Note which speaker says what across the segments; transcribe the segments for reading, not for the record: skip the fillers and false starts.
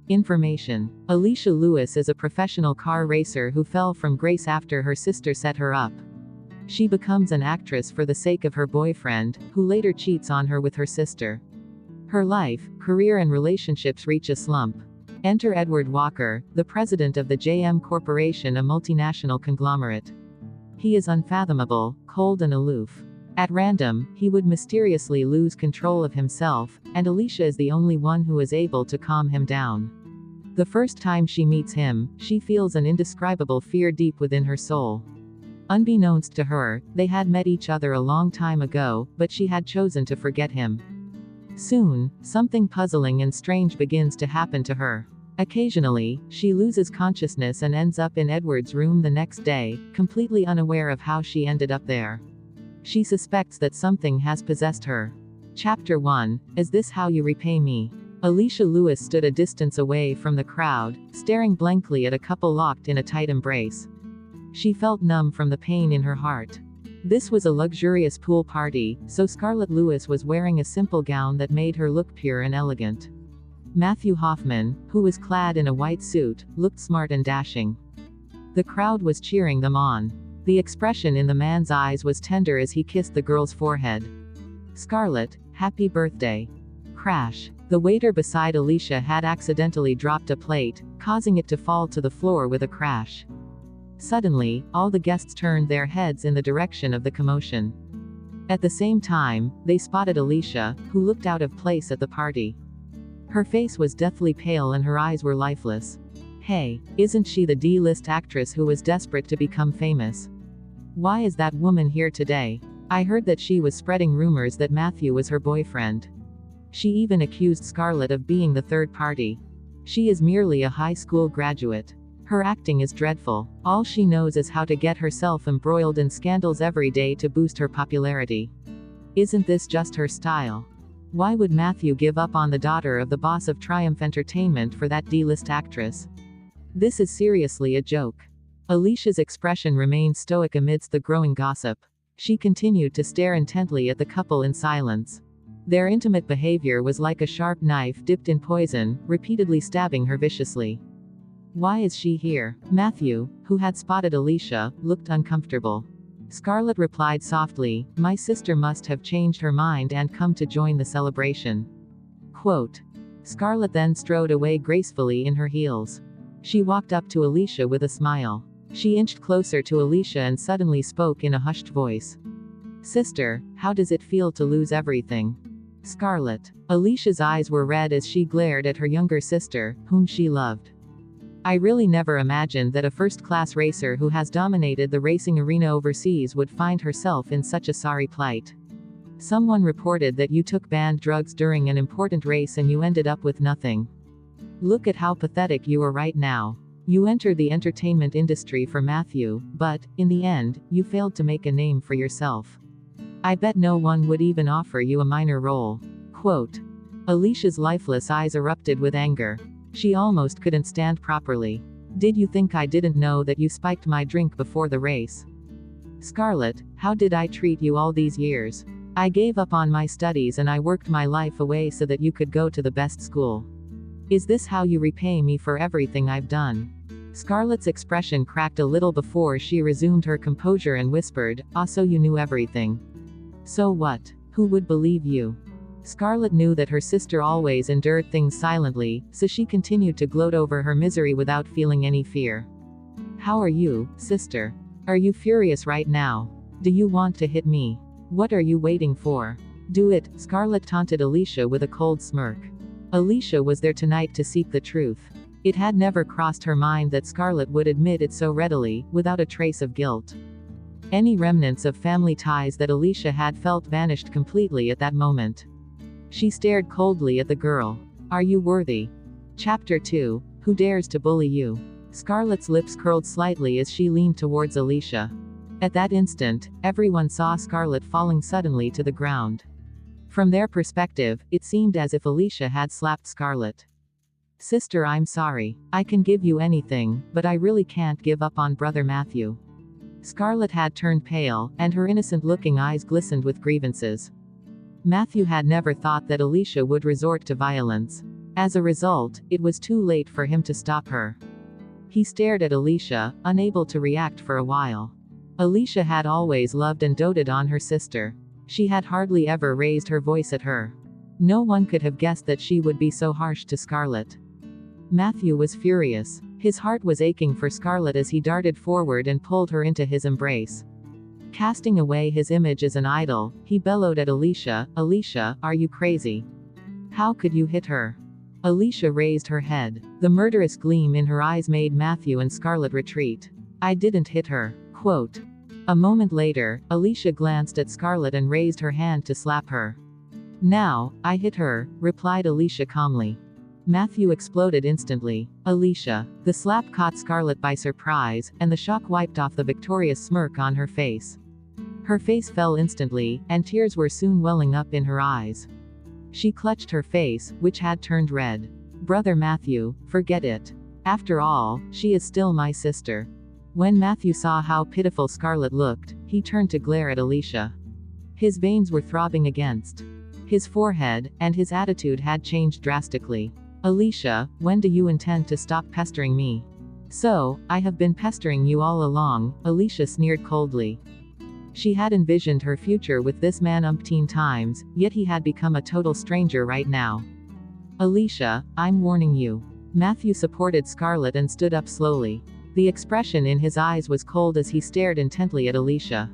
Speaker 1: Information. Alicia Lewis is a professional car racer who fell from grace after her sister set her up. She becomes an actress for the sake of her boyfriend, who later cheats on her with her sister. Her life, career and relationships reach a slump. Enter Edward Walker, the president of the JM Corporation, a multinational conglomerate. He is unfathomable, cold and aloof. At random, he would mysteriously lose control of himself, and Alicia is the only one who is able to calm him down. The first time she meets him, she feels an indescribable fear deep within her soul. Unbeknownst to her, they had met each other a long time ago, but she had chosen to forget him. Soon, something puzzling and strange begins to happen to her. Occasionally, she loses consciousness and ends up in Edward's room the next day, completely unaware of how she ended up there. She suspects that something has possessed her. Chapter 1. Is this how you repay me? Alicia Lewis stood a distance away from the crowd, staring blankly at a couple locked in a tight embrace. She felt numb from the pain in her heart. This was a luxurious pool party, so Scarlett Lewis was wearing a simple gown that made her look pure and elegant. Matthew Hoffman, who was clad in a white suit, looked smart and dashing. The crowd was cheering them on. The expression in the man's eyes was tender as he kissed the girl's forehead. Scarlett, happy birthday. Crash. The waiter beside Alicia had accidentally dropped a plate, causing it to fall to the floor with a crash. Suddenly, all the guests turned their heads in the direction of the commotion. At the same time, they spotted Alicia, who looked out of place at the party. Her face was deathly pale and her eyes were lifeless. Hey, isn't she the D-list actress who was desperate to become famous? Why is that woman here today? I heard that she was spreading rumors that Matthew was her boyfriend. She even accused Scarlett of being the third party. She is merely a high school graduate. Her acting is dreadful. All she knows is how to get herself embroiled in scandals every day to boost her popularity. Isn't this just her style? Why would Matthew give up on the daughter of the boss of Triumph Entertainment for that D-list actress? This is seriously a joke. Alicia's expression remained stoic amidst the growing gossip. She continued to stare intently at the couple in silence. Their intimate behavior was like a sharp knife dipped in poison, repeatedly stabbing her viciously. Why is she here? Matthew, who had spotted Alicia, looked uncomfortable. Scarlett replied softly, my sister must have changed her mind and come to join the celebration. Quote. Scarlett then strode away gracefully in her heels. She walked up to Alicia with a smile. She inched closer to Alicia and suddenly spoke in a hushed voice. Sister, how does it feel to lose everything? Scarlett. Alicia's eyes were red as she glared at her younger sister, whom she loved. I really never imagined that a first-class racer who has dominated the racing arena overseas would find herself in such a sorry plight. Someone reported that you took banned drugs during an important race and you ended up with nothing. Look at how pathetic you are right now. You entered the entertainment industry for Matthew, but, in the end, you failed to make a name for yourself. I bet no one would even offer you a minor role. Quote. Alicia's lifeless eyes erupted with anger. She almost couldn't stand properly. Did you think I didn't know that you spiked my drink before the race? Scarlett, how did I treat you all these years? I gave up on my studies and I worked my life away so that you could go to the best school. Is this how you repay me for everything I've done? Scarlett's expression cracked a little before she resumed her composure and whispered, so you knew everything. So what? Who would believe you? Scarlett knew that her sister always endured things silently, so she continued to gloat over her misery without feeling any fear. How are you, sister? Are you furious right now? Do you want to hit me? What are you waiting for? Do it, Scarlett taunted Alicia with a cold smirk. Alicia was there tonight to seek the truth. It had never crossed her mind that Scarlett would admit it so readily, without a trace of guilt. Any remnants of family ties that Alicia had felt vanished completely at that moment. She stared coldly at the girl. Are you worthy? Chapter 2. Who dares to bully you? Scarlett's lips curled slightly as she leaned towards Alicia. At that instant, everyone saw Scarlett falling suddenly to the ground. From their perspective, it seemed as if Alicia had slapped Scarlett. Sister, I'm sorry. I can give you anything, but I really can't give up on brother Matthew. Scarlett had turned pale, and her innocent-looking eyes glistened with grievances. Matthew had never thought that Alicia would resort to violence. As a result, it was too late for him to stop her. He stared at Alicia, unable to react for a while. Alicia had always loved and doted on her sister. She had hardly ever raised her voice at her. No one could have guessed that she would be so harsh to Scarlett. Matthew was furious. His heart was aching for Scarlett as he darted forward and pulled her into his embrace. Casting away his image as an idol, he bellowed at Alicia, "Alicia, are you crazy? How could you hit her?" Alicia raised her head. The murderous gleam in her eyes made Matthew and Scarlett retreat. "I didn't hit her." Quote. A moment later, Alicia glanced at Scarlett and raised her hand to slap her. "Now, I hit her," replied Alicia calmly. Matthew exploded instantly. "Alicia." The slap caught Scarlett by surprise, and the shock wiped off the victorious smirk on her face. Her face fell instantly, and tears were soon welling up in her eyes. She clutched her face, which had turned red. "Brother Matthew, forget it. After all, she is still my sister." When Matthew saw how pitiful Scarlett looked, he turned to glare at Alicia. His veins were throbbing against his forehead, and his attitude had changed drastically. "Alicia, when do you intend to stop pestering me?" "So, I have been pestering you all along," Alicia sneered coldly. She had envisioned her future with this man umpteen times, yet he had become a total stranger right now. "Alicia, I'm warning you." Matthew supported Scarlett and stood up slowly. The expression in his eyes was cold as he stared intently at Alicia.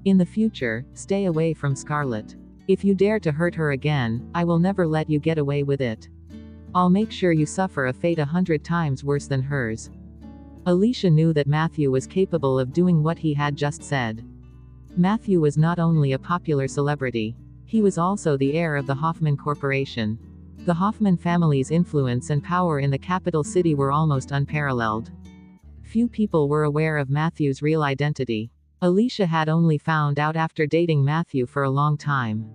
Speaker 1: "In the future, stay away from Scarlett. If you dare to hurt her again, I will never let you get away with it. I'll make sure you suffer a fate 100 times worse than hers." Alicia knew that Matthew was capable of doing what he had just said. Matthew was not only a popular celebrity. He was also the heir of the Hoffman Corporation. The Hoffman family's influence and power in the capital city were almost unparalleled. Few people were aware of Matthew's real identity. Alicia had only found out after dating Matthew for a long time.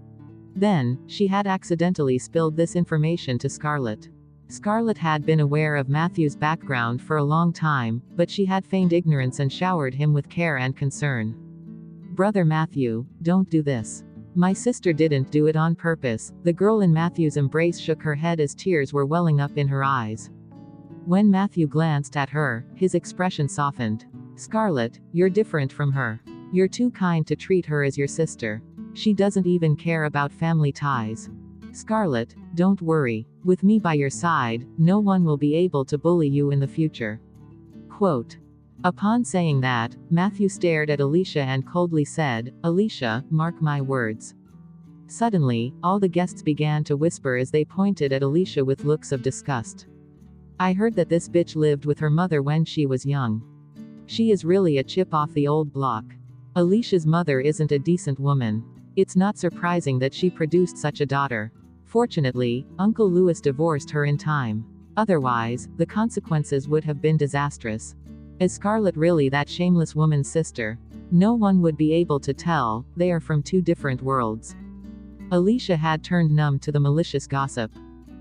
Speaker 1: Then, she had accidentally spilled this information to Scarlett. Scarlett had been aware of Matthew's background for a long time, but she had feigned ignorance and showered him with care and concern. "Brother Matthew, don't do this. My sister didn't do it on purpose." The girl in Matthew's embrace shook her head as tears were welling up in her eyes. When Matthew glanced at her, his expression softened. "Scarlett, you're different from her. You're too kind to treat her as your sister. She doesn't even care about family ties. Scarlett, don't worry. With me by your side, no one will be able to bully you in the future." Quote. Upon saying that, Matthew stared at Alicia and coldly said, "Alicia, mark my words." Suddenly, all the guests began to whisper as they pointed at Alicia with looks of disgust. "I heard that this bitch lived with her mother when she was young. She is really a chip off the old block. Alicia's mother isn't a decent woman. It's not surprising that she produced such a daughter. Fortunately, Uncle Louis divorced her in time. Otherwise, the consequences would have been disastrous. Is Scarlett really that shameless woman's sister? No one would be able to tell, they are from two different worlds." Alicia had turned numb to the malicious gossip.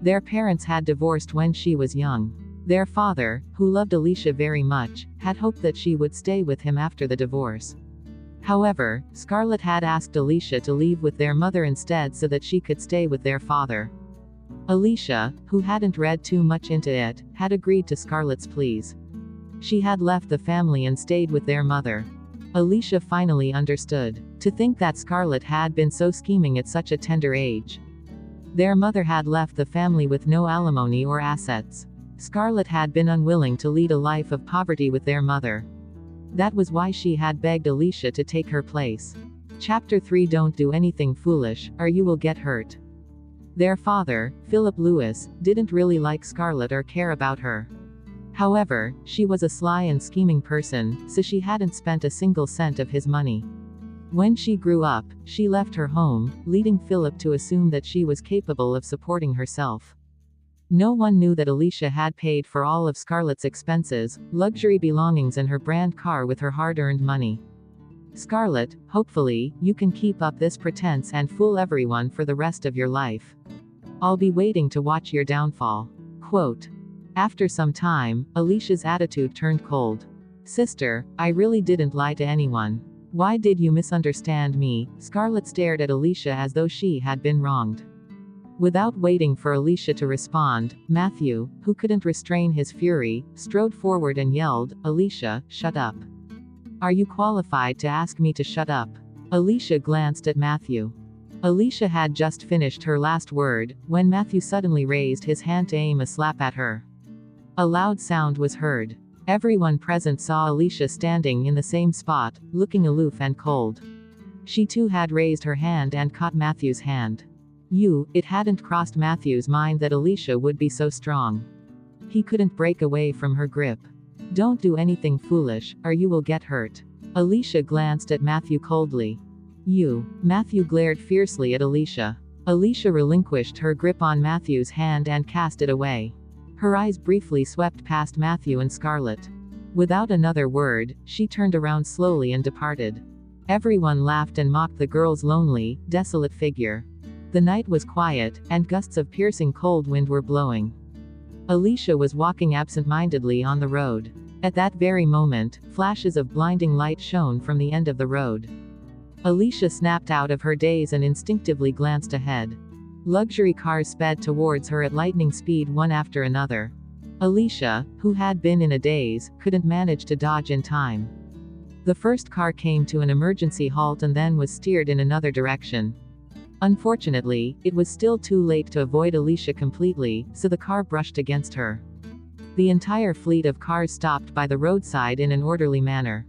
Speaker 1: Their parents had divorced when she was young. Their father, who loved Alicia very much, had hoped that she would stay with him after the divorce. However, Scarlett had asked Alicia to leave with their mother instead so that she could stay with their father. Alicia, who hadn't read too much into it, had agreed to Scarlett's pleas. She had left the family and stayed with their mother. Alicia finally understood. To think that Scarlett had been so scheming at such a tender age. Their mother had left the family with no alimony or assets. Scarlett had been unwilling to lead a life of poverty with their mother. That was why she had begged Alicia to take her place. Chapter 3. Don't do anything foolish, or you will get hurt. Their father, Philip Lewis, didn't really like Scarlett or care about her. However, she was a sly and scheming person, so she hadn't spent a single cent of his money. When she grew up, she left her home, leading Philip to assume that she was capable of supporting herself. No one knew that Alicia had paid for all of Scarlett's expenses, luxury belongings and her brand car with her hard-earned money. "Scarlett, hopefully, you can keep up this pretense and fool everyone for the rest of your life. I'll be waiting to watch your downfall." Quote. After some time, Alicia's attitude turned cold. "Sister, I really didn't lie to anyone. Why did you misunderstand me?" Scarlett stared at Alicia as though she had been wronged. Without waiting for Alicia to respond, Matthew, who couldn't restrain his fury, strode forward and yelled, "Alicia, shut up. Are you qualified to ask me to shut up?" Alicia glanced at Matthew. Alicia had just finished her last word, when Matthew suddenly raised his hand to aim a slap at her. A loud sound was heard. Everyone present saw Alicia standing in the same spot, looking aloof and cold. She too had raised her hand and caught Matthew's hand. It hadn't crossed Matthew's mind that Alicia would be so strong. He couldn't break away from her grip. "Don't do anything foolish, or you will get hurt." Alicia glanced at Matthew coldly. Matthew glared fiercely at Alicia. Alicia relinquished her grip on Matthew's hand and cast it away. Her eyes briefly swept past Matthew and Scarlett. Without another word, she turned around slowly and departed. Everyone laughed and mocked the girl's lonely, desolate figure. The night was quiet, and gusts of piercing cold wind were blowing. Alicia was walking absent-mindedly on the road. At that very moment, flashes of blinding light shone from the end of the road. Alicia snapped out of her daze and instinctively glanced ahead. Luxury cars sped towards her at lightning speed one after another. Alicia, who had been in a daze, couldn't manage to dodge in time. The first car came to an emergency halt and then was steered in another direction. Unfortunately, it was still too late to avoid Alicia completely, so the car brushed against her. The entire fleet of cars stopped by the roadside in an orderly manner.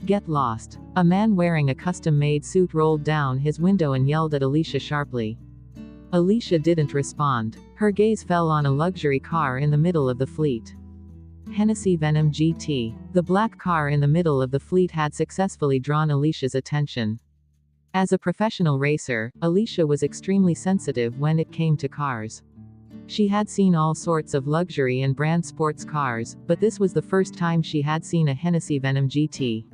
Speaker 1: "Get lost." A man wearing a custom-made suit rolled down his window and yelled at Alicia sharply. Alicia didn't respond. Her gaze fell on a luxury car in the middle of the fleet. Hennessy Venom GT. The black car in the middle of the fleet had successfully drawn Alicia's attention. As a professional racer, Alicia was extremely sensitive when it came to cars. She had seen all sorts of luxury and brand sports cars, but this was the first time she had seen a Hennessy Venom GT.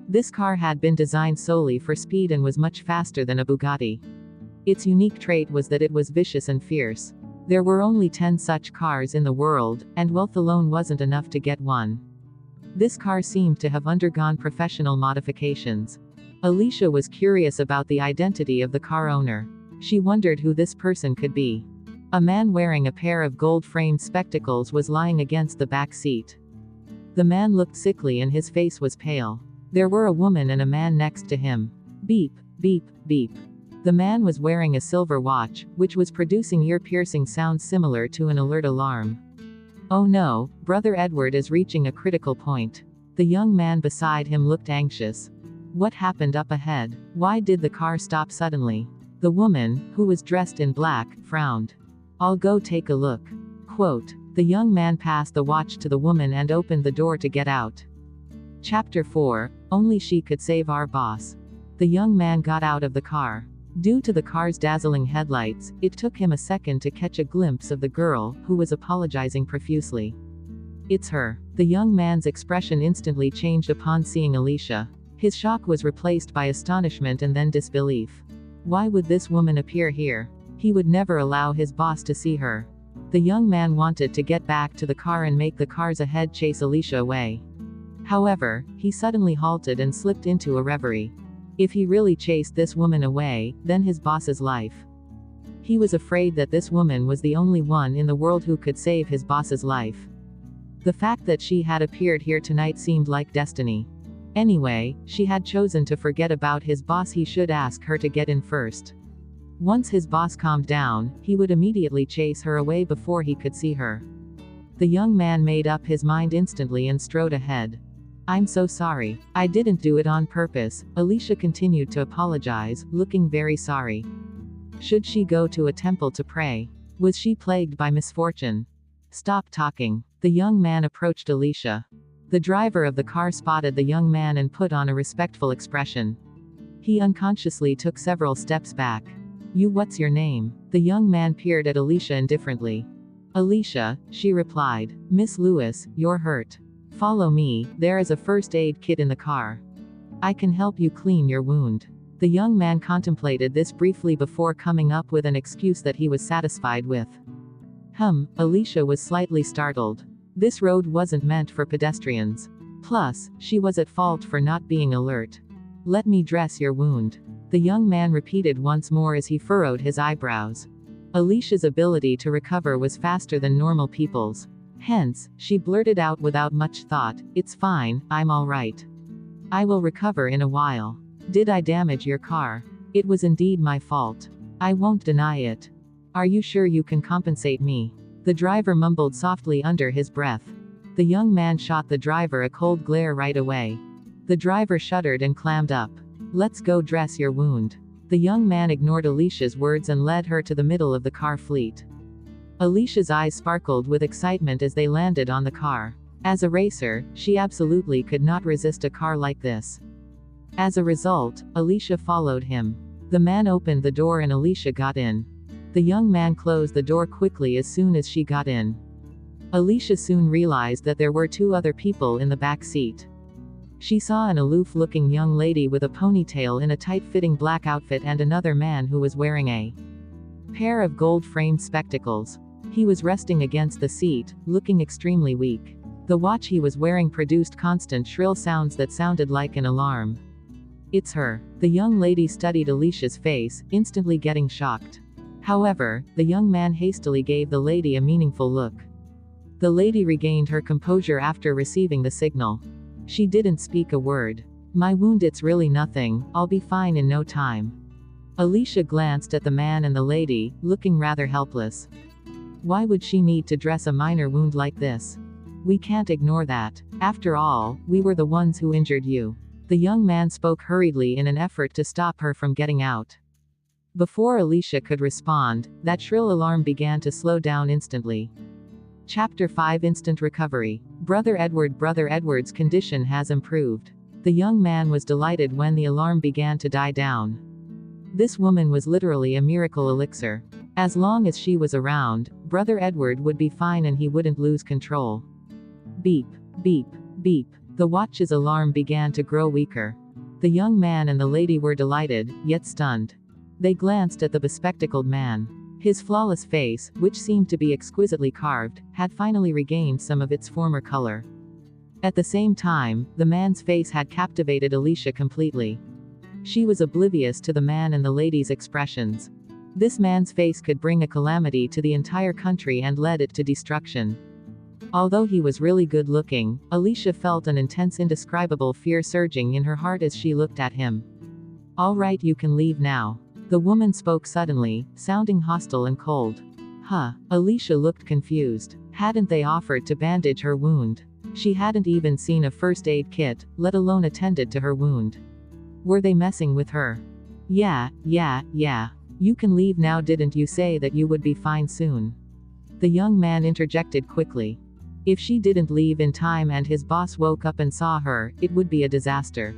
Speaker 1: This car had been designed solely for speed and was much faster than a Bugatti. Its unique trait was that it was vicious and fierce. There were only 10 such cars in the world, and wealth alone wasn't enough to get one. This car seemed to have undergone professional modifications. Alicia was curious about the identity of the car owner. She wondered who this person could be. A man wearing a pair of gold-framed spectacles was lying against the back seat. The man looked sickly and his face was pale. There were a woman and a man next to him. Beep, beep, beep. The man was wearing a silver watch, which was producing ear-piercing sounds similar to an alert alarm. "Oh no, Brother Edward is reaching a critical point." The young man beside him looked anxious. What happened up ahead? Why did the car stop suddenly? The woman, who was dressed in black, frowned. "I'll go take a look." Quote. The young man passed the watch to the woman and opened the door to get out. Chapter 4. Only she could save our boss. The young man got out of the car. Due to the car's dazzling headlights, it took him a second to catch a glimpse of the girl, who was apologizing profusely. "It's her." The young man's expression instantly changed upon seeing Alicia. His shock was replaced by astonishment and then disbelief. Why would this woman appear here? He would never allow his boss to see her. The young man wanted to get back to the car and make the cars ahead chase Alicia away. However, he suddenly halted and slipped into a reverie. If he really chased this woman away, then his boss's life. He was afraid that this woman was the only one in the world who could save his boss's life. The fact that she had appeared here tonight seemed like destiny. Anyway, she had chosen to forget about his boss. He should ask her to get in first. Once his boss calmed down, he would immediately chase her away before he could see her. The young man made up his mind instantly and strode ahead. "I'm so sorry. I didn't do it on purpose." Alicia continued to apologize, looking very sorry. Should she go to a temple to pray? Was she plagued by misfortune? "Stop talking." The young man approached Alicia. The driver of the car spotted the young man and put on a respectful expression. He unconsciously took several steps back. What's your name?" The young man peered at Alicia indifferently. "Alicia," she replied. "Miss Lewis, you're hurt. Follow me, there is a first aid kit in the car. I can help you clean your wound." The young man contemplated this briefly before coming up with an excuse that he was satisfied with. Alicia was slightly startled. This road wasn't meant for pedestrians. Plus, she was at fault for not being alert. "Let me dress your wound," the young man repeated once more as he furrowed his eyebrows. Alicia's ability to recover was faster than normal people's. Hence, she blurted out without much thought, "It's fine, I'm alright. I will recover in a while. Did I damage your car? It was indeed my fault. I won't deny it. Are you sure you can compensate me?" The driver mumbled softly under his breath. The young man shot the driver a cold glare right away. The driver shuddered and clammed up. "Let's go dress your wound." The young man ignored Alicia's words and led her to the middle of the car fleet. Alicia's eyes sparkled with excitement as they landed on the car. As a racer, she absolutely could not resist a car like this. As a result, Alicia followed him. The man opened the door and Alicia got in. The young man closed the door quickly as soon as she got in. Alicia soon realized that there were two other people in the back seat. She saw an aloof-looking young lady with a ponytail in a tight-fitting black outfit and another man who was wearing a pair of gold-framed spectacles. He was resting against the seat, looking extremely weak. The watch he was wearing produced constant shrill sounds that sounded like an alarm. "It's her." The young lady studied Alicia's face, instantly getting shocked. However, the young man hastily gave the lady a meaningful look. The lady regained her composure after receiving the signal. She didn't speak a word. "My wound, it's really nothing, I'll be fine in no time." Alicia glanced at the man and the lady, looking rather helpless. Why would she need to dress a minor wound like this? "We can't ignore that. After all, we were the ones who injured you." The young man spoke hurriedly in an effort to stop her from getting out. Before Alicia could respond, that shrill alarm began to slow down instantly. Chapter 5 Instant Recovery. Brother Edward's condition has improved. The young man was delighted when the alarm began to die down. This woman was literally a miracle elixir. As long as she was around, Brother Edward would be fine and he wouldn't lose control. Beep, beep, beep. The watch's alarm began to grow weaker. The young man and the lady were delighted, yet stunned. They glanced at the bespectacled man. His flawless face, which seemed to be exquisitely carved, had finally regained some of its former color. At the same time, the man's face had captivated Alicia completely. She was oblivious to the man and the lady's expressions. This man's face could bring a calamity to the entire country and led it to destruction. Although he was really good looking, Alicia felt an intense indescribable fear surging in her heart as she looked at him. "All right, you can leave now." The woman spoke suddenly, sounding hostile and cold. Huh. Alicia looked confused. Hadn't they offered to bandage her wound? She hadn't even seen a first aid kit, let alone attended to her wound. Were they messing with her? Yeah. You can leave now. Didn't you say that you would be fine soon?" The young man interjected quickly. If she didn't leave in time and his boss woke up and saw her, it would be a disaster.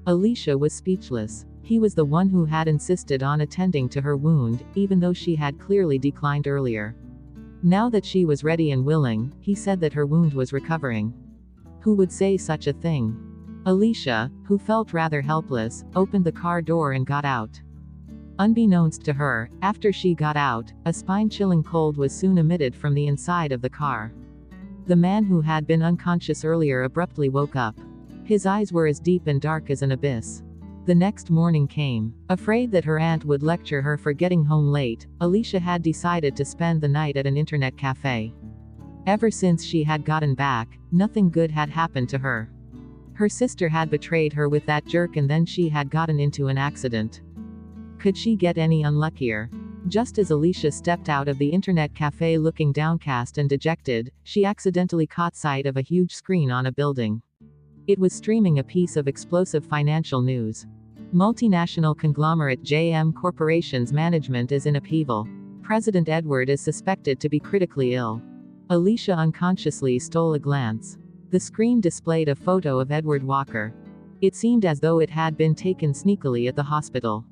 Speaker 1: Alicia was speechless. He was the one who had insisted on attending to her wound, even though she had clearly declined earlier. Now that she was ready and willing, he said that her wound was recovering. Who would say such a thing? Alicia, who felt rather helpless, opened the car door and got out. Unbeknownst to her, after she got out, a spine-chilling cold was soon emitted from the inside of the car. The man who had been unconscious earlier abruptly woke up. His eyes were as deep and dark as an abyss. The next morning came. Afraid that her aunt would lecture her for getting home late, Alicia had decided to spend the night at an internet cafe. Ever since she had gotten back, nothing good had happened to her. Her sister had betrayed her with that jerk and then she had gotten into an accident. Could she get any unluckier? Just as Alicia stepped out of the internet cafe looking downcast and dejected, she accidentally caught sight of a huge screen on a building. It was streaming a piece of explosive financial news. Multinational conglomerate JM Corporation's management is in upheaval. President Edward is suspected to be critically ill. Alicia unconsciously stole a glance. The screen displayed a photo of Edward Walker. It seemed as though it had been taken sneakily at the hospital.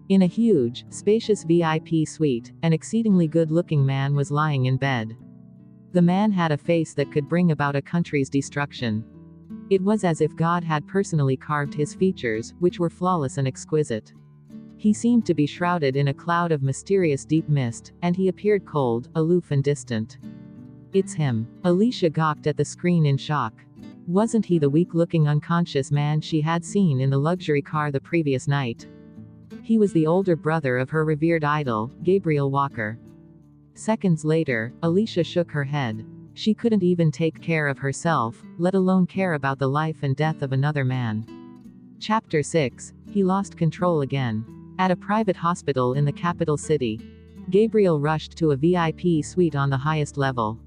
Speaker 1: In a huge, spacious VIP suite, an exceedingly good-looking man was lying in bed. The man had a face that could bring about a country's destruction. It was as if God had personally carved his features, which were flawless and exquisite. He seemed to be shrouded in a cloud of mysterious deep mist, and he appeared cold, aloof and distant. It's him. Alicia gawked at the screen in shock. Wasn't he the weak-looking unconscious man she had seen in the luxury car the previous night? He was the older brother of her revered idol, Gabriel Walker. Seconds later, Alicia shook her head. She couldn't even take care of herself, let alone care about the life and death of another man. Chapter 6. He lost control again. At a private hospital in the capital city, Gabriel rushed to a VIP suite on the highest level.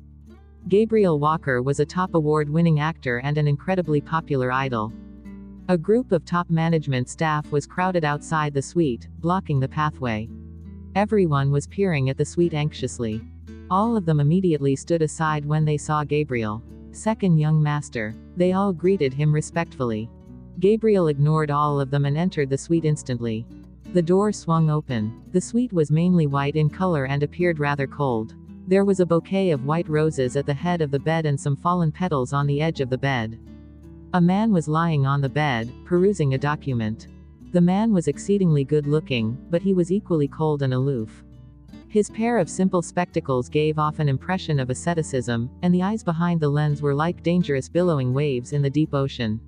Speaker 1: Gabriel Walker was a top award-winning actor and an incredibly popular idol. A group of top management staff was crowded outside the suite, blocking the pathway. Everyone was peering at the suite anxiously. All of them immediately stood aside when they saw Gabriel. Second young master. They all greeted him respectfully. Gabriel ignored all of them and entered the suite instantly. The door swung open. The suite was mainly white in color and appeared rather cold. There was a bouquet of white roses at the head of the bed and some fallen petals on the edge of the bed. A man was lying on the bed, perusing a document. The man was exceedingly good-looking, but he was equally cold and aloof. His pair of simple spectacles gave off an impression of asceticism, and the eyes behind the lens were like dangerous billowing waves in the deep ocean.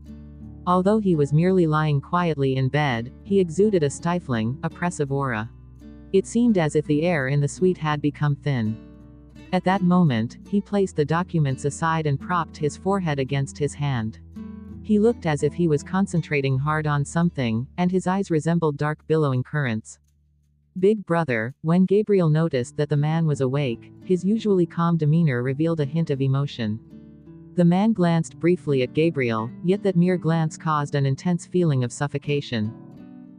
Speaker 1: Although he was merely lying quietly in bed, he exuded a stifling, oppressive aura. It seemed as if the air in the suite had become thin. At that moment, he placed the documents aside and propped his forehead against his hand. He looked as if he was concentrating hard on something, and his eyes resembled dark billowing currents. Big brother, when Gabriel noticed that the man was awake, his usually calm demeanor revealed a hint of emotion. The man glanced briefly at Gabriel, yet that mere glance caused an intense feeling of suffocation.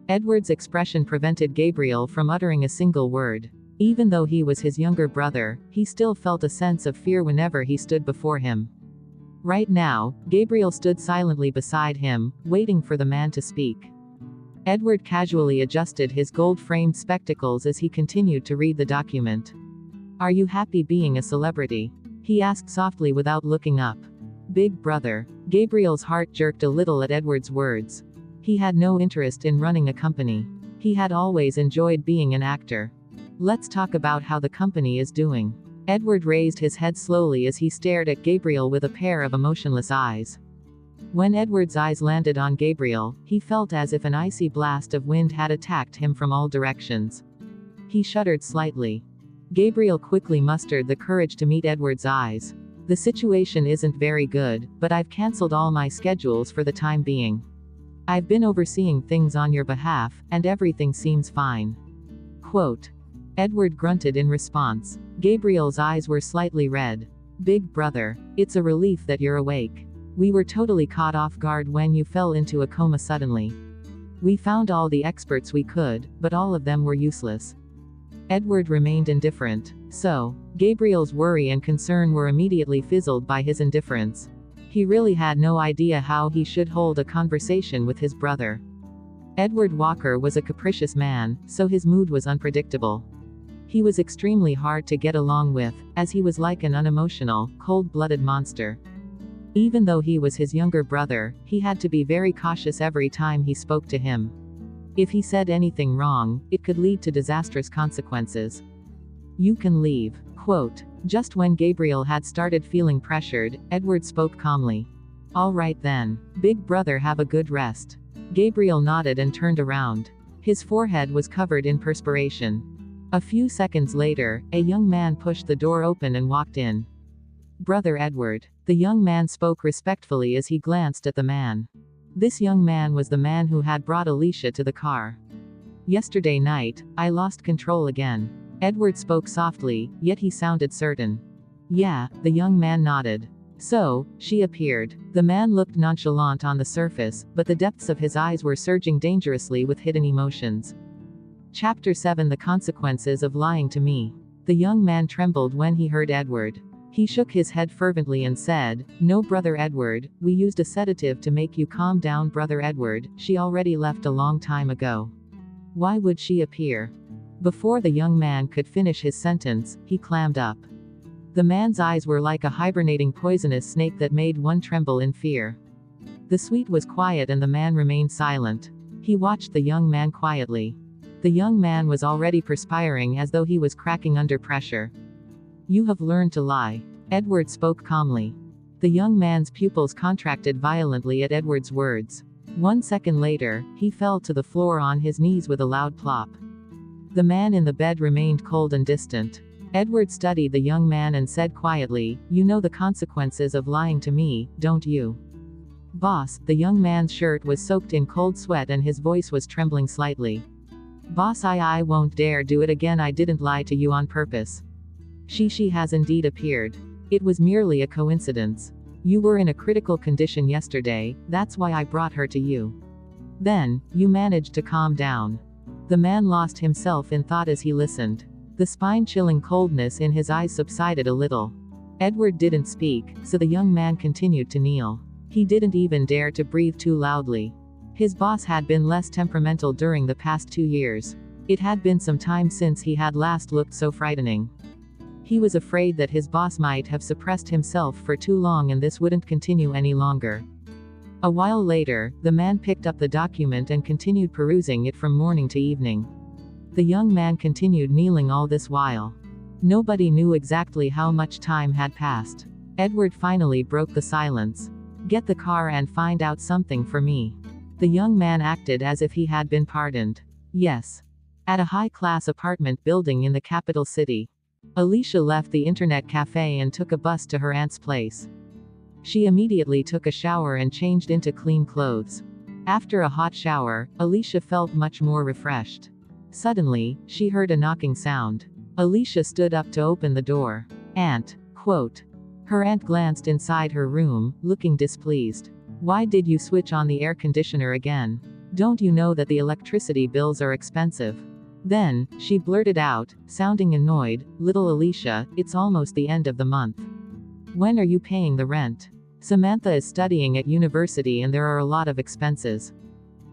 Speaker 1: Edward's expression prevented Gabriel from uttering a single word. Even though he was his younger brother, he still felt a sense of fear whenever he stood before him. Right now, Gabriel stood silently beside him, waiting for the man to speak. Edward casually adjusted his gold-framed spectacles as he continued to read the document. "Are you happy being a celebrity?" he asked softly without looking up. Big brother. Gabriel's heart jerked a little at Edward's words. He had no interest in running a company. He had always enjoyed being an actor. "Let's talk about how the company is doing." Edward raised his head slowly as he stared at Gabriel with a pair of emotionless eyes. When Edward's eyes landed on Gabriel, he felt as if an icy blast of wind had attacked him from all directions. He shuddered slightly. Gabriel quickly mustered the courage to meet Edward's eyes. "The situation isn't very good, but I've cancelled all my schedules for the time being. I've been overseeing things on your behalf, and everything seems fine." Quote. Edward grunted in response. Gabriel's eyes were slightly red. "Big brother, it's a relief that you're awake. We were totally caught off guard when you fell into a coma suddenly. We found all the experts we could, but all of them were useless." Edward remained indifferent. So, Gabriel's worry and concern were immediately fizzled by his indifference. He really had no idea how he should hold a conversation with his brother. Edward Walker was a capricious man, so his mood was unpredictable. He was extremely hard to get along with, as he was like an unemotional, cold-blooded monster. Even though he was his younger brother, he had to be very cautious every time he spoke to him. If he said anything wrong, it could lead to disastrous consequences. "You can leave." Quote. Just when Gabriel had started feeling pressured, Edward spoke calmly. "All right then. Big brother, have a good rest." Gabriel nodded and turned around. His forehead was covered in perspiration. A few seconds later, a young man pushed the door open and walked in. "Brother Edward." The young man spoke respectfully as he glanced at the man. This young man was the man who had brought Alicia to the car. "Yesterday night, I lost control again." Edward spoke softly, yet he sounded certain. "Yeah," the young man nodded. "So, she appeared." The man looked nonchalant on the surface, but the depths of his eyes were surging dangerously with hidden emotions. Chapter 7. The consequences of lying to me. The young man trembled when he heard Edward. He shook his head fervently and said, "No, brother Edward, we used a sedative to make you calm down, brother Edward. She already left a long time ago. Why would she appear?" Before the young man could finish his sentence, he clammed up. The man's eyes were like a hibernating poisonous snake that made one tremble in fear. The suite was quiet and the man remained silent. He watched the young man quietly. The young man was already perspiring as though he was cracking under pressure. "You have learned to lie." Edward spoke calmly. The young man's pupils contracted violently at Edward's words. 1 second later, he fell to the floor on his knees with a loud plop. The man in the bed remained cold and distant. Edward studied the young man and said quietly, "You know the consequences of lying to me, don't you?" "Boss," the young man's shirt was soaked in cold sweat and his voice was trembling slightly. "Boss, I won't dare do it again. I didn't lie to you on purpose. She has indeed appeared. It was merely a coincidence. You were in a critical condition yesterday, that's why I brought her to you." "Then, you managed to calm down." The man lost himself in thought as he listened. The spine-chilling coldness in his eyes subsided a little. Edward didn't speak, so the young man continued to kneel. He didn't even dare to breathe too loudly. His boss had been less temperamental during the past 2 years. It had been some time since he had last looked so frightening. He was afraid that his boss might have suppressed himself for too long and this wouldn't continue any longer. A while later, the man picked up the document and continued perusing it from morning to evening. The young man continued kneeling all this while. Nobody knew exactly how much time had passed. Edward finally broke the silence. "Get the car and find out something for me." The young man acted as if he had been pardoned. "Yes." At a high-class apartment building in the capital city. Alicia left the internet cafe and took a bus to her aunt's place. She immediately took a shower and changed into clean clothes. After a hot shower, Alicia felt much more refreshed. Suddenly, she heard a knocking sound. Alicia stood up to open the door. "Aunt." Quote. Her aunt glanced inside her room, looking displeased. "Why did you switch on the air conditioner again? Don't you know that the electricity bills are expensive?" Then, she blurted out, sounding annoyed, "Little Alicia, it's almost the end of the month. When are you paying the rent? Samantha is studying at university and there are a lot of expenses.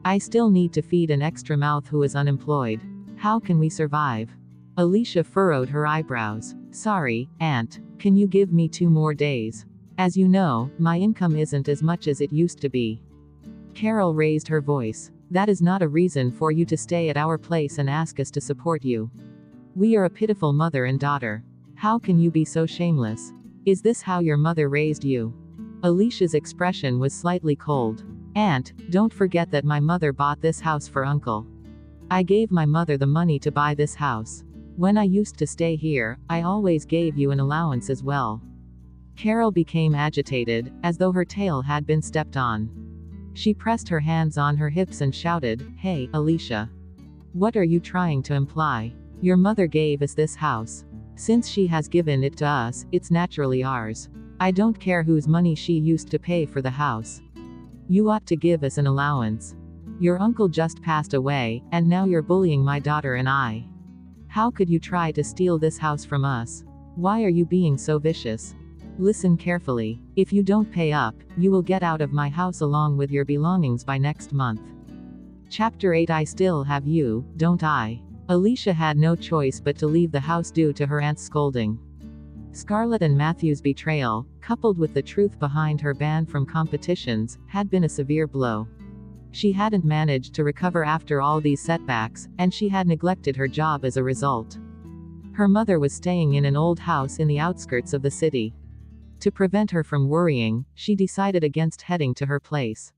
Speaker 1: I still need to feed an extra mouth who is unemployed. How can we survive?" Alicia furrowed her eyebrows. "Sorry, Aunt. Can you give me 2 more days? As you know, my income isn't as much as it used to be." Carol raised her voice. "That is not a reason for you to stay at our place and ask us to support you. We are a pitiful mother and daughter. How can you be so shameless? Is this how your mother raised you?" Alicia's expression was slightly cold. "Aunt, don't forget that my mother bought this house for Uncle. I gave my mother the money to buy this house. When I used to stay here, I always gave you an allowance as well." Carol became agitated, as though her tail had been stepped on. She pressed her hands on her hips and shouted, "Hey, Alicia. What are you trying to imply? Your mother gave us this house. Since she has given it to us, it's naturally ours. I don't care whose money she used to pay for the house. You ought to give us an allowance. Your uncle just passed away, and now you're bullying my daughter and I. How could you try to steal this house from us? Why are you being so vicious? Listen carefully. If you don't pay up, you will get out of my house along with your belongings by next month." Chapter 8. I still have you, don't I? Alicia had no choice but to leave the house due to her aunt's scolding. Scarlett and Matthew's betrayal, coupled with the truth behind her ban from competitions, had been a severe blow. She hadn't managed to recover after all these setbacks, and she had neglected her job as a result. Her mother was staying in an old house in the outskirts of the city. To prevent her from worrying, she decided against heading to her place.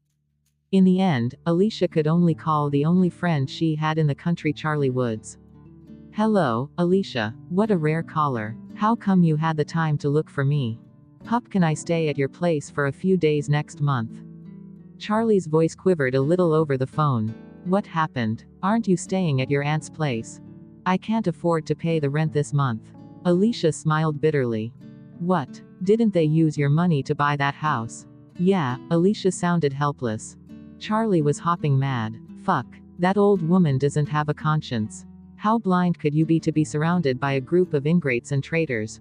Speaker 1: In the end, Alicia could only call the only friend she had in the country, Charlie Woods. "Hello, Alicia. What a rare caller. How come you had the time to look for me? Pup, can I stay at your place for a few days next month?" Charlie's voice quivered a little over the phone. "What happened? Aren't you staying at your aunt's place?" "I can't afford to pay the rent this month." Alicia smiled bitterly. "What? Didn't they use your money to buy that house?" "Yeah." Alicia sounded helpless. Charlie was hopping mad. "Fuck. That old woman doesn't have a conscience. How blind could you be to be surrounded by a group of ingrates and traitors?"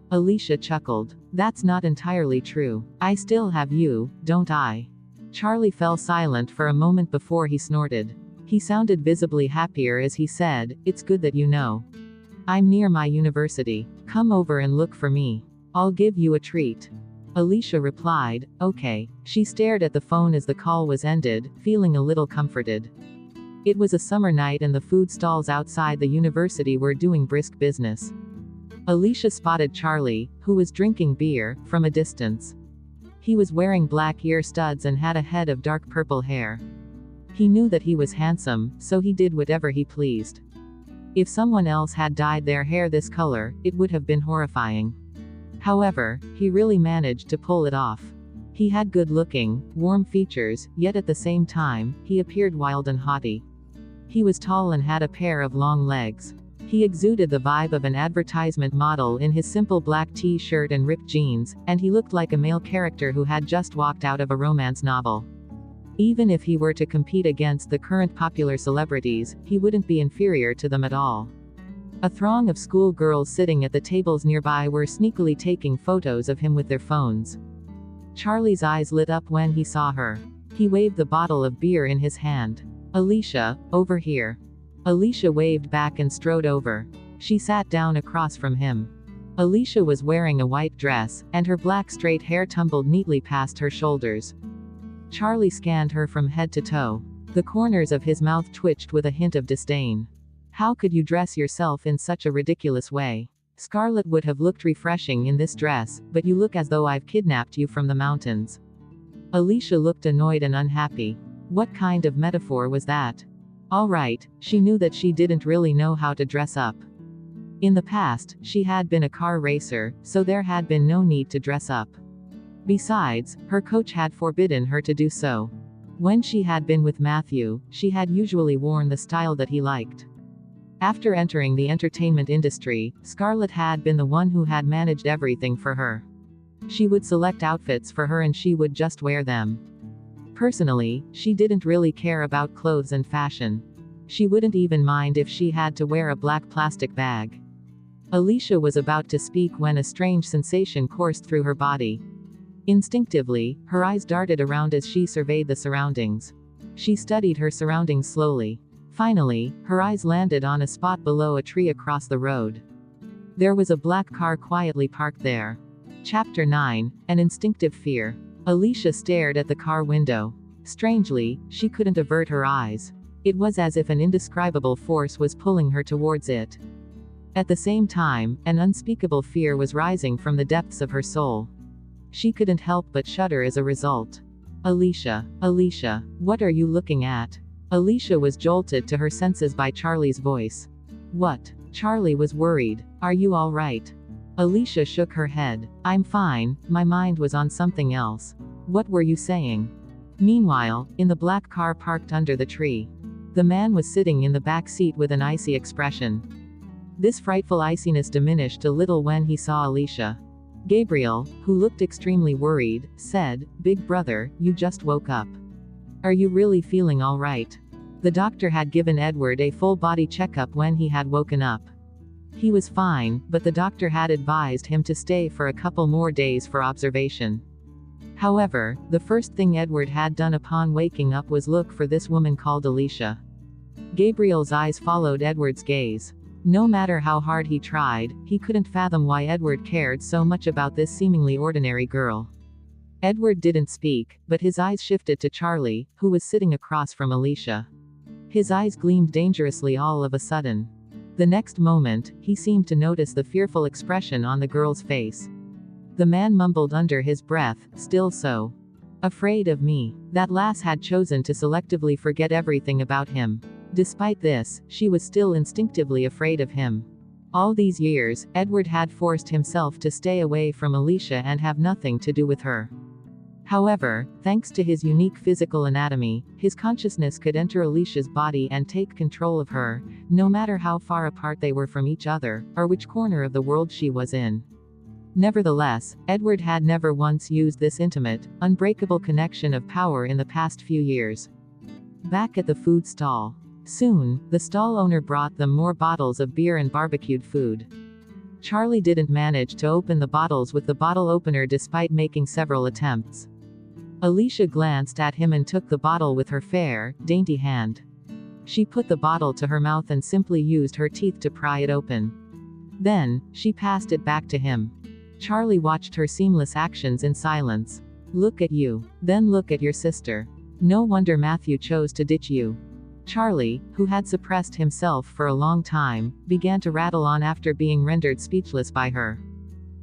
Speaker 1: Alicia chuckled. "That's not entirely true. I still have you, don't I?" Charlie fell silent for a moment before he snorted. He sounded visibly happier as he said, "It's good that you know. I'm near my university. Come over and look for me. I'll give you a treat." Alicia replied, "Okay." She stared at the phone as the call was ended, feeling a little comforted. It was a summer night and the food stalls outside the university were doing brisk business. Alicia spotted Charlie, who was drinking beer, from a distance. He was wearing black ear studs and had a head of dark purple hair. He knew that he was handsome, so he did whatever he pleased. If someone else had dyed their hair this color, it would have been horrifying. However, he really managed to pull it off. He had good-looking, warm features, yet at the same time, he appeared wild and haughty. He was tall and had a pair of long legs. He exuded the vibe of an advertisement model in his simple black t-shirt and ripped jeans, and he looked like a male character who had just walked out of a romance novel. Even if he were to compete against the current popular celebrities, he wouldn't be inferior to them at all. A throng of school girls sitting at the tables nearby were sneakily taking photos of him with their phones. Charlie's eyes lit up when he saw her. He waved the bottle of beer in his hand. "Alicia, over here." Alicia waved back and strode over. She sat down across from him. Alicia was wearing a white dress, and her black straight hair tumbled neatly past her shoulders. Charlie scanned her from head to toe. The corners of his mouth twitched with a hint of disdain. "How could you dress yourself in such a ridiculous way? Scarlett would have looked refreshing in this dress, but you look as though I've kidnapped you from the mountains." Alicia looked annoyed and unhappy. What kind of metaphor was that? All right, she knew that she didn't really know how to dress up. In the past, she had been a car racer, so there had been no need to dress up. Besides, her coach had forbidden her to do so. When she had been with Matthew, she had usually worn the style that he liked. After entering the entertainment industry, Scarlett had been the one who had managed everything for her. She would select outfits for her and she would just wear them. Personally, she didn't really care about clothes and fashion. She wouldn't even mind if she had to wear a black plastic bag. Alicia was about to speak when a strange sensation coursed through her body. Instinctively, her eyes darted around as she surveyed the surroundings. She studied her surroundings slowly. Finally, her eyes landed on a spot below a tree across the road. There was a black car quietly parked there. Chapter 9, An Instinctive Fear. Alicia stared at the car window. Strangely, she couldn't avert her eyes. It was as if an indescribable force was pulling her towards it. At the same time, an unspeakable fear was rising from the depths of her soul. She couldn't help but shudder as a result. "Alicia, Alicia, what are you looking at?" Alicia was jolted to her senses by Charlie's voice. "What?" Charlie was worried. "Are you all right?" Alicia shook her head. "I'm fine, my mind was on something else." "What were you saying?" Meanwhile, in the black car parked under the tree, the man was sitting in the back seat with an icy expression. This frightful iciness diminished a little when he saw Alicia. Gabriel, who looked extremely worried, said, "Big brother, you just woke up. Are you really feeling all right?" The doctor had given Edward a full-body checkup when he had woken up. He was fine, but the doctor had advised him to stay for a couple more days for observation. However, the first thing Edward had done upon waking up was look for this woman called Alicia. Gabriel's eyes followed Edward's gaze. No matter how hard he tried, he couldn't fathom why Edward cared so much about this seemingly ordinary girl. Edward didn't speak, but his eyes shifted to Charlie, who was sitting across from Alicia. His eyes gleamed dangerously all of a sudden. The next moment, he seemed to notice the fearful expression on the girl's face. The man mumbled under his breath, "Still so afraid of me." That lass had chosen to selectively forget everything about him. Despite this, she was still instinctively afraid of him. All these years, Edward had forced himself to stay away from Alicia and have nothing to do with her. However, thanks to his unique physical anatomy, his consciousness could enter Alicia's body and take control of her, no matter how far apart they were from each other, or which corner of the world she was in. Nevertheless, Edward had never once used this intimate, unbreakable connection of power in the past few years. Back at the food stall. Soon, the stall owner brought them more bottles of beer and barbecued food. Charlie didn't manage to open the bottles with the bottle opener despite making several attempts. Alicia glanced at him and took the bottle with her fair, dainty hand. She put the bottle to her mouth and simply used her teeth to pry it open. Then, she passed it back to him. Charlie watched her seamless actions in silence. "Look at you. Then look at your sister. No wonder Matthew chose to ditch you." Charlie, who had suppressed himself for a long time, began to rattle on after being rendered speechless by her.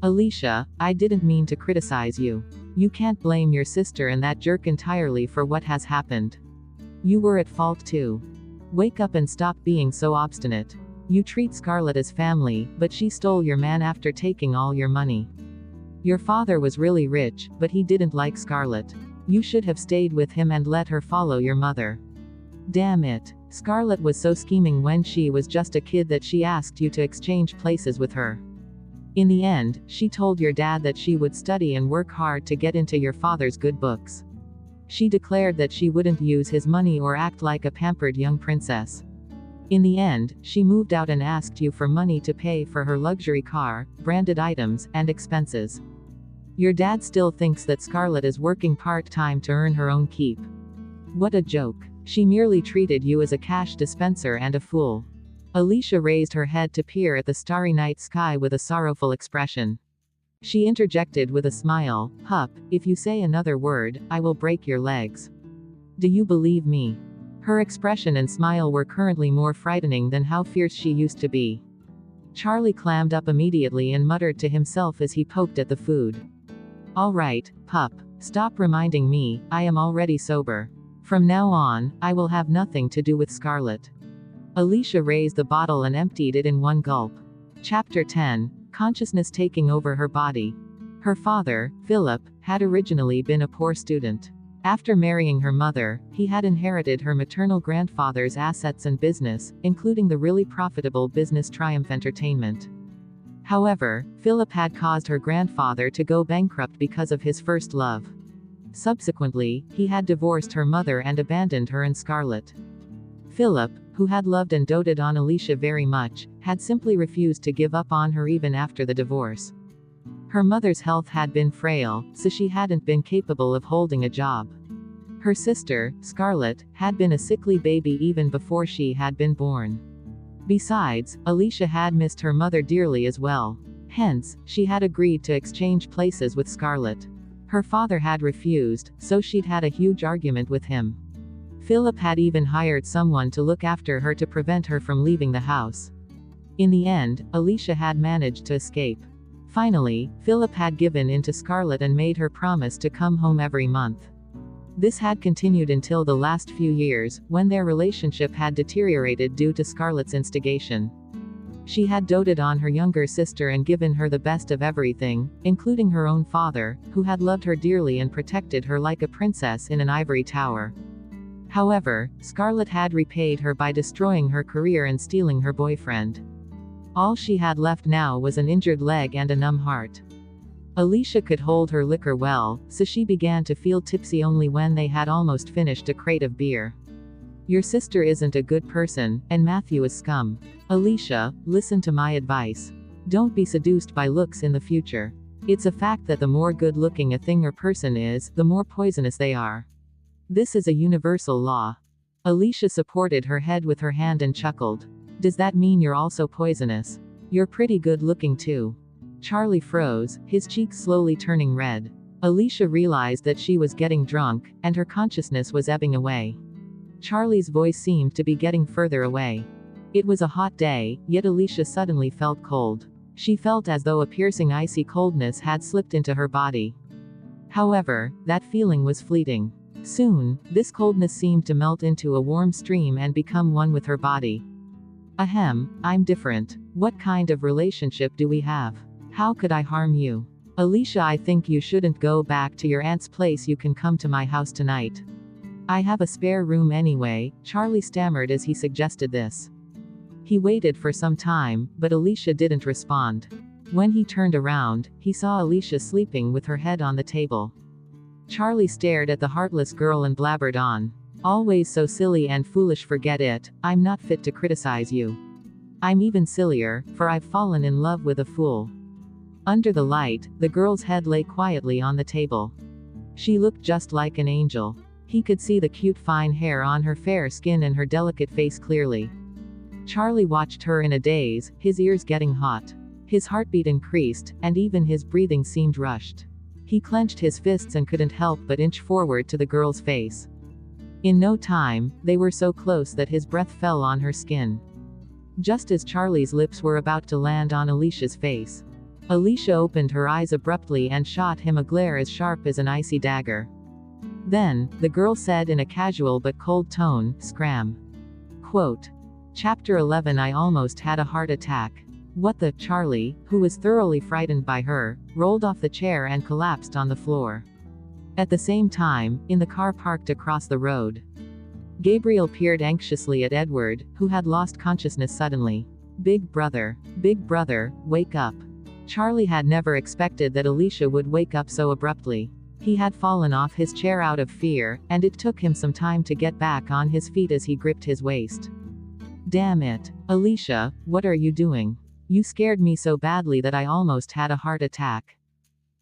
Speaker 1: "Alicia, I didn't mean to criticize you. You can't blame your sister and that jerk entirely for what has happened. You were at fault too. Wake up and stop being so obstinate. You treat Scarlett as family, but she stole your man after taking all your money. Your father was really rich, but he didn't like Scarlett. You should have stayed with him and let her follow your mother. Damn it. Scarlett was so scheming when she was just a kid that she asked you to exchange places with her. In the end, she told your dad that she would study and work hard to get into your father's good books. She declared that she wouldn't use his money or act like a pampered young princess. In the end, she moved out and asked you for money to pay for her luxury car, branded items, and expenses. Your dad still thinks that Scarlett is working part-time to earn her own keep. What a joke. She merely treated you as a cash dispenser and a fool. Alicia raised her head to peer at the starry night sky with a sorrowful expression. She interjected with a smile, "Hup, if you say another word, I will break your legs. Do you believe me?" Her expression and smile were currently more frightening than how fierce she used to be. Charlie clammed up immediately and muttered to himself as he poked at the food. "All right, pup. Stop reminding me, I am already sober. From now on, I will have nothing to do with Scarlett." Alicia raised the bottle and emptied it in one gulp. Chapter 10. Consciousness taking over her body. Her father, Philip, had originally been a poor student. After marrying her mother, he had inherited her maternal grandfather's assets and business, including the really profitable business Triumph Entertainment. However, Philip had caused her grandfather to go bankrupt because of his first love. Subsequently, he had divorced her mother and abandoned her and Scarlett. Philip, who had loved and doted on Alicia very much, had simply refused to give up on her even after the divorce. Her mother's health had been frail, so she hadn't been capable of holding a job. Her sister, Scarlett, had been a sickly baby even before she had been born. Besides, Alicia had missed her mother dearly as well. Hence, she had agreed to exchange places with Scarlett. Her father had refused, so she'd had a huge argument with him. Philip had even hired someone to look after her to prevent her from leaving the house. In the end, Alicia had managed to escape. Finally, Philip had given in to Scarlett and made her promise to come home every month. This had continued until the last few years, when their relationship had deteriorated due to Scarlett's instigation. She had doted on her younger sister and given her the best of everything, including her own father, who had loved her dearly and protected her like a princess in an ivory tower. However, Scarlett had repaid her by destroying her career and stealing her boyfriend. All she had left now was an injured leg and a numb heart. Alicia could hold her liquor well, so she began to feel tipsy only when they had almost finished a crate of beer. "Your sister isn't a good person, and Matthew is scum. Alicia, listen to my advice. Don't be seduced by looks in the future. It's a fact that the more good-looking a thing or person is, the more poisonous they are. This is a universal law." Alicia supported her head with her hand and chuckled. "Does that mean you're also poisonous? You're pretty good-looking too." Charlie froze, his cheeks slowly turning red. Alicia realized that she was getting drunk, and her consciousness was ebbing away. Charlie's voice seemed to be getting further away. It was a hot day, yet Alicia suddenly felt cold. She felt as though a piercing icy coldness had slipped into her body. However, that feeling was fleeting. Soon, this coldness seemed to melt into a warm stream and become one with her body. "Ahem, I'm different. What kind of relationship do we have? How could I harm you? Alicia, I think you shouldn't go back to your aunt's place. You can come to my house tonight. I have a spare room anyway," Charlie stammered as he suggested this. He waited for some time, but Alicia didn't respond. When he turned around, he saw Alicia sleeping with her head on the table. Charlie stared at the heartless girl and blabbered on. "Always so silly and foolish. Forget it, I'm not fit to criticize you. I'm even sillier, for I've fallen in love with a fool." Under the light, the girl's head lay quietly on the table. She looked just like an angel. He could see the cute fine hair on her fair skin and her delicate face clearly. Charlie watched her in a daze, his ears getting hot. His heartbeat increased, and even his breathing seemed rushed. He clenched his fists and couldn't help but inch forward to the girl's face. In no time, they were so close that his breath fell on her skin. Just as Charlie's lips were about to land on Alicia's face, Alicia opened her eyes abruptly and shot him a glare as sharp as an icy dagger. Then, the girl said in a casual but cold tone, "Scram." Quote. Chapter 11. I almost had a heart attack. What the? Charlie, who was thoroughly frightened by her, rolled off the chair and collapsed on the floor. At the same time, in the car parked across the road, Gabriel peered anxiously at Edward, who had lost consciousness suddenly. Big brother, wake up. Charlie had never expected that Alicia would wake up so abruptly. He had fallen off his chair out of fear, and it took him some time to get back on his feet as he gripped his waist. Damn it. Alicia, what are you doing? You scared me so badly that I almost had a heart attack.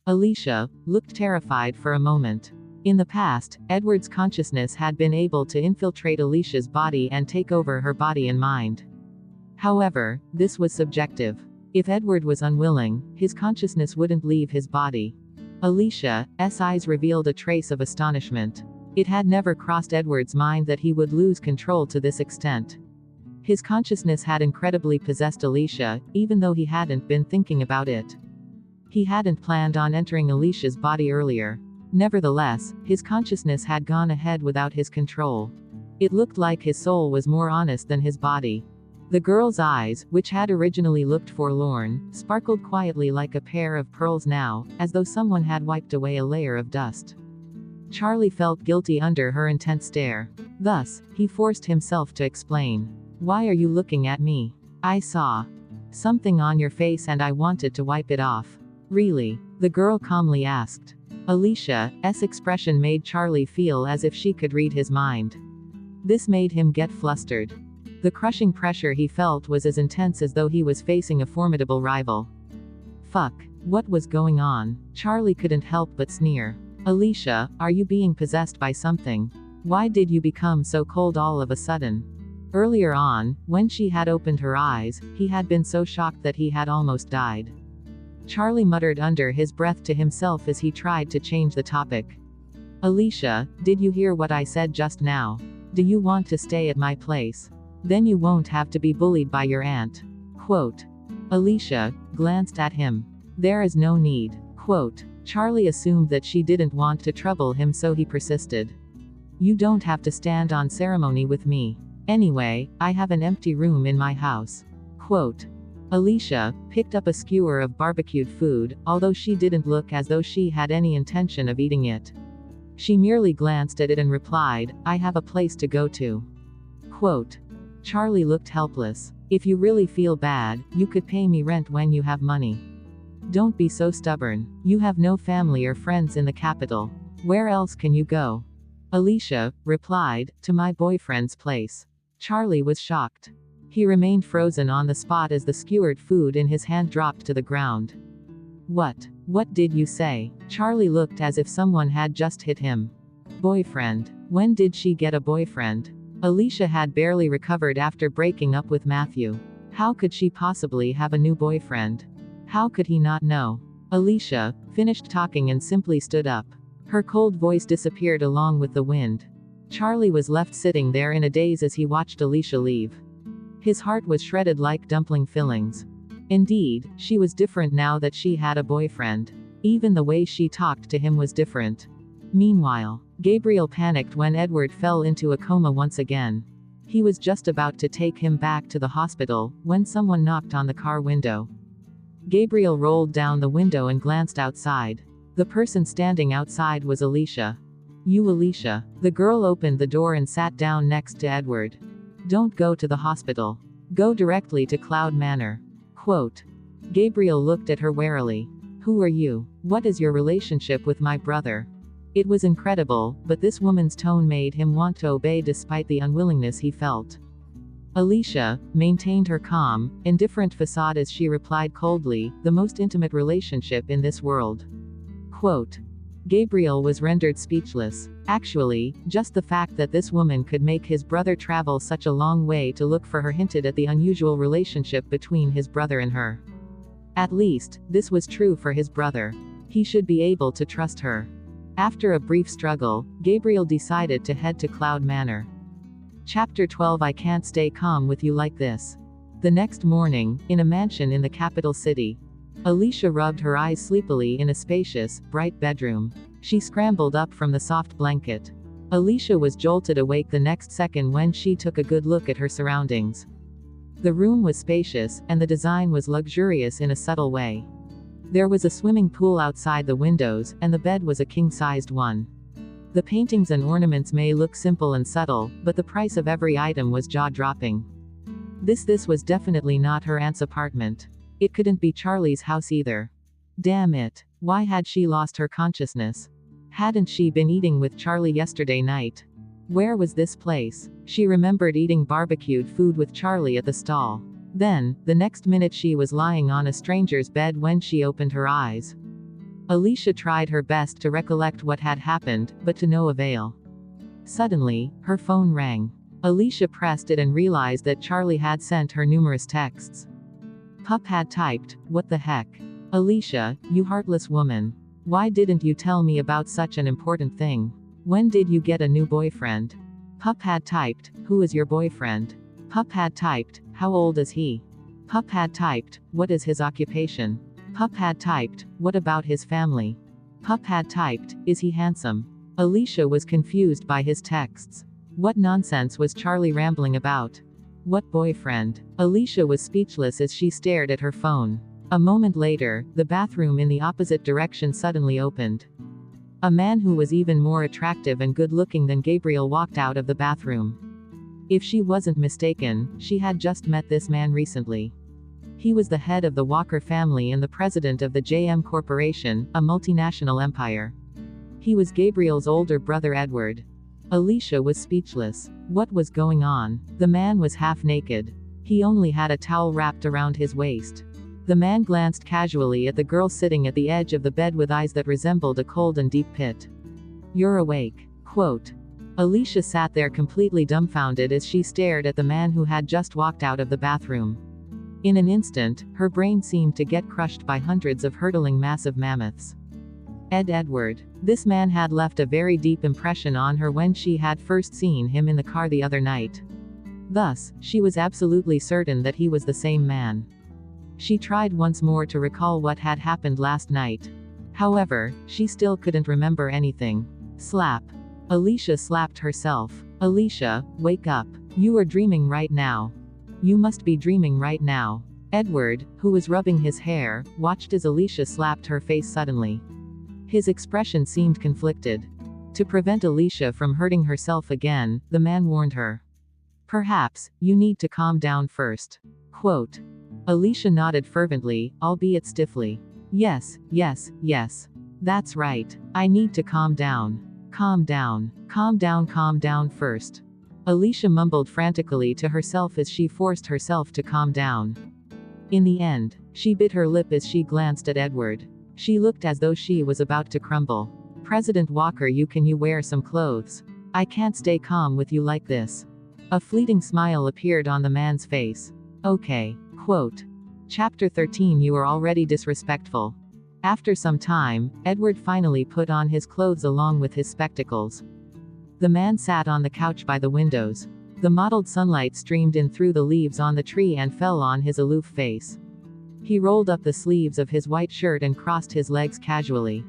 Speaker 1: Alicia looked terrified for a moment. In the past, Edward's consciousness had been able to infiltrate Alicia's body and take over her body and mind. However, this was subjective. If Edward was unwilling, his consciousness wouldn't leave his body. Alicia's eyes revealed a trace of astonishment. It had never crossed Edward's mind that he would lose control to this extent. His consciousness had incredibly possessed Alicia, even though he hadn't been thinking about it. He hadn't planned on entering Alicia's body earlier. Nevertheless, his consciousness had gone ahead without his control. It looked like his soul was more honest than his body. The girl's eyes, which had originally looked forlorn, sparkled quietly like a pair of pearls now, as though someone had wiped away a layer of dust. Charlie felt guilty under her intense stare. Thus, he forced himself to explain. Why are you looking at me? I saw something on your face and I wanted to wipe it off. Really? The girl calmly asked. Alicia's expression made Charlie feel as if she could read his mind. This made him get flustered. The crushing pressure he felt was as intense as though he was facing a formidable rival. Fuck. What was going on? Charlie couldn't help but sneer. Alicia, are you being possessed by something? Why did you become so cold all of a sudden? Earlier on, when she had opened her eyes, he had been so shocked that he had almost died. Charlie muttered under his breath to himself as he tried to change the topic. Alicia, did you hear what I said just now? Do you want to stay at my place? Then you won't have to be bullied by your aunt. Quote. Alicia glanced at him. There is no need. Quote. Charlie assumed that she didn't want to trouble him, so he persisted. You don't have to stand on ceremony with me. Anyway, I have an empty room in my house. Quote. Alicia picked up a skewer of barbecued food, although she didn't look as though she had any intention of eating it. She merely glanced at it and replied, I have a place to go to. Quote. Charlie looked helpless. If you really feel bad, you could pay me rent when you have money. Don't be so stubborn. You have no family or friends in the capital. Where else can you go? Alicia replied, to my boyfriend's place. Charlie was shocked. He remained frozen on the spot as the skewered food in his hand dropped to the ground. What did you say? Charlie looked as if someone had just hit him. Boyfriend. When did she get a boyfriend? Alicia had barely recovered after breaking up with Matthew. How could she possibly have a new boyfriend? How could he not know? Alicia finished talking and simply stood up. Her cold voice disappeared along with the wind. Charlie was left sitting there in a daze as he watched Alicia leave. His heart was shredded like dumpling fillings. Indeed, she was different now that she had a boyfriend. Even the way she talked to him was different. Meanwhile, Gabriel panicked when Edward fell into a coma once again. He was just about to take him back to the hospital, when someone knocked on the car window. Gabriel rolled down the window and glanced outside. The person standing outside was Alicia. You Alicia. The girl opened the door and sat down next to Edward. Don't go to the hospital. Go directly to Cloud Manor. Quote. Gabriel looked at her warily. Who are you? What is your relationship with my brother? It was incredible, but this woman's tone made him want to obey despite the unwillingness he felt. Alicia maintained her calm, indifferent facade as she replied coldly, the most intimate relationship in this world. Quote. Gabriel was rendered speechless. Actually, just the fact that this woman could make his brother travel such a long way to look for her hinted at the unusual relationship between his brother and her. At least, this was true for his brother. He should be able to trust her. After a brief struggle, Gabriel decided to head to Cloud Manor. Chapter 12. I can't stay calm with you like this. The next morning, in a mansion in the capital city, Alicia rubbed her eyes sleepily in a spacious, bright bedroom. She scrambled up from the soft blanket. Alicia was jolted awake the next second when she took a good look at her surroundings. The room was spacious, and the design was luxurious in a subtle way. There was a swimming pool outside the windows, and the bed was a king-sized one. The paintings and ornaments may look simple and subtle, but the price of every item was jaw-dropping. This was definitely not her aunt's apartment. It couldn't be Charlie's house either. Damn it. Why had she lost her consciousness? Hadn't she been eating with Charlie yesterday night? Where was this place? She remembered eating barbecued food with Charlie at the stall. Then, the next minute she was lying on a stranger's bed when she opened her eyes. Alicia tried her best to recollect what had happened, but to no avail. Suddenly, her phone rang. Alicia pressed it and realized that Charlie had sent her numerous texts. Pup had typed, "What the heck? Alicia, you heartless woman. Why didn't you tell me about such an important thing? When did you get a new boyfriend?" Pup had typed, "Who is your boyfriend?" Pup had typed, "How old is he?" Pup had typed, "What is his occupation?" Pup had typed, "What about his family?" Pup had typed, "Is he handsome?" Alicia was confused by his texts. What nonsense was Charlie rambling about? What boyfriend? Alicia was speechless as she stared at her phone. A moment later, the bathroom in the opposite direction suddenly opened. A man who was even more attractive and good-looking than Gabriel walked out of the bathroom. If she wasn't mistaken, she had just met this man recently. He was the head of the Walker family and the president of the JM Corporation, a multinational empire. He was Gabriel's older brother Edward. Alicia was speechless. What was going on? The man was half naked. He only had a towel wrapped around his waist. The man glanced casually at the girl sitting at the edge of the bed with eyes that resembled a cold and deep pit. "You're awake." Quote. Alicia sat there completely dumbfounded as she stared at the man who had just walked out of the bathroom. In an instant, her brain seemed to get crushed by hundreds of hurtling massive mammoths. Edward. This man had left a very deep impression on her when she had first seen him in the car the other night. Thus, she was absolutely certain that he was the same man. She tried once more to recall what had happened last night. However, she still couldn't remember anything. Slap. Alicia slapped herself. "Alicia, wake up. You are dreaming right now. You must be dreaming right now." Edward, who was rubbing his hair, watched as Alicia slapped her face suddenly. His expression seemed conflicted. To prevent Alicia from hurting herself again, the man warned her. "Perhaps, you need to calm down first." Quote. Alicia nodded fervently, albeit stiffly. Yes. That's right. I need to calm down. Calm down first." Alicia mumbled frantically to herself as she forced herself to calm down. In the end, she bit her lip as she glanced at Edward. She looked as though she was about to crumble. "President Walker, can you wear some clothes? I can't stay calm with you like this." A fleeting smile appeared on the man's face. "Okay." Quote. Chapter 13. You are already disrespectful. After some time, Edward finally put on his clothes along with his spectacles. The man sat on the couch by the windows. The mottled sunlight streamed in through the leaves on the tree and fell on his aloof face. He rolled up the sleeves of his white shirt and crossed his legs casually.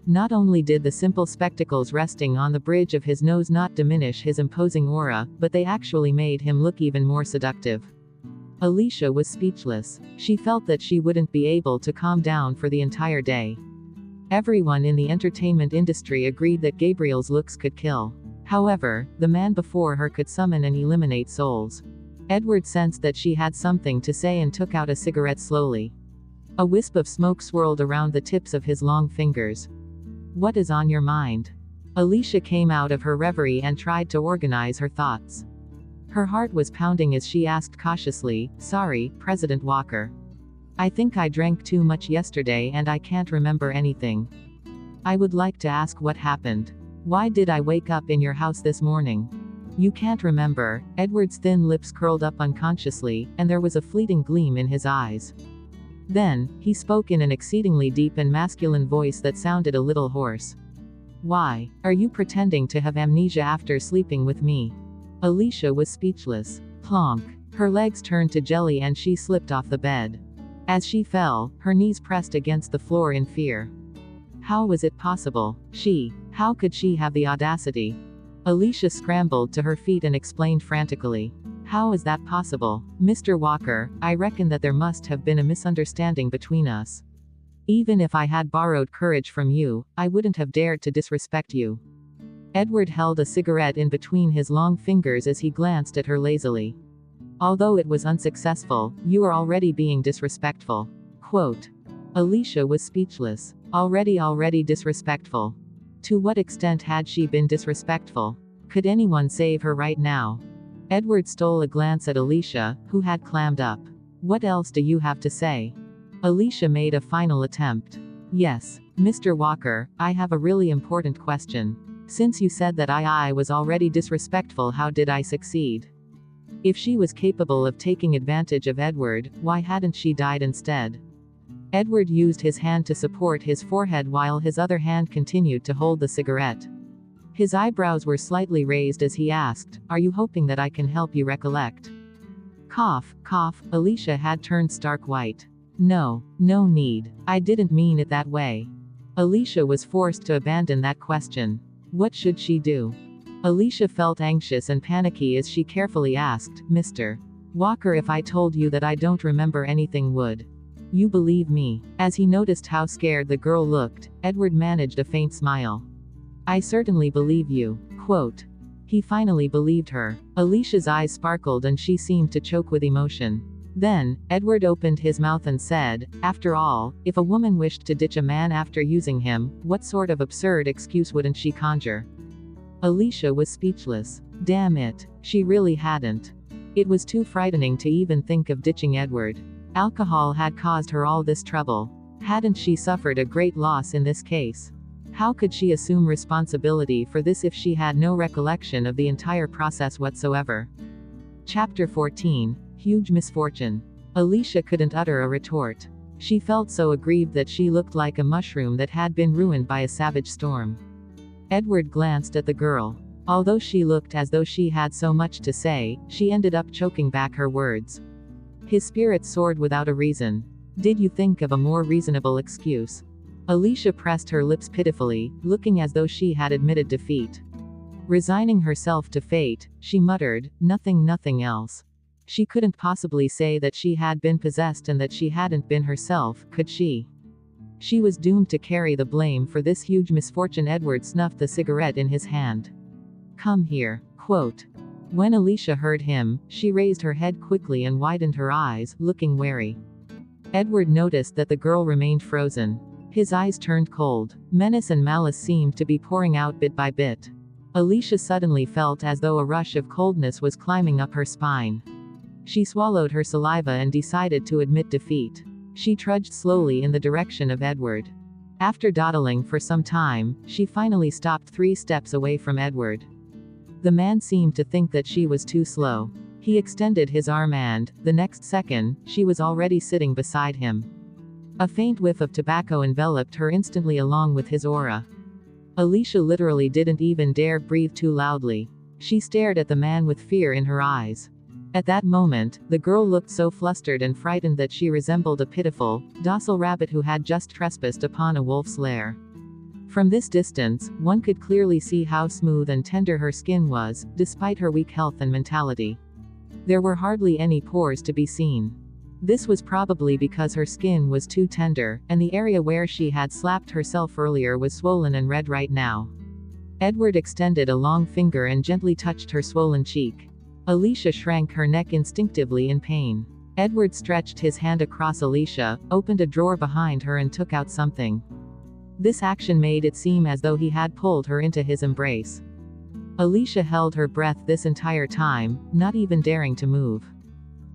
Speaker 1: Not only did the simple spectacles resting on the bridge of his nose not diminish his imposing aura, but they actually made him look even more seductive. Alicia was speechless. She felt that she wouldn't be able to calm down for the entire day. Everyone in the entertainment industry agreed that Gabriel's looks could kill. However, the man before her could summon and eliminate souls. Edward sensed that she had something to say and took out a cigarette slowly. A wisp of smoke swirled around the tips of his long fingers. "What is on your mind?" Alicia came out of her reverie and tried to organize her thoughts. Her heart was pounding as she asked cautiously, "Sorry, President Walker. I think I drank too much yesterday and I can't remember anything. I would like to ask what happened. Why did I wake up in your house this morning?" "You can't remember." Edward's thin lips curled up unconsciously, and there was a fleeting gleam in his eyes. Then, he spoke in an exceedingly deep and masculine voice that sounded a little hoarse. "Why? Are you pretending to have amnesia after sleeping with me?" Alicia was speechless. Plonk. Her legs turned to jelly and she slipped off the bed. As she fell, her knees pressed against the floor in fear. How was it possible? How could she have the audacity? Alicia scrambled to her feet and explained frantically. How is that possible? Mr. Walker, I reckon that there must have been a misunderstanding between us. Even if I had borrowed courage from you, I wouldn't have dared to disrespect you. Edward held a cigarette in between his long fingers as he glanced at her lazily. Although it was unsuccessful, you are already being disrespectful. Quote. Alicia was speechless. Already disrespectful. To what extent had she been disrespectful? Could anyone save her right now? Edward stole a glance at Alicia, who had clammed up. What else do you have to say? Alicia made a final attempt. Yes, Mr. Walker, I have a really important question. Since you said that I was already disrespectful, how did I succeed? If she was capable of taking advantage of Edward, why hadn't she died instead? Edward used his hand to support his forehead while his other hand continued to hold the cigarette. His eyebrows were slightly raised as he asked, Are you hoping that I can help you recollect? Cough, cough, Alicia had turned stark white. No need. I didn't mean it that way. Alicia was forced to abandon that question. What should she do? Alicia felt anxious and panicky as she carefully asked, Mr. Walker, if I told you that I don't remember anything, would you believe me? As he noticed how scared the girl looked, Edward managed a faint smile. I certainly believe you. Quote. He finally believed her. Alicia's eyes sparkled and she seemed to choke with emotion. Then, Edward opened his mouth and said, After all, if a woman wished to ditch a man after using him, what sort of absurd excuse wouldn't she conjure? Alicia was speechless. Damn it, she really hadn't. It was too frightening to even think of ditching Edward. Alcohol had caused her all this trouble. Hadn't she suffered a great loss in this case? How could she assume responsibility for this if she had no recollection of the entire process whatsoever? Chapter 14. Huge misfortune. Alicia couldn't utter a retort. She felt so aggrieved that she looked like a mushroom that had been ruined by a savage storm. Edward glanced at the girl. Although she looked as though she had so much to say, she ended up choking back her words. His spirits soared without a reason. Did you think of a more reasonable excuse? Alicia pressed her lips pitifully, looking as though she had admitted defeat. Resigning herself to fate, she muttered, nothing else. She couldn't possibly say that she had been possessed and that she hadn't been herself, could she? She was doomed to carry the blame for this huge misfortune. Edward snuffed the cigarette in his hand. Come here. Quote. When Alicia heard him, she raised her head quickly and widened her eyes, looking wary. Edward noticed that the girl remained frozen. His eyes turned cold. Menace and malice seemed to be pouring out bit by bit. Alicia suddenly felt as though a rush of coldness was climbing up her spine. She swallowed her saliva and decided to admit defeat. She trudged slowly in the direction of Edward. After dawdling for some time, she finally stopped 3 steps away from Edward. The man seemed to think that she was too slow. He extended his arm and, the next second, she was already sitting beside him. A faint whiff of tobacco enveloped her instantly along with his aura. Alicia literally didn't even dare breathe too loudly. She stared at the man with fear in her eyes. At that moment, the girl looked so flustered and frightened that she resembled a pitiful, docile rabbit who had just trespassed upon a wolf's lair. From this distance, one could clearly see how smooth and tender her skin was, despite her weak health and mentality. There were hardly any pores to be seen. This was probably because her skin was too tender, and the area where she had slapped herself earlier was swollen and red right now. Edward extended a long finger and gently touched her swollen cheek. Alicia shrank her neck instinctively in pain. Edward stretched his hand across Alicia, opened a drawer behind her and took out something. This action made it seem as though he had pulled her into his embrace. Alicia held her breath this entire time, not even daring to move.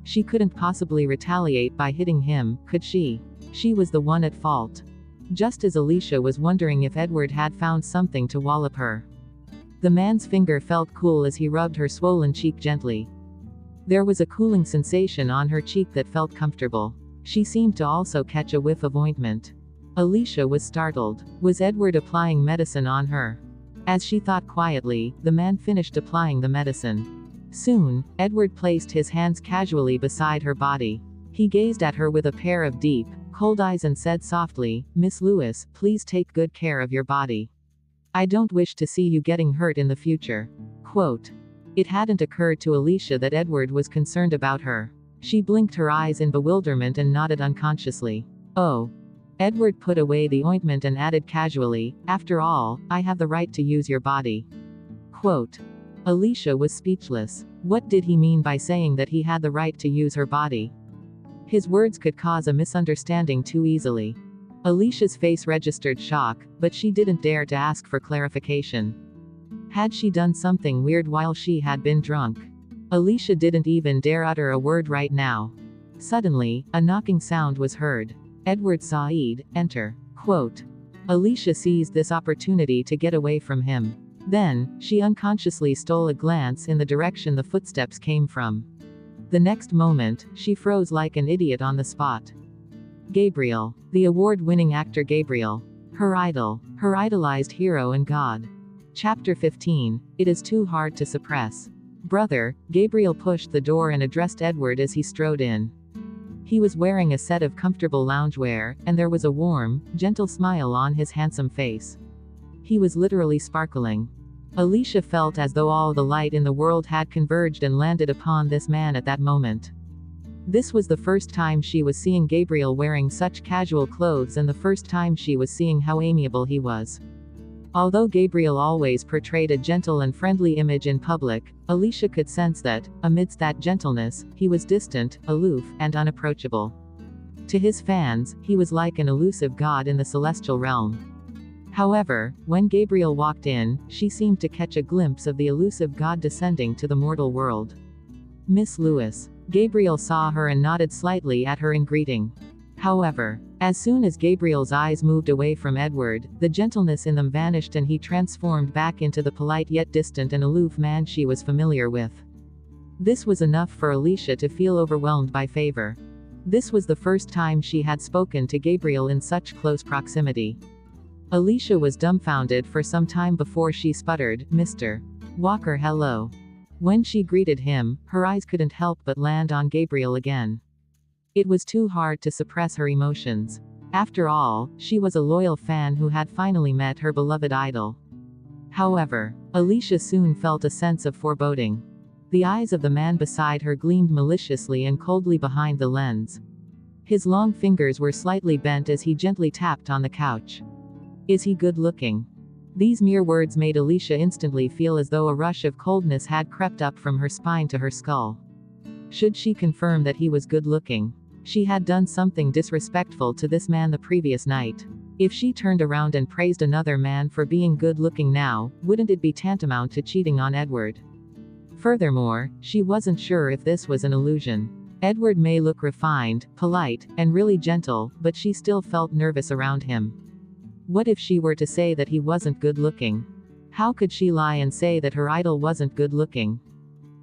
Speaker 1: She couldn't possibly retaliate by hitting him, could she? She was the one at fault. Just as Alicia was wondering if Edward had found something to wallop her. The man's finger felt cool as he rubbed her swollen cheek gently. There was a cooling sensation on her cheek that felt comfortable. She seemed to also catch a whiff of ointment. Alicia was startled. Was Edward applying medicine on her? As she thought quietly, the man finished applying the medicine. Soon, Edward placed his hands casually beside her body. He gazed at her with a pair of deep, cold eyes and said softly, "Miss Lewis, please take good care of your body. I don't wish to see you getting hurt in the future." Quote. It hadn't occurred to Alicia that Edward was concerned about her. She blinked her eyes in bewilderment and nodded unconsciously. "Oh." Edward put away the ointment and added casually, "After all, I have the right to use your body." Quote. Alicia was speechless. What did he mean by saying that he had the right to use her body? His words could cause a misunderstanding too easily. Alicia's face registered shock, but she didn't dare to ask for clarification. Had she done something weird while she had been drunk? Alicia didn't even dare utter a word right now. Suddenly, a knocking sound was heard. Edward Said, enter. Quote. Alicia seized this opportunity to get away from him. Then, she unconsciously stole a glance in the direction the footsteps came from. The next moment, she froze like an idiot on the spot. Gabriel. The award-winning actor Gabriel. Her idol. Her idolized hero and god. Chapter 15. It is too hard to suppress. Brother. Gabriel pushed the door and addressed Edward as he strode in. He was wearing a set of comfortable loungewear, and there was a warm, gentle smile on his handsome face. He was literally sparkling. Alicia felt as though all the light in the world had converged and landed upon this man at that moment. This was the first time she was seeing Gabriel wearing such casual clothes and the first time she was seeing how amiable he was. Although Gabriel always portrayed a gentle and friendly image in public, Alicia could sense that, amidst that gentleness, he was distant, aloof, and unapproachable. To his fans, he was like an elusive god in the celestial realm. However, when Gabriel walked in, she seemed to catch a glimpse of the elusive god descending to the mortal world. "Miss Lewis." Gabriel saw her and nodded slightly at her in greeting. However, as soon as Gabriel's eyes moved away from Edward, the gentleness in them vanished and he transformed back into the polite yet distant and aloof man she was familiar with. This was enough for Alicia to feel overwhelmed by favor. This was the first time she had spoken to Gabriel in such close proximity. Alicia was dumbfounded for some time before she sputtered, "Mr. Walker, hello." When she greeted him, her eyes couldn't help but land on Gabriel again. It was too hard to suppress her emotions. After all, she was a loyal fan who had finally met her beloved idol. However, Alicia soon felt a sense of foreboding. The eyes of the man beside her gleamed maliciously and coldly behind the lens. His long fingers were slightly bent as he gently tapped on the couch. "Is he good looking?" These mere words made Alicia instantly feel as though a rush of coldness had crept up from her spine to her skull. Should she confirm that he was good looking? She had done something disrespectful to this man the previous night. If she turned around and praised another man for being good looking now, wouldn't it be tantamount to cheating on Edward? Furthermore, she wasn't sure if this was an illusion. Edward may look refined, polite, and really gentle, but she still felt nervous around him. What if she were to say that he wasn't good looking? How could she lie and say that her idol wasn't good looking?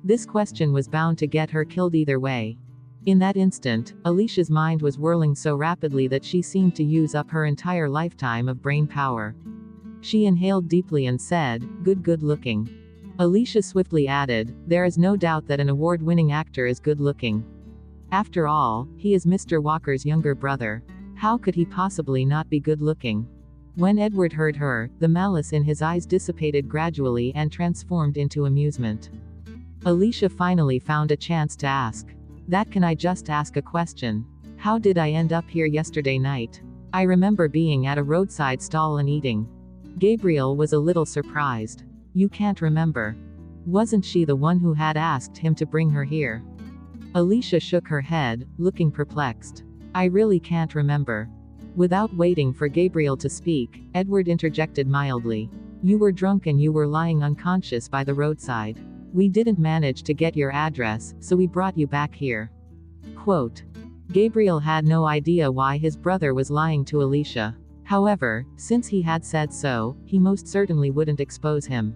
Speaker 1: This question was bound to get her killed either way. In that instant, Alicia's mind was whirling so rapidly that she seemed to use up her entire lifetime of brain power. She inhaled deeply and said, good looking." Alicia swiftly added, "There is no doubt that an award-winning actor is good looking. After all, he is Mr. Walker's younger brother. How could he possibly not be good looking?" When Edward heard her, the malice in his eyes dissipated gradually and transformed into amusement. Alicia finally found a chance to ask. "That can I just ask a question? How did I end up here yesterday night? I remember being at a roadside stall and eating." Gabriel was a little surprised. "You can't remember? Wasn't she the one who had asked him to bring her here?" Alicia shook her head, looking perplexed. "I really can't remember." Without waiting for Gabriel to speak, Edward interjected mildly. "You were drunk and you were lying unconscious by the roadside. We didn't manage to get your address, so we brought you back here." Quote. Gabriel had no idea why his brother was lying to Alicia. However, since he had said so, he most certainly wouldn't expose him.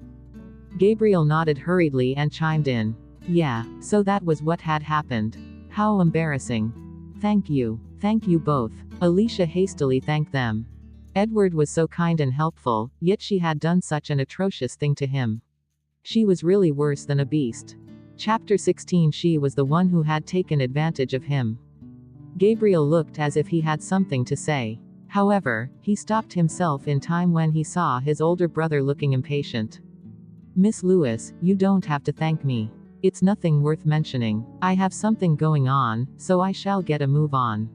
Speaker 1: Gabriel nodded hurriedly and chimed in. "Yeah, so that was what had happened. How embarrassing. Thank you. Thank you both." Alicia hastily thanked them. Edward was so kind and helpful, yet she had done such an atrocious thing to him. She was really worse than a beast. Chapter 16. She was the one who had taken advantage of him. Gabriel looked as if he had something to say. However, he stopped himself in time when he saw his older brother looking impatient. "Miss Lewis, you don't have to thank me. It's nothing worth mentioning. I have something going on, so I shall get a move on."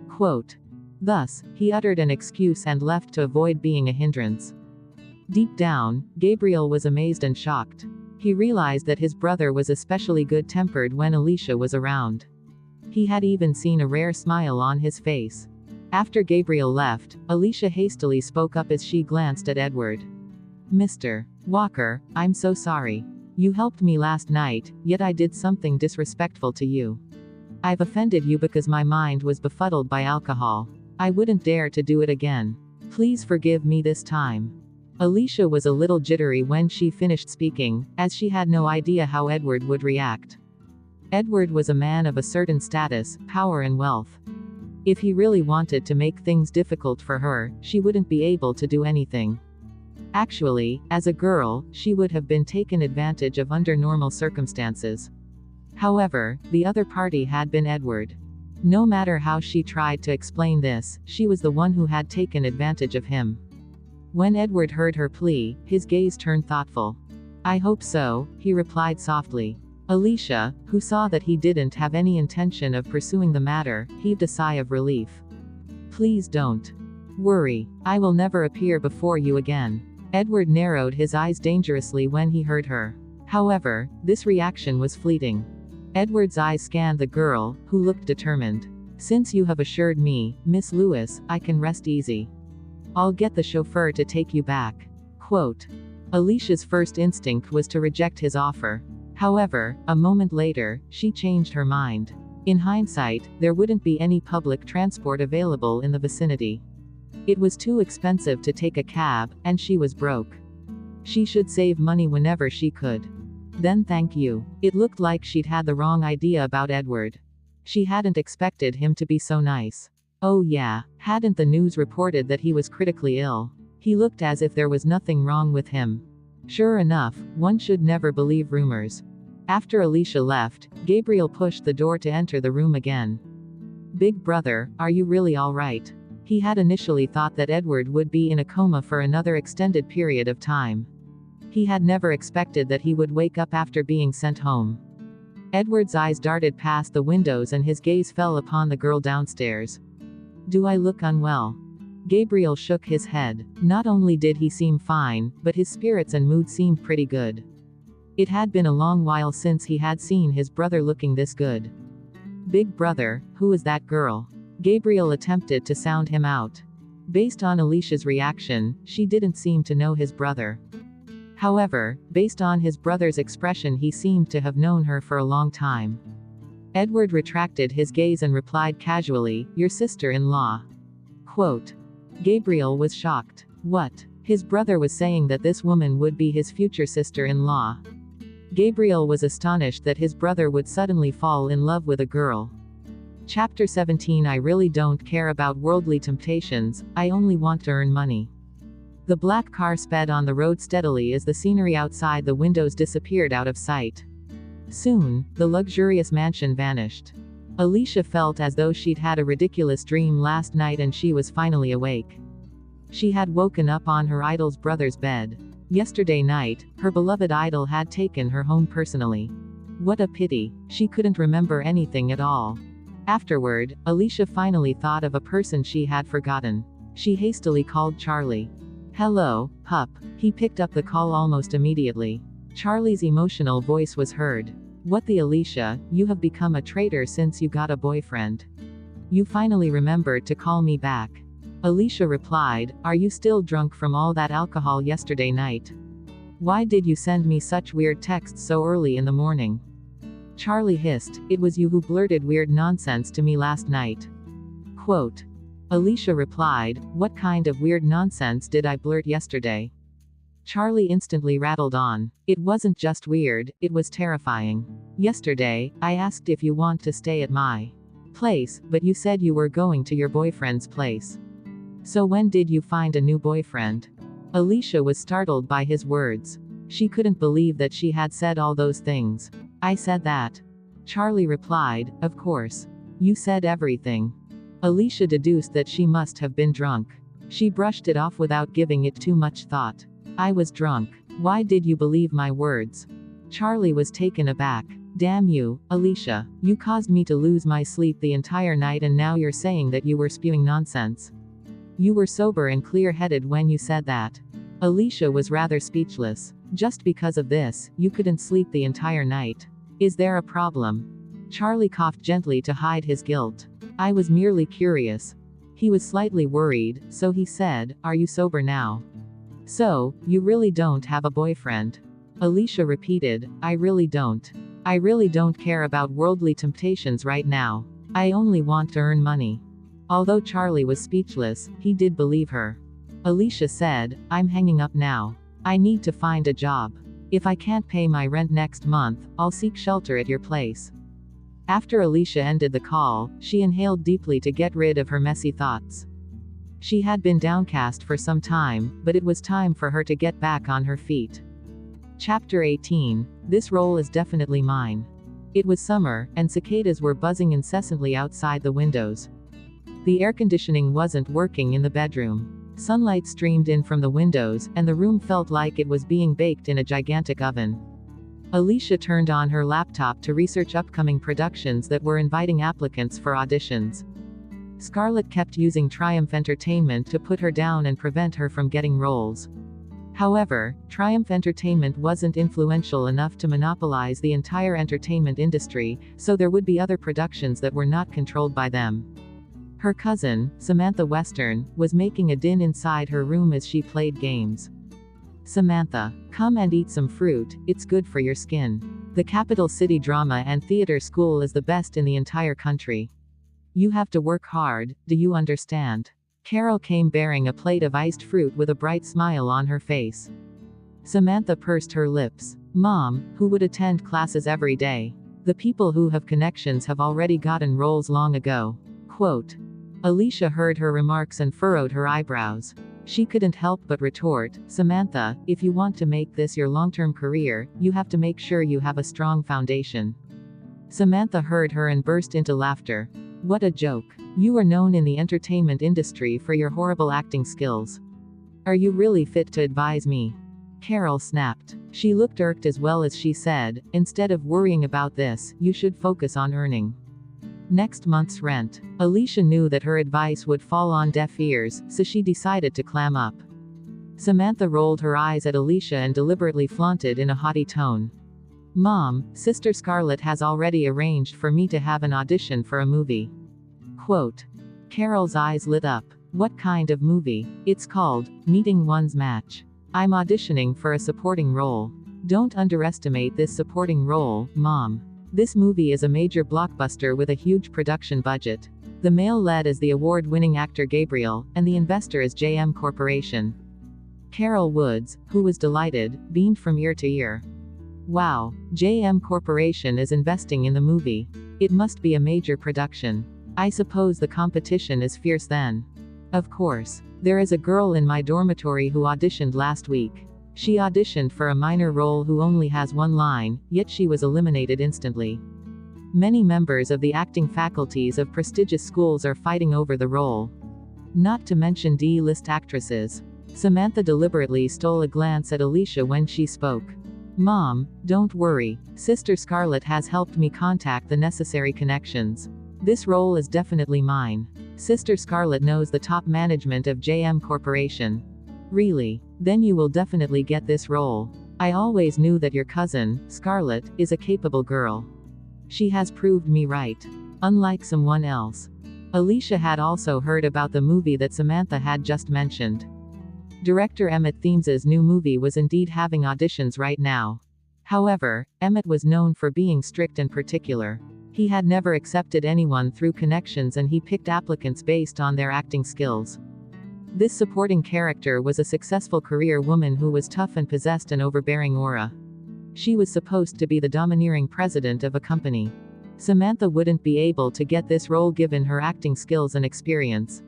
Speaker 1: Quote. Thus, he uttered an excuse and left to avoid being a hindrance. Deep down, Gabriel was amazed and shocked. He realized that his brother was especially good-tempered when Alicia was around. He had even seen a rare smile on his face. After Gabriel left, Alicia hastily spoke up as she glanced at Edward. "Mr. Walker, I'm so sorry. You helped me last night, yet I did something disrespectful to you. I've offended you because my mind was befuddled by alcohol. I wouldn't dare to do it again. Please forgive me this time." Alicia was a little jittery when she finished speaking, as she had no idea how Edward would react. Edward was a man of a certain status, power and wealth. If he really wanted to make things difficult for her, she wouldn't be able to do anything. Actually, as a girl, she would have been taken advantage of under normal circumstances. However, the other party had been Edward. No matter how she tried to explain this, she was the one who had taken advantage of him. When Edward heard her plea, his gaze turned thoughtful. "I hope so," he replied softly. Alicia, who saw that he didn't have any intention of pursuing the matter, heaved a sigh of relief. "Please don't worry. I will never appear before you again." Edward narrowed his eyes dangerously when he heard her. However, this reaction was fleeting. Edward's eyes scanned the girl, who looked determined. "Since you have assured me, Miss Lewis, I can rest easy. I'll get the chauffeur to take you back." Quote. Alicia's first instinct was to reject his offer. However, a moment later, she changed her mind. In hindsight, there wouldn't be any public transport available in the vicinity. It was too expensive to take a cab, and she was broke. She should save money whenever she could. Then thank you. It looked like she'd had the wrong idea about Edward. She hadn't expected him to be so nice. Oh yeah, hadn't the news reported that he was critically ill? He looked as if there was nothing wrong with him. Sure enough, one should never believe rumors. After Alicia left, Gabriel pushed the door to enter the room again. "Big brother, are you really all right?" He had initially thought that Edward would be in a coma for another extended period of time. He had never expected that he would wake up after being sent home. Edward's eyes darted past the windows and his gaze fell upon the girl downstairs. "Do I look unwell?" Gabriel shook his head. Not only did he seem fine, but his spirits and mood seemed pretty good. It had been a long while since he had seen his brother looking this good. "Big brother, who is that girl?" Gabriel attempted to sound him out. Based on Alicia's reaction, she didn't seem to know his brother. However, based on his brother's expression, he seemed to have known her for a long time. Edward retracted his gaze and replied casually, "Your sister-in-law." Quote. Gabriel was shocked. What? His brother was saying that this woman would be his future sister-in-law. Gabriel was astonished that his brother would suddenly fall in love with a girl. Chapter 17. I really don't care about worldly temptations, I only want to earn money. The black car sped on the road steadily as the scenery outside the windows disappeared out of sight. Soon, the luxurious mansion vanished. Alicia felt as though she'd had a ridiculous dream last night and she was finally awake. She had woken up on her idol's brother's bed. Yesterday night, her beloved idol had taken her home personally. What a pity, she couldn't remember anything at all. Afterward, Alicia finally thought of a person she had forgotten. She hastily called Charlie. "Hello, pup." He picked up the call almost immediately. Charlie's emotional voice was heard. "What the Alicia, you have become a traitor since you got a boyfriend. You finally remembered to call me back." Alicia replied, "Are you still drunk from all that alcohol yesterday night? Why did you send me such weird texts so early in the morning?" Charlie hissed, "It was you who blurted weird nonsense to me last night." Quote. Alicia replied, "What kind of weird nonsense did I blurt yesterday?" Charlie instantly rattled on. "It wasn't just weird, it was terrifying. Yesterday, I asked if you want to stay at my place, but you said you were going to your boyfriend's place. So when did you find a new boyfriend?" Alicia was startled by his words. She couldn't believe that she had said all those things. "I said that." Charlie replied, "Of course. You said everything. Alicia deduced that she must have been drunk. She brushed it off without giving it too much thought. I was drunk. Why did you believe my words? Charlie was taken aback. Damn you, Alicia. You caused me to lose my sleep the entire night and now you're saying that you were spewing nonsense. You were sober and clear-headed when you said that. Alicia was rather speechless. Just because of this, you couldn't sleep the entire night. Is there a problem? Charlie coughed gently to hide his guilt. I was merely curious. He was slightly worried, so he said, Are you sober now? So, you really don't have a boyfriend? Alicia repeated, I really don't. I really don't care about worldly temptations right now. I only want to earn money. Although Charlie was speechless, he did believe her. Alicia said, I'm hanging up now. I need to find a job. If I can't pay my rent next month, I'll seek shelter at your place. After Alicia ended the call, she inhaled deeply to get rid of her messy thoughts. She had been downcast for some time, but it was time for her to get back on her feet. Chapter 18. This role is definitely mine. It was summer, and cicadas were buzzing incessantly outside the windows. The air conditioning wasn't working in the bedroom. Sunlight streamed in from the windows, and the room felt like it was being baked in a gigantic oven. Alicia turned on her laptop to research upcoming productions that were inviting applicants for auditions. Scarlett kept using Triumph Entertainment to put her down and prevent her from getting roles. However, Triumph Entertainment wasn't influential enough to monopolize the entire entertainment industry, so there would be other productions that were not controlled by them. Her cousin, Samantha Western, was making a din inside her room as she played games. Samantha, come and eat some fruit, it's good for your skin. The Capital City Drama and Theater School is the best in the entire country. You have to work hard, do you understand? Carol came bearing a plate of iced fruit with a bright smile on her face. Samantha pursed her lips. Mom, who would attend classes every day? The people who have connections have already gotten roles long ago. Quote. Alicia heard her remarks and furrowed her eyebrows. She couldn't help but retort, Samantha, if you want to make this your long-term career, you have to make sure you have a strong foundation. Samantha heard her and burst into laughter. What a joke. You are known in the entertainment industry for your horrible acting skills. Are you really fit to advise me? Carol snapped. She looked irked as well as she said, instead of worrying about this, you should focus on earning next month's rent. Alicia knew that her advice would fall on deaf ears, so she decided to clam up. Samantha rolled her eyes at Alicia and deliberately flaunted in a haughty tone. Mom, Sister Scarlett has already arranged for me to have an audition for a movie. Quote. Carol's eyes lit up. What kind of movie? It's called Meeting One's Match. I'm auditioning for a supporting role. Don't underestimate this supporting role, Mom. This movie is a major blockbuster with a huge production budget. The male lead is the award-winning actor Gabriel, and the investor is JM Corporation. Carol Woods, who was delighted, beamed from ear to ear. Wow, JM Corporation is investing in the movie. It must be a major production. I suppose the competition is fierce then. Of course. There is a girl in my dormitory who auditioned last week. She auditioned for a minor role who only has one line, yet she was eliminated instantly. Many members of the acting faculties of prestigious schools are fighting over the role. Not to mention D-list actresses. Samantha deliberately stole a glance at Alicia when she spoke. Mom, don't worry. Sister Scarlett has helped me contact the necessary connections. This role is definitely mine. Sister Scarlett knows the top management of JM Corporation. Really? Then you will definitely get this role. I always knew that your cousin, Scarlett, is a capable girl. She has proved me right. Unlike someone else. Alicia had also heard about the movie that Samantha had just mentioned. Director Emmett Thiems's new movie was indeed having auditions right now. However, Emmett was known for being strict and particular. He had never accepted anyone through connections and he picked applicants based on their acting skills. This supporting character was a successful career woman who was tough and possessed an overbearing aura. She was supposed to be the domineering president of a company. Samantha wouldn't be able to get this role given her acting skills and experience.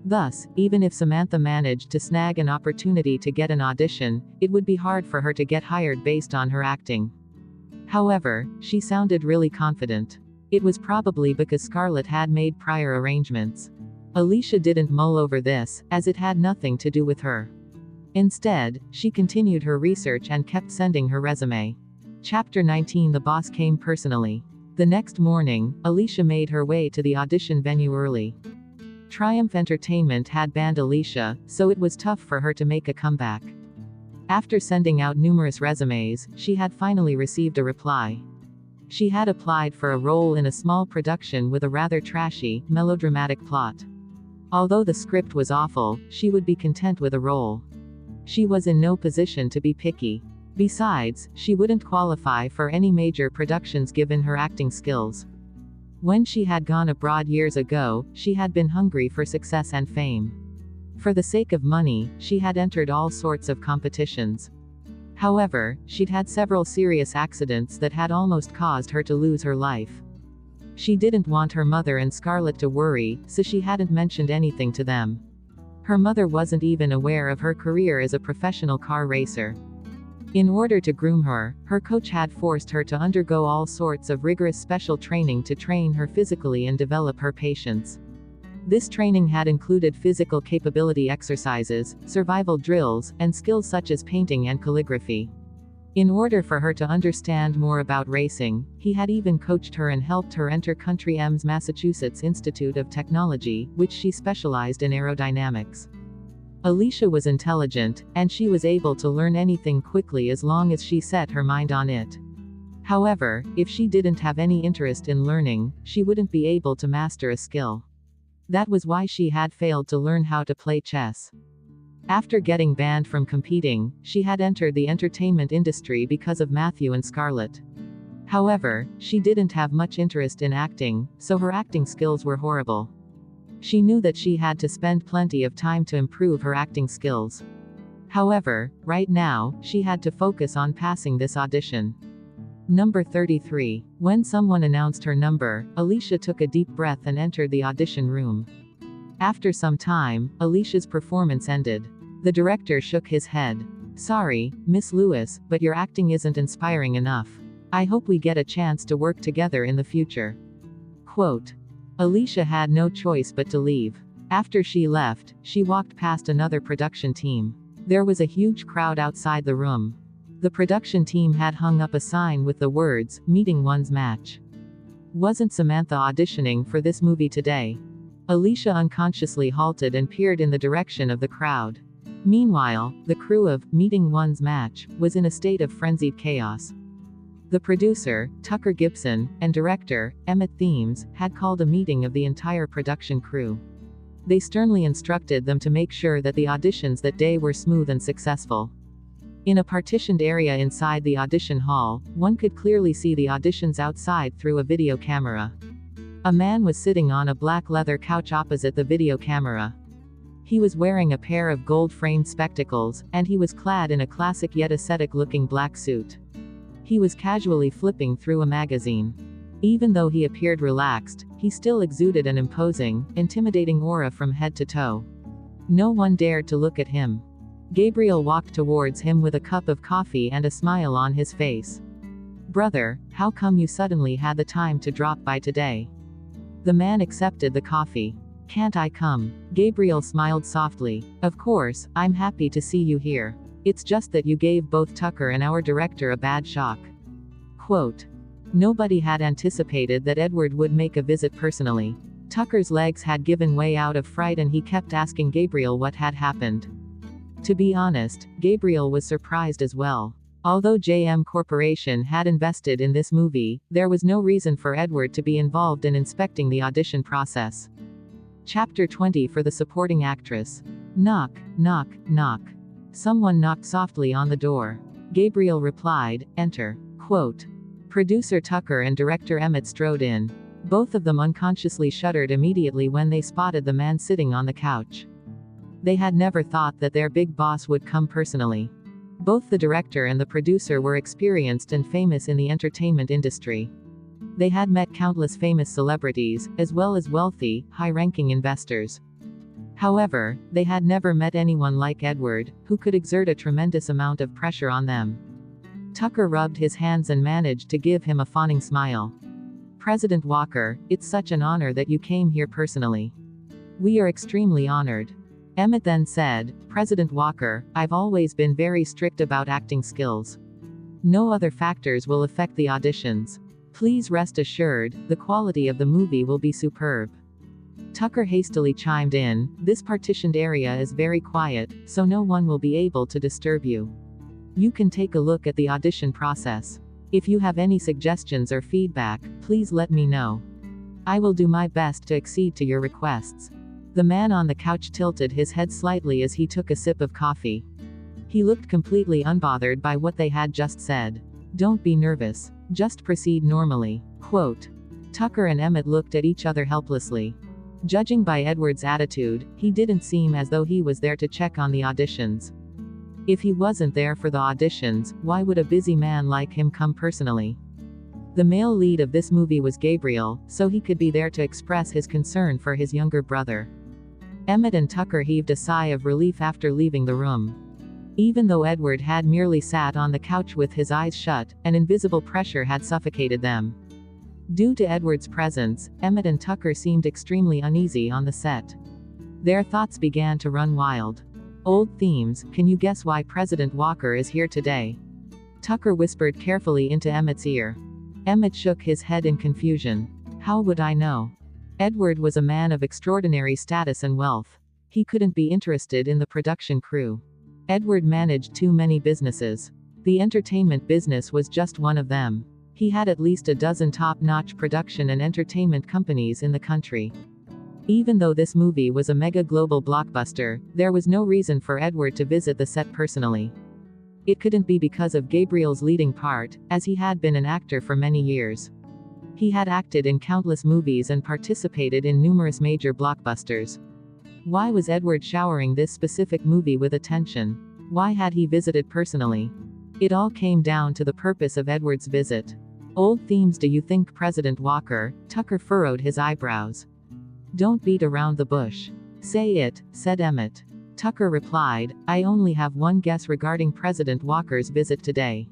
Speaker 1: Thus, even if Samantha managed to snag an opportunity to get an audition, it would be hard for her to get hired based on her acting. However, she sounded really confident. It was probably because Scarlett had made prior arrangements. Alicia didn't mull over this, as it had nothing to do with her. Instead, she continued her research and kept sending her resume. Chapter 19. The boss came personally. The next morning, Alicia made her way to the audition venue early. Triumph Entertainment had banned Alicia, so it was tough for her to make a comeback. After sending out numerous resumes, she had finally received a reply. She had applied for a role in a small production with a rather trashy, melodramatic plot. Although the script was awful, she would be content with a role. She was in no position to be picky. Besides, she wouldn't qualify for any major productions given her acting skills. When she had gone abroad years ago, she had been hungry for success and fame. For the sake of money, she had entered all sorts of competitions. However, she'd had several serious accidents that had almost caused her to lose her life. She didn't want her mother and Scarlett to worry, so she hadn't mentioned anything to them. Her mother wasn't even aware of her career as a professional car racer. In order to groom her, her coach had forced her to undergo all sorts of rigorous special training to train her physically and develop her patience. This training had included physical capability exercises, survival drills, and skills such as painting and calligraphy. In order for her to understand more about racing, he had even coached her and helped her enter Country M's Massachusetts Institute of Technology, which she specialized in aerodynamics. Alicia was intelligent, and she was able to learn anything quickly as long as she set her mind on it. However, if she didn't have any interest in learning, she wouldn't be able to master a skill. That was why she had failed to learn how to play chess. After getting banned from competing, she had entered the entertainment industry because of Matthew and Scarlett. However, she didn't have much interest in acting, so her acting skills were horrible. She knew that she had to spend plenty of time to improve her acting skills. However, right now, she had to focus on passing this audition. Number 33. When someone announced her number, Alicia took a deep breath and entered the audition room. After some time, Alicia's performance ended. The director shook his head. "Sorry, Miss Lewis, but your acting isn't inspiring enough. I hope we get a chance to work together in the future." Quote. Alicia had no choice but to leave. After she left, she walked past another production team. There was a huge crowd outside the room. The production team had hung up a sign with the words, "Meeting One's Match." Wasn't Samantha auditioning for this movie today? Alicia unconsciously halted and peered in the direction of the crowd. Meanwhile, the crew of Meeting One's Match was in a state of frenzied chaos. The producer, Tucker Gibson, and director, Emmett Thames, had called a meeting of the entire production crew. They sternly instructed them to make sure that the auditions that day were smooth and successful. In a partitioned area inside the audition hall, one could clearly see the auditions outside through a video camera. A man was sitting on a black leather couch opposite the video camera. He was wearing a pair of gold-framed spectacles, and he was clad in a classic yet ascetic-looking black suit. He was casually flipping through a magazine. Even though he appeared relaxed, he still exuded an imposing, intimidating aura from head to toe. No one dared to look at him. Gabriel walked towards him with a cup of coffee and a smile on his face. "Brother, how come you suddenly had the time to drop by today?" The man accepted the coffee. "Can't I come?" Gabriel smiled softly. "Of course, I'm happy to see you here. It's just that you gave both Tucker and our director a bad shock." Quote. Nobody had anticipated that Edward would make a visit personally. Tucker's legs had given way out of fright and he kept asking Gabriel what had happened. To be honest, Gabriel was surprised as well. Although JM Corporation had invested in this movie, there was no reason for Edward to be involved in inspecting the audition process. Chapter 20. For the supporting actress. Knock, knock, knock. Someone knocked softly on the door. Gabriel replied, "Enter." Quote. Producer Tucker and director Emmett strode in. Both of them unconsciously shuddered immediately when they spotted the man sitting on the couch. They had never thought that their big boss would come personally. Both the director and the producer were experienced and famous in the entertainment industry. They had met countless famous celebrities, as well as wealthy, high-ranking investors. However, they had never met anyone like Edward, who could exert a tremendous amount of pressure on them. Tucker rubbed his hands and managed to give him a fawning smile. President Walker, it's such an honor that you came here personally. We are extremely honored. Emmett then said, President Walker, I've always been very strict about acting skills. No other factors will affect the auditions. Please rest assured, the quality of the movie will be superb. Tucker hastily chimed in, this partitioned area is very quiet, so no one will be able to disturb you. You can take a look at the audition process. If you have any suggestions or feedback, please let me know. I will do my best to accede to your requests. The man on the couch tilted his head slightly as he took a sip of coffee. He looked completely unbothered by what they had just said. Don't be nervous. Just proceed normally. Quote. Tucker and Emmett looked at each other helplessly. Judging by Edward's attitude, he didn't seem as though he was there to check on the auditions. If he wasn't there for the auditions, why would a busy man like him come personally? The male lead of this movie was Gabriel, so he could be there to express his concern for his younger brother. Emmett and Tucker heaved a sigh of relief after leaving the room. Even though Edward had merely sat on the couch with his eyes shut, an invisible pressure had suffocated them. Due to Edward's presence, Emmett and Tucker seemed extremely uneasy on the set. Their thoughts began to run wild. Old themes, can you guess why President Walker is here today? Tucker whispered carefully into Emmett's ear. Emmett shook his head in confusion. How would I know? Edward was a man of extraordinary status and wealth. He couldn't be interested in the production crew. Edward managed too many businesses. The entertainment business was just one of them. He had at least a dozen top-notch production and entertainment companies in the country. Even though this movie was a mega global blockbuster, there was no reason for Edward to visit the set personally. It couldn't be because of Gabriel's leading part, as he had been an actor for many years. He had acted in countless movies and participated in numerous major blockbusters. Why was Edward showering this specific movie with attention? Why had he visited personally? It all came down to the purpose of Edward's visit. Old themes. Do you think President Walker? Tucker furrowed his eyebrows. Don't beat around the bush. Say it, said Emmett. Tucker replied, I only have one guess regarding President Walker's visit today.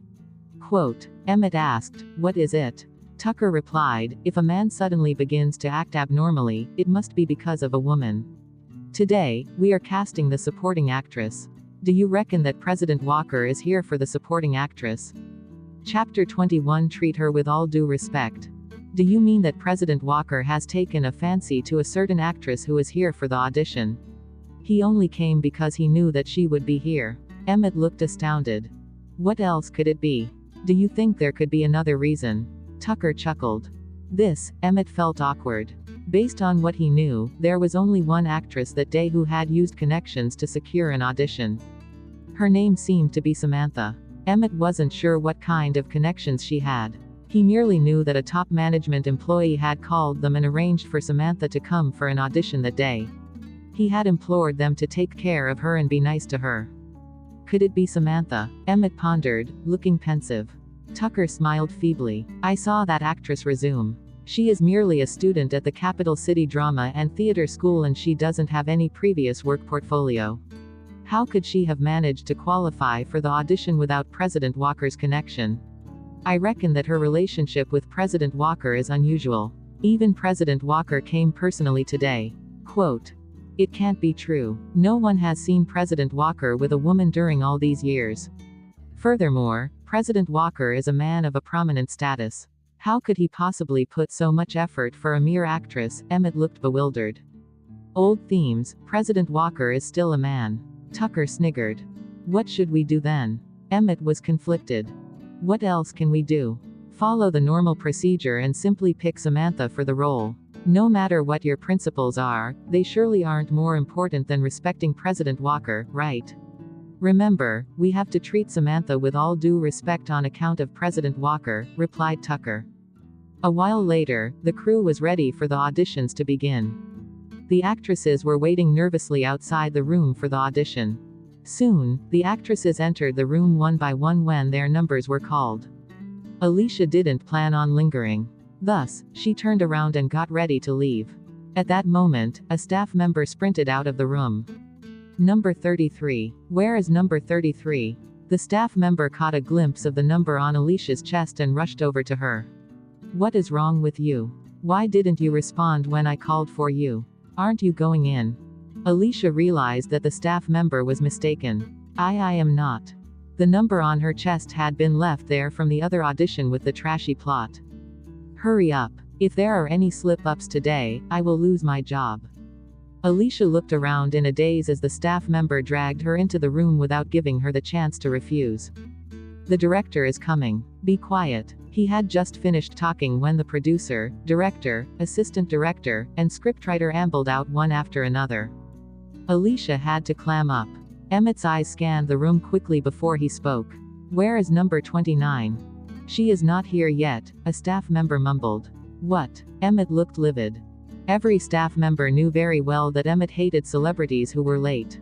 Speaker 1: Quote. Emmett asked, what is it? Tucker replied, if a man suddenly begins to act abnormally, it must be because of a woman. Today, we are casting the supporting actress. Do you reckon that President Walker is here for the supporting actress? Chapter 21. Treat her with all due respect. Do you mean that President Walker has taken a fancy to a certain actress who is here for the audition? He only came because he knew that she would be here. Emmett looked astounded. What else could it be? Do you think there could be another reason? Tucker chuckled. Emmett felt awkward. Based on what he knew, there was only one actress that day who had used connections to secure an audition. Her name seemed to be Samantha. Emmett wasn't sure what kind of connections she had. He merely knew that a top management employee had called them and arranged for Samantha to come for an audition that day. He had implored them to take care of her and be nice to her. Could it be Samantha? Emmett pondered, looking pensive. Tucker smiled feebly. I saw that actress resume. She is merely a student at the Capital City Drama and Theater School and she doesn't have any previous work portfolio. How could she have managed to qualify for the audition without President Walker's connection? I reckon that her relationship with President Walker is unusual. Even President Walker came personally today. Quote. It can't be true. No one has seen President Walker with a woman during all these years. Furthermore, President Walker is a man of a prominent status. How could he possibly put so much effort for a mere actress? Emmett looked bewildered. Old themes. President Walker is still a man. Tucker sniggered. What should we do then? Emmett was conflicted. What else can we do? Follow the normal procedure and simply pick Samantha for the role. No matter what your principles are, they surely aren't more important than respecting President Walker, right? Remember, we have to treat Samantha with all due respect on account of President Walker, replied Tucker. A while later, the crew was ready for the auditions to begin. The actresses were waiting nervously outside the room for the audition. Soon, the actresses entered the room one by one when their numbers were called. Alicia didn't plan on lingering. Thus, she turned around and got ready to leave. At that moment, a staff member sprinted out of the room. Number 33. Where is number 33? The staff member caught a glimpse of the number on Alicia's chest and rushed over to her. What is wrong with you? Why didn't you respond when I called for you? Aren't you going in? Alicia realized that the staff member was mistaken. I am not. The number on her chest had been left there from the other audition with the trashy plot. Hurry up. If there are any slip-ups today, I will lose my job. Alicia looked around in a daze as the staff member dragged her into the room without giving her the chance to refuse. The director is coming. Be quiet. He had just finished talking when the producer, director, assistant director, and scriptwriter ambled out one after another. Alicia had to clam up. Emmett's eyes scanned the room quickly before he spoke. Where is number 29? She is not here yet, a staff member mumbled. What? Emmett looked livid. Every staff member knew very well that Emmett hated celebrities who were late.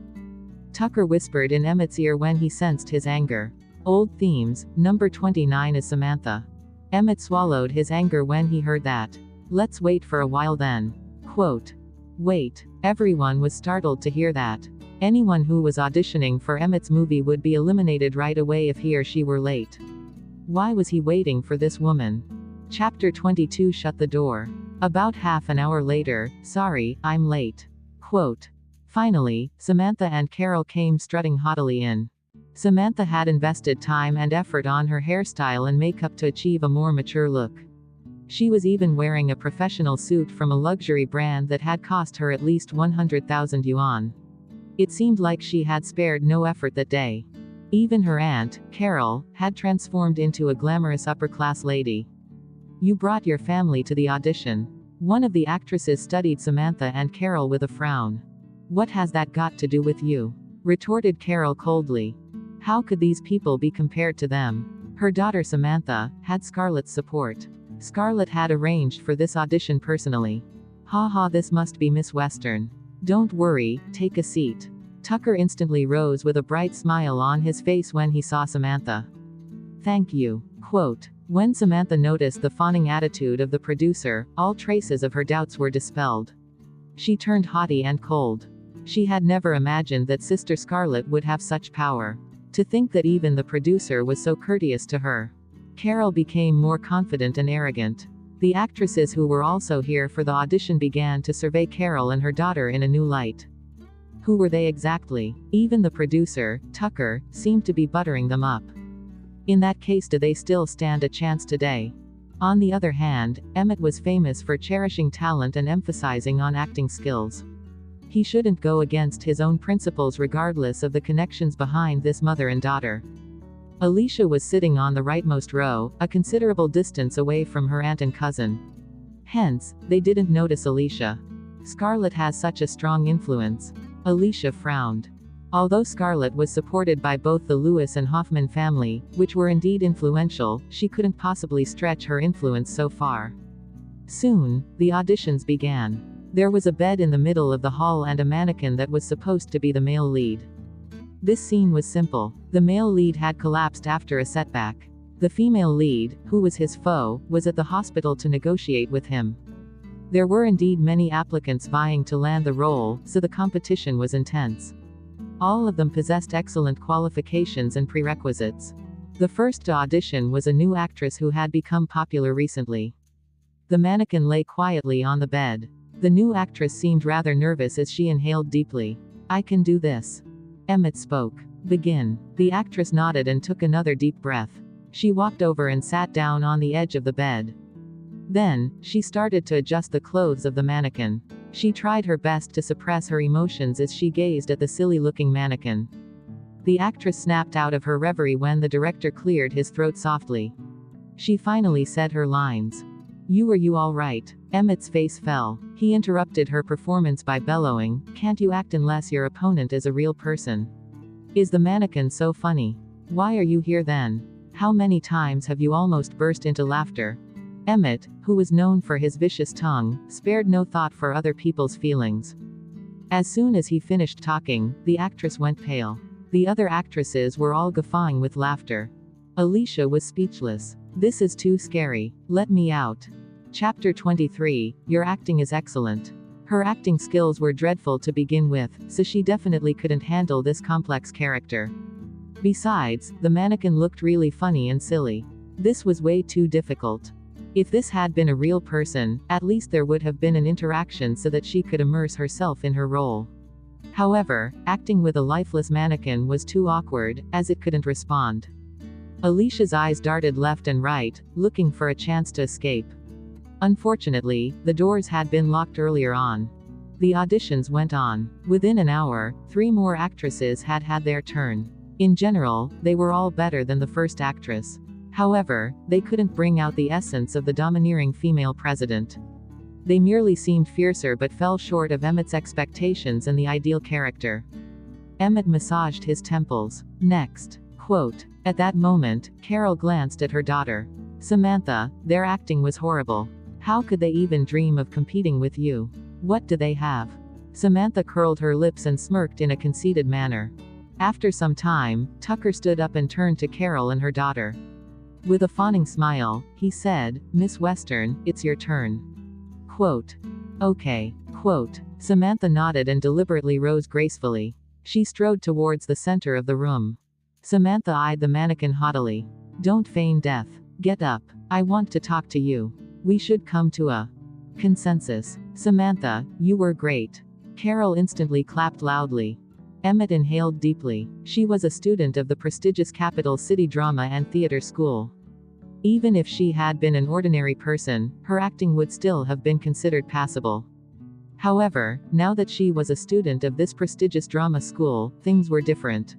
Speaker 1: Tucker whispered in Emmett's ear when he sensed his anger. Old themes, number 29 is Samantha. Emmett swallowed his anger when he heard that. Let's wait for a while then. Quote. Wait. Everyone was startled to hear that. Anyone who was auditioning for Emmett's movie would be eliminated right away if he or she were late. Why was he waiting for this woman? Chapter 22 shut the door. About half an hour later, sorry, I'm late. Quote. Finally, Samantha and Carol came strutting haughtily in. Samantha had invested time and effort on her hairstyle and makeup to achieve a more mature look. She was even wearing a professional suit from a luxury brand that had cost her at least 100,000 yuan. It seemed like she had spared no effort that day. Even her aunt, Carol, had transformed into a glamorous upper-class lady. You brought your family to the audition. One of the actresses studied Samantha and Carol with a frown. What has that got to do with you? Retorted Carol coldly. How could these people be compared to them? Her daughter Samantha had Scarlett's support. Scarlett had arranged for this audition personally. Haha, this must be Miss Western. Don't worry, take a seat. Tucker instantly rose with a bright smile on his face when he saw Samantha. Thank you. Quote. When Samantha noticed the fawning attitude of the producer, all traces of her doubts were dispelled. She turned haughty and cold. She had never imagined that Sister Scarlett would have such power. To think that even the producer was so courteous to her. Carol became more confident and arrogant. The actresses who were also here for the audition began to survey Carol and her daughter in a new light. Who were they exactly? Even the producer, Tucker, seemed to be buttering them up. In that case, do they still stand a chance today? On the other hand, Emmett was famous for cherishing talent and emphasizing on acting skills. He shouldn't go against his own principles regardless of the connections behind this mother and daughter. Alicia was sitting on the rightmost row, a considerable distance away from her aunt and cousin. Hence, they didn't notice Alicia. Scarlett has such a strong influence. Alicia frowned. Although Scarlett was supported by both the Lewis and Hoffman family, which were indeed influential, she couldn't possibly stretch her influence so far. Soon, the auditions began. There was a bed in the middle of the hall and a mannequin that was supposed to be the male lead. This scene was simple. The male lead had collapsed after a setback. The female lead, who was his foe, was at the hospital to negotiate with him. There were indeed many applicants vying to land the role, so the competition was intense. All of them possessed excellent qualifications and prerequisites. The first audition was a new actress who had become popular recently. The mannequin lay quietly on the bed. The new actress seemed rather nervous as she inhaled deeply. I can do this. Emmett spoke. Begin. The actress nodded and took another deep breath. She walked over and sat down on the edge of the bed. Then, she started to adjust the clothes of the mannequin. She tried her best to suppress her emotions as she gazed at the silly-looking mannequin. The actress snapped out of her reverie when the director cleared his throat softly. She finally said her lines. Are you all right? Emmett's face fell. He interrupted her performance by bellowing, can't you act unless your opponent is a real person? Is the mannequin so funny? Why are you here then? How many times have you almost burst into laughter? Emmett, who was known for his vicious tongue, spared no thought for other people's feelings. As soon as he finished talking, the actress went pale. The other actresses were all guffawing with laughter. Alicia was speechless. This is too scary. Let me out. Chapter 23, Your acting is excellent. Her acting skills were dreadful to begin with, so she definitely couldn't handle this complex character. Besides, the mannequin looked really funny and silly. This was way too difficult. If this had been a real person, at least there would have been an interaction so that she could immerse herself in her role. However, acting with a lifeless mannequin was too awkward, as it couldn't respond. Alicia's eyes darted left and right, looking for a chance to escape. Unfortunately, the doors had been locked earlier on. The auditions went on. Within an hour, 3 more actresses had had their turn. In general, they were all better than the first actress. However, they couldn't bring out the essence of the domineering female president. They merely seemed fiercer but fell short of Emmett's expectations and the ideal character. Emmett massaged his temples. Next. Quote. At that moment, Carol glanced at her daughter. Samantha, their acting was horrible. How could they even dream of competing with you? What do they have? Samantha curled her lips and smirked in a conceited manner. After some time, Tucker stood up and turned to Carol and her daughter. With a fawning smile, he said, Miss Western, it's your turn. Quote. Okay. Quote. Samantha nodded and deliberately rose gracefully. She strode towards the center of the room. Samantha eyed the mannequin haughtily. Don't feign death. Get up. I want to talk to you. We should come to a consensus. Samantha, you were great. Carol instantly clapped loudly. Emmett inhaled deeply. She was a student of the prestigious Capital City Drama and Theater School. Even if she had been an ordinary person, her acting would still have been considered passable. However, now that she was a student of this prestigious drama school, things were different.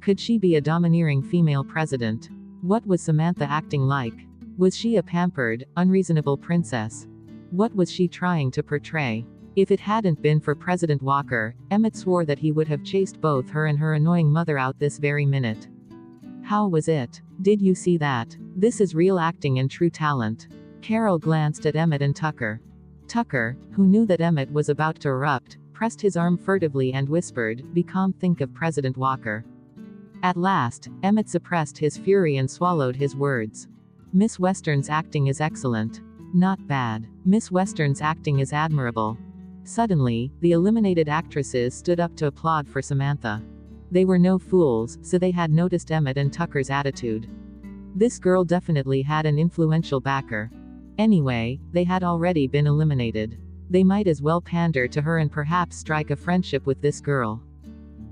Speaker 1: Could she be a domineering female president? What was Samantha acting like? Was she a pampered, unreasonable princess? What was she trying to portray? If it hadn't been for President Walker, Emmett swore that he would have chased both her and her annoying mother out this very minute. How was it? Did you see that? This is real acting and true talent. Carol glanced at Emmett and Tucker. Tucker, who knew that Emmett was about to erupt, pressed his arm furtively and whispered, "Be calm, think of President Walker." At last, Emmett suppressed his fury and swallowed his words. Miss Western's acting is excellent. Not bad. Miss Western's acting is admirable. Suddenly, the eliminated actresses stood up to applaud for Samantha. They were no fools, so they had noticed Emmett and Tucker's attitude. This girl definitely had an influential backer. Anyway, they had already been eliminated. They might as well pander to her and perhaps strike a friendship with this girl.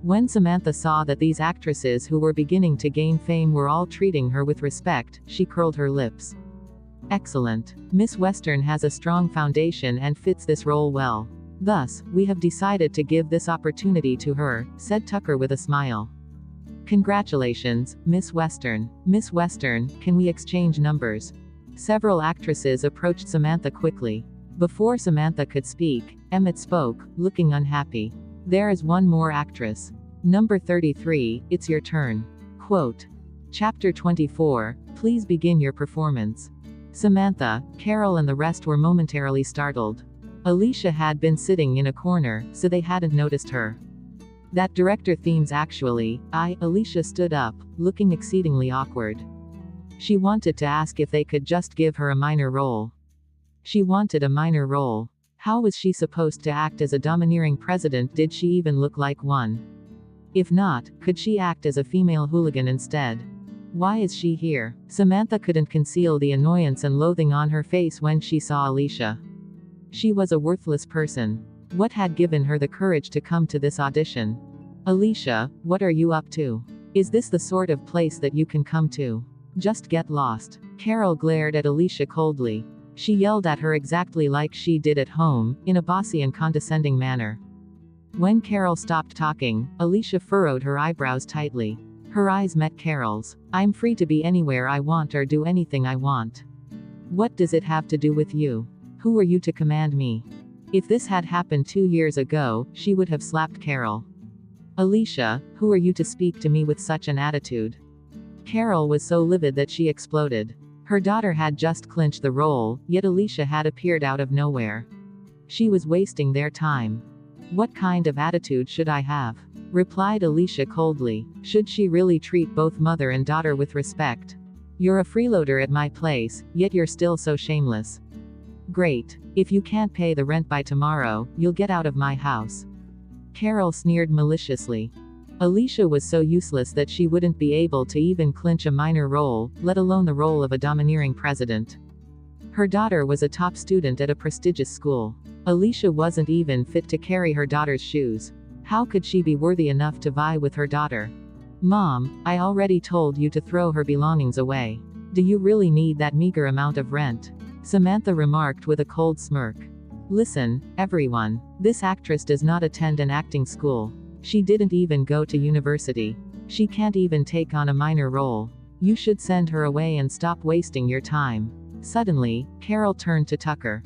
Speaker 1: When Samantha saw that these actresses who were beginning to gain fame were all treating her with respect, she curled her lips. Excellent. Miss Western has a strong foundation and fits this role well. Thus, we have decided to give this opportunity to her, said Tucker with a smile. Congratulations, Miss Western. Miss Western, can we exchange numbers? Several actresses approached Samantha quickly. Before Samantha could speak, Emmett spoke, looking unhappy. There is one more actress. Number 33, it's your turn. Quote. Chapter 24, please begin your performance. Samantha, Carol and the rest were momentarily startled. Alicia had been sitting in a corner, so they hadn't noticed her. That director themes actually, Alicia stood up, looking exceedingly awkward. She wanted to ask if they could just give her a minor role. She wanted a minor role. How was she supposed to act as a domineering president? Did she even look like one? If not, could she act as a female hooligan instead? Why is she here? Samantha couldn't conceal the annoyance and loathing on her face when she saw Alicia. She was a worthless person. What had given her the courage to come to this audition? Alicia, what are you up to? Is this the sort of place that you can come to? Just get lost. Carol glared at Alicia coldly. She yelled at her exactly like she did at home, in a bossy and condescending manner. When Carol stopped talking, Alicia furrowed her eyebrows tightly. Her eyes met Carol's. I'm free to be anywhere I want or do anything I want. What does it have to do with you? Who are you to command me? If this had happened 2 years ago, she would have slapped Carol. Alicia, who are you to speak to me with such an attitude? Carol was so livid that she exploded. Her daughter had just clinched the role, yet Alicia had appeared out of nowhere. She was wasting their time. What kind of attitude should I have? Replied Alicia coldly. Should she really treat both mother and daughter with respect? You're a freeloader at my place, yet you're still so shameless. Great. If you can't pay the rent by tomorrow, you'll get out of my house. Carol sneered maliciously. Alicia was so useless that she wouldn't be able to even clinch a minor role, let alone the role of a domineering president. Her daughter was a top student at a prestigious school. Alicia wasn't even fit to carry her daughter's shoes. How could she be worthy enough to vie with her daughter? Mom, I already told you to throw her belongings away. Do you really need that meager amount of rent? Samantha remarked with a cold smirk. Listen, everyone. This actress does not attend an acting school. She didn't even go to university. She can't even take on a minor role. You should send her away and stop wasting your time. Suddenly, Carol turned to Tucker.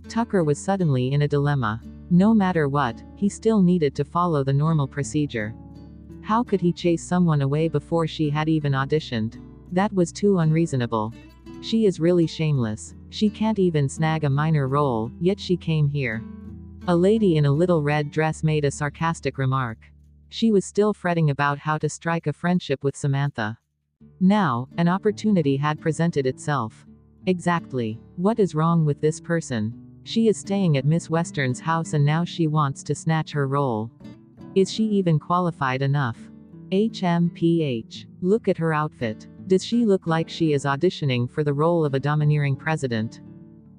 Speaker 1: Tucker was suddenly in a dilemma. No matter what, he still needed to follow the normal procedure. How could he chase someone away before she had even auditioned? That was too unreasonable. She is really shameless. She can't even snag a minor role, yet she came here. A lady in a little red dress made a sarcastic remark. She was still fretting about how to strike a friendship with Samantha. Now, an opportunity had presented itself. Exactly. What is wrong with this person? She is staying at Miss Western's house and now she wants to snatch her role. Is she even qualified enough? HMPH. Look at her outfit. Does she look like she is auditioning for the role of a domineering president?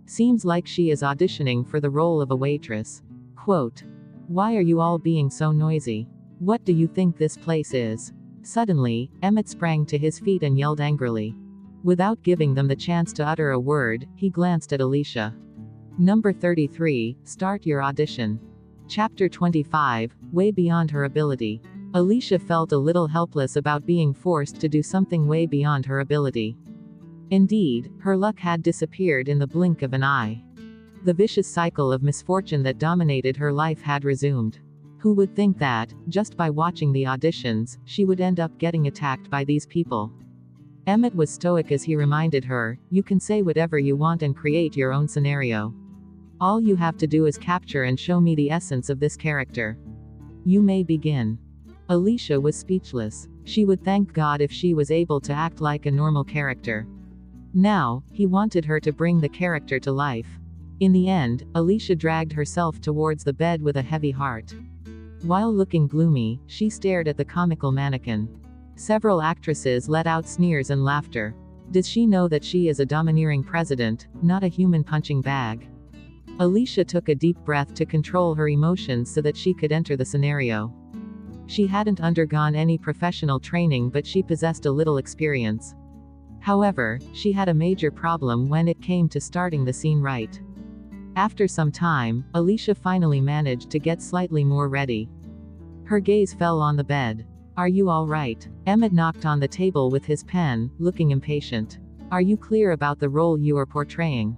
Speaker 1: Seems like she is auditioning for the role of a waitress. Quote. Why are you all being so noisy? What do you think this place is? Suddenly, Emmett sprang to his feet and yelled angrily. Without giving them the chance to utter a word, he glanced at Alicia. Number 33, start your audition. Chapter 25, way beyond her ability. Alicia felt a little helpless about being forced to do something way beyond her ability. Indeed, her luck had disappeared in the blink of an eye. The vicious cycle of misfortune that dominated her life had resumed. Who would think that, just by watching the auditions, she would end up getting attacked by these people? Emmett was stoic as he reminded her, you can say whatever you want and create your own scenario. All you have to do is capture and show me the essence of this character. You may begin. Alicia was speechless. She would thank God if she was able to act like a normal character. Now, he wanted her to bring the character to life. In the end, Alicia dragged herself towards the bed with a heavy heart. While looking gloomy, she stared at the comical mannequin. Several actresses let out sneers and laughter. Does she know that she is a domineering president, not a human punching bag? Alicia took a deep breath to control her emotions so that she could enter the scenario. She hadn't undergone any professional training, but she possessed a little experience. However, she had a major problem when it came to starting the scene right. After some time, Alicia finally managed to get slightly more ready. Her gaze fell on the bed. Are you all right? Emmett knocked on the table with his pen, looking impatient. Are you clear about the role you are portraying?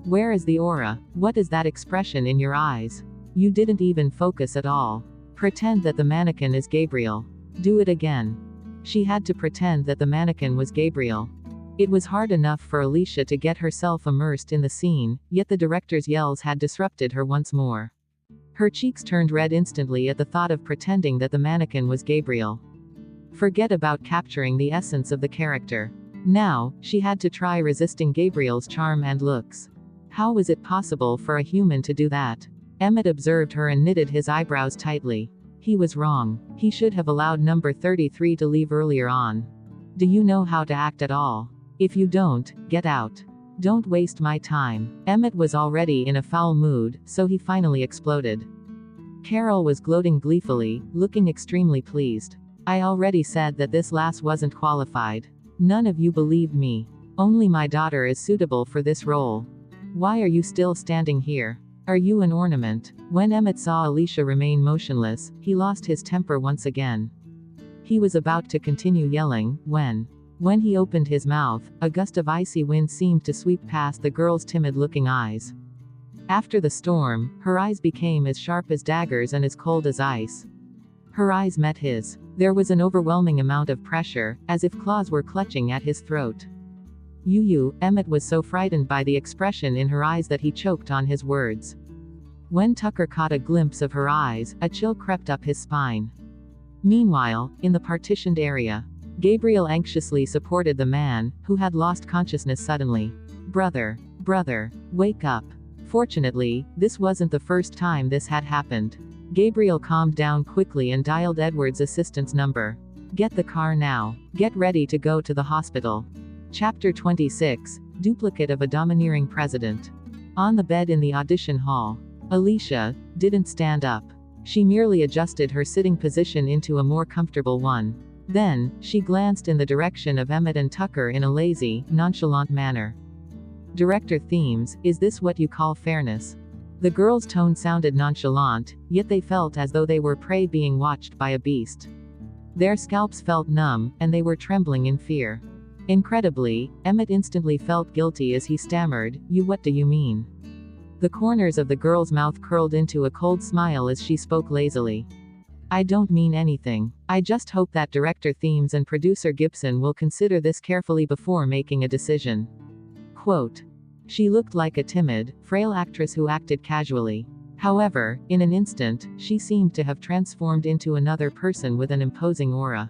Speaker 1: Where is the aura? What is that expression in your eyes? You didn't even focus at all. Pretend that the mannequin is Gabriel. Do it again. She had to pretend that the mannequin was Gabriel. It was hard enough for Alicia to get herself immersed in the scene, yet the director's yells had disrupted her once more. Her cheeks turned red instantly at the thought of pretending that the mannequin was Gabriel. Forget about capturing the essence of the character. Now, she had to try resisting Gabriel's charm and looks. How was it possible for a human to do that? Emmett observed her and knitted his eyebrows tightly. He was wrong. He should have allowed number 33 to leave earlier on. Do you know how to act at all? If you don't, get out. Don't waste my time. Emmett was already in a foul mood, so he finally exploded. Carol was gloating gleefully, looking extremely pleased. I already said that this lass wasn't qualified. None of you believed me. Only my daughter is suitable for this role. Why are you still standing here? Are you an ornament? When Emmett saw Alicia remain motionless, he lost his temper once again. He was about to continue yelling, when he opened his mouth, a gust of icy wind seemed to sweep past the girl's timid-looking eyes. After the storm, her eyes became as sharp as daggers and as cold as ice. Her eyes met his. There was an overwhelming amount of pressure, as if claws were clutching at his throat. Emmett was so frightened by the expression in her eyes that he choked on his words. When Tucker caught a glimpse of her eyes, a chill crept up his spine. Meanwhile, in the partitioned area, Gabriel anxiously supported the man, who had lost consciousness suddenly. Brother, wake up. Fortunately, this wasn't the first time this had happened. Gabriel calmed down quickly and dialed Edward's assistant's number. Get the car now. Get ready to go to the hospital. Chapter 26, duplicate of a domineering president. On the bed in the audition hall, Alicia didn't stand up. She merely adjusted her sitting position into a more comfortable one. Then, she glanced in the direction of Emmett and Tucker in a lazy, nonchalant manner. Director Themes, is this what you call fairness? The girls' tone sounded nonchalant, yet they felt as though they were prey being watched by a beast. Their scalps felt numb, and they were trembling in fear. Incredibly, Emmett instantly felt guilty as he stammered, what do you mean? The corners of the girl's mouth curled into a cold smile as she spoke lazily. I don't mean anything. I just hope that Director Themes and producer Gibson will consider this carefully before making a decision. Quote. She looked like a timid, frail actress who acted casually. However, in an instant, she seemed to have transformed into another person with an imposing aura.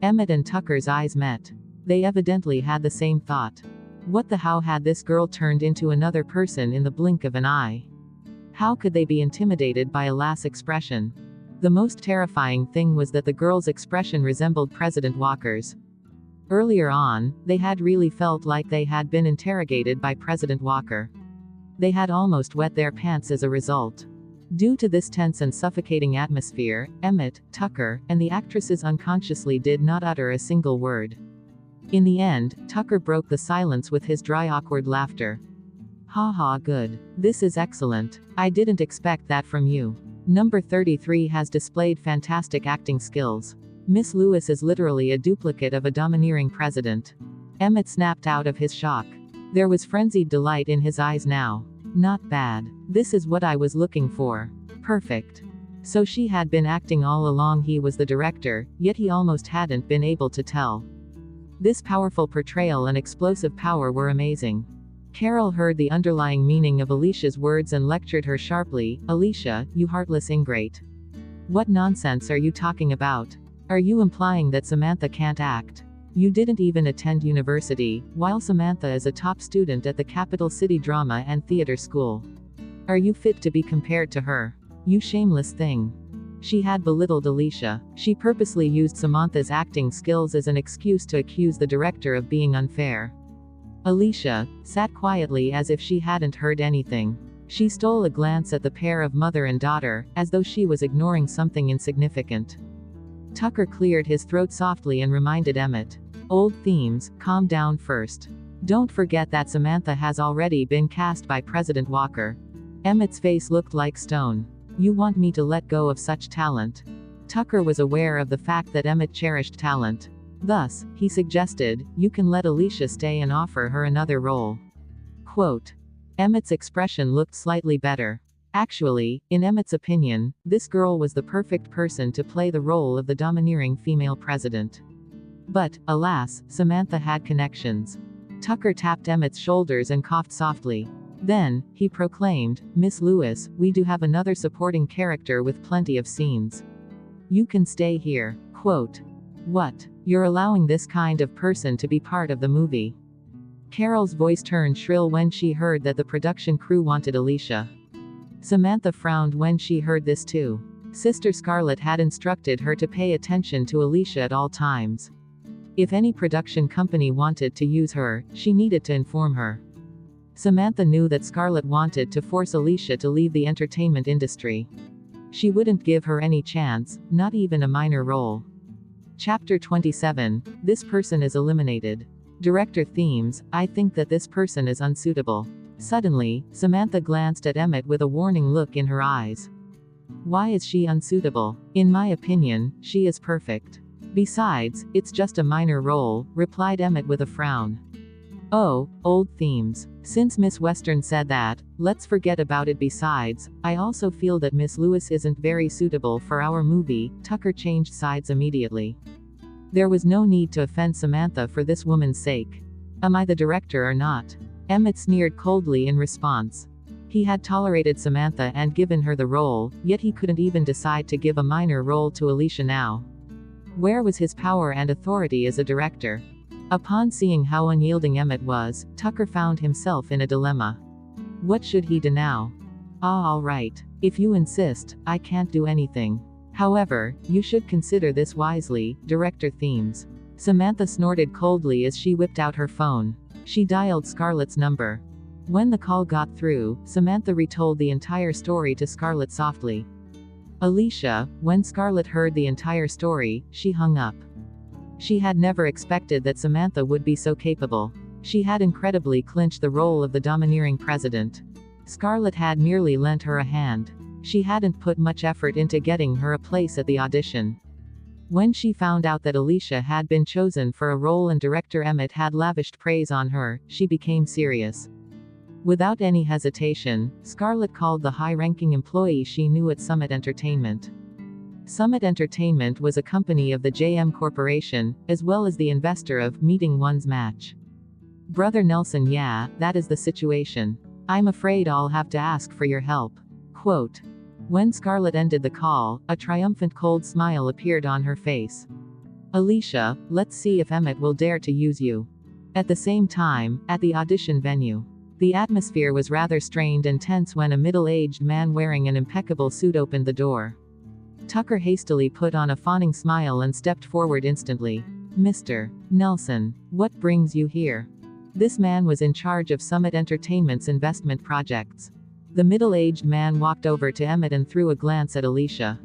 Speaker 1: Emmett and Tucker's eyes met. They evidently had the same thought. What the how had this girl turned into another person in the blink of an eye? How could they be intimidated by a lass expression? The most terrifying thing was that the girl's expression resembled President Walker's. Earlier on, they had really felt like they had been interrogated by President Walker. They had almost wet their pants as a result. Due to this tense and suffocating atmosphere, Emmett, Tucker, and the actresses unconsciously did not utter a single word. In the end, Tucker broke the silence with his dry, awkward laughter. Ha ha, good. This is excellent. I didn't expect that from you. Number 33 has displayed fantastic acting skills. Miss Lewis is literally a duplicate of a domineering president. Emmett snapped out of his shock. There was frenzied delight in his eyes now. Not bad. This is what I was looking for. Perfect. So she had been acting all along. He was the director, yet he almost hadn't been able to tell. This powerful portrayal and explosive power were amazing. Carol heard the underlying meaning of Alicia's words and lectured her sharply. Alicia, you heartless ingrate. What nonsense are you talking about? Are you implying that Samantha can't act? You didn't even attend university, while Samantha is a top student at the Capital City Drama and Theater School. Are you fit to be compared to her? You shameless thing. She had belittled Alicia. She purposely used Samantha's acting skills as an excuse to accuse the director of being unfair. Alicia sat quietly as if she hadn't heard anything. She stole a glance at the pair of mother and daughter, as though she was ignoring something insignificant. Tucker cleared his throat softly and reminded Emmett. Old Themes, calm down first. Don't forget that Samantha has already been cast by President Walker. Emmett's face looked like stone. You want me to let go of such talent? Tucker was aware of the fact that Emmett cherished talent. Thus, he suggested, you can let Alicia stay and offer her another role. Quote. Emmett's expression looked slightly better. Actually, in Emmett's opinion, this girl was the perfect person to play the role of the domineering female president. But, alas, Samantha had connections. Tucker tapped Emmett's shoulders and coughed softly. Then, he proclaimed, Miss Lewis, we do have another supporting character with plenty of scenes. You can stay here. Quote. What? You're allowing this kind of person to be part of the movie? Carol's voice turned shrill when she heard that the production crew wanted Alicia. Samantha frowned when she heard this too. Sister Scarlett had instructed her to pay attention to Alicia at all times. If any production company wanted to use her, she needed to inform her. Samantha knew that Scarlett wanted to force Alicia to leave the entertainment industry. She wouldn't give her any chance, not even a minor role. Chapter 27, This person is eliminated. Director Themes, I think that this person is unsuitable. Suddenly, Samantha glanced at Emmett with a warning look in her eyes. Why is she unsuitable? In my opinion, she is perfect. Besides, it's just a minor role, replied Emmett with a frown. Oh, Old Themes. Since Miss Western said that, let's forget about it. Besides, I also feel that Miss Lewis isn't very suitable for our movie. Tucker changed sides immediately. There was no need to offend Samantha for this woman's sake. Am I the director or not? Emmett sneered coldly in response. He had tolerated Samantha and given her the role, yet he couldn't even decide to give a minor role to Alicia now. Where was his power and authority as a director? Upon seeing how unyielding Emmett was, Tucker found himself in a dilemma. What should he do now? All right. If you insist, I can't do anything. However, you should consider this wisely, Director Themes. Samantha snorted coldly as she whipped out her phone. She dialed Scarlett's number. When the call got through, Samantha retold the entire story to Scarlett softly. Alicia, when Scarlett heard the entire story, she hung up. She had never expected that Samantha would be so capable. She had incredibly clinched the role of the domineering president. Scarlett had merely lent her a hand. She hadn't put much effort into getting her a place at the audition. When she found out that Alicia had been chosen for a role and director Emmett had lavished praise on her, she became serious. Without any hesitation, Scarlett called the high-ranking employee she knew at Summit Entertainment. Summit Entertainment was a company of the JM Corporation, as well as the investor of Meeting One's Match. Brother Nelson, yeah, that is the situation. I'm afraid I'll have to ask for your help. Quote. When Scarlett ended the call, a triumphant cold smile appeared on her face. Alicia, let's see if Emmett will dare to use you. At the same time, at the audition venue. The atmosphere was rather strained and tense when a middle-aged man wearing an impeccable suit opened the door. Tucker hastily put on a fawning smile and stepped forward instantly. Mr. Nelson, what brings you here? This man was in charge of Summit Entertainment's investment projects. The middle-aged man walked over to Emmett and threw a glance at Alicia.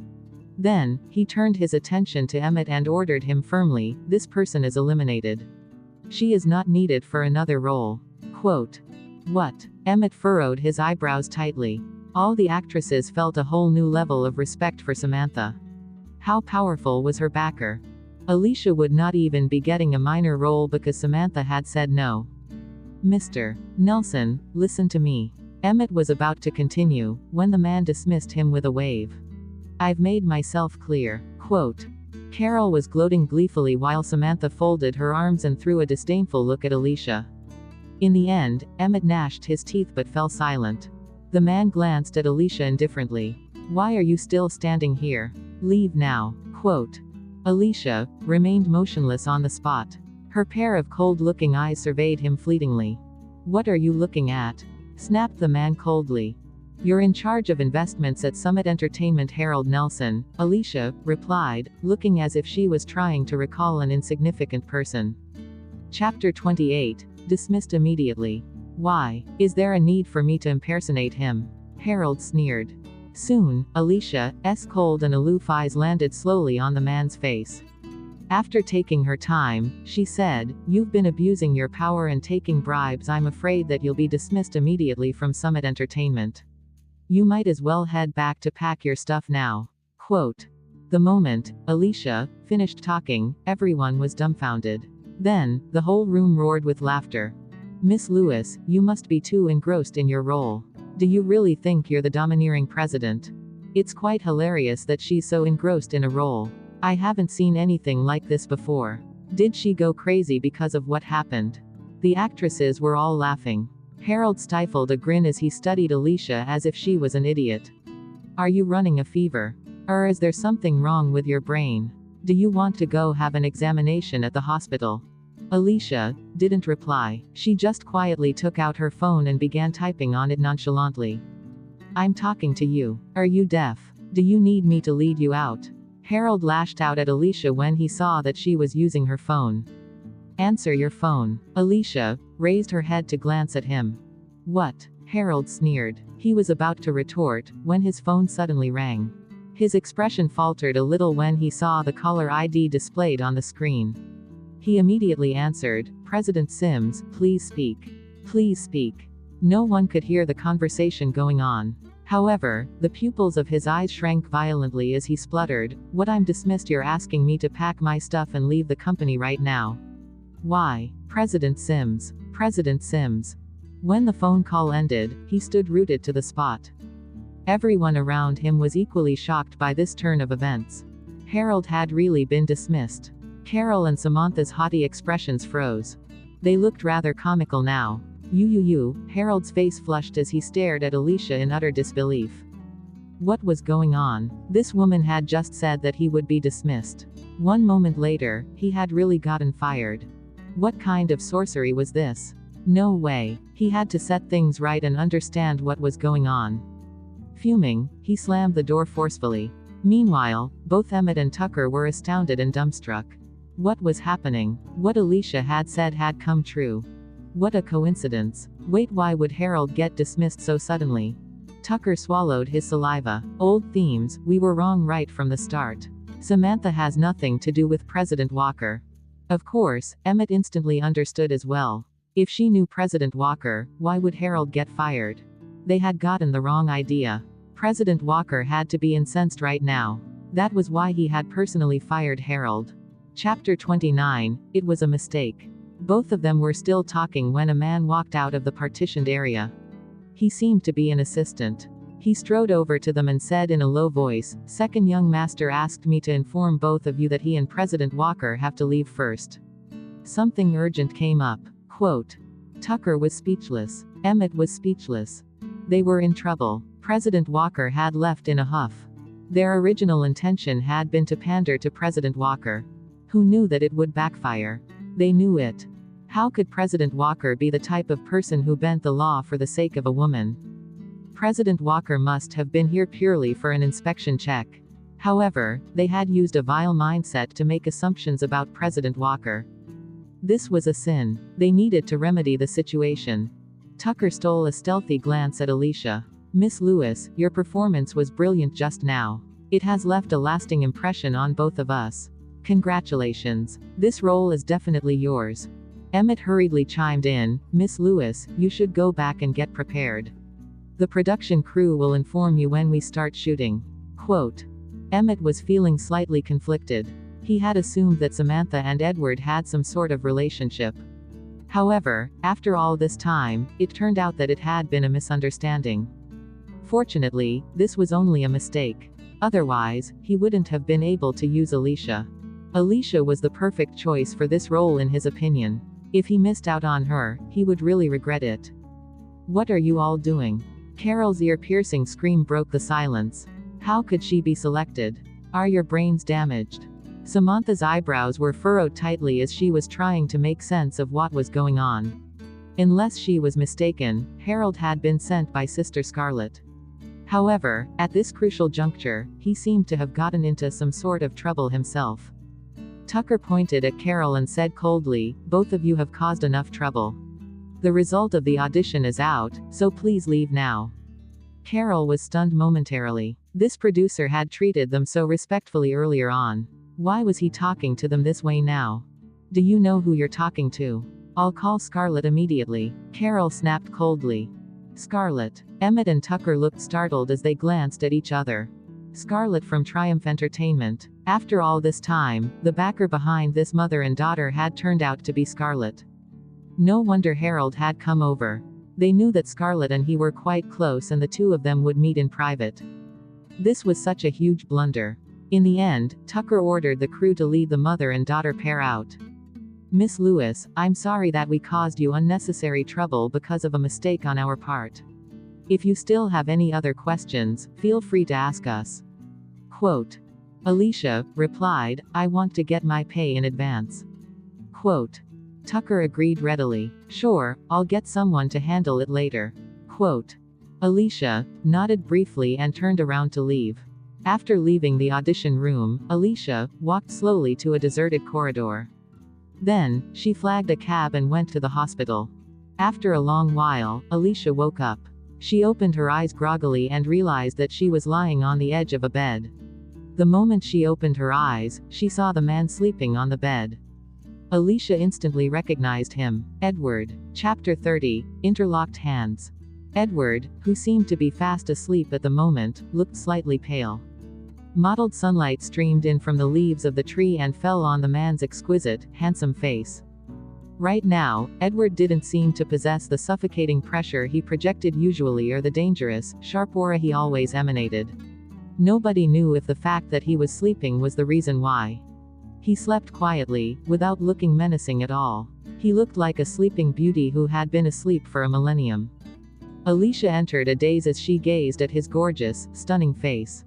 Speaker 1: Then, he turned his attention to Emmett and ordered him firmly, this person is eliminated. She is not needed for another role. Quote. What? Emmett furrowed his eyebrows tightly. All the actresses felt a whole new level of respect for Samantha. How powerful was her backer? Alicia would not even be getting a minor role because Samantha had said no. Mr. Nelson, listen to me. Emmett was about to continue, when the man dismissed him with a wave. I've made myself clear. Quote. Carol was gloating gleefully while Samantha folded her arms and threw a disdainful look at Alicia. In the end, Emmett gnashed his teeth but fell silent. The man glanced at Alicia indifferently. Why are you still standing here? Leave now. Quote. Alicia remained motionless on the spot. Her pair of cold-looking eyes surveyed him fleetingly. What are you looking at? Snapped the man coldly. You're in charge of investments at Summit Entertainment. Harold Nelson, Alicia replied, looking as if she was trying to recall an insignificant person. Chapter 28. Dismissed immediately. Why? Is there a need for me to impersonate him? Harold sneered. Soon, Alicia's cold and aloof eyes landed slowly on the man's face. After taking her time, she said, You've been abusing your power and taking bribes. I'm afraid that you'll be dismissed immediately from Summit Entertainment. You might as well head back to pack your stuff now. Quote. The moment Alicia finished talking, everyone was dumbfounded. Then, the whole room roared with laughter. Miss Lewis, you must be too engrossed in your role. Do you really think you're the domineering president? It's quite hilarious that she's so engrossed in a role. I haven't seen anything like this before. Did she go crazy because of what happened? The actresses were all laughing. Harold stifled a grin as he studied Alicia as if she was an idiot. Are you running a fever? Or is there something wrong with your brain? Do you want to go have an examination at the hospital? Alicia didn't reply. She just quietly took out her phone and began typing on it nonchalantly. I'm talking to you. Are you deaf? Do you need me to lead you out? Harold lashed out at Alicia when he saw that she was using her phone. Answer your phone. Alicia raised her head to glance at him. What? Harold sneered. He was about to retort, when his phone suddenly rang. His expression faltered a little when he saw the caller ID displayed on the screen. He immediately answered, President Sims, please speak. Please speak. No one could hear the conversation going on. However, the pupils of his eyes shrank violently as he spluttered, What, I'm dismissed? You're asking me to pack my stuff and leave the company right now? Why? President Sims. President Sims. When the phone call ended, he stood rooted to the spot. Everyone around him was equally shocked by this turn of events. Harold had really been dismissed. Carol and Samantha's haughty expressions froze. They looked rather comical now. Harold's face flushed as he stared at Alicia in utter disbelief. What was going on? This woman had just said that he would be dismissed. 1 moment later, he had really gotten fired. What kind of sorcery was this? No way. He had to set things right and understand what was going on. Fuming, he slammed the door forcefully. Meanwhile, both Emmett and Tucker were astounded and dumbstruck. What was happening? What Alicia had said had come true. What a coincidence. Wait, why would Harold get dismissed so suddenly? Tucker swallowed his saliva. Old themes, we were wrong right from the start. Samantha has nothing to do with President Walker. Of course, Emmett instantly understood as well. If she knew President Walker, why would Harold get fired? They had gotten the wrong idea. President Walker had to be incensed right now. That was why he had personally fired Harold. Chapter 29, It was a mistake. Both of them were still talking when a man walked out of the partitioned area. He seemed to be an assistant. He strode over to them and said in a low voice, "Second young master asked me to inform both of you that he and President Walker have to leave first. Something urgent came up." Quote. Tucker was speechless. Emmett was speechless. They were in trouble. President Walker had left in a huff. Their original intention had been to pander to President Walker. Who knew that it would backfire? They knew it. How could President Walker be the type of person who bent the law for the sake of a woman? President Walker must have been here purely for an inspection check. However, they had used a vile mindset to make assumptions about President Walker. This was a sin. They needed to remedy the situation. Tucker stole a stealthy glance at Alicia. "Miss Lewis, your performance was brilliant just now. It has left a lasting impression on both of us. Congratulations. This role is definitely yours." Emmett hurriedly chimed in, "Miss Lewis, you should go back and get prepared. The production crew will inform you when we start shooting." Quote. Emmett was feeling slightly conflicted. He had assumed that Samantha and Edward had some sort of relationship. However, after all this time, it turned out that it had been a misunderstanding. Fortunately, this was only a mistake. Otherwise, he wouldn't have been able to use Alicia. Alicia was the perfect choice for this role in his opinion. If he missed out on her, he would really regret it. "What are you all doing?" Carol's ear-piercing scream broke the silence. How could she be selected? Are your brains damaged? Samantha's eyebrows were furrowed tightly as she was trying to make sense of what was going on. Unless she was mistaken, Harold had been sent by Sister Scarlet. However, at this crucial juncture, he seemed to have gotten into some sort of trouble himself. Tucker pointed at Carol and said coldly, "Both of you have caused enough trouble. The result of the audition is out, so please leave now." Carol was stunned momentarily. This producer had treated them so respectfully earlier on. Why was he talking to them this way now? "Do you know who you're talking to?" "I'll call Scarlet immediately," Carol snapped coldly. Scarlet. Emmett and Tucker looked startled as they glanced at each other. Scarlet from Triumph Entertainment. After all this time, the backer behind this mother and daughter had turned out to be Scarlet. No wonder Harold had come over. They knew that Scarlet and he were quite close and the two of them would meet in private. This was such a huge blunder. In the end, Tucker ordered the crew to lead the mother and daughter pair out. "Miss Lewis, I'm sorry that we caused you unnecessary trouble because of a mistake on our part. If you still have any other questions, feel free to ask us." Quote. Alicia replied, "I want to get my pay in advance." Quote. Tucker agreed readily. "Sure, I'll get someone to handle it later." Quote. Alicia nodded briefly and turned around to leave. After leaving the audition room, Alicia walked slowly to a deserted corridor. Then, she flagged a cab and went to the hospital. After a long while, Alicia woke up. She opened her eyes groggily and realized that she was lying on the edge of a bed. The moment she opened her eyes, she saw the man sleeping on the bed. Alicia instantly recognized him. Edward. Chapter 30, Interlocked Hands. Edward, who seemed to be fast asleep at the moment, looked slightly pale. Mottled sunlight streamed in from the leaves of the tree and fell on the man's exquisite, handsome face. Right now, Edward didn't seem to possess the suffocating pressure he projected usually or the dangerous, sharp aura he always emanated. Nobody knew if the fact that he was sleeping was the reason why. He slept quietly, without looking menacing at all. He looked like a sleeping beauty who had been asleep for a millennium. Alicia entered a daze as she gazed at his gorgeous, stunning face.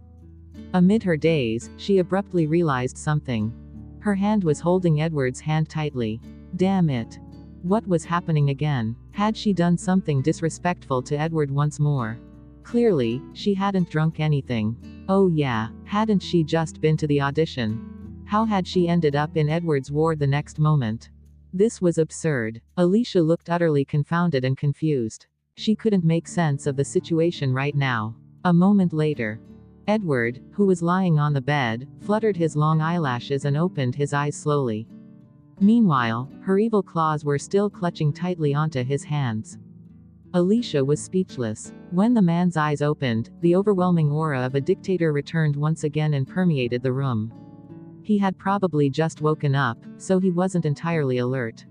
Speaker 1: Amid her daze, she abruptly realized something. Her hand was holding Edward's hand tightly. Damn it. What was happening again? Had she done something disrespectful to Edward once more? Clearly, she hadn't drunk anything. Oh yeah, hadn't she just been to the audition? How had she ended up in Edward's ward the next moment? This was absurd. Alicia looked utterly confounded and confused. She couldn't make sense of the situation right now. A moment later, Edward, who was lying on the bed, fluttered his long eyelashes and opened his eyes slowly. Meanwhile, her evil claws were still clutching tightly onto his hands. Alicia was speechless. When the man's eyes opened, the overwhelming aura of a dictator returned once again and permeated the room. He had probably just woken up, so he wasn't entirely alert.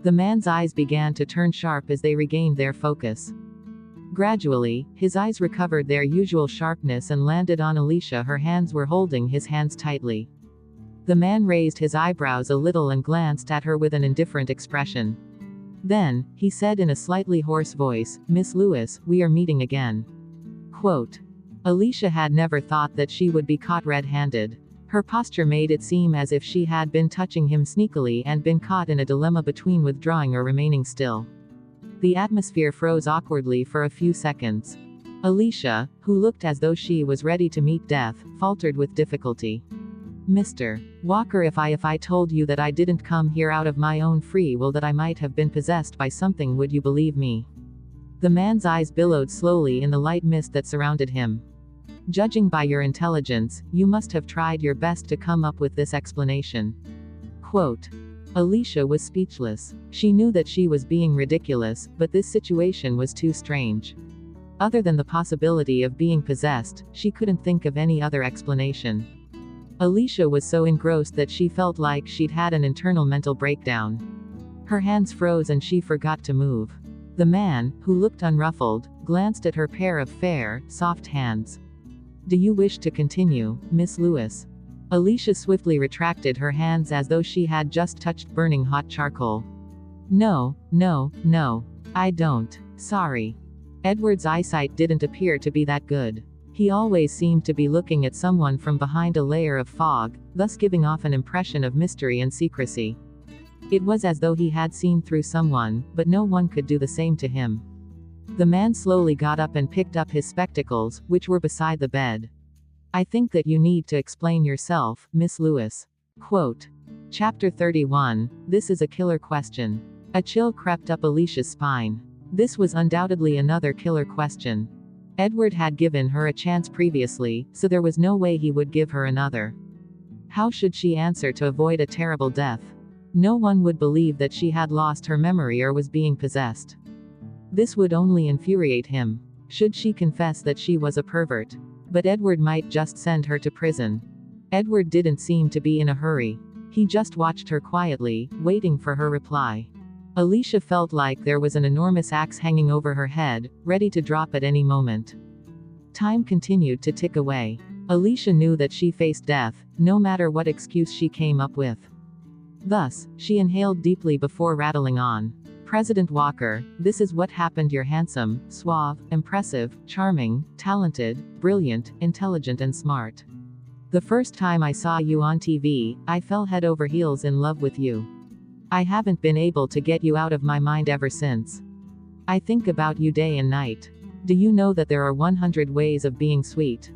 Speaker 1: The man's eyes began to turn sharp as they regained their focus. Gradually, his eyes recovered their usual sharpness and landed on Alicia. Her hands were holding his hands tightly. The man raised his eyebrows a little and glanced at her with an indifferent expression. Then, he said in a slightly hoarse voice, "Miss Lewis, we are meeting again." Quote. Alicia had never thought that she would be caught red-handed. Her posture made it seem as if she had been touching him sneakily and been caught in a dilemma between withdrawing or remaining still. The atmosphere froze awkwardly for a few seconds. Alicia, who looked as though she was ready to meet death, faltered with difficulty. "Mr. Walker, if I told you that I didn't come here out of my own free will, that I might have been possessed by something, would you believe me?" The man's eyes billowed slowly in the light mist that surrounded him. "Judging by your intelligence, you must have tried your best to come up with this explanation." Quote. Alicia was speechless. She knew that she was being ridiculous, but this situation was too strange. Other than the possibility of being possessed, she couldn't think of any other explanation. Alicia was so engrossed that she felt like she'd had an internal mental breakdown. Her hands froze and she forgot to move. The man, who looked unruffled, glanced at her pair of fair, soft hands. "Do you wish to continue, Miss Lewis?" Alicia swiftly retracted her hands as though she had just touched burning hot charcoal. No, I don't. Sorry." Edward's eyesight didn't appear to be that good. He always seemed to be looking at someone from behind a layer of fog, thus giving off an impression of mystery and secrecy. It was as though he had seen through someone, but no one could do the same to him. The man slowly got up and picked up his spectacles, which were beside the bed. "I think that you need to explain yourself, Miss Lewis." Quote. Chapter 31. This is a killer question. A chill crept up Alicia's spine. This was undoubtedly another killer question. Edward had given her a chance previously, so there was no way he would give her another. How should she answer to avoid a terrible death? No one would believe that she had lost her memory or was being possessed. This would only infuriate him. Should she confess that she was a pervert? But Edward might just send her to prison. Edward didn't seem to be in a hurry. He just watched her quietly, waiting for her reply. Alicia felt like there was an enormous axe hanging over her head, ready to drop at any moment. Time continued to tick away. Alicia knew that she faced death, no matter what excuse she came up with. Thus, she inhaled deeply before rattling on. "President Walker, this is what happened. You're handsome, suave, impressive, charming, talented, brilliant, intelligent and smart. The first time I saw you on TV, I fell head over heels in love with you. I haven't been able to get you out of my mind ever since. I think about you day and night. Do you know that there are 100 ways of being sweet?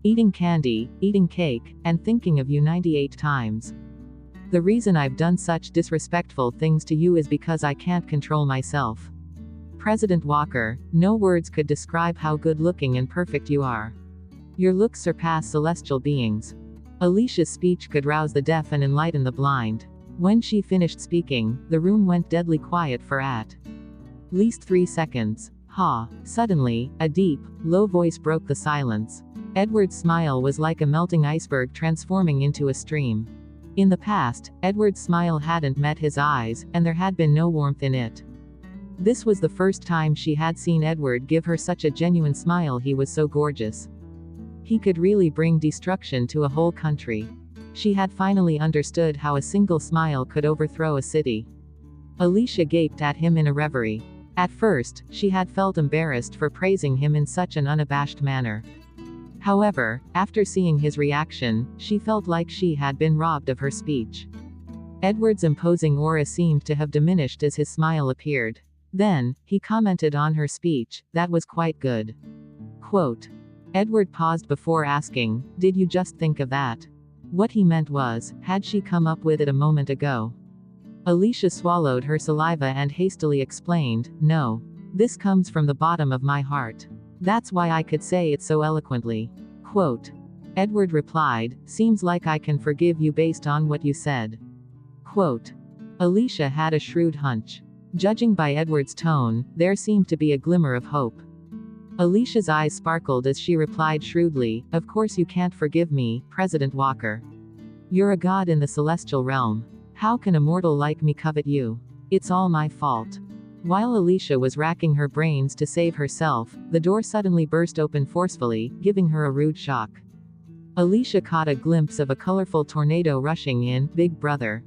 Speaker 1: Eating candy, eating cake, and thinking of you 98 times. The reason I've done such disrespectful things to you is because I can't control myself. President Walker, no words could describe how good-looking and perfect you are. Your looks surpass celestial beings." Alicia's speech could rouse the deaf and enlighten the blind. When she finished speaking, the room went deadly quiet for at least 3 seconds. Suddenly, a deep, low voice broke the silence. Edward's smile was like a melting iceberg transforming into a stream. In the past, Edward's smile hadn't met his eyes, and there had been no warmth in it. This was the first time she had seen Edward give her such a genuine smile. He was so gorgeous. He could really bring destruction to a whole country. She had finally understood how a single smile could overthrow a city. Alicia gaped at him in a reverie. At first, she had felt embarrassed for praising him in such an unabashed manner. However, after seeing his reaction, she felt like she had been robbed of her speech. Edward's imposing aura seemed to have diminished as his smile appeared. Then, he commented on her speech, "That was quite good." Quote. Edward paused before asking, "Did you just think of that?" What he meant was, had she come up with it a moment ago? Alicia swallowed her saliva and hastily explained, "No. This comes from the bottom of my heart. That's why I could say it so eloquently." Quote. Edward replied, "Seems like I can forgive you based on what you said." Quote. Alicia had a shrewd hunch. Judging by Edward's tone, there seemed to be a glimmer of hope. Alicia's eyes sparkled as she replied shrewdly, "Of course you can't forgive me, President Walker. You're a god in the celestial realm. How can a mortal like me covet you? It's all my fault." While Alicia was racking her brains to save herself, the door suddenly burst open forcefully, giving her a rude shock. Alicia caught a glimpse of a colorful tornado rushing in. "Big brother.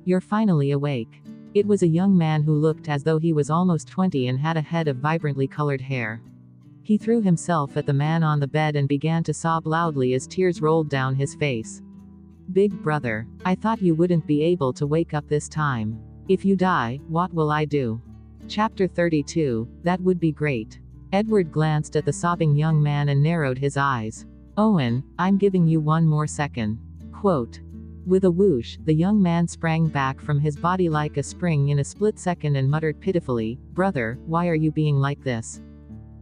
Speaker 1: You're finally awake." It was a young man who looked as though he was almost 20 and had a head of vibrantly colored hair. He threw himself at the man on the bed and began to sob loudly as tears rolled down his face. "Big brother. I thought you wouldn't be able to wake up this time. If you die, what will I do?" Chapter 32, That Would Be Great. Edward glanced at the sobbing young man and narrowed his eyes. "Owen, I'm giving you one more second." Quote. With a whoosh, the young man sprang back from his body like a spring in a split second and muttered pitifully, "Brother, why are you being like this?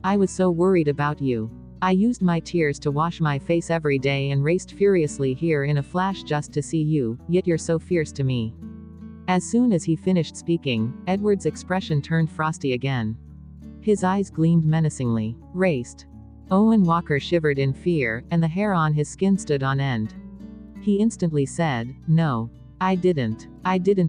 Speaker 1: I was so worried about you. I used my tears to wash my face every day and raced furiously here in a flash just to see you, yet you're so fierce to me." As soon as he finished speaking, Edward's expression turned frosty again. His eyes gleamed menacingly. "Raced." Owen Walker shivered in fear, and the hair on his skin stood on end. He instantly said, "No. I didn't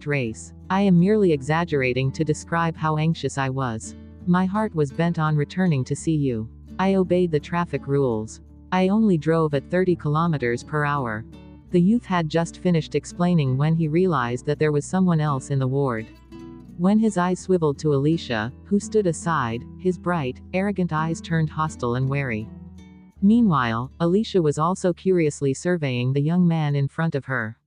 Speaker 1: race. I am merely exaggerating to describe how anxious I was. My heart was bent on returning to see you. I obeyed the traffic rules. I only drove at 30 kilometers per hour." The youth had just finished explaining when he realized that there was someone else in the ward. When his eyes swiveled to Alicia, who stood aside, his bright, arrogant eyes turned hostile and wary. Meanwhile, Alicia was also curiously surveying the young man in front of her.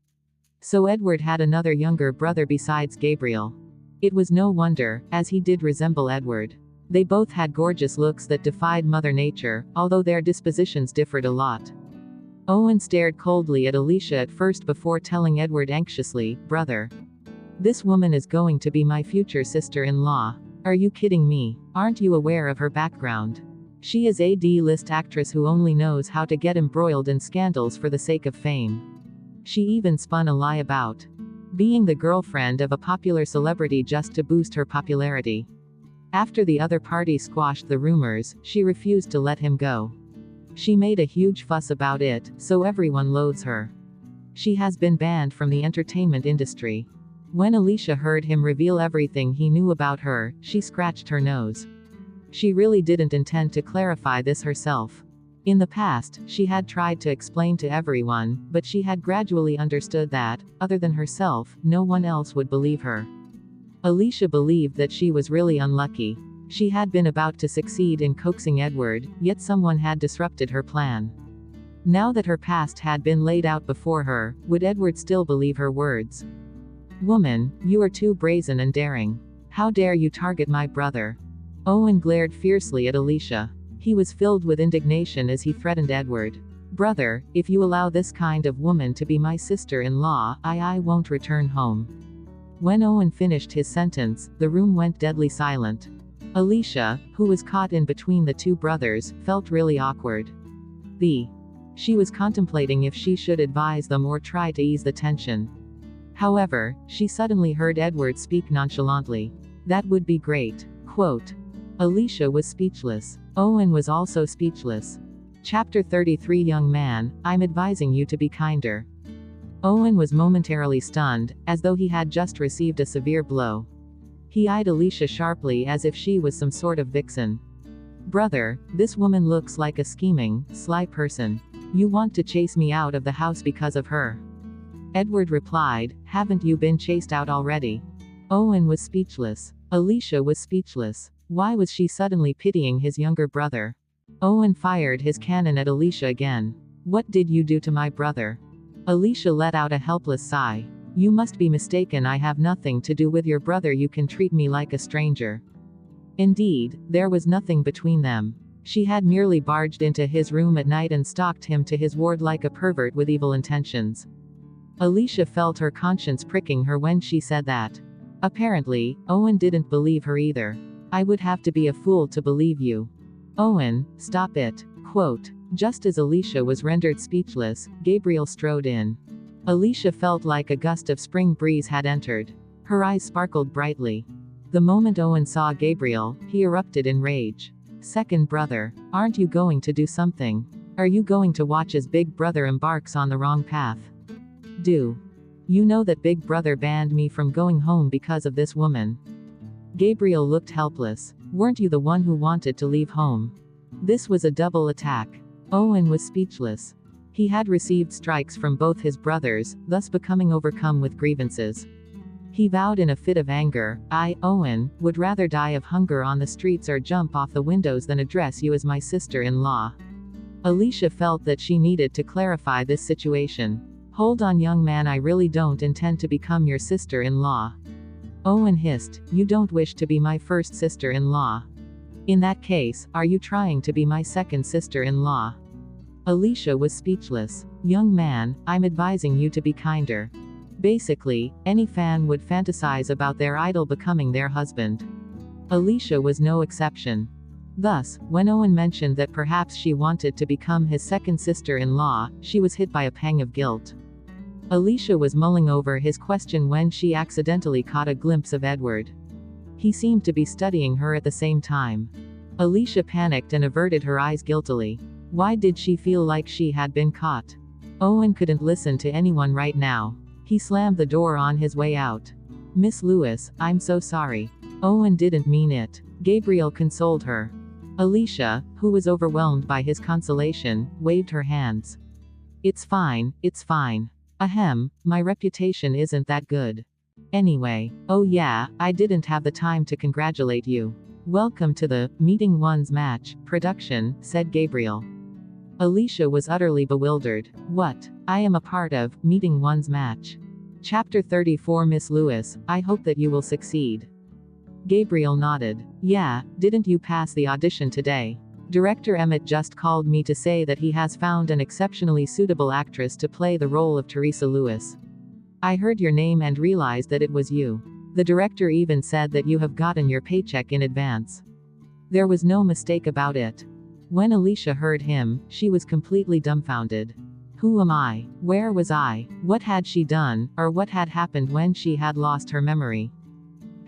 Speaker 1: So Edward had another younger brother besides Gabriel. It was no wonder, as he did resemble Edward. They both had gorgeous looks that defied Mother Nature, although their dispositions differed a lot. Owen stared coldly at Alicia at first before telling Edward anxiously, "Brother. This woman is going to be my future sister-in-law. Are you kidding me? Aren't you aware of her background? She is a D-list actress who only knows how to get embroiled in scandals for the sake of fame. She even spun a lie about being the girlfriend of a popular celebrity just to boost her popularity. After the other party squashed the rumors, she refused to let him go. She made a huge fuss about it, so everyone loathes her. She has been banned from the entertainment industry." When Alicia heard him reveal everything he knew about her, she scratched her nose. She really didn't intend to clarify this herself. In the past, she had tried to explain to everyone, but she had gradually understood that, other than herself, no one else would believe her. Alicia believed that she was really unlucky. She had been about to succeed in coaxing Edward, yet someone had disrupted her plan. Now that her past had been laid out before her, would Edward still believe her words? "Woman, you are too brazen and daring. How dare you target my brother?" Owen glared fiercely at Alicia. He was filled with indignation as he threatened Edward. "Brother, if you allow this kind of woman to be my sister-in-law, I won't return home." When Owen finished his sentence, the room went deadly silent. Alicia, who was caught in between the two brothers, felt really awkward. She was contemplating if she should advise them or try to ease the tension. However, she suddenly heard Edward speak nonchalantly. "That would be great." Quote. Alicia was speechless. Owen was also speechless. Chapter 33 Young man, I'm advising you to be kinder. Owen was momentarily stunned, as though he had just received a severe blow. He eyed Alicia sharply as if she was some sort of vixen. "Brother, this woman looks like a scheming, sly person. You want to chase me out of the house because of her?" Edward replied, "Haven't you been chased out already?" Owen was speechless. Alicia was speechless. Why was she suddenly pitying his younger brother? Owen fired his cannon at Alicia again. "What did you do to my brother?" Alicia let out a helpless sigh. "You must be mistaken. I have nothing to do with your brother. You can treat me like a stranger." Indeed, there was nothing between them. She had merely barged into his room at night and stalked him to his ward like a pervert with evil intentions. Alicia felt her conscience pricking her when she said that. Apparently, Owen didn't believe her either. I would have to be a fool to believe you. Owen, stop it. Quote. Just as Alicia was rendered speechless, Gabriel strode in. Alicia felt like a gust of spring breeze had entered. Her eyes sparkled brightly. The moment Owen saw Gabriel, he erupted in rage. Second brother, aren't you going to do something? Are you going to watch as Big Brother embarks on the wrong path? Do you know that Big Brother banned me from going home because of this woman? Gabriel looked helpless. Weren't you the one who wanted to leave home? This was a double attack. Owen was speechless. He had received strikes from both his brothers, thus becoming overcome with grievances. He vowed in a fit of anger, I, Owen, would rather die of hunger on the streets or jump off the windows than address you as my sister-in-law. Alicia felt that she needed to clarify this situation. Hold on, young man, I really don't intend to become your sister-in-law. Owen hissed, you don't wish to be my first sister-in-law. In that case, are you trying to be my second sister-in-law? Alicia was speechless. Young man, I'm advising you to be kinder. Basically, any fan would fantasize about their idol becoming their husband. Alicia was no exception. Thus, when Owen mentioned that perhaps she wanted to become his second sister-in-law, she was hit by a pang of guilt. Alicia was mulling over his question when she accidentally caught a glimpse of Edward. He seemed to be studying her at the same time. Alicia panicked and averted her eyes guiltily. Why did she feel like she had been caught? Owen couldn't listen to anyone right now. He slammed the door on his way out. Miss Lewis, I'm so sorry. Owen didn't mean it. Gabriel consoled her. Alicia, who was overwhelmed by his consolation, waved her hands. It's fine, it's fine. Ahem, my reputation isn't that good. Anyway, oh yeah, I didn't have the time to congratulate you. Welcome to the Meeting One's Match production, said Gabriel. Alicia was utterly bewildered. What? I am a part of Meeting One's Match. Chapter 34. Miss Lewis, I hope that you will succeed. Gabriel nodded. Yeah, didn't you pass the audition today? Director Emmett just called me to say that he has found an exceptionally suitable actress to play the role of Teresa Lewis. I heard your name and realized that it was you. The director even said that you have gotten your paycheck in advance. There was no mistake about it. When Alicia heard him, she was completely dumbfounded. Who am I? Where was I? What had she done, or what had happened when she had lost her memory?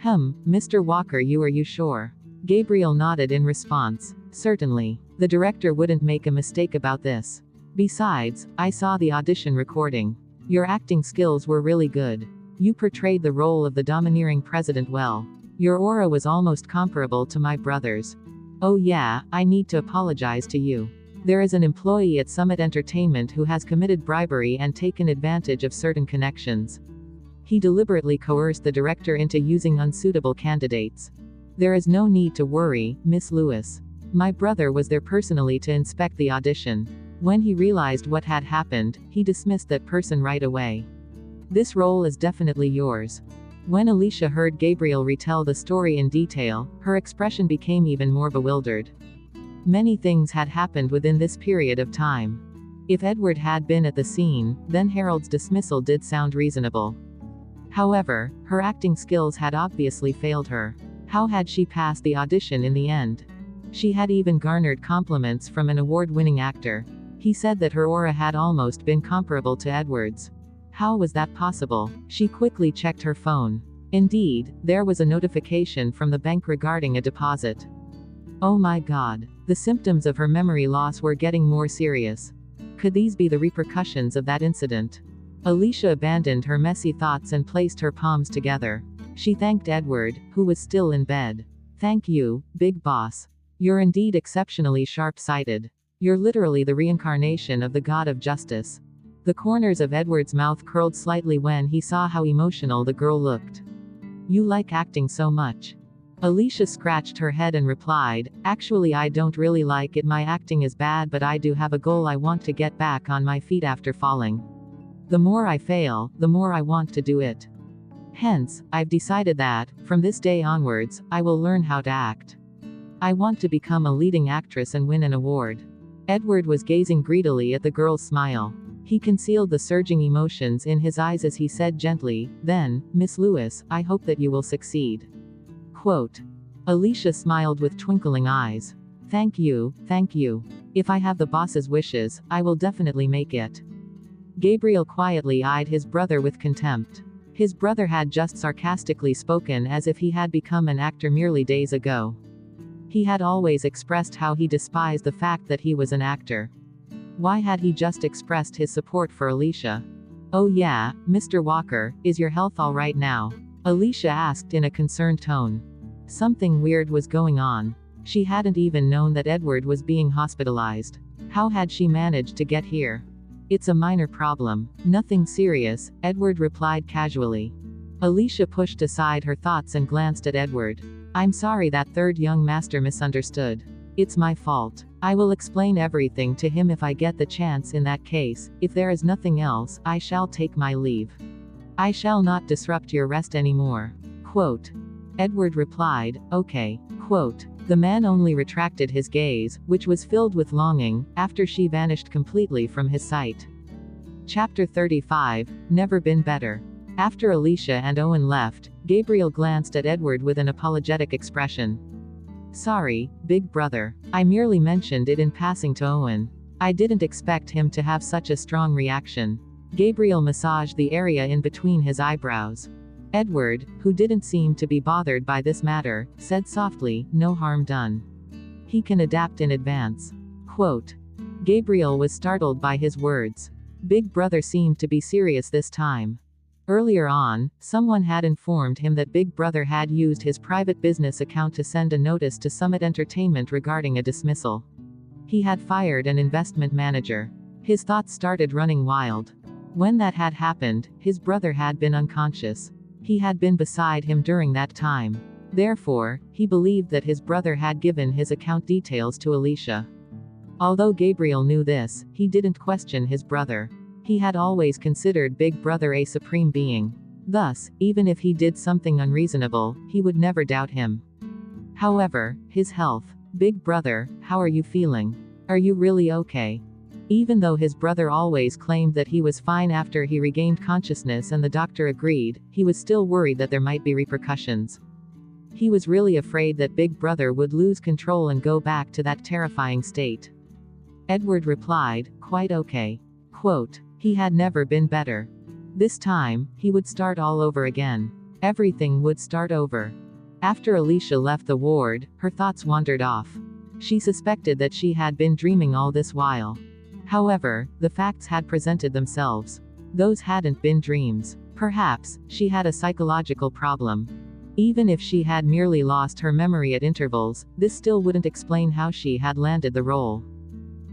Speaker 1: Mr. Walker, are you sure? Gabriel nodded in response. Certainly. The director wouldn't make a mistake about this. Besides, I saw the audition recording. Your acting skills were really good. You portrayed the role of the domineering president well. Your aura was almost comparable to my brother's. Oh yeah, I need to apologize to you. There is an employee at Summit Entertainment who has committed bribery and taken advantage of certain connections. He deliberately coerced the director into using unsuitable candidates. There is no need to worry, Miss Lewis. My brother was there personally to inspect the audition. When he realized what had happened, he dismissed that person right away. This role is definitely yours. When Alicia heard Gabriel retell the story in detail, her expression became even more bewildered. Many things had happened within this period of time. If Edward had been at the scene, then Harold's dismissal did sound reasonable. However, her acting skills had obviously failed her. How had she passed the audition in the end? She had even garnered compliments from an award-winning actor. He said that her aura had almost been comparable to Edward's. How was that possible? She quickly checked her phone. Indeed, there was a notification from the bank regarding a deposit. Oh my God. The symptoms of her memory loss were getting more serious. Could these be the repercussions of that incident? Alicia abandoned her messy thoughts and placed her palms together. She thanked Edward, who was still in bed. Thank you, big boss. You're indeed exceptionally sharp-sighted. You're literally the reincarnation of the god of justice. The corners of Edward's mouth curled slightly when he saw how emotional the girl looked. You like acting so much. Alicia scratched her head and replied, actually I don't really like it, my acting is bad, but I do have a goal. I want to get back on my feet after falling. The more I fail, the more I want to do it. Hence, I've decided that, from this day onwards, I will learn how to act. I want to become a leading actress and win an award. Edward was gazing greedily at the girl's smile. He concealed the surging emotions in his eyes as he said gently, "Then, Miss Lewis, I hope that you will succeed." Quote. Alicia smiled with twinkling eyes. Thank you, thank you. If I have the boss's wishes, I will definitely make it." Gabriel quietly eyed his brother with contempt. His brother had just sarcastically spoken as if he had become an actor merely days ago. He had always expressed how he despised the fact that he was an actor. Why had he just expressed his support for Alicia? "Oh yeah, Mr. Walker, is your health all right now?" Alicia asked in a concerned tone. Something weird was going on. She hadn't even known that Edward was being hospitalized. How had she managed to get here? "It's a minor problem. Nothing serious," Edward replied casually. Alicia pushed aside her thoughts and glanced at Edward. "I'm sorry that third young master misunderstood. It's my fault. I will explain everything to him if I get the chance. In that case, if there is nothing else, I shall take my leave. I shall not disrupt your rest anymore." Quote. Edward replied, "Okay." Quote. The man only retracted his gaze, which was filled with longing, after she vanished completely from his sight. Chapter 35, Never Been Better. After Alicia and Owen left, Gabriel glanced at Edward with an apologetic expression. "Sorry, big brother. I merely mentioned it in passing to Owen. I didn't expect him to have such a strong reaction." Gabriel massaged the area in between his eyebrows. Edward, who didn't seem to be bothered by this matter, said softly, "No harm done. He can adapt in advance." Quote. Gabriel was startled by his words. Big brother seemed to be serious this time. Earlier on, someone had informed him that Big Brother had used his private business account to send a notice to Summit Entertainment regarding a dismissal. He had fired an investment manager. His thoughts started running wild. When that had happened, his brother had been unconscious. He had been beside him during that time. Therefore, he believed that his brother had given his account details to Alicia. Although Gabriel knew this, he didn't question his brother. He had always considered Big Brother a supreme being. Thus, even if he did something unreasonable, he would never doubt him. However, his health. "Big brother, how are you feeling? Are you really okay?" Even though his brother always claimed that he was fine after he regained consciousness and the doctor agreed, he was still worried that there might be repercussions. He was really afraid that Big Brother would lose control and go back to that terrifying state. Edward replied, "Quite okay." Quote. He had never been better. This time, he would start all over again. Everything would start over. After Alicia left the ward, her thoughts wandered off. She suspected that she had been dreaming all this while. However, the facts had presented themselves. Those hadn't been dreams. Perhaps, she had a psychological problem. Even if she had merely lost her memory at intervals, this still wouldn't explain how she had landed the role.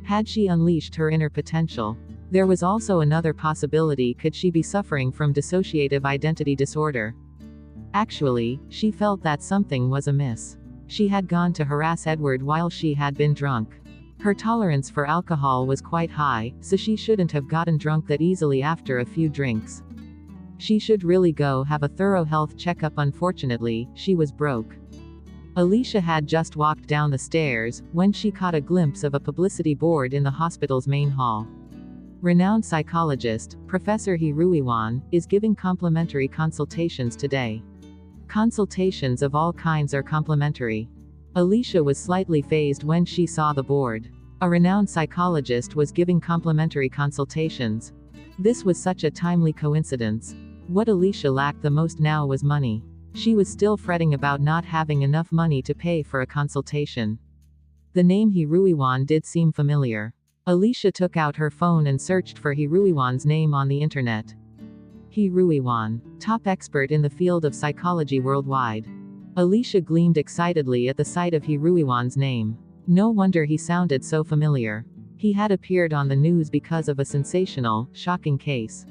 Speaker 1: Had she unleashed her inner potential? There was also another possibility: could she be suffering from dissociative identity disorder? Actually, she felt that something was amiss. She had gone to harass Edward while she had been drunk. Her tolerance for alcohol was quite high, so she shouldn't have gotten drunk that easily after a few drinks. She should really go have a thorough health checkup. Unfortunately, she was broke. Alicia had just walked down the stairs, when she caught a glimpse of a publicity board in the hospital's main hall. Renowned psychologist, Professor Hiruiwan, is giving complimentary consultations today. Consultations of all kinds are complimentary. Alicia was slightly fazed when she saw the board. A renowned psychologist was giving complimentary consultations. This was such a timely coincidence. What Alicia lacked the most now was money. She was still fretting about not having enough money to pay for a consultation. The name Hiruiwan did seem familiar. Alicia took out her phone and searched for Hiruiwan's name on the internet. Hiruiwan, top expert in the field of psychology worldwide. Alicia gleamed excitedly at the sight of Hiruiwan's name. No wonder he sounded so familiar. He had appeared on the news because of a sensational, shocking case.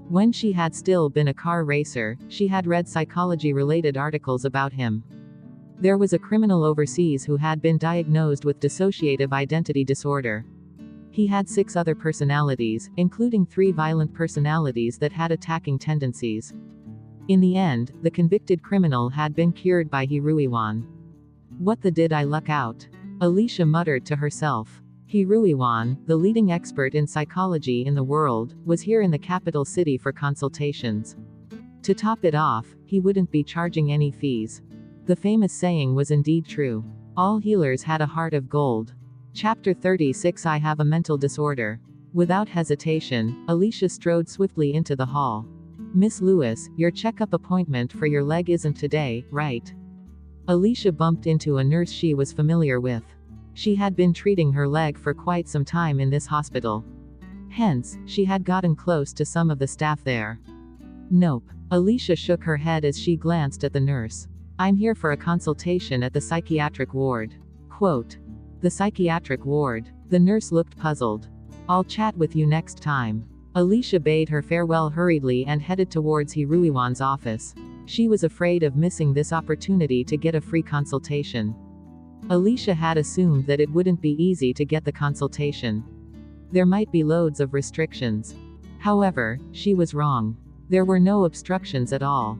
Speaker 1: When she had still been a car racer, she had read psychology-related articles about him. There was a criminal overseas who had been diagnosed with dissociative identity disorder. He had 6 other personalities, including 3 violent personalities that had attacking tendencies. In the end, the convicted criminal had been cured by Hiruiwan. What the did I luck out? Alicia muttered to herself. He Ruiwan, the leading expert in psychology in the world, was here in the capital city for consultations. To top it off, he wouldn't be charging any fees. The famous saying was indeed true. All healers had a heart of gold. Chapter 36 I have a mental disorder. Without hesitation, Alicia strode swiftly into the hall. Miss Lewis, your checkup appointment for your leg isn't today, right? Alicia bumped into a nurse she was familiar with. She had been treating her leg for quite some time in this hospital. Hence, she had gotten close to some of the staff there. Nope. Alicia shook her head as she glanced at the nurse. I'm here for a consultation at the psychiatric ward. Quote. The psychiatric ward. The nurse looked puzzled. I'll chat with you next time. Alicia bade her farewell hurriedly and headed towards He Ruiwan's office. She was afraid of missing this opportunity to get a free consultation. Alicia had assumed that it wouldn't be easy to get the consultation. There might be loads of restrictions. However, she was wrong. There were no obstructions at all.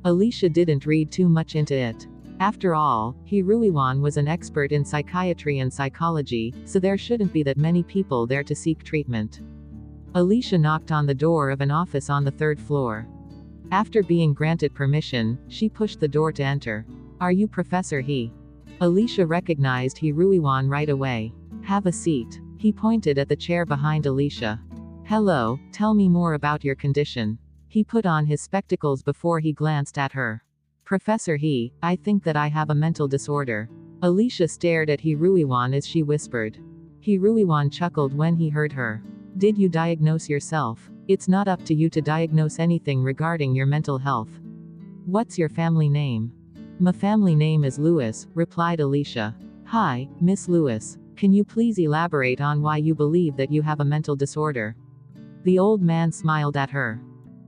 Speaker 1: Alicia didn't read too much into it. After all, He Ruiwan was an expert in psychiatry and psychology, so there shouldn't be that many people there to seek treatment. Alicia knocked on the door of an office on the 3rd floor. After being granted permission, she pushed the door to enter. Are you Professor He? Alicia recognized He Ruiwan right away. Have a seat. He pointed at the chair behind Alicia. Hello, tell me more about your condition. He put on his spectacles before he glanced at her. Professor He, I think that I have a mental disorder. Alicia stared at He Ruiwan as she whispered. He Ruiwan chuckled when he heard her. Did you diagnose yourself? It's not up to you to diagnose anything regarding your mental health. What's your family name? My family name is Lewis, replied Alicia. Hi, Miss Lewis. Can you please elaborate on why you believe that you have a mental disorder? The old man smiled at her.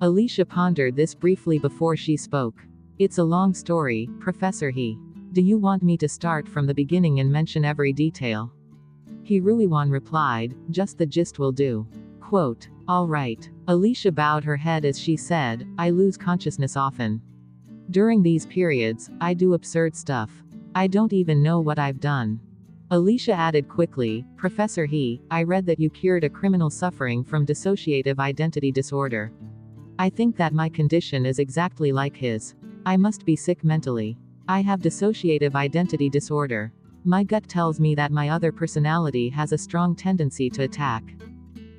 Speaker 1: Alicia pondered this briefly before she spoke. It's a long story, Professor He. Do you want me to start from the beginning and mention every detail? He Ruiwan replied, just the gist will do. Quote. All right. Alicia bowed her head as she said, I lose consciousness often. During these periods, I do absurd stuff. I don't even know what I've done. Alicia added quickly, Professor He, I read that you cured a criminal suffering from dissociative identity disorder. I think that my condition is exactly like his. I must be sick mentally. I have dissociative identity disorder. My gut tells me that my other personality has a strong tendency to attack.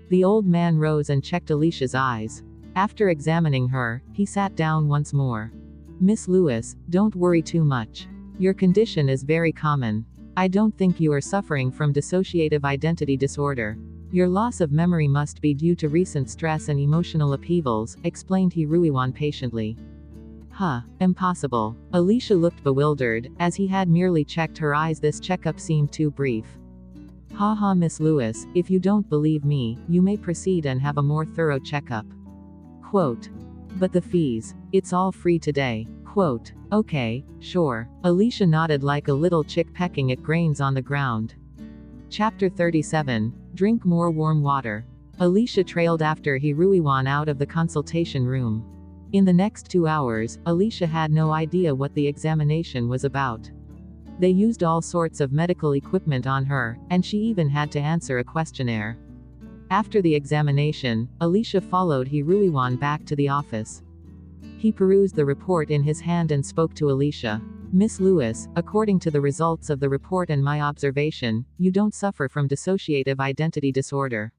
Speaker 1: The old man rose and checked Alicia's eyes. After examining her, he sat down once more. Miss Lewis, don't worry too much. Your condition is very common. I don't think you are suffering from dissociative identity disorder. Your loss of memory must be due to recent stress and emotional upheavals, explained He Ruiwan patiently. Huh, impossible. Alicia looked bewildered, as he had merely checked her eyes. This checkup seemed too brief. Haha, Miss Lewis, if you don't believe me, you may proceed and have a more thorough checkup. Quote. But the fees. It's all free today. Quote. Okay, sure. Alicia nodded like a little chick pecking at grains on the ground. Chapter 37. Drink more warm water. Alicia trailed after He Ruiwan out of the consultation room. In the next 2 hours, Alicia had no idea what the examination was about. They used all sorts of medical equipment on her, and she even had to answer a questionnaire. After the examination, Alicia followed He Ruiwan back to the office. He perused the report in his hand and spoke to Alicia. Miss Lewis, according to the results of the report and my observation, you don't suffer from dissociative identity disorder.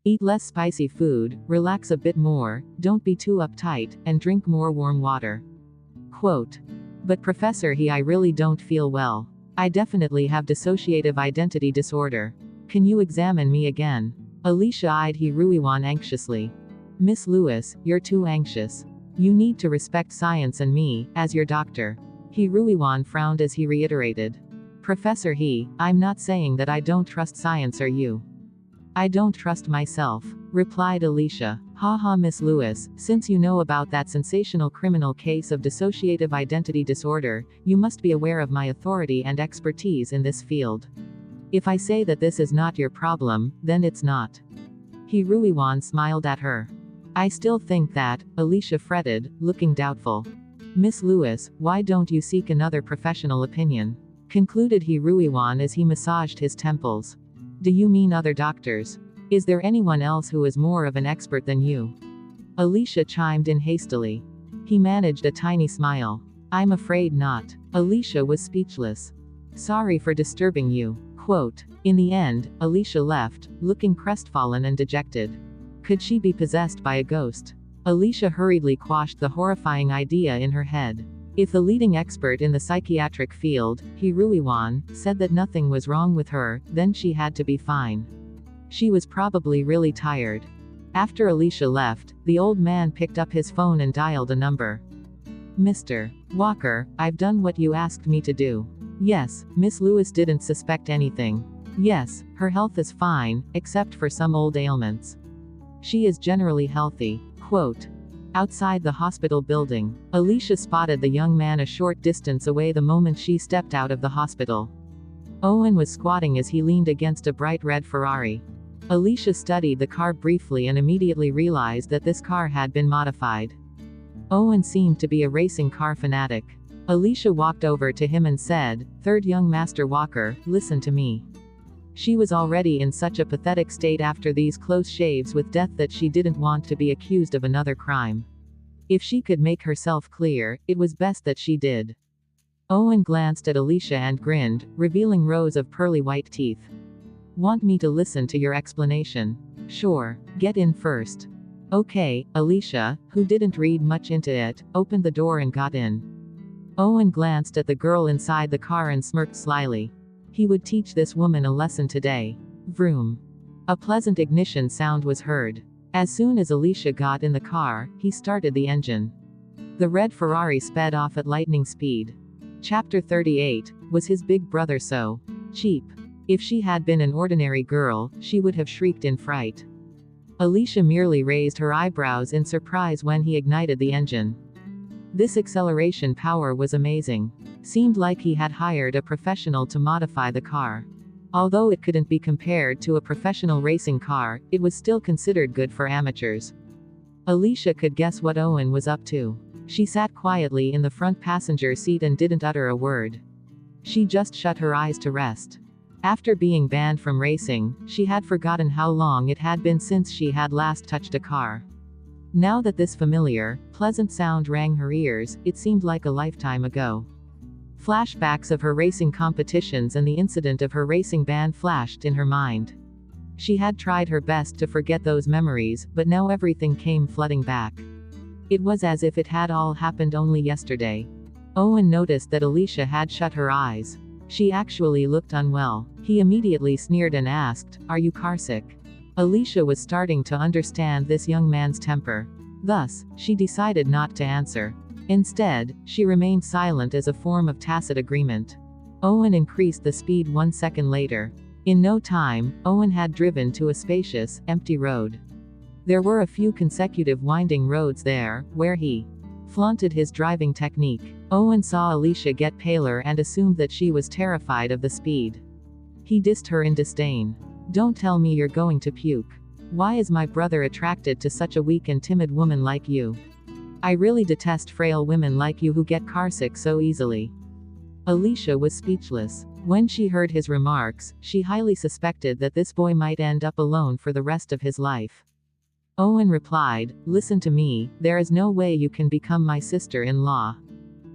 Speaker 1: Eat less spicy food, relax a bit more, don't be too uptight, and drink more warm water. Quote. But Professor He, I really don't feel well. I definitely have dissociative identity disorder. Can you examine me again? Alicia eyed He Ruiwan anxiously. Miss Lewis, you're too anxious. You need to respect science and me, as your doctor. He Ruiwan frowned as he reiterated. Professor He, I'm not saying that I don't trust science or you. I don't trust myself, replied Alicia. Haha, Miss Lewis, since you know about that sensational criminal case of dissociative identity disorder, you must be aware of my authority and expertise in this field. If I say that this is not your problem, then it's not. He Ruiwan smiled at her. I still think that, Alicia fretted, looking doubtful. Miss Lewis, why don't you seek another professional opinion? Concluded He Ruiwan as he massaged his temples. Do you mean other doctors? Is there anyone else who is more of an expert than you? Alicia chimed in hastily. He managed a tiny smile. I'm afraid not. Alicia was speechless. Sorry for disturbing you. Quote. In the end, Alicia left, looking crestfallen and dejected. Could she be possessed by a ghost? Alicia hurriedly quashed the horrifying idea in her head. If the leading expert in the psychiatric field, Hiruiwan, said that nothing was wrong with her, then she had to be fine. She was probably really tired. After Alicia left, the old man picked up his phone and dialed a number. Mr. Walker, I've done what you asked me to do. Yes, Miss Lewis didn't suspect anything. Yes, her health is fine, except for some old ailments. She is generally healthy. Quote. Outside the hospital building, Alicia spotted the young man a short distance away the moment she stepped out of the hospital. Owen was squatting as he leaned against a bright red Ferrari. Alicia studied the car briefly and immediately realized that this car had been modified. Owen seemed to be a racing car fanatic. Alicia walked over to him and said, "Third young Master Walker, listen to me." She was already in such a pathetic state after these close shaves with death that she didn't want to be accused of another crime. If she could make herself clear, it was best that she did. Owen glanced at Alicia and grinned, revealing rows of pearly white teeth. Want me to listen to your explanation? Sure. Get in first. Okay, Alicia, who didn't read much into it, opened the door and got in. Owen glanced at the girl inside the car and smirked slyly. He would teach this woman a lesson today. Vroom. A pleasant ignition sound was heard. As soon as Alicia got in the car, he started the engine. The red Ferrari sped off at lightning speed. Chapter 38, Was his big brother so cheap? If she had been an ordinary girl, she would have shrieked in fright. Alicia merely raised her eyebrows in surprise when he ignited the engine. This acceleration power was amazing. Seemed like he had hired a professional to modify the car. Although it couldn't be compared to a professional racing car, it was still considered good for amateurs. Alicia could guess what Owen was up to. She sat quietly in the front passenger seat and didn't utter a word. She just shut her eyes to rest. After being banned from racing, she had forgotten how long it had been since she had last touched a car. Now that this familiar, pleasant sound rang her ears, it seemed like a lifetime ago. Flashbacks of her racing competitions and the incident of her racing ban flashed in her mind. She had tried her best to forget those memories, but now everything came flooding back. It was as if it had all happened only yesterday. Owen noticed that Alicia had shut her eyes. She actually looked unwell. He immediately sneered and asked, "Are you carsick?" Alicia was starting to understand this young man's temper. Thus, she decided not to answer. Instead, she remained silent as a form of tacit agreement. Owen increased the speed 1 second later. In no time, Owen had driven to a spacious, empty road. There were a few consecutive winding roads there, where he flaunted his driving technique. Owen saw Alicia get paler and assumed that she was terrified of the speed. He dissed her in disdain. "Don't tell me you're going to puke. Why is my brother attracted to such a weak and timid woman like you? I really detest frail women like you who get carsick so easily." Alicia was speechless. When she heard his remarks, she highly suspected that this boy might end up alone for the rest of his life. Owen replied, "Listen to me, there is no way you can become my sister-in-law.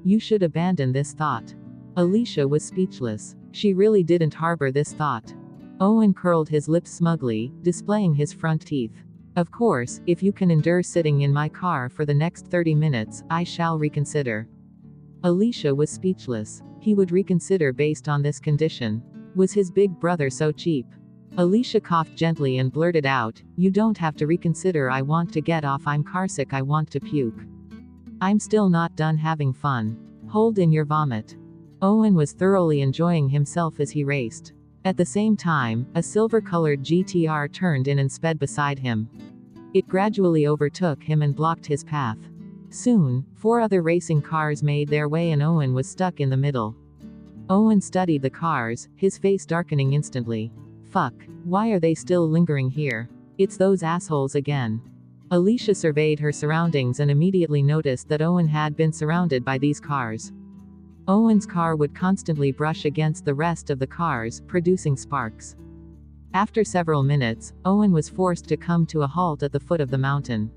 Speaker 1: You should abandon this thought." Alicia was speechless. She really didn't harbor this thought. Owen curled his lips smugly, displaying his front teeth. "Of course, if you can endure sitting in my car for the next 30 minutes, I shall reconsider." Alicia was speechless. He would reconsider based on this condition. Was his big brother so cheap? Alicia coughed gently and blurted out, "You don't have to reconsider. I want to get off. I'm carsick. I want to puke. I'm still not done having fun. Hold in your vomit." Owen was thoroughly enjoying himself as he raced. At the same time, a silver-colored GTR turned in and sped beside him. It gradually overtook him and blocked his path. Soon, 4 other racing cars made their way and Owen was stuck in the middle. Owen studied the cars, his face darkening instantly. Fuck. Why are they still lingering here? It's those assholes again. Alicia surveyed her surroundings and immediately noticed that Owen had been surrounded by these cars. Owen's car would constantly brush against the rest of the cars, producing sparks. After several minutes, Owen was forced to come to a halt at the foot of the mountain.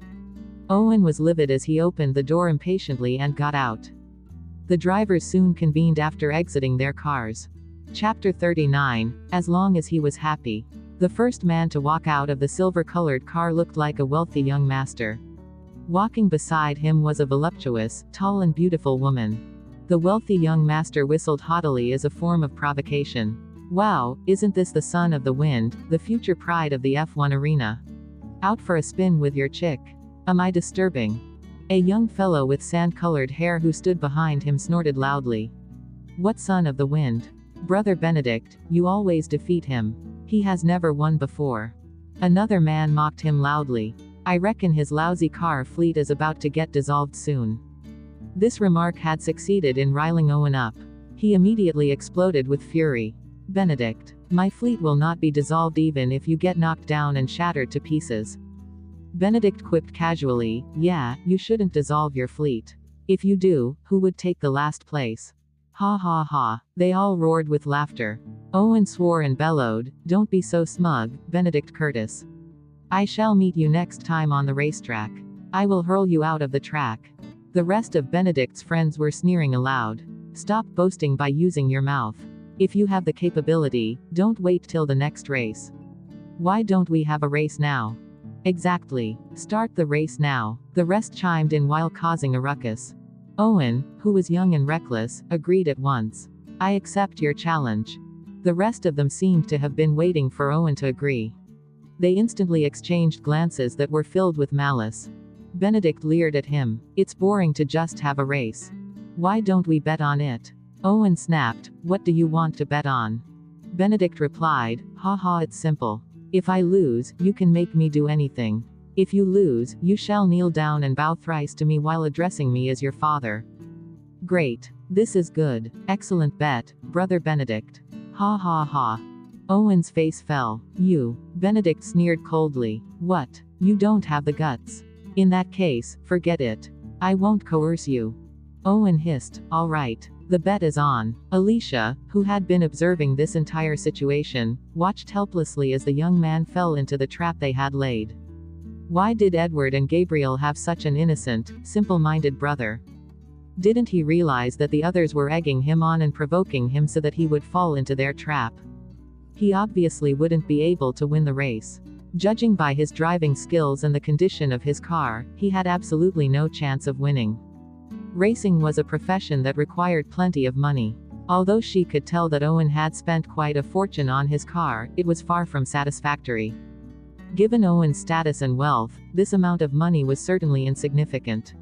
Speaker 1: Owen was livid as he opened the door impatiently and got out. The drivers soon convened after exiting their cars. Chapter 39, As long as he was happy. The first man to walk out of the silver-colored car looked like a wealthy young master. Walking beside him was a voluptuous, tall and beautiful woman. The wealthy young master whistled haughtily as a form of provocation. Wow, isn't this the son of the wind, the future pride of the F1 arena? Out for a spin with your chick? Am I disturbing? A young fellow with sand-colored hair who stood behind him snorted loudly. What son of the wind? Brother Benedict, you always defeat him. He has never won before. Another man mocked him loudly. I reckon his lousy car fleet is about to get dissolved soon. This remark had succeeded in riling Owen up. He immediately exploded with fury. Benedict, my fleet will not be dissolved even if you get knocked down and shattered to pieces. Benedict quipped casually, yeah, you shouldn't dissolve your fleet. If you do, who would take the last place? Ha ha ha. They all roared with laughter. Owen swore and bellowed, don't be so smug, Benedict Curtis. I shall meet you next time on the racetrack. I will hurl you out of the track. The rest of Benedict's friends were sneering aloud. Stop boasting by using your mouth. If you have the capability, don't wait till the next race. Why don't we have a race now? Exactly. Start the race now. The rest chimed in while causing a ruckus. Owen, who was young and reckless, agreed at once. I accept your challenge. The rest of them seemed to have been waiting for Owen to agree. They instantly exchanged glances that were filled with malice. Benedict leered at him. It's boring to just have a race. Why don't we bet on it? Owen snapped, what do you want to bet on? Benedict replied, ha ha, it's simple. If I lose, you can make me do anything. If you lose, you shall kneel down and bow thrice to me while addressing me as your father. Great. This is good. Excellent bet, Brother Benedict. Ha ha ha. Owen's face fell. You. Benedict sneered coldly. What? You don't have the guts. In that case, forget it. I won't coerce you. Owen hissed, all right. The bet is on. Alicia, who had been observing this entire situation, watched helplessly as the young man fell into the trap they had laid. Why did Edward and Gabriel have such an innocent, simple-minded brother? Didn't he realize that the others were egging him on and provoking him so that he would fall into their trap? He obviously wouldn't be able to win the race. Judging by his driving skills and the condition of his car, he had absolutely no chance of winning. Racing was a profession that required plenty of money. Although she could tell that Owen had spent quite a fortune on his car, it was far from satisfactory. Given Owen's status and wealth, this amount of money was certainly insignificant.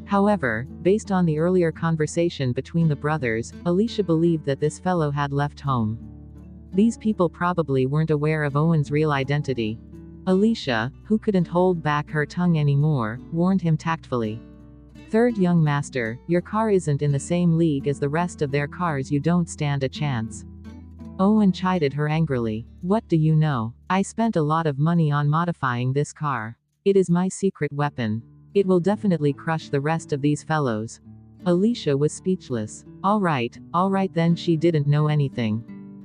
Speaker 1: However, based on the earlier conversation between the brothers, Alicia believed that this fellow had left home. These people probably weren't aware of Owen's real identity. Alicia, who couldn't hold back her tongue anymore, warned him tactfully. Third young master, your car isn't in the same league as the rest of their cars, you don't stand a chance. Owen chided her angrily. What do you know? I spent a lot of money on modifying this car. It is my secret weapon. It will definitely crush the rest of these fellows. Alicia was speechless. All right then, she didn't know anything.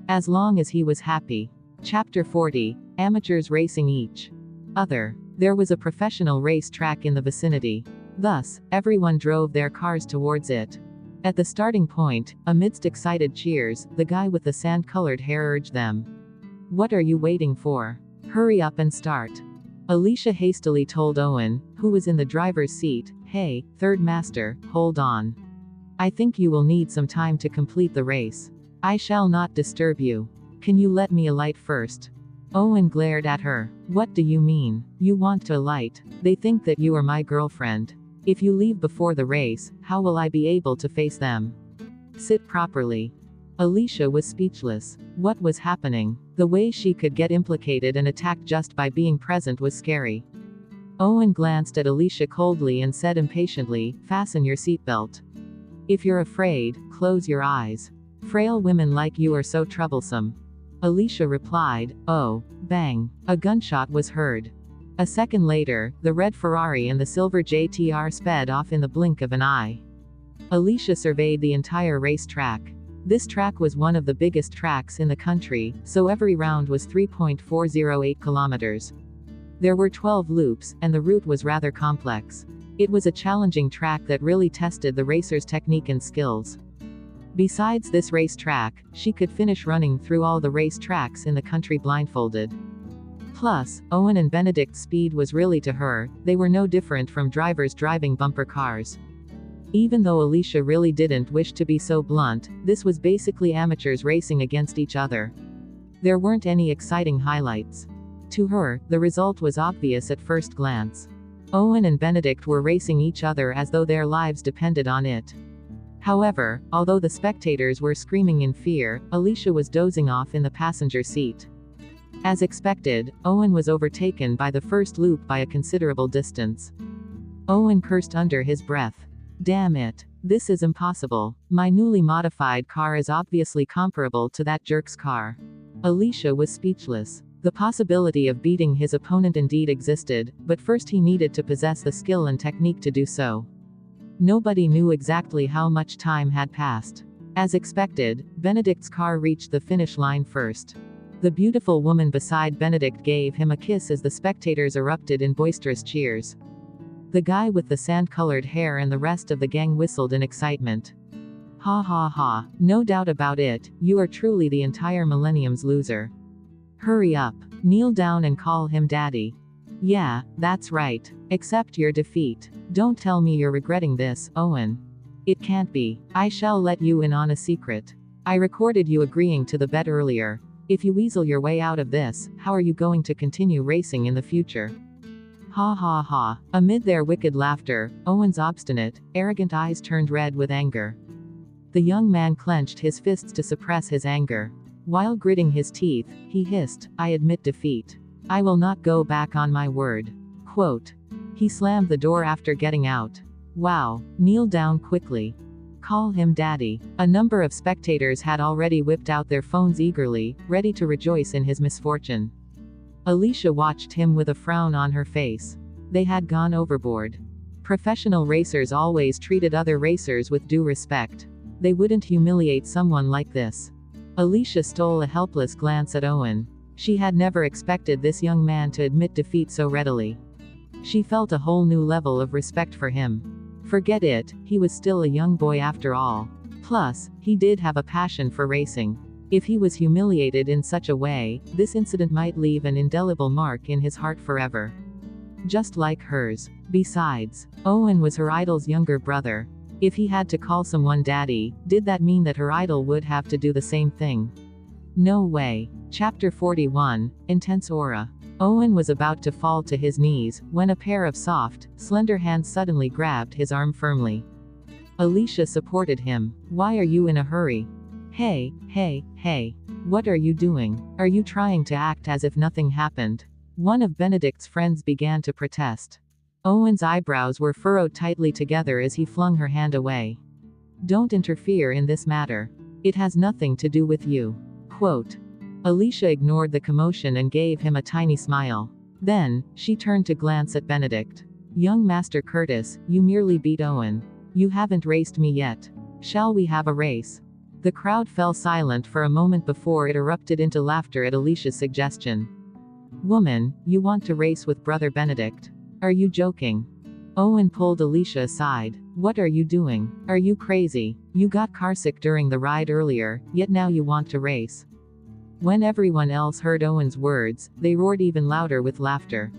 Speaker 1: As long as he was happy. Chapter 40, Amateurs racing each other. There was a professional race track in the vicinity. Thus, everyone drove their cars towards it. At the starting point, amidst excited cheers, the guy with the sand-colored hair urged them. What are you waiting for? Hurry up and start. Alicia hastily told Owen, who was in the driver's seat, hey, third master, hold on. I think you will need some time to complete the race. I shall not disturb you. Can you let me alight first? Owen glared at her. What do you mean? You want to alight? They think that you are my girlfriend. If you leave before the race, how will I be able to face them? Sit properly. Alicia was speechless. What was happening? The way she could get implicated and attacked just by being present was scary. Owen glanced at Alicia coldly and said impatiently, fasten your seatbelt. If you're afraid, close your eyes. Frail women like you are so troublesome. Alicia replied, oh, bang. A gunshot was heard. A second later, the red Ferrari and the silver JTR sped off in the blink of an eye. Alicia surveyed the entire racetrack. This track was one of the biggest tracks in the country, so every round was 3.408 kilometers. There were 12 loops, and the route was rather complex. It was a challenging track that really tested the racer's technique and skills. Besides this race track, she could finish running through all the race tracks in the country blindfolded. Plus, Owen and Benedict's speed was really to her, they were no different from drivers driving bumper cars. Even though Alicia really didn't wish to be so blunt, this was basically amateurs racing against each other. There weren't any exciting highlights. To her, the result was obvious at first glance. Owen and Benedict were racing each other as though their lives depended on it. However, although the spectators were screaming in fear, Alicia was dozing off in the passenger seat. As expected, Owen was overtaken by the first loop by a considerable distance. Owen cursed under his breath. Damn it. This is impossible. My newly modified car is obviously comparable to that jerk's car. Alicia was speechless. The possibility of beating his opponent indeed existed, but first he needed to possess the skill and technique to do so. Nobody knew exactly how much time had passed. As expected, Benedict's car reached the finish line first. The beautiful woman beside Benedict gave him a kiss as the spectators erupted in boisterous cheers. The guy with the sand-colored hair and the rest of the gang whistled in excitement. Ha ha ha, no doubt about it, you are truly the entire millennium's loser. Hurry up, kneel down and call him daddy. Yeah, that's right. Accept your defeat. Don't tell me you're regretting this, Owen. It can't be. I shall let you in on a secret. I recorded you agreeing to the bet earlier. If you weasel your way out of this, how are you going to continue racing in the future? Ha ha ha. Amid their wicked laughter, Owen's obstinate, arrogant eyes turned red with anger. The young man clenched his fists to suppress his anger. While gritting his teeth, he hissed, I admit defeat. I will not go back on my word. Quote. He slammed the door after getting out. Wow. Kneel down quickly. Call him daddy. A number of spectators had already whipped out their phones eagerly, ready to rejoice in his misfortune. Alicia watched him with a frown on her face. They had gone overboard. Professional racers always treated other racers with due respect. They wouldn't humiliate someone like this. Alicia stole a helpless glance at Owen. She had never expected this young man to admit defeat so readily. She felt a whole new level of respect for him. Forget it, he was still a young boy after all. Plus, he did have a passion for racing. If he was humiliated in such a way, this incident might leave an indelible mark in his heart forever. Just like hers. Besides, Owen was her idol's younger brother. If he had to call someone daddy, did that mean that her idol would have to do the same thing? No way. Chapter 41, Intense Aura. Owen was about to fall to his knees, when a pair of soft, slender hands suddenly grabbed his arm firmly. Alicia supported him. Why are you in a hurry? Hey, hey, hey. What are you doing? Are you trying to act as if nothing happened? One of Benedict's friends began to protest. Owen's eyebrows were furrowed tightly together as he flung her hand away. Don't interfere in this matter. It has nothing to do with you. Quote. Alicia ignored the commotion and gave him a tiny smile. Then, she turned to glance at Benedict. Young Master Curtis, you merely beat Owen. You haven't raced me yet. Shall we have a race? The crowd fell silent for a moment before it erupted into laughter at Alicia's suggestion. Woman, you want to race with Brother Benedict? Are you joking? Owen pulled Alicia aside. What are you doing? Are you crazy? You got carsick during the ride earlier, yet now you want to race. When everyone else heard Owen's words, they roared even louder with laughter.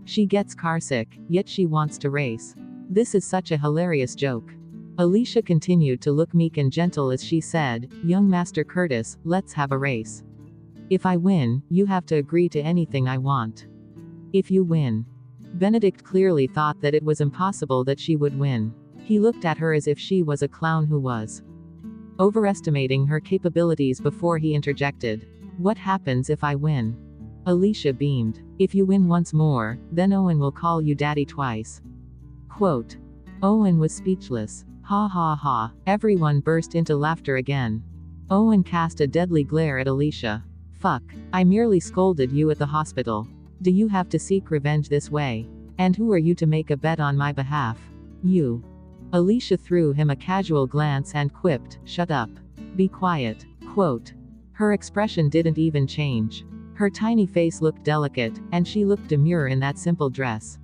Speaker 1: She gets carsick, yet she wants to race. This is such a hilarious joke. Alicia continued to look meek and gentle as she said, Young Master Curtis, let's have a race. If I win, you have to agree to anything I want. If you win. Benedict clearly thought that it was impossible that she would win. He looked at her as if she was a clown who was overestimating her capabilities before he interjected. What happens if I win? Alicia beamed. If you win once more, then Owen will call you daddy twice. Quote. Owen was speechless. Ha ha ha. Everyone burst into laughter again. Owen cast a deadly glare at Alicia. Fuck. I merely scolded you at the hospital. Do you have to seek revenge this way? And who are you to make a bet on my behalf? You. Alicia threw him a casual glance and quipped, shut up. Be quiet. Quote. Her expression didn't even change. Her tiny face looked delicate, and she looked demure in that simple dress.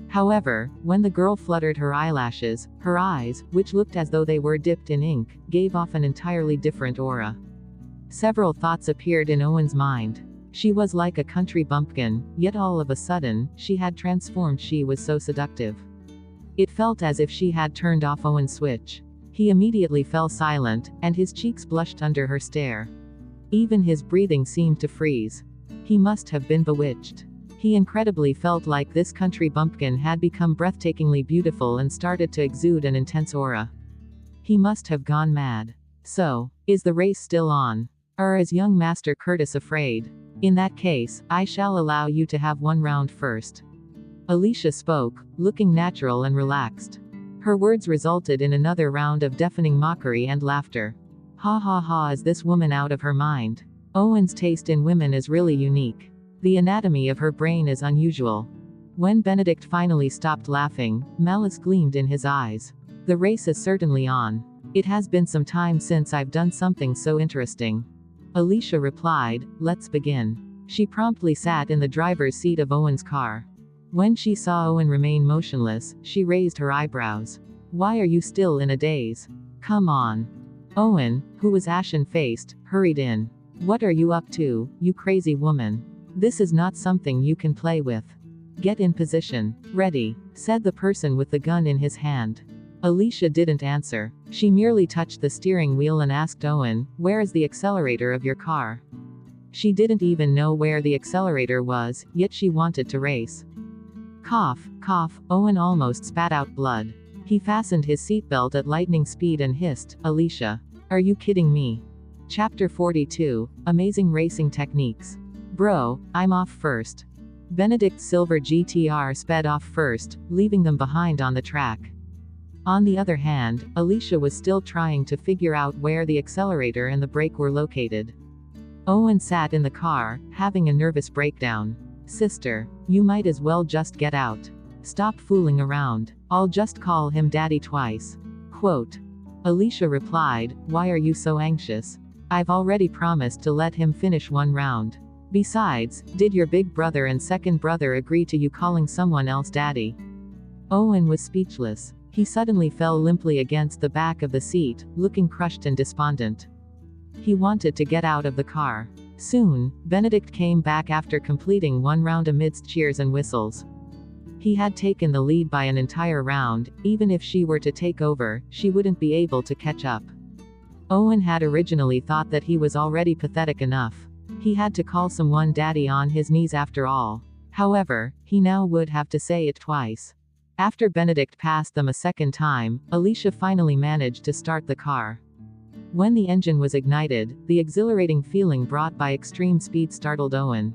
Speaker 1: However, when the girl fluttered her eyelashes, her eyes, which looked as though they were dipped in ink, gave off an entirely different aura. Several thoughts appeared in Owen's mind. She was like a country bumpkin, yet all of a sudden, she had transformed. She was so seductive. It felt as if she had turned off Owen's switch. He immediately fell silent, and his cheeks blushed under her stare. Even his breathing seemed to freeze. He must have been bewitched. He incredibly felt like this country bumpkin had become breathtakingly beautiful and started to exude an intense aura. He must have gone mad. So, is the race still on? Or is young Master Curtis afraid? In that case, I shall allow you to have one round first. Alicia spoke, looking natural and relaxed. Her words resulted in another round of deafening mockery and laughter. Ha ha ha, is this woman out of her mind? Owen's taste in women is really unique. The anatomy of her brain is unusual. When Benedict finally stopped laughing, malice gleamed in his eyes. The race is certainly on. It has been some time since I've done something so interesting. Alicia replied, let's begin. She promptly sat in the driver's seat of Owen's car. When she saw Owen remain motionless, she raised her eyebrows. Why are you still in a daze? Come on. Owen, who was ashen-faced, hurried in. What are you up to, you crazy woman? This is not something you can play with. Get in position. Ready, said the person with the gun in his hand. Alicia didn't answer. She merely touched the steering wheel and asked Owen, where is the accelerator of your car? She didn't even know where the accelerator was, yet she wanted to race. Cough, cough, Owen almost spat out blood. He fastened his seatbelt at lightning speed and hissed, Alicia. Are you kidding me? Chapter 42, Amazing Racing Techniques. Bro, I'm off first. Benedict's silver GTR sped off first, leaving them behind on the track. On the other hand, Alicia was still trying to figure out where the accelerator and the brake were located. Owen sat in the car, having a nervous breakdown. Sister, you might as well just get out. Stop fooling around. I'll just call him Daddy twice. Quote. Alicia replied, why are you so anxious? I've already promised to let him finish one round. Besides, did your big brother and second brother agree to you calling someone else daddy? Owen was speechless. He suddenly fell limply against the back of the seat, looking crushed and despondent. He wanted to get out of the car. Soon, Benedict came back after completing one round amidst cheers and whistles. He had taken the lead by an entire round. Even if she were to take over, she wouldn't be able to catch up. Owen had originally thought that he was already pathetic enough. He had to call someone daddy on his knees after all. However, he now would have to say it twice. After Benedict passed them a second time, Alicia finally managed to start the car. When the engine was ignited, the exhilarating feeling brought by extreme speed startled Owen.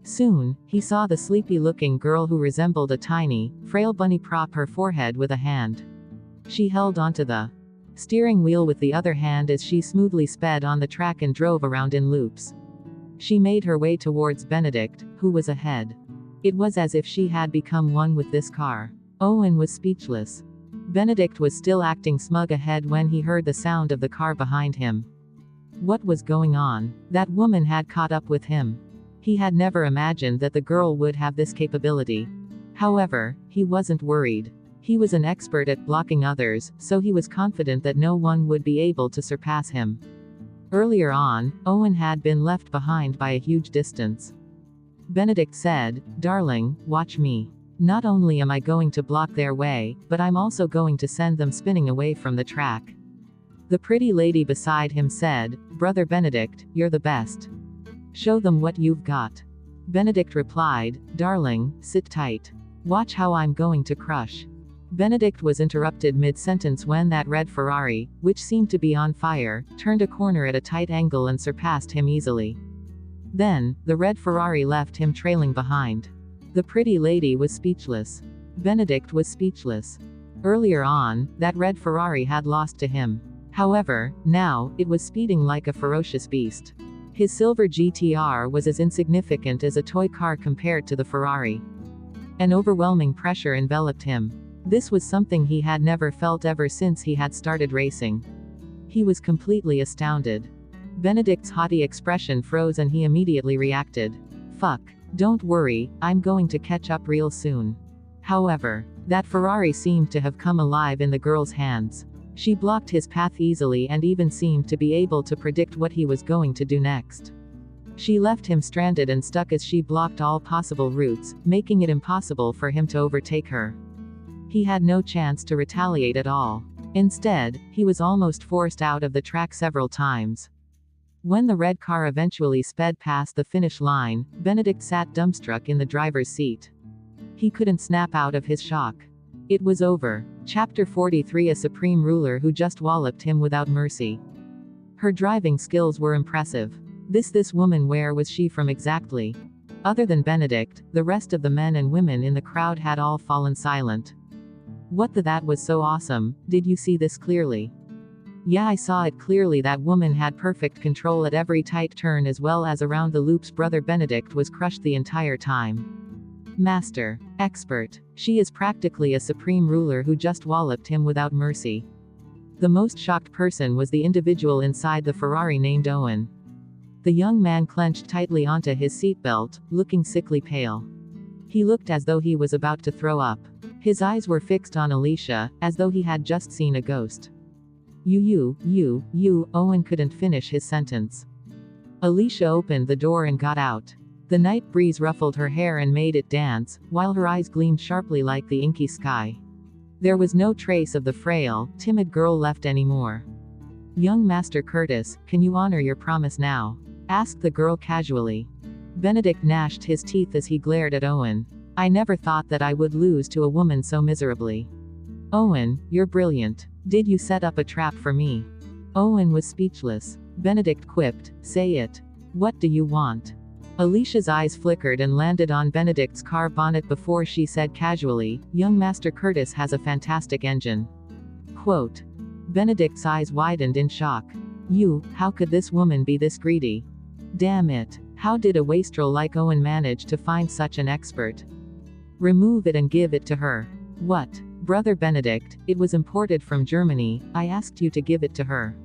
Speaker 1: Soon, he saw the sleepy-looking girl who resembled a tiny, frail bunny prop her forehead with a hand. She held onto the steering wheel with the other hand as she smoothly sped on the track and drove around in loops. She made her way towards Benedict, who was ahead. It was as if she had become one with this car. Owen was speechless. Benedict was still acting smug ahead when he heard the sound of the car behind him. What was going on? That woman had caught up with him. He had never imagined that the girl would have this capability. However, he wasn't worried. He was an expert at blocking others, so he was confident that no one would be able to surpass him. Earlier on, Owen had been left behind by a huge distance. Benedict said, darling, watch me. Not only am I going to block their way, but I'm also going to send them spinning away from the track. The pretty lady beside him said, Brother Benedict, you're the best. Show them what you've got. Benedict replied, darling, sit tight. Watch how I'm going to crush. Benedict was interrupted mid-sentence when that red Ferrari, which seemed to be on fire, turned a corner at a tight angle and surpassed him easily. Then, the red Ferrari left him trailing behind. The pretty lady was speechless. Benedict was speechless. Earlier on, that red Ferrari had lost to him. However, now, it was speeding like a ferocious beast. His silver GTR was as insignificant as a toy car compared to the Ferrari. An overwhelming pressure enveloped him. This was something he had never felt ever since he had started racing. He was completely astounded. Benedict's haughty expression froze and he immediately reacted. Fuck. Don't worry, I'm going to catch up real soon. However, that Ferrari seemed to have come alive in the girl's hands. She blocked his path easily and even seemed to be able to predict what he was going to do next. She left him stranded and stuck as she blocked all possible routes, making it impossible for him to overtake her. He had no chance to retaliate at all. Instead, he was almost forced out of the track several times. When the red car eventually sped past the finish line, Benedict sat dumbstruck in the driver's seat. He couldn't snap out of his shock. It was over. Chapter 43. A supreme ruler who just walloped him without mercy. Her driving skills were impressive. This woman, where was she from exactly? Other than Benedict, the rest of the men and women in the crowd had all fallen silent. That was so awesome. Did you see this clearly? Yeah, I saw it clearly. That woman had perfect control at every tight turn as well as around the loops. Brother Benedict was crushed the entire time. Master. Expert. She is practically a supreme ruler who just walloped him without mercy. The most shocked person was the individual inside the Ferrari named Owen. The young man clenched tightly onto his seatbelt, looking sickly pale. He looked as though he was about to throw up. His eyes were fixed on Alicia, as though he had just seen a ghost. Owen couldn't finish his sentence. Alicia opened the door and got out. The night breeze ruffled her hair and made it dance, while her eyes gleamed sharply like the inky sky. There was no trace of the frail, timid girl left anymore. Young Master Curtis, can you honor your promise now? Asked the girl casually. Benedict gnashed his teeth as he glared at Owen. I never thought that I would lose to a woman so miserably. Owen, you're brilliant. Did you set up a trap for me? Owen was speechless. Benedict quipped, say it. What do you want? Alicia's eyes flickered and landed on Benedict's car bonnet before she said casually, young Master Curtis has a fantastic engine. Quote. Benedict's eyes widened in shock. How could this woman be this greedy? Damn it. How did a wastrel like Owen manage to find such an expert? Remove it and give it to her. What? Brother Benedict, it was imported from Germany, I asked you to give it to her.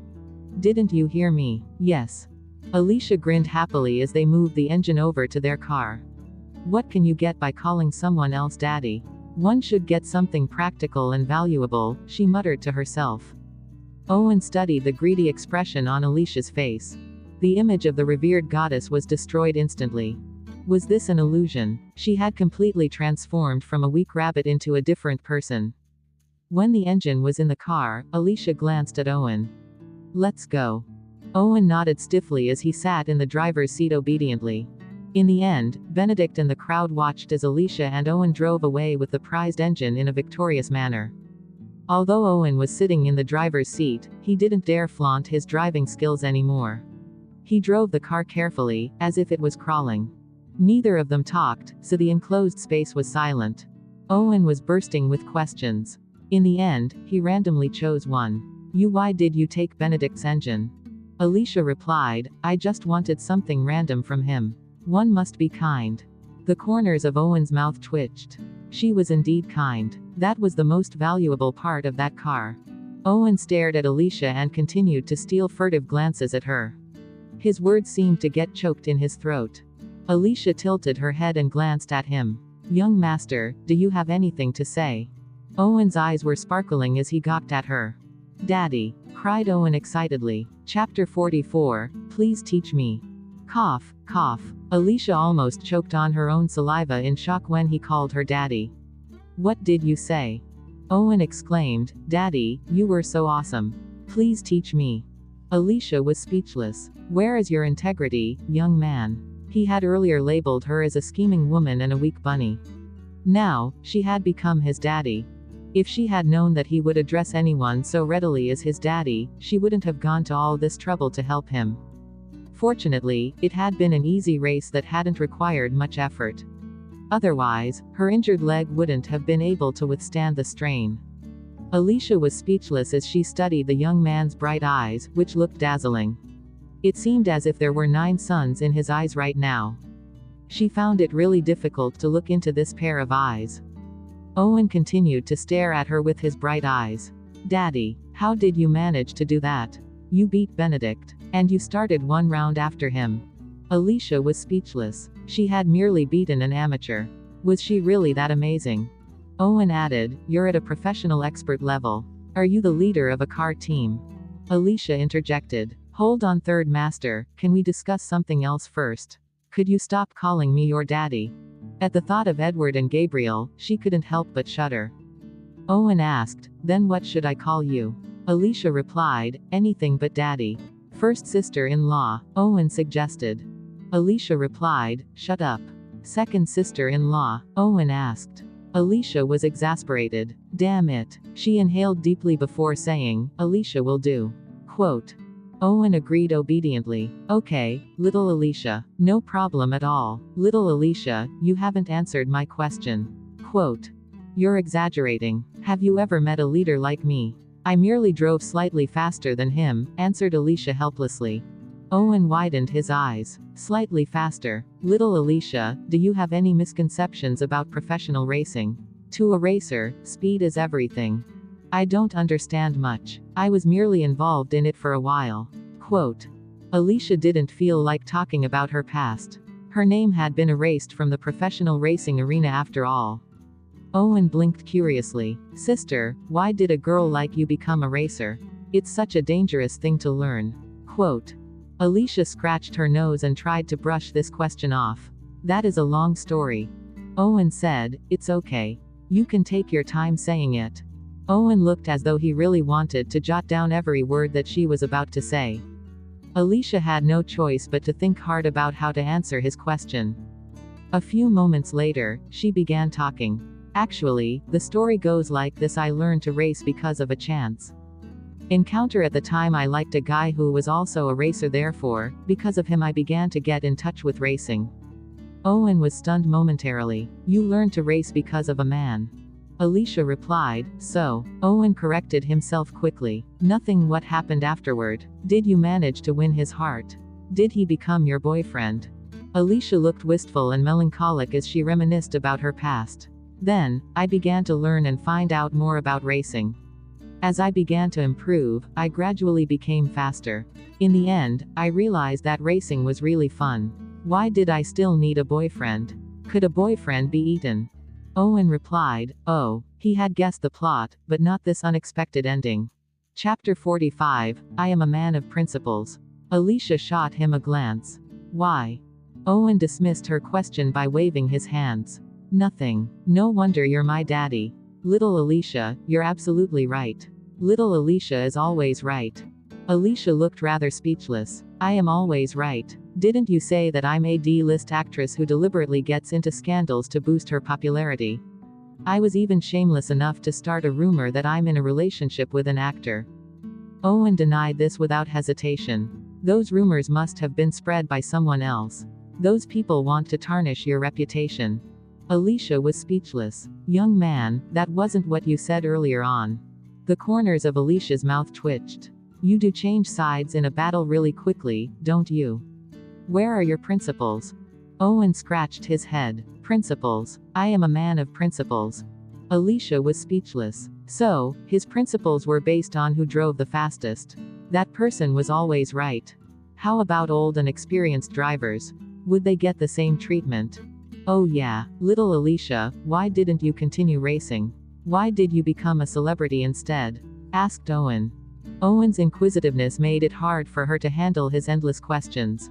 Speaker 1: Didn't you hear me? Yes. Alicia grinned happily as they moved the engine over to their car. What can you get by calling someone else daddy? One should get something practical and valuable, she muttered to herself. Owen studied the greedy expression on Alicia's face. The image of the revered goddess was destroyed instantly. Was this an illusion? She had completely transformed from a weak rabbit into a different person. When the engine was in the car, Alicia glanced at Owen. Let's go. Owen nodded stiffly as he sat in the driver's seat obediently. In the end, Benedict and the crowd watched as Alicia and Owen drove away with the prized engine in a victorious manner. Although Owen was sitting in the driver's seat, he didn't dare flaunt his driving skills anymore. He drove the car carefully, as if it was crawling. Neither of them talked, so the enclosed space was silent. Owen was bursting with questions. In the end, he randomly chose one. Why did you take Benedict's engine? Alicia replied, I just wanted something random from him. One must be kind. The corners of Owen's mouth twitched. She was indeed kind. That was the most valuable part of that car. Owen stared at Alicia and continued to steal furtive glances at her. His words seemed to get choked in his throat. Alicia tilted her head and glanced at him. Young master, do you have anything to say? Owen's eyes were sparkling as he gawked at her. Daddy, cried Owen excitedly. Chapter 44, please teach me. Cough, cough. Alicia almost choked on her own saliva in shock when he called her daddy. What did you say? Owen exclaimed, Daddy, you were so awesome. Please teach me. Alicia was speechless. Where is your integrity, young man? He had earlier labeled her as a scheming woman and a weak bunny. Now, she had become his daddy. If she had known that he would address anyone so readily as his daddy, she wouldn't have gone to all this trouble to help him. Fortunately, it had been an easy race that hadn't required much effort. Otherwise, her injured leg wouldn't have been able to withstand the strain. Alicia was speechless as she studied the young man's bright eyes, which looked dazzling. It seemed as if there were 9 suns in his eyes right now. She found it really difficult to look into this pair of eyes. Owen continued to stare at her with his bright eyes. Daddy, how did you manage to do that? You beat Benedict. And you started one round after him. Alicia was speechless. She had merely beaten an amateur. Was she really that amazing? Owen added, you're at a professional expert level. Are you the leader of a car team? Alicia interjected. Hold on, third master, can we discuss something else first? Could you stop calling me your daddy? At the thought of Edward and Gabriel, she couldn't help but shudder. Owen asked, then what should I call you? Alicia replied, anything but daddy. First sister-in-law, Owen suggested. Alicia replied, shut up. Second sister-in-law, Owen asked. Alicia was exasperated. Damn it. She inhaled deeply before saying, Alicia will do. Quote. Owen agreed obediently. Okay, little Alicia. No problem at all. Little Alicia, you haven't answered my question. Quote. You're exaggerating. Have you ever met a leader like me? I merely drove slightly faster than him, answered Alicia helplessly. Owen widened his eyes. Slightly faster. Little Alicia, do you have any misconceptions about professional racing? To a racer, speed is everything. I don't understand much. I was merely involved in it for a while. Quote. Alicia didn't feel like talking about her past. Her name had been erased from the professional racing arena after all. Owen blinked curiously. Sister, why did a girl like you become a racer? It's such a dangerous thing to learn. Quote. Alicia scratched her nose and tried to brush this question off. That is a long story. Owen said, it's okay. You can take your time saying it. Owen looked as though he really wanted to jot down every word that she was about to say. Alicia had no choice but to think hard about how to answer his question. A few moments later, she began talking. Actually, the story goes like this: I learned to race because of a chance encounter. At the time I liked a guy who was also a racer, therefore, because of him I began to get in touch with racing. Owen was stunned momentarily. You learned to race because of a man? Alicia replied, so. Owen corrected himself quickly. Nothing. What happened afterward? Did you manage to win his heart? Did he become your boyfriend? Alicia looked wistful and melancholic as she reminisced about her past. Then, I began to learn and find out more about racing. As I began to improve, I gradually became faster. In the end, I realized that racing was really fun. Why did I still need a boyfriend? Could a boyfriend be eaten? Owen replied, oh, he had guessed the plot, but not this unexpected ending. Chapter 45, I am a man of principles. Alicia shot him a glance. Why? Owen dismissed her question by waving his hands. Nothing. No wonder you're my daddy. Little Alicia, you're absolutely right. Little Alicia is always right. Alicia looked rather speechless. I am always right. Didn't you say that I'm a D-list actress who deliberately gets into scandals to boost her popularity? I was even shameless enough to start a rumor that I'm in a relationship with an actor. Owen denied this without hesitation. Those rumors must have been spread by someone else. Those people want to tarnish your reputation. Alicia was speechless. Young man, that wasn't what you said earlier on. The corners of Alicia's mouth twitched. You do change sides in a battle really quickly, don't you? Where are your principles? Owen scratched his head. Principles. I am a man of principles. Alicia was speechless. So, his principles were based on who drove the fastest. That person was always right. How about old and experienced drivers? Would they get the same treatment? Oh yeah, little Alicia, why didn't you continue racing? Why did you become a celebrity instead? Asked Owen. Owen's inquisitiveness made it hard for her to handle his endless questions.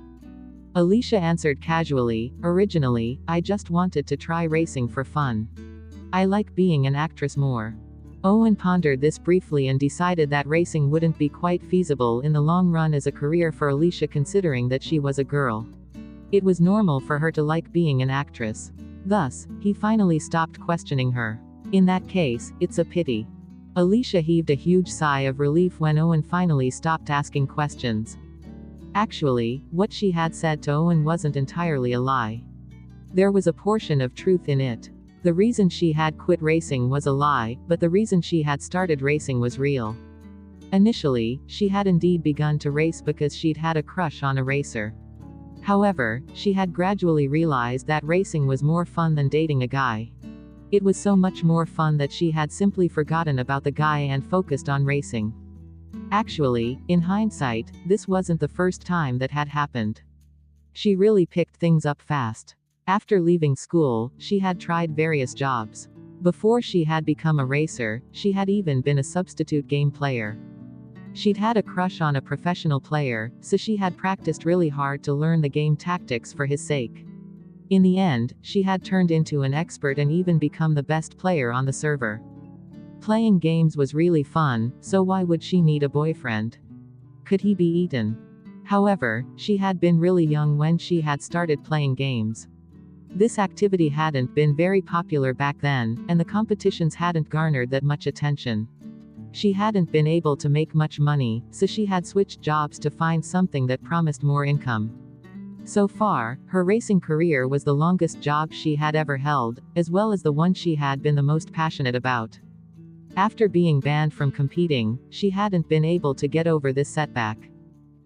Speaker 1: Alicia answered casually, originally, I just wanted to try racing for fun. I like being an actress more. Owen pondered this briefly and decided that racing wouldn't be quite feasible in the long run as a career for Alicia, considering that she was a girl. It was normal for her to like being an actress. Thus, he finally stopped questioning her. In that case, it's a pity. Alicia heaved a huge sigh of relief when Owen finally stopped asking questions. Actually, what she had said to Owen wasn't entirely a lie. There was a portion of truth in it. The reason she had quit racing was a lie, but the reason she had started racing was real. Initially, she had indeed begun to race because she'd had a crush on a racer. However, she had gradually realized that racing was more fun than dating a guy. It was so much more fun that she had simply forgotten about the guy and focused on racing. Actually, in hindsight, this wasn't the first time that had happened. She really picked things up fast. After leaving school, she had tried various jobs. Before she had become a racer, she had even been a substitute game player. She'd had a crush on a professional player, so she had practiced really hard to learn the game tactics for his sake. In the end, she had turned into an expert and even become the best player on the server. Playing games was really fun, so why would she need a boyfriend? Could he be eaten? However, she had been really young when she had started playing games. This activity hadn't been very popular back then, and the competitions hadn't garnered that much attention. She hadn't been able to make much money, so she had switched jobs to find something that promised more income. So far, her racing career was the longest job she had ever held, as well as the one she had been the most passionate about. After being banned from competing, she hadn't been able to get over this setback.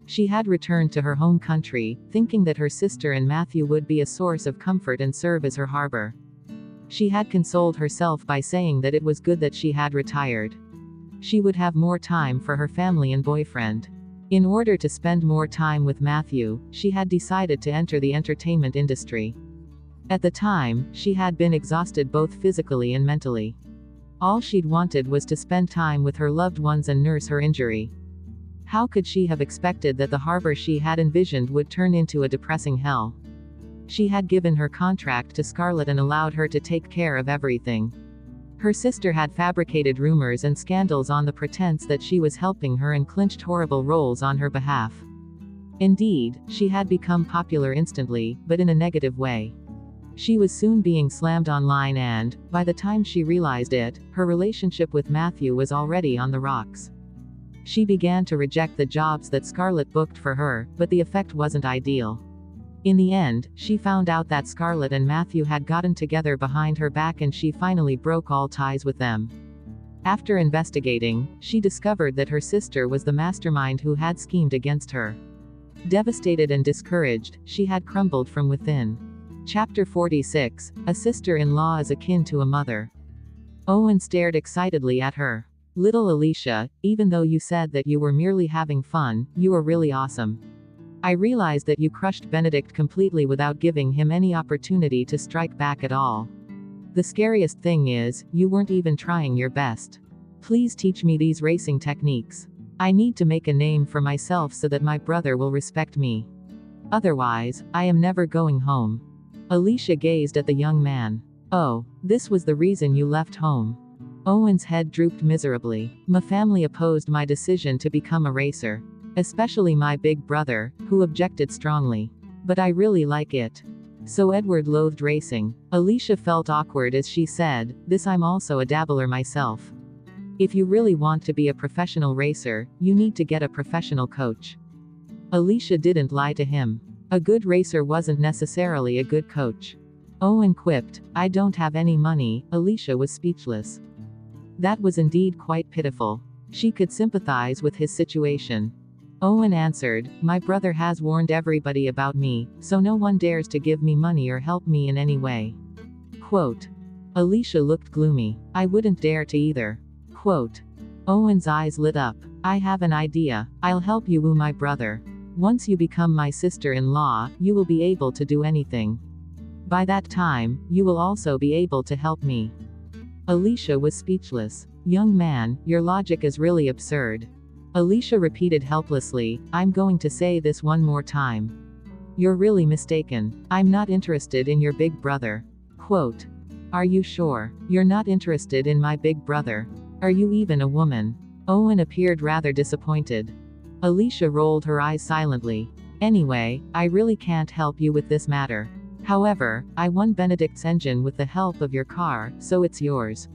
Speaker 1: She had returned to her home country, thinking that her sister and Matthew would be a source of comfort and serve as her harbor. She had consoled herself by saying that it was good that she had retired. She would have more time for her family and boyfriend. In order to spend more time with Matthew, she had decided to enter the entertainment industry. At the time, she had been exhausted both physically and mentally. All she'd wanted was to spend time with her loved ones and nurse her injury. How could she have expected that the harbor she had envisioned would turn into a depressing hell? She had given her contract to Scarlett and allowed her to take care of everything. Her sister had fabricated rumors and scandals on the pretense that she was helping her and clinched horrible roles on her behalf. Indeed, she had become popular instantly, but in a negative way. She was soon being slammed online and, by the time she realized it, her relationship with Matthew was already on the rocks. She began to reject the jobs that Scarlett booked for her, but the effect wasn't ideal. In the end, she found out that Scarlett and Matthew had gotten together behind her back and she finally broke all ties with them. After investigating, she discovered that her sister was the mastermind who had schemed against her. Devastated and discouraged, she had crumbled from within. Chapter 46, A Sister-in-Law is Akin to a Mother. Owen stared excitedly at her. Little Alicia, even though you said that you were merely having fun, you were really awesome. I realized that you crushed Benedict completely without giving him any opportunity to strike back at all. The scariest thing is, you weren't even trying your best. Please teach me these racing techniques. I need to make a name for myself so that my brother will respect me. Otherwise, I am never going home. Alicia gazed at the young man. Oh, this was the reason you left home. Owen's head drooped miserably. My family opposed my decision to become a racer. Especially my big brother, who objected strongly. But I really like it. So Edward loathed racing. Alicia felt awkward as she said, "This I'm also a dabbler myself. If you really want to be a professional racer, you need to get a professional coach." Alicia didn't lie to him. A good racer wasn't necessarily a good coach. Owen quipped, "I don't have any money." Alicia was speechless. That was indeed quite pitiful. She could sympathize with his situation. Owen answered, "My brother has warned everybody about me, so no one dares to give me money or help me in any way." Quote. Alicia looked gloomy. "I wouldn't dare to either." Quote. Owen's eyes lit up. "I have an idea. I'll help you woo my brother. Once you become my sister-in-law, you will be able to do anything. By that time, you will also be able to help me." Alicia was speechless. "Young man, your logic is really absurd." Alicia repeated helplessly, "I'm going to say this one more time. You're really mistaken. I'm not interested in your big brother." Quote. "Are you sure? You're not interested in my big brother? Are you even a woman?" Owen appeared rather disappointed. Alicia rolled her eyes silently. "Anyway, I really can't help you with this matter. However, I won Benedict's engine with the help of your car, so it's yours.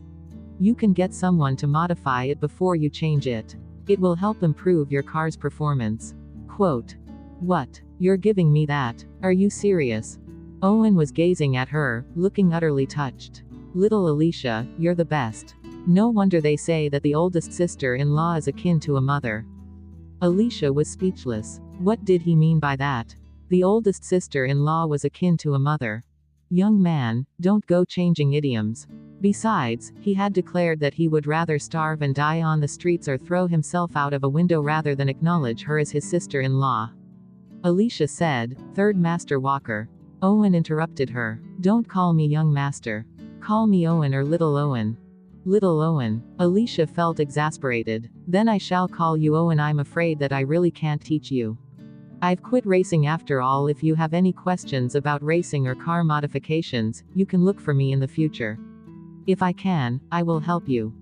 Speaker 1: You can get someone to modify it before you change it. It will help improve your car's performance." Quote. "What? You're giving me that? Are you serious?" Owen was gazing at her, looking utterly touched. "Little Alicia, you're the best. No wonder they say that the oldest sister-in-law is akin to a mother." Alicia was speechless. What did he mean by that? The oldest sister-in-law was akin to a mother. Young man, don't go changing idioms. Besides, he had declared that he would rather starve and die on the streets or throw himself out of a window rather than acknowledge her as his sister-in-law. Alicia said, "Third Master Walker." Owen interrupted her. "Don't call me young master. Call me Owen or Little Owen." Little Owen. Alicia felt exasperated. "Then I shall call you Owen. I'm afraid that I really can't teach you. I've quit racing after all. If you have any questions about racing or car modifications, you can look for me in the future. If I can, I will help you."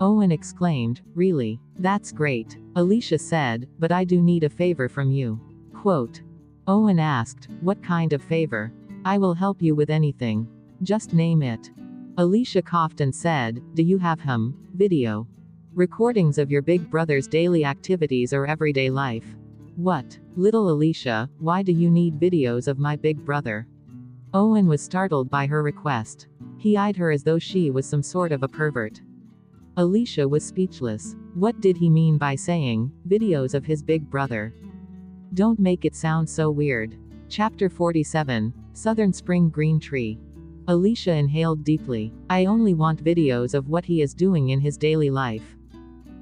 Speaker 1: Owen exclaimed, "Really? That's great." Alicia said, "But I do need a favor from you." Quote. Owen asked, "What kind of favor?" "I will help you with anything. Just name it." Alicia coughed and said, "Do you have video recordings of your big brother's daily activities or everyday life?" "What? Little Alicia, why do you need videos of my big brother?" Owen was startled by her request. He eyed her as though she was some sort of a pervert. Alicia was speechless. What did he mean by saying, videos of his big brother? Don't make it sound so weird. Chapter 47, Southern Spring Green Tree. Alicia inhaled deeply. "I only want videos of what he is doing in his daily life."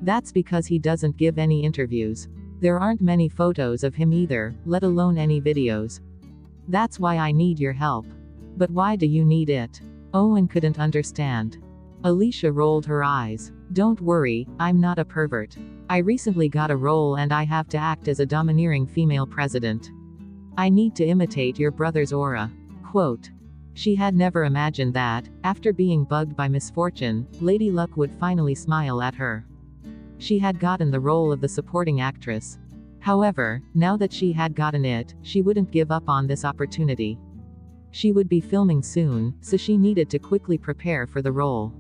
Speaker 1: "That's because he doesn't give any interviews. There aren't many photos of him either, let alone any videos. That's why I need your help." "But why do you need it?" Owen couldn't understand. Alicia rolled her eyes. "Don't worry, I'm not a pervert. I recently got a role and I have to act as a domineering female president. I need to imitate your brother's aura." Quote. She had never imagined that, after being bugged by misfortune, Lady Luck would finally smile at her. She had gotten the role of the supporting actress. However, now that she had gotten it, she wouldn't give up on this opportunity. She would be filming soon, so she needed to quickly prepare for the role.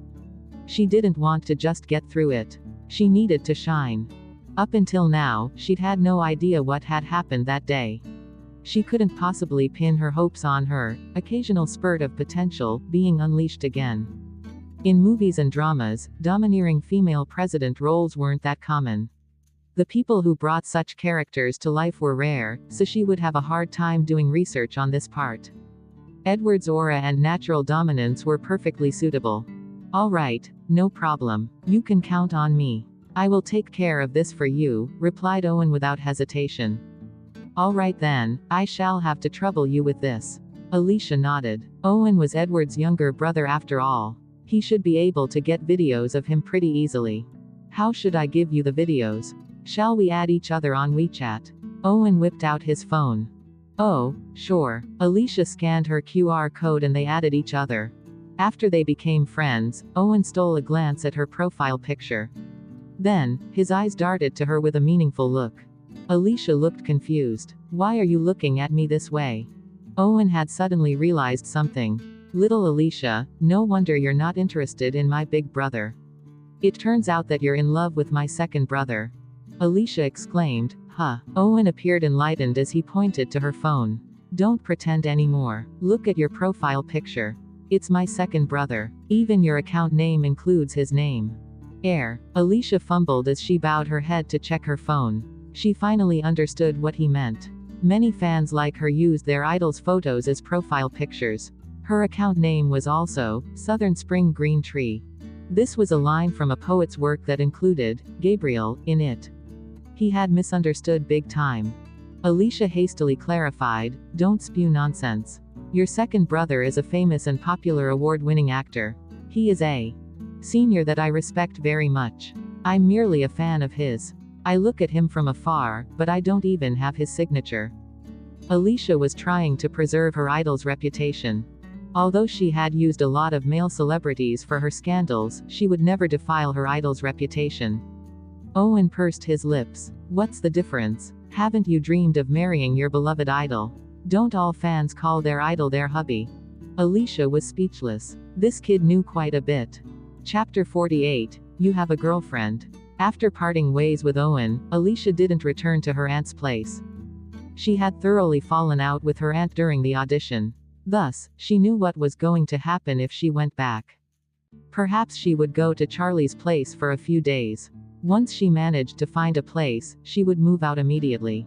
Speaker 1: She didn't want to just get through it. She needed to shine. Up until now, she'd had no idea what had happened that day. She couldn't possibly pin her hopes on her occasional spurt of potential being unleashed again. In movies and dramas, domineering female president roles weren't that common. The people who brought such characters to life were rare, so she would have a hard time doing research on this part. Edward's aura and natural dominance were perfectly suitable. "All right, no problem. You can count on me. I will take care of this for you," replied Owen without hesitation. "All right then, I shall have to trouble you with this." Alicia nodded. Owen was Edward's younger brother after all. He should be able to get videos of him pretty easily. "How should I give you the videos? Shall we add each other on WeChat?" Owen whipped out his phone. "Oh, sure." Alicia scanned her QR code and they added each other. After they became friends, Owen stole a glance at her profile picture. Then, his eyes darted to her with a meaningful look. Alicia looked confused. "Why are you looking at me this way?" Owen had suddenly realized something. "Little Alicia, no wonder you're not interested in my big brother. It turns out that you're in love with my second brother." Alicia exclaimed, "Huh." Owen appeared enlightened as he pointed to her phone. "Don't pretend anymore. Look at your profile picture. It's my second brother. Even your account name includes his name." Alicia fumbled as she bowed her head to check her phone. She finally understood what he meant. Many fans like her used their idols' photos as profile pictures. Her account name was also Southern Spring Green Tree. This was a line from a poet's work that included Gabriel in it. He had misunderstood big time. Alicia hastily clarified, "Don't spew nonsense. Your second brother is a famous and popular award-winning actor. He is a senior that I respect very much. I'm merely a fan of his. I look at him from afar, but I don't even have his signature." Alicia was trying to preserve her idol's reputation. Although she had used a lot of male celebrities for her scandals, she would never defile her idol's reputation. Owen pursed his lips. "What's the difference? Haven't you dreamed of marrying your beloved idol? Don't all fans call their idol their hubby?" Alicia was speechless. This kid knew quite a bit. Chapter 48, You Have a Girlfriend. After parting ways with Owen, Alicia didn't return to her aunt's place. She had thoroughly fallen out with her aunt during the audition. Thus, she knew what was going to happen if she went back. Perhaps she would go to Charlie's place for a few days. Once she managed to find a place, she would move out immediately.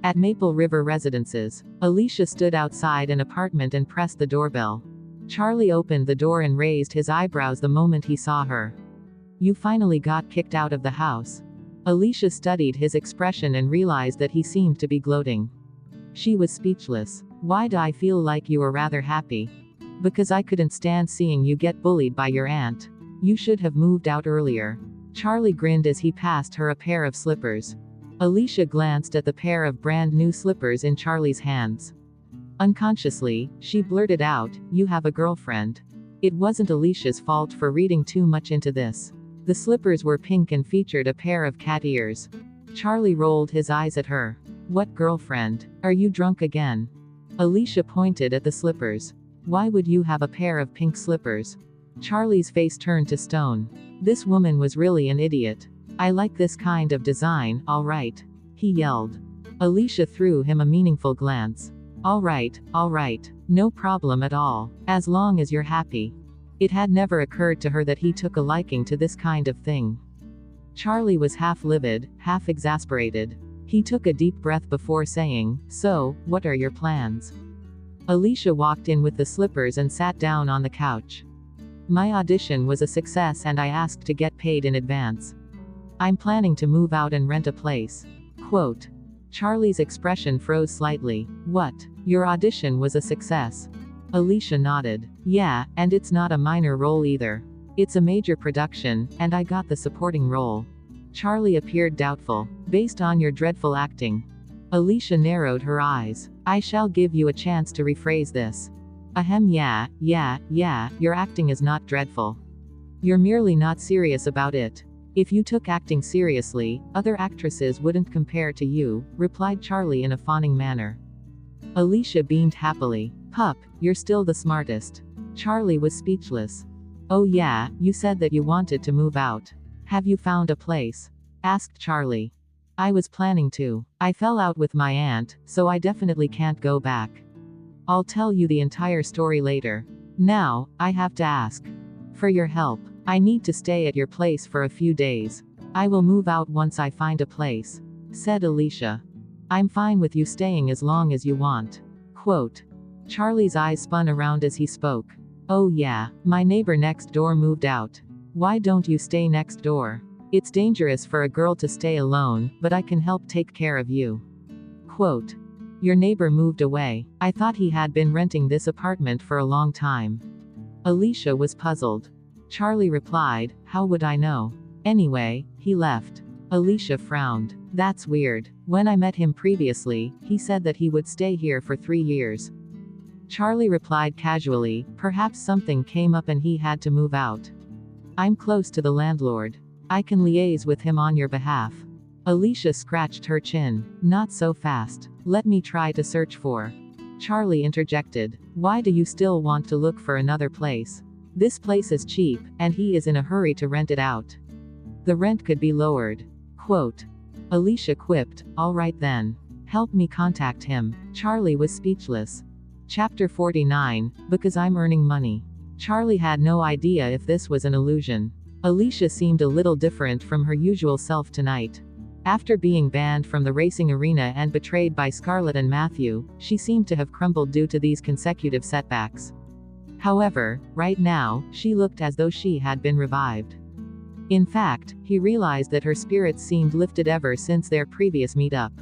Speaker 1: At Maple River Residences, Alicia stood outside an apartment and pressed the doorbell. Charlie opened the door and raised his eyebrows the moment he saw her. You finally got kicked out of the house. Alicia studied his expression and realized that he seemed to be gloating. She was speechless. Why do I feel like you were rather happy? Because I couldn't stand seeing you get bullied by your aunt. You should have moved out earlier. Charlie grinned as he passed her a pair of slippers. Alicia glanced at the pair of brand new slippers in Charlie's hands. Unconsciously, she blurted out, "You have a girlfriend." It wasn't Alicia's fault for reading too much into this. The slippers were pink and featured a pair of cat ears. Charlie rolled his eyes at her. What girlfriend? Are you drunk again? Alicia pointed at the slippers. Why would you have a pair of pink slippers? Charlie's face turned to stone. This woman was really an idiot. I like this kind of design, all right, he yelled. Alicia threw him a meaningful glance. All right, no problem at all, as long as you're happy. It had never occurred to her that he took a liking to this kind of thing. Charlie was half livid, half exasperated. He took a deep breath before saying, "So, what are your plans?" Alicia walked in with the slippers and sat down on the couch. My audition was a success and I asked to get paid in advance. I'm planning to move out and rent a place. Quote. Charlie's expression froze slightly. What? Your audition was a success? Alicia nodded. Yeah, and it's not a minor role either. It's a major production, and I got the supporting role. Charlie appeared doubtful. Based on your dreadful acting. Alicia narrowed her eyes. I shall give you a chance to rephrase this. Ahem, yeah, your acting is not dreadful. You're merely not serious about it. If you took acting seriously, other actresses wouldn't compare to you, replied Charlie in a fawning manner. Alicia beamed happily. Pup, you're still the smartest. Charlie was speechless. Oh yeah, you said that you wanted to move out. Have you found a place? Asked Charlie. I was planning to. I fell out with my aunt, so I definitely can't go back. I'll tell you the entire story later. Now, I have to ask for your help. I need to stay at your place for a few days. I will move out once I find a place, said Alicia. I'm fine with you staying as long as you want. Quote. Charlie's eyes spun around as he spoke. Oh yeah, my neighbor next door moved out. Why don't you stay next door? It's dangerous for a girl to stay alone, but I can help take care of you. Quote. Your neighbor moved away. I thought he had been renting this apartment for a long time. Alicia was puzzled. Charlie replied, how would I know? Anyway, he left. Alicia frowned. That's weird. When I met him previously, he said that he would stay here for 3 years. Charlie replied casually, perhaps something came up and he had to move out. I'm close to the landlord. I can liaise with him on your behalf. Alicia scratched her chin. Not so fast. Let me try to search for. Charlie interjected. Why do you still want to look for another place? This place is cheap, and he is in a hurry to rent it out. The rent could be lowered. Quote. Alicia quipped, all right then. Help me contact him. Charlie was speechless. Chapter 49, Because I'm earning money. Charlie had no idea if this was an illusion. Alicia seemed a little different from her usual self tonight. After being banned from the racing arena and betrayed by Scarlett and Matthew, she seemed to have crumbled due to these consecutive setbacks. However, right now, she looked as though she had been revived. In fact, he realized that her spirits seemed lifted ever since their previous meet-up.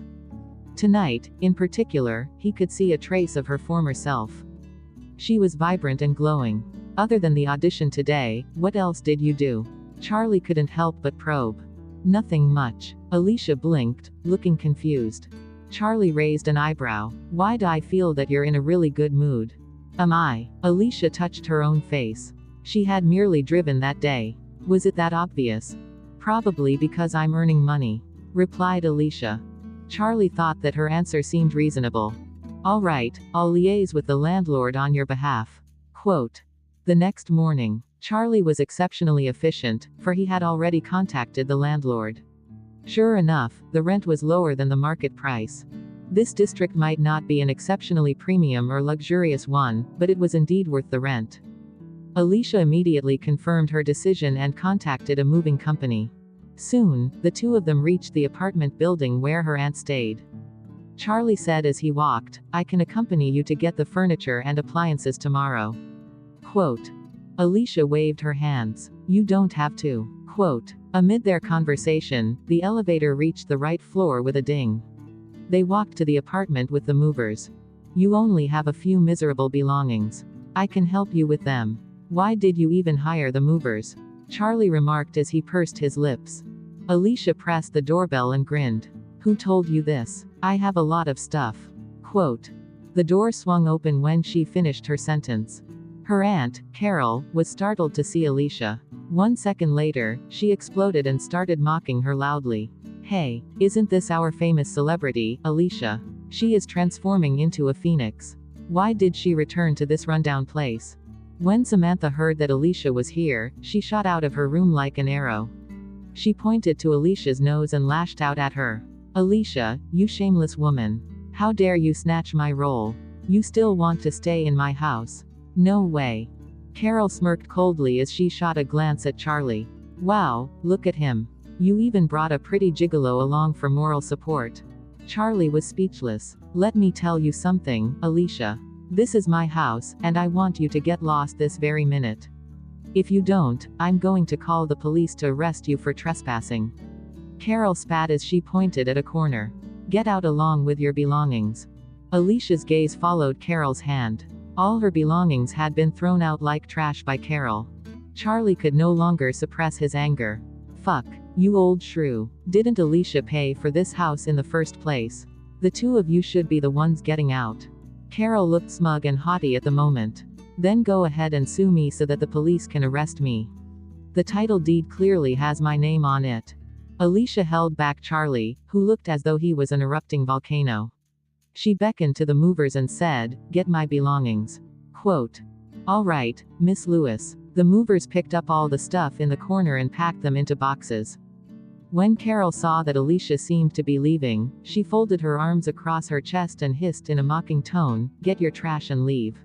Speaker 1: Tonight, in particular, he could see a trace of her former self. She was vibrant and glowing. Other than the audition today, what else did you do? Charlie couldn't help but probe. Nothing much. Alicia blinked, looking confused. Charlie raised an eyebrow. Why do I feel that you're in a really good mood? Am I? Alicia touched her own face. She had merely driven that day. Was it that obvious? Probably because I'm earning money, replied Alicia. Charlie thought that her answer seemed reasonable. All right, I'll liaise with the landlord on your behalf. Quote. The next morning, Charlie was exceptionally efficient, for he had already contacted the landlord. Sure enough, the rent was lower than the market price. This district might not be an exceptionally premium or luxurious one, but it was indeed worth the rent. Alicia immediately confirmed her decision and contacted a moving company. Soon, the two of them reached the apartment building where her aunt stayed. Charlie said as he walked, I can accompany you to get the furniture and appliances tomorrow. Quote. Alicia waved her hands. You don't have to. Quote. Amid their conversation, the elevator reached the right floor with a ding. They walked to the apartment with the movers. You only have a few miserable belongings. I can help you with them. Why did you even hire the movers? Charlie remarked as he pursed his lips. Alicia pressed the doorbell and grinned. Who told you this? I have a lot of stuff. Quote. The door swung open when she finished her sentence. Her aunt, Carol, was startled to see Alicia. 1 second later, she exploded and started mocking her loudly. Hey, isn't this our famous celebrity, Alicia? She is transforming into a phoenix. Why did she return to this rundown place? When Samantha heard that Alicia was here, she shot out of her room like an arrow. She pointed to Alicia's nose and lashed out at her. Alicia, you shameless woman. How dare you snatch my role? You still want to stay in my house? No way. Carol smirked coldly as she shot a glance at Charlie. Wow, look at him. You even brought a pretty gigolo along for moral support. Charlie was speechless. Let me tell you something, Alicia. This is my house, and I want you to get lost this very minute. If you don't, I'm going to call the police to arrest you for trespassing. Carol spat as she pointed at a corner. Get out along with your belongings. Alicia's gaze followed Carol's hand. All her belongings had been thrown out like trash by Carol. Charlie could no longer suppress his anger. Fuck, you old shrew. Didn't Alicia pay for this house in the first place? The two of you should be the ones getting out. Carol looked smug and haughty at the moment. Then go ahead and sue me so that the police can arrest me. The title deed clearly has my name on it. Alicia held back Charlie, who looked as though he was an erupting volcano. She beckoned to the movers and said, Get my belongings. Quote. All right, Miss Lewis. The movers picked up all the stuff in the corner and packed them into boxes. When Carol saw that Alicia seemed to be leaving, she folded her arms across her chest and hissed in a mocking tone, Get your trash and leave.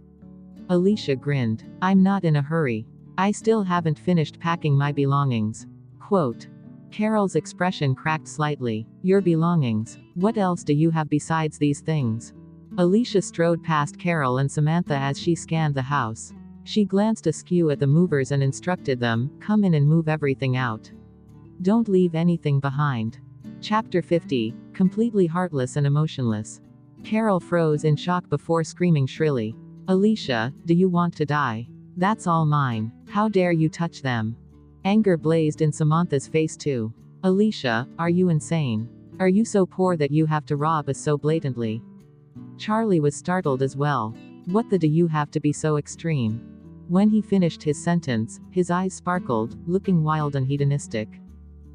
Speaker 1: Alicia grinned. I'm not in a hurry. I still haven't finished packing my belongings. Quote. Carol's expression cracked slightly. Your belongings. What else do you have besides these things? Alicia strode past Carol and Samantha as she scanned the house. She glanced askew at the movers and instructed them, Come in and move everything out. Don't leave anything behind. Chapter 50, completely heartless and emotionless. Carol froze in shock before screaming shrilly. Alicia, do you want to die? That's all mine. How dare you touch them? Anger blazed in Samantha's face too. Alicia, are you insane? Are you so poor that you have to rob us so blatantly? Charlie was startled as well. What the do you have to be so extreme? When he finished his sentence, his eyes sparkled, looking wild and hedonistic.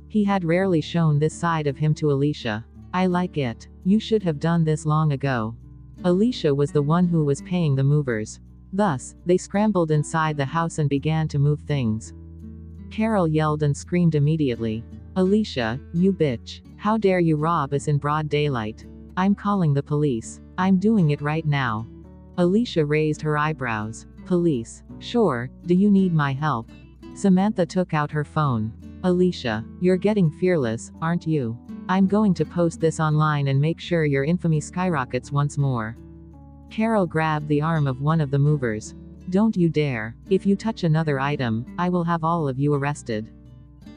Speaker 1: He had rarely shown this side of him to Alicia. I like it. You should have done this long ago. Alicia was the one who was paying the movers. Thus, they scrambled inside the house and began to move things. Carol yelled and screamed immediately. Alicia, you bitch. How dare you rob us in broad daylight? I'm calling the police. I'm doing it right now. Alicia raised her eyebrows. Police. Sure, do you need my help? Samantha took out her phone. Alicia, you're getting fearless, aren't you? I'm going to post this online and make sure your infamy skyrockets once more. Carol grabbed the arm of one of the movers. Don't you dare. If you touch another item, I will have all of you arrested.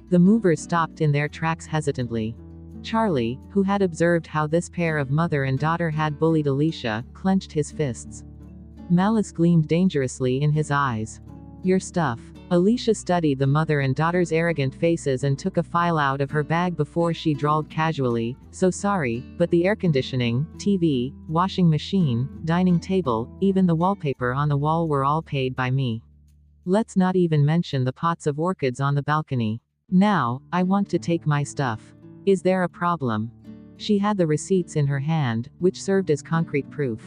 Speaker 1: The movers stopped in their tracks hesitantly. Charlie, who had observed how this pair of mother and daughter had bullied Alicia, clenched his fists. Malice gleamed dangerously in his eyes. Your stuff. Alicia studied the mother and daughter's arrogant faces and took a file out of her bag before she drawled casually, So sorry, but the air conditioning, TV, washing machine, dining table, even the wallpaper on the wall were all paid by me. Let's not even mention the pots of orchids on the balcony. Now, I want to take my stuff. Is there a problem? She had the receipts in her hand, which served as concrete proof.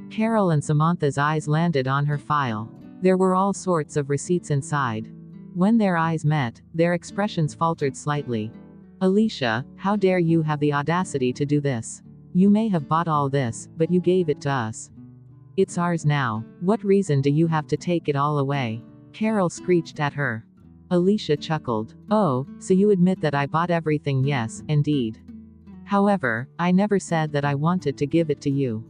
Speaker 1: Carol and Samantha's eyes landed on her file. There were all sorts of receipts inside. When their eyes met, their expressions faltered slightly. Alicia, how dare you have the audacity to do this? You may have bought all this, but you gave it to us. It's ours now. What reason do you have to take it all away? Carol screeched at her. Alicia chuckled. Oh, so you admit that I bought everything? Yes, indeed. However, I never said that I wanted to give it to you.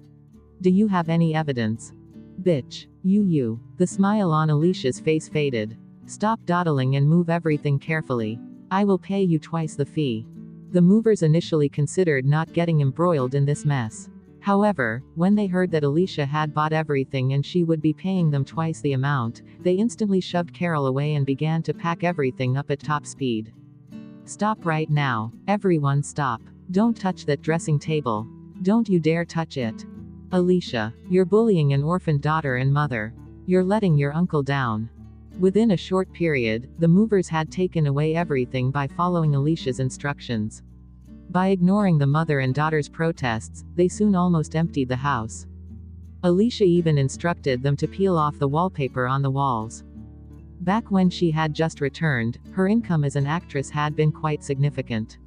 Speaker 1: Do you have any evidence? Bitch. You. The smile on Alicia's face faded. Stop dawdling and move everything carefully. I will pay you twice the fee. The movers initially considered not getting embroiled in this mess. However, when they heard that Alicia had bought everything and she would be paying them twice the amount, they instantly shoved Carol away and began to pack everything up at top speed. Stop right now. Everyone stop. Don't touch that dressing table. Don't you dare touch it. Alicia, you're bullying an orphaned daughter and mother. You're letting your uncle down. Within a short period, the movers had taken away everything by following Alicia's instructions. By ignoring the mother and daughter's protests, they soon almost emptied the house. Alicia even instructed them to peel off the wallpaper on the walls. Back when she had just returned, her income as an actress had been quite significant.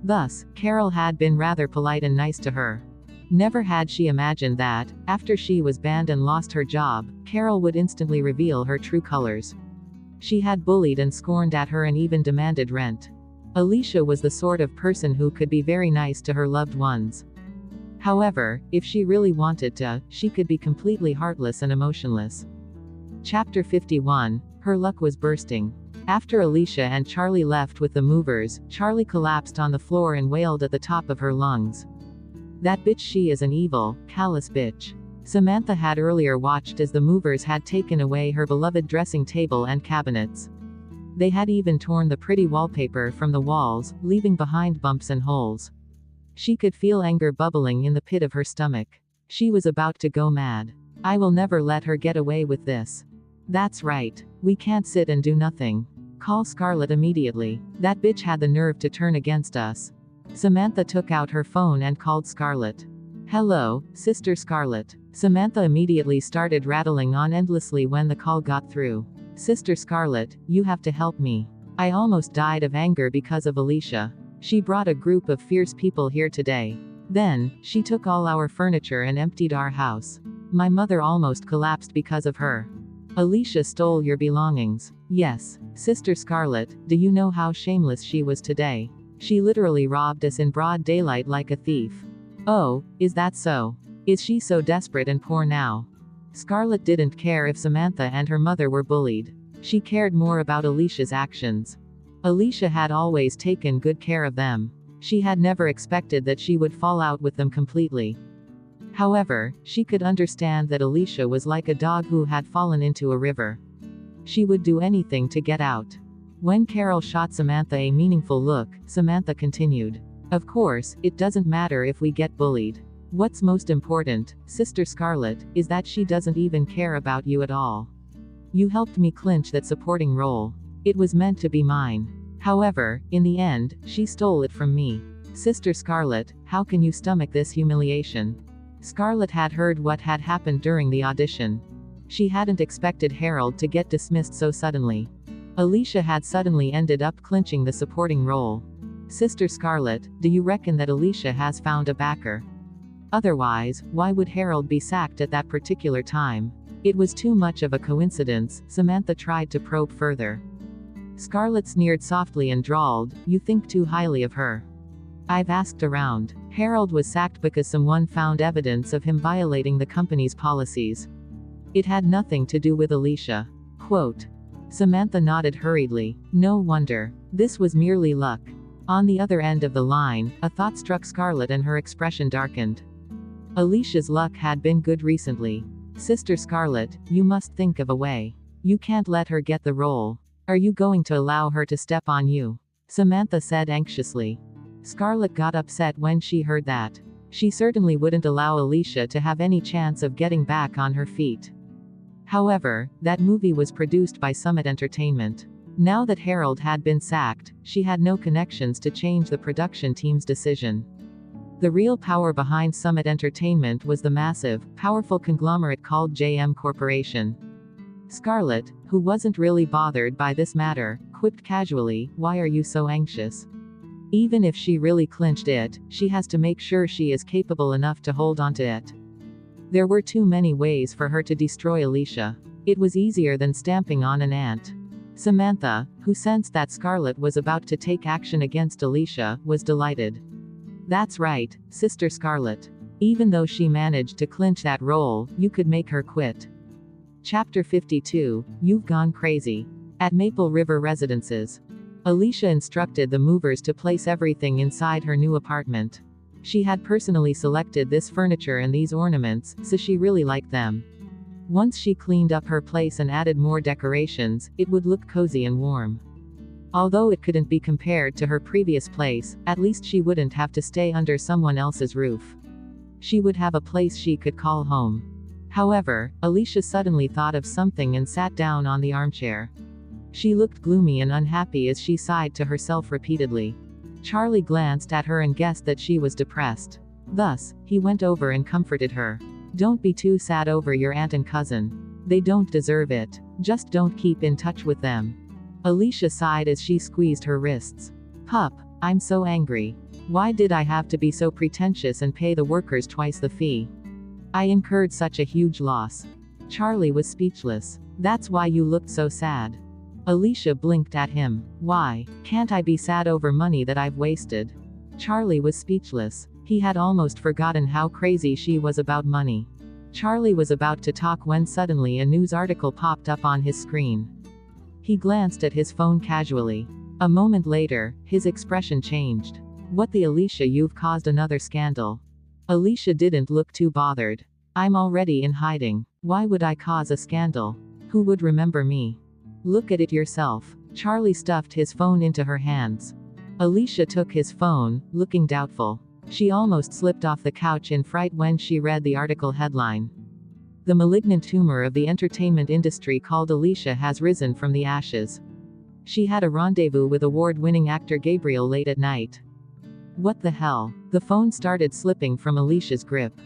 Speaker 1: Thus, Carol had been rather polite and nice to her. Never had she imagined that, after she was banned and lost her job, Carol would instantly reveal her true colors. She had bullied and scorned at her and even demanded rent. Alicia was the sort of person who could be very nice to her loved ones. However, if she really wanted to, she could be completely heartless and emotionless. Chapter 51. Her luck was bursting. After Alicia and Charlie left with the movers, Charlie collapsed on the floor and wailed at the top of her lungs. That bitch, she is an evil, callous bitch. Samantha had earlier watched as the movers had taken away her beloved dressing table and cabinets. They had even torn the pretty wallpaper from the walls, leaving behind bumps and holes. She could feel anger bubbling in the pit of her stomach. She was about to go mad. I will never let her get away with this. That's right. We can't sit and do nothing. Call Scarlett immediately. That bitch had the nerve to turn against us. Samantha took out her phone and called Scarlett. Hello, Sister Scarlett. Samantha immediately started rattling on endlessly when the call got through. Sister Scarlett, you have to help me. I almost died of anger because of Alicia. She brought a group of fierce people here today. Then, she took all our furniture and emptied our house. My mother almost collapsed because of her. Alicia stole your belongings. Yes, Sister Scarlett, do you know how shameless she was today? She literally robbed us in broad daylight like a thief. Oh, is that so? Is she so desperate and poor now? Scarlett didn't care if Samantha and her mother were bullied. She cared more about Alicia's actions. Alicia had always taken good care of them. She had never expected that she would fall out with them completely. However, she could understand that Alicia was like a dog who had fallen into a river. She would do anything to get out. When Carol shot Samantha a meaningful look, Samantha continued. Of course, it doesn't matter if we get bullied. What's most important, Sister Scarlett, is that she doesn't even care about you at all. You helped me clinch that supporting role. It was meant to be mine. However, in the end, she stole it from me. Sister Scarlett, how can you stomach this humiliation? Scarlett had heard what had happened during the audition. She hadn't expected Harold to get dismissed so suddenly. Alicia had suddenly ended up clinching the supporting role. Sister Scarlett, do you reckon that Alicia has found a backer? Otherwise, why would Harold be sacked at that particular time? It was too much of a coincidence. Samantha tried to probe further. Scarlett sneered softly and drawled, you think too highly of her. I've asked around. Harold was sacked because someone found evidence of him violating the company's policies. It had nothing to do with Alicia. Quote. Samantha nodded hurriedly. No wonder. This was merely luck. On the other end of the line, a thought struck Scarlett and her expression darkened. Alicia's luck had been good recently. Sister Scarlett, you must think of a way. You can't let her get the role. Are you going to allow her to step on you? Samantha said anxiously. Scarlett got upset when she heard that. She certainly wouldn't allow Alicia to have any chance of getting back on her feet. However, that movie was produced by Summit Entertainment. Now that Harold had been sacked, she had no connections to change the production team's decision. The real power behind Summit Entertainment was the massive, powerful conglomerate called JM Corporation. Scarlett, who wasn't really bothered by this matter, quipped casually, why are you so anxious? Even if she really clinched it, she has to make sure she is capable enough to hold onto it. There were too many ways for her to destroy Alicia. It was easier than stamping on an ant. Samantha, who sensed that Scarlett was about to take action against Alicia, was delighted. That's right, Sister Scarlett. Even though she managed to clinch that role, you could make her quit. Chapter 52, You've Gone Crazy. At Maple River Residences. Alicia instructed the movers to place everything inside her new apartment. She had personally selected this furniture and these ornaments, so she really liked them. Once she cleaned up her place and added more decorations, it would look cozy and warm. Although it couldn't be compared to her previous place, at least she wouldn't have to stay under someone else's roof. She would have a place she could call home. However, Alicia suddenly thought of something and sat down on the armchair. She looked gloomy and unhappy as she sighed to herself repeatedly. Charlie glanced at her and guessed that she was depressed. Thus, he went over and comforted her. Don't be too sad over your aunt and cousin. They don't deserve it. Just don't keep in touch with them. Alicia sighed as she squeezed her wrists. Pup, I'm so angry. Why did I have to be so pretentious and pay the workers twice the fee? I incurred such a huge loss. Charlie was speechless. That's why you looked so sad. Alicia blinked at him. Why can't I be sad over money that I've wasted? Charlie was speechless. He had almost forgotten how crazy she was about money. Charlie was about to talk when suddenly a news article popped up on his screen. He glanced at his phone casually. A moment later, his expression changed. What the Alicia, you've caused another scandal. Alicia didn't look too bothered. I'm already in hiding. Why would I cause a scandal? Who would remember me? Look at it yourself. Charlie stuffed his phone into her hands. Alicia took his phone, looking doubtful. She almost slipped off the couch in fright when she read the article headline. The malignant tumor of the entertainment industry called Alicia has risen from the ashes. She had a rendezvous with award-winning actor Gabriel late at night. What the hell? The phone started slipping from Alicia's grip.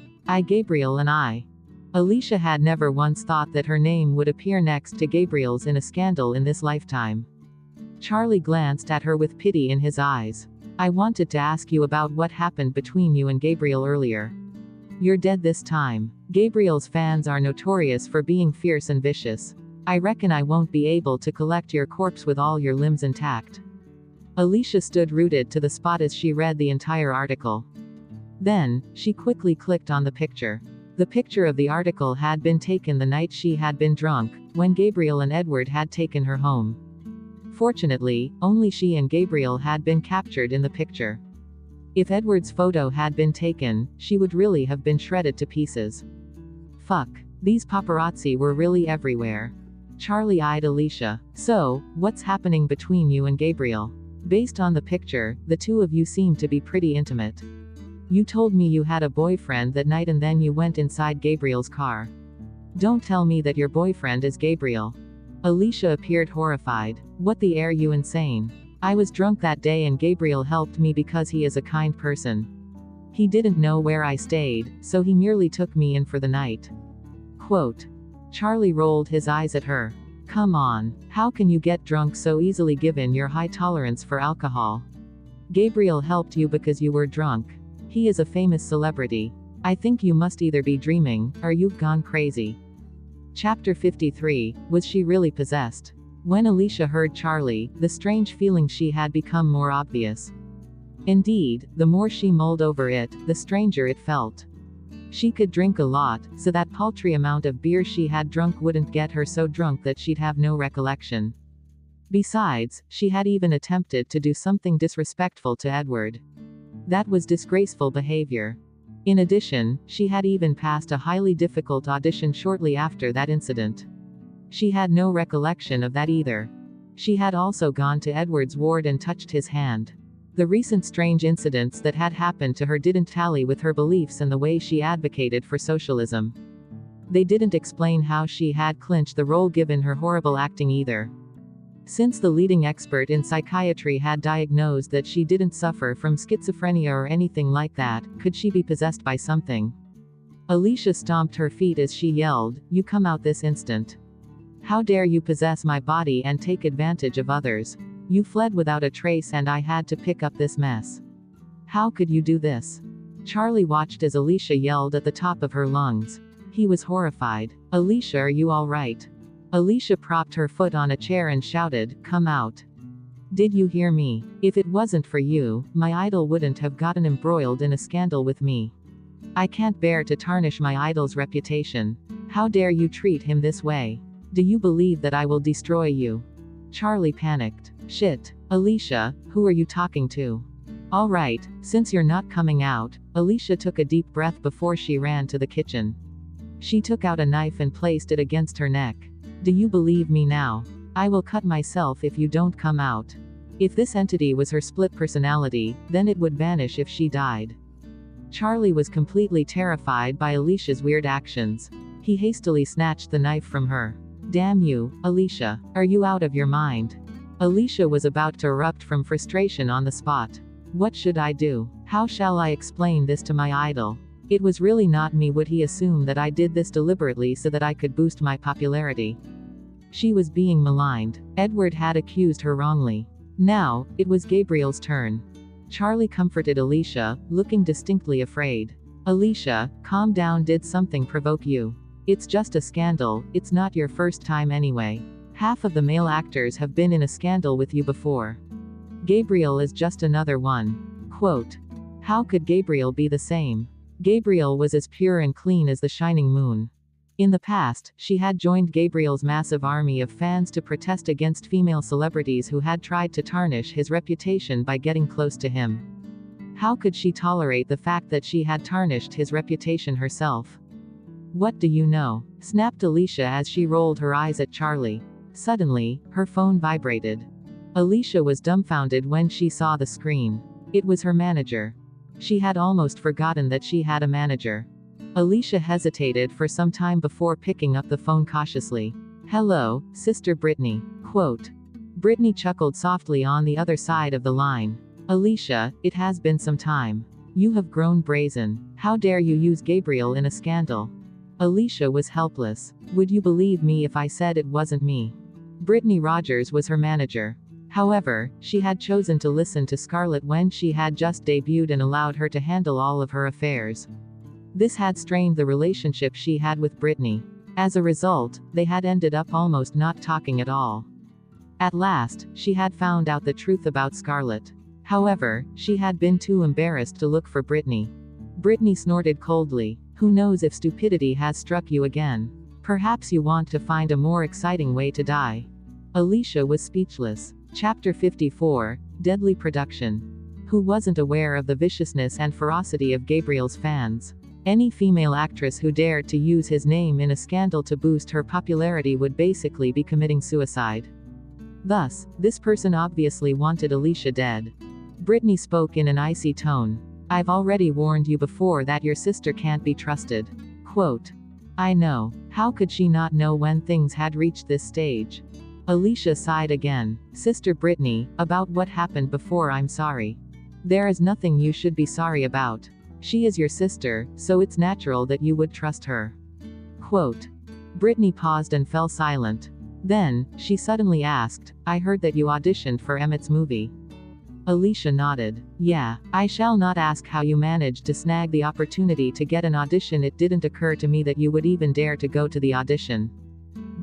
Speaker 1: Gabriel and I. Alicia had never once thought that her name would appear next to Gabriel's in a scandal in this lifetime. Charlie glanced at her with pity in his eyes. I wanted to ask you about what happened between you and Gabriel earlier. You're dead this time. Gabriel's fans are notorious for being fierce and vicious. I reckon I won't be able to collect your corpse with all your limbs intact. Alicia stood rooted to the spot as she read the entire article. Then, she quickly clicked on the picture. The picture of the article had been taken the night she had been drunk, when Gabriel and Edward had taken her home. Fortunately, only she and Gabriel had been captured in the picture. If Edward's photo had been taken, she would really have been shredded to pieces. Fuck. These paparazzi were really everywhere. Charlie eyed Alicia. So, what's happening between you and Gabriel? Based on the picture, the two of you seem to be pretty intimate. You told me you had a boyfriend that night and then you went inside Gabriel's car. Don't tell me that your boyfriend is Gabriel. Alicia appeared horrified. What the air, you insane? I was drunk that day and Gabriel helped me because he is a kind person. He didn't know where I stayed, so he merely took me in for the night. Quote. Charlie rolled his eyes at her. Come on, how can you get drunk so easily given your high tolerance for alcohol? Gabriel helped you because you were drunk. He is a famous celebrity. I think you must either be dreaming, or you've gone crazy. Chapter 53, Was she really possessed? When Alicia heard Charlie, the strange feeling she had become more obvious. Indeed, the more she mulled over it, the stranger it felt. She could drink a lot, so that paltry amount of beer she had drunk wouldn't get her so drunk that she'd have no recollection. Besides, she had even attempted to do something disrespectful to Edward. That was disgraceful behavior. In addition, she had even passed a highly difficult audition shortly after that incident. She had no recollection of that either. She had also gone to Edward's ward and touched his hand. The recent strange incidents that had happened to her didn't tally with her beliefs and the way she advocated for socialism. They didn't explain how she had clinched the role given her horrible acting either. Since the leading expert in psychiatry had diagnosed that she didn't suffer from schizophrenia or anything like that, could she be possessed by something? Alicia stomped her feet as she yelled, "You come out this instant. How dare you possess my body and take advantage of others? You fled without a trace and I had to pick up this mess. How could you do this?" Charlie watched as Alicia yelled at the top of her lungs. He was horrified. "Alicia, are you all right?" Alicia propped her foot on a chair and shouted, "Come out. Did you hear me? If it wasn't for you, my idol wouldn't have gotten embroiled in a scandal with me. I can't bear to tarnish my idol's reputation. How dare you treat him this way? Do you believe that I will destroy you? Charlie panicked. Shit. Alicia, who are you talking to? All right, since you're not coming out. Alicia took a deep breath before she ran to the kitchen. She took out a knife and placed it against her neck. Do you believe me now? I will cut myself if you don't come out. If this entity was her split personality, then it would vanish if she died. Charlie was completely terrified by Alicia's weird actions. He hastily snatched the knife from her. Damn you, Alicia. Are you out of your mind? Alicia was about to erupt from frustration on the spot. What should I do? How shall I explain this to my idol? It was really not me. Would he assume that I did this deliberately so that I could boost my popularity? She was being maligned. Edward had accused her wrongly. Now, it was Gabriel's turn. Charlie comforted Alicia, looking distinctly afraid. Alicia, calm down. Did something provoke you? It's just a scandal, it's not your first time anyway. Half of the male actors have been in a scandal with you before. Gabriel is just another one. Quote. How could Gabriel be the same? Gabriel was as pure and clean as the shining moon. In the past, she had joined Gabriel's massive army of fans to protest against female celebrities who had tried to tarnish his reputation by getting close to him. How could she tolerate the fact that she had tarnished his reputation herself? What do you know? Snapped Alicia as she rolled her eyes at Charlie. Suddenly, her phone vibrated. Alicia was dumbfounded when she saw the screen. It was her manager. She had almost forgotten that she had a manager. Alicia hesitated for some time before picking up the phone cautiously. Hello, Sister Brittany. Quote. Brittany chuckled softly on the other side of the line. Alicia, it has been some time. You have grown brazen. How dare you use Gabriel in a scandal? Alicia was helpless. Would you believe me if I said it wasn't me? Brittany Rogers was her manager. However, she had chosen to listen to Scarlett when she had just debuted and allowed her to handle all of her affairs. This had strained the relationship she had with Brittany. As a result, they had ended up almost not talking at all. At last, she had found out the truth about Scarlett. However, she had been too embarrassed to look for Brittany. Brittany snorted coldly. Who knows if stupidity has struck you again? Perhaps you want to find a more exciting way to die. Alicia was speechless. Chapter 54, Deadly Production. Who wasn't aware of the viciousness and ferocity of Gabriel's fans? Any female actress who dared to use his name in a scandal to boost her popularity would basically be committing suicide. Thus, this person obviously wanted Alicia dead. Brittany spoke in an icy tone. I've already warned you before that your sister can't be trusted. Quote. I know. How could she not know when things had reached this stage? Alicia sighed again. Sister Brittany, about what happened before, I'm sorry. There is nothing you should be sorry about. She is your sister, so it's natural that you would trust her. Quote. Brittany paused and fell silent. Then, she suddenly asked, I heard that you auditioned for Emmett's movie. Alicia nodded. Yeah, I shall not ask how you managed to snag the opportunity to get an audition. It didn't occur to me that you would even dare to go to the audition.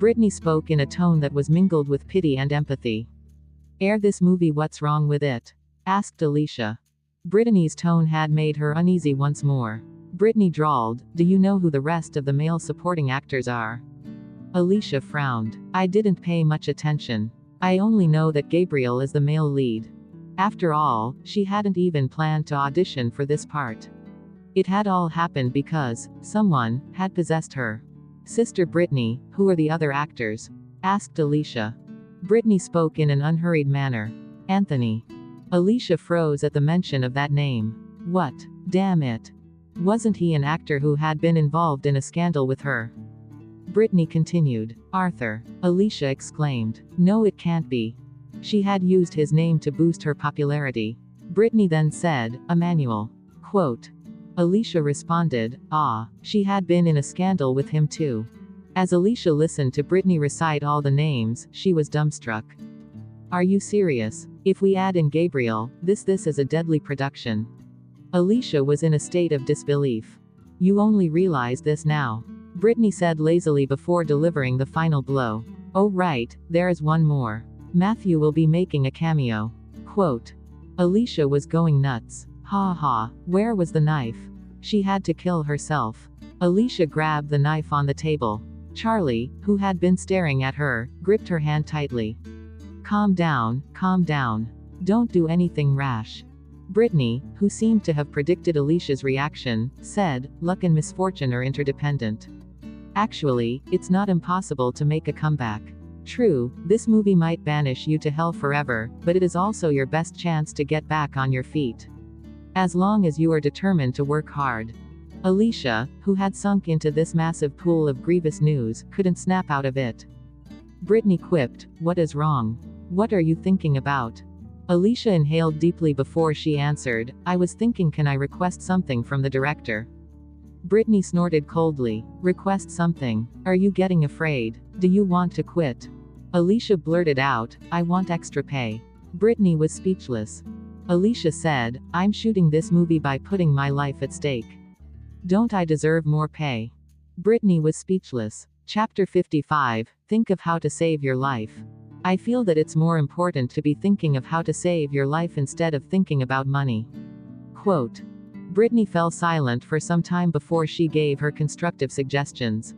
Speaker 1: Brittany spoke in a tone that was mingled with pity and empathy. Air this movie, what's wrong with it? Asked Alicia. Brittany's tone had made her uneasy once more. Brittany drawled, do you know who the rest of the male supporting actors are? Alicia frowned. I didn't pay much attention. I only know that Gabriel is the male lead. After all, she hadn't even planned to audition for this part. It had all happened because someone had possessed her. Sister Brittany, who are the other actors? Asked Alicia. Brittany spoke in an unhurried manner. Anthony. Alicia froze at the mention of that name. What? Damn it. Wasn't he an actor who had been involved in a scandal with her? Brittany continued. Arthur. Alicia exclaimed. No, it can't be. She had used his name to boost her popularity. Brittany then said, Emmanuel. Quote. Alicia responded, ah, she had been in a scandal with him too. As Alicia listened to Brittany recite all the names, she was dumbstruck. Are you serious? If we add in Gabriel, this is a deadly production. Alicia was in a state of disbelief. You only realize this now. Brittany said lazily before delivering the final blow. Oh right, there is one more. Matthew will be making a cameo. Quote. Alicia was going nuts. Ha ha, where was the knife? She had to kill herself. Alicia grabbed the knife on the table. Charlie, who had been staring at her, gripped her hand tightly. Calm down, calm down. Don't do anything rash. Brittany, who seemed to have predicted Alicia's reaction, said, luck and misfortune are interdependent. Actually, it's not impossible to make a comeback. True, this movie might banish you to hell forever, but it is also your best chance to get back on your feet. As long as you are determined to work hard. Alicia, who had sunk into this massive pool of grievous news, couldn't snap out of it. Brittany quipped, what is wrong? What are you thinking about? Alicia inhaled deeply before she answered, I was thinking, can I request something from the director? Brittany snorted coldly. Request something? Are you getting afraid? Do you want to quit? Alicia blurted out, I want extra pay. Brittany was speechless. Alicia said, I'm shooting this movie by putting my life at stake. Don't I deserve more pay? Brittany was speechless. Chapter 55, Think of how to save your life. I feel that it's more important to be thinking of how to save your life instead of thinking about money. Quote. Brittany fell silent for some time before she gave her constructive suggestions.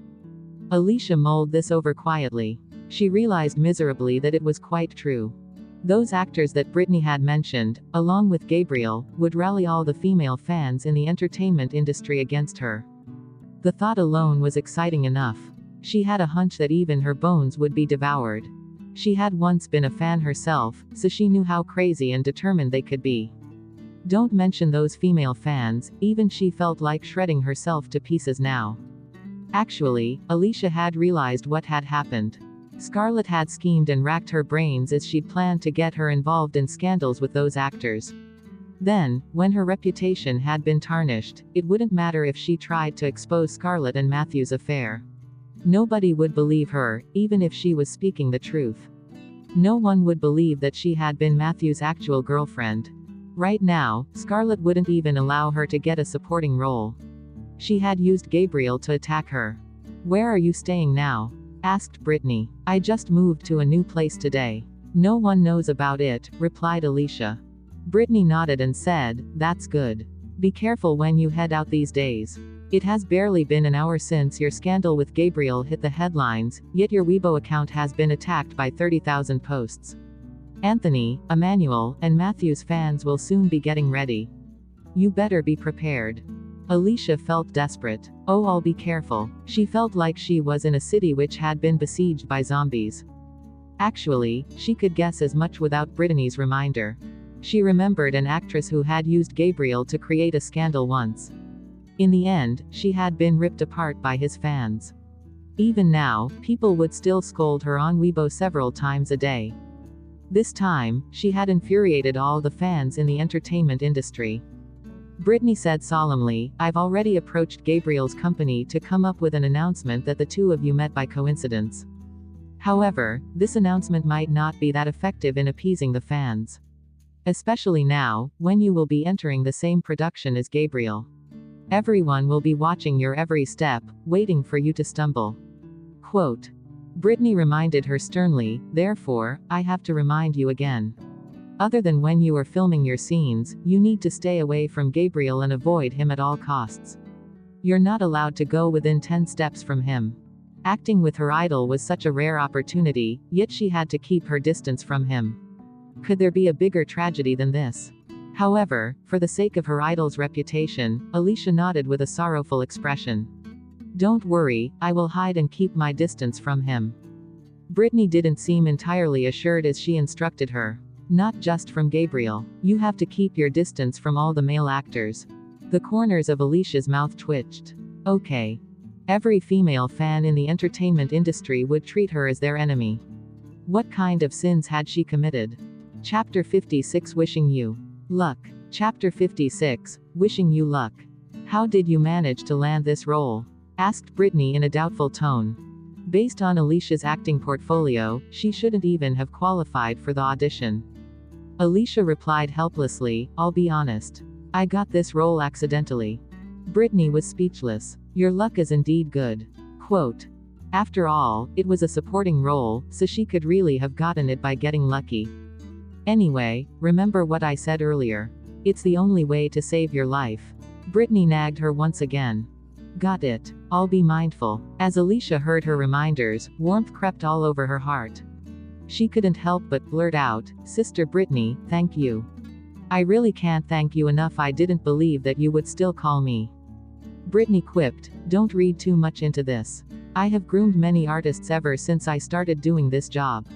Speaker 1: Alicia mulled this over quietly. She realized miserably that it was quite true. Those actors that Brittany had mentioned, along with Gabriel, would rally all the female fans in the entertainment industry against her. The thought alone was exciting enough. She had a hunch that even her bones would be devoured. She had once been a fan herself, so she knew how crazy and determined they could be. Don't mention those female fans, even she felt like shredding herself to pieces now. Actually, Alicia had realized what had happened. Scarlett had schemed and racked her brains as she'd planned to get her involved in scandals with those actors. Then, when her reputation had been tarnished, it wouldn't matter if she tried to expose Scarlett and Matthew's affair. Nobody would believe her, even if she was speaking the truth. No one would believe that she had been Matthew's actual girlfriend. Right now, Scarlett wouldn't even allow her to get a supporting role. She had used Gabriel to attack her. Where are you staying now? Asked Brittany. I just moved to a new place today. No one knows about it, replied Alicia. Brittany nodded and said, that's good. Be careful when you head out these days. It has barely been an hour since your scandal with Gabriel hit the headlines, yet your Weibo account has been attacked by 30,000 posts. Anthony, Emmanuel, and Matthew's fans will soon be getting ready. You better be prepared. Alicia felt desperate. Oh, I'll be careful. She felt like she was in a city which had been besieged by zombies. Actually, she could guess as much without Brittany's reminder. She remembered an actress who had used Gabriel to create a scandal once. In the end, she had been ripped apart by his fans. Even now, people would still scold her on Weibo several times a day. This time, she had infuriated all the fans in the entertainment industry. Brittany said solemnly, I've already approached Gabriel's company to come up with an announcement that the two of you met by coincidence. However, this announcement might not be that effective in appeasing the fans. Especially now, when you will be entering the same production as Gabriel. Everyone will be watching your every step, waiting for you to stumble. Quote. Brittany reminded her sternly, therefore, I have to remind you again. Other than when you are filming your scenes, you need to stay away from Gabriel and avoid him at all costs. You're not allowed to go within 10 steps from him. Acting with her idol was such a rare opportunity, yet she had to keep her distance from him. Could there be a bigger tragedy than this? However, for the sake of her idol's reputation, Alicia nodded with a sorrowful expression. Don't worry, I will hide and keep my distance from him. Brittany didn't seem entirely assured as she instructed her. Not just from Gabriel. You have to keep your distance from all the male actors. The corners of Alicia's mouth twitched. Okay. Every female fan in the entertainment industry would treat her as their enemy. What kind of sins had she committed? Chapter 56 Wishing you luck. Chapter 56, Wishing you luck. How did you manage to land this role? Asked Brittany in a doubtful tone. Based on Alicia's acting portfolio, she shouldn't even have qualified for the audition. Alicia replied helplessly, I'll be honest. I got this role accidentally. Brittany was speechless. Your luck is indeed good. Quote. After all, it was a supporting role, so she could really have gotten it by getting lucky. Anyway, remember what I said earlier. It's the only way to save your life. Brittany nagged her once again. Got it. I'll be mindful. As Alicia heard her reminders, warmth crept all over her heart. She couldn't help but blurt out, Sister Brittany, thank you. I really can't thank you enough. I didn't believe that you would still call me. Brittany quipped, don't read too much into this. I have groomed many artists ever since I started doing this job.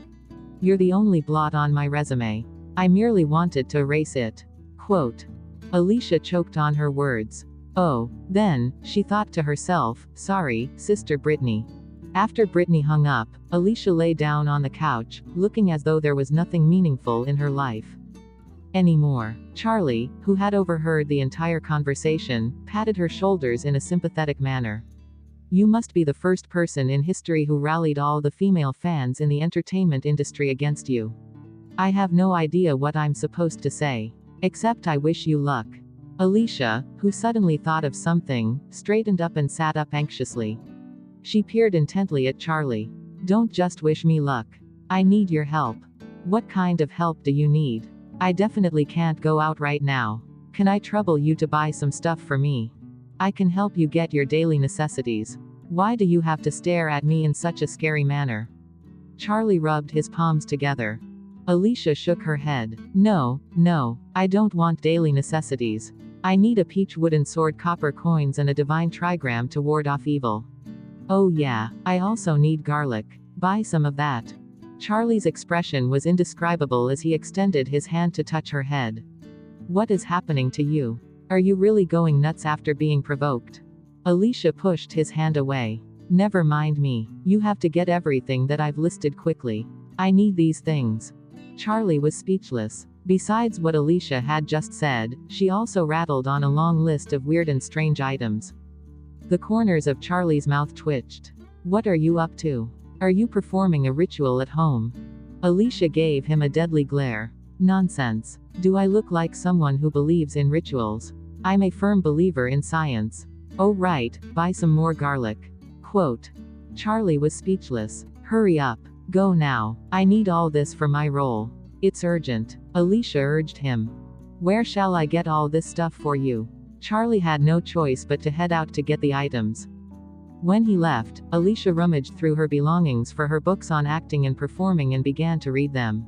Speaker 1: You're the only blot on my resume. I merely wanted to erase it. Quote. Alicia choked on her words. Oh, then, she thought to herself, sorry, Sister Brittany. After Brittany hung up, Alicia lay down on the couch, looking as though there was nothing meaningful in her life anymore. Charlie, who had overheard the entire conversation, patted her shoulders in a sympathetic manner. You must be the first person in history who rallied all the female fans in the entertainment industry against you. I have no idea what I'm supposed to say. Except I wish you luck. Alicia, who suddenly thought of something, straightened up and sat up anxiously. She peered intently at Charlie. Don't just wish me luck. I need your help. What kind of help do you need? I definitely can't go out right now. Can I trouble you to buy some stuff for me? I can help you get your daily necessities. Why do you have to stare at me in such a scary manner? Charlie rubbed his palms together. Alicia shook her head. No, I don't want daily necessities. I need a peach wooden sword, copper coins, and a divine trigram to ward off evil. Oh yeah, I also need garlic. Buy some of that. Charlie's expression was indescribable as he extended his hand to touch her head. What is happening to you? Are you really going nuts after being provoked? Alicia pushed his hand away. Never mind me. You have to get everything that I've listed quickly. I need these things. Charlie was speechless. Besides what Alicia had just said, she also rattled on a long list of weird and strange items. The corners of Charlie's mouth twitched. What are you up to? Are you performing a ritual at home? Alicia gave him a deadly glare. Nonsense. Do I look like someone who believes in rituals? I'm a firm believer in science. Oh right, buy some more garlic. Quote. Charlie was speechless. Hurry up. Go now. I need all this for my role. It's urgent. Alicia urged him. Where shall I get all this stuff for you? Charlie had no choice but to head out to get the items. When he left, Alicia rummaged through her belongings for her books on acting and performing and began to read them.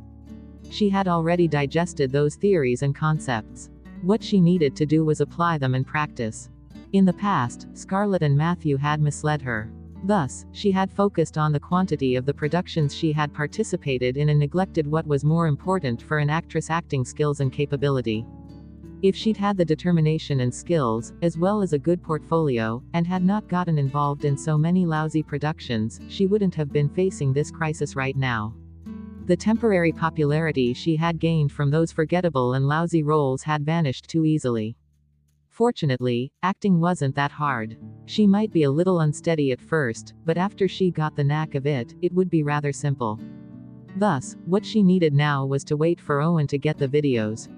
Speaker 1: She had already digested those theories and concepts. What she needed to do was apply them and practice. In the past, Scarlett and Matthew had misled her. Thus, she had focused on the quantity of the productions she had participated in and neglected what was more important for an actress' acting skills and capability. If she'd had the determination and skills, as well as a good portfolio, and had not gotten involved in so many lousy productions, she wouldn't have been facing this crisis right now. The temporary popularity she had gained from those forgettable and lousy roles had vanished too easily. Fortunately, acting wasn't that hard. She might be a little unsteady at first, but after she got the knack of it, it would be rather simple. Thus, what she needed now was to wait for Owen to get the videos.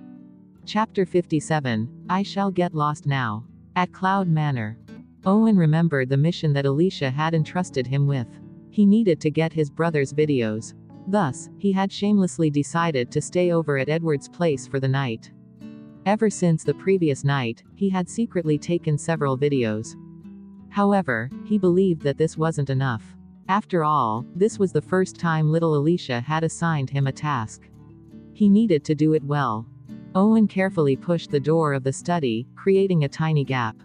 Speaker 1: Chapter 57, I Shall Get Lost Now. At Cloud Manor. Owen remembered the mission that Alicia had entrusted him with. He needed to get his brother's videos. Thus, he had shamelessly decided to stay over at Edward's place for the night. Ever since the previous night, he had secretly taken several videos. However, he believed that this wasn't enough. After all, this was the first time little Alicia had assigned him a task. He needed to do it well. Owen carefully pushed the door of the study, creating a tiny gap.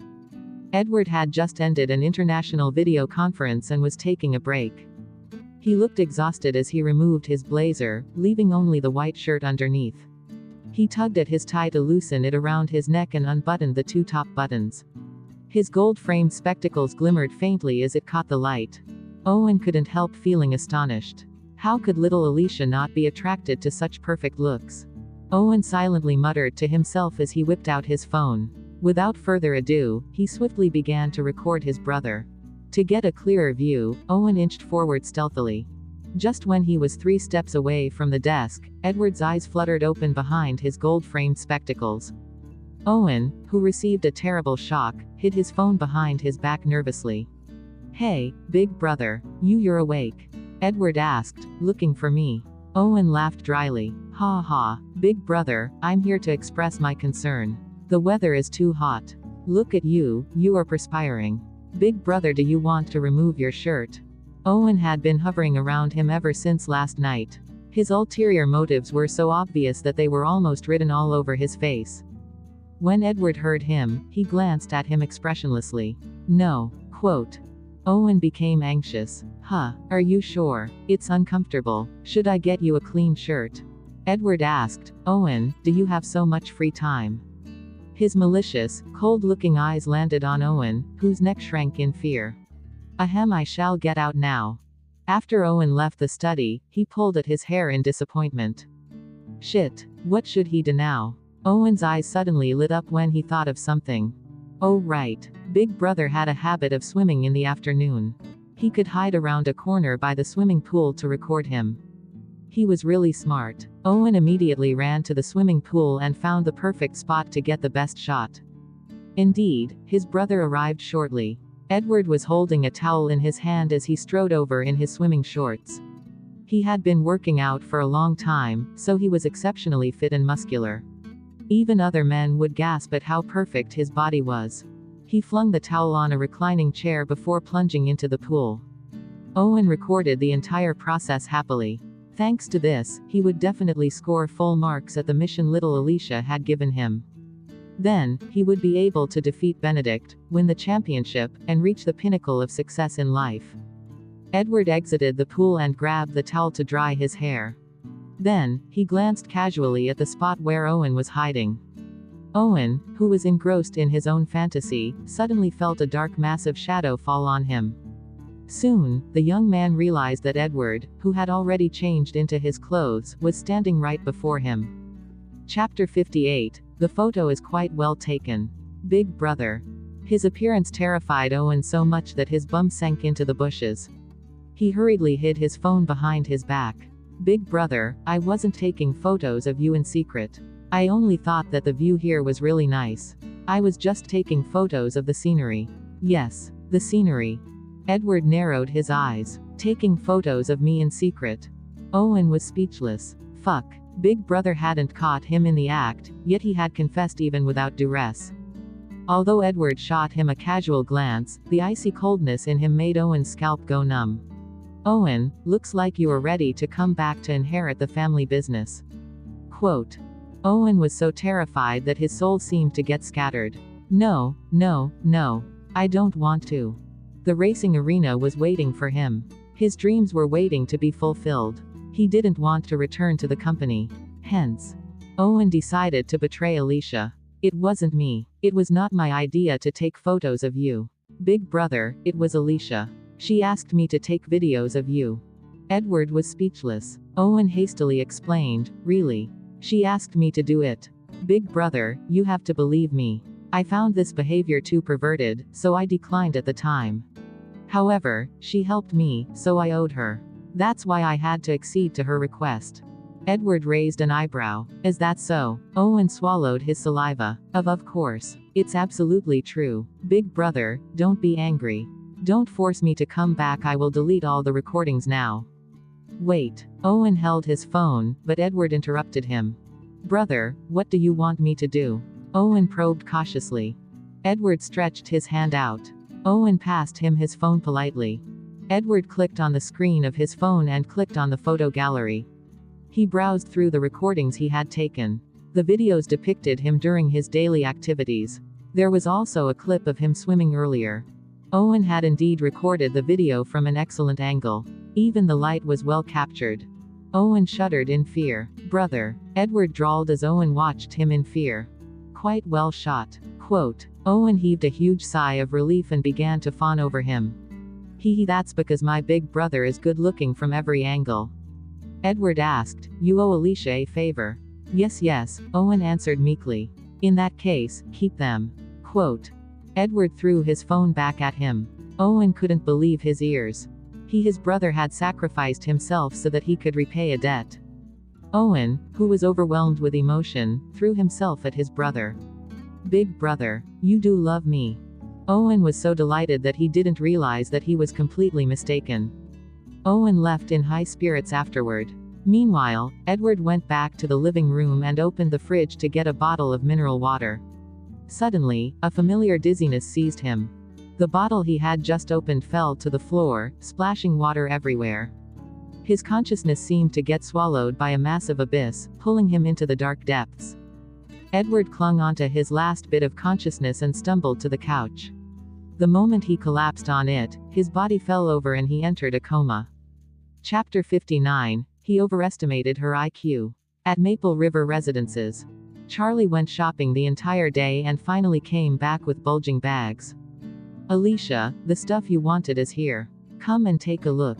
Speaker 1: Edward had just ended an international video conference and was taking a break. He looked exhausted as he removed his blazer, leaving only the white shirt underneath. He tugged at his tie to loosen it around his neck and unbuttoned the two top buttons. His gold-framed spectacles glimmered faintly as it caught the light. Owen couldn't help feeling astonished. How could little Alicia not be attracted to such perfect looks? Owen silently muttered to himself as he whipped out his phone. Without further ado, he swiftly began to record his brother. To get a clearer view, Owen inched forward stealthily. Just when he was 3 steps away from the desk, Edward's eyes fluttered open behind his gold-framed spectacles. Owen, who received a terrible shock, hid his phone behind his back nervously. Hey, big brother, you're awake? Edward asked, looking for me. Owen laughed dryly. Ha ha, big brother, I'm here to express my concern. The weather is too hot. Look at you, you are perspiring. Big brother, do you want to remove your shirt? Owen had been hovering around him ever since last night. His ulterior motives were so obvious that they were almost written all over his face. When Edward heard him, he glanced at him expressionlessly. No. Quote. Owen became anxious. Are you sure? It's uncomfortable. Should I get you a clean shirt? Edward asked. Owen, do you have so much free time? His malicious, cold-looking eyes landed on Owen, whose neck shrank in fear. Ahem, I shall get out now. After Owen left the study, he pulled at his hair in disappointment. Shit. What should he do now? Owen's eyes suddenly lit up when he thought of something. Oh right. Big brother had a habit of swimming in the afternoon. He could hide around a corner by the swimming pool to record him. He was really smart. Owen immediately ran to the swimming pool and found the perfect spot to get the best shot. Indeed, his brother arrived shortly. Edward was holding a towel in his hand as he strode over in his swimming shorts. He had been working out for a long time, so he was exceptionally fit and muscular. Even other men would gasp at how perfect his body was. He flung the towel on a reclining chair before plunging into the pool. Owen recorded the entire process happily. Thanks to this, he would definitely score full marks at the mission little Alicia had given him. Then, he would be able to defeat Benedict, win the championship, and reach the pinnacle of success in life. Edward exited the pool and grabbed the towel to dry his hair. Then, he glanced casually at the spot where Owen was hiding. Owen, who was engrossed in his own fantasy, suddenly felt a dark massive shadow fall on him. Soon, the young man realized that Edward, who had already changed into his clothes, was standing right before him. Chapter 58. The photo is quite well taken. Big brother. His appearance terrified Owen so much that his bum sank into the bushes. He hurriedly hid his phone behind his back. Big brother, I wasn't taking photos of you in secret. I only thought that the view here was really nice. I was just taking photos of the scenery. Yes, the scenery. Edward narrowed his eyes. Taking photos of me in secret. Owen was speechless. Fuck. Big brother hadn't caught him in the act, yet he had confessed even without duress. Although Edward shot him a casual glance, the icy coldness in him made Owen's scalp go numb. Owen, looks like you are ready to come back to inherit the family business. Quote. Owen was so terrified that his soul seemed to get scattered. No, no, no. I don't want to. The racing arena was waiting for him. His dreams were waiting to be fulfilled. He didn't want to return to the company. Hence, Owen decided to betray Alicia. It wasn't me. It was not my idea to take photos of you. Big brother, it was Alicia. She asked me to take videos of you. Edward was speechless. Owen hastily explained, really? She asked me to do it. Big brother, you have to believe me. I found this behavior too perverted, so I declined at the time. However, she helped me, so I owed her. That's why I had to accede to her request. Edward raised an eyebrow. Is that so? Owen swallowed his saliva. Of course. It's absolutely true. Big brother, don't be angry. Don't force me to come back. I will delete all the recordings now. Wait. Owen held his phone, but Edward interrupted him. Brother, what do you want me to do? Owen probed cautiously. Edward stretched his hand out. Owen passed him his phone politely. Edward clicked on the screen of his phone and clicked on the photo gallery. He browsed through the recordings he had taken. The videos depicted him during his daily activities. There was also a clip of him swimming earlier. Owen had indeed recorded the video from an excellent angle. Even the light was well captured. Owen shuddered in fear. Brother, Edward drawled as Owen watched him in fear. Quite well shot. Quote. Owen heaved a huge sigh of relief and began to fawn over him. That's because my big brother is good looking from every angle. Edward asked, you owe Alicia a favor. Yes, Owen answered meekly. In that case, keep them. Quote. Edward threw his phone back at him. Owen couldn't believe his ears. His brother had sacrificed himself so that he could repay a debt. Owen, who was overwhelmed with emotion, threw himself at his brother. Big brother, you do love me. Owen was so delighted that he didn't realize that he was completely mistaken. Owen left in high spirits afterward. Meanwhile, Edward went back to the living room and opened the fridge to get a bottle of mineral water. Suddenly, a familiar dizziness seized him. The bottle he had just opened fell to the floor, splashing water everywhere. His consciousness seemed to get swallowed by a massive abyss, pulling him into the dark depths. Edward clung onto his last bit of consciousness and stumbled to the couch. The moment he collapsed on it, his body fell over and he entered a coma. Chapter 59. He overestimated her IQ. At Maple River Residences. Charlie went shopping the entire day and finally came back with bulging bags. Alicia, the stuff you wanted is here. Come and take a look.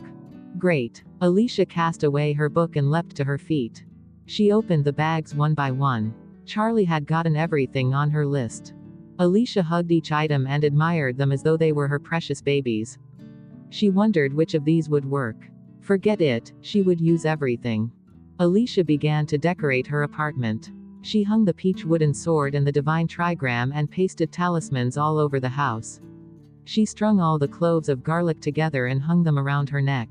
Speaker 1: Great. Alicia cast away her book and leapt to her feet. She opened the bags one by one. Charlie had gotten everything on her list. Alicia hugged each item and admired them as though they were her precious babies. She wondered which of these would work. Forget it, she would use everything. Alicia began to decorate her apartment. She hung the peach wooden sword and the divine trigram and pasted talismans all over the house. She strung all the cloves of garlic together and hung them around her neck.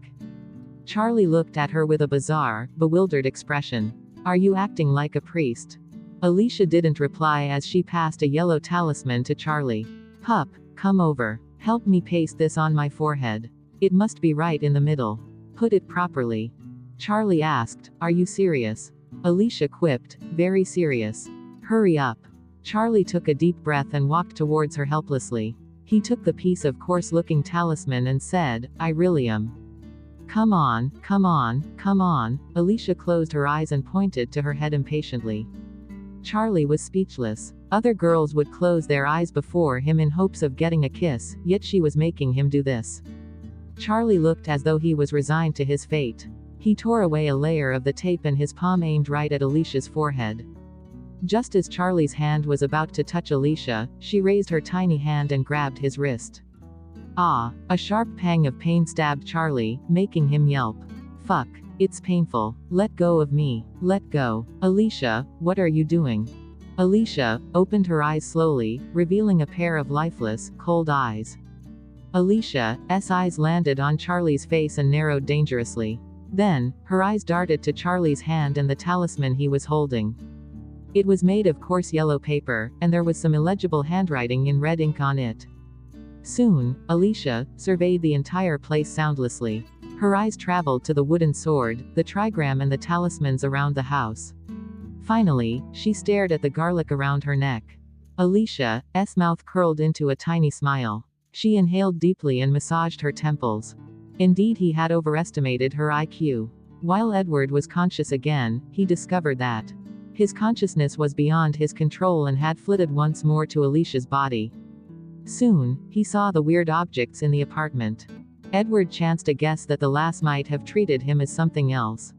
Speaker 1: Charlie looked at her with a bizarre, bewildered expression. Are you acting like a priest? Alicia didn't reply as she passed a yellow talisman to Charlie. Pup, come over. Help me paste this on my forehead. It must be right in the middle. Put it properly. Charlie asked, are you serious? Alicia quipped, very serious. Hurry up. Charlie took a deep breath and walked towards her helplessly. He took the piece of coarse-looking talisman and said, I really am. Come on, come on, come on. Alicia closed her eyes and pointed to her head impatiently. Charlie was speechless. Other girls would close their eyes before him in hopes of getting a kiss, yet she was making him do this. Charlie looked as though he was resigned to his fate. He tore away a layer of the tape and his palm aimed right at Alicia's forehead. Just as Charlie's hand was about to touch Alicia, she raised her tiny hand and grabbed his wrist. Ah! A sharp pang of pain stabbed Charlie, making him yelp. Fuck. It's painful. Let go of me. Let go. Alicia, what are you doing? Alicia opened her eyes slowly, revealing a pair of lifeless, cold eyes. Alicia's eyes landed on Charlie's face and narrowed dangerously. Then, her eyes darted to Charlie's hand and the talisman he was holding. It was made of coarse yellow paper, and there was some illegible handwriting in red ink on it. Soon, Alicia surveyed the entire place soundlessly. Her eyes traveled to the wooden sword, the trigram and the talismans around the house. Finally, she stared at the garlic around her neck. Alicia's mouth curled into a tiny smile. She inhaled deeply and massaged her temples. Indeed, he had overestimated her IQ. While Edward was conscious again, he discovered that his consciousness was beyond his control and had flitted once more to Alicia's body. Soon, he saw the weird objects in the apartment. Edward chanced a guess that the lass might have treated him as something else.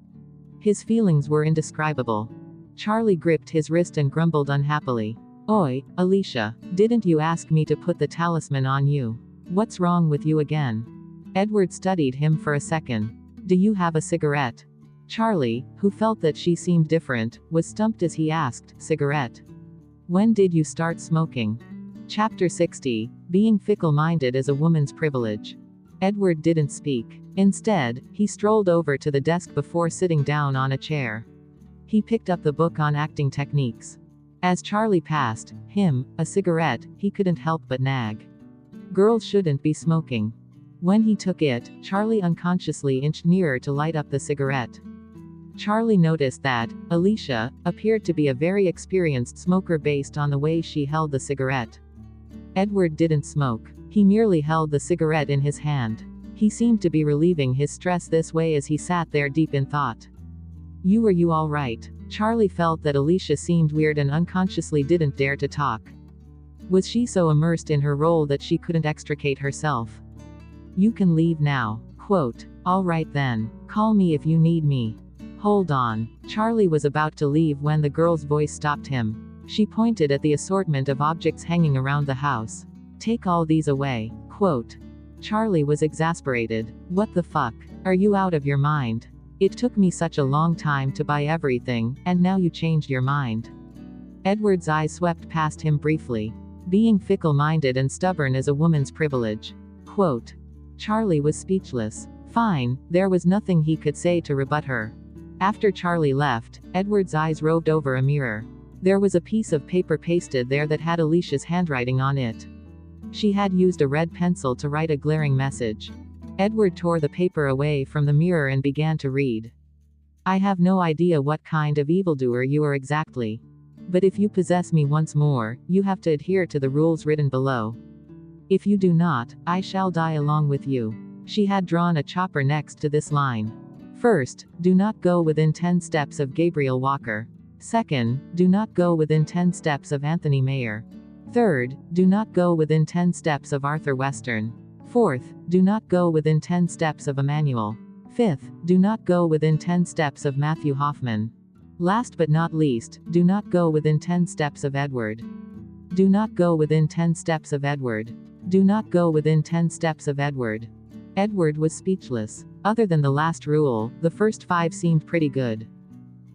Speaker 1: His feelings were indescribable. Charlie gripped his wrist and grumbled unhappily. Oi, Alicia, didn't you ask me to put the talisman on you? What's wrong with you again? Edward studied him for a second. Do you have a cigarette? Charlie, who felt that she seemed different, was stumped as he asked, cigarette? When did you start smoking? Chapter 60. Being fickle-minded is a woman's privilege. Edward didn't speak. Instead, he strolled over to the desk before sitting down on a chair. He picked up the book on acting techniques. As Charlie passed him a cigarette, he couldn't help but nag. Girls shouldn't be smoking. When he took it, Charlie unconsciously inched nearer to light up the cigarette. Charlie noticed that Alicia appeared to be a very experienced smoker based on the way she held the cigarette. Edward didn't smoke. He merely held the cigarette in his hand. He seemed to be relieving his stress this way as he sat there deep in thought. Were you all right? Charlie felt that Alicia seemed weird and unconsciously didn't dare to talk. Was she so immersed in her role that she couldn't extricate herself? You can leave now. Quote. All right then. Call me if you need me. Hold on. Charlie was about to leave when the girl's voice stopped him. She pointed at the assortment of objects hanging around the house. Take all these away. Quote. Charlie was exasperated. What the fuck? Are you out of your mind? It took me such a long time to buy everything, and now you changed your mind. Edward's eyes swept past him briefly. Being fickle-minded and stubborn is a woman's privilege. Quote. Charlie was speechless. Fine, there was nothing he could say to rebut her. After Charlie left, Edward's eyes roved over a mirror. There was a piece of paper pasted there that had Alicia's handwriting on it. She had used a red pencil to write a glaring message. Edward tore the paper away from the mirror and began to read. I have no idea what kind of evildoer you are exactly. But if you possess me once more, you have to adhere to the rules written below. If you do not, I shall die along with you. She had drawn a chopper next to this line. First, do not go within 10 steps of Gabriel Walker. Second, do not go within 10 steps of Anthony Mayer. Third, do not go within 10 steps of Arthur Western. Fourth, do not go within 10 steps of Emmanuel. Fifth, do not go within 10 steps of Matthew Hoffman. Last but not least, do not go within 10 steps of Edward. Do not go within 10 steps of Edward. Do not go within 10 steps of Edward. Edward was speechless. Other than the last rule, the first 5 seemed pretty good.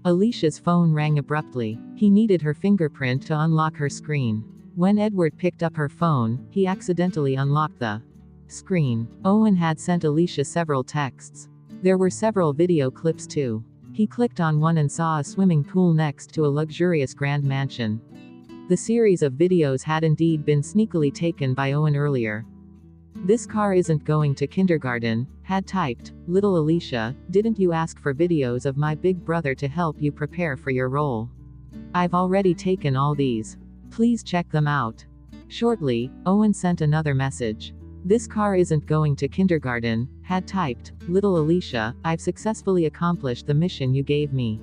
Speaker 1: Alicia's phone rang abruptly. He needed her fingerprint to unlock her screen. When Edward picked up her phone, he accidentally unlocked the screen. Owen had sent Alicia several texts. There were several video clips too. He clicked on one and saw a swimming pool next to a luxurious grand mansion. The series of videos had indeed been sneakily taken by Owen earlier. This car isn't going to kindergarten, had typed, little Alicia, didn't you ask for videos of my big brother to help you prepare for your role? I've already taken all these. Please check them out. Shortly, Owen sent another message. This car isn't going to kindergarten, had typed, little Alicia, I've successfully accomplished the mission you gave me.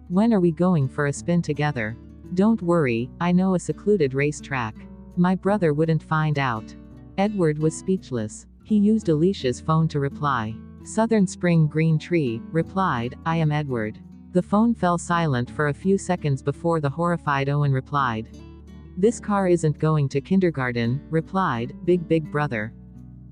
Speaker 1: When are we going for a spin together? Don't worry, I know a secluded racetrack. My brother wouldn't find out. Edward was speechless. He used Alicia's phone to reply. Southern Spring Green Tree, replied, I am Edward. The phone fell silent for a few seconds before the horrified Owen replied. This car isn't going to kindergarten, replied, big brother.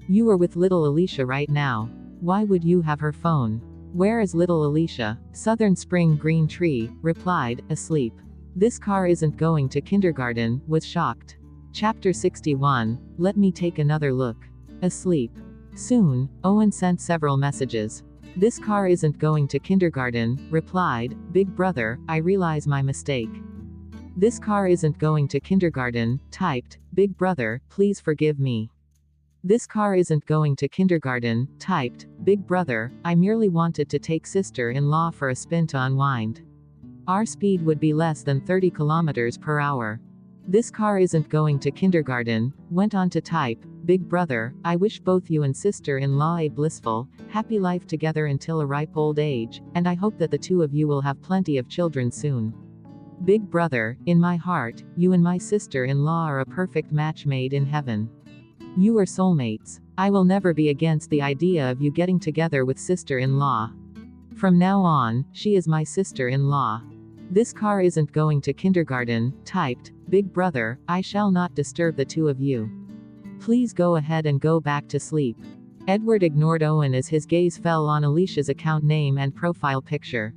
Speaker 1: You are with little Alicia right now. Why would you have her phone? Where is little Alicia? Southern Spring Green Tree, replied, asleep. This car isn't going to kindergarten, was shocked. Chapter 61, let me take another look. Asleep. Soon, Owen sent several messages. This car isn't going to kindergarten, replied, big brother, I realize my mistake. This car isn't going to kindergarten, typed, big brother, please forgive me. This car isn't going to kindergarten, typed, big brother, I merely wanted to take sister-in-law for a spin to unwind. Our speed would be less than 30 kilometers per hour. This car isn't going to kindergarten, went on to type, big brother, I wish both you and sister-in-law a blissful, happy life together until a ripe old age, and I hope that the two of you will have plenty of children soon. Big brother, in my heart, you and my sister-in-law are a perfect match made in heaven. You are soulmates. I will never be against the idea of you getting together with sister-in-law. From now on, she is my sister-in-law. This car isn't going to kindergarten, typed, big brother, I shall not disturb the two of you. Please go ahead and go back to sleep. Edward ignored Owen as his gaze fell on Alicia's account name and profile picture.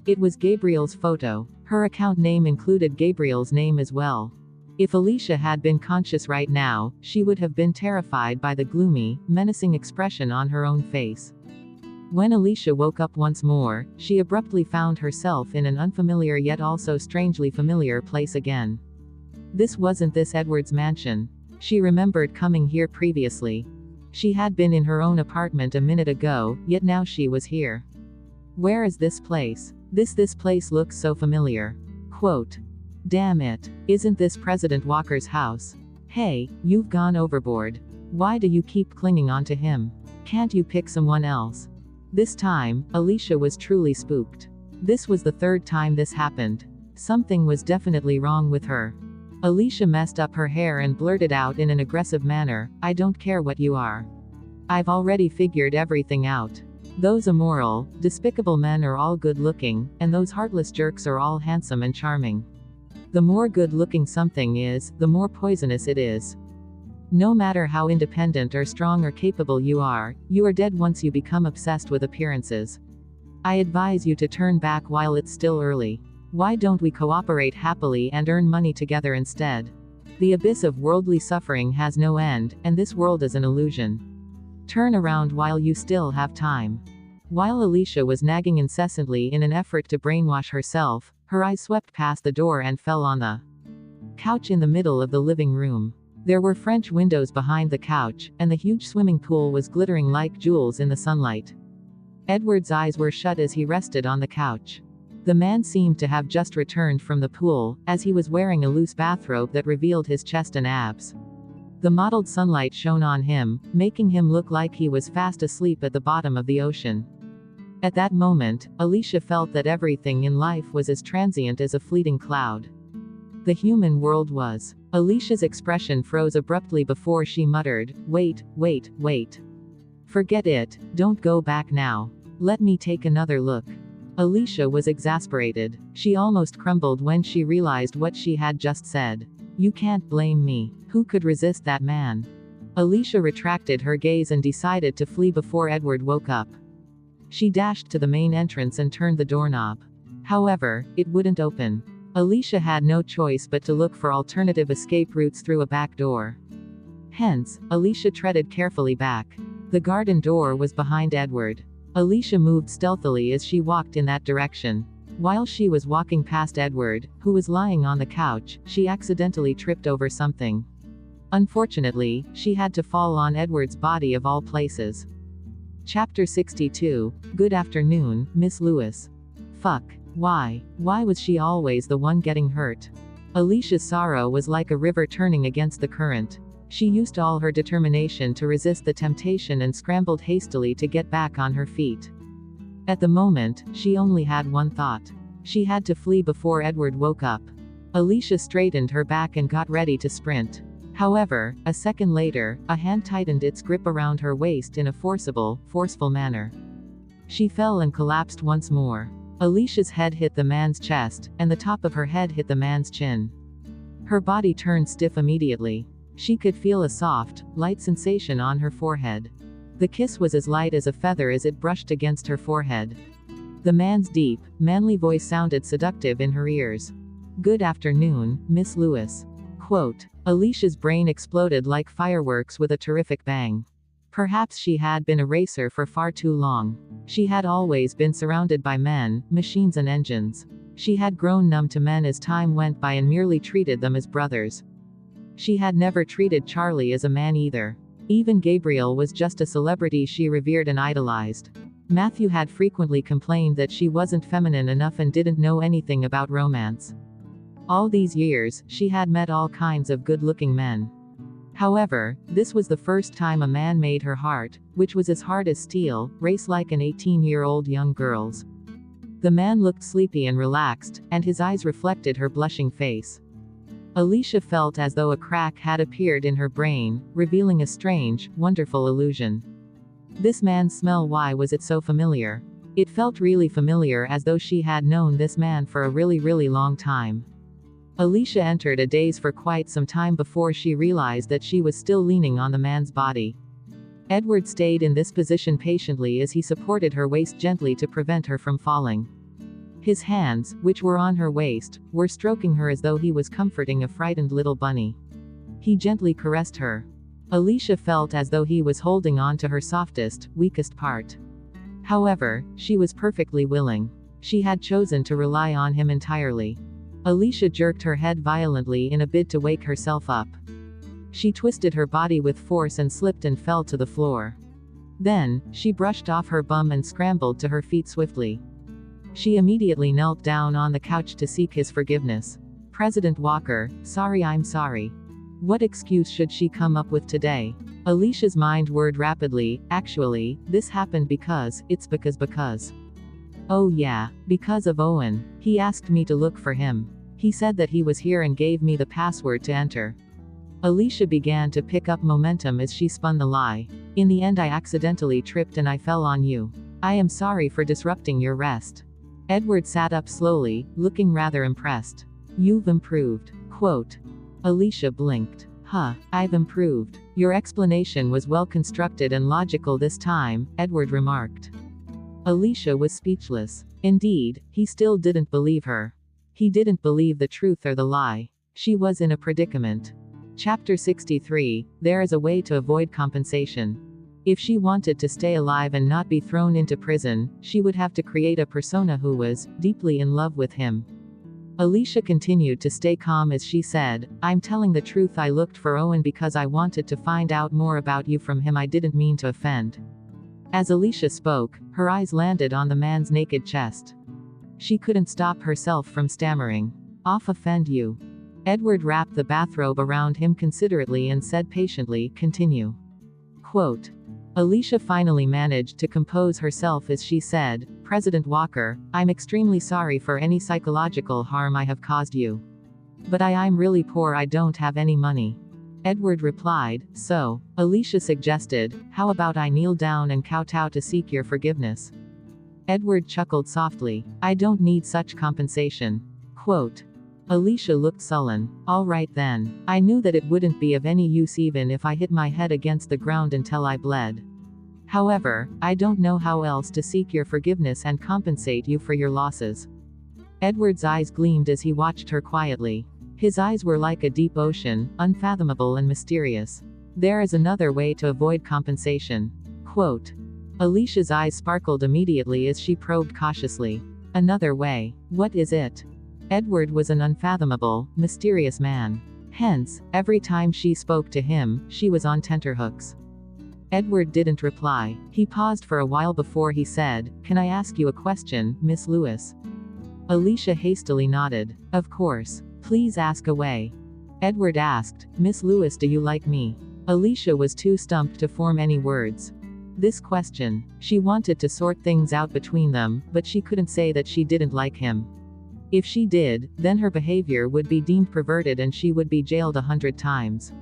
Speaker 1: It was Gabriel's photo. Her account name included Gabriel's name as well. If Alicia had been conscious right now, she would have been terrified by the gloomy, menacing expression on her own face. When Alicia woke up once more, she abruptly found herself in an unfamiliar yet also strangely familiar place again. This wasn't this Edward's mansion. She remembered coming here previously. She had been in her own apartment a minute ago, yet now she was here. Where is this place? This place looks so familiar. Quote. Damn it. Isn't this President Walker's house? Hey, you've gone overboard. Why do you keep clinging on to him? Can't you pick someone else? This time, Alicia was truly spooked. This was the third time this happened. Something was definitely wrong with her. Alicia messed up her hair and blurted out in an aggressive manner, I don't care what you are. I've already figured everything out. Those immoral, despicable men are all good-looking, and those heartless jerks are all handsome and charming. The more good-looking something is, the more poisonous it is. No matter how independent or strong or capable you are dead once you become obsessed with appearances. I advise you to turn back while it's still early. Why don't we cooperate happily and earn money together instead? The abyss of worldly suffering has no end, and this world is an illusion. Turn around while you still have time. While Alicia was nagging incessantly in an effort to brainwash herself, Her eyes swept past the door and fell on the couch in the middle of the living room. There were French windows behind the couch, and the huge swimming pool was glittering like jewels in the sunlight. Edward's eyes were shut as he rested on the couch. The man seemed to have just returned from the pool, as he was wearing a loose bathrobe that revealed his chest and abs. The mottled sunlight shone on him, making him look like he was fast asleep at the bottom of the ocean. At that moment, Alicia felt that everything in life was as transient as a fleeting cloud. The human world was. Alicia's expression froze abruptly before she muttered, "Wait, wait, wait. Forget it, don't go back now. Let me take another look." Alicia was exasperated. She almost crumbled when she realized what she had just said. "You can't blame me. Who could resist that man?" Alicia retracted her gaze and decided to flee before Edward woke up. She dashed to the main entrance and turned the doorknob. However, it wouldn't open. Alicia had no choice but to look for alternative escape routes through a back door. Hence, Alicia treaded carefully back. The garden door was behind Edward. Alicia moved stealthily as she walked in that direction. While she was walking past Edward, who was lying on the couch, she accidentally tripped over something. Unfortunately, she had to fall on Edward's body of all places. Chapter 62. Good afternoon, Miss Lewis. Fuck. Why was she always the one getting hurt? Alicia's sorrow was like a river turning against the current. She used all her determination to resist the temptation and scrambled hastily to get back on her feet. At the moment, she only had one thought. She had to flee before Edward woke up. Alicia straightened her back and got ready to sprint. However, a second later, a hand tightened its grip around her waist in a forceful manner. She fell and collapsed once more. Alicia's head hit the man's chest, and the top of her head hit the man's chin. Her body turned stiff immediately. She could feel a soft, light sensation on her forehead. The kiss was as light as a feather as it brushed against her forehead. The man's deep, manly voice sounded seductive in her ears. "Good afternoon, Miss Lewis." Quote. Alicia's brain exploded like fireworks with a terrific bang. Perhaps she had been a racer for far too long. She had always been surrounded by men, machines and engines. She had grown numb to men as time went by and merely treated them as brothers. She had never treated Charlie as a man either. Even Gabriel was just a celebrity she revered and idolized. Matthew had frequently complained that she wasn't feminine enough and didn't know anything about romance. All these years, she had met all kinds of good-looking men. However, this was the first time a man made her heart, which was as hard as steel, race like an 18-year-old young girl's. The man looked sleepy and relaxed, and his eyes reflected her blushing face. Alicia felt as though a crack had appeared in her brain, revealing a strange, wonderful illusion. This man's smell, why was it so familiar? It felt really familiar, as though she had known this man for a really long time. Alicia entered a daze for quite some time before she realized that she was still leaning on the man's body. Edward stayed in this position patiently as he supported her waist gently to prevent her from falling. His hands, which were on her waist, were stroking her as though he was comforting a frightened little bunny. He gently caressed her. Alicia felt as though he was holding on to her softest, weakest part. However, she was perfectly willing. She had chosen to rely on him entirely. Alicia jerked her head violently in a bid to wake herself up. She twisted her body with force and slipped and fell to the floor. Then, she brushed off her bum and scrambled to her feet swiftly. She immediately knelt down on the couch to seek his forgiveness. "President Walker, sorry, I'm sorry." What excuse should she come up with today? Alicia's mind whirred rapidly. Actually, this happened because. Oh yeah, because of Owen. He asked me to look for him. He said that he was here and gave me the password to enter. Alicia began to pick up momentum as she spun the lie. "In the end, I accidentally tripped and I fell on you. I am sorry for disrupting your rest." Edward sat up slowly, looking rather impressed. "You've improved." Quote. Alicia blinked. "Huh, I've improved. Your explanation was well constructed and logical this time," Edward remarked. Alicia was speechless. Indeed, he still didn't believe her. He didn't believe the truth or the lie. She was in a predicament. Chapter 63. There is a way to avoid compensation. If she wanted to stay alive and not be thrown into prison, she would have to create a persona who was deeply in love with him. Alicia continued to stay calm as she said, I'm telling the truth, I looked for Owen because I wanted to find out more about you from him, I didn't mean to offend. As Alicia spoke, her eyes landed on the man's naked chest. She couldn't stop herself from stammering. Offend you. Edward wrapped the bathrobe around him considerately and said patiently, continue. Quote. Alicia finally managed to compose herself as she said, President Walker, I'm extremely sorry for any psychological harm I have caused you. But I'm really poor, I don't have any money. Edward replied, so, Alicia suggested, how about I kneel down and kowtow to seek your forgiveness? Edward chuckled softly, I don't need such compensation. Quote. Alicia looked sullen. All right then. I knew that it wouldn't be of any use even if I hit my head against the ground until I bled. However, I don't know how else to seek your forgiveness and compensate you for your losses. Edward's eyes gleamed as he watched her quietly. His eyes were like a deep ocean, unfathomable and mysterious. There is another way to avoid compensation. Quote. Alicia's eyes sparkled immediately as she probed cautiously. Another way. What is it? Edward was an unfathomable, mysterious man. Hence, every time she spoke to him, she was on tenterhooks. Edward didn't reply. He paused for a while before he said, Can I ask you a question, Miss Lewis? Alicia hastily nodded. Of course. Please ask away. Edward asked, Miss Lewis, do you like me? Alicia was too stumped to form any words. This question. She wanted to sort things out between them, but she couldn't say that she didn't like him. If she did, then her behavior would be deemed perverted and she would be jailed 100 times.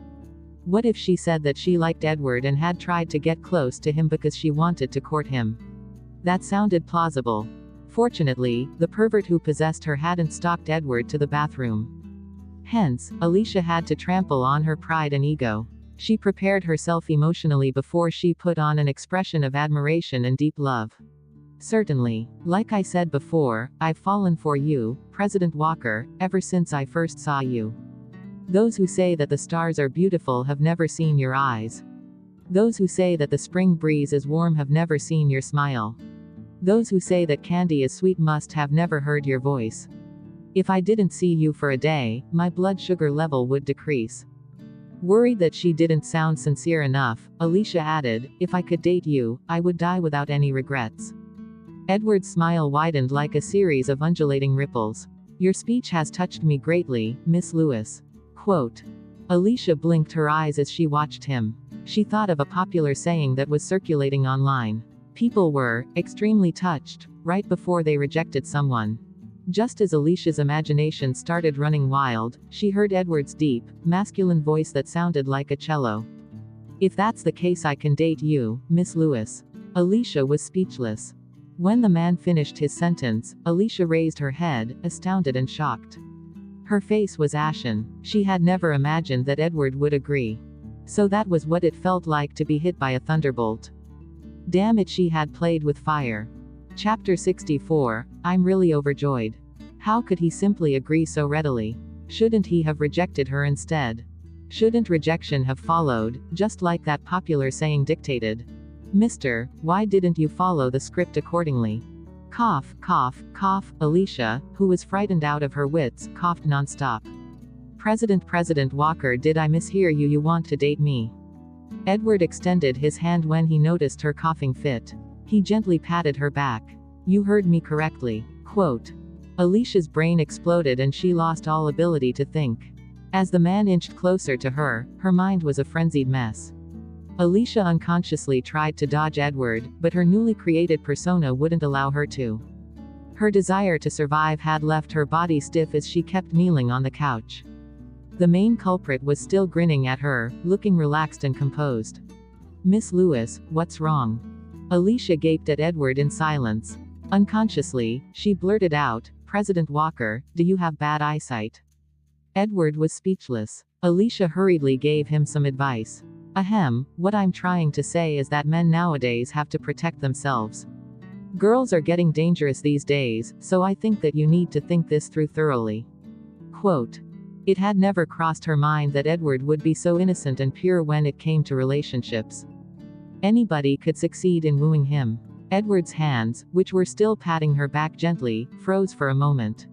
Speaker 1: What if she said that she liked Edward and had tried to get close to him because she wanted to court him? That sounded plausible. Fortunately, the pervert who possessed her hadn't stalked Edward to the bathroom. Hence, Alicia had to trample on her pride and ego. She prepared herself emotionally before she put on an expression of admiration and deep love. Certainly. Like I said before, I've fallen for you, President Walker, ever since I first saw you. Those who say that the stars are beautiful have never seen your eyes. Those who say that the spring breeze is warm have never seen your smile. Those who say that candy is sweet must have never heard your voice. If I didn't see you for a day, my blood sugar level would decrease. Worried that she didn't sound sincere enough, Alicia added, If I could date you, I would die without any regrets. Edward's smile widened like a series of undulating ripples. Your speech has touched me greatly, Miss Lewis. Quote. Alicia blinked her eyes as she watched him. She thought of a popular saying that was circulating online. People were extremely touched right before they rejected someone. Just as Alicia's imagination started running wild, she heard Edward's deep, masculine voice that sounded like a cello. If that's the case, I can date you, Miss Lewis. Alicia was speechless. When the man finished his sentence, Alicia raised her head, astounded and shocked. Her face was ashen. She had never imagined that Edward would agree. So that was what it felt like to be hit by a thunderbolt. Damn it, she had played with fire. Chapter 64, I'm really overjoyed. How could he simply agree so readily? Shouldn't he have rejected her instead? Shouldn't rejection have followed, just like that popular saying dictated? Mister, why didn't you follow the script accordingly? Cough, cough, cough. Alicia, who was frightened out of her wits, coughed nonstop. President Walker, did I mishear you? You want to date me? Edward extended his hand when he noticed her coughing fit. He gently patted her back. You heard me correctly. Quote. Alicia's brain exploded and she lost all ability to think. As the man inched closer to her, her mind was a frenzied mess. Alicia unconsciously tried to dodge Edward, but her newly created persona wouldn't allow her to. Her desire to survive had left her body stiff as she kept kneeling on the couch. The main culprit was still grinning at her, looking relaxed and composed. Miss Lewis, what's wrong? Alicia gaped at Edward in silence. Unconsciously, she blurted out, President Walker, do you have bad eyesight? Edward was speechless. Alicia hurriedly gave him some advice. Ahem, what I'm trying to say is that men nowadays have to protect themselves. Girls are getting dangerous these days, so I think that you need to think this through thoroughly. Quote. It had never crossed her mind that Edward would be so innocent and pure when it came to relationships. Anybody could succeed in wooing him. Edward's hands, which were still patting her back gently, froze for a moment.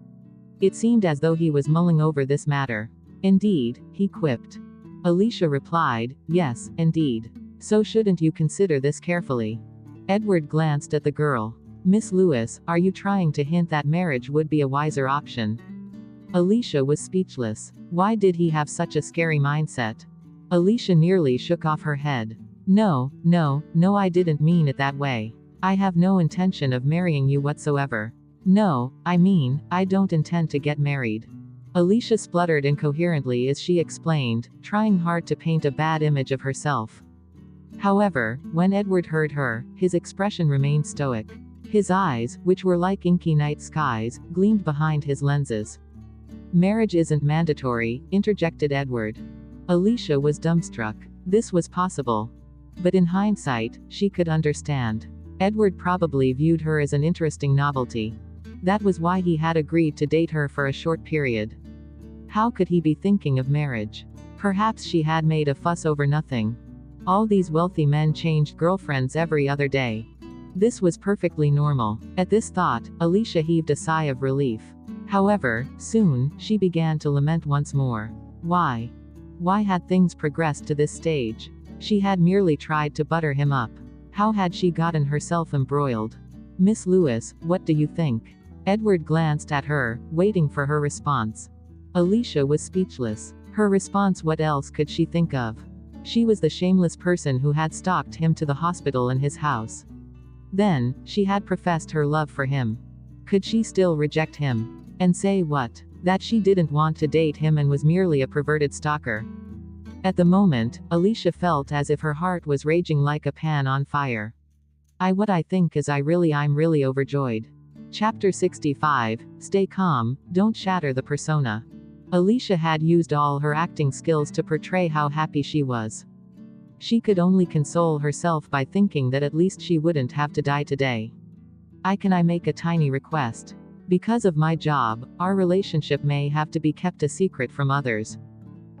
Speaker 1: It seemed as though he was mulling over this matter. Indeed, he quipped. Alicia replied, yes, indeed. So shouldn't you consider this carefully? Edward glanced at the girl. Miss Lewis, are you trying to hint that marriage would be a wiser option? Alicia was speechless. Why did he have such a scary mindset? Alicia nearly shook off her head. No, I didn't mean it that way. I have no intention of marrying you whatsoever. No, I mean, I don't intend to get married. Alicia spluttered incoherently as she explained, trying hard to paint a bad image of herself. However, when Edward heard her, his expression remained stoic. His eyes, which were like inky night skies, gleamed behind his lenses. Marriage isn't mandatory, interjected Edward. Alicia was dumbstruck. This was possible. But in hindsight, she could understand. Edward probably viewed her as an interesting novelty. That was why he had agreed to date her for a short period. How could he be thinking of marriage? Perhaps she had made a fuss over nothing. All these wealthy men changed girlfriends every other day. This was perfectly normal. At this thought, Alicia heaved a sigh of relief. However, soon, she began to lament once more. Why? Why had things progressed to this stage? She had merely tried to butter him up. How had she gotten herself embroiled? Miss Lewis, what do you think? Edward glanced at her, waiting for her response. Alicia was speechless. Her response, what else could she think of? She was the shameless person who had stalked him to the hospital and his house. Then, she had professed her love for him. Could she still reject him? And say what? That she didn't want to date him and was merely a perverted stalker. At the moment, Alicia felt as if her heart was raging like a pan on fire. I'm really overjoyed. Chapter 65, Stay calm, don't shatter the persona. Alicia had used all her acting skills to portray how happy she was. She could only console herself by thinking that at least she wouldn't have to die today. Can I make a tiny request? Because of my job, our relationship may have to be kept a secret from others.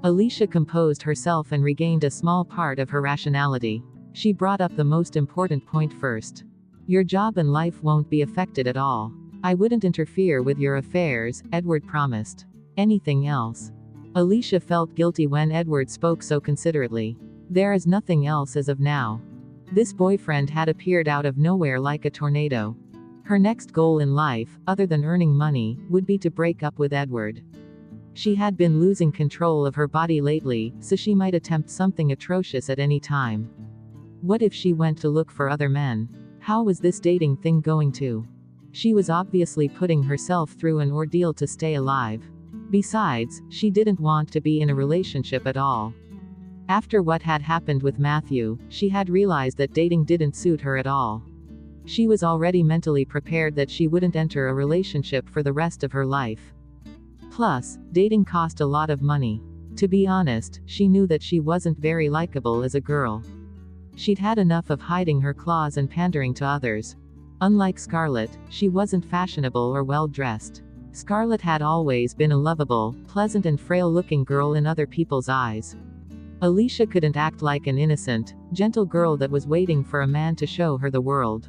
Speaker 1: Alicia composed herself and regained a small part of her rationality. She brought up the most important point first. Your job and life won't be affected at all. I wouldn't interfere with your affairs, Edward promised. Anything else? Alicia felt guilty when Edward spoke so considerately. There is nothing else as of now. This boyfriend had appeared out of nowhere like a tornado. Her next goal in life, other than earning money, would be to break up with Edward. She had been losing control of her body lately, so she might attempt something atrocious at any time. What if she went to look for other men? How was this dating thing going to? She was obviously putting herself through an ordeal to stay alive. Besides, she didn't want to be in a relationship at all. After what had happened with Matthew, she had realized that dating didn't suit her at all. She was already mentally prepared that she wouldn't enter a relationship for the rest of her life. Plus, dating cost a lot of money. To be honest, she knew that she wasn't very likable as a girl. She'd had enough of hiding her claws and pandering to others. Unlike Scarlett, she wasn't fashionable or well-dressed. Scarlett had always been a lovable, pleasant and frail-looking girl in other people's eyes. Alicia couldn't act like an innocent, gentle girl that was waiting for a man to show her the world.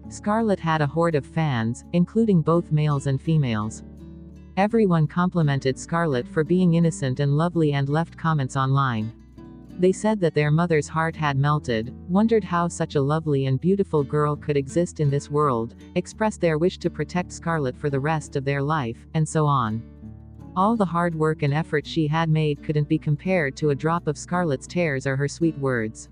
Speaker 1: Scarlett had a horde of fans, including both males and females. Everyone complimented Scarlett for being innocent and lovely and left comments online. They said that their mother's heart had melted, wondered how such a lovely and beautiful girl could exist in this world, expressed their wish to protect Scarlett for the rest of their life, and so on. All the hard work and effort she had made couldn't be compared to a drop of Scarlett's tears or her sweet words.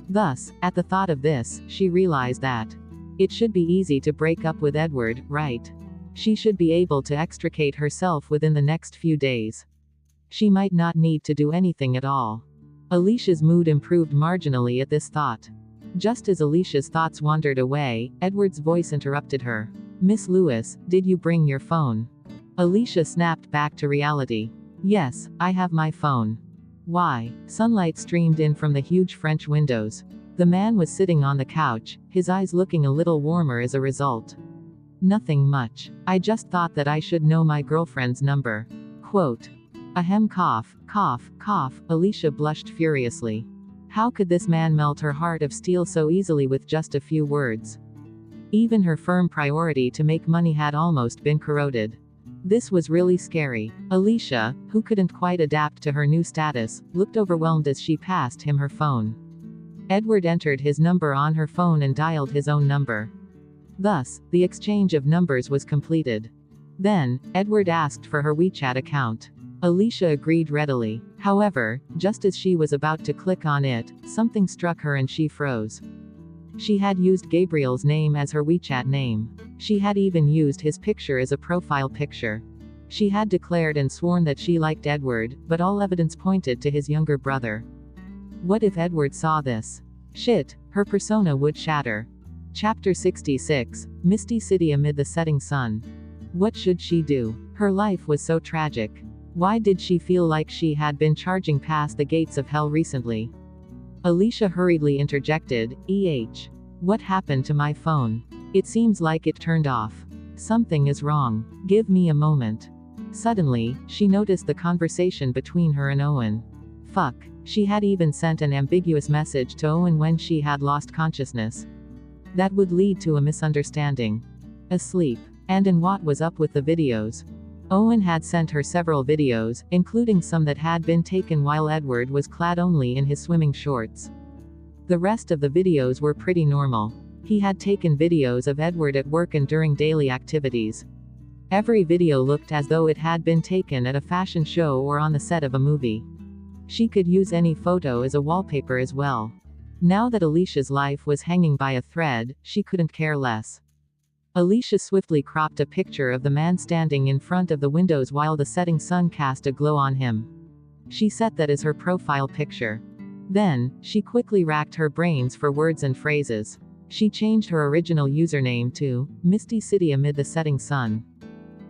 Speaker 1: Thus, at the thought of this, she realized that it should be easy to break up with Edward, right? She should be able to extricate herself within the next few days. She might not need to do anything at all. Alicia's mood improved marginally at this thought. Just as Alicia's thoughts wandered away, Edward's voice interrupted her. Miss Lewis, did you bring your phone? Alicia snapped back to reality. Yes, I have my phone. Why? Sunlight streamed in from the huge French windows. The man was sitting on the couch, his eyes looking a little warmer as a result. Nothing much. I just thought that I should know my girlfriend's number. Quote. Ahem, cough, cough, cough. Alicia blushed furiously. How could this man melt her heart of steel so easily with just a few words? Even her firm priority to make money had almost been corroded. This was really scary. Alicia, who couldn't quite adapt to her new status, looked overwhelmed as she passed him her phone. Edward entered his number on her phone and dialed his own number. Thus, the exchange of numbers was completed. Then, Edward asked for her WeChat account. Alicia agreed readily. However, just as she was about to click on it, something struck her and she froze. She had used Gabriel's name as her WeChat name. She had even used his picture as a profile picture. She had declared and sworn that she liked Edward, but all evidence pointed to his younger brother. What if Edward saw this? Shit, her persona would shatter. Chapter 66, Misty City amid the setting sun. What should she do? Her life was so tragic. Why did she feel like she had been charging past the gates of hell recently? Alicia hurriedly interjected, What happened to my phone? It seems like it turned off. Something is wrong. Give me a moment. Suddenly, she noticed the conversation between her and Owen. Fuck. She had even sent an ambiguous message to Owen when she had lost consciousness. That would lead to a misunderstanding. Asleep. And what was up with the videos? Owen had sent her several videos, including some that had been taken while Edward was clad only in his swimming shorts. The rest of the videos were pretty normal. He had taken videos of Edward at work and during daily activities. Every video looked as though it had been taken at a fashion show or on the set of a movie. She could use any photo as a wallpaper as well. Now that Alicia's life was hanging by a thread, she couldn't care less. Alicia swiftly cropped a picture of the man standing in front of the windows while the setting sun cast a glow on him. She set that as her profile picture. Then, she quickly racked her brains for words and phrases. She changed her original username to Misty City amid the setting sun.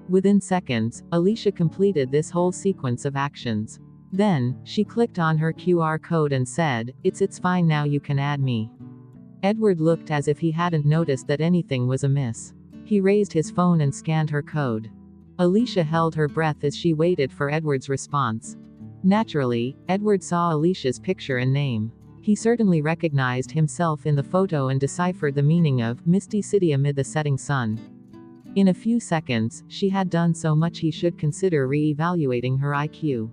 Speaker 1: Within seconds, Alicia completed this whole sequence of actions. Then, she clicked on her QR code and said, It's fine now, you can add me. Edward looked as if he hadn't noticed that anything was amiss. He raised his phone and scanned her code. Alicia held her breath as she waited for Edward's response. Naturally, Edward saw Alicia's picture and name. He certainly recognized himself in the photo and deciphered the meaning of Misty City amid the setting sun. In a few seconds, she had done so much he should consider re-evaluating her IQ.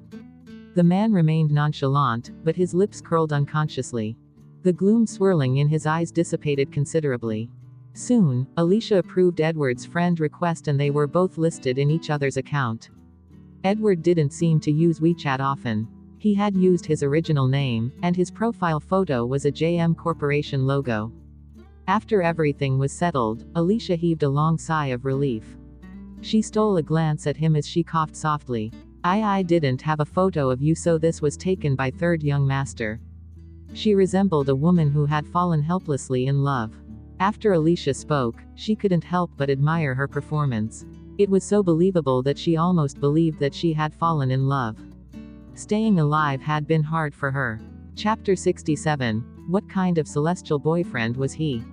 Speaker 1: The man remained nonchalant, but his lips curled unconsciously. The gloom swirling in his eyes dissipated considerably. Soon, Alicia approved Edward's friend request and they were both listed in each other's account. Edward didn't seem to use WeChat often. He had used his original name, and his profile photo was a JM Corporation logo. After everything was settled, Alicia heaved a long sigh of relief. She stole a glance at him as she coughed softly. I didn't have a photo of you, so this was taken by third young master. She resembled a woman who had fallen helplessly in love. After Alicia spoke, she couldn't help but admire her performance. It was so believable that she almost believed that she had fallen in love. Staying alive had been hard for her. Chapter 67, What kind of celestial boyfriend was he?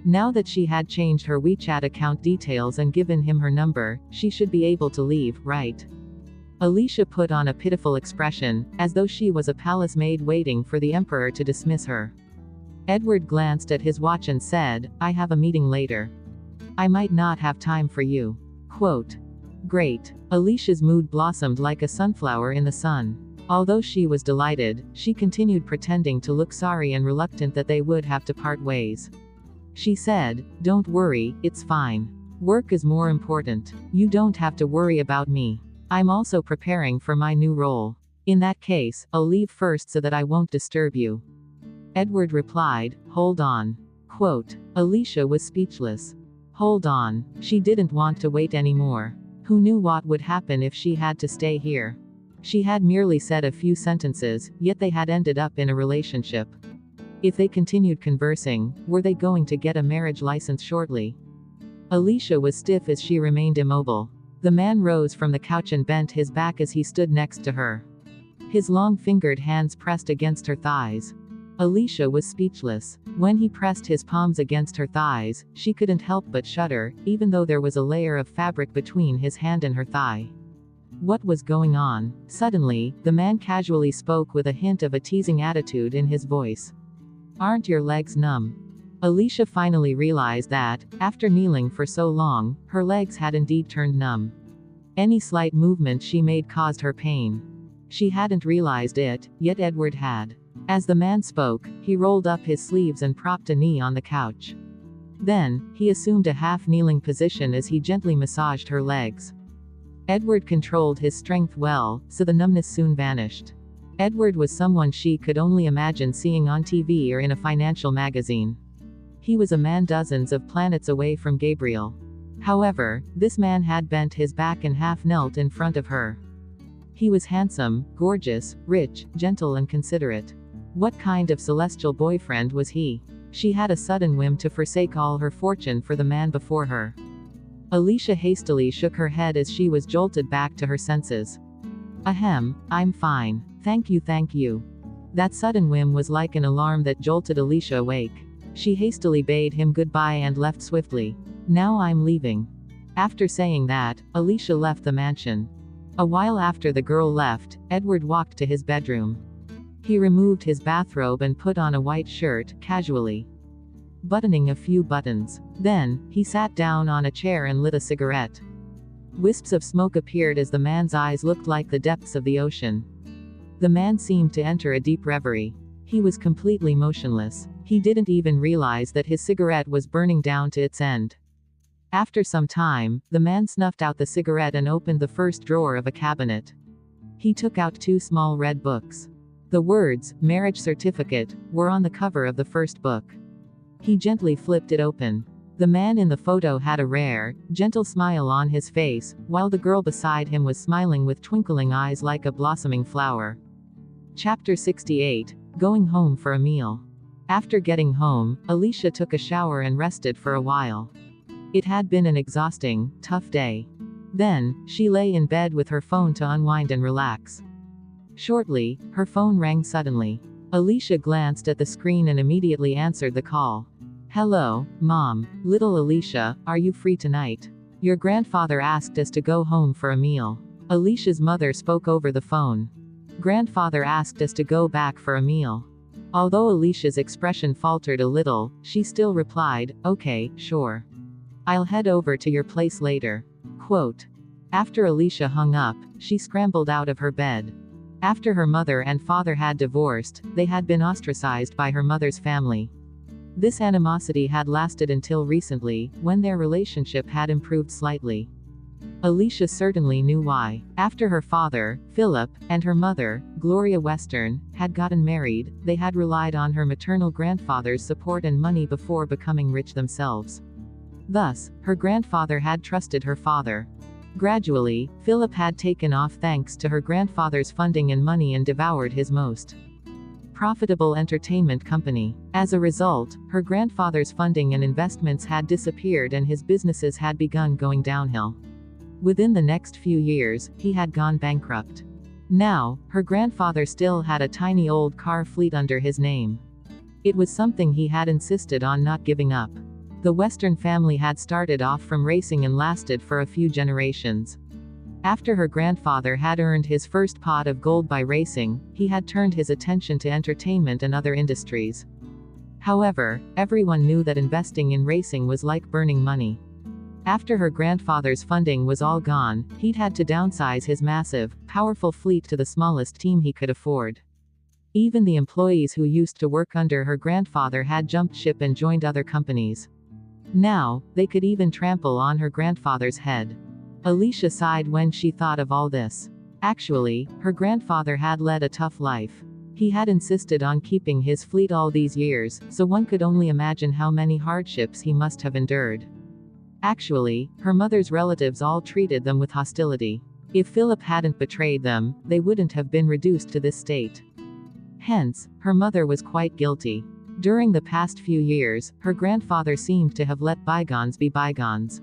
Speaker 1: Now that she had changed her WeChat account details and given him her number, she should be able to leave, right? Alicia put on a pitiful expression, as though she was a palace maid waiting for the emperor to dismiss her. Edward glanced at his watch and said, I have a meeting later. I might not have time for you. Quote. Great. Alicia's mood blossomed like a sunflower in the sun. Although she was delighted, she continued pretending to look sorry and reluctant that they would have to part ways. She said, Don't worry, it's fine. Work is more important. You don't have to worry about me. I'm also preparing for my new role. In that case, I'll leave first so that I won't disturb you. Edward replied, Hold on. Quote. Alicia was speechless. Hold on. She didn't want to wait anymore. Who knew what would happen if she had to stay here? She had merely said a few sentences, yet they had ended up in a relationship. If they continued conversing, were they going to get a marriage license shortly? Alicia was stiff as she remained immobile. The man rose from the couch and bent his back as he stood next to her. His long-fingered hands pressed against her thighs. Alicia was speechless. When he pressed his palms against her thighs, she couldn't help but shudder, even though there was a layer of fabric between his hand and her thigh. What was going on? Suddenly, the man casually spoke with a hint of a teasing attitude in his voice. Aren't your legs numb? Alicia finally realized that, after kneeling for so long, her legs had indeed turned numb. Any slight movement she made caused her pain. She hadn't realized it, yet Edward had. As the man spoke, he rolled up his sleeves and propped a knee on the couch. Then, he assumed a half-kneeling position as he gently massaged her legs. Edward controlled his strength well, so the numbness soon vanished. Edward was someone she could only imagine seeing on TV or in a financial magazine. He was a man dozens of planets away from Gabriel. However, this man had bent his back and half knelt in front of her. He was handsome, gorgeous, rich, gentle and considerate. What kind of celestial boyfriend was he? She had a sudden whim to forsake all her fortune for the man before her. Alicia hastily shook her head as she was jolted back to her senses. Ahem, I'm fine. Thank you, thank you. That sudden whim was like an alarm that jolted Alicia awake. She hastily bade him goodbye and left swiftly. Now I'm leaving. After saying that, Alicia left the mansion. A while after the girl left, Edward walked to his bedroom. He removed his bathrobe and put on a white shirt, casually buttoning a few buttons. Then, he sat down on a chair and lit a cigarette. Wisps of smoke appeared as the man's eyes looked like the depths of the ocean. The man seemed to enter a deep reverie. He was completely motionless. He didn't even realize that his cigarette was burning down to its end. After some time, the man snuffed out the cigarette and opened the first drawer of a cabinet. He took out 2 small red books. The words, "Marriage Certificate," were on the cover of the first book. He gently flipped it open. The man in the photo had a rare, gentle smile on his face, while the girl beside him was smiling with twinkling eyes like a blossoming flower. Chapter 68, Going Home for a Meal. After getting home, Alicia took a shower and rested for a while. It had been an exhausting, tough day. Then, she lay in bed with her phone to unwind and relax. Shortly, her phone rang suddenly. Alicia glanced at the screen and immediately answered the call. Hello, Mom. Little Alicia, are you free tonight? Your grandfather asked us to go home for a meal. Alicia's mother spoke over the phone. Grandfather asked us to go back for a meal. Although Alicia's expression faltered a little, she still replied, okay, sure. I'll head over to your place later. Quote. After Alicia hung up, she scrambled out of her bed. After her mother and father had divorced, they had been ostracized by her mother's family. This animosity had lasted until recently, when their relationship had improved slightly. Alicia certainly knew why. After her father, Philip, and her mother, Gloria Western, had gotten married, they had relied on her maternal grandfather's support and money before becoming rich themselves. Thus, her grandfather had trusted her father. Gradually, Philip had taken off thanks to her grandfather's funding and money and devoured his most profitable entertainment company. As a result, her grandfather's funding and investments had disappeared and his businesses had begun going downhill. Within the next few years, he had gone bankrupt. Now, her grandfather still had a tiny old car fleet under his name. It was something he had insisted on not giving up. The Western family had started off from racing and lasted for a few generations. After her grandfather had earned his first pot of gold by racing, he had turned his attention to entertainment and other industries. However, everyone knew that investing in racing was like burning money. After her grandfather's funding was all gone, he'd had to downsize his massive, powerful fleet to the smallest team he could afford. Even the employees who used to work under her grandfather had jumped ship and joined other companies. Now, they could even trample on her grandfather's head. Alicia sighed when she thought of all this. Actually, her grandfather had led a tough life. He had insisted on keeping his fleet all these years, so one could only imagine how many hardships he must have endured. Actually, her mother's relatives all treated them with hostility. If Philip hadn't betrayed them, they wouldn't have been reduced to this state. Hence, her mother was quite guilty. During the past few years, her grandfather seemed to have let bygones be bygones.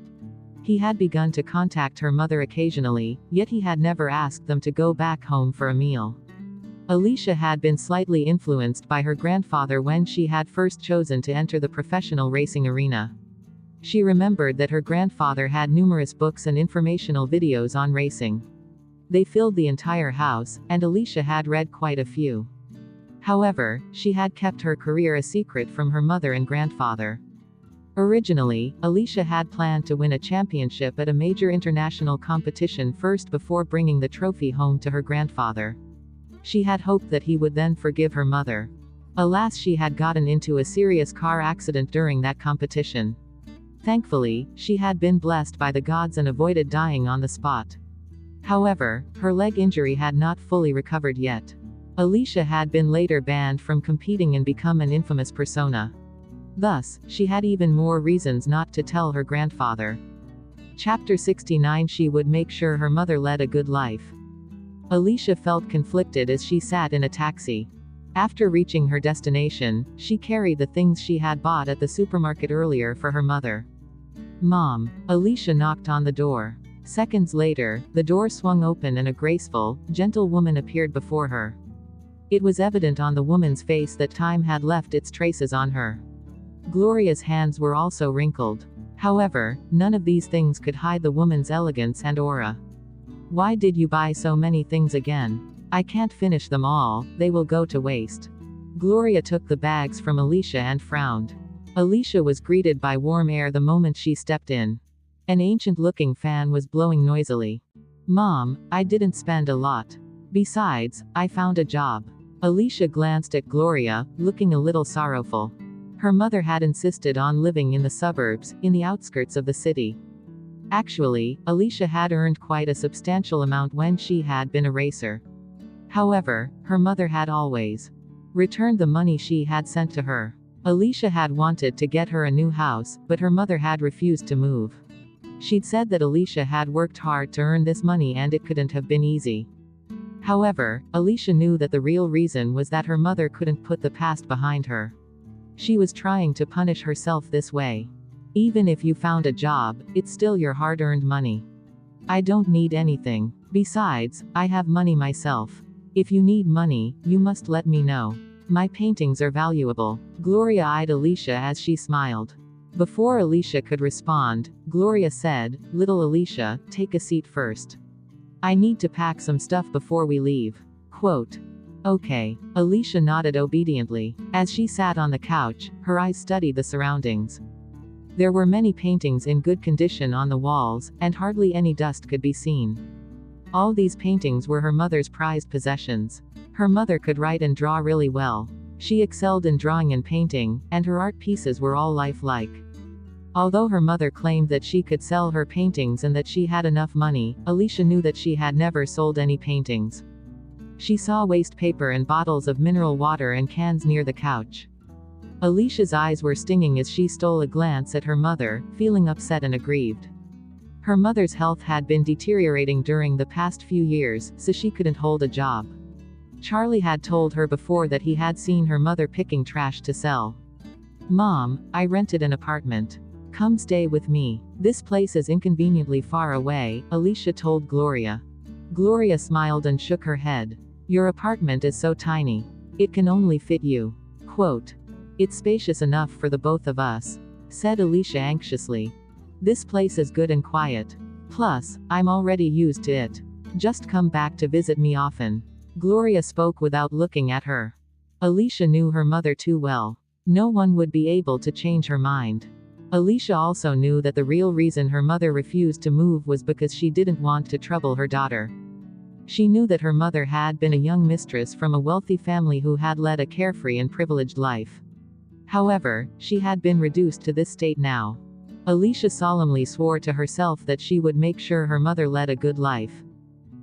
Speaker 1: He had begun to contact her mother occasionally, yet he had never asked them to go back home for a meal. Alicia had been slightly influenced by her grandfather when she had first chosen to enter the professional racing arena. She remembered that her grandfather had numerous books and informational videos on racing. They filled the entire house, and Alicia had read quite a few. However, she had kept her career a secret from her mother and grandfather. Originally, Alicia had planned to win a championship at a major international competition first before bringing the trophy home to her grandfather. She had hoped that he would then forgive her mother. Alas, she had gotten into a serious car accident during that competition. Thankfully, she had been blessed by the gods and avoided dying on the spot. However, her leg injury had not fully recovered yet. Alicia had been later banned from competing and become an infamous persona. Thus, she had even more reasons not to tell her grandfather. Chapter 69. She would make sure her mother led a good life. Alicia felt conflicted as she sat in a taxi. After reaching her destination, she carried the things she had bought at the supermarket earlier for her mother. "Mom." Alicia knocked on the door. Seconds later, the door swung open and a graceful, gentle woman appeared before her. It was evident on the woman's face that time had left its traces on her. Gloria's hands were also wrinkled. However, none of these things could hide the woman's elegance and aura. "Why did you buy so many things again? I can't finish them all, they will go to waste." Gloria took the bags from Alicia and frowned. Alicia was greeted by warm air the moment she stepped in. An ancient-looking fan was blowing noisily. "Mom, I didn't spend a lot. Besides, I found a job." Alicia glanced at Gloria, looking a little sorrowful. Her mother had insisted on living in the suburbs, in the outskirts of the city. Actually, Alicia had earned quite a substantial amount when she had been a racer. However, her mother had always returned the money she had sent to her. Alicia had wanted to get her a new house, but her mother had refused to move. She'd said that Alicia had worked hard to earn this money and it couldn't have been easy. However, Alicia knew that the real reason was that her mother couldn't put the past behind her. She was trying to punish herself this way. "Even if you found a job, it's still your hard-earned money. I don't need anything. Besides, I have money myself. If you need money, you must let me know. My paintings are valuable." Gloria eyed Alicia as she smiled. Before Alicia could respond, Gloria said, "Little Alicia, take a seat first. I need to pack some stuff before we leave." Quote. "Okay." Alicia nodded obediently. As she sat on the couch, her eyes studied the surroundings. There were many paintings in good condition on the walls, and hardly any dust could be seen. All these paintings were her mother's prized possessions. Her mother could write and draw really well. She excelled in drawing and painting, and her art pieces were all lifelike. Although her mother claimed that she could sell her paintings and that she had enough money, Alicia knew that she had never sold any paintings. She saw waste paper and bottles of mineral water and cans near the couch. Alicia's eyes were stinging as she stole a glance at her mother, feeling upset and aggrieved. Her mother's health had been deteriorating during the past few years, so she couldn't hold a job. Charlie had told her before that he had seen her mother picking trash to sell. "Mom, I rented an apartment. Come stay with me. This place is inconveniently far away," Alicia told Gloria. Gloria smiled and shook her head. "Your apartment is so tiny. It can only fit you." Quote. "It's spacious enough for the both of us," said Alicia anxiously. "This place is good and quiet. Plus, I'm already used to it. Just come back to visit me often." Gloria spoke without looking at her. Alicia knew her mother too well. No one would be able to change her mind. Alicia also knew that the real reason her mother refused to move was because she didn't want to trouble her daughter. She knew that her mother had been a young mistress from a wealthy family who had led a carefree and privileged life. However, she had been reduced to this state now. Alicia solemnly swore to herself that she would make sure her mother led a good life.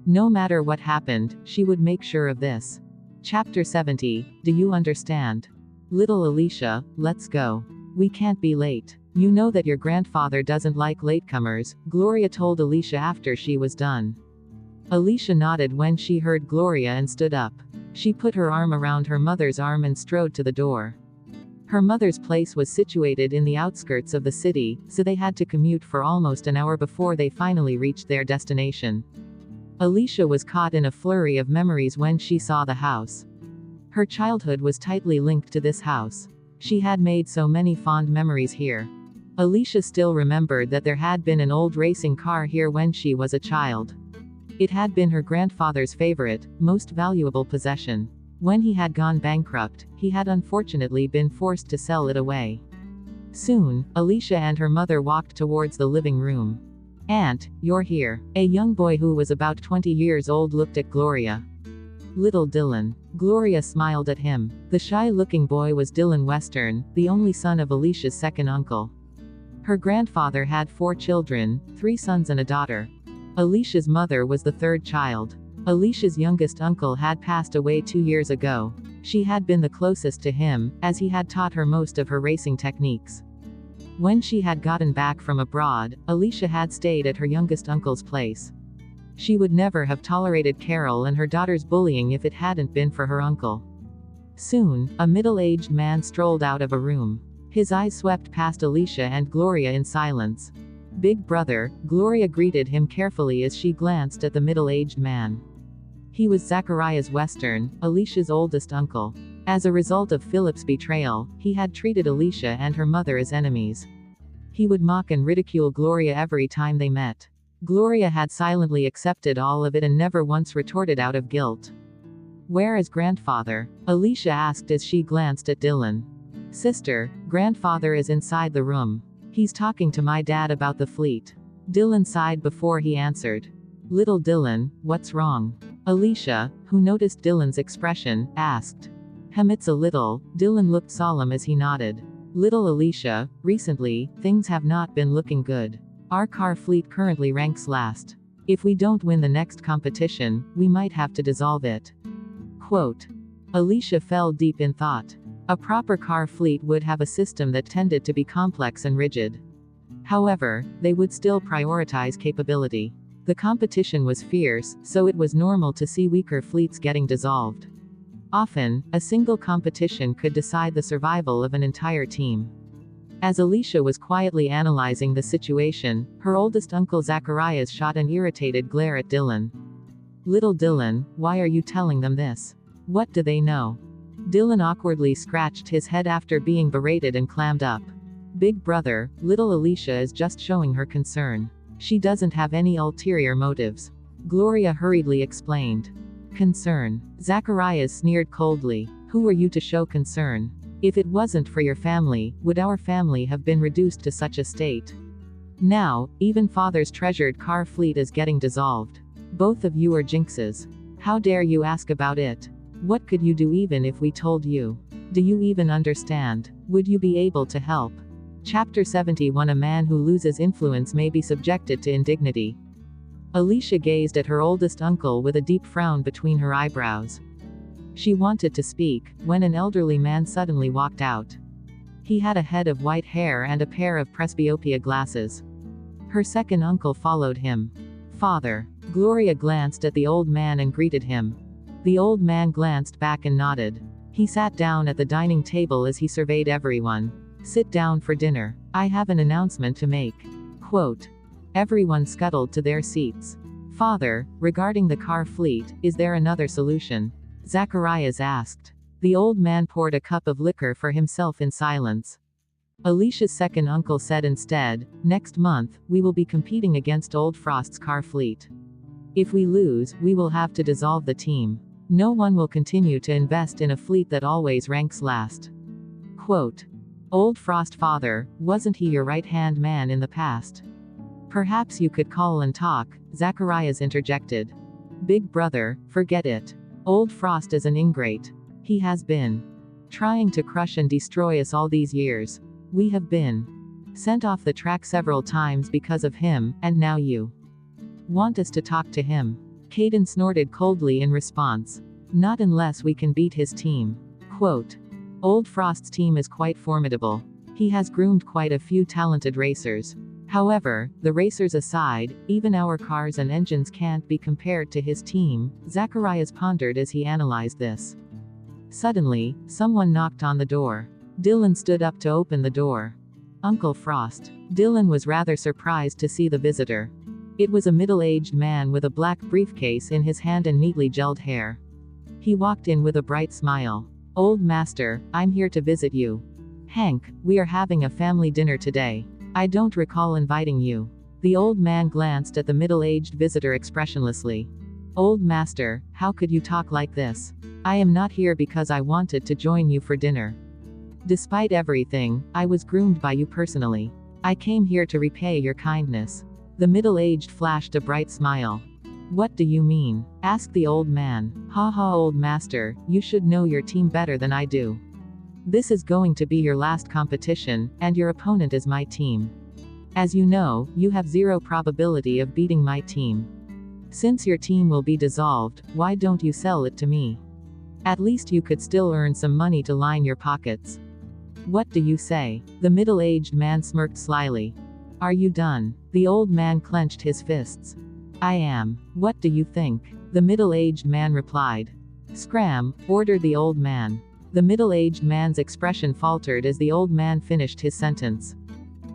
Speaker 1: No matter what happened, she would make sure of this. Chapter 70. Do you understand? "Little Alicia, let's go. We can't be late. You know that your grandfather doesn't like latecomers," Gloria told Alicia after she was done. Alicia nodded when she heard Gloria and stood up. She put her arm around her mother's arm and strode to the door. Her mother's place was situated in the outskirts of the city, so they had to commute for almost an hour before they finally reached their destination. Alicia was caught in a flurry of memories when she saw the house. Her childhood was tightly linked to this house. She had made so many fond memories here. Alicia still remembered that there had been an old racing car here when she was a child. It had been her grandfather's favorite, most valuable possession. When he had gone bankrupt, he had unfortunately been forced to sell it away. Soon, Alicia and her mother walked towards the living room. "Aunt, you're here." A young boy who was about 20 years old looked at Gloria. "Little Dylan." Gloria smiled at him. The shy-looking boy was Dylan Western, the only son of Alicia's second uncle. Her grandfather had 4 children, 3 sons and a daughter. Alicia's mother was the third child. Alicia's youngest uncle had passed away 2 years ago. She had been the closest to him, as he had taught her most of her racing techniques. When she had gotten back from abroad, Alicia had stayed at her youngest uncle's place. She would never have tolerated Carol and her daughter's bullying if it hadn't been for her uncle. Soon, a middle-aged man strolled out of a room. His eyes swept past Alicia and Gloria in silence. "Big brother," Gloria greeted him carefully as she glanced at the middle-aged man. He was Zacharias Western, Alicia's oldest uncle. As a result of Philip's betrayal, he had treated Alicia and her mother as enemies. He would mock and ridicule Gloria every time they met. Gloria had silently accepted all of it and never once retorted out of guilt. "Where is grandfather?" Alicia asked as she glanced at Dylan. "Sister, grandfather is inside the room. He's talking to my dad about the fleet." Dylan sighed before he answered. "Little Dylan, what's wrong?" Alicia, who noticed Dylan's expression, asked. "It's a little." Dylan looked solemn as he nodded. "Little Alicia, recently, things have not been looking good. Our car fleet currently ranks last. If we don't win the next competition, we might have to dissolve it." Quote. Alicia fell deep in thought. A proper car fleet would have a system that tended to be complex and rigid. However, they would still prioritize capability. The competition was fierce, so it was normal to see weaker fleets getting dissolved. Often, a single competition could decide the survival of an entire team. As Alicia was quietly analyzing the situation, her oldest uncle Zacharias shot an irritated glare at Dylan. "Little Dylan, why are you telling them this? What do they know?" Dylan awkwardly scratched his head after being berated and clammed up. "Big brother, little Alicia is just showing her concern. She doesn't have any ulterior motives." Gloria hurriedly explained. "Concern?" Zacharias sneered coldly. "Who are you to show concern? If it wasn't for your family, would our family have been reduced to such a state? Now, even father's treasured car fleet is getting dissolved. Both of you are jinxes. How dare you ask about it? What could you do even if we told you? Do you even understand? Would you be able to help?" Chapter 71. A man who loses influence may be subjected to indignity. Alicia gazed at her oldest uncle with a deep frown between her eyebrows. She wanted to speak, when an elderly man suddenly walked out. He had a head of white hair and a pair of presbyopia glasses. Her second uncle followed him. "Father." Gloria glanced at the old man and greeted him. The old man glanced back and nodded. He sat down at the dining table as he surveyed everyone. "Sit down for dinner. I have an announcement to make." Quote. Everyone scuttled to their seats. "Father, regarding the car fleet, is there another solution?" Zacharias asked. The old man poured a cup of liquor for himself in silence. Alicia's second uncle said instead, "Next month, we will be competing against Old Frost's car fleet. If we lose, we will have to dissolve the team. No one will continue to invest in a fleet that always ranks last." Quote. "Old Frost father, wasn't he your right-hand man in the past?" "Perhaps you could call and talk," Zacharias interjected. "Big brother, forget it. Old Frost is an ingrate. He has been trying to crush and destroy us all these years. We have been sent off the track several times because of him, and now you want us to talk to him." Caden snorted coldly in response. "Not unless we can beat his team." Quote. Old Frost's team is quite formidable. He has groomed quite a few talented racers. However, the racers aside, even our cars and engines can't be compared to his team, Zacharias pondered as he analyzed this. Suddenly, someone knocked on the door. Dylan stood up to open the door. Uncle Frost. Dylan was rather surprised to see the visitor. It was a middle-aged man with a black briefcase in his hand and neatly gelled hair. He walked in with a bright smile. "Old master, I'm here to visit you. Hank, we are having a family dinner today. I don't recall inviting you." The old man glanced at the middle-aged visitor expressionlessly. "Old master, how could you talk like this? I am not here because I wanted to join you for dinner. Despite everything, I was groomed by you personally. I came here to repay your kindness. The middle-aged flashed a bright smile. What do you mean? Asked the old man. Ha ha, old master, you should know your team better than I do. This is going to be your last competition, and your opponent is my team. As you know, you have zero probability of beating my team. Since your team will be dissolved, why don't you sell it to me? At least you could still earn some money to line your pockets. What do you say? The middle-aged man smirked slyly. Are you done? The old man clenched his fists. I am. What do you think? The middle-aged man replied. Scram, ordered the old man. The middle-aged man's expression faltered as the old man finished his sentence.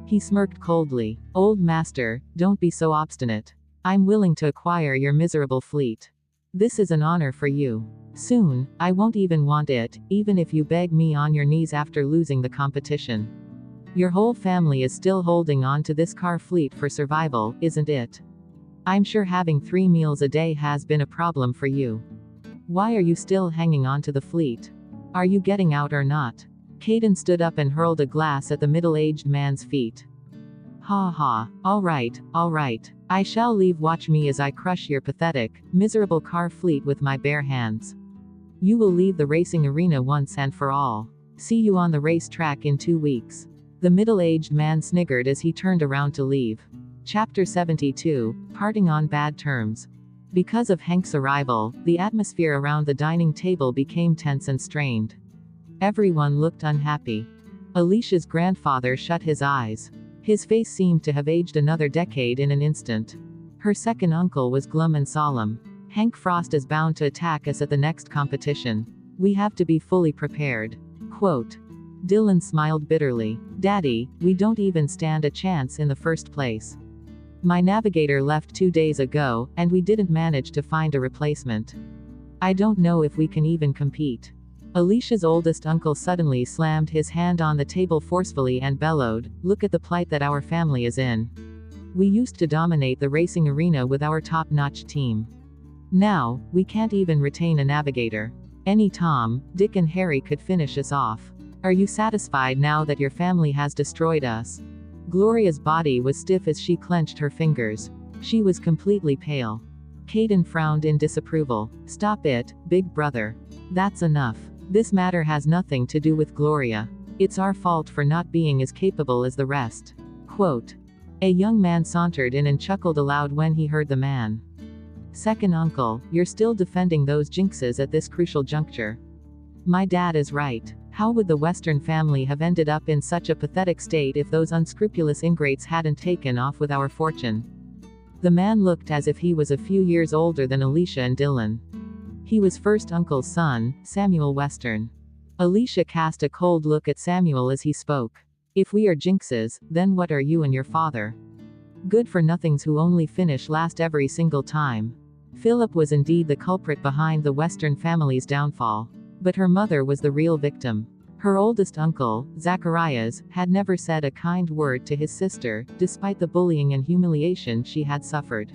Speaker 1: He smirked coldly. Old master, don't be so obstinate. I'm willing to acquire your miserable fleet. This is an honor for you. Soon, I won't even want it, even if you beg me on your knees after losing the competition. Your whole family is still holding on to this car fleet for survival, isn't it? I'm sure having 3 meals a day has been a problem for you. Why are you still hanging on to the fleet? Are you getting out or not? Caden stood up and hurled a glass at the middle-aged man's feet. Ha ha, all right, I shall leave. Watch me as I crush your pathetic, miserable car fleet with my bare hands. You will leave the racing arena once and for all. See you on the racetrack in 2 weeks. The middle-aged man sniggered as he turned around to leave. Chapter 72, Parting on Bad Terms. Because of Hank's arrival, the atmosphere around the dining table became tense and strained. Everyone looked unhappy. Alicia's grandfather shut his eyes. His face seemed to have aged another decade in an instant. Her second uncle was glum and solemn. Hank Frost is bound to attack us at the next competition. We have to be fully prepared. Quote. Dylan smiled bitterly. Daddy, we don't even stand a chance in the first place. My navigator left 2 days ago, and we didn't manage to find a replacement. I don't know if we can even compete. Alicia's oldest uncle suddenly slammed his hand on the table forcefully and bellowed, Look at the plight that our family is in. We used to dominate the racing arena with our top-notch team. Now, we can't even retain a navigator. Any Tom, Dick and Harry could finish us off. Are you satisfied now that your family has destroyed us? Gloria's body was stiff as she clenched her fingers. She was completely pale. Caden frowned in disapproval. Stop it, big brother. That's enough. This matter has nothing to do with Gloria. It's our fault for not being as capable as the rest. Quote. A young man sauntered in and chuckled aloud when he heard the man. Second uncle, you're still defending those jinxes at this crucial juncture. My dad is right. How would the Western family have ended up in such a pathetic state if those unscrupulous ingrates hadn't taken off with our fortune? The man looked as if he was a few years older than Alicia and Dylan. He was first uncle's son, Samuel Western. Alicia cast a cold look at Samuel as he spoke. If we are jinxes, then what are you and your father? Good-for-nothings who only finish last every single time. Philip was indeed the culprit behind the Western family's downfall. But her mother was the real victim. Her oldest uncle, Zacharias, had never said a kind word to his sister, despite the bullying and humiliation she had suffered.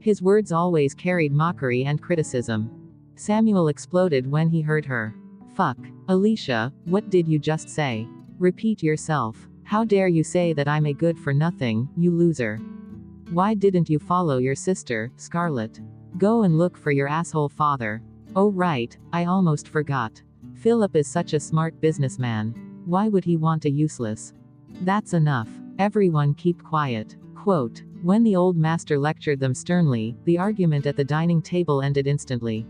Speaker 1: His words always carried mockery and criticism. Samuel exploded when he heard her. Fuck. Alicia, what did you just say? Repeat yourself. How dare you say that I'm a good-for-nothing, you loser? Why didn't you follow your sister, Scarlett? Go and look for your asshole father. Oh right, I almost forgot. Philip is such a smart businessman. Why would he want a useless? That's enough. Everyone keep quiet. Quote. When the old master lectured them sternly, the argument at the dining table ended instantly.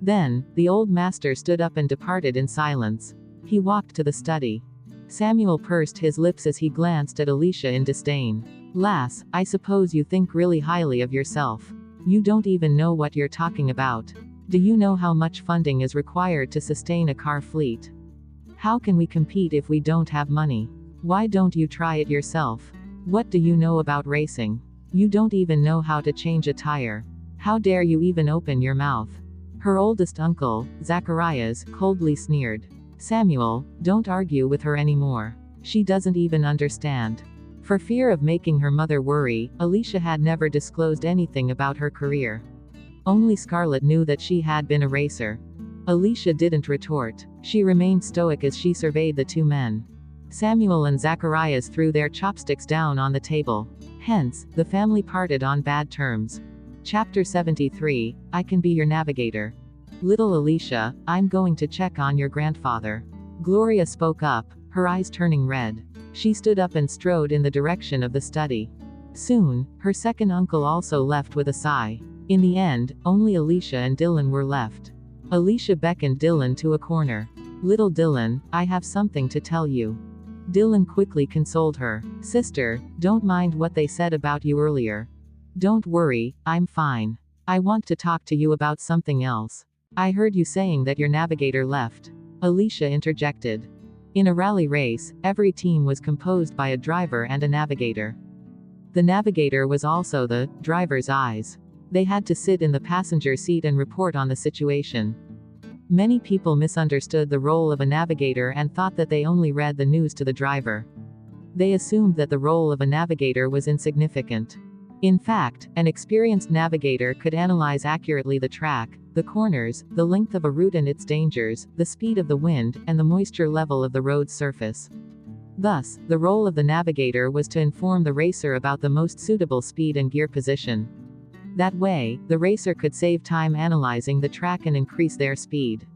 Speaker 1: Then, the old master stood up and departed in silence. He walked to the study. Samuel pursed his lips as he glanced at Alicia in disdain. Lass, I suppose you think really highly of yourself. You don't even know what you're talking about. Do you know how much funding is required to sustain a car fleet? How can we compete if we don't have money? Why don't you try it yourself? What do you know about racing? You don't even know how to change a tire. How dare you even open your mouth? Her oldest uncle, Zacharias, coldly sneered. Samuel, don't argue with her anymore. She doesn't even understand. For fear of making her mother worry, Alicia had never disclosed anything about her career. Only Scarlett knew that she had been a racer. Alicia didn't retort. She remained stoic as she surveyed the two men. Samuel and Zacharias threw their chopsticks down on the table. Hence, the family parted on bad terms. Chapter 73, I Can Be Your Navigator. Little Alicia, I'm going to check on your grandfather. Gloria spoke up, her eyes turning red. She stood up and strode in the direction of the study. Soon, her second uncle also left with a sigh. In the end, only Alicia and Dylan were left. Alicia beckoned Dylan to a corner. Little Dylan, I have something to tell you. Dylan quickly consoled her. Sister, don't mind what they said about you earlier. Don't worry, I'm fine. I want to talk to you about something else. I heard you saying that your navigator left. Alicia interjected. In a rally race, every team was composed by a driver and a navigator. The navigator was also the driver's eyes. They had to sit in the passenger seat and report on the situation. Many people misunderstood the role of a navigator and thought that they only read the news to the driver. They assumed that the role of a navigator was insignificant. In fact, an experienced navigator could analyze accurately the track, the corners, the length of a route and its dangers, the speed of the wind, and the moisture level of the road's surface. Thus, the role of the navigator was to inform the racer about the most suitable speed and gear position. That way, the racer could save time analyzing the track and increase their speed.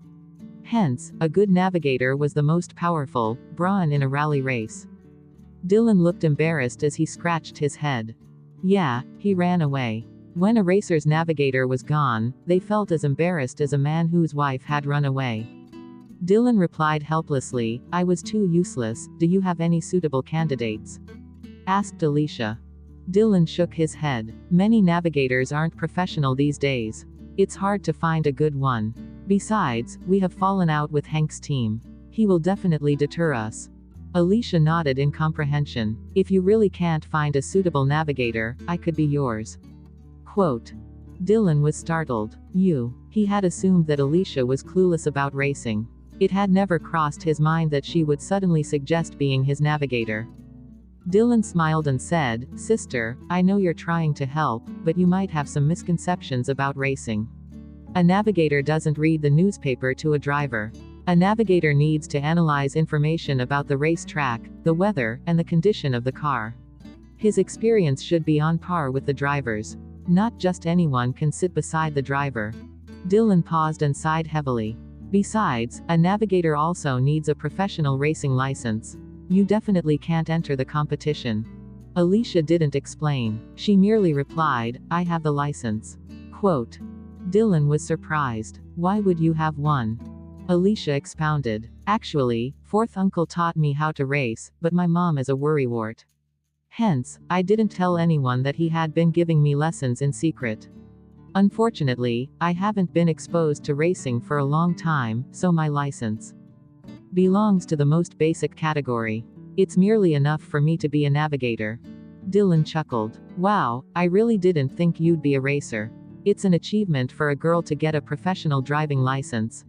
Speaker 1: Hence, a good navigator was the most powerful brawn in a rally race. Dylan looked embarrassed as he scratched his head. Yeah, he ran away. When a racer's navigator was gone, they felt as embarrassed as a man whose wife had run away. Dylan replied helplessly, I was too useless. Do you have any suitable candidates? Asked Alicia. Dylan shook his head. Many navigators aren't professional these days. It's hard to find a good one. Besides, we have fallen out with Hank's team. He will definitely deter us. Alicia nodded in comprehension. If you really can't find a suitable navigator, I could be yours. Quote. Dylan was startled. He had assumed that Alicia was clueless about racing. It had never crossed his mind that she would suddenly suggest being his navigator. Dylan smiled and said, Sister, I know you're trying to help, but you might have some misconceptions about racing. A navigator doesn't read the newspaper to a driver. A navigator needs to analyze information about the racetrack, the weather, and the condition of the car. His experience should be on par with the driver's. Not just anyone can sit beside the driver. Dylan paused and sighed heavily. Besides, a navigator also needs a professional racing license. You definitely can't enter the competition. Alicia didn't explain. She merely replied, I have the license. Quote. Dylan was surprised. Why would you have one? Alicia expounded. Actually, fourth uncle taught me how to race, but my mom is a worrywart. Hence, I didn't tell anyone that he had been giving me lessons in secret. Unfortunately, I haven't been exposed to racing for a long time, so my license belongs to the most basic category. It's merely enough for me to be a navigator. Dylan chuckled. Wow, I really didn't think you'd be a racer. It's an achievement for a girl to get a professional driving license.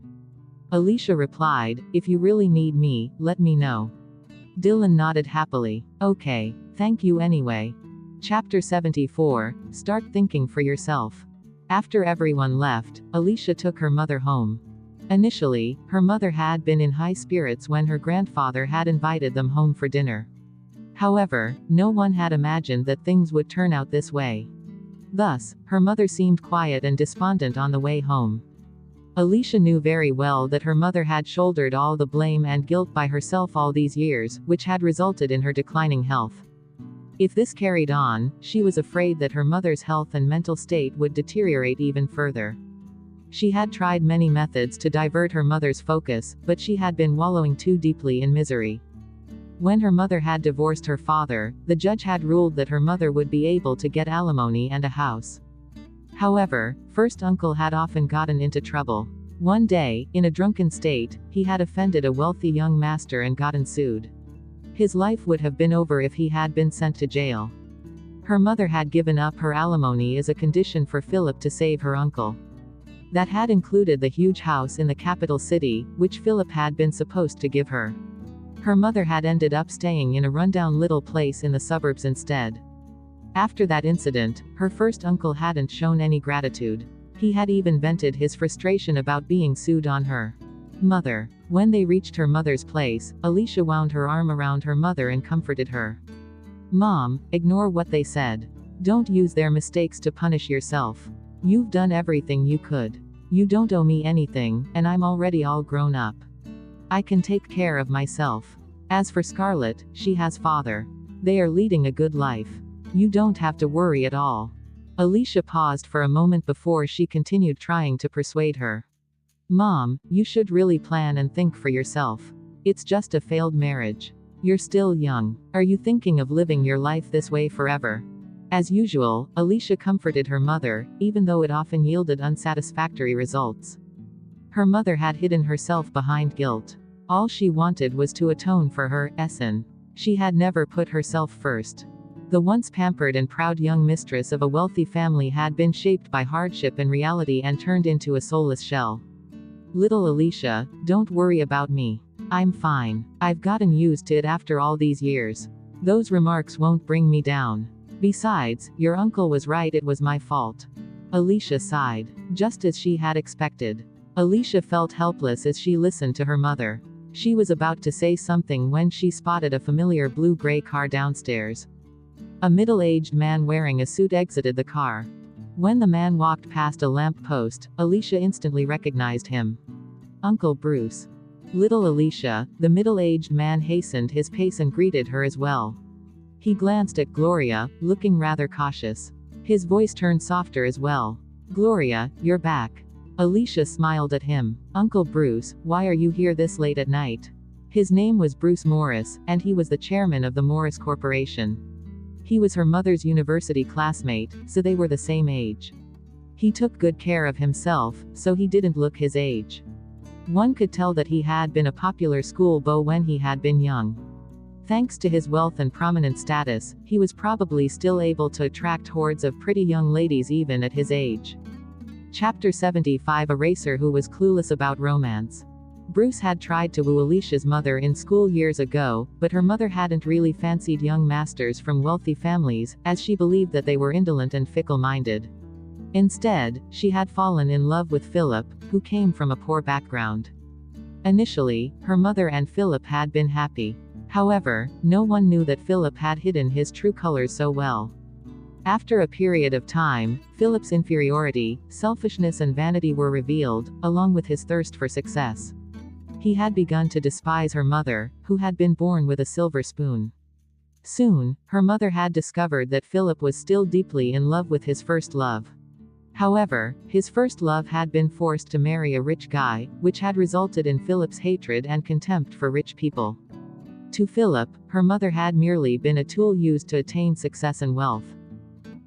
Speaker 1: Alicia replied, if you really need me, let me know. Dylan nodded happily. Okay, thank you anyway. Chapter 74, Start Thinking for Yourself. After everyone left, Alicia took her mother home. Initially, her mother had been in high spirits when her grandfather had invited them home for dinner. However, no one had imagined that things would turn out this way. Thus, her mother seemed quiet and despondent on the way home. Alicia knew very well that her mother had shouldered all the blame and guilt by herself all these years, which had resulted in her declining health. If this carried on, she was afraid that her mother's health and mental state would deteriorate even further. She had tried many methods to divert her mother's focus, but she had been wallowing too deeply in misery. When her mother had divorced her father, the judge had ruled that her mother would be able to get alimony and a house. However, first uncle had often gotten into trouble. One day, in a drunken state, he had offended a wealthy young master and gotten sued. His life would have been over if he had been sent to jail. Her mother had given up her alimony as a condition for Philip to save her uncle. That had included the huge house in the capital city, which Philip had been supposed to give her. Her mother had ended up staying in a rundown little place in the suburbs instead. After that incident, her first uncle hadn't shown any gratitude. He had even vented his frustration about being sued on her mother. When they reached her mother's place, Alicia wound her arm around her mother and comforted her. "Mom, ignore what they said. Don't use their mistakes to punish yourself. You've done everything you could. You don't owe me anything, and I'm already all grown up. I can take care of myself. As for Scarlett, she has father. They are leading a good life. You don't have to worry at all." Alicia paused for a moment before she continued trying to persuade her. "Mom, you should really plan and think for yourself. It's just a failed marriage. You're still young. Are you thinking of living your life this way forever?" As usual, Alicia comforted her mother, even though it often yielded unsatisfactory results. Her mother had hidden herself behind guilt. All she wanted was to atone for her sin. She had never put herself first. The once pampered and proud young mistress of a wealthy family had been shaped by hardship and reality and turned into a soulless shell. "Little Alicia, don't worry about me. I'm fine. I've gotten used to it after all these years. Those remarks won't bring me down. Besides, your uncle was right, it was my fault." Alicia sighed. Just as she had expected. Alicia felt helpless as she listened to her mother. She was about to say something when she spotted a familiar blue-gray car downstairs. A middle-aged man wearing a suit exited the car. When the man walked past a lamp post, Alicia instantly recognized him. Uncle Bruce. Little Alicia, the middle-aged man hastened his pace and greeted her as well. He glanced at Gloria, looking rather cautious. His voice turned softer as well. "Gloria, you're back." Alicia smiled at him. "Uncle Bruce, why are you here this late at night?" His name was Bruce Morris, and he was the chairman of the Morris Corporation. He was her mother's university classmate, so they were the same age. He took good care of himself, so he didn't look his age. One could tell that he had been a popular school beau when he had been young. Thanks to his wealth and prominent status, he was probably still able to attract hordes of pretty young ladies even at his age. Chapter 75. A racer who was clueless about romance. Bruce had tried to woo Alicia's mother in school years ago, but her mother hadn't really fancied young masters from wealthy families, as she believed that they were indolent and fickle-minded. Instead, she had fallen in love with Philip, who came from a poor background. Initially, her mother and Philip had been happy. However, no one knew that Philip had hidden his true colors so well. After a period of time, Philip's inferiority, selfishness and vanity were revealed, along with his thirst for success. He had begun to despise her mother, who had been born with a silver spoon. Soon, her mother had discovered that Philip was still deeply in love with his first love. However, his first love had been forced to marry a rich guy, which had resulted in Philip's hatred and contempt for rich people. To Philip, her mother had merely been a tool used to attain success and wealth.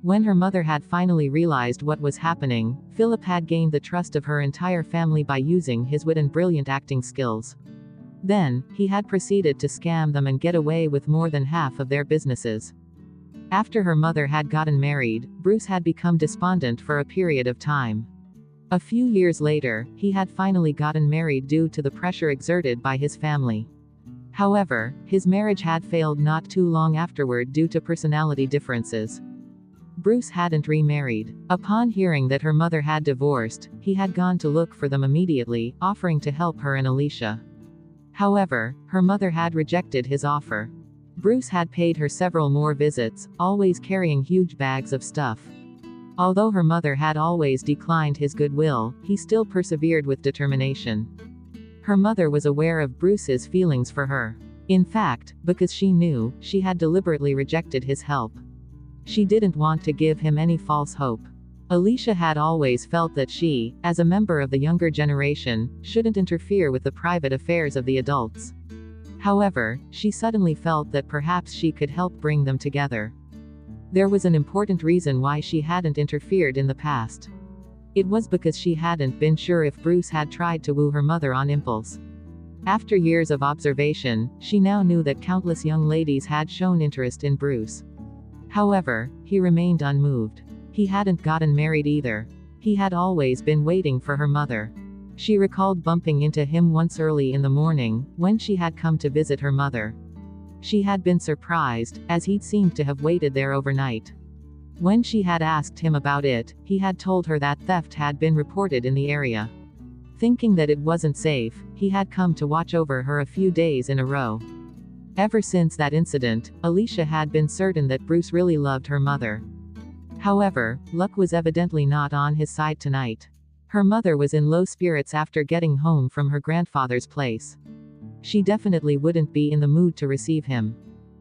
Speaker 1: When her mother had finally realized what was happening, Philip had gained the trust of her entire family by using his wit and brilliant acting skills. Then, he had proceeded to scam them and get away with more than half of their businesses. After her mother had gotten married, Bruce had become despondent for a period of time. A few years later, he had finally gotten married due to the pressure exerted by his family. However, his marriage had failed not too long afterward due to personality differences. Bruce hadn't remarried. Upon hearing that her mother had divorced, he had gone to look for them immediately, offering to help her and Alicia. However, her mother had rejected his offer. Bruce had paid her several more visits, always carrying huge bags of stuff. Although her mother had always declined his goodwill, he still persevered with determination. Her mother was aware of Bruce's feelings for her. In fact, because she knew, she had deliberately rejected his help. She didn't want to give him any false hope. Alicia had always felt that she, as a member of the younger generation, shouldn't interfere with the private affairs of the adults. However, she suddenly felt that perhaps she could help bring them together. There was an important reason why she hadn't interfered in the past. It was because she hadn't been sure if Bruce had tried to woo her mother on impulse. After years of observation, she now knew that countless young ladies had shown interest in Bruce. However, he remained unmoved. He hadn't gotten married either. He had always been waiting for her mother. She recalled bumping into him once early in the morning, when she had come to visit her mother. She had been surprised, as he'd seemed to have waited there overnight. When she had asked him about it, he had told her that theft had been reported in the area. Thinking that it wasn't safe, he had come to watch over her a few days in a row. Ever since that incident, Alicia had been certain that Bruce really loved her mother. However, luck was evidently not on his side tonight. Her mother was in low spirits after getting home from her grandfather's place. She definitely wouldn't be in the mood to receive him.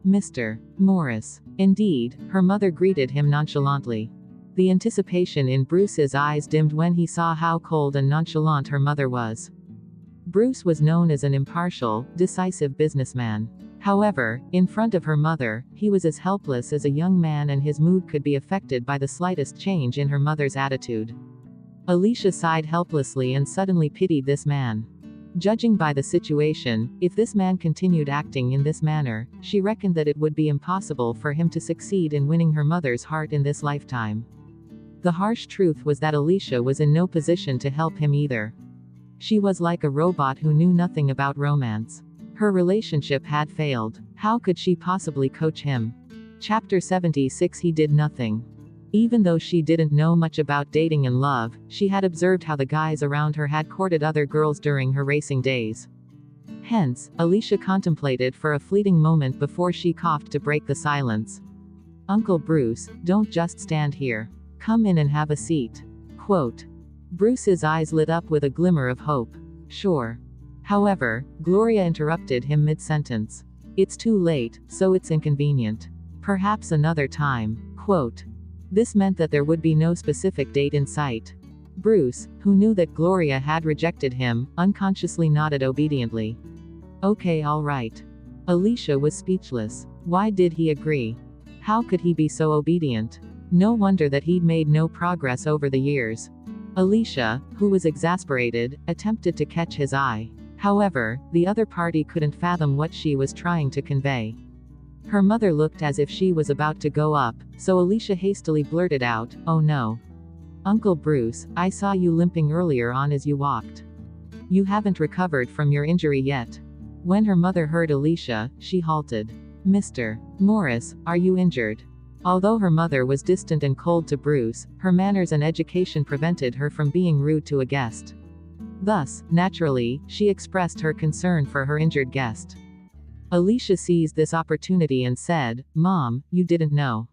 Speaker 1: Mr. Morris. Indeed, her mother greeted him nonchalantly. The anticipation in Bruce's eyes dimmed when he saw how cold and nonchalant her mother was. Bruce was known as an impartial, decisive businessman. However, in front of her mother, he was as helpless as a young man, and his mood could be affected by the slightest change in her mother's attitude. Alicia sighed helplessly and suddenly pitied this man. Judging by the situation, if this man continued acting in this manner, she reckoned that it would be impossible for him to succeed in winning her mother's heart in this lifetime. The harsh truth was that Alicia was in no position to help him either. She was like a robot who knew nothing about romance. Her relationship had failed. How could she possibly coach him? Chapter 76. He did nothing. Even though she didn't know much about dating and love, she had observed how the guys around her had courted other girls during her racing days. Hence, Alicia contemplated for a fleeting moment before she coughed to break the silence. "Uncle Bruce, don't just stand here. Come in and have a seat." Quote. Bruce's eyes lit up with a glimmer of hope. "Sure." However, Gloria interrupted him mid-sentence. "It's too late, so it's inconvenient. Perhaps another time." Quote. This meant that there would be no specific date in sight. Bruce, who knew that Gloria had rejected him, unconsciously nodded obediently. "Okay, all right." Alicia was speechless. Why did he agree? How could he be so obedient? No wonder that he'd made no progress over the years. Alicia, who was exasperated, attempted to catch his eye. However, the other party couldn't fathom what she was trying to convey. Her mother looked as if she was about to go up, so Alicia hastily blurted out, "Oh no. Uncle Bruce, I saw you limping earlier on as you walked. You haven't recovered from your injury yet." When her mother heard Alicia, she halted. "Mr. Morris, are you injured?" Although her mother was distant and cold to Bruce, her manners and education prevented her from being rude to a guest. Thus, naturally, she expressed her concern for her injured guest. Alicia seized this opportunity and said, "Mom, you didn't know."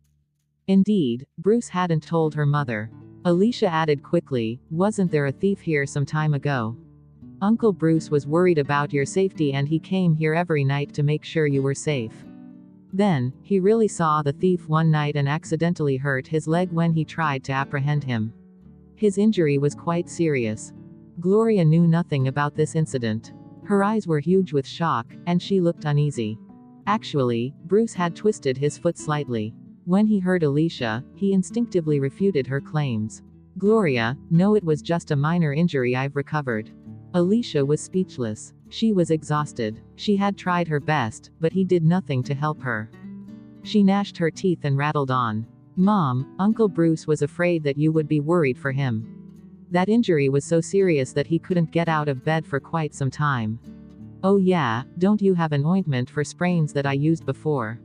Speaker 1: Indeed, Bruce hadn't told her mother. Alicia added quickly, "Wasn't there a thief here some time ago? Uncle Bruce was worried about your safety and he came here every night to make sure you were safe. Then, he really saw the thief one night and accidentally hurt his leg when he tried to apprehend him. His injury was quite serious." Gloria knew nothing about this incident. Her eyes were huge with shock, and she looked uneasy. Actually, Bruce had twisted his foot slightly. When he heard Alicia, he instinctively refuted her claims. "Gloria, no, it was just a minor injury, I've recovered." Alicia was speechless. She was exhausted. She had tried her best, but he did nothing to help her. She gnashed her teeth and rattled on. "Mom, Uncle Bruce was afraid that you would be worried for him. That injury was so serious that he couldn't get out of bed for quite some time." "Oh yeah, don't you have an ointment for sprains that I used before?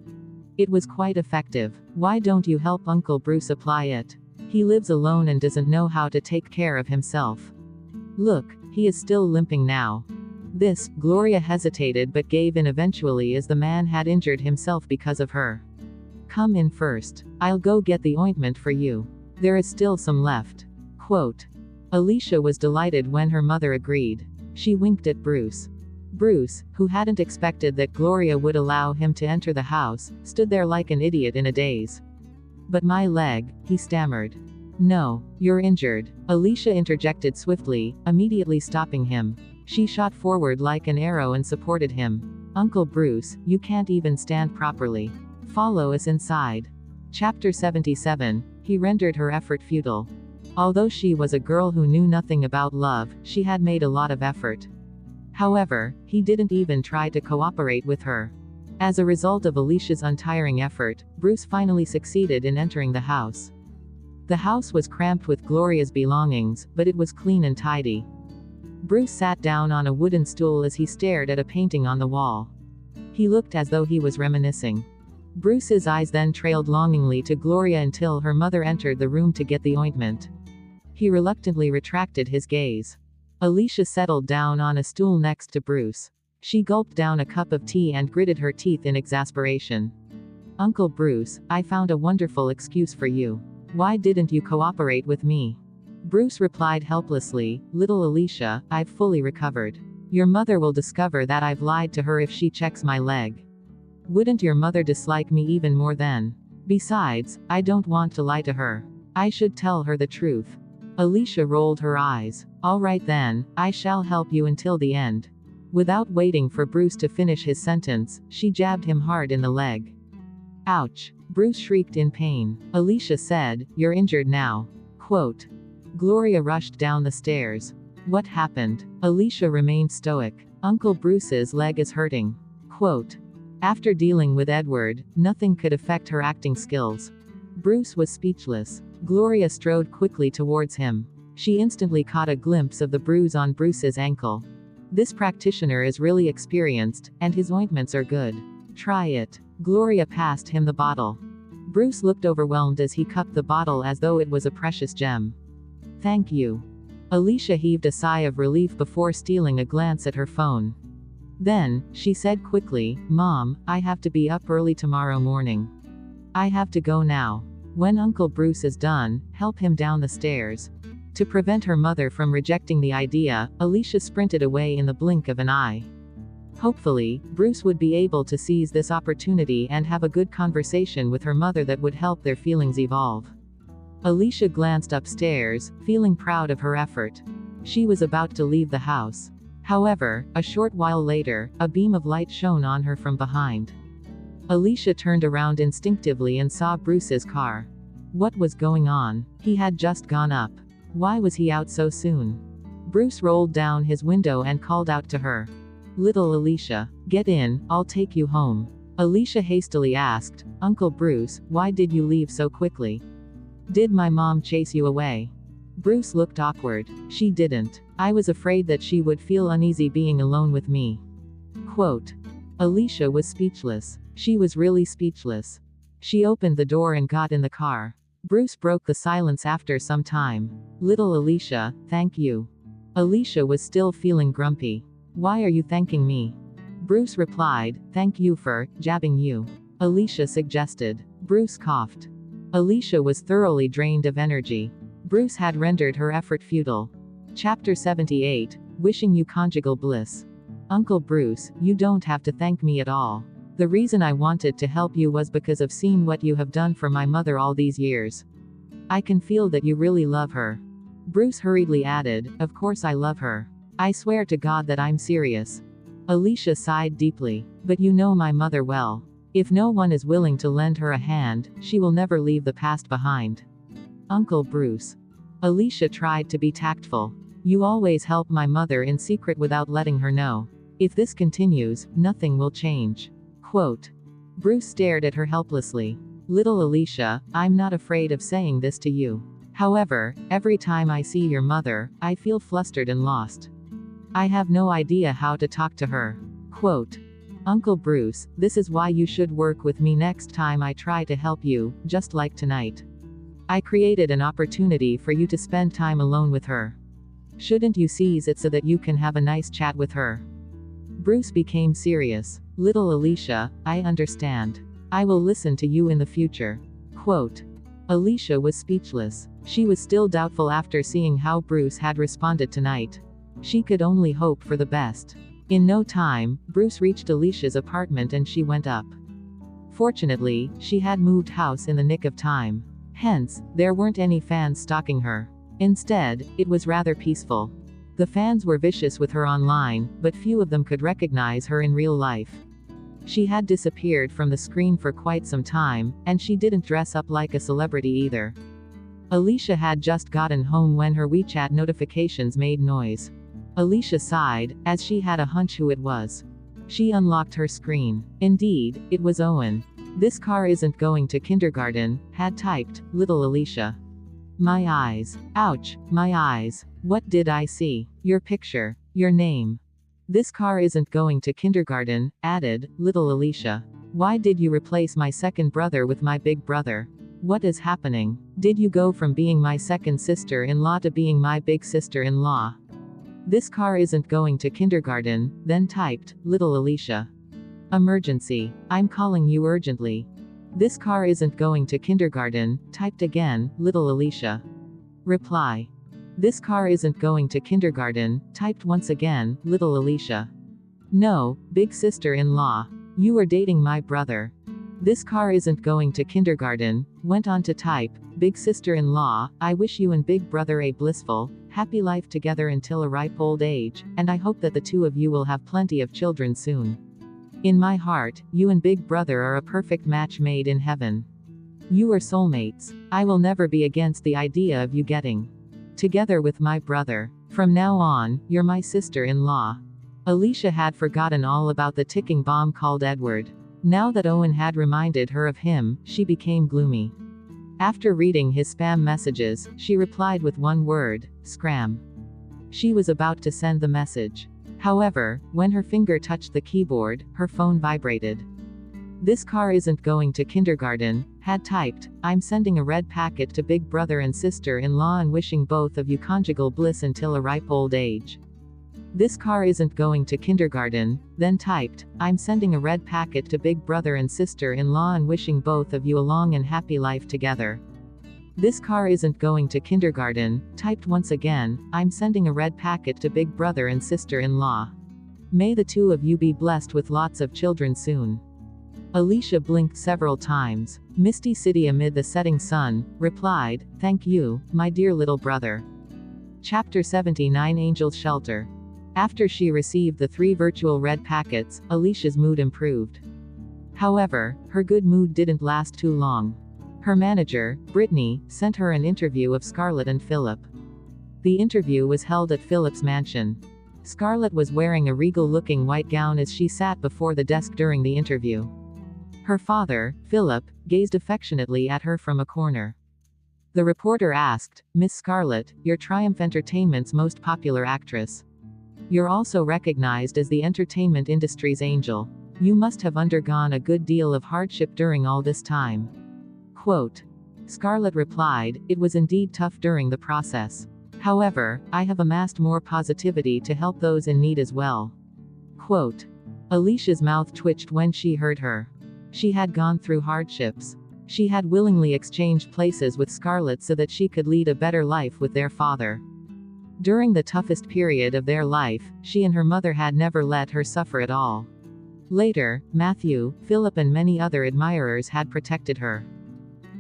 Speaker 1: It was quite effective. Why don't you help Uncle Bruce apply it? He lives alone and doesn't know how to take care of himself. Look, he is still limping now." This, Gloria hesitated but gave in eventually, as the man had injured himself because of her. "Come in first. I'll go get the ointment for you. There is still some left." Quote. Alicia was delighted when her mother agreed. She winked at Bruce. Bruce, who hadn't expected that Gloria would allow him to enter the house, stood there like an idiot in a daze. "But my leg," he stammered. "No, you're injured," Alicia interjected swiftly, immediately stopping him. She shot forward like an arrow and supported him. "Uncle Bruce, you can't even stand properly. Follow us inside." Chapter 77. He rendered her effort futile. Although she was a girl who knew nothing about love, she had made a lot of effort. However, he didn't even try to cooperate with her. As a result of Alicia's untiring effort, Bruce finally succeeded in entering the house. The house was cramped with Gloria's belongings, but it was clean and tidy. Bruce sat down on a wooden stool as he stared at a painting on the wall. He looked as though he was reminiscing. Bruce's eyes then trailed longingly to Gloria until her mother entered the room to get the ointment. He reluctantly retracted his gaze. Alicia settled down on a stool next to Bruce. She gulped down a cup of tea and gritted her teeth in exasperation. "Uncle Bruce, I found a wonderful excuse for you. Why didn't you cooperate with me?" Bruce replied helplessly, "Little Alicia, I've fully recovered. Your mother will discover that I've lied to her if she checks my leg. Wouldn't your mother dislike me even more then? Besides, I don't want to lie to her. I should tell her the truth." Alicia rolled her eyes. "All right then, I shall help you until the end." Without waiting for Bruce to finish his sentence, she jabbed him hard in the leg. "Ouch!" Bruce shrieked in pain. Alicia said, "You're injured now." Quote. Gloria rushed down the stairs. "What happened?" Alicia remained stoic. "Uncle Bruce's leg is hurting." Quote. After dealing with Edward, nothing could affect her acting skills. Bruce was speechless. Gloria strode quickly towards him. She instantly caught a glimpse of the bruise on Bruce's ankle. "This practitioner is really experienced, and his ointments are good. Try it." Gloria passed him the bottle. Bruce looked overwhelmed as he cupped the bottle as though it was a precious gem. "Thank you." Alicia heaved a sigh of relief before stealing a glance at her phone. Then, she said quickly, "Mom, I have to be up early tomorrow morning. I have to go now. When Uncle Bruce is done, help him down the stairs." To prevent her mother from rejecting the idea, Alicia sprinted away in the blink of an eye. Hopefully, Bruce would be able to seize this opportunity and have a good conversation with her mother that would help their feelings evolve. Alicia glanced upstairs, feeling proud of her effort. She was about to leave the house. However, a short while later, a beam of light shone on her from behind. Alicia turned around instinctively and saw Bruce's car. What was going on? He had just gone up. Why was he out so soon? Bruce rolled down his window and called out to her. "Little Alicia, get in, I'll take you home." Alicia hastily asked, "Uncle Bruce, why did you leave so quickly? Did my mom chase you away?" Bruce looked awkward. "She didn't. I was afraid that she would feel uneasy being alone with me." Quote. Alicia was speechless. She was really speechless. She opened the door and got in the car. Bruce broke the silence after some time. "Little Alicia, thank you." Alicia was still feeling grumpy. "Why are you thanking me?" Bruce replied, "Thank you for jabbing you." Alicia suggested. Bruce coughed. Alicia was thoroughly drained of energy. Bruce had rendered her effort futile. Chapter 78, Wishing You Conjugal Bliss. "Uncle Bruce, you don't have to thank me at all. The reason I wanted to help you was because of seeing what you have done for my mother all these years. I can feel that you really love her." Bruce hurriedly added, "Of course I love her. I swear to God that I'm serious." Alicia sighed deeply. "But you know my mother well. If no one is willing to lend her a hand, she will never leave the past behind." "Uncle Bruce." Alicia tried to be tactful. "You always help my mother in secret without letting her know. If this continues, nothing will change." Quote. Bruce stared at her helplessly. "Little Alicia, I'm not afraid of saying this to you. However, every time I see your mother, I feel flustered and lost. I have no idea how to talk to her." Quote. "Uncle Bruce, this is why you should work with me next time I try to help you, just like tonight. I created an opportunity for you to spend time alone with her. Shouldn't you seize it so that you can have a nice chat with her?" Bruce became serious. "Little Alicia, I understand. I will listen to you in the future." Quote. Alicia was speechless. She was still doubtful after seeing how Bruce had responded tonight. She could only hope for the best. In no time, Bruce reached Alicia's apartment and she went up. Fortunately, she had moved house in the nick of time. Hence, there weren't any fans stalking her. Instead, it was rather peaceful. The fans were vicious with her online, but few of them could recognize her in real life. She had disappeared from the screen for quite some time, and she didn't dress up like a celebrity either. Alicia had just gotten home when her WeChat notifications made noise. Alicia sighed, as she had a hunch who it was. She unlocked her screen. Indeed, it was Owen. "This car isn't going to kindergarten," had typed, little Alicia. "My eyes. Ouch, my eyes. What did I see? Your picture. Your name. This car isn't going to kindergarten," added, little Alicia. Why did you replace my second brother with my big brother? What is happening? Did you go from being my second sister-in-law to being my big sister-in-law? This car isn't going to kindergarten, then typed, little Alicia. Emergency. I'm calling you urgently. This car isn't going to kindergarten, typed again, little Alicia. Reply. This car isn't going to kindergarten, typed once again, little Alicia. No, big sister-in-law. You are dating my brother. This car isn't going to kindergarten, went on to type, big sister-in-law, I wish you and big brother a blissful, happy life together until a ripe old age, and I hope that the two of you will have plenty of children soon. In my heart, you and big brother are a perfect match made in heaven. You are soulmates. I will never be against the idea of you getting together with my brother. From now on, you're my sister-in-law. Alicia had forgotten all about the ticking bomb called Edward. Now that Owen had reminded her of him, she became gloomy. After reading his spam messages, she replied with one word, scram. She was about to send the message. However, when her finger touched the keyboard, her phone vibrated. This car isn't going to kindergarten, had typed, I'm sending a red packet to big brother and sister-in-law and wishing both of you conjugal bliss until a ripe old age. This car isn't going to kindergarten, then typed, I'm sending a red packet to big brother and sister-in-law and wishing both of you a long and happy life together. This car isn't going to kindergarten, typed once again, I'm sending a red packet to big brother and sister-in-law. May the two of you be blessed with lots of children soon. Alicia blinked several times. Misty City amid the setting sun, replied, thank you, my dear little brother. Chapter 79 Angel's Shelter. After she received the 3 virtual red packets, Alicia's mood improved. However, her good mood didn't last too long. Her manager, Brittany, sent her an interview of Scarlett and Philip. The interview was held at Philip's mansion. Scarlett was wearing a regal-looking white gown as she sat before the desk during the interview. Her father, Philip, gazed affectionately at her from a corner. The reporter asked, Miss Scarlett, you're Triumph Entertainment's most popular actress. You're also recognized as the entertainment industry's angel. You must have undergone a good deal of hardship during all this time. Quote. Scarlett replied, it was indeed tough during the process. However, I have amassed more positivity to help those in need as well. Quote. Alicia's mouth twitched when she heard her. She had gone through hardships. She had willingly exchanged places with Scarlett so that she could lead a better life with their father. During the toughest period of their life, she and her mother had never let her suffer at all. Later, Matthew, Philip and many other admirers had protected her.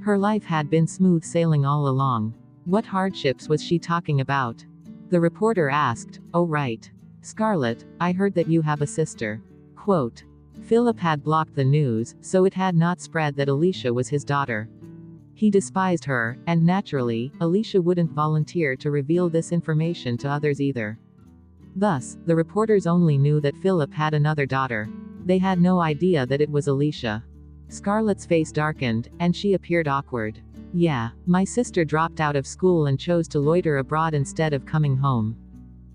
Speaker 1: Her life had been smooth sailing all along. What hardships was she talking about? The reporter asked, oh right. Scarlett, I heard that you have a sister. Quote. Philip had blocked the news, so it had not spread that Alicia was his daughter. He despised her, and naturally, Alicia wouldn't volunteer to reveal this information to others either. Thus, the reporters only knew that Philip had another daughter. They had no idea that it was Alicia. Scarlett's face darkened, and she appeared awkward. Yeah, my sister dropped out of school and chose to loiter abroad instead of coming home.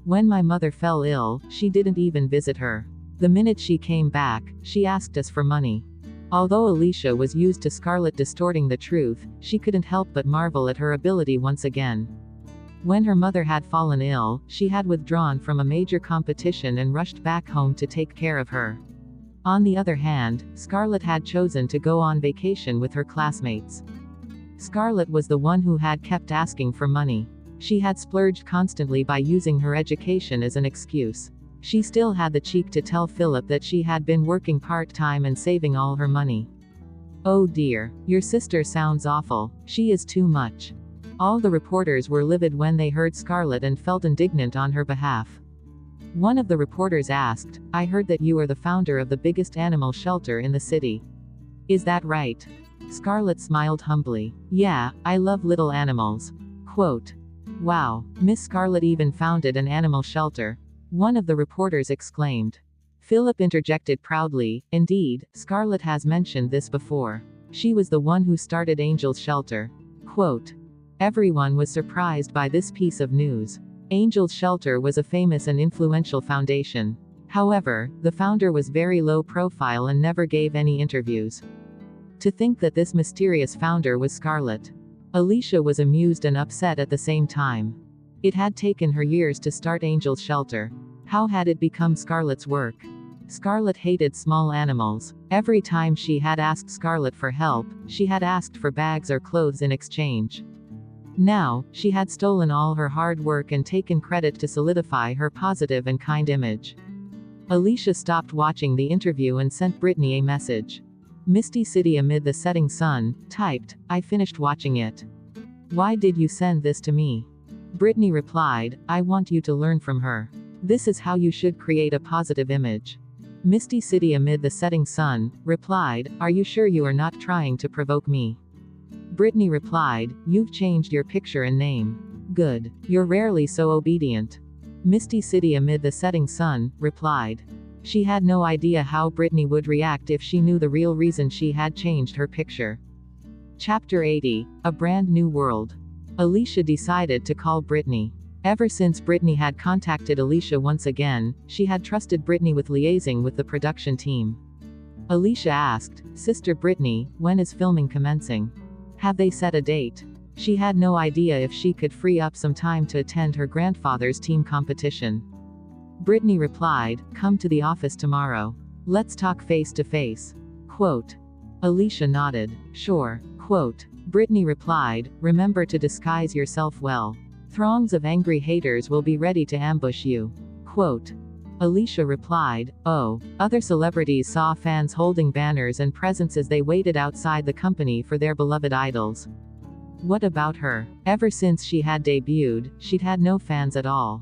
Speaker 1: When my mother fell ill, she didn't even visit her. The minute she came back, she asked us for money. Although Alicia was used to Scarlett distorting the truth, she couldn't help but marvel at her ability once again. When her mother had fallen ill, she had withdrawn from a major competition and rushed back home to take care of her. On the other hand, Scarlett had chosen to go on vacation with her classmates. Scarlett was the one who had kept asking for money. She had splurged constantly by using her education as an excuse. She still had the cheek to tell Philip that she had been working part-time and saving all her money. Oh dear, your sister sounds awful. She is too much. All the reporters were livid when they heard Scarlett and felt indignant on her behalf. One of the reporters asked, I heard that you are the founder of the biggest animal shelter in the city. Is that right? Scarlett smiled humbly. Yeah, I love little animals. Quote. Wow, Miss Scarlett even founded an animal shelter. One of the reporters exclaimed. Philip interjected proudly, indeed, Scarlett has mentioned this before. She was the one who started Angel's Shelter. Quote. Everyone was surprised by this piece of news. Angel's Shelter was a famous and influential foundation. However, the founder was very low profile and never gave any interviews. To think that this mysterious founder was Scarlett. Alicia was amused and upset at the same time. It had taken her years to start Angel's Shelter. How had it become Scarlett's work? Scarlett hated small animals. Every time she had asked Scarlett for help, she had asked for bags or clothes in exchange. Now, she had stolen all her hard work and taken credit to solidify her positive and kind image. Alicia stopped watching the interview and sent Brittany a message. Misty City amid the setting sun, typed, "I finished watching it. Why did you send this to me?" Brittany replied, "I want you to learn from her. This is how you should create a positive image." Misty City amid the setting sun replied, "Are you sure you are not trying to provoke me?" Brittany replied, "You've changed your picture and name. Good. You're rarely so obedient." Misty City amid the setting sun replied. She had no idea how Brittany would react if she knew the real reason she had changed her picture. Chapter 80, A Brand New World. Alicia decided to call Brittany. Ever since Brittany had contacted Alicia once again, she had trusted Brittany with liaising with the production team. Alicia asked, "Sister Brittany, when is filming commencing? Have they set a date?" She had no idea if she could free up some time to attend her grandfather's team competition. Brittany replied, "Come to the office tomorrow. Let's talk face to face." Quote. Alicia nodded. "Sure." Quote. Brittany replied, "Remember to disguise yourself well. Throngs of angry haters will be ready to ambush you." Quote. Alicia replied, "Oh." Other celebrities saw fans holding banners and presents as they waited outside the company for their beloved idols. What about her? Ever since she had debuted, she'd had no fans at all.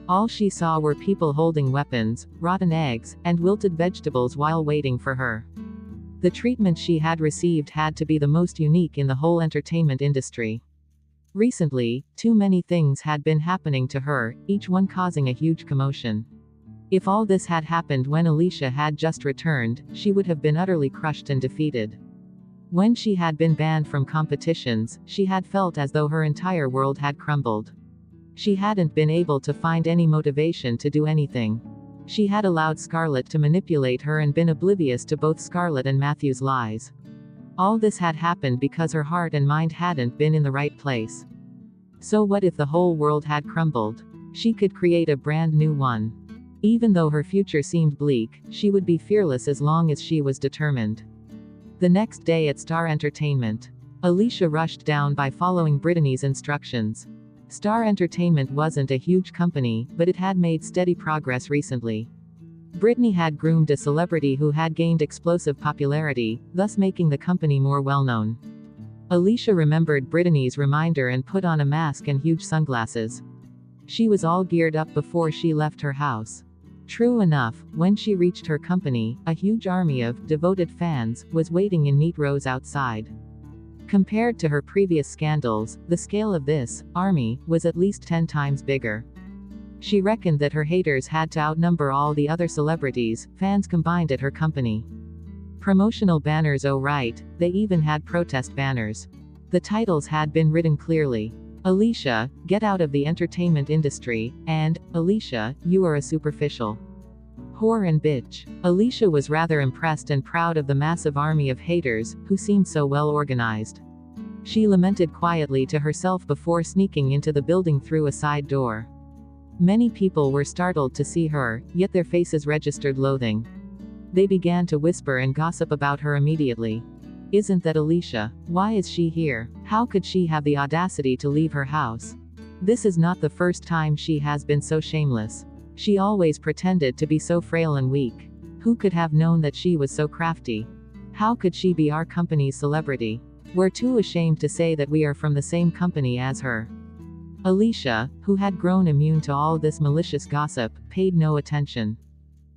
Speaker 1: All she saw were people holding weapons, rotten eggs, and wilted vegetables while waiting for her. The treatment she had received had to be the most unique in the whole entertainment industry. Recently, too many things had been happening to her, each one causing a huge commotion. If all this had happened when Alicia had just returned, she would have been utterly crushed and defeated. When she had been banned from competitions, she had felt as though her entire world had crumbled. She hadn't been able to find any motivation to do anything. She had allowed Scarlett to manipulate her and been oblivious to both Scarlett and Matthew's lies. All this had happened because her heart and mind hadn't been in the right place. So what if the whole world had crumbled? She could create a brand new one. Even though her future seemed bleak, she would be fearless as long as she was determined. The next day at Star Entertainment, Alicia rushed down by following Brittany's instructions. Star Entertainment wasn't a huge company, but it had made steady progress recently. Brittany had groomed a celebrity who had gained explosive popularity, thus making the company more well-known. Alicia remembered Brittany's reminder and put on a mask and huge sunglasses. She was all geared up before she left her house. True enough, when she reached her company, a huge army of devoted fans was waiting in neat rows outside. Compared to her previous scandals, the scale of this army was at least 10 times bigger. She reckoned that her haters had to outnumber all the other celebrities, fans combined at her company. Promotional banners, oh right, they even had protest banners. The titles had been written clearly. Alicia, get out of the entertainment industry, and, Alicia, you are a superficial whore and bitch. Alicia was rather impressed and proud of the massive army of haters, who seemed so well organized. She lamented quietly to herself before sneaking into the building through a side door. Many people were startled to see her, yet their faces registered loathing. They began to whisper and gossip about her immediately. Isn't that Alicia? Why is she here? How could she have the audacity to leave her house? This is not the first time she has been so shameless. She always pretended to be so frail and weak. Who could have known that she was so crafty? How could she be our company's celebrity? We're too ashamed to say that we are from the same company as her. Alicia, who had grown immune to all this malicious gossip, paid no attention.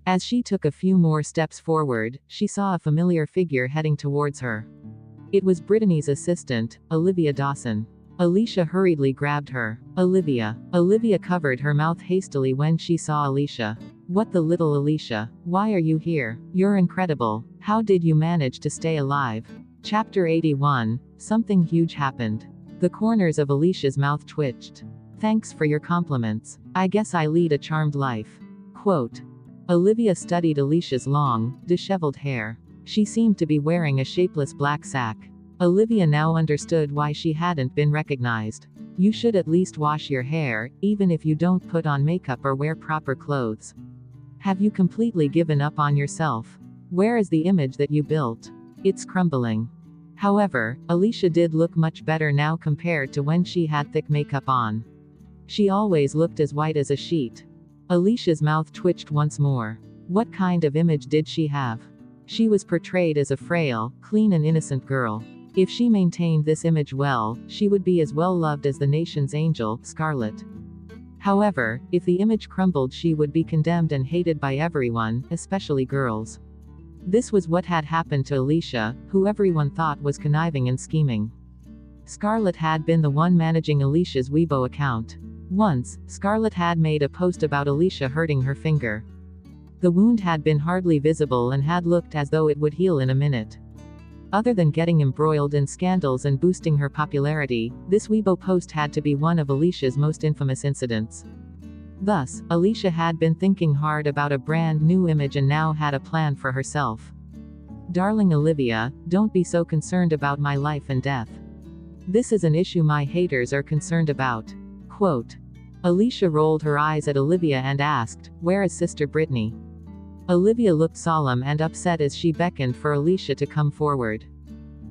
Speaker 1: As she took a few more steps forward, she saw a familiar figure heading towards her. It was Brittany's assistant, Olivia Dawson. Alicia hurriedly grabbed her. Olivia. Olivia covered her mouth hastily when she saw Alicia. What the little Alicia? Why are you here? You're incredible. How did you manage to stay alive? Chapter 81. Something huge happened. The corners of Alicia's mouth twitched. Thanks for your compliments. I guess I lead a charmed life. Quote. Olivia studied Alicia's long, disheveled hair. She seemed to be wearing a shapeless black sack. Olivia now understood why she hadn't been recognized. You should at least wash your hair, even if you don't put on makeup or wear proper clothes. Have you completely given up on yourself? Where is the image that you built? It's crumbling. However, Alicia did look much better now compared to when she had thick makeup on. She always looked as white as a sheet. Alicia's mouth twitched once more. What kind of image did she have? She was portrayed as a frail, clean and innocent girl. If she maintained this image well, she would be as well loved as the nation's angel, Scarlet. However, if the image crumbled, she would be condemned and hated by everyone, especially girls. This was what had happened to Alicia, who everyone thought was conniving and scheming. Scarlet had been the one managing Alicia's Weibo account. Once, Scarlet had made a post about Alicia hurting her finger. The wound had been hardly visible and had looked as though it would heal in a minute. Other than getting embroiled in scandals and boosting her popularity, this Weibo post had to be one of Alicia's most infamous incidents. Thus, Alicia had been thinking hard about a brand new image and now had a plan for herself. Darling Olivia, don't be so concerned about my life and death. This is an issue my haters are concerned about. Quote. Alicia rolled her eyes at Olivia and asked, "Where is Sister Brittany?" Olivia looked solemn and upset as she beckoned for Alicia to come forward.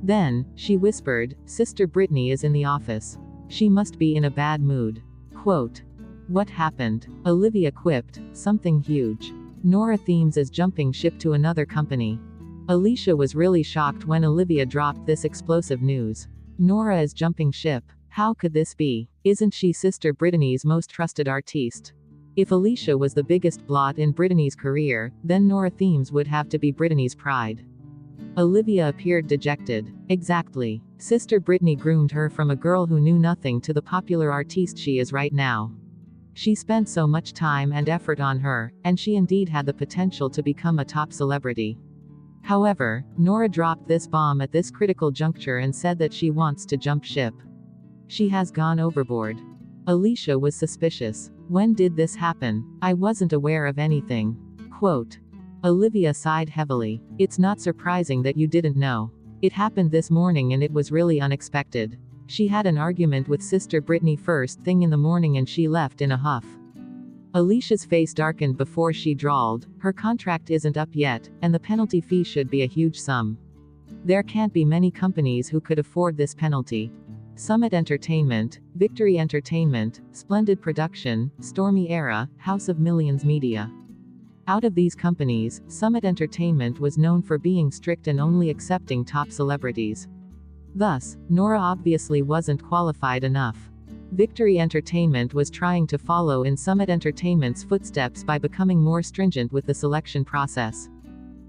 Speaker 1: Then, she whispered, "Sister Brittany is in the office. She must be in a bad mood." Quote. What happened? Olivia quipped, "Something huge. Nora Themes is jumping ship to another company." Alicia was really shocked when Olivia dropped this explosive news. Nora is jumping ship. How could this be? Isn't she Sister Brittany's most trusted artiste? If Alicia was the biggest blot in Brittany's career, then Nora Themes would have to be Brittany's pride. Olivia appeared dejected. Exactly. Sister Brittany groomed her from a girl who knew nothing to the popular artiste she is right now. She spent so much time and effort on her, and she indeed had the potential to become a top celebrity. However, Nora dropped this bomb at this critical juncture and said that she wants to jump ship. She has gone overboard. Alicia was suspicious. When did this happen? I wasn't aware of anything. Quote. Olivia sighed heavily. It's not surprising that you didn't know. It happened this morning and it was really unexpected. She had an argument with Sister Brittany first thing in the morning and she left in a huff. Alicia's face darkened before she drawled, "Her contract isn't up yet, and the penalty fee should be a huge sum. There can't be many companies who could afford this penalty. Summit Entertainment, Victory Entertainment, Splendid Production, Stormy Era, House of Millions Media. Out of these companies, Summit Entertainment was known for being strict and only accepting top celebrities. Thus, Nora obviously wasn't qualified enough. Victory Entertainment was trying to follow in Summit Entertainment's footsteps by becoming more stringent with the selection process.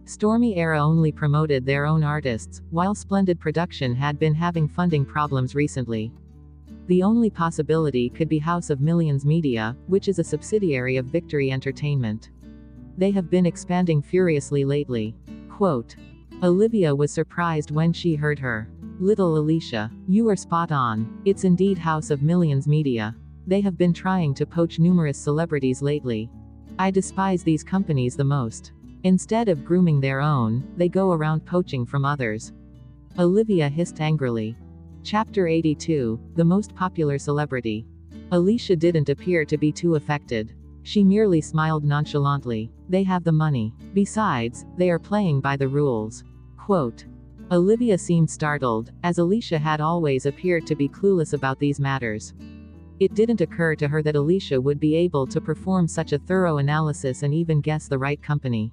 Speaker 1: Stormy Era only promoted their own artists, while Splendid Production had been having funding problems recently. The only possibility could be House of Millions Media, which is a subsidiary of Victory Entertainment. They have been expanding furiously lately. Quote. Olivia was surprised when she heard her. Little Alicia, you are spot on. It's indeed House of Millions Media. They have been trying to poach numerous celebrities lately. I despise these companies the most. Instead of grooming their own, they go around poaching from others. Olivia hissed angrily. Chapter 82, The Most Popular Celebrity. Alicia didn't appear to be too affected. She merely smiled nonchalantly. They have the money. Besides, they are playing by the rules. Quote. Olivia seemed startled, as Alicia had always appeared to be clueless about these matters. It didn't occur to her that Alicia would be able to perform such a thorough analysis and even guess the right company.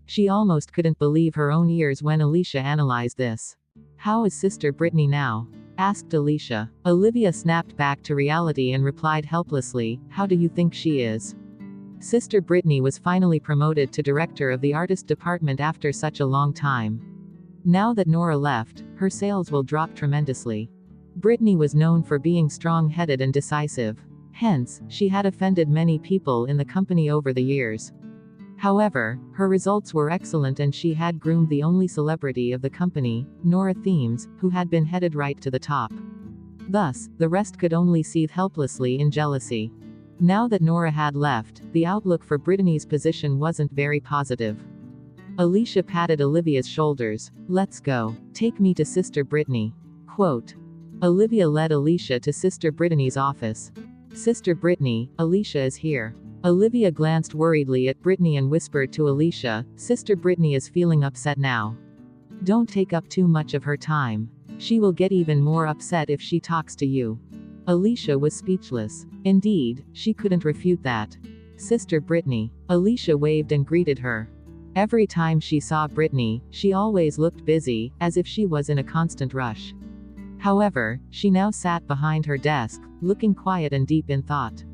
Speaker 1: She almost couldn't believe her own ears when Alicia analyzed this. How is Sister Brittany now? Asked Alicia. Olivia snapped back to reality and replied helplessly, How do you think she is? Sister Brittany was finally promoted to director of the artist department after such a long time. Now that Nora left, her sales will drop tremendously. Brittany was known for being strong-headed and decisive. Hence, she had offended many people in the company over the years. However, her results were excellent and she had groomed the only celebrity of the company, Nora Themes, who had been headed right to the top. Thus, the rest could only seethe helplessly in jealousy. Now that Nora had left, the outlook for Brittany's position wasn't very positive. Alicia patted Olivia's shoulders. "Let's go. Take me to Sister Brittany." Quote. Olivia led Alicia to Sister Brittany's office. "Sister Brittany, Alicia is here." Olivia glanced worriedly at Brittany and whispered to Alicia, "Sister Brittany is feeling upset now. Don't take up too much of her time. She will get even more upset if she talks to you." Alicia was speechless. Indeed, she couldn't refute that. "Sister Brittany." Alicia waved and greeted her. Every time she saw Brittany, she always looked busy, as if she was in a constant rush. However, she now sat behind her desk, looking quiet and deep in thought.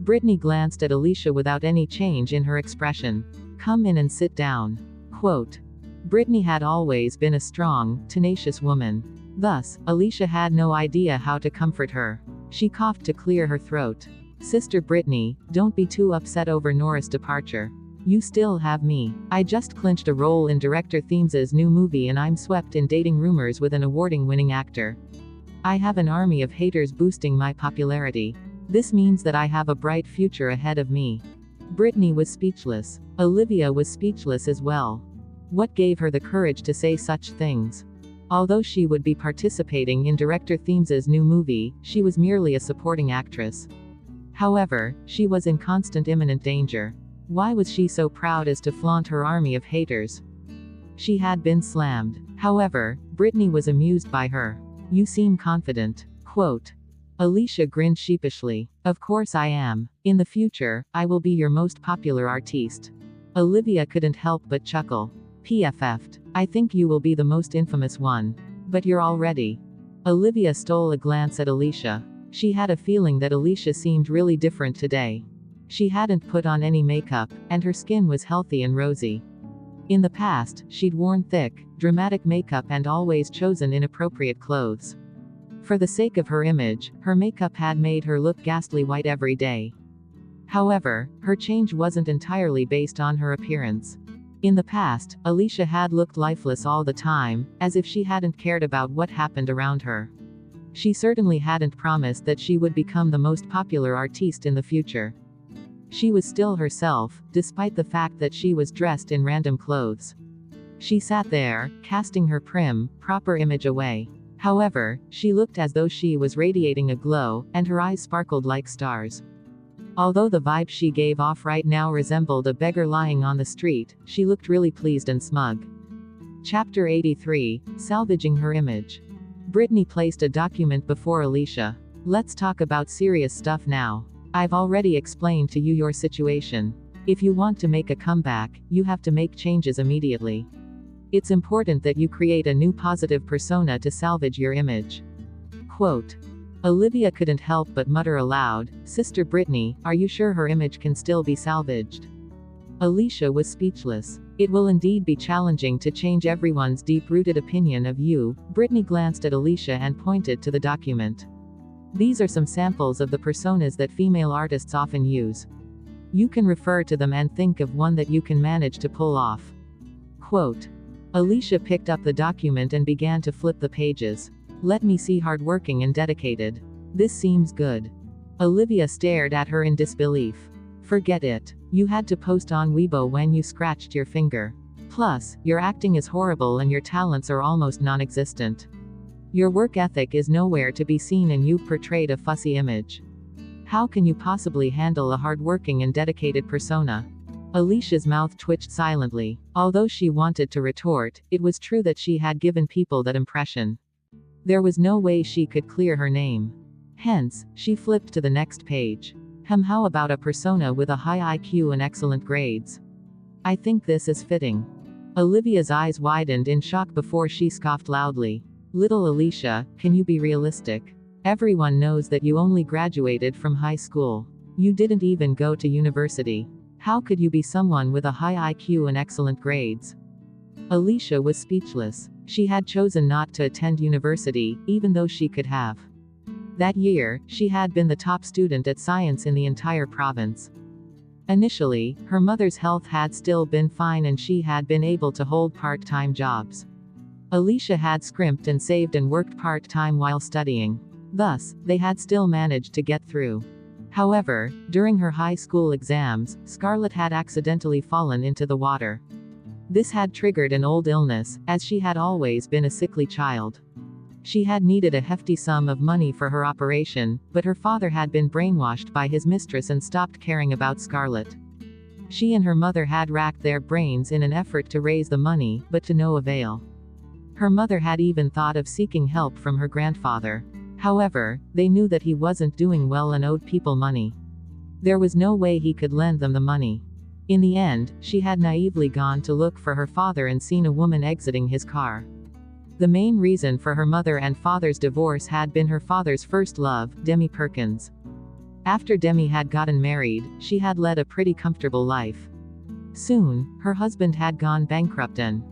Speaker 1: Brittany glanced at Alicia without any change in her expression. "Come in and sit down." Quote. Brittany had always been a strong, tenacious woman. Thus, Alicia had no idea how to comfort her. She coughed to clear her throat. "Sister Brittany, don't be too upset over Nora's departure. You still have me. I just clinched a role in director Thiems's new movie and I'm swept in dating rumors with an award-winning actor. I have an army of haters boosting my popularity. This means that I have a bright future ahead of me." Brittany was speechless. Olivia was speechless as well. What gave her the courage to say such things? Although she would be participating in director Thiems's new movie, she was merely a supporting actress. However, she was in constant imminent danger. Why was she so proud as to flaunt her army of haters? She had been slammed. However, Brittany was amused by her. "You seem confident." Quote. Alicia grinned sheepishly. "Of course I am. In the future, I will be your most popular artiste." Olivia couldn't help but chuckle. "PFF'd. I think you will be the most infamous one. But you're already." Olivia stole a glance at Alicia. She had a feeling that Alicia seemed really different today. She hadn't put on any makeup, and her skin was healthy and rosy. In the past, she'd worn thick, dramatic makeup and always chosen inappropriate clothes. For the sake of her image, her makeup had made her look ghastly white every day. However, her change wasn't entirely based on her appearance. In the past, Alicia had looked lifeless all the time, as if she hadn't cared about what happened around her. She certainly hadn't promised that she would become the most popular artiste in the future. She was still herself, despite the fact that she was dressed in random clothes. She sat there, casting her prim, proper image away. However, she looked as though she was radiating a glow, and her eyes sparkled like stars. Although the vibe she gave off right now resembled a beggar lying on the street, she looked really pleased and smug. Chapter 83, Salvaging Her Image. Brittany placed a document before Alicia. "Let's talk about serious stuff now. I've already explained to you your situation. If you want to make a comeback, you have to make changes immediately. It's important that you create a new positive persona to salvage your image." Quote. Olivia couldn't help but mutter aloud, "Sister Brittany, are you sure her image can still be salvaged?" Alicia was speechless. "It will indeed be challenging to change everyone's deep-rooted opinion of you." Brittany glanced at Alicia and pointed to the document. "These are some samples of the personas that female artists often use. You can refer to them and think of one that you can manage to pull off." Quote. Alicia picked up the document and began to flip the pages. "Let me see, hardworking and dedicated. This seems good." Olivia stared at her in disbelief. "Forget it. You had to post on Weibo when you scratched your finger. Plus, your acting is horrible and your talents are almost non-existent. Your work ethic is nowhere to be seen and you've portrayed a fussy image. How can you possibly handle a hardworking and dedicated persona?" Alicia's mouth twitched silently. Although she wanted to retort, it was true that she had given people that impression. There was no way she could clear her name. Hence, she flipped to the next page. How about a persona with a high IQ and excellent grades? I think this is fitting." Olivia's eyes widened in shock before she scoffed loudly. "Little Alicia, can you be realistic? Everyone knows that you only graduated from high school. You didn't even go to university. How could you be someone with a high IQ and excellent grades?" Alicia was speechless. She had chosen not to attend university, even though she could have. That year, she had been the top student at science in the entire province. Initially, her mother's health had still been fine and she had been able to hold part-time jobs. Alicia had scrimped and saved and worked part-time while studying. Thus, they had still managed to get through. However, during her high school exams, Scarlett had accidentally fallen into the water. This had triggered an old illness, as she had always been a sickly child. She had needed a hefty sum of money for her operation, but her father had been brainwashed by his mistress and stopped caring about Scarlett. She and her mother had racked their brains in an effort to raise the money, but to no avail. Her mother had even thought of seeking help from her grandfather. However, they knew that he wasn't doing well and owed people money. There was no way he could lend them the money. In the end, she had naively gone to look for her father and seen a woman exiting his car. The main reason for her mother and father's divorce had been her father's first love, Demi Perkins. After Demi had gotten married, she had led a pretty comfortable life. Soon, her husband had gone bankrupt and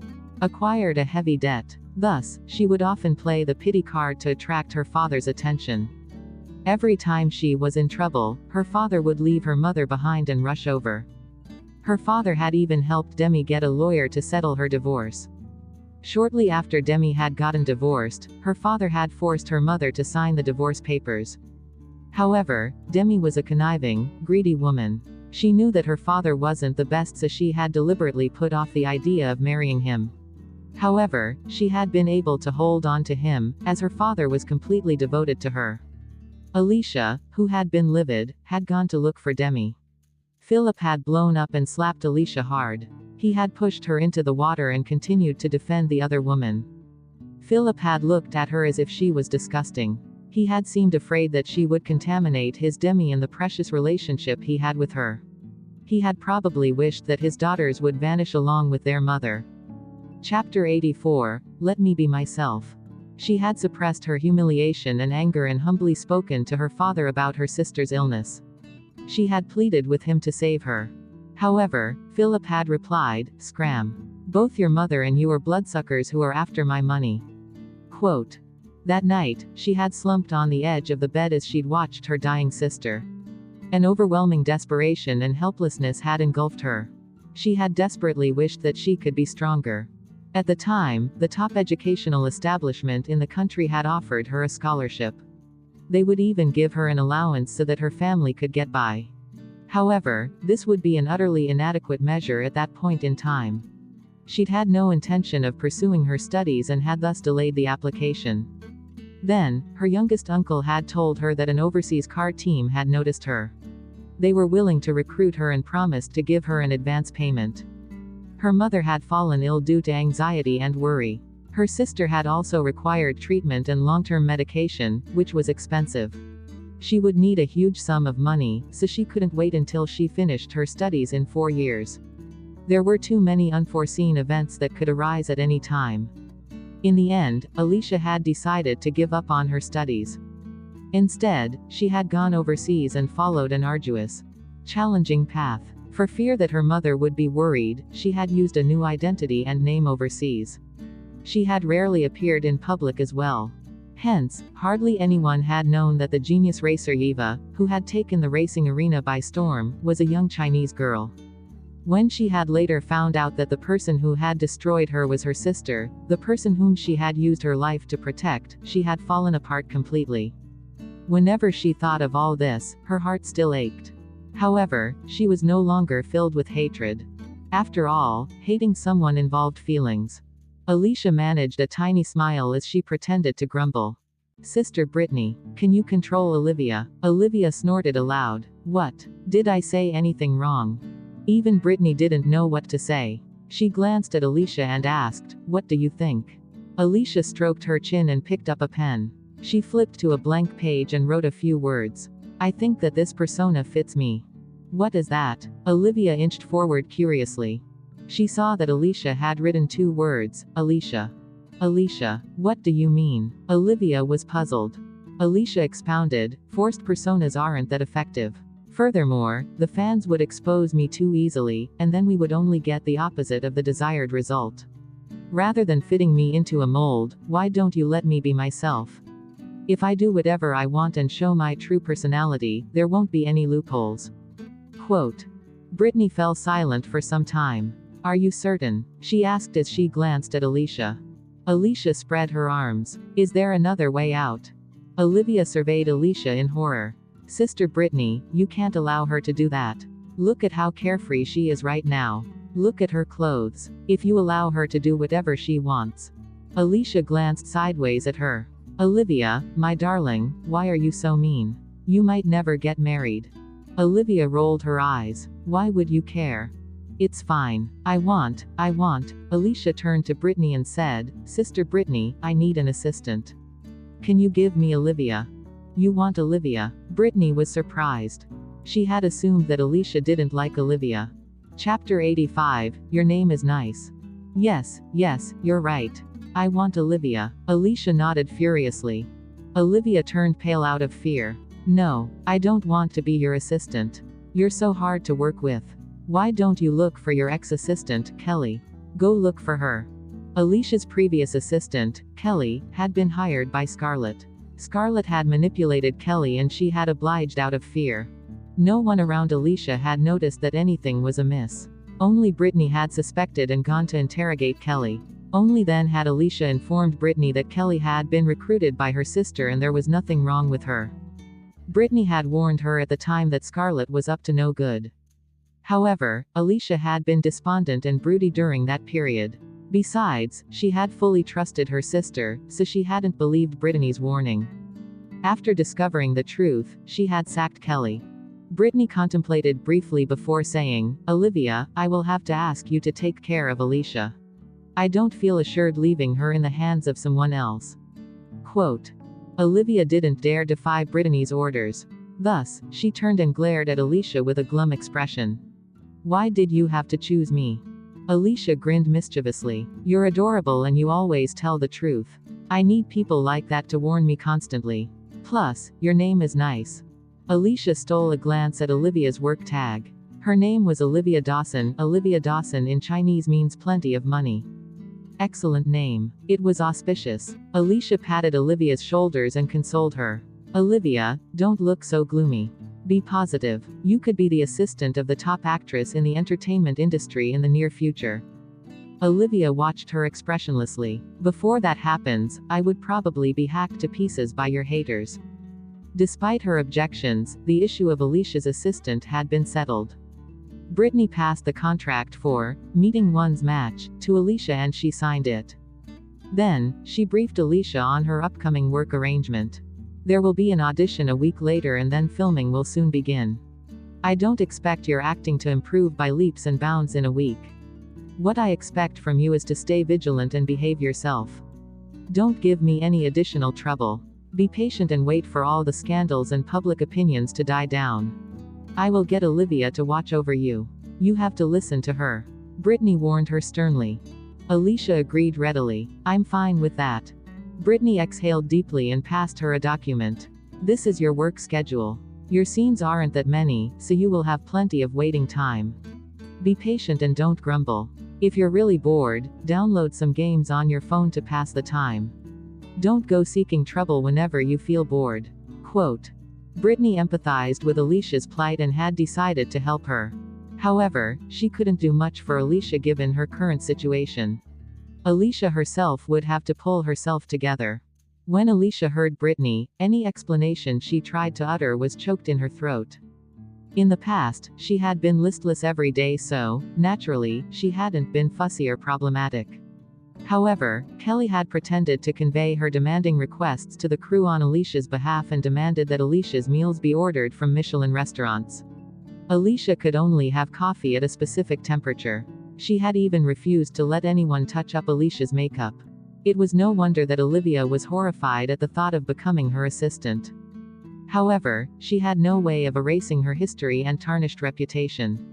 Speaker 1: acquired a heavy debt. Thus, she would often play the pity card to attract her father's attention. Every time she was in trouble, her father would leave her mother behind and rush over. Her father had even helped Demi get a lawyer to settle her divorce. Shortly after Demi had gotten divorced, her father had forced her mother to sign the divorce papers. However, Demi was a conniving, greedy woman. She knew that her father wasn't the best, so she had deliberately put off the idea of marrying him. However, she had been able to hold on to him, as her father was completely devoted to her. Alicia, who had been livid, had gone to look for Demi. Philip had blown up and slapped Alicia hard. He had pushed her into the water and continued to defend the other woman. Philip had looked at her as if she was disgusting. He had seemed afraid that she would contaminate his Demi and the precious relationship he had with her. He had probably wished that his daughters would vanish along with their mother. Chapter 84, Let Me Be Myself. She had suppressed her humiliation and anger and humbly spoken to her father about her sister's illness. She had pleaded with him to save her. However, Philip had replied, "Scram. Both your mother and you are bloodsuckers who are after my money." Quote. That night, she had slumped on the edge of the bed as she'd watched her dying sister. An overwhelming desperation and helplessness had engulfed her. She had desperately wished that she could be stronger. At the time, the top educational establishment in the country had offered her a scholarship. They would even give her an allowance so that her family could get by. However, this would be an utterly inadequate measure at that point in time. She'd had no intention of pursuing her studies and had thus delayed the application. Then, her youngest uncle had told her that an overseas car team had noticed her. They were willing to recruit her and promised to give her an advance payment. Her mother had fallen ill due to anxiety and worry. Her sister had also required treatment and long-term medication, which was expensive. She would need a huge sum of money, so she couldn't wait until she finished her studies in 4 years. There were too many unforeseen events that could arise at any time. In the end, Alicia had decided to give up on her studies. Instead, she had gone overseas and followed an arduous, challenging path. For fear that her mother would be worried, she had used a new identity and name overseas. She had rarely appeared in public as well. Hence, hardly anyone had known that the genius racer Eva, who had taken the racing arena by storm, was a young Chinese girl. When she had later found out that the person who had destroyed her was her sister, the person whom she had used her life to protect, she had fallen apart completely. Whenever she thought of all this, her heart still ached. However, she was no longer filled with hatred. After all, hating someone involved feelings. Alicia managed a tiny smile as she pretended to grumble. "Sister Brittany, can you control Olivia?" Olivia snorted aloud. "What? Did I say anything wrong?" Even Brittany didn't know what to say. She glanced at Alicia and asked, "What do you think?" Alicia stroked her chin and picked up a pen. She flipped to a blank page and wrote a few words. "I think that this persona fits me." "What is that?" Olivia inched forward curiously. She saw that Alicia had written 2 words, Alicia. "Alicia, what do you mean?" Olivia was puzzled. Alicia expounded, "Forced personas aren't that effective. Furthermore, the fans would expose me too easily, and then we would only get the opposite of the desired result. Rather than fitting me into a mold, why don't you let me be myself? If I do whatever I want and show my true personality, there won't be any loopholes." Quote. Brittany fell silent for some time. "Are you certain?" she asked as she glanced at Alicia. Alicia spread her arms. "Is there another way out?" Olivia surveyed Alicia in horror. Sister Brittany, you can't allow her to do that. Look at how carefree she is right now. Look at her clothes. If you allow her to do whatever she wants. Alicia glanced sideways at her. Olivia, my darling, why are you so mean? You might never get married. Olivia rolled her eyes. Why would you care? It's fine. I want. Alicia turned to Brittany and said, Sister Brittany, I need an assistant. Can you give me Olivia? You want Olivia? Brittany was surprised. She had assumed that Alicia didn't like Olivia. Chapter 85, Your name is nice. Yes, you're right. I want Olivia. Alicia nodded furiously. Olivia turned pale out of fear. No, I don't want to be your assistant. You're so hard to work with. Why don't you look for your ex-assistant, Kelly? Go look for her. Alicia's previous assistant, Kelly, had been hired by Scarlett. Scarlett had manipulated Kelly and she had obliged out of fear. No one around Alicia had noticed that anything was amiss. Only Brittany had suspected and gone to interrogate Kelly. Only then had Alicia informed Brittany that Kelly had been recruited by her sister and there was nothing wrong with her. Brittany had warned her at the time that Scarlett was up to no good. However, Alicia had been despondent and broody during that period. Besides, she had fully trusted her sister, so she hadn't believed Brittany's warning. After discovering the truth, she had sacked Kelly. Brittany contemplated briefly before saying, Olivia, I will have to ask you to take care of Alicia. I don't feel assured leaving her in the hands of someone else. Quote. Olivia didn't dare defy Brittany's orders. Thus, she turned and glared at Alicia with a glum expression. Why did you have to choose me? Alicia grinned mischievously. You're adorable and you always tell the truth. I need people like that to warn me constantly. Plus, your name is nice. Alicia stole a glance at Olivia's work tag. Her name was Olivia Dawson. Olivia Dawson in Chinese means plenty of money. Excellent name. It was auspicious. Alicia patted Olivia's shoulders and consoled her. Olivia, don't look so gloomy. Be positive. You could be the assistant of the top actress in the entertainment industry in the near future. Olivia watched her expressionlessly. Before that happens, I would probably be hacked to pieces by your haters. Despite her objections, the issue of Alicia's assistant had been settled. Brittany passed the contract for meeting one's match to Alicia and she signed it. Then, she briefed Alicia on her upcoming work arrangement. There will be an audition a week later and then filming will soon begin. I don't expect your acting to improve by leaps and bounds in a week. What I expect from you is to stay vigilant and behave yourself. Don't give me any additional trouble. Be patient and wait for all the scandals and public opinions to die down. I will get Olivia to watch over you. You have to listen to her. Brittany warned her sternly. Alicia agreed readily. I'm fine with that. Brittany exhaled deeply and passed her a document. This is your work schedule. Your scenes aren't that many, so you will have plenty of waiting time. Be patient and don't grumble. If you're really bored, download some games on your phone to pass the time. Don't go seeking trouble whenever you feel bored. Quote. Brittany empathized with Alicia's plight and had decided to help her. However, she couldn't do much for Alicia given her current situation. Alicia herself would have to pull herself together. When Alicia heard Brittany, any explanation she tried to utter was choked in her throat. In the past, she had been listless every day so, naturally, she hadn't been fussy or problematic. However, Kelly had pretended to convey her demanding requests to the crew on Alicia's behalf and demanded that Alicia's meals be ordered from Michelin restaurants. Alicia could only have coffee at a specific temperature. She had even refused to let anyone touch up Alicia's makeup. It was no wonder that Olivia was horrified at the thought of becoming her assistant. However, she had no way of erasing her history and tarnished reputation.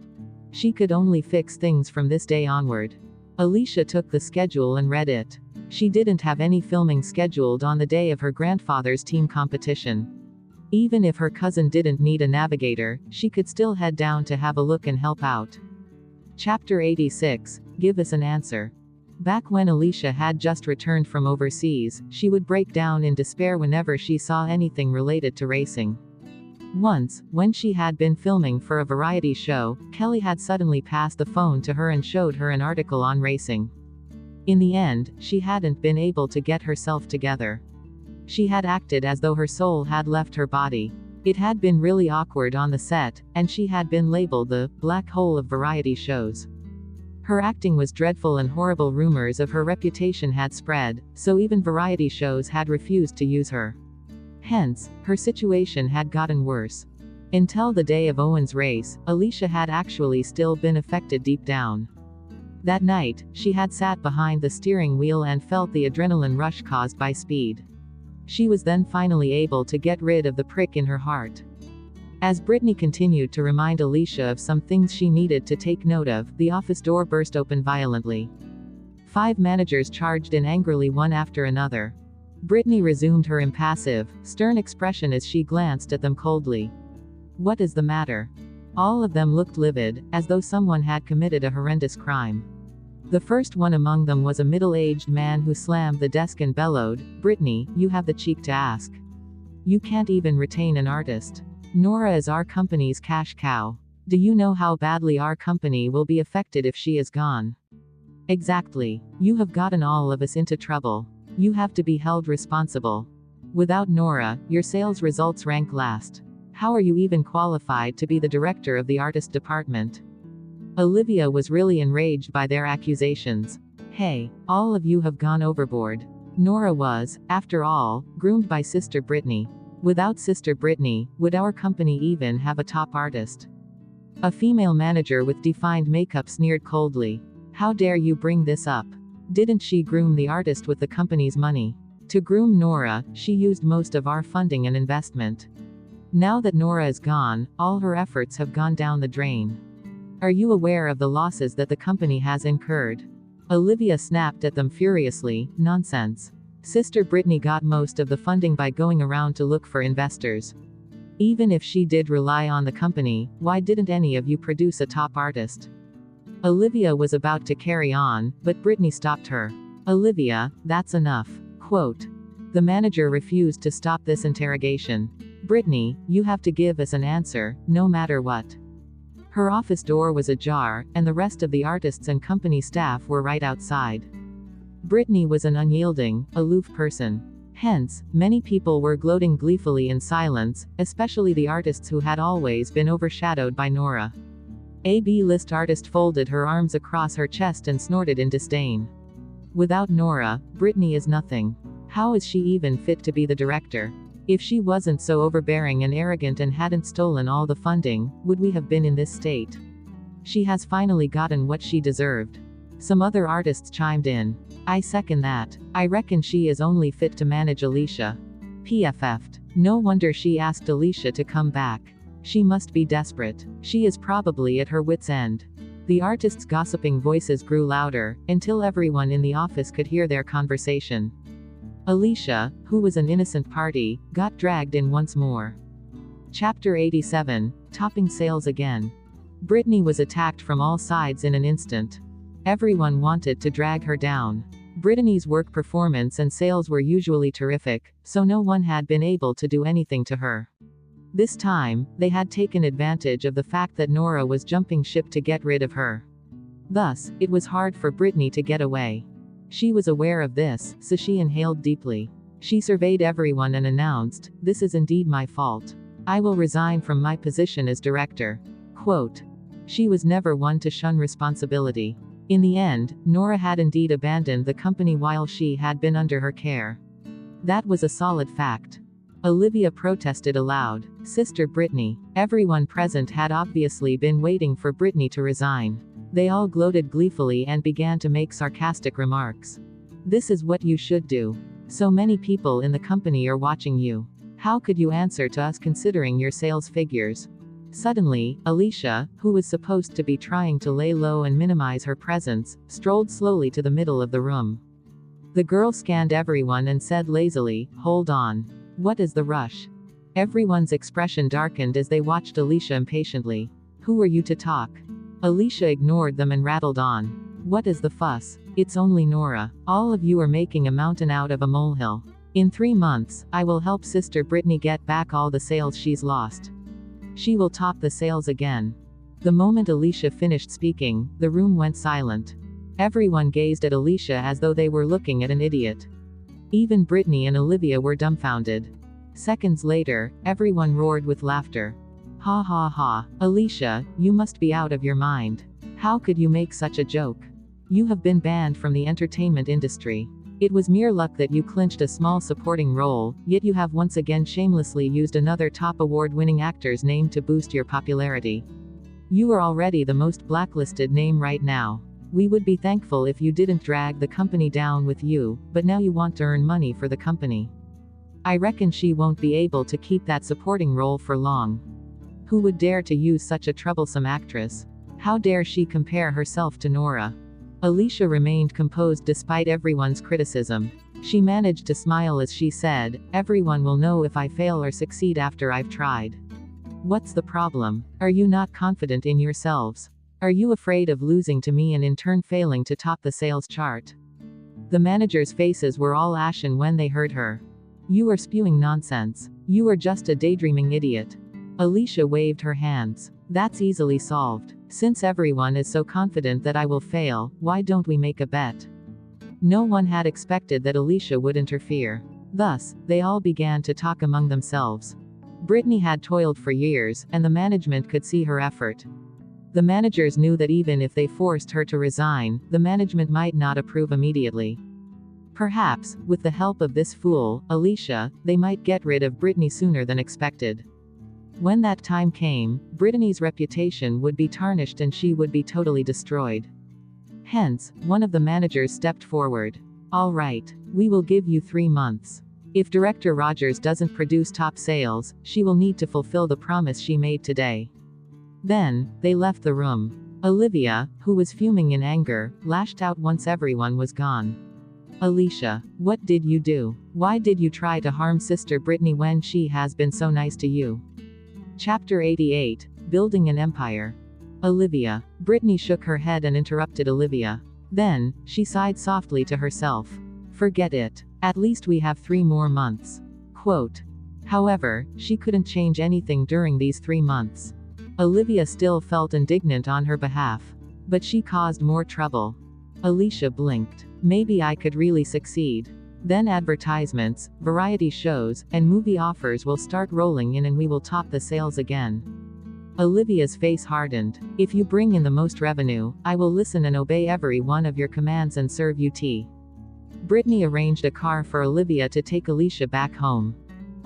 Speaker 1: She could only fix things from this day onward. Alicia took the schedule and read it. She didn't have any filming scheduled on the day of her grandfather's team competition. Even if her cousin didn't need a navigator, she could still head down to have a look and help out. Chapter 86, Give us an answer. Back when Alicia had just returned from overseas, she would break down in despair whenever she saw anything related to racing. Once, when she had been filming for a variety show, Kelly had suddenly passed the phone to her and showed her an article on racing. In the end, she hadn't been able to get herself together. She had acted as though her soul had left her body. It had been really awkward on the set, and she had been labeled the black hole of variety shows. Her acting was dreadful and horrible rumors of her reputation had spread, so even variety shows had refused to use her. Hence, her situation had gotten worse. Until the day of Owen's race, Alicia had actually still been affected deep down. That night, she had sat behind the steering wheel and felt the adrenaline rush caused by speed. She was then finally able to get rid of the prick in her heart. As Brittany continued to remind Alicia of some things she needed to take note of, the office door burst open violently. 5 managers charged in angrily one after another. Brittany resumed her impassive, stern expression as she glanced at them coldly. "What is the matter?" All of them looked livid, as though someone had committed a horrendous crime. The first one among them was a middle-aged man who slammed the desk and bellowed, "Brittany, you have the cheek to ask. You can't even retain an artist. Nora is our company's cash cow. Do you know how badly our company will be affected if she is gone?" "Exactly. You have gotten all of us into trouble. You have to be held responsible. Without Nora, your sales results rank last. How are you even qualified to be the director of the artist department?" Olivia was really enraged by their accusations. "Hey, all of you have gone overboard. Nora was, after all, groomed by Sister Brittany. Without Sister Brittany, would our company even have a top artist?" A female manager with defined makeup sneered coldly. "How dare you bring this up? Didn't she groom the artist with the company's money? To groom Nora, she used most of our funding and investment. Now that Nora is gone, all her efforts have gone down the drain. Are you aware of the losses that the company has incurred?" Olivia snapped at them furiously. "Nonsense. Sister Brittany got most of the funding by going around to look for investors. Even if she did rely on the company, why didn't any of you produce a top artist?" Olivia was about to carry on, but Brittany stopped her. "Olivia, that's enough." Quote. The manager refused to stop this interrogation. "Brittany, you have to give us an answer, no matter what." Her office door was ajar, and the rest of the artists and company staff were right outside. Brittany was an unyielding, aloof person. Hence, many people were gloating gleefully in silence, especially the artists who had always been overshadowed by Nora. A B-list artist folded her arms across her chest and snorted in disdain. "Without Nora, Brittany is nothing. How is she even fit to be the director? If she wasn't so overbearing and arrogant and hadn't stolen all the funding, would we have been in this state? She has finally gotten what she deserved." Some other artists chimed in. "I second that. I reckon she is only fit to manage Alicia." PFF'd. "No wonder she asked Alicia to come back. She must be desperate. She is probably at her wit's end." The artists' gossiping voices grew louder, until everyone in the office could hear their conversation. Alicia, who was an innocent party, got dragged in once more. Chapter 87, Topping Sales Again. Brittany was attacked from all sides in an instant. Everyone wanted to drag her down. Brittany's work performance and sales were usually terrific, so no one had been able to do anything to her. This time, they had taken advantage of the fact that Nora was jumping ship to get rid of her. Thus, it was hard for Brittany to get away. She was aware of this, so she inhaled deeply. She surveyed everyone and announced, "This is indeed my fault. I will resign from my position as director." Quote. She was never one to shun responsibility. In the end, Nora had indeed abandoned the company while she had been under her care. That was a solid fact. Olivia protested aloud. "Sister Brittany." Everyone present had obviously been waiting for Brittany to resign. They all gloated gleefully and began to make sarcastic remarks. "This is what you should do. So many people in the company are watching you. How could you answer to us considering your sales figures?" Suddenly, Alicia, who was supposed to be trying to lay low and minimize her presence, strolled slowly to the middle of the room. The girl scanned everyone and said lazily, "Hold on. What is the rush?" Everyone's expression darkened as they watched Alicia impatiently. "Who are you to talk?" Alicia ignored them and rattled on. "What is the fuss? It's only Nora. All of you are making a mountain out of a molehill. In 3 months, I will help Sister Brittany get back all the sales she's lost. She will top the sales again." The moment Alicia finished speaking, the room went silent. Everyone gazed at Alicia as though they were looking at an idiot. Even Brittany and Olivia were dumbfounded. Seconds later, everyone roared with laughter. Ha ha ha. Alicia, you must be out of your mind. How could you make such a joke? You have been banned from the entertainment industry. It was mere luck that you clinched a small supporting role, yet you have once again shamelessly used another top award-winning actor's name to boost your popularity. You are already the most blacklisted name right now. We would be thankful if you didn't drag the company down with you, but now you want to earn money for the company. I reckon she won't be able to keep that supporting role for long. Who would dare to use such a troublesome actress? How dare she compare herself to Nora? Alicia remained composed despite everyone's criticism. She managed to smile as she said, "Everyone will know if I fail or succeed after I've tried. What's the problem? Are you not confident in yourselves? Are you afraid of losing to me and in turn failing to top the sales chart?" The managers' faces were all ashen when they heard her. "You are spewing nonsense. You are just a daydreaming idiot." Alicia waved her hands. "That's easily solved. Since everyone is so confident that I will fail, why don't we make a bet?" No one had expected that Alicia would interfere. Thus, they all began to talk among themselves. Brittany had toiled for years, and the management could see her effort. The managers knew that even if they forced her to resign, the management might not approve immediately. Perhaps, with the help of this fool, Alicia, they might get rid of Brittany sooner than expected. When that time came, Brittany's reputation would be tarnished and she would be totally destroyed. Hence, one of the managers stepped forward. "All right, we will give you 3 months. If Director Rogers doesn't produce top sales, she will need to fulfill the promise she made today." Then, they left the room. Olivia, who was fuming in anger, lashed out once everyone was gone. "Alicia, what did you do? Why did you try to harm Sister Brittany when she has been so nice to you?" Chapter 88, Building an Empire. Olivia. Brittany shook her head and interrupted Olivia. Then, she sighed softly to herself. "Forget it. At least we have 3 more months." Quote. However, she couldn't change anything during these 3 months. Olivia still felt indignant on her behalf. But she caused more trouble. Alicia blinked. Maybe I could really succeed. Then advertisements, variety shows, and movie offers will start rolling in and we will top the sales again. Olivia's face hardened. "If you bring in the most revenue, I will listen and obey every one of your commands and serve you tea." Brittany arranged a car for Olivia to take Alicia back home.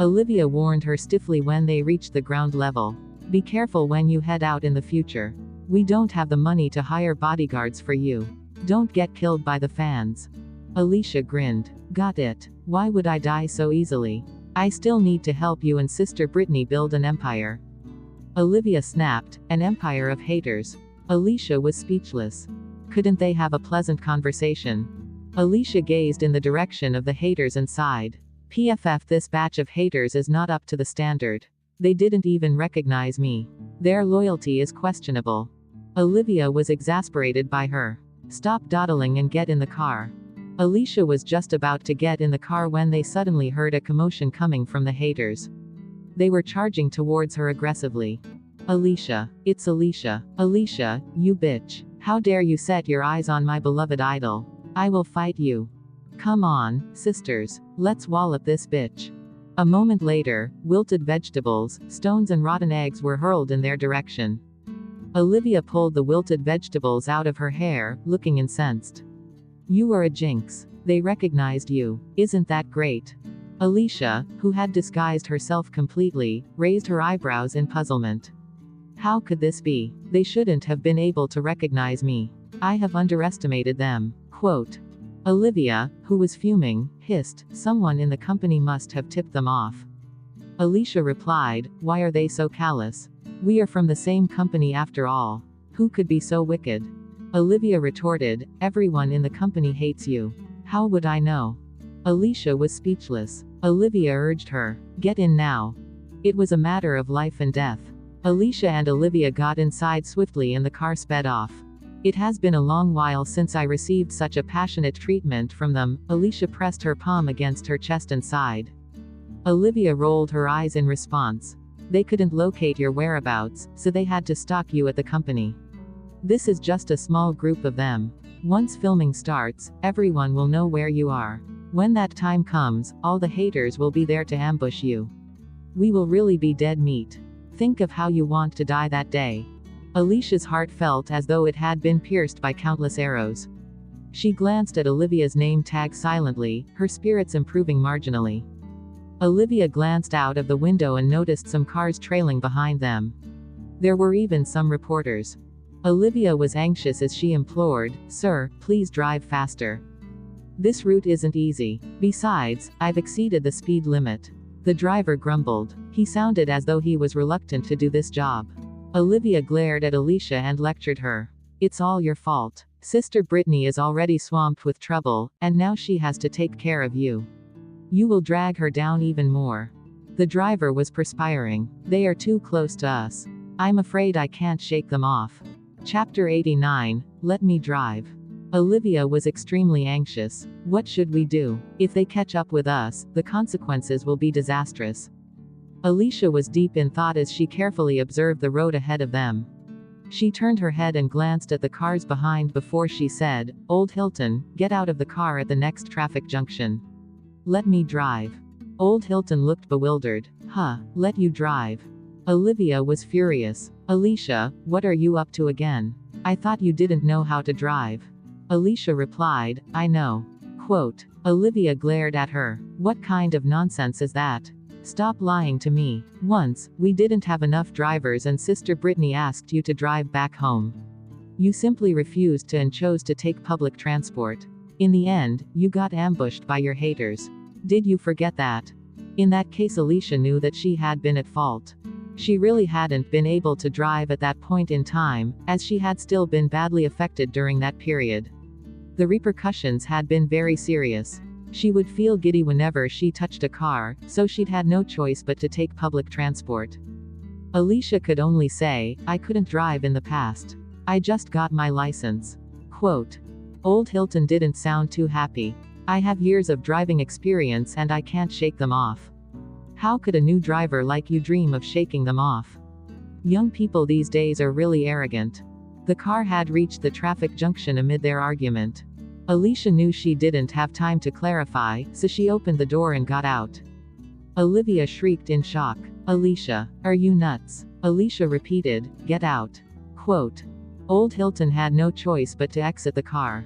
Speaker 1: Olivia warned her stiffly when they reached the ground level. "Be careful when you head out in the future. We don't have the money to hire bodyguards for you. Don't get killed by the fans." Alicia grinned. "Got it. Why would I die so easily? I still need to help you and Sister Brittany build an empire." Olivia snapped, "An empire of haters." Alicia was speechless. Couldn't they have a pleasant conversation? Alicia gazed in the direction of the haters and sighed. "PFF, this batch of haters is not up to the standard. They didn't even recognize me. Their loyalty is questionable." Olivia was exasperated by her. "Stop dawdling and get in the car." Alicia was just about to get in the car when they suddenly heard a commotion coming from the haters. They were charging towards her aggressively. "Alicia, it's Alicia. Alicia, you bitch. How dare you set your eyes on my beloved idol? I will fight you. Come on, sisters, let's wallop this bitch." A moment later, wilted vegetables, stones and rotten eggs were hurled in their direction. Olivia pulled the wilted vegetables out of her hair, looking incensed. "You are a jinx. They recognized you. Isn't that great?" Alicia, who had disguised herself completely, raised her eyebrows in puzzlement. "How could this be? They shouldn't have been able to recognize me. I have underestimated them." Quote. Olivia, who was fuming, hissed, "Someone in the company must have tipped them off." Alicia replied, "Why are they so callous? We are from the same company after all. Who could be so wicked?" Olivia retorted, "Everyone in the company hates you. How would I know?" Alicia was speechless. Olivia urged her, "Get in now." It was a matter of life and death. Alicia and Olivia got inside swiftly and the car sped off. "It has been a long while since I received such a passionate treatment from them." Alicia pressed her palm against her chest and sighed. Olivia rolled her eyes in response. "They couldn't locate your whereabouts, so they had to stalk you at the company. This is just a small group of them. Once filming starts, everyone will know where you are. When that time comes, all the haters will be there to ambush you. We will really be dead meat. Think of how you want to die that day. Alicia's heart felt as though it had been pierced by countless arrows. She glanced at Olivia's name tag silently, her spirits improving marginally. Olivia glanced out of the window and noticed some cars trailing behind them. There were even some reporters. Olivia was anxious as she implored, "Sir, please drive faster. This route isn't easy. Besides, I've exceeded the speed limit." The driver grumbled. He sounded as though he was reluctant to do this job. Olivia glared at Alicia and lectured her. "It's all your fault. Sister Brittany is already swamped with trouble, and now she has to take care of you. You will drag her down even more." The driver was perspiring. "They are too close to us. I'm afraid I can't shake them off." Chapter 89, Let Me Drive. Olivia was extremely anxious. What should we do? If they catch up with us, the consequences will be disastrous. Alicia was deep in thought as she carefully observed the road ahead of them. She turned her head and glanced at the cars behind before she said, "Old Hilton, get out of the car at the next traffic junction. Let me drive." Old Hilton looked bewildered. "Huh, let you drive?" Olivia was furious. "Alicia, what are you up to again? I thought you didn't know how to drive." Alicia replied, "I know." Quote. Olivia glared at her. "What kind of nonsense is that? Stop lying to me. Once, we didn't have enough drivers and Sister Brittany asked you to drive back home. You simply refused to and chose to take public transport. In the end, you got ambushed by your haters. Did you forget that?" In that case, Alicia knew that she had been at fault. She really hadn't been able to drive at that point in time, as she had still been badly affected during that period. The repercussions had been very serious. She would feel giddy whenever she touched a car, so she'd had no choice but to take public transport. Alicia could only say, "I couldn't drive in the past. I just got my license." Quote. Old Hilton didn't sound too happy. "I have years of driving experience and I can't shake them off." How could a new driver like you dream of shaking them off? Young people these days are really arrogant. The car had reached the traffic junction amid their argument. Alicia knew she didn't have time to clarify, so she opened the door and got out. Olivia shrieked in shock. "Alicia, are you nuts?" Alicia repeated, "Get out." Quote. Old Hilton had no choice but to exit the car.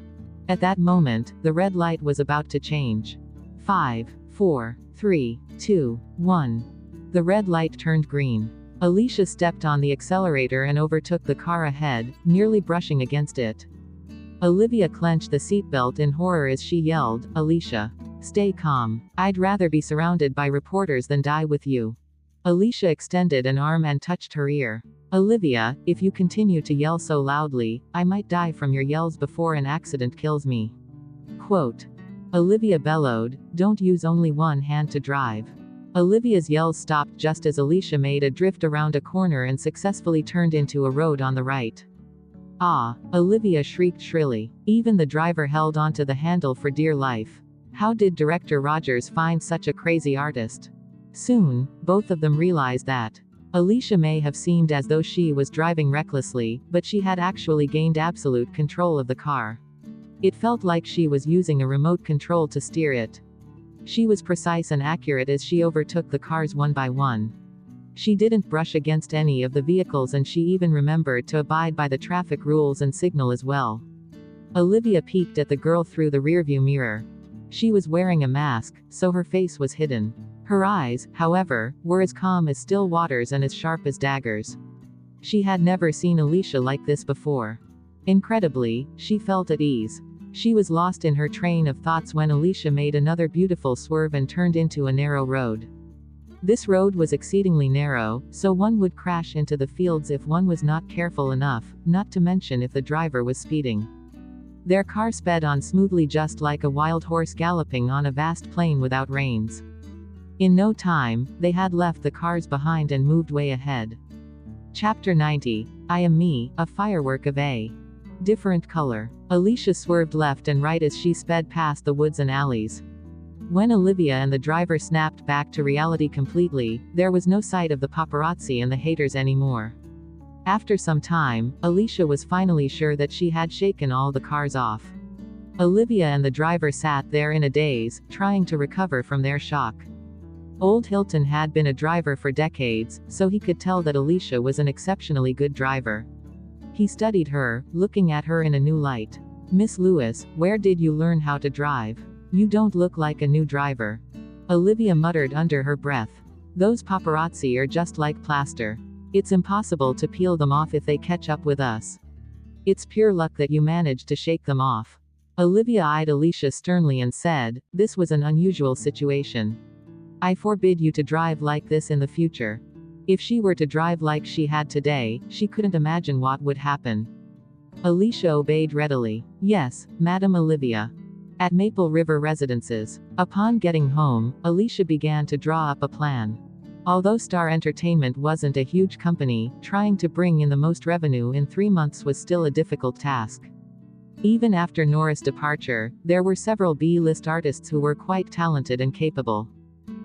Speaker 1: At that moment, the red light was about to change. 5, 4, 3, 2, 1. The red light turned green. Alicia stepped on the accelerator and overtook the car ahead, nearly brushing against it. Olivia clenched the seatbelt in horror as she yelled, "Alicia, stay calm. I'd rather be surrounded by reporters than die with you." Alicia extended an arm and touched her ear. "Olivia, if you continue to yell so loudly, I might die from your yells before an accident kills me." Quote. Olivia bellowed, "Don't use only one hand to drive." Olivia's yells stopped just as Alicia made a drift around a corner and successfully turned into a road on the right. "Ah!" Olivia shrieked shrilly. Even the driver held onto the handle for dear life. How did Director Rogers find such a crazy artist? Soon, both of them realized that Alicia may have seemed as though she was driving recklessly, but she had actually gained absolute control of the car. It felt like she was using a remote control to steer it. She was precise and accurate as she overtook the cars one by one. She didn't brush against any of the vehicles and she even remembered to abide by the traffic rules and signal as well. Olivia peeked at the girl through the rearview mirror. She was wearing a mask, so her face was hidden. Her eyes, however, were as calm as still waters and as sharp as daggers. She had never seen Alicia like this before. Incredibly, she felt at ease. She was lost in her train of thoughts when Alicia made another beautiful swerve and turned into a narrow road. This road was exceedingly narrow, so one would crash into the fields if one was not careful enough, not to mention if the driver was speeding. Their car sped on smoothly just like a wild horse galloping on a vast plain without reins. In no time, they had left the cars behind and moved way ahead. Chapter 90, I Am Me, a firework of a different color. Alicia swerved left and right as she sped past the woods and alleys. When Olivia and the driver snapped back to reality completely, there was no sight of the paparazzi and the haters anymore. After some time, Alicia was finally sure that she had shaken all the cars off. Olivia and the driver sat there in a daze, trying to recover from their shock. Old Hilton had been a driver for decades, so he could tell that Alicia was an exceptionally good driver. He studied her, looking at her in a new light. "Miss Lewis, where did you learn how to drive? You don't look like a new driver." Olivia muttered under her breath. "Those paparazzi are just like plaster. It's impossible to peel them off if they catch up with us. It's pure luck that you managed to shake them off." Olivia eyed Alicia sternly and said, "This was an unusual situation. I forbid you to drive like this in the future." If she were to drive like she had today, she couldn't imagine what would happen. Alicia obeyed readily. "Yes, Madam Olivia." At Maple River Residences. Upon getting home, Alicia began to draw up a plan. Although Star Entertainment wasn't a huge company, trying to bring in the most revenue in 3 months was still a difficult task. Even after Nora's departure, there were several B-list artists who were quite talented and capable.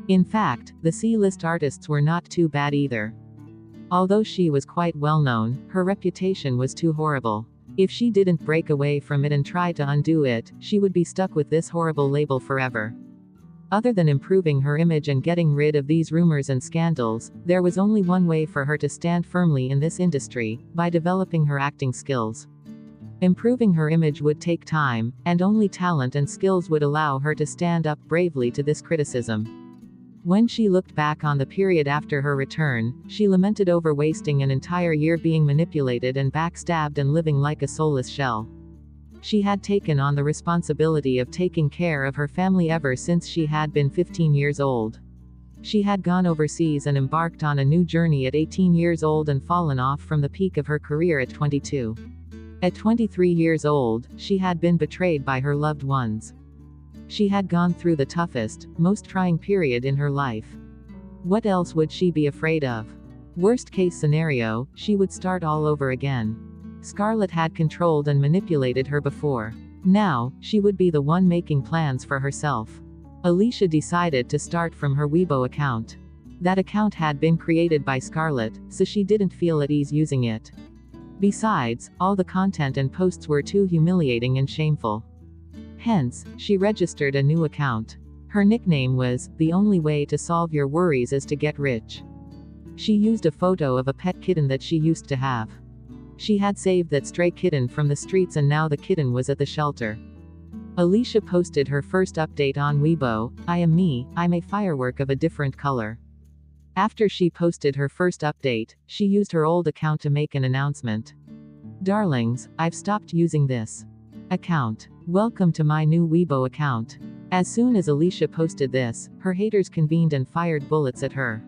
Speaker 1: In fact, the C-list artists were not too bad either. Although she was quite well known, her reputation was too horrible. If she didn't break away from it and try to undo it, she would be stuck with this horrible label forever. Other than improving her image and getting rid of these rumors and scandals, there was only one way for her to stand firmly in this industry: by developing her acting skills. Improving her image would take time, and only talent and skills would allow her to stand up bravely to this criticism. When she looked back on the period after her return, she lamented over wasting an entire year being manipulated and backstabbed and living like a soulless shell. She had taken on the responsibility of taking care of her family ever since she had been 15 years old. She had gone overseas and embarked on a new journey at 18 years old and fallen off from the peak of her career at 22. At 23 years old, she had been betrayed by her loved ones. She had gone through the toughest, most trying period in her life. What else would she be afraid of? Worst case scenario, she would start all over again. Scarlett had controlled and manipulated her before. Now, she would be the one making plans for herself. Alicia decided to start from her Weibo account. That account had been created by Scarlett, so she didn't feel at ease using it. Besides, all the content and posts were too humiliating and shameful. Hence, she registered a new account. Her nickname was, "The only way to solve your worries is to get rich." She used a photo of a pet kitten that she used to have. She had saved that stray kitten from the streets and now the kitten was at the shelter. Alicia posted her first update on Weibo: "I am me, I'm a firework of a different color." After she posted her first update, she used her old account to make an announcement. "Darlings, I've stopped using this account. Welcome to my new Weibo account." As soon as Alicia posted this, her haters convened and fired bullets at her.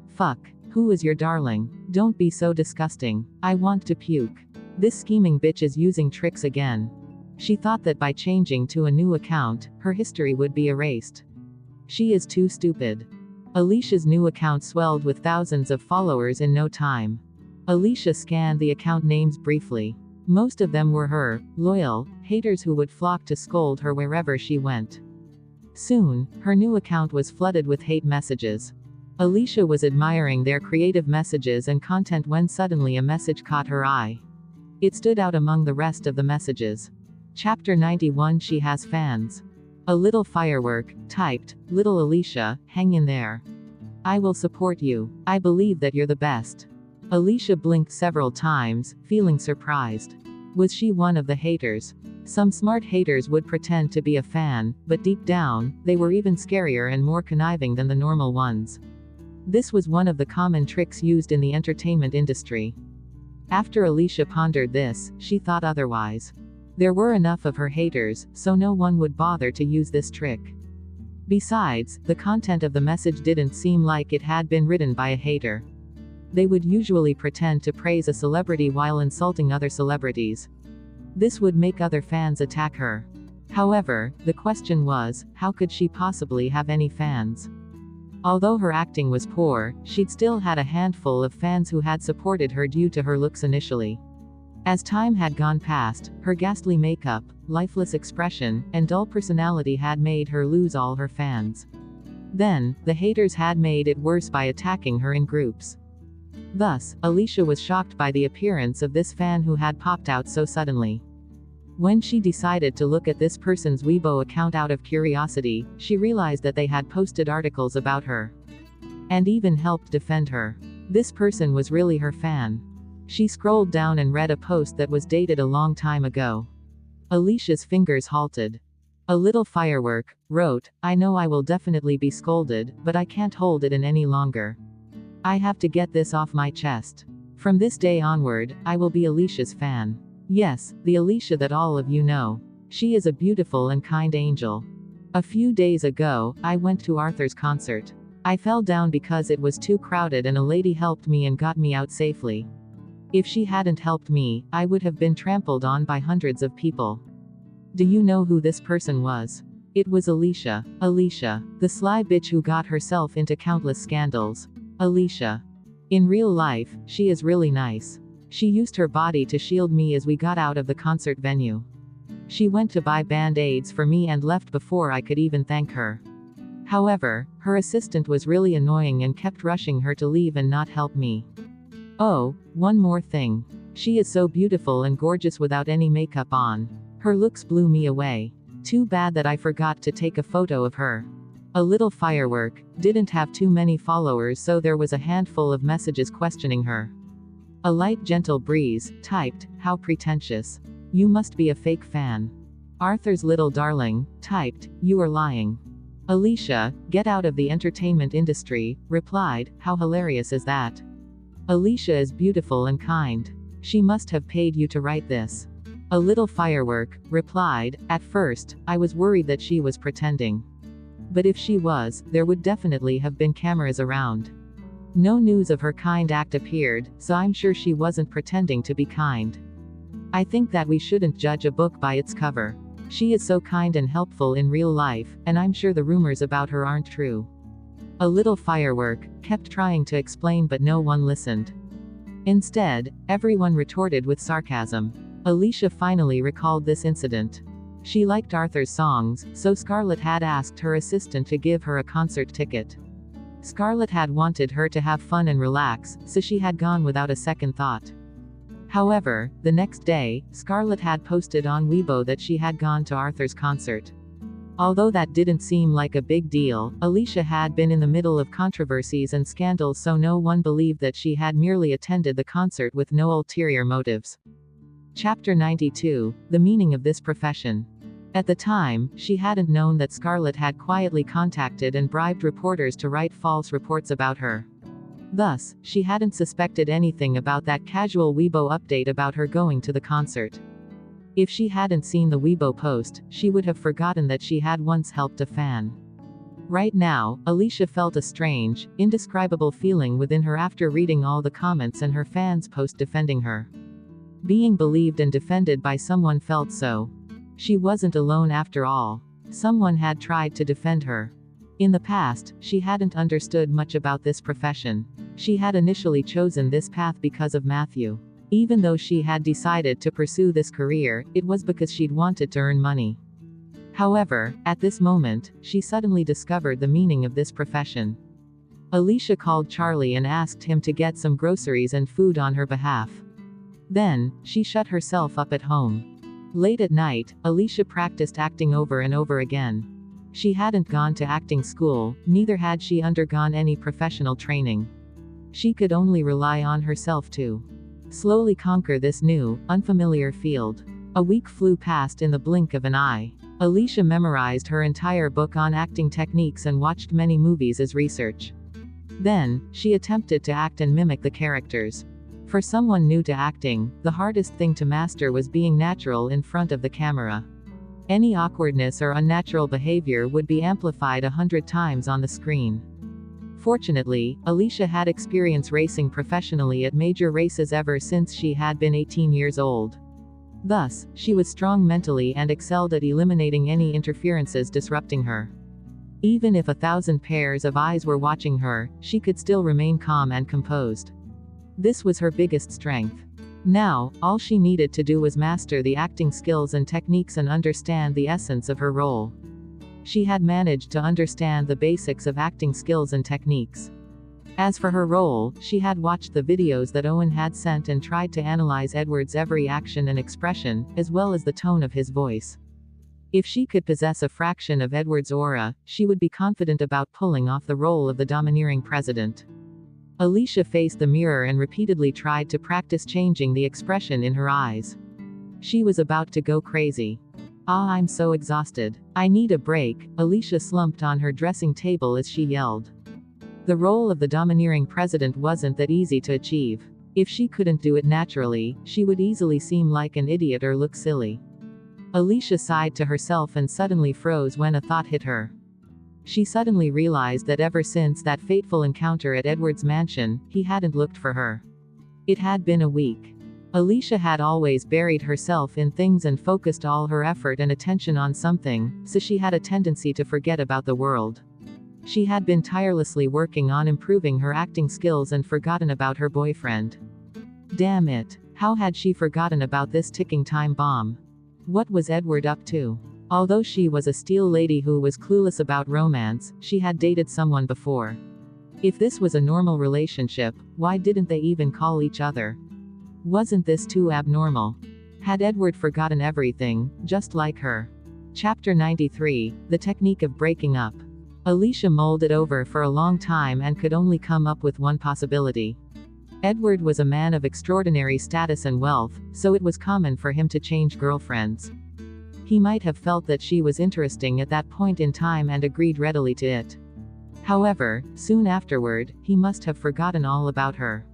Speaker 1: "Fuck. Who is your darling? Don't be so disgusting. I want to puke. This scheming bitch is using tricks again." She thought that by changing to a new account, her history would be erased. She is too stupid. Alicia's new account swelled with thousands of followers in no time. Alicia scanned the account names briefly. Most of them were her loyal haters who would flock to scold her wherever she went. Soon, her new account was flooded with hate messages. Alicia was admiring their creative messages and content when suddenly a message caught her eye. It stood out among the rest of the messages. Chapter 91: She has fans. A little firework, typed, "Little Alicia, hang in there. I will support you. I believe that you're the best." Alicia blinked several times, feeling surprised. Was she one of the haters? Some smart haters would pretend to be a fan, but deep down, they were even scarier and more conniving than the normal ones. This was one of the common tricks used in the entertainment industry. After Alicia pondered this, she thought otherwise. There were enough of her haters, so no one would bother to use this trick. Besides, the content of the message didn't seem like it had been written by a hater. They would usually pretend to praise a celebrity while insulting other celebrities. This would make other fans attack her. However, the question was, how could she possibly have any fans? Although her acting was poor, she'd still had a handful of fans who had supported her due to her looks initially. As time had gone past, her ghastly makeup, lifeless expression, and dull personality had made her lose all her fans. Then, the haters had made it worse by attacking her in groups. Thus, Alicia was shocked by the appearance of this fan who had popped out so suddenly. When she decided to look at this person's Weibo account out of curiosity, she realized that they had posted articles about her. and even helped defend her. This person was really her fan. She scrolled down and read a post that was dated a long time ago. Alicia's fingers halted. A little firework wrote, "I know I will definitely be scolded, but I can't hold it in any longer. I have to get this off my chest. From this day onward, I will be Alicia's fan. Yes, the Alicia that all of you know. She is a beautiful and kind angel. A few days ago, I went to Arthur's concert. I fell down because it was too crowded and a lady helped me and got me out safely. If she hadn't helped me, I would have been trampled on by hundreds of people." Do you know who this person was? It was Alicia. Alicia, the sly bitch who got herself into countless scandals. Alicia. In real life, she is really nice. She used her body to shield me as we got out of the concert venue. She went to buy band-aids for me and left before I could even thank her. However, her assistant was really annoying and kept rushing her to leave and not help me. Oh, one more thing. She is so beautiful and gorgeous without any makeup on. Her looks blew me away. Too bad that I forgot to take a photo of her. A little firework, didn't have too many followers, so there was a handful of messages questioning her. A light gentle breeze typed, "How pretentious. You must be a fake fan." Arthur's little darling typed, "You are lying." Alicia, get out of the entertainment industry, replied, "How hilarious is that? Alicia is beautiful and kind. She must have paid you to write this." A little firework replied, "At first, I was worried that she was pretending. But if she was, there would definitely have been cameras around. No news of her kind act appeared, so I'm sure she wasn't pretending to be kind. I think that we shouldn't judge a book by its cover. She is so kind and helpful in real life, and I'm sure the rumors about her aren't true." A little firework kept trying to explain, but no one listened. Instead, everyone retorted with sarcasm. Alicia finally recalled this incident. She liked Arthur's songs, so Scarlett had asked her assistant to give her a concert ticket. Scarlett had wanted her to have fun and relax, so she had gone without a second thought. However, the next day, Scarlett had posted on Weibo that she had gone to Arthur's concert. Although that didn't seem like a big deal, Alicia had been in the middle of controversies and scandals, so no one believed that she had merely attended the concert with no ulterior motives. Chapter 92, The Meaning of This Profession. At the time, she hadn't known that Scarlett had quietly contacted and bribed reporters to write false reports about her. Thus, she hadn't suspected anything about that casual Weibo update about her going to the concert. If she hadn't seen the Weibo post, she would have forgotten that she had once helped a fan. Right now, Alicia felt a strange, indescribable feeling within her after reading all the comments and her fans' post defending her. Being believed and defended by someone felt so. She wasn't alone after all. Someone had tried to defend her. In the past, she hadn't understood much about this profession. She had initially chosen this path because of Matthew. Even though she had decided to pursue this career, it was because she'd wanted to earn money. However, at this moment, she suddenly discovered the meaning of this profession. Alicia called Charlie and asked him to get some groceries and food on her behalf. Then, she shut herself up at home. Late at night, Alicia practiced acting over and over again. She hadn't gone to acting school, neither had she undergone any professional training. She could only rely on herself to slowly conquer this new, unfamiliar field. A week flew past in the blink of an eye. Alicia memorized her entire book on acting techniques and watched many movies as research. Then, she attempted to act and mimic the characters. For someone new to acting, the hardest thing to master was being natural in front of the camera. Any awkwardness or unnatural behavior would be amplified 100 times on the screen. Fortunately, Alicia had experience racing professionally at major races ever since she had been 18 years old. Thus, she was strong mentally and excelled at eliminating any interferences disrupting her. Even if 1,000 pairs of eyes were watching her, she could still remain calm and composed. This was her biggest strength. Now, all she needed to do was master the acting skills and techniques and understand the essence of her role. She had managed to understand the basics of acting skills and techniques. As for her role, she had watched the videos that Owen had sent and tried to analyze Edward's every action and expression, as well as the tone of his voice. If she could possess a fraction of Edward's aura, she would be confident about pulling off the role of the domineering president. Alicia faced the mirror and repeatedly tried to practice changing the expression in her eyes. She was about to go crazy. I'm so exhausted. I need a break," Alicia slumped on her dressing table as she yelled. The role of the domineering president wasn't that easy to achieve. If she couldn't do it naturally, she would easily seem like an idiot or look silly. Alicia sighed to herself and suddenly froze when a thought hit her. She suddenly realized that ever since that fateful encounter at Edward's mansion, he hadn't looked for her. It had been a week. Alicia had always buried herself in things and focused all her effort and attention on something, so she had a tendency to forget about the world. She had been tirelessly working on improving her acting skills and forgotten about her boyfriend. Damn it. How had she forgotten about this ticking time bomb? What was Edward up to? Although she was a steel lady who was clueless about romance, she had dated someone before. If this was a normal relationship, why didn't they even call each other? Wasn't this too abnormal? Had Edward forgotten everything, just like her? Chapter 93, The Technique of Breaking Up. Alicia mulled it over for a long time and could only come up with one possibility. Edward was a man of extraordinary status and wealth, so it was common for him to change girlfriends. He might have felt that she was interesting at that point in time and agreed readily to it. However, soon afterward, he must have forgotten all about her.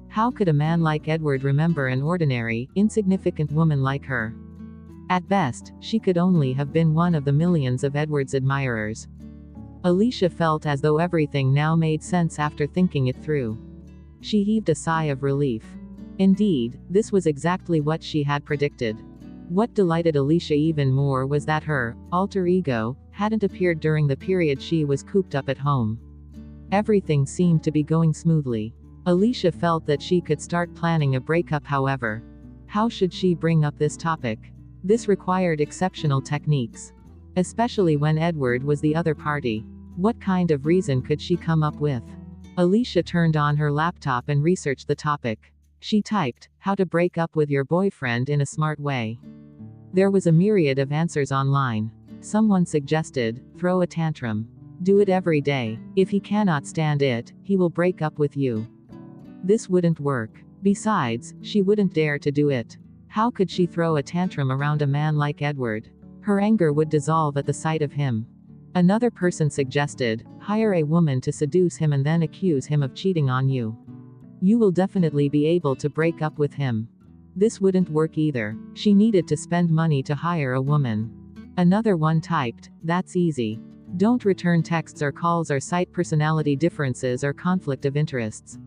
Speaker 1: How could a man like Edward remember an ordinary, insignificant woman like her? At best, she could only have been one of the millions of Edward's admirers. Alicia felt as though everything now made sense after thinking it through. She heaved a sigh of relief. Indeed, this was exactly what she had predicted. What delighted Alicia even more was that her alter ego hadn't appeared during the period she was cooped up at home. Everything seemed to be going smoothly. Alicia felt that she could start planning a breakup. However, how should she bring up this topic? This required exceptional techniques. Especially when Edward was the other party. What kind of reason could she come up with? Alicia turned on her laptop and researched the topic. She typed, "How to break up with your boyfriend in a smart way." There was a myriad of answers online. Someone suggested, throw a tantrum. Do it every day. If he cannot stand it, he will break up with you. This wouldn't work. Besides, she wouldn't dare to do it. How could she throw a tantrum around a man like Edward? Her anger would dissolve at the sight of him. Another person suggested, hire a woman to seduce him and then accuse him of cheating on you. You will definitely be able to break up with him. This wouldn't work either. She needed to spend money to hire a woman. Another one typed, that's easy. Don't return texts or calls or cite personality differences or conflict of interests.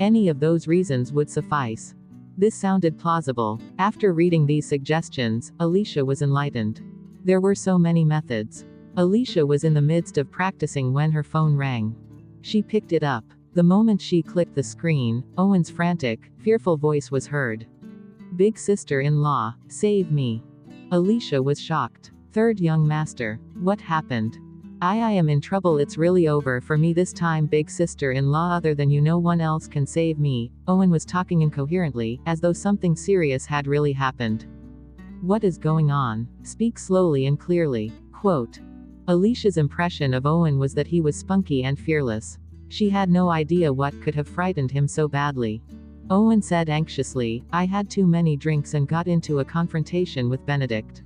Speaker 1: Any of those reasons would suffice. This sounded plausible. After reading these suggestions, Alicia was enlightened. There were so many methods. Alicia was in the midst of practicing when her phone rang. She picked it up. The moment she clicked the screen, Owen's frantic, fearful voice was heard. Big sister-in-law, save me. Alicia was shocked. Third young master. What happened? I am in trouble. It's really over for me this time. Big sister-in-law, other than you, no one else can save me. Owen was talking incoherently, as though something serious had really happened. What is going on? Speak slowly and clearly. Quote. Alicia's impression of Owen was that he was spunky and fearless. She had no idea what could have frightened him so badly. Owen said anxiously, I had too many drinks and got into a confrontation with Benedict.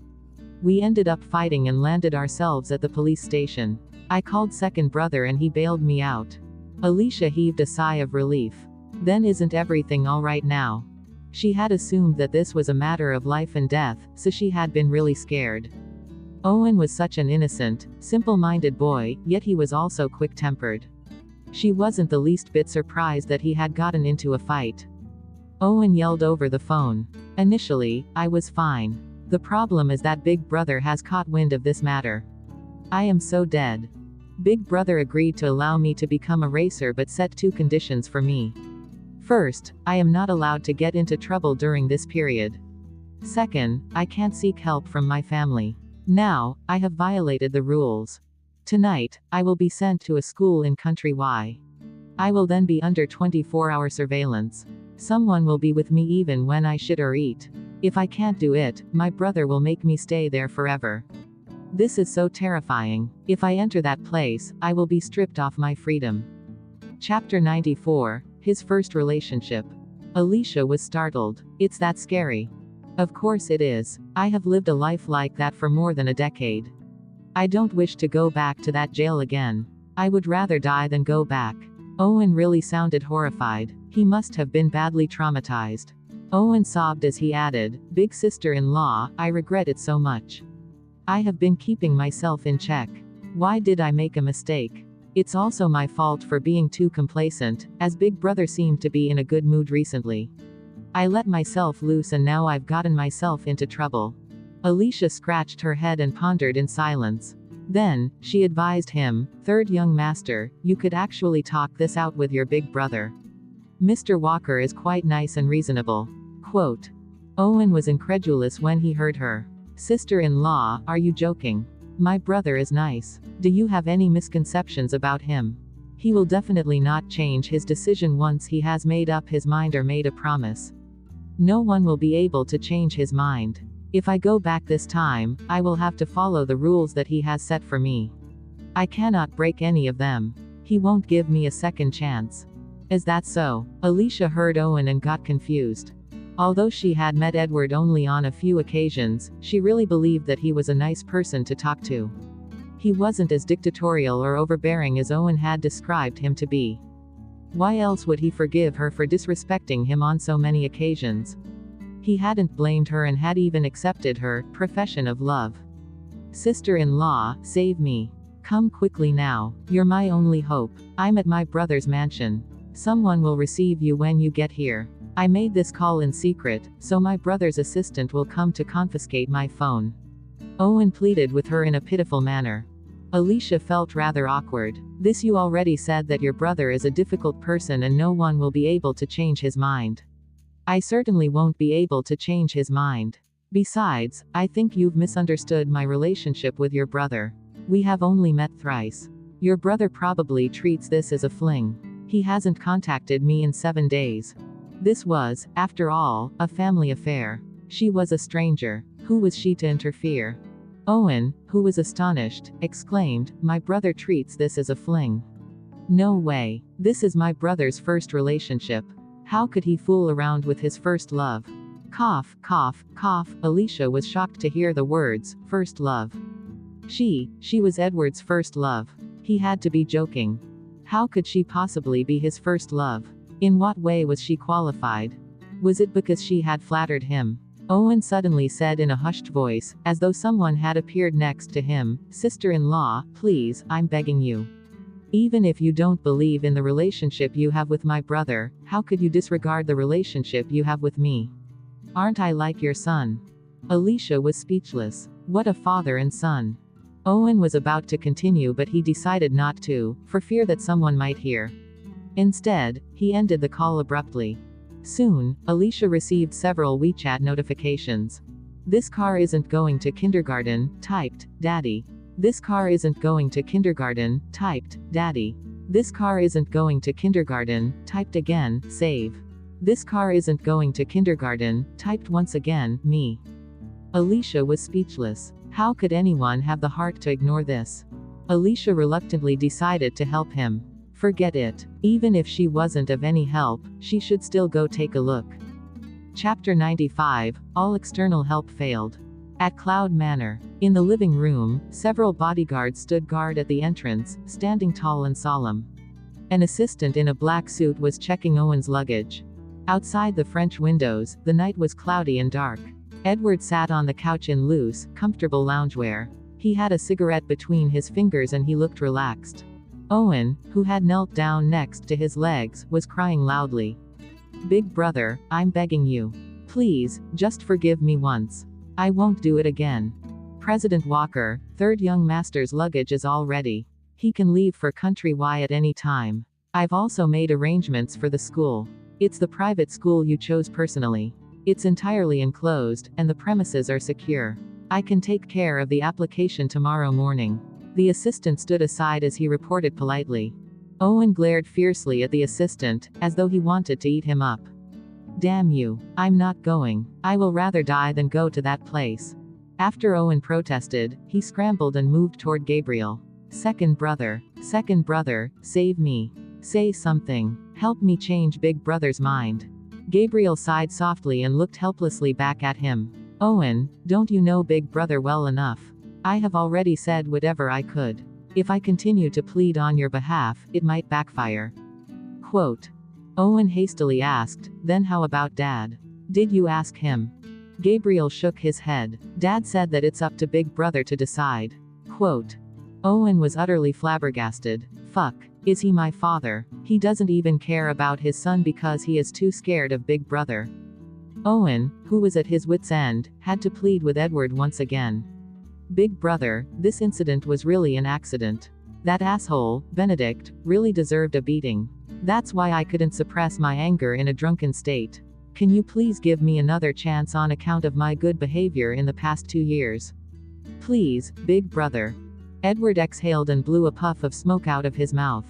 Speaker 1: We ended up fighting and landed ourselves at the police station. I called second brother and he bailed me out. Alicia heaved a sigh of relief. Then isn't everything all right now? She had assumed that this was a matter of life and death, so she had been really scared. Owen was such an innocent, simple-minded boy, yet he was also quick-tempered. She wasn't the least bit surprised that he had gotten into a fight. Owen yelled over the phone. Initially, I was fine. The problem is that Big Brother has caught wind of this matter. I am so dead. Big Brother agreed to allow me to become a racer but set two conditions for me. First, I am not allowed to get into trouble during this period. Second, I can't seek help from my family. Now, I have violated the rules. Tonight, I will be sent to a school in Country Y. I will then be under 24-hour surveillance. Someone will be with me even when I shit or eat. If I can't do it, my brother will make me stay there forever. This is so terrifying. If I enter that place, I will be stripped of my freedom. Chapter 94. His first relationship. Alicia was startled. It's that scary. Of course it is. I have lived a life like that for more than a decade. I don't wish to go back to that jail again. I would rather die than go back. Owen really sounded horrified. He must have been badly traumatized. Owen sobbed as he added, "Big sister-in-law, I regret it so much. I have been keeping myself in check. Why did I make a mistake? It's also my fault for being too complacent, as Big Brother seemed to be in a good mood recently. I let myself loose and now I've gotten myself into trouble." Alicia scratched her head and pondered in silence. Then, she advised him, "Third young master, you could actually talk this out with your big brother. Mr. Walker is quite nice and reasonable." Quote. Owen was incredulous when he heard her. "Sister-in-law, are you joking? My brother is nice. Do you have any misconceptions about him? He will definitely not change his decision once he has made up his mind or made a promise. No one will be able to change his mind. If I go back this time, I will have to follow the rules that he has set for me. I cannot break any of them. He won't give me a second chance." Is that so? Alicia heard Owen and got confused. Although she had met Edward only on a few occasions, she really believed that he was a nice person to talk to. He wasn't as dictatorial or overbearing as Owen had described him to be. Why else would he forgive her for disrespecting him on so many occasions? He hadn't blamed her and had even accepted her profession of love. "Sister-in-law, save me. Come quickly now. You're my only hope. I'm at my brother's mansion. Someone will receive you when you get here. I made this call in secret, so my brother's assistant will come to confiscate my phone." Owen pleaded with her in a pitiful manner. Alicia felt rather awkward. "This, you already said that your brother is a difficult person and no one will be able to change his mind." "I certainly won't be able to change his mind. Besides, I think you've misunderstood my relationship with your brother. We have only met thrice. Your brother probably treats this as a fling. He hasn't contacted me in 7 days. This was, after all, a family affair. She was a stranger. Who was she to interfere?" Owen, who was astonished, exclaimed, "My brother treats this as a fling. No way. This is my brother's first relationship. How could he fool around with his first love?" Cough, cough, cough. Alicia was shocked to hear the words, "first love." She was Edward's first love. He had to be joking. How could she possibly be his first love? In what way was she qualified? Was it because she had flattered him? Owen suddenly said in a hushed voice, as though someone had appeared next to him, "Sister-in-law, please, I'm begging you. Even if you don't believe in the relationship you have with my brother, how could you disregard the relationship you have with me? Aren't I like your son?" Alicia was speechless. What a father and son. Owen was about to continue, but he decided not to, for fear that someone might hear. Instead, he ended the call abruptly. Soon, Alicia received several WeChat notifications. "This car isn't going to kindergarten," typed, "Daddy. This car isn't going to kindergarten," typed, "Daddy. This car isn't going to kindergarten," typed again, "Save. This car isn't going to kindergarten," typed once again, "Me." Alicia was speechless. How could anyone have the heart to ignore this? Alicia reluctantly decided to help him. Forget it. Even if she wasn't of any help, she should still go take a look. Chapter 95. All external help failed. At Cloud Manor. In the living room, several bodyguards stood guard at the entrance, standing tall and solemn. An assistant in a black suit was checking Owen's luggage. Outside the French windows, the night was cloudy and dark. Edward sat on the couch in loose, comfortable loungewear. He had a cigarette between his fingers and he looked relaxed. Owen, who had knelt down next to his legs, was crying loudly. "Big brother, I'm begging you. Please, just forgive me once. I won't do it again. President Walker, third young master's luggage is all ready. He can leave for Country Y at any time. I've also made arrangements for the school. It's the private school you chose personally. It's entirely enclosed, and the premises are secure. I can take care of the application tomorrow morning." The assistant stood aside as he reported politely. Owen glared fiercely at the assistant, as though he wanted to eat him up. "Damn you. I'm not going. I will rather die than go to that place." After Owen protested, he scrambled and moved toward Gabriel. Second brother, save me. Say something. Help me change Big Brother's mind. Gabriel sighed softly and looked helplessly back at him. Owen, don't you know Big Brother well enough? I have already said whatever I could. If I continue to plead on your behalf, it might backfire. Quote. Owen hastily asked, then how about Dad? Did you ask him? Gabriel shook his head. Dad said that it's up to Big Brother to decide. Quote. Owen was utterly flabbergasted. Fuck. Is he my father? He doesn't even care about his son because he is too scared of Big Brother. Owen, who was at his wit's end, had to plead with Edward once again. Big Brother, this incident was really an accident. That asshole, Benedict, really deserved a beating. That's why I couldn't suppress my anger in a drunken state. Can you please give me another chance on account of my good behavior in the past 2 years? Please, Big Brother. Edward exhaled and blew a puff of smoke out of his mouth.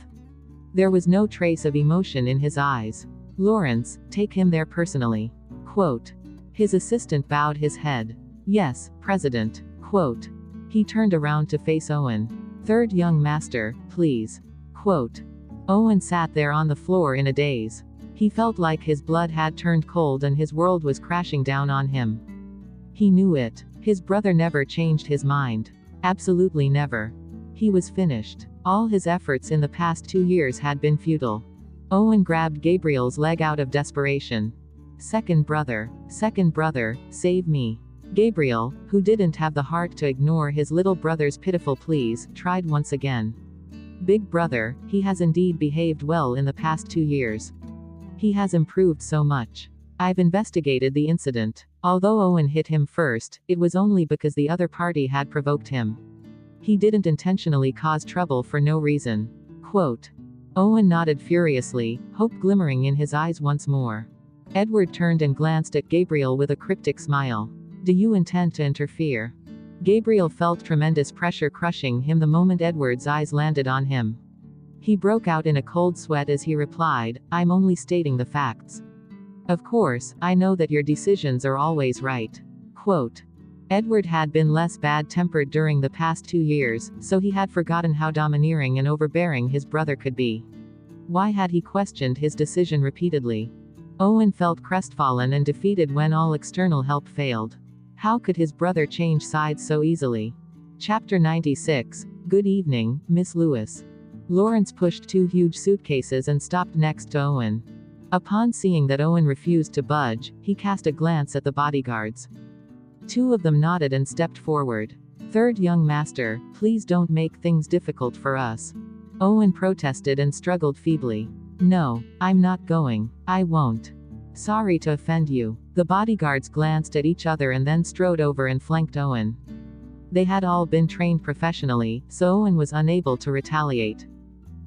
Speaker 1: There was no trace of emotion in his eyes. Lawrence, take him there personally. Quote. His assistant bowed his head. Yes, President. Quote. He turned around to face Owen. Third young master, please. Quote. Owen sat there on the floor in a daze. He felt like his blood had turned cold and his world was crashing down on him. He knew it. His brother never changed his mind. Absolutely never. He was finished. All his efforts in the past 2 years had been futile. Owen grabbed Gabriel's leg out of desperation. Second brother, save me. Gabriel, who didn't have the heart to ignore his little brother's pitiful pleas, tried once again. Big Brother, he has indeed behaved well in the past 2 years. He has improved so much. I've investigated the incident. Although Owen hit him first, it was only because the other party had provoked him. He didn't intentionally cause trouble for no reason. Quote. Owen nodded furiously, hope glimmering in his eyes once more. Edward turned and glanced at Gabriel with a cryptic smile. Do you intend to interfere? Gabriel felt tremendous pressure crushing him the moment Edward's eyes landed on him. He broke out in a cold sweat as he replied, I'm only stating the facts. Of course, I know that your decisions are always right. Quote. Edward had been less bad-tempered during the past 2 years, so he had forgotten how domineering and overbearing his brother could be. Why had he questioned his decision repeatedly? Owen felt crestfallen and defeated when all external help failed. How could his brother change sides so easily? Chapter 96. Good evening, Miss Lewis. Lawrence pushed 2 huge suitcases and stopped next to Owen. Upon seeing that Owen refused to budge, he cast a glance at the bodyguards. 2 of them nodded and stepped forward. Third young master, please don't make things difficult for us. Owen protested and struggled feebly. No, I'm not going. I won't. Sorry to offend you. The bodyguards glanced at each other and then strode over and flanked Owen. They had all been trained professionally, so Owen was unable to retaliate.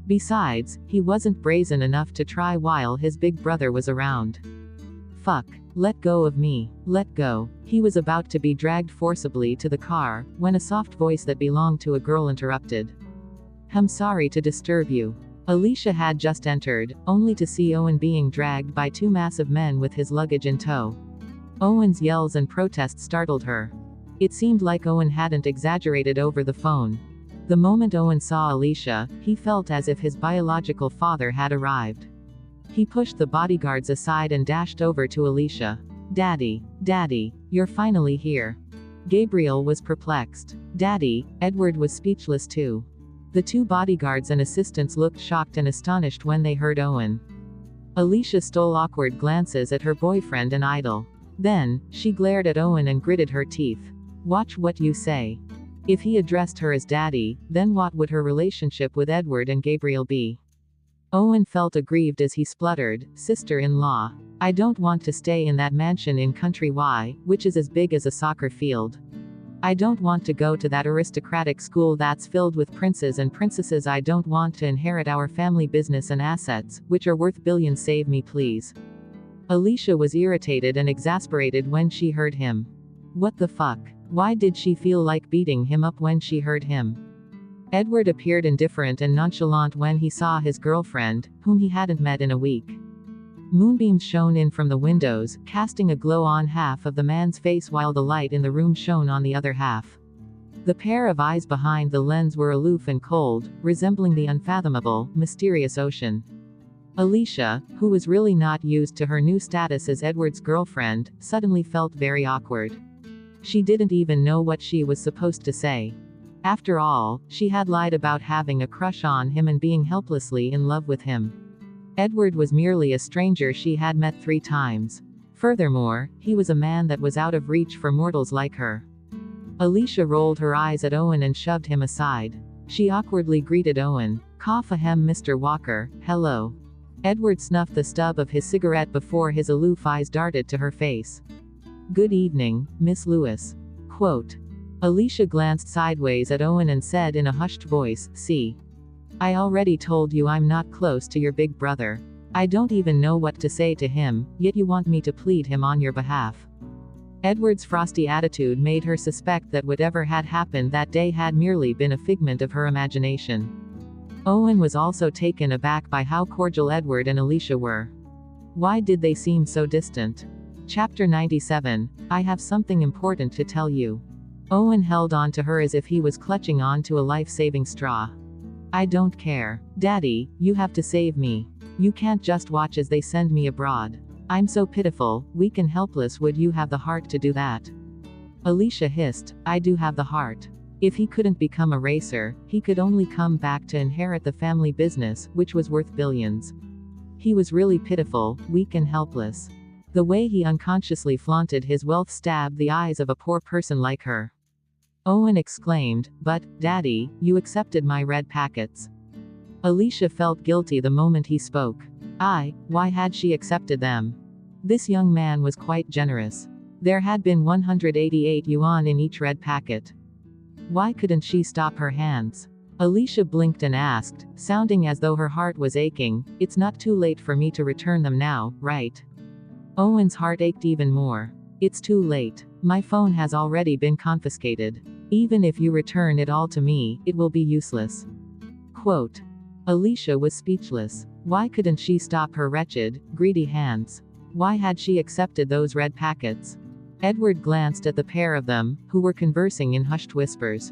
Speaker 1: Besides, he wasn't brazen enough to try while his big brother was around. Fuck. Let go of me. Let go. He was about to be dragged forcibly to the car, when a soft voice that belonged to a girl interrupted. I'm sorry to disturb you. Alicia had just entered, only to see Owen being dragged by 2 massive men with his luggage in tow. Owen's yells and protests startled her. It seemed like Owen hadn't exaggerated over the phone. The moment Owen saw Alicia, he felt as if his biological father had arrived. He pushed the bodyguards aside and dashed over to Alicia. Daddy, you're finally here. Gabriel was perplexed. Daddy, Edward was speechless too. The 2 bodyguards and assistants looked shocked and astonished when they heard Owen. Alicia stole awkward glances at her boyfriend and idol. Then, she glared at Owen and gritted her teeth. Watch what you say. If he addressed her as daddy, then what would her relationship with Edward and Gabriel be? Owen felt aggrieved as he spluttered, sister-in-law. I don't want to stay in that mansion in Country Y, which is as big as a soccer field. I don't want to go to that aristocratic school that's filled with princes and princesses. I don't want to inherit our family business and assets, which are worth billions. Save me please. Alicia was irritated and exasperated when she heard him. What the fuck? Why did she feel like beating him up when she heard him? Edward appeared indifferent and nonchalant when he saw his girlfriend, whom he hadn't met in a week. Moonbeams shone in from the windows, casting a glow on half of the man's face while the light in the room shone on the other half. The pair of eyes behind the lens were aloof and cold, resembling the unfathomable, mysterious ocean. Alicia, who was really not used to her new status as Edward's girlfriend, suddenly felt very awkward. She didn't even know what she was supposed to say. After all, she had lied about having a crush on him and being helplessly in love with him. Edward was merely a stranger she had met 3 times. Furthermore, he was a man that was out of reach for mortals like her. Alicia rolled her eyes at Owen and shoved him aside. She awkwardly greeted Owen. "Cough ahem, Mr. Walker, hello." Edward snuffed the stub of his cigarette before his aloof eyes darted to her face. "Good evening, Miss Lewis." Quote. Alicia glanced sideways at Owen and said in a hushed voice, "See. I already told you I'm not close to your big brother. I don't even know what to say to him, yet you want me to plead him on your behalf." Edward's frosty attitude made her suspect that whatever had happened that day had merely been a figment of her imagination. Owen was also taken aback by how cordial Edward and Alicia were. Why did they seem so distant? Chapter 97. I have something important to tell you. Owen held on to her as if he was clutching on to a life-saving straw. "I don't care. Daddy, you have to save me. You can't just watch as they send me abroad. I'm so pitiful, weak and helpless. Would you have the heart to do that?" Alicia hissed, "I do have the heart." If he couldn't become a racer, he could only come back to inherit the family business, which was worth billions. He was really pitiful, weak and helpless. The way he unconsciously flaunted his wealth stabbed the eyes of a poor person like her. Owen exclaimed, "But, Daddy, you accepted my red packets." Alicia felt guilty the moment he spoke. Why had she accepted them? This young man was quite generous. There had been 188 yuan in each red packet. Why couldn't she stop her hands? Alicia blinked and asked, sounding as though her heart was aching, "It's not too late for me to return them now, right?" Owen's heart ached even more. "It's too late. My phone has already been confiscated. Even if you return it all to me, it will be useless." Quote. Alicia was speechless. Why couldn't she stop her wretched, greedy hands? Why had she accepted those red packets? Edward glanced at the pair of them, who were conversing in hushed whispers.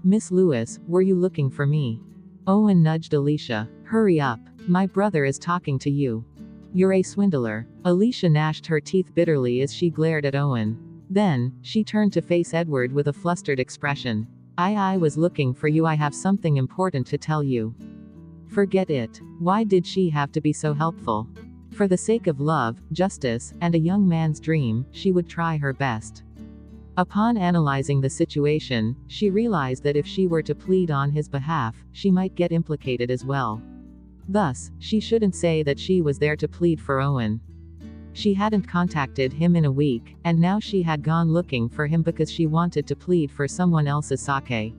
Speaker 1: "Miss Lewis, were you looking for me?" Owen nudged Alicia. "Hurry up. My brother is talking to you. You're a swindler." Alicia gnashed her teeth bitterly as she glared at Owen. Then, she turned to face Edward with a flustered expression. I was looking for you. I have something important to tell you." Forget it. Why did she have to be so helpful? For the sake of love, justice, and a young man's dream, she would try her best. Upon analyzing the situation, she realized that if she were to plead on his behalf, she might get implicated as well. Thus, she shouldn't say that she was there to plead for Owen. She hadn't contacted him in a week, and now she had gone looking for him because she wanted to plead for someone else's sake.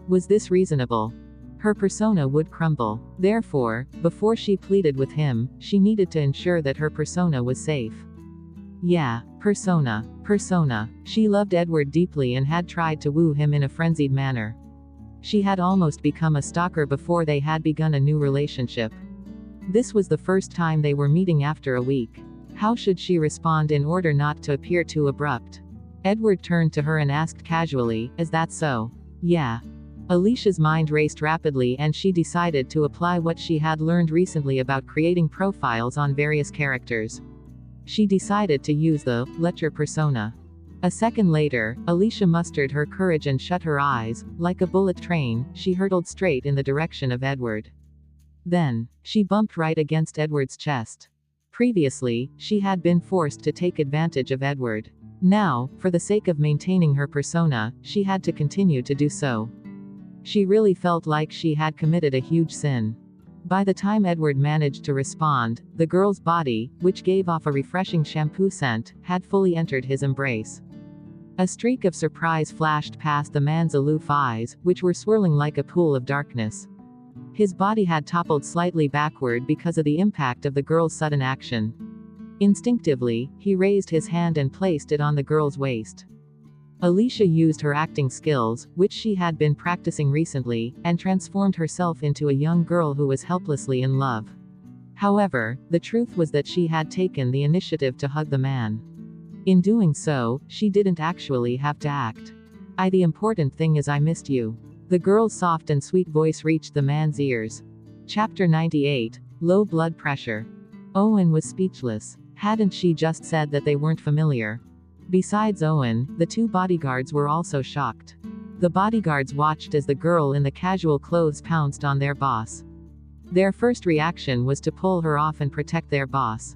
Speaker 1: Was this reasonable? Her persona would crumble. Therefore, before she pleaded with him, she needed to ensure that her persona was safe. Yeah, persona. She loved Edward deeply and had tried to woo him in a frenzied manner. She had almost become a stalker before they had begun a new relationship. This was the first time they were meeting after a week. How should she respond in order not to appear too abrupt? Edward turned to her and asked casually, "Is that so?" "Yeah." Alicia's mind raced rapidly and she decided to apply what she had learned recently about creating profiles on various characters. She decided to use the lecher persona. A second later, Alicia mustered her courage and shut her eyes. Like a bullet train, she hurtled straight in the direction of Edward. Then, she bumped right against Edward's chest. Previously, she had been forced to take advantage of Edward. Now, for the sake of maintaining her persona, she had to continue to do so. She really felt like she had committed a huge sin. By the time Edward managed to respond, the girl's body, which gave off a refreshing shampoo scent, had fully entered his embrace. A streak of surprise flashed past the man's aloof eyes, which were swirling like a pool of darkness. His body had toppled slightly backward because of the impact of the girl's sudden action. Instinctively, he raised his hand and placed it on the girl's waist. Alicia used her acting skills, which she had been practicing recently, and transformed herself into a young girl who was helplessly in love. However, the truth was that she had taken the initiative to hug the man. In doing so, she didn't actually have to act. The important thing is I missed you. The girl's soft and sweet voice reached the man's ears. Chapter 98. Low blood pressure. Owen was speechless. Hadn't she just said that they weren't familiar? Besides Owen, the two bodyguards were also shocked. The bodyguards watched as the girl in the casual clothes pounced on their boss. Their first reaction was to pull her off and protect their boss.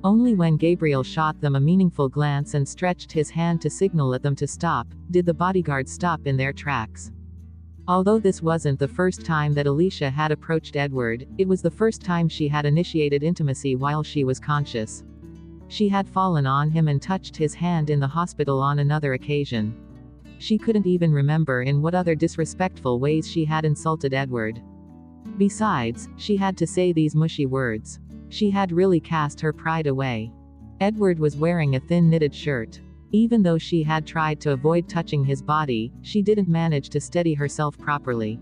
Speaker 1: Only when Gabriel shot them a meaningful glance and stretched his hand to signal at them to stop, did the bodyguards stop in their tracks. Although this wasn't the first time that Alicia had approached Edward, it was the first time she had initiated intimacy while she was conscious. She had fallen on him and touched his hand in the hospital on another occasion. She couldn't even remember in what other disrespectful ways she had insulted Edward. Besides, she had to say these mushy words. She had really cast her pride away. Edward was wearing a thin knitted shirt. Even though she had tried to avoid touching his body, she didn't manage to steady herself properly.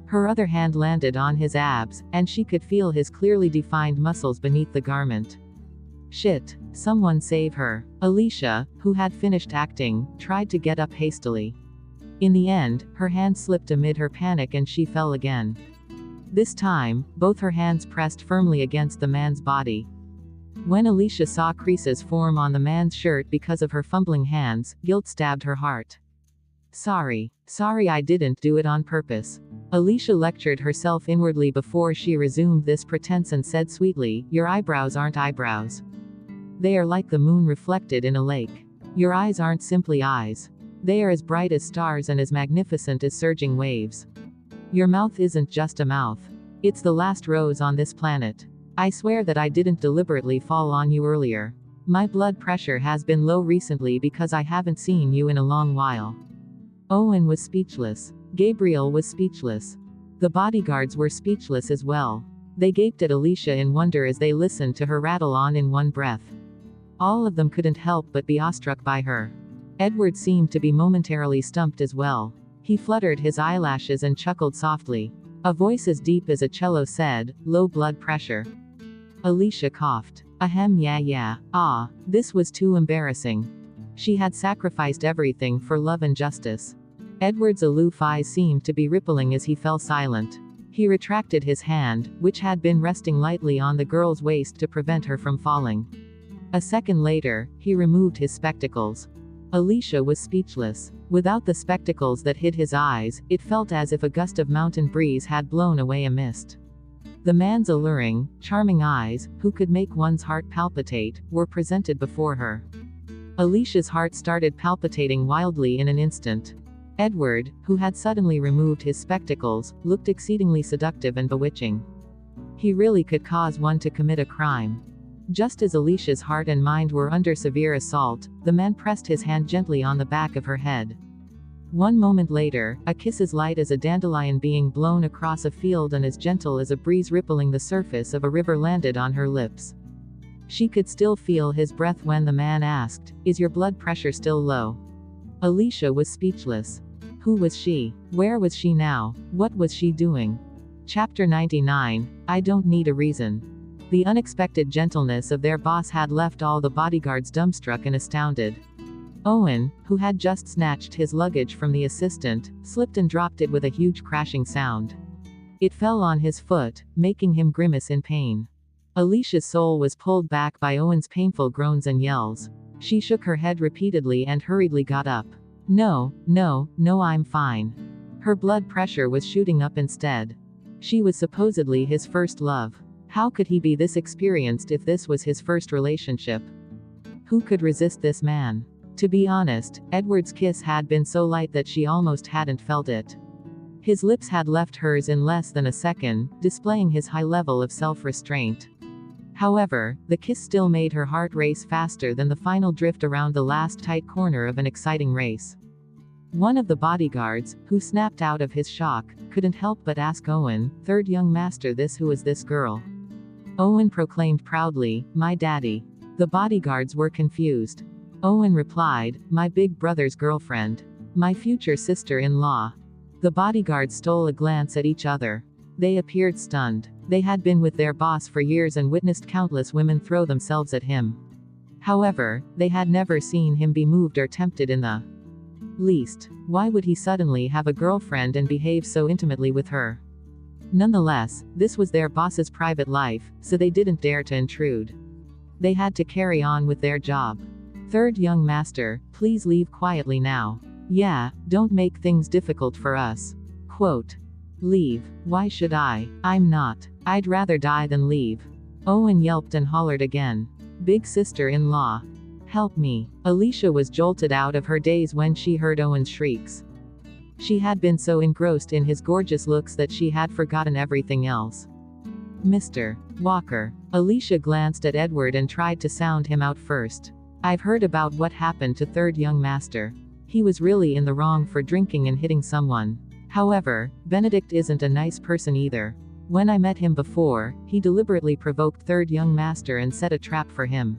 Speaker 1: Her other hand landed on his abs, and she could feel his clearly defined muscles beneath the garment. Shit. Someone save her. Alicia, who had finished acting, tried to get up hastily. In the end, her hand slipped amid her panic and she fell again. This time, both her hands pressed firmly against the man's body. When Alicia saw creases form on the man's shirt because of her fumbling hands, guilt stabbed her heart. Sorry, I didn't do it on purpose. Alicia lectured herself inwardly before she resumed this pretense and said sweetly, your eyebrows aren't eyebrows. They are like the moon reflected in a lake. Your eyes aren't simply eyes. They are as bright as stars and as magnificent as surging waves. Your mouth isn't just a mouth. It's the last rose on this planet. I swear that I didn't deliberately fall on you earlier. My blood pressure has been low recently because I haven't seen you in a long while. Owen was speechless. Gabriel was speechless. The bodyguards were speechless as well. They gaped at Alicia in wonder as they listened to her rattle on in one breath. All of them couldn't help but be awestruck by her. Edward seemed to be momentarily stumped as well. He fluttered his eyelashes and chuckled softly. A voice as deep as a cello said, low blood pressure. Alicia coughed. Ahem, yeah. This was too embarrassing. She had sacrificed everything for love and justice. Edward's aloof eyes seemed to be rippling as he fell silent. He retracted his hand, which had been resting lightly on the girl's waist to prevent her from falling. A second later, he removed his spectacles. Alicia was speechless. Without the spectacles that hid his eyes, it felt as if a gust of mountain breeze had blown away a mist. The man's alluring, charming eyes, who could make one's heart palpitate, were presented before her. Alicia's heart started palpitating wildly in an instant. Edward, who had suddenly removed his spectacles, looked exceedingly seductive and bewitching. He really could cause one to commit a crime. Just as Alicia's heart and mind were under severe assault, the man pressed his hand gently on the back of her head. One moment later, a kiss as light as a dandelion being blown across a field and as gentle as a breeze rippling the surface of a river landed on her lips. She could still feel his breath when the man asked, "Is your blood pressure still low?" Alicia was speechless. Who was she? Where was she now? What was she doing? Chapter 99. I don't need a reason. The unexpected gentleness of their boss had left all the bodyguards dumbstruck and astounded. Owen, who had just snatched his luggage from the assistant, slipped and dropped it with a huge crashing sound. It fell on his foot, making him grimace in pain. Alicia's soul was pulled back by Owen's painful groans and yells. She shook her head repeatedly and hurriedly got up. No, I'm fine. Her blood pressure was shooting up instead. She was supposedly his first love. How could he be this experienced if this was his first relationship? Who could resist this man? To be honest, Edward's kiss had been so light that she almost hadn't felt it. His lips had left hers in less than a second, displaying his high level of self-restraint. However, the kiss still made her heart race faster than the final drift around the last tight corner of an exciting race. One of the bodyguards, who snapped out of his shock, couldn't help but ask Owen, "Third young master, who is this girl?" Owen proclaimed proudly, "My daddy." The bodyguards were confused. Owen replied, "My big brother's girlfriend. My future sister-in-law." The bodyguards stole a glance at each other. They appeared stunned. They had been with their boss for years and witnessed countless women throw themselves at him. However, they had never seen him be moved or tempted in the least. Why would he suddenly have a girlfriend and behave so intimately with her? Nonetheless, this was their boss's private life, so they didn't dare to intrude. They had to carry on with their job. Third young master, please leave quietly now. Yeah, don't make things difficult for us. Quote. Leave. Why should I? I'm not. I'd rather die than leave. Owen yelped and hollered again. Big sister-in-law. Help me. Alicia was jolted out of her daze when she heard Owen's shrieks. She had been so engrossed in his gorgeous looks that she had forgotten everything else. Mr. Walker. Alicia glanced at Edward and tried to sound him out first. I've heard about what happened to third young master. He was really in the wrong for drinking and hitting someone. However, Benedict isn't a nice person either. When I met him before, he deliberately provoked third young master and set a trap for him.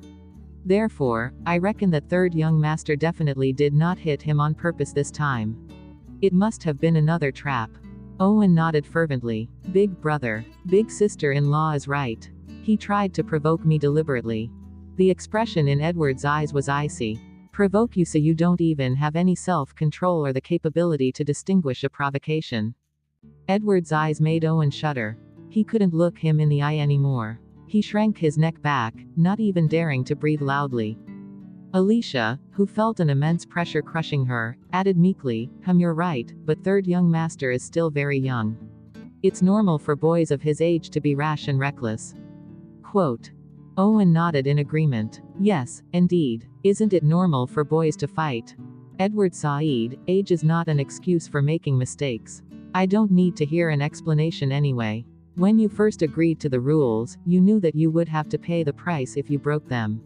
Speaker 1: Therefore, I reckon that third young master definitely did not hit him on purpose this time. It must have been another trap. Owen nodded fervently. Big brother. Big sister-in-law is right. He tried to provoke me deliberately. The expression in Edward's eyes was icy. Provoke you so you don't even have any self-control or the capability to distinguish a provocation. Edward's eyes made Owen shudder. He couldn't look him in the eye anymore. He shrank his neck back, not even daring to breathe loudly. Alicia, who felt an immense pressure crushing her, added meekly, You're right, but third young master is still very young. It's normal for boys of his age to be rash and reckless. Quote. Owen nodded in agreement. Yes, indeed. Isn't it normal for boys to fight? Edward Said, age is not an excuse for making mistakes. I don't need to hear an explanation anyway. When you first agreed to the rules, you knew that you would have to pay the price if you broke them.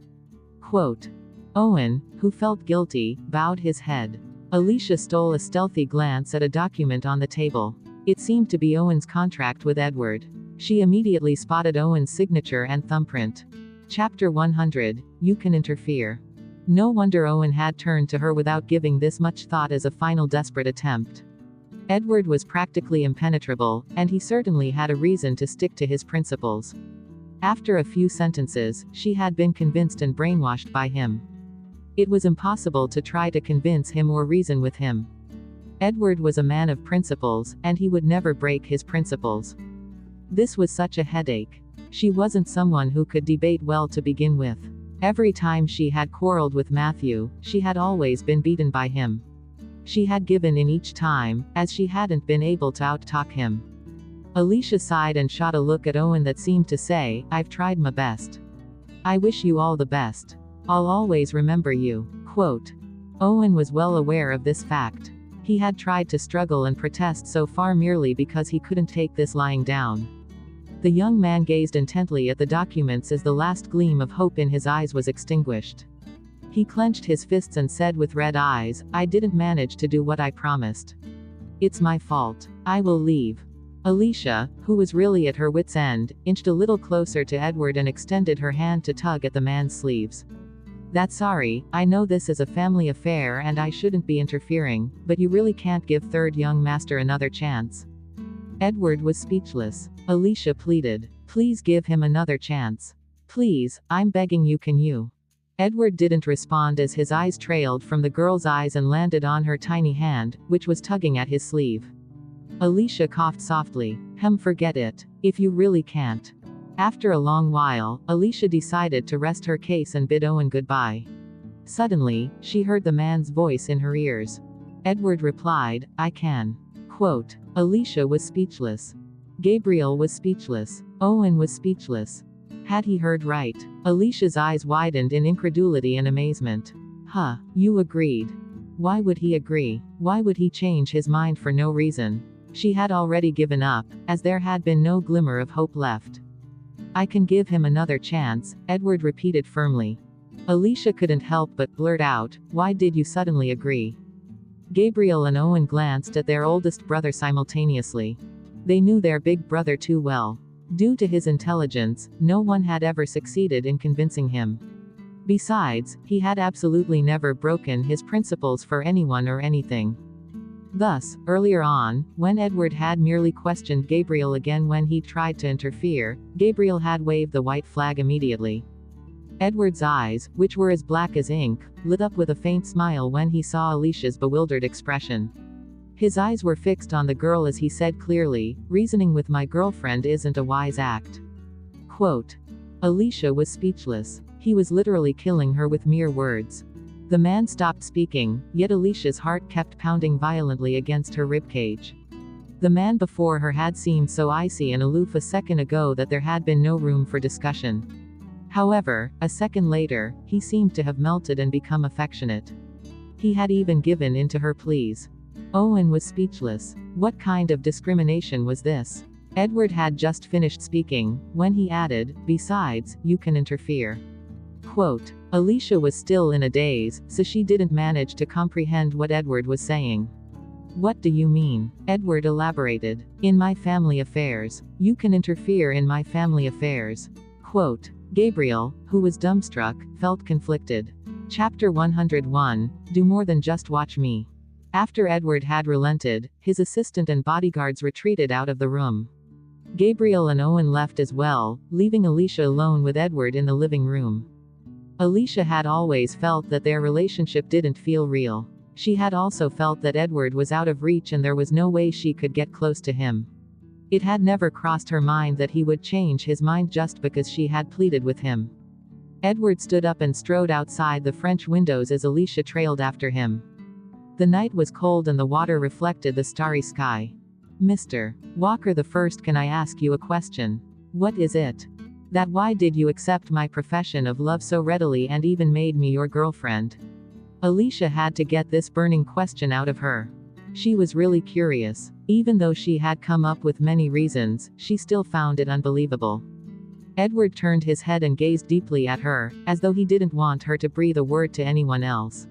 Speaker 1: Quote. Owen, who felt guilty, bowed his head. Alicia stole a stealthy glance at a document on the table. It seemed to be Owen's contract with Edward. She immediately spotted Owen's signature and thumbprint. Chapter 100, You Can Interfere. No wonder Owen had turned to her without giving this much thought as a final desperate attempt. Edward was practically impenetrable, and he certainly had a reason to stick to his principles. After a few sentences, she had been convinced and brainwashed by him. It was impossible to try to convince him or reason with him. Edward was a man of principles, and he would never break his principles. This was such a headache. She wasn't someone who could debate well to begin with. Every time she had quarreled with Matthew, she had always been beaten by him. She had given in each time, as she hadn't been able to out-talk him. Alicia sighed and shot a look at Owen that seemed to say, I've tried my best. I wish you all the best. I'll always remember you. Quote. Owen was well aware of this fact. He had tried to struggle and protest so far merely because he couldn't take this lying down. The young man gazed intently at the documents as the last gleam of hope in his eyes was extinguished. He clenched his fists and said with red eyes, I didn't manage to do what I promised. It's my fault. I will leave. Alicia, who was really at her wit's end, inched a little closer to Edward and extended her hand to tug at the man's sleeves. That's sorry, I know this is a family affair and I shouldn't be interfering, but you really can't give third young master another chance. Edward was speechless. Alicia pleaded. Please give him another chance. Please, I'm begging you, can you? Edward didn't respond as his eyes trailed from the girl's eyes and landed on her tiny hand, which was tugging at his sleeve. Alicia coughed softly. Forget it. If you really can't. After a long while, Alicia decided to rest her case and bid Owen goodbye. Suddenly, she heard the man's voice in her ears. Edward replied, I can. Quote. Alicia was speechless. Gabriel was speechless. Owen was speechless. Had he heard right? Alicia's eyes widened in incredulity and amazement. You agreed. Why would he agree? Why would he change his mind for no reason? She had already given up, as there had been no glimmer of hope left. I can give him another chance, Edward repeated firmly. Alicia couldn't help but blurt out, why did you suddenly agree? Gabriel and Owen glanced at their oldest brother simultaneously. They knew their big brother too well. Due to his intelligence, no one had ever succeeded in convincing him. Besides, he had absolutely never broken his principles for anyone or anything. Thus, earlier on, when Edward had merely questioned Gabriel again when he tried to interfere, Gabriel had waved the white flag immediately. Edward's eyes, which were as black as ink, lit up with a faint smile when he saw Alicia's bewildered expression. His eyes were fixed on the girl as he said clearly, "Reasoning with my girlfriend isn't a wise act." Quote. Alicia was speechless. He was literally killing her with mere words. The man stopped speaking, yet Alicia's heart kept pounding violently against her ribcage. The man before her had seemed so icy and aloof a second ago that there had been no room for discussion. However, a second later, he seemed to have melted and become affectionate. He had even given in to her pleas. Owen was speechless. What kind of discrimination was this? Edward had just finished speaking, when he added, "Besides, you can interfere." Quote. Alicia was still in a daze, so she didn't manage to comprehend what Edward was saying. "What do you mean?" Edward elaborated. "In my family affairs. You can interfere in my family affairs." Quote. Gabriel, who was dumbstruck, felt conflicted. Chapter 101, Do More Than Just Watch Me. After Edward had relented, his assistant and bodyguards retreated out of the room. Gabriel and Owen left as well, leaving Alicia alone with Edward in the living room. Alicia had always felt that their relationship didn't feel real. She had also felt that Edward was out of reach and there was no way she could get close to him. It had never crossed her mind that he would change his mind just because she had pleaded with him. Edward stood up and strode outside the French windows as Alicia trailed after him. The night was cold and the water reflected the starry sky. "Mr. Walker the First, can I ask you a question?" "What is it?" "That why did you accept my profession of love so readily and even made me your girlfriend?" Alicia had to get this burning question out of her. She was really curious. Even though she had come up with many reasons, she still found it unbelievable. Edward turned his head and gazed deeply at her, as though he didn't want her to breathe a word to anyone else.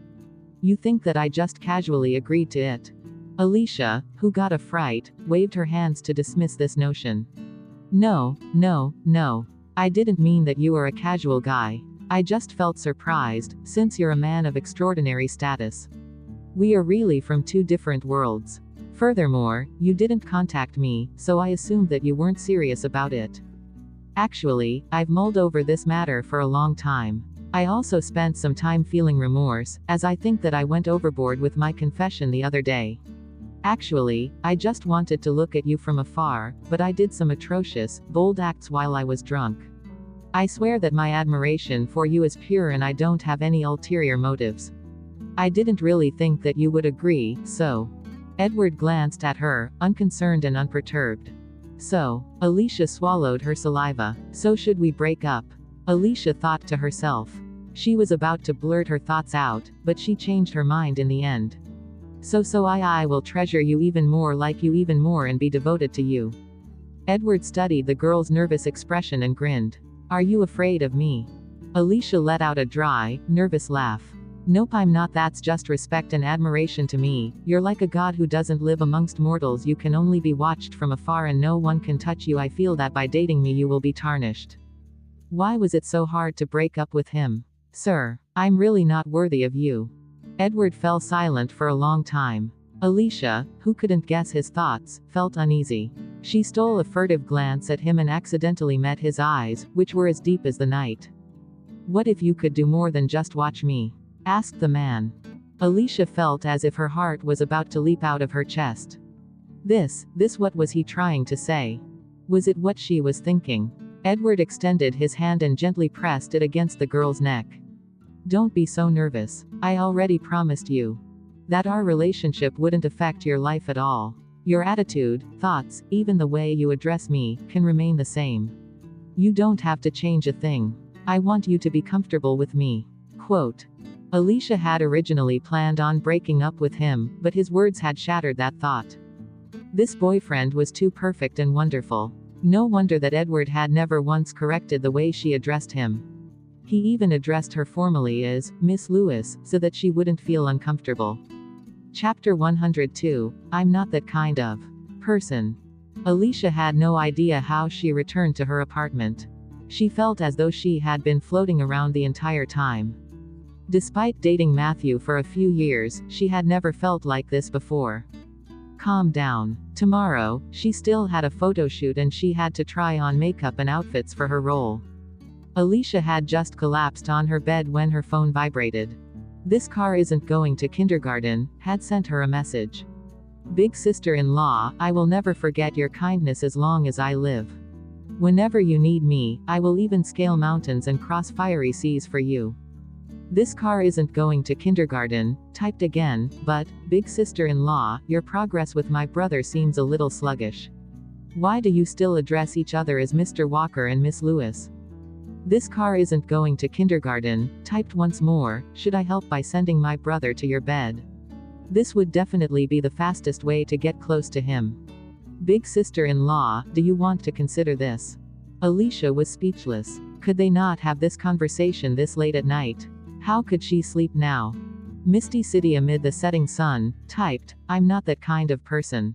Speaker 1: "You think that I just casually agreed to it?" Alicia, who got a fright, waved her hands to dismiss this notion. No. I didn't mean that you are a casual guy. I just felt surprised, since you're a man of extraordinary status. We are really from two different worlds. Furthermore, you didn't contact me, so I assumed that you weren't serious about it. Actually, I've mulled over this matter for a long time. I also spent some time feeling remorse, as I think that I went overboard with my confession the other day. Actually, I just wanted to look at you from afar, but I did some atrocious, bold acts while I was drunk. I swear that my admiration for you is pure and I don't have any ulterior motives. I didn't really think that you would agree, so. Edward glanced at her, unconcerned and unperturbed. So. Alicia swallowed her saliva. So should we break up? Alicia thought to herself. She was about to blurt her thoughts out, but she changed her mind in the end. So I will treasure you even more, like you even more, and be devoted to you. Edward studied the girl's nervous expression and grinned. Are you afraid of me? Alicia let out a dry, nervous laugh. Nope, I'm not. That's just respect and admiration to me. You're like a god who doesn't live amongst mortals. You can only be watched from afar and no one can touch you. I feel that by dating me you will be tarnished. Why was it so hard to break up with him? Sir, I'm really not worthy of you. Edward fell silent for a long time. Alicia, who couldn't guess his thoughts, felt uneasy. She stole a furtive glance at him and accidentally met his eyes, which were as deep as the night. What if you could do more than just watch me? Asked the man. Alicia felt as if her heart was about to leap out of her chest. This, what was he trying to say? Was it what she was thinking? Edward extended his hand and gently pressed it against the girl's neck. Don't be so nervous. I already promised you that our relationship wouldn't affect your life at all. Your attitude, thoughts, even the way you address me, can remain the same. You don't have to change a thing. I want you to be comfortable with me. Quote. Alicia had originally planned on breaking up with him, but his words had shattered that thought. This boyfriend was too perfect and wonderful. No wonder that Edward had never once corrected the way she addressed him. He even addressed her formally as Miss Lewis, so that she wouldn't feel uncomfortable. Chapter 102, I'm not that kind of person. Alicia had no idea how she returned to her apartment. She felt as though she had been floating around the entire time. Despite dating Matthew for a few years, she had never felt like this before. Calm down. Tomorrow, she still had a photo shoot and she had to try on makeup and outfits for her role. Alicia had just collapsed on her bed when her phone vibrated. This car isn't going to kindergarten, had sent her a message. Big sister-in-law, I will never forget your kindness as long as I live. Whenever you need me, I will even scale mountains and cross fiery seas for you. This car isn't going to kindergarten, typed again, but, big sister-in-law, your progress with my brother seems a little sluggish. Why do you still address each other as Mr. Walker and Miss Lewis? This car isn't going to kindergarten, typed once more, should I help by sending my brother to your bed? This would definitely be the fastest way to get close to him. Big sister-in-law, do you want to consider this? Alicia was speechless. Could they not have this conversation this late at night? How could she sleep now? Misty City amid the setting sun, typed, I'm not that kind of person.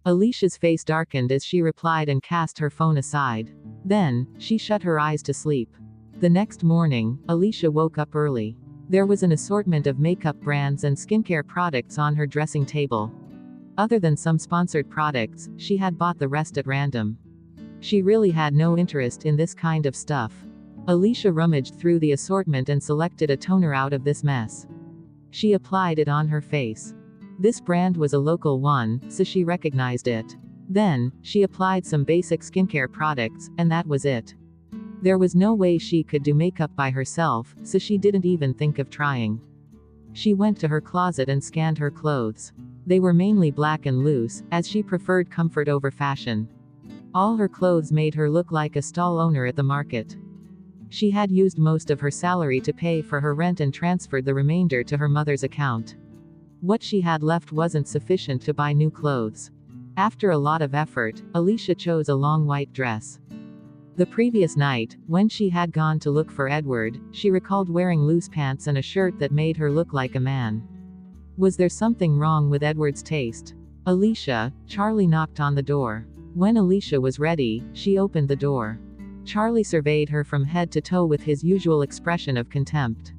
Speaker 1: Alicia's face darkened as she replied and cast her phone aside. Then, she shut her eyes to sleep. The next morning, Alicia woke up early. There was an assortment of makeup brands and skincare products on her dressing table. Other than some sponsored products, she had bought the rest at random. She really had no interest in this kind of stuff. Alicia rummaged through the assortment and selected a toner out of this mess. She applied it on her face. This brand was a local one, so she recognized it. Then, she applied some basic skincare products, and that was it. There was no way she could do makeup by herself, so she didn't even think of trying. She went to her closet and scanned her clothes. They were mainly black and loose, as she preferred comfort over fashion. All her clothes made her look like a stall owner at the market. She had used most of her salary to pay for her rent and transferred the remainder to her mother's account. What she had left wasn't sufficient to buy new clothes. After a lot of effort, Alicia chose a long white dress. The previous night, when she had gone to look for Edward, she recalled wearing loose pants and a shirt that made her look like a man. Was there something wrong with Edward's taste? Alicia, Charlie knocked on the door. When Alicia was ready, she opened the door. Charlie surveyed her from head to toe with his usual expression of contempt.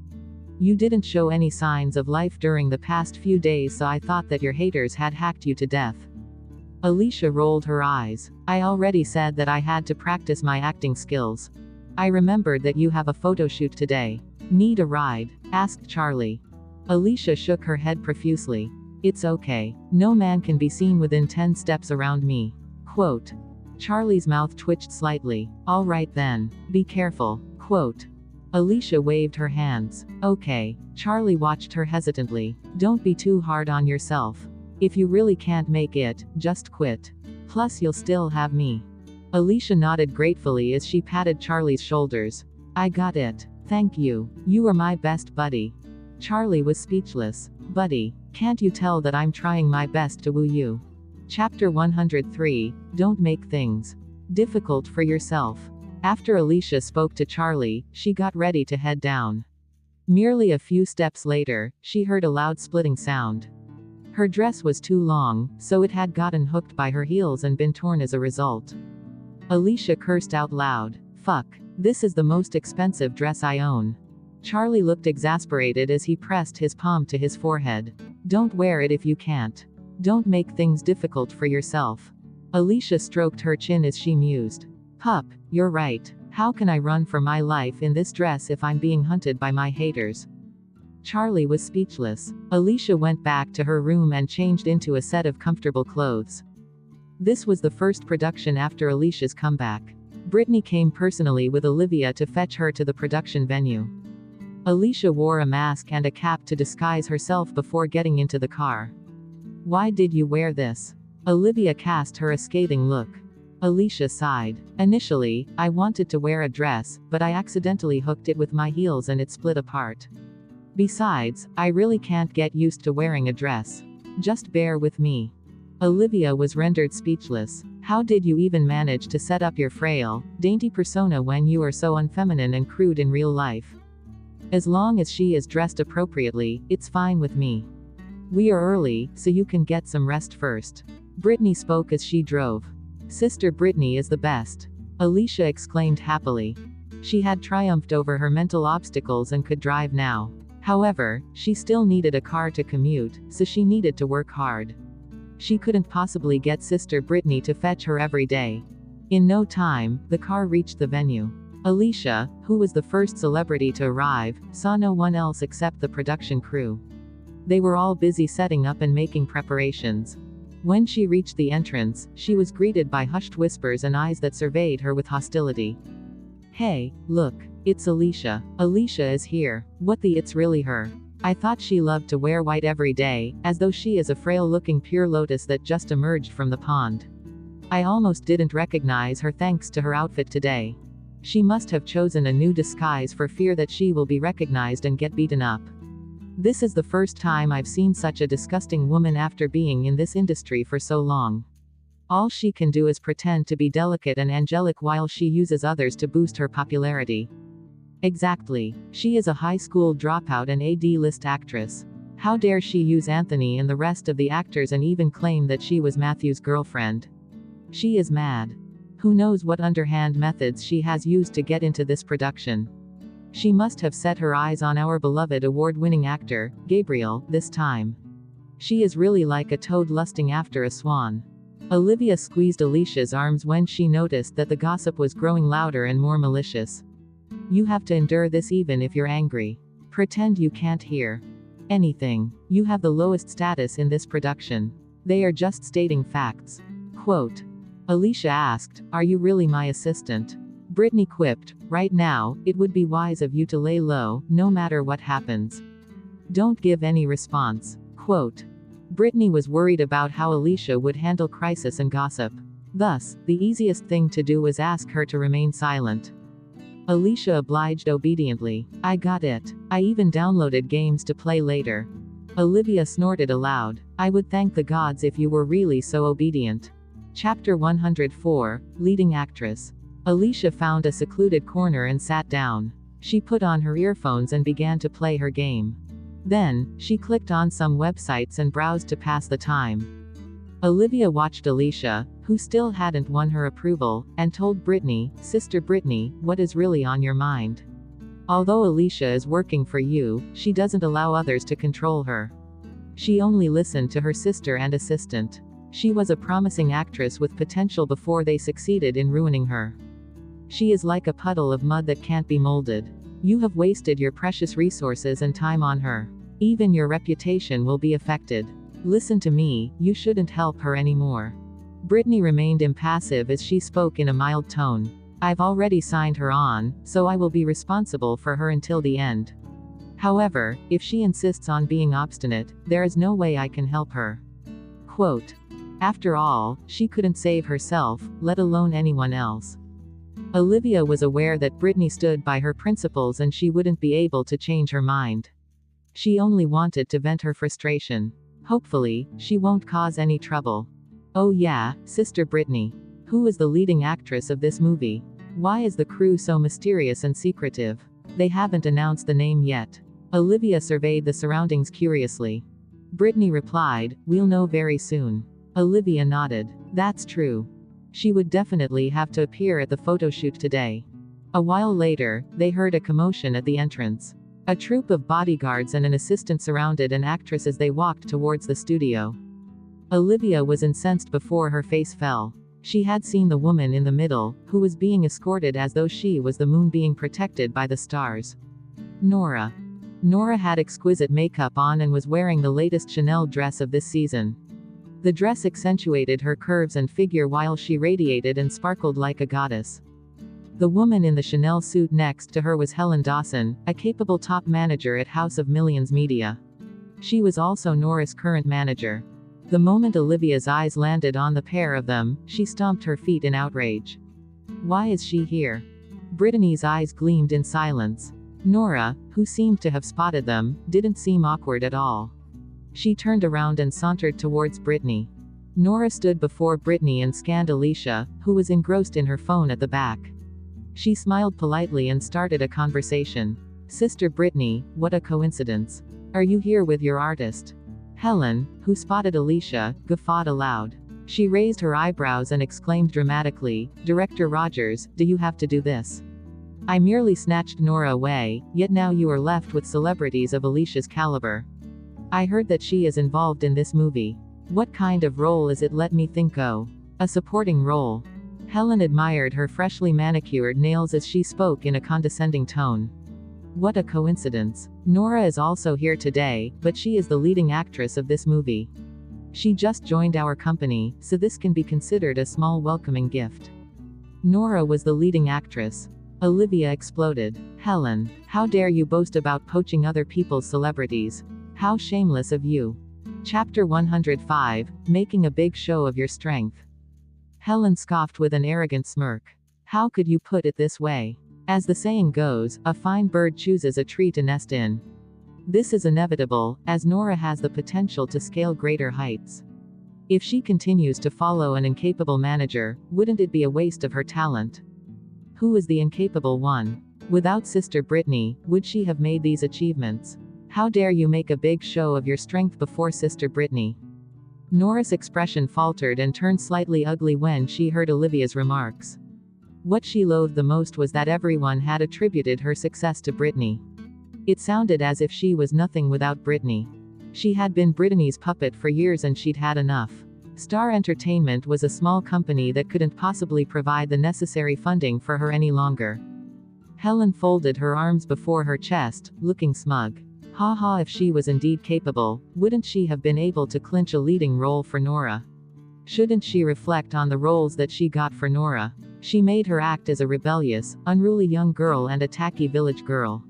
Speaker 1: You didn't show any signs of life during the past few days, so I thought that your haters had hacked you to death. Alicia rolled her eyes. I already said that I had to practice my acting skills. I remembered that you have a photo shoot today. Need a ride? Asked Charlie. Alicia shook her head profusely. It's okay. No man can be seen within 10 steps around me. Quote. Charlie's mouth twitched slightly. All right then. Be careful. Quote. Alicia waved her hands. Okay. Charlie watched her hesitantly. Don't be too hard on yourself. If you really can't make it, just quit. Plus you'll still have me. Alicia nodded gratefully as she patted Charlie's shoulders. I got it. Thank you. You are my best buddy. Charlie was speechless. Buddy, can't you tell that I'm trying my best to woo you? Chapter 103, Don't make things difficult for yourself. After Alicia spoke to Charlie, she got ready to head down. Merely a few steps later, she heard a loud splitting sound. Her dress was too long, so it had gotten hooked by her heels and been torn as a result. Alicia cursed out loud. Fuck. This is the most expensive dress I own. Charlie looked exasperated as he pressed his palm to his forehead. Don't wear it if you can't. Don't make things difficult for yourself. Alicia stroked her chin as she mused. Pup, you're right. How can I run for my life in this dress if I'm being hunted by my haters? Charlie was speechless. Alicia went back to her room and changed into a set of comfortable clothes. This was the first production after Alicia's comeback. Brittany came personally with Olivia to fetch her to the production venue. Alicia wore a mask and a cap to disguise herself before getting into the car. Why did you wear this? Olivia cast her a scathing look. Alicia sighed. Initially, I wanted to wear a dress, but I accidentally hooked it with my heels and it split apart. Besides, I really can't get used to wearing a dress. Just bear with me. Olivia was rendered speechless. How did you even manage to set up your frail, dainty persona when you are so unfeminine and crude in real life? As long as she is dressed appropriately, it's fine with me. We are early, so you can get some rest first. Brittany spoke as she drove. Sister Brittany is the best. Alicia exclaimed happily. She had triumphed over her mental obstacles and could drive now. However, she still needed a car to commute, so she needed to work hard. She couldn't possibly get Sister Brittany to fetch her every day. In no time, the car reached the venue. Alicia, who was the first celebrity to arrive, saw no one else except the production crew. They were all busy setting up and making preparations. When she reached the entrance, she was greeted by hushed whispers and eyes that surveyed her with hostility. "Hey, look, it's Alicia. Alicia is here. What the it's really her. I thought she loved to wear white every day, as though she is a frail-looking pure lotus that just emerged from the pond. I almost didn't recognize her thanks to her outfit today. She must have chosen a new disguise for fear that she will be recognized and get beaten up. This is the first time I've seen such a disgusting woman after being in this industry for so long. All she can do is pretend to be delicate and angelic while she uses others to boost her popularity. Exactly. She is a high school dropout and a D-list actress. How dare she use Anthony and the rest of the actors and even claim that she was Matthew's girlfriend? She is mad. Who knows what underhand methods she has used to get into this production. She must have set her eyes on our beloved award-winning actor, Gabriel, this time. She is really like a toad lusting after a swan." Olivia squeezed Alicia's arms when she noticed that the gossip was growing louder and more malicious. "You have to endure this even if you're angry. Pretend you can't hear anything. You have the lowest status in this production. They are just stating facts." Quote. Alicia asked, "Are you really my assistant?" Brittany quipped, "Right now, it would be wise of you to lay low, no matter what happens. Don't give any response." Quote. Brittany was worried about how Alicia would handle crisis and gossip. Thus, the easiest thing to do was ask her to remain silent. Alicia obliged obediently. "I got it. I even downloaded games to play later." Olivia snorted aloud. "I would thank the gods if you were really so obedient." Chapter 104, Leading Actress. Alicia found a secluded corner and sat down. She put on her earphones and began to play her game. Then, she clicked on some websites and browsed to pass the time. Olivia watched Alicia, who still hadn't won her approval, and told Brittany, "Sister Brittany, what is really on your mind? Although Alicia is working for you, she doesn't allow others to control her. She only listened to her sister and assistant. She was a promising actress with potential before they succeeded in ruining her. She is like a puddle of mud that can't be molded. You have wasted your precious resources and time on her. Even your reputation will be affected. Listen to me, you shouldn't help her anymore." Brittany remained impassive as she spoke in a mild tone. "I've already signed her on, so I will be responsible for her until the end. However, if she insists on being obstinate, there is no way I can help her." Quote. After all, she couldn't save herself, let alone anyone else. Olivia was aware that Brittany stood by her principles and she wouldn't be able to change her mind. She only wanted to vent her frustration. Hopefully, she won't cause any trouble. "Oh yeah, Sister Brittany. Who is the leading actress of this movie? Why is the crew so mysterious and secretive? They haven't announced the name yet." Olivia surveyed the surroundings curiously. Brittany replied, "We'll know very soon." Olivia nodded. That's true. She would definitely have to appear at the photo shoot today. A while later, they heard a commotion at the entrance. A troop of bodyguards and an assistant surrounded an actress as they walked towards the studio. Olivia was incensed before her face fell. She had seen the woman in the middle, who was being escorted as though she was the moon being protected by the stars. Nora. Nora had exquisite makeup on and was wearing the latest Chanel dress of this season. The dress accentuated her curves and figure while she radiated and sparkled like a goddess. The woman in the Chanel suit next to her was Helen Dawson, a capable top manager at House of Millions Media. She was also Nora's current manager. The moment Olivia's eyes landed on the pair of them, she stomped her feet in outrage. Why is she here? Brittany's eyes gleamed in silence. Nora, who seemed to have spotted them, didn't seem awkward at all. She turned around and sauntered towards Brittany. Nora stood before Brittany and scanned Alicia, who was engrossed in her phone at the back. She smiled politely and started a conversation. "Sister Brittany, what a coincidence. Are you here with your artist?" Helen, who spotted Alicia, guffawed aloud. She raised her eyebrows and exclaimed dramatically, "Director Rogers, do you have to do this?" "I merely snatched Nora away, yet now you are left with celebrities of Alicia's caliber. I heard that she is involved in this movie." What kind of role is it? Let me think. Oh. A supporting role. Helen admired her freshly manicured nails as she spoke in a condescending tone. What a coincidence. Nora is also here today, but she is the leading actress of this movie. She just joined our company, so this can be considered a small welcoming gift. Nora was the leading actress. Olivia exploded. Helen, how dare you boast about poaching other people's celebrities? How shameless of you. Chapter 105, Making a Big Show of Your Strength. Helen scoffed with an arrogant smirk. How could you put it this way? As the saying goes, a fine bird chooses a tree to nest in. This is inevitable, as Nora has the potential to scale greater heights. If she continues to follow an incapable manager, wouldn't it be a waste of her talent? Who is the incapable one? Without Sister Brittany, would she have made these achievements? How dare you make a big show of your strength before Sister Brittany? Nora's expression faltered and turned slightly ugly when she heard Olivia's remarks. What she loathed the most was that everyone had attributed her success to Brittany. It sounded as if she was nothing without Brittany. She had been Brittany's puppet for years and she'd had enough. Star Entertainment was a small company that couldn't possibly provide the necessary funding for her any longer. Helen folded her arms before her chest, looking smug. Haha, if she was indeed capable, wouldn't she have been able to clinch a leading role for Nora? Shouldn't she reflect on the roles that she got for Nora? She made her act as a rebellious, unruly young girl and a tacky village girl.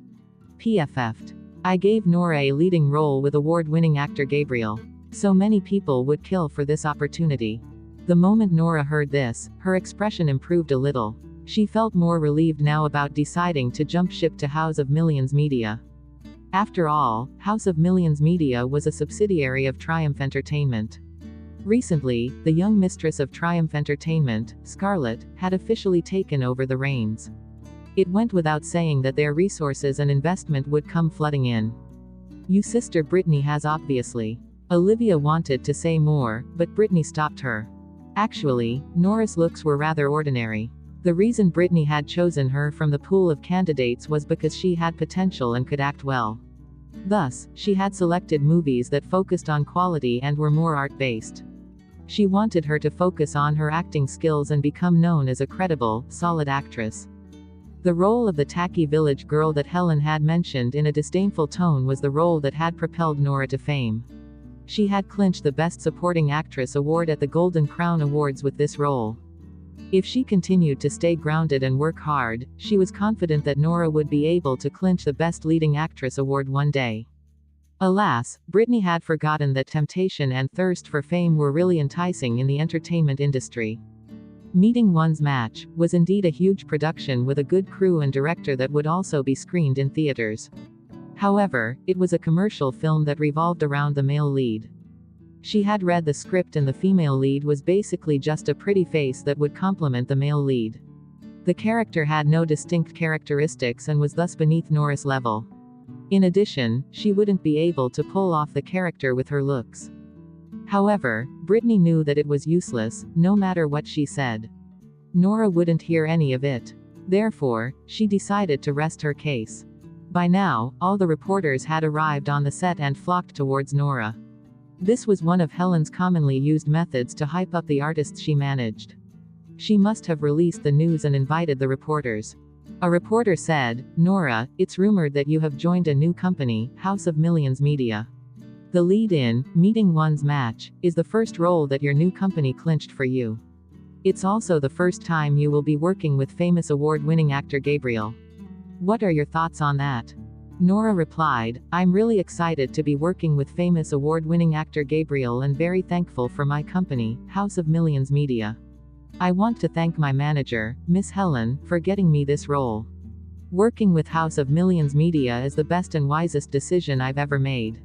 Speaker 1: PFF'd. I gave Nora a leading role with award-winning actor Gabriel. So many people would kill for this opportunity. The moment Nora heard this, her expression improved a little. She felt more relieved now about deciding to jump ship to House of Millions Media. After all, House of Millions Media was a subsidiary of Triumph Entertainment. Recently, the young mistress of Triumph Entertainment, Scarlett, had officially taken over the reins. It went without saying that their resources and investment would come flooding in. You Sister Brittany has obviously. Olivia wanted to say more, but Brittany stopped her. Actually, Nora's looks were rather ordinary. The reason Brittany had chosen her from the pool of candidates was because she had potential and could act well. Thus, she had selected movies that focused on quality and were more art-based. She wanted her to focus on her acting skills and become known as a credible, solid actress. The role of the tacky village girl that Helen had mentioned in a disdainful tone was the role that had propelled Nora to fame. She had clinched the Best Supporting Actress award at the Golden Crown Awards with this role. If she continued to stay grounded and work hard, she was confident that Nora would be able to clinch the Best Leading Actress award one day. Alas, Brittany had forgotten that temptation and thirst for fame were really enticing in the entertainment industry. Meeting One's Match was indeed a huge production with a good crew and director that would also be screened in theaters. However, it was a commercial film that revolved around the male lead. She had read the script and the female lead was basically just a pretty face that would complement the male lead. The character had no distinct characteristics and was thus beneath Nora's level. In addition, she wouldn't be able to pull off the character with her looks. However, Brittany knew that it was useless, no matter what she said. Nora wouldn't hear any of it. Therefore, she decided to rest her case. By now, all the reporters had arrived on the set and flocked towards Nora. This was one of Helen's commonly used methods to hype up the artists she managed. She must have released the news and invited the reporters. A reporter said, "Nora, it's rumored that you have joined a new company, House of Millions Media. The lead in Meeting One's Match is the first role that your new company clinched for you. It's also the first time you will be working with famous award-winning actor Gabriel. What are your thoughts on that?" Nora replied, "I'm really excited to be working with famous award-winning actor Gabriel and very thankful for my company, House of Millions Media. I want to thank my manager, Miss Helen, for getting me this role. Working with House of Millions Media is the best and wisest decision I've ever made."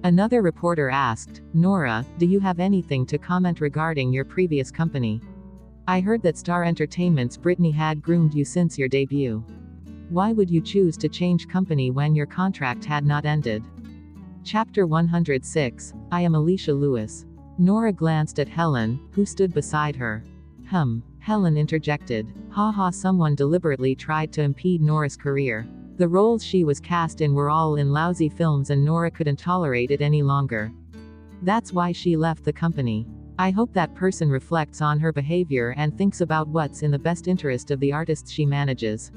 Speaker 1: Another reporter asked, "Nora, do you have anything to comment regarding your previous company? I heard that Star Entertainment's Brittany had groomed you since your debut. Why would you choose to change company when your contract had not ended?" Chapter 106, I am Alicia Lewis. Nora glanced at Helen, who stood beside her. Helen interjected. Haha, someone deliberately tried to impede Nora's career. The roles she was cast in were all in lousy films and Nora couldn't tolerate it any longer. That's why she left the company. I hope that person reflects on her behavior and thinks about what's in the best interest of the artists she manages.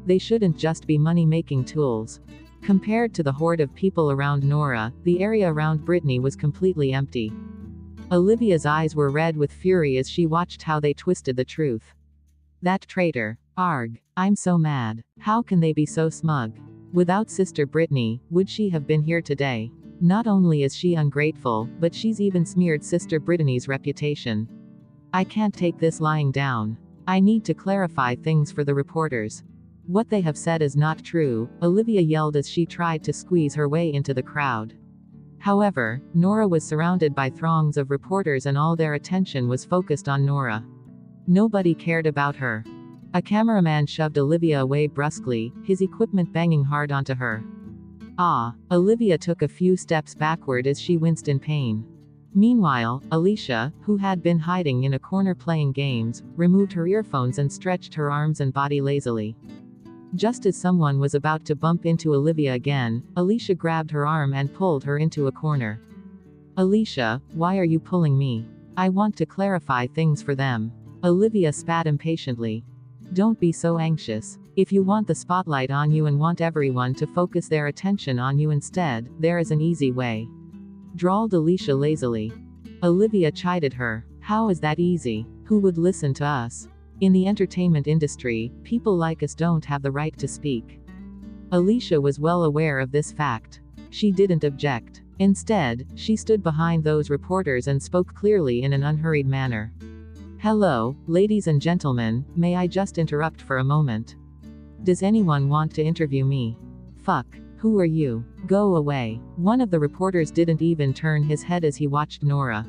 Speaker 1: They shouldn't just be money-making tools. Compared to the horde of people around Nora, the area around Britney was completely empty. Olivia's eyes were red with fury as she watched how they twisted the truth. That traitor. Arg. I'm so mad. How can they be so smug? Without Sister Britney, would she have been here today? Not only is she ungrateful, but she's even smeared Sister Britney's reputation. I can't take this lying down. I need to clarify things for the reporters. What they have said is not true, Olivia yelled as she tried to squeeze her way into the crowd. However, Nora was surrounded by throngs of reporters and all their attention was focused on Nora. Nobody cared about her. A cameraman shoved Olivia away brusquely, his equipment banging hard onto her. Olivia took a few steps backward as she winced in pain. Meanwhile, Alicia, who had been hiding in a corner playing games, removed her earphones and stretched her arms and body lazily. Just as someone was about to bump into Olivia again, Alicia grabbed her arm and pulled her into a corner. Alicia, why are you pulling me? I want to clarify things for them. Olivia spat impatiently. Don't be so anxious. If you want the spotlight on you and want everyone to focus their attention on you instead, there is an easy way. Drawled Alicia lazily. Olivia chided her. How is that easy? Who would listen to us? In the entertainment industry, people like us don't have the right to speak. Alicia was well aware of this fact. She didn't object. Instead, she stood behind those reporters and spoke clearly in an unhurried manner. Hello, ladies and gentlemen, may I just interrupt for a moment? Does anyone want to interview me? Fuck. Who are you? Go away. One of the reporters didn't even turn his head as he watched Nora.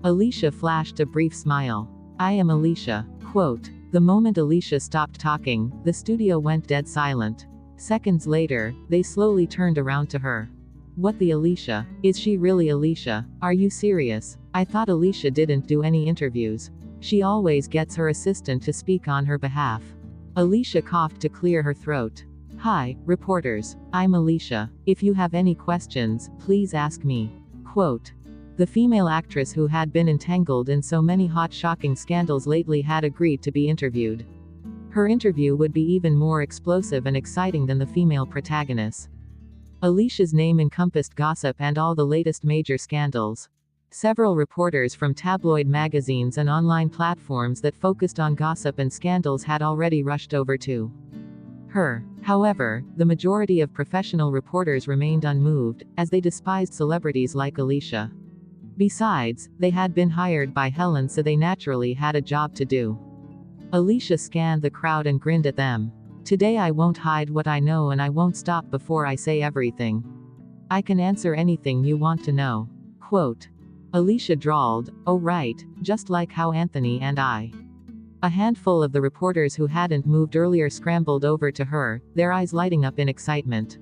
Speaker 1: Alicia flashed a brief smile. I am Alicia. Quote. The moment Alicia stopped talking, the studio went dead silent. Seconds later, they slowly turned around to her. What the Alicia? Is she really Alicia? Are you serious? I thought Alicia didn't do any interviews. She always gets her assistant to speak on her behalf. Alicia coughed to clear her throat. Hi, reporters. I'm Alicia. If you have any questions, please ask me. Quote. The female actress who had been entangled in so many hot shocking scandals lately had agreed to be interviewed. Her interview would be even more explosive and exciting than the female protagonists. Alicia's name encompassed gossip and all the latest major scandals. Several reporters from tabloid magazines and online platforms that focused on gossip and scandals had already rushed over to her. However, the majority of professional reporters remained unmoved, as they despised celebrities like Alicia. Besides, they had been hired by Helen, so they naturally had a job to do. Alicia scanned the crowd and grinned at them. Today I won't hide what I know and I won't stop before I say everything. I can answer anything you want to know. Quote. Alicia drawled, oh right, just like how Anthony and I. A handful of the reporters who hadn't moved earlier scrambled over to her, their eyes lighting up in excitement.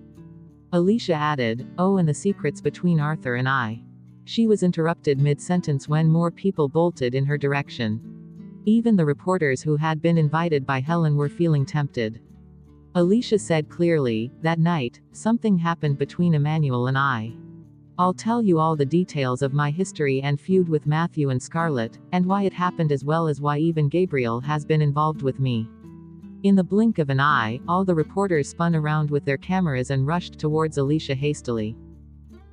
Speaker 1: Alicia added, oh, and the secrets between Arthur and I. She was interrupted mid-sentence when more people bolted in her direction. Even the reporters who had been invited by Helen were feeling tempted. Alicia said clearly, that night, something happened between Emmanuel and I. I'll tell you all the details of my history and feud with Matthew and Scarlett, and why it happened, as well as why even Gabriel has been involved with me. In the blink of an eye, all the reporters spun around with their cameras and rushed towards Alicia hastily.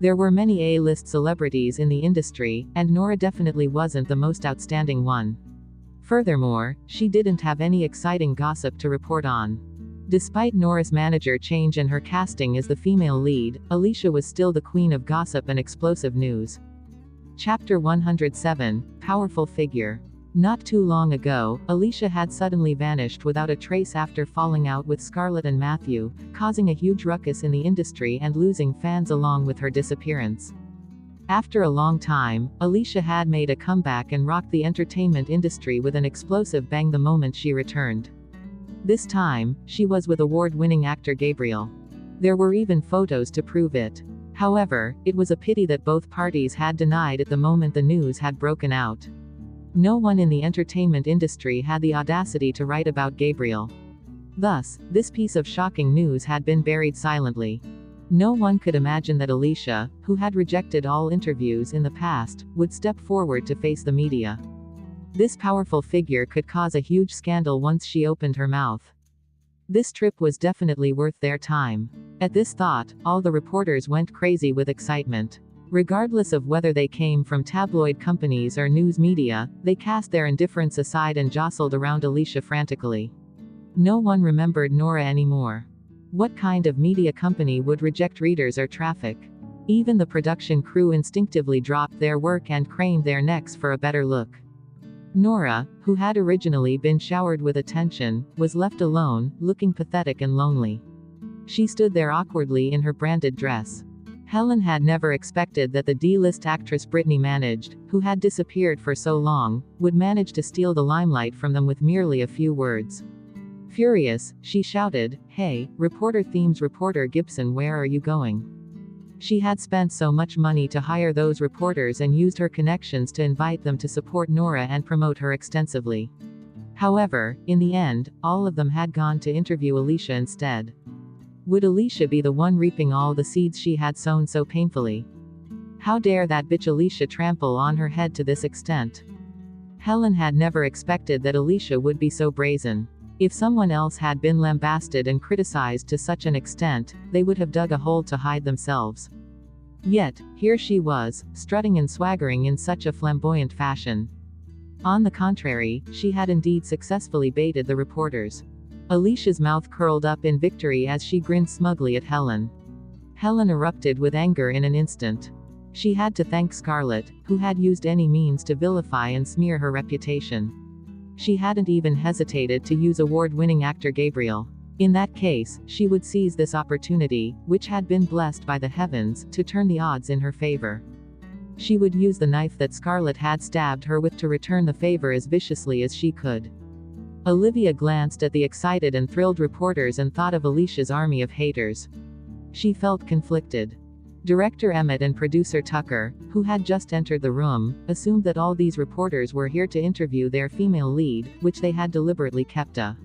Speaker 1: There were many A-list celebrities in the industry, and Nora definitely wasn't the most outstanding one. Furthermore, she didn't have any exciting gossip to report on. Despite Nora's manager change and her casting as the female lead, Alicia was still the queen of gossip and explosive news. Chapter 107, Powerful Figure. Not too long ago, Alicia had suddenly vanished without a trace after falling out with Scarlett and Matthew, causing a huge ruckus in the industry and losing fans along with her disappearance. After a long time, Alicia had made a comeback and rocked the entertainment industry with an explosive bang the moment she returned. This time, she was with award-winning actor Gabriel. There were even photos to prove it. However, it was a pity that both parties had denied it the moment the news had broken out. No one in the entertainment industry had the audacity to write about Gabriel. Thus, this piece of shocking news had been buried silently. No one could imagine that Alicia, who had rejected all interviews in the past, would step forward to face the media. This powerful figure could cause a huge scandal once she opened her mouth. This trip was definitely worth their time. At this thought, all the reporters went crazy with excitement. Regardless of whether they came from tabloid companies or news media, they cast their indifference aside and jostled around Alicia frantically. No one remembered Nora anymore. What kind of media company would reject readers or traffic? Even the production crew instinctively dropped their work and craned their necks for a better look. Nora, who had originally been showered with attention, was left alone, looking pathetic and lonely. She stood there awkwardly in her branded dress. Helen had never expected that the D-list actress Brittany managed, who had disappeared for so long, would manage to steal the limelight from them with merely a few words. Furious, she shouted, "Hey, reporter Themes reporter Gibson, where are you going?" She had spent so much money to hire those reporters and used her connections to invite them to support Nora and promote her extensively. However, in the end, all of them had gone to interview Alicia instead. Would Alicia be the one reaping all the seeds she had sown so painfully? How dare that bitch Alicia trample on her head to this extent? Helen had never expected that Alicia would be so brazen. If someone else had been lambasted and criticized to such an extent, they would have dug a hole to hide themselves. Yet, here she was, strutting and swaggering in such a flamboyant fashion. On the contrary, she had indeed successfully baited the reporters. Alicia's mouth curled up in victory as she grinned smugly at Helen. Helen erupted with anger in an instant. She had to thank Scarlett, who had used any means to vilify and smear her reputation. She hadn't even hesitated to use award-winning actor Gabriel. In that case, she would seize this opportunity, which had been blessed by the heavens, to turn the odds in her favor. She would use the knife that Scarlett had stabbed her with to return the favor as viciously as she could. Olivia glanced at the excited and thrilled reporters and thought of Alicia's army of haters. She felt conflicted. Director Emmett and producer Tucker, who had just entered the room, assumed that all these reporters were here to interview their female lead, which they had deliberately kept a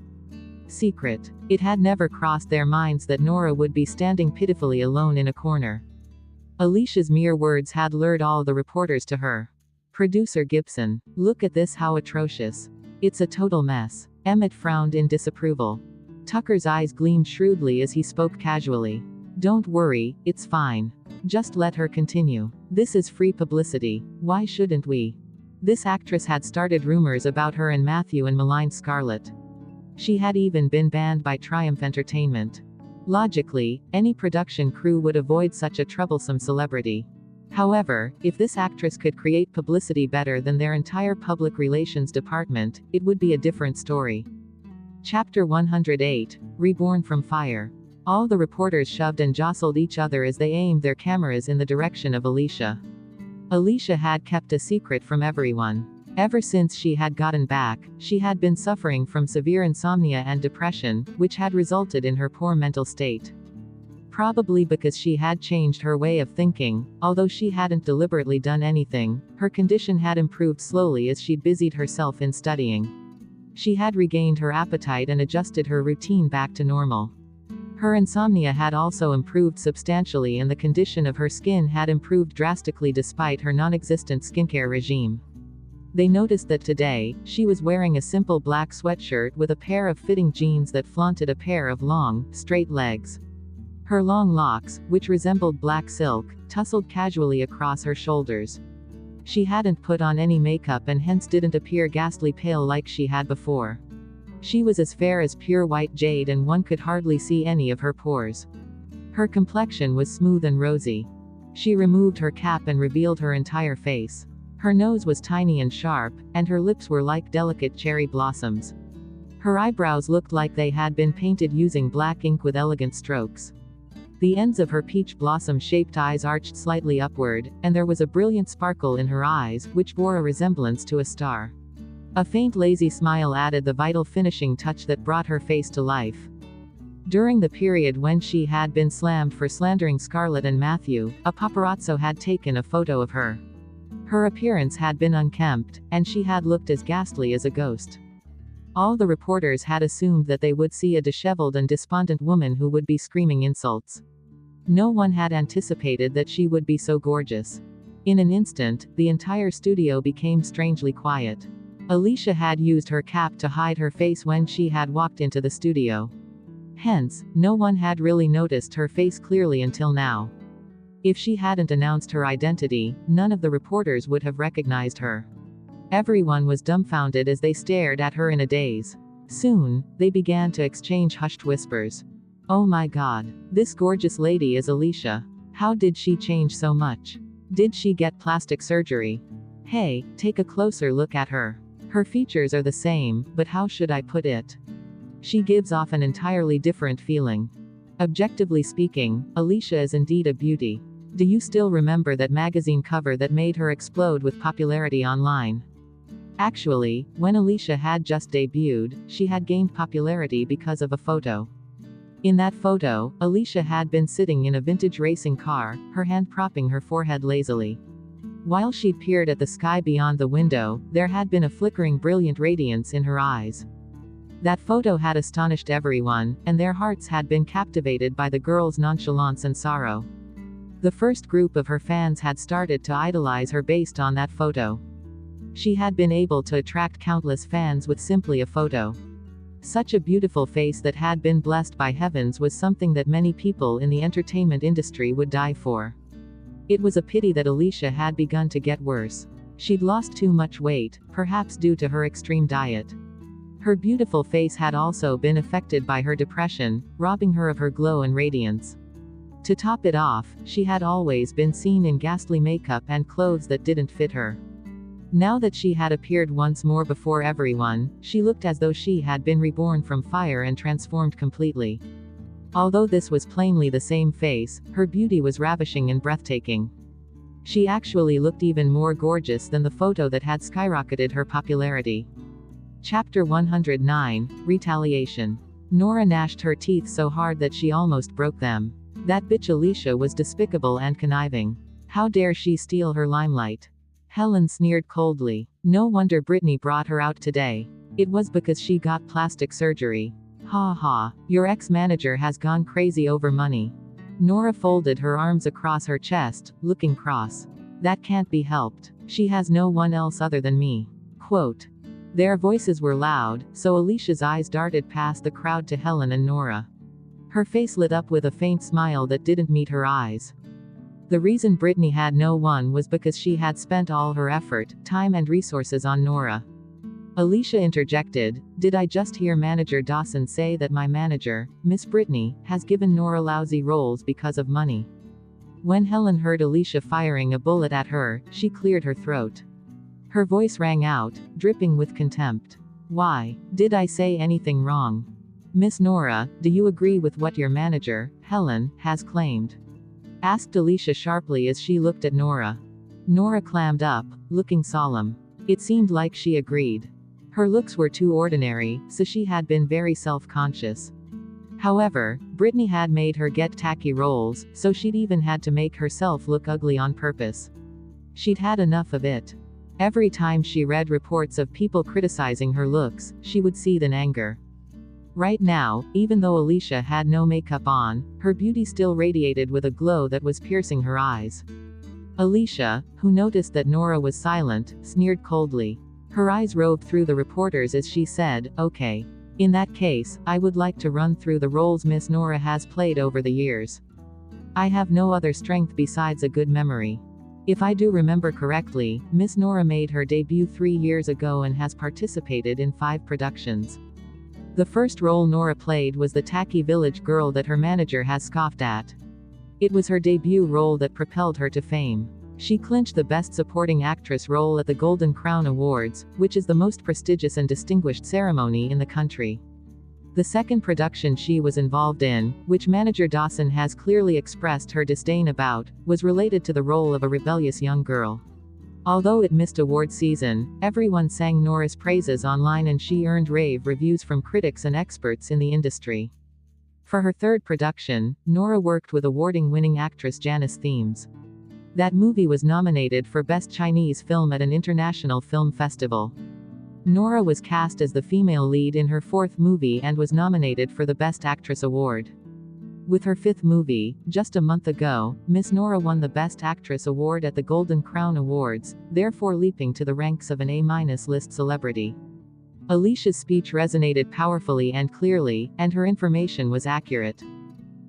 Speaker 1: secret. It had never crossed their minds that Nora would be standing pitifully alone in a corner. Alicia's mere words had lured all the reporters to her. Producer Gibson, look at this, how atrocious. It's a total mess. Emmett frowned in disapproval. Tucker's eyes gleamed shrewdly as he spoke casually. Don't worry, it's fine. Just let her continue. This is free publicity. Why shouldn't we? This actress had started rumors about her and Matthew and maligned Scarlett. She had even been banned by Triumph Entertainment. Logically, any production crew would avoid such a troublesome celebrity. However, if this actress could create publicity better than their entire public relations department, it would be a different story. Chapter 108, Reborn from Fire. All the reporters shoved and jostled each other as they aimed their cameras in the direction of Alicia. Alicia had kept a secret from everyone. Ever since she had gotten back, she had been suffering from severe insomnia and depression, which had resulted in her poor mental state. Probably because she had changed her way of thinking, although she hadn't deliberately done anything, her condition had improved slowly as she'd busied herself in studying. She had regained her appetite and adjusted her routine back to normal. Her insomnia had also improved substantially and the condition of her skin had improved drastically despite her non-existent skincare regime. They noticed that today, she was wearing a simple black sweatshirt with a pair of fitting jeans that flaunted a pair of long, straight legs. Her long locks, which resembled black silk, tussled casually across her shoulders. She hadn't put on any makeup and hence didn't appear ghastly pale like she had before. She was as fair as pure white jade and one could hardly see any of her pores. Her complexion was smooth and rosy. She removed her cap and revealed her entire face. Her nose was tiny and sharp, and her lips were like delicate cherry blossoms. Her eyebrows looked like they had been painted using black ink with elegant strokes. The ends of her peach blossom-shaped eyes arched slightly upward, and there was a brilliant sparkle in her eyes, which bore a resemblance to a star. A faint lazy smile added the vital finishing touch that brought her face to life. During the period when she had been slammed for slandering Scarlett and Matthew, a paparazzo had taken a photo of her. Her appearance had been unkempt, and she had looked as ghastly as a ghost. All the reporters had assumed that they would see a disheveled and despondent woman who would be screaming insults. No one had anticipated that she would be so gorgeous. In an instant, the entire studio became strangely quiet. Alicia had used her cap to hide her face when she had walked into the studio. Hence, no one had really noticed her face clearly until now. If she hadn't announced her identity, none of the reporters would have recognized her. Everyone was dumbfounded as they stared at her in a daze. Soon, they began to exchange hushed whispers. "Oh my God. This gorgeous lady is Alicia. How did she change so much? Did she get plastic surgery? Hey, take a closer look at her. Her features are the same, but how should I put it? She gives off an entirely different feeling." Objectively speaking, Alicia is indeed a beauty. Do you still remember that magazine cover that made her explode with popularity online? Actually, when Alicia had just debuted, she had gained popularity because of a photo. In that photo, Alicia had been sitting in a vintage racing car, her hand propping her forehead lazily. While she'd peered at the sky beyond the window, there had been a flickering brilliant radiance in her eyes. That photo had astonished everyone, and their hearts had been captivated by the girl's nonchalance and sorrow. The first group of her fans had started to idolize her based on that photo. She had been able to attract countless fans with simply a photo. Such a beautiful face that had been blessed by heavens was something that many people in the entertainment industry would die for. It was a pity that Alicia had begun to get worse. She'd lost too much weight, perhaps due to her extreme diet. Her beautiful face had also been affected by her depression, robbing her of her glow and radiance. To top it off, she had always been seen in ghastly makeup and clothes that didn't fit her. Now that she had appeared once more before everyone, she looked as though she had been reborn from fire and transformed completely. Although this was plainly the same face, her beauty was ravishing and breathtaking. She actually looked even more gorgeous than the photo that had skyrocketed her popularity. Chapter 109, Retaliation. Nora gnashed her teeth so hard that she almost broke them. That bitch Alicia was despicable and conniving. How dare she steal her limelight? Helen sneered coldly. No wonder Brittany brought her out today. It was because she got plastic surgery. Ha ha, your ex-manager has gone crazy over money. Nora folded her arms across her chest, looking cross. That can't be helped. She has no one else other than me. Quote. Their voices were loud, so Alicia's eyes darted past the crowd to Helen and Nora. Her face lit up with a faint smile that didn't meet her eyes. The reason Brittany had no one was because she had spent all her effort, time and resources on Nora. Alicia interjected, "Did I just hear Manager Dawson say that my manager, Miss Brittany, has given Nora lousy roles because of money?" When Helen heard Alicia firing a bullet at her, she cleared her throat. Her voice rang out, dripping with contempt. "Why? Did I say anything wrong? Miss Nora, do you agree with what your manager, Helen, has claimed?" asked Alicia sharply as she looked at Nora. Nora clammed up, looking solemn. It seemed like she agreed. Her looks were too ordinary, so she had been very self-conscious. However, Brittany had made her get tacky roles, so she'd even had to make herself look ugly on purpose. She'd had enough of it. Every time she read reports of people criticizing her looks, she would seethe in anger. Right now, even though Alicia had no makeup on, her beauty still radiated with a glow that was piercing her eyes. Alicia, who noticed that Nora was silent, sneered coldly. Her eyes roved through the reporters as she said, "Okay. In that case, I would like to run through the roles Miss Nora has played over the years. I have no other strength besides a good memory. If I do remember correctly, Miss Nora made her debut 3 years ago and has participated in 5 productions. The first role Nora played was the tacky village girl that her manager has scoffed at. It was her debut role that propelled her to fame. She clinched the Best Supporting Actress role at the Golden Crown Awards, which is the most prestigious and distinguished ceremony in the country. The second production she was involved in, which manager Dawson has clearly expressed her disdain about, was related to the role of a rebellious young girl. Although it missed award season, everyone sang Nora's praises online and she earned rave reviews from critics and experts in the industry. For her third production, Nora worked with award-winning actress Janice Thames. That movie was nominated for Best Chinese Film at an international film festival. Nora was cast as the female lead in her 4th movie and was nominated for the Best Actress award. With her fifth movie, just a month ago, Miss Nora won the Best Actress award at the Golden Crown Awards, therefore leaping to the ranks of an A-list celebrity. Alicia's speech resonated powerfully and clearly, and her information was accurate.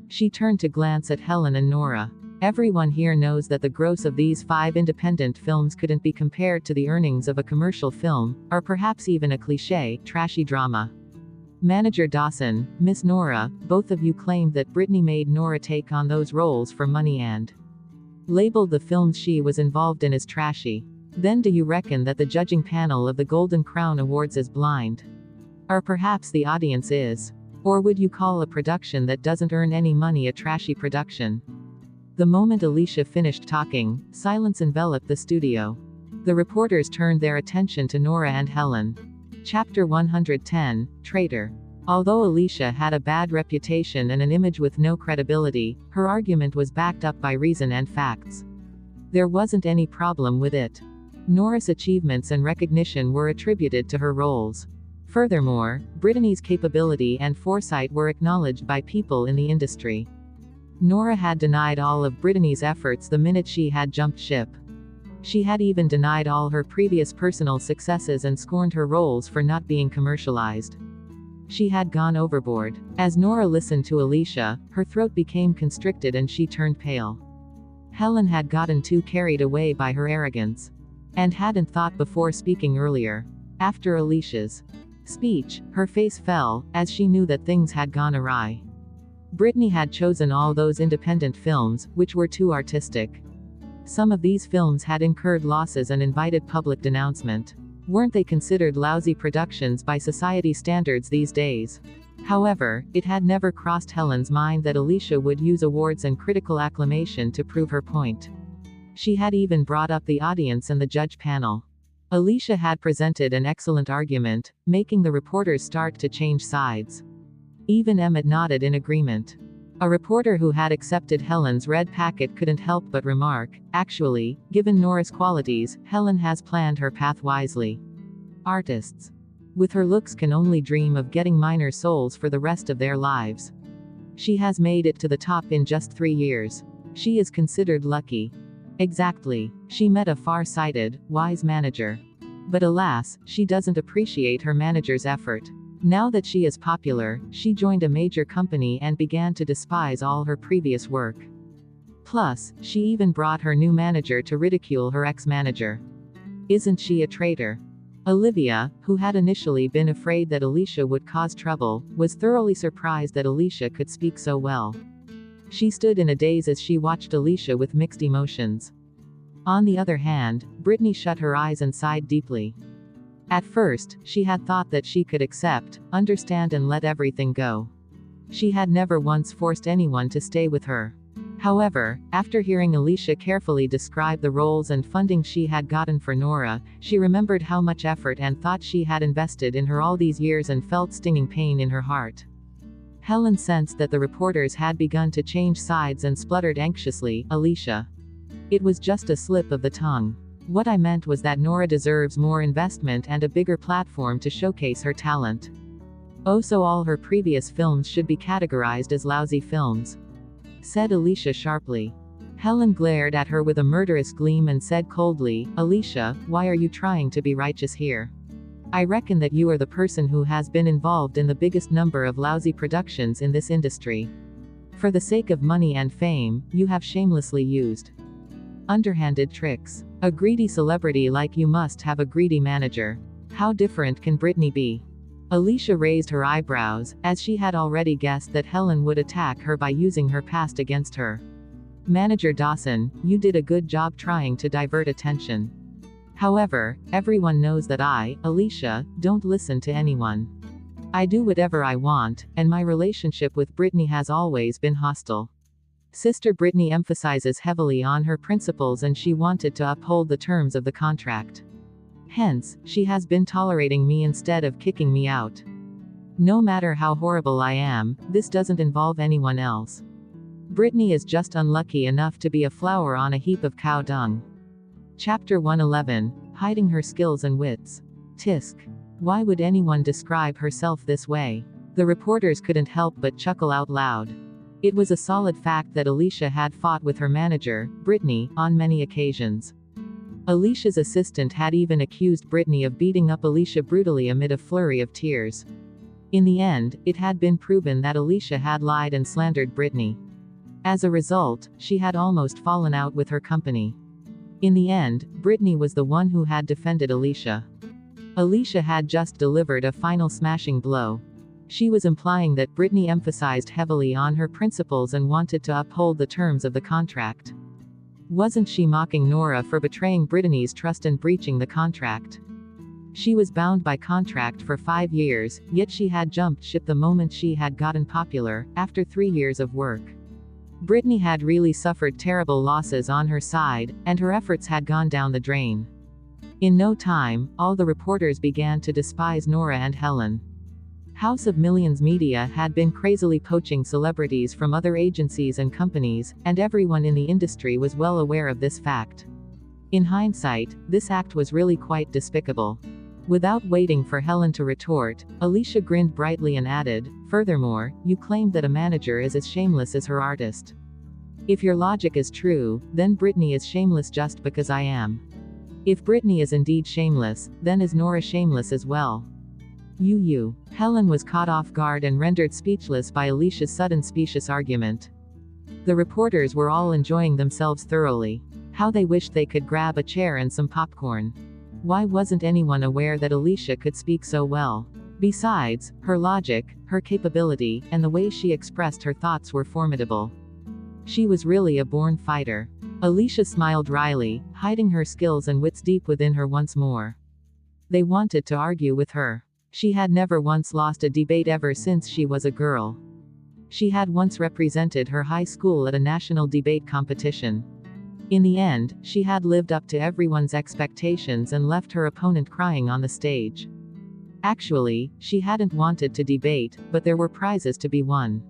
Speaker 1: She turned to glance at Helen and Nora. Everyone here knows that the gross of these 5 independent films couldn't be compared to the earnings of a commercial film, or perhaps even a cliché, trashy drama. Manager Dawson, Miss Nora, both of you claimed that Brittany made Nora take on those roles for money and labeled the films she was involved in as trashy. Then do you reckon that the judging panel of the Golden Crown Awards is blind? Or perhaps the audience is? Or would you call a production that doesn't earn any money a trashy production? The moment Alicia finished talking, silence enveloped the studio. The reporters turned their attention to Nora and Helen. Chapter 110, Traitor. Although Alicia had a bad reputation and an image with no credibility, her argument was backed up by reason and facts. There wasn't any problem with it. Nora's achievements and recognition were attributed to her roles. Furthermore, Brittany's capability and foresight were acknowledged by people in the industry. Nora had denied all of Brittany's efforts the minute she had jumped ship. She had even denied all her previous personal successes and scorned her roles for not being commercialized. She had gone overboard. As Nora listened to Alicia, her throat became constricted and she turned pale. Helen had gotten too carried away by her arrogance. And hadn't thought before speaking earlier. After Alicia's speech, her face fell, as she knew that things had gone awry. Brittany had chosen all those independent films, which were too artistic. Some of these films had incurred losses and invited public denouncement. Weren't they considered lousy productions by society standards these days? However, it had never crossed Helen's mind that Alicia would use awards and critical acclamation to prove her point. She had even brought up the audience and the judge panel. Alicia had presented an excellent argument, making the reporters start to change sides. Even Emmett nodded in agreement. A reporter who had accepted Helen's red packet couldn't help but remark, actually, given Nora's qualities, Helen has planned her path wisely. Artists with her looks can only dream of getting minor souls for the rest of their lives. She has made it to the top in just 3 years. She is considered lucky. Exactly. She met a far-sighted, wise manager. But alas, she doesn't appreciate her manager's effort. Now that she is popular, she joined a major company and began to despise all her previous work. Plus, she even brought her new manager to ridicule her ex-manager. Isn't she a traitor? Olivia, who had initially been afraid that Alicia would cause trouble, was thoroughly surprised that Alicia could speak so well. She stood in a daze as she watched Alicia with mixed emotions. On the other hand, Brittany shut her eyes and sighed deeply. At first, she had thought that she could accept, understand and let everything go. She had never once forced anyone to stay with her. However, after hearing Alicia carefully describe the roles and funding she had gotten for Nora, she remembered how much effort and thought she had invested in her all these years and felt stinging pain in her heart. Helen sensed that the reporters had begun to change sides and spluttered anxiously, "Alicia. It was just a slip of the tongue. What I meant was that Nora deserves more investment and a bigger platform to showcase her talent. Oh, so all her previous films should be categorized as lousy films," said Alicia sharply. Helen glared at her with a murderous gleam and said coldly, "Alicia, why are you trying to be righteous here? I reckon that you are the person who has been involved in the biggest number of lousy productions in this industry. For the sake of money and fame, you have shamelessly used underhanded tricks. A greedy celebrity like you must have a greedy manager. How different can Brittany be?" Alicia raised her eyebrows, as she had already guessed that Helen would attack her by using her past against her. "Manager Dawson, you did a good job trying to divert attention. However, everyone knows that I, Alicia, don't listen to anyone. I do whatever I want, and my relationship with Brittany has always been hostile. Sister Brittany emphasizes heavily on her principles and she wanted to uphold the terms of the contract. Hence, she has been tolerating me instead of kicking me out. No matter how horrible I am, this doesn't involve anyone else. Brittany is just unlucky enough to be a flower on a heap of cow dung." Chapter 111, Hiding Her Skills and Wits. Tisk. Why would anyone describe herself this way? The reporters couldn't help but chuckle out loud. It was a solid fact that Alicia had fought with her manager, Brittany, on many occasions. Alicia's assistant had even accused Brittany of beating up Alicia brutally amid a flurry of tears. In the end, it had been proven that Alicia had lied and slandered Brittany. As a result, she had almost fallen out with her company. In the end, Brittany was the one who had defended Alicia. Alicia had just delivered a final smashing blow. She was implying that Brittany emphasized heavily on her principles and wanted to uphold the terms of the contract. Wasn't she mocking Nora for betraying Brittany's trust and breaching the contract? She was bound by contract for 5 years, yet she had jumped ship the moment she had gotten popular, after 3 years of work. Brittany had really suffered terrible losses on her side, and her efforts had gone down the drain. In no time, all the reporters began to despise Nora and Helen. House of Millions Media had been crazily poaching celebrities from other agencies and companies, and everyone in the industry was well aware of this fact. In hindsight, this act was really quite despicable. Without waiting for Helen to retort, Alicia grinned brightly and added, "Furthermore, you claimed that a manager is as shameless as her artist. If your logic is true, then Brittany is shameless just because I am. If Brittany is indeed shameless, then is Nora shameless as well?" Helen was caught off guard and rendered speechless by Alicia's sudden specious argument. The reporters were all enjoying themselves thoroughly. How they wished they could grab a chair and some popcorn. Why wasn't anyone aware that Alicia could speak so well? Besides, her logic, her capability, and the way she expressed her thoughts were formidable. She was really a born fighter. Alicia smiled wryly, hiding her skills and wits deep within her once more. They wanted to argue with her. She had never once lost a debate ever since she was a girl. She had once represented her high school at a national debate competition. In the end, she had lived up to everyone's expectations and left her opponent crying on the stage. Actually, she hadn't wanted to debate, but there were prizes to be won.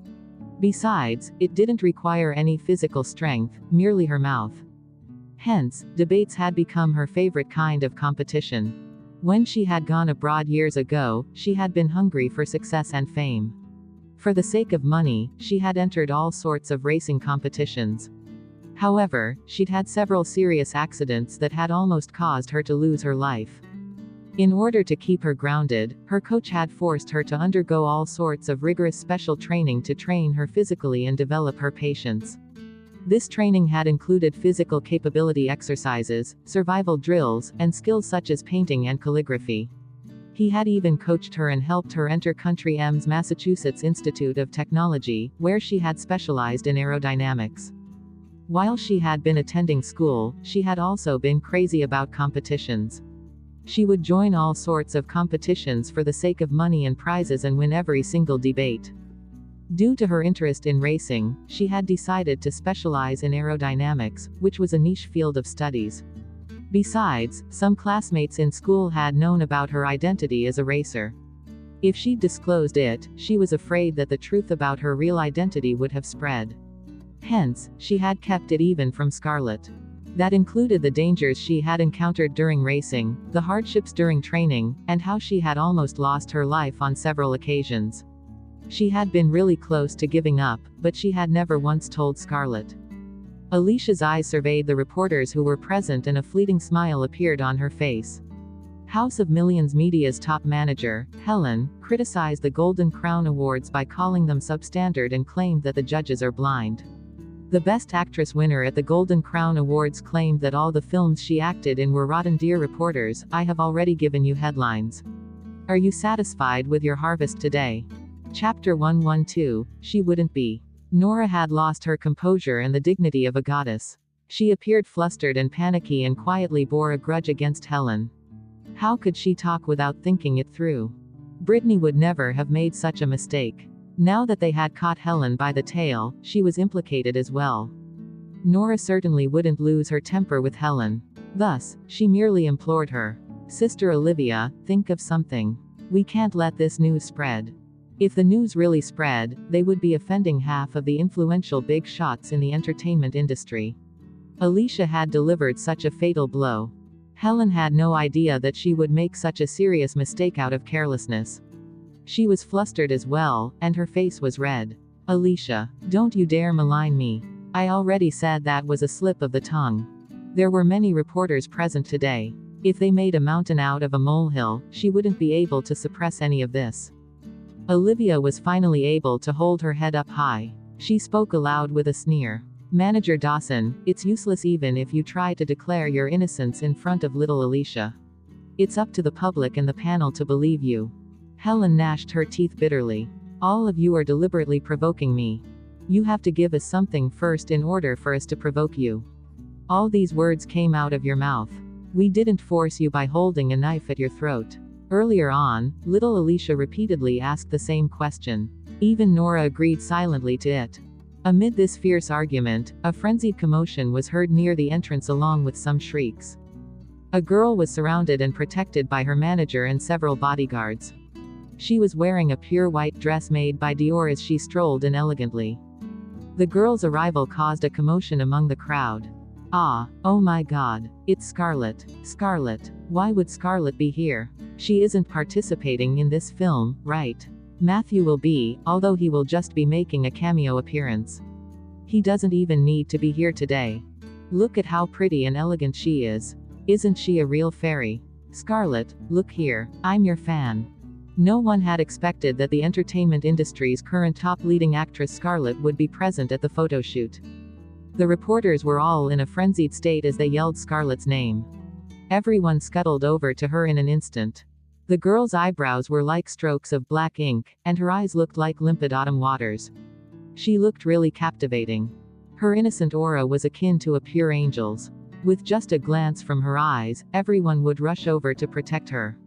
Speaker 1: Besides, it didn't require any physical strength, merely her mouth. Hence, debates had become her favorite kind of competition. When she had gone abroad years ago, she had been hungry for success and fame. For the sake of money, she had entered all sorts of racing competitions. However, she'd had several serious accidents that had almost caused her to lose her life. In order to keep her grounded, her coach had forced her to undergo all sorts of rigorous special training to train her physically and develop her patience. This training had included physical capability exercises, survival drills, and skills such as painting and calligraphy. He had even coached her and helped her enter Country M's Massachusetts Institute of Technology, where she had specialized in aerodynamics. While she had been attending school, she had also been crazy about competitions. She would join all sorts of competitions for the sake of money and prizes and win every single debate. Due to her interest in racing, she had decided to specialize in aerodynamics, which was a niche field of studies. Besides, some classmates in school had known about her identity as a racer. If she'd disclosed it, she was afraid that the truth about her real identity would have spread. Hence, she had kept it even from Scarlett. That included the dangers she had encountered during racing, the hardships during training, and how she had almost lost her life on several occasions. She had been really close to giving up, but she had never once told Scarlett. Alicia's eyes surveyed the reporters who were present and a fleeting smile appeared on her face. House of Millions Media's top manager, Helen, criticized the Golden Crown Awards by calling them substandard and claimed that the judges are blind. The Best Actress winner at the Golden Crown Awards claimed that all the films she acted in were rotten. Dear reporters, I have already given you headlines. Are you satisfied with your harvest today? Chapter 112, She Wouldn't Be. Nora had lost her composure and the dignity of a goddess. She appeared flustered and panicky and quietly bore a grudge against Helen. How could she talk without thinking it through? Brittany would never have made such a mistake. Now that they had caught Helen by the tail, she was implicated as well. Nora certainly wouldn't lose her temper with Helen. Thus, she merely implored her. Sister Olivia, think of something. We can't let this news spread. If the news really spread, they would be offending half of the influential big shots in the entertainment industry. Alicia had delivered such a fatal blow. Helen had no idea that she would make such a serious mistake out of carelessness. She was flustered as well, and her face was red. Alicia, don't you dare malign me. I already said that was a slip of the tongue. There were many reporters present today. If they made a mountain out of a molehill, she wouldn't be able to suppress any of this. Olivia was finally able to hold her head up high. She spoke aloud with a sneer. Manager Dawson, it's useless even if you try to declare your innocence in front of little Alicia. It's up to the public and the panel to believe you. Helen gnashed her teeth bitterly. All of you are deliberately provoking me. You have to give us something first in order for us to provoke you. All these words came out of your mouth. We didn't force you by holding a knife at your throat. Earlier on, little Alicia repeatedly asked the same question. Even Nora agreed silently to it. Amid this fierce argument, a frenzied commotion was heard near the entrance along with some shrieks. A girl was surrounded and protected by her manager and several bodyguards. She was wearing a pure white dress made by Dior as she strolled in elegantly. The girl's arrival caused a commotion among the crowd. Oh my God, it's Scarlett. Scarlett. Why would Scarlett be here? She isn't participating in this film, right? Matthew will be, although he will just be making a cameo appearance. He doesn't even need to be here today. Look at how pretty and elegant she is. Isn't she a real fairy? Scarlett, look here, I'm your fan. No one had expected that the entertainment industry's current top leading actress Scarlett would be present at the photo shoot. The reporters were all in a frenzied state as they yelled Scarlett's name. Everyone scuttled over to her in an instant. The girl's eyebrows were like strokes of black ink, and her eyes looked like limpid autumn waters. She looked really captivating. Her innocent aura was akin to a pure angel's. With just a glance from her eyes, everyone would rush over to protect her.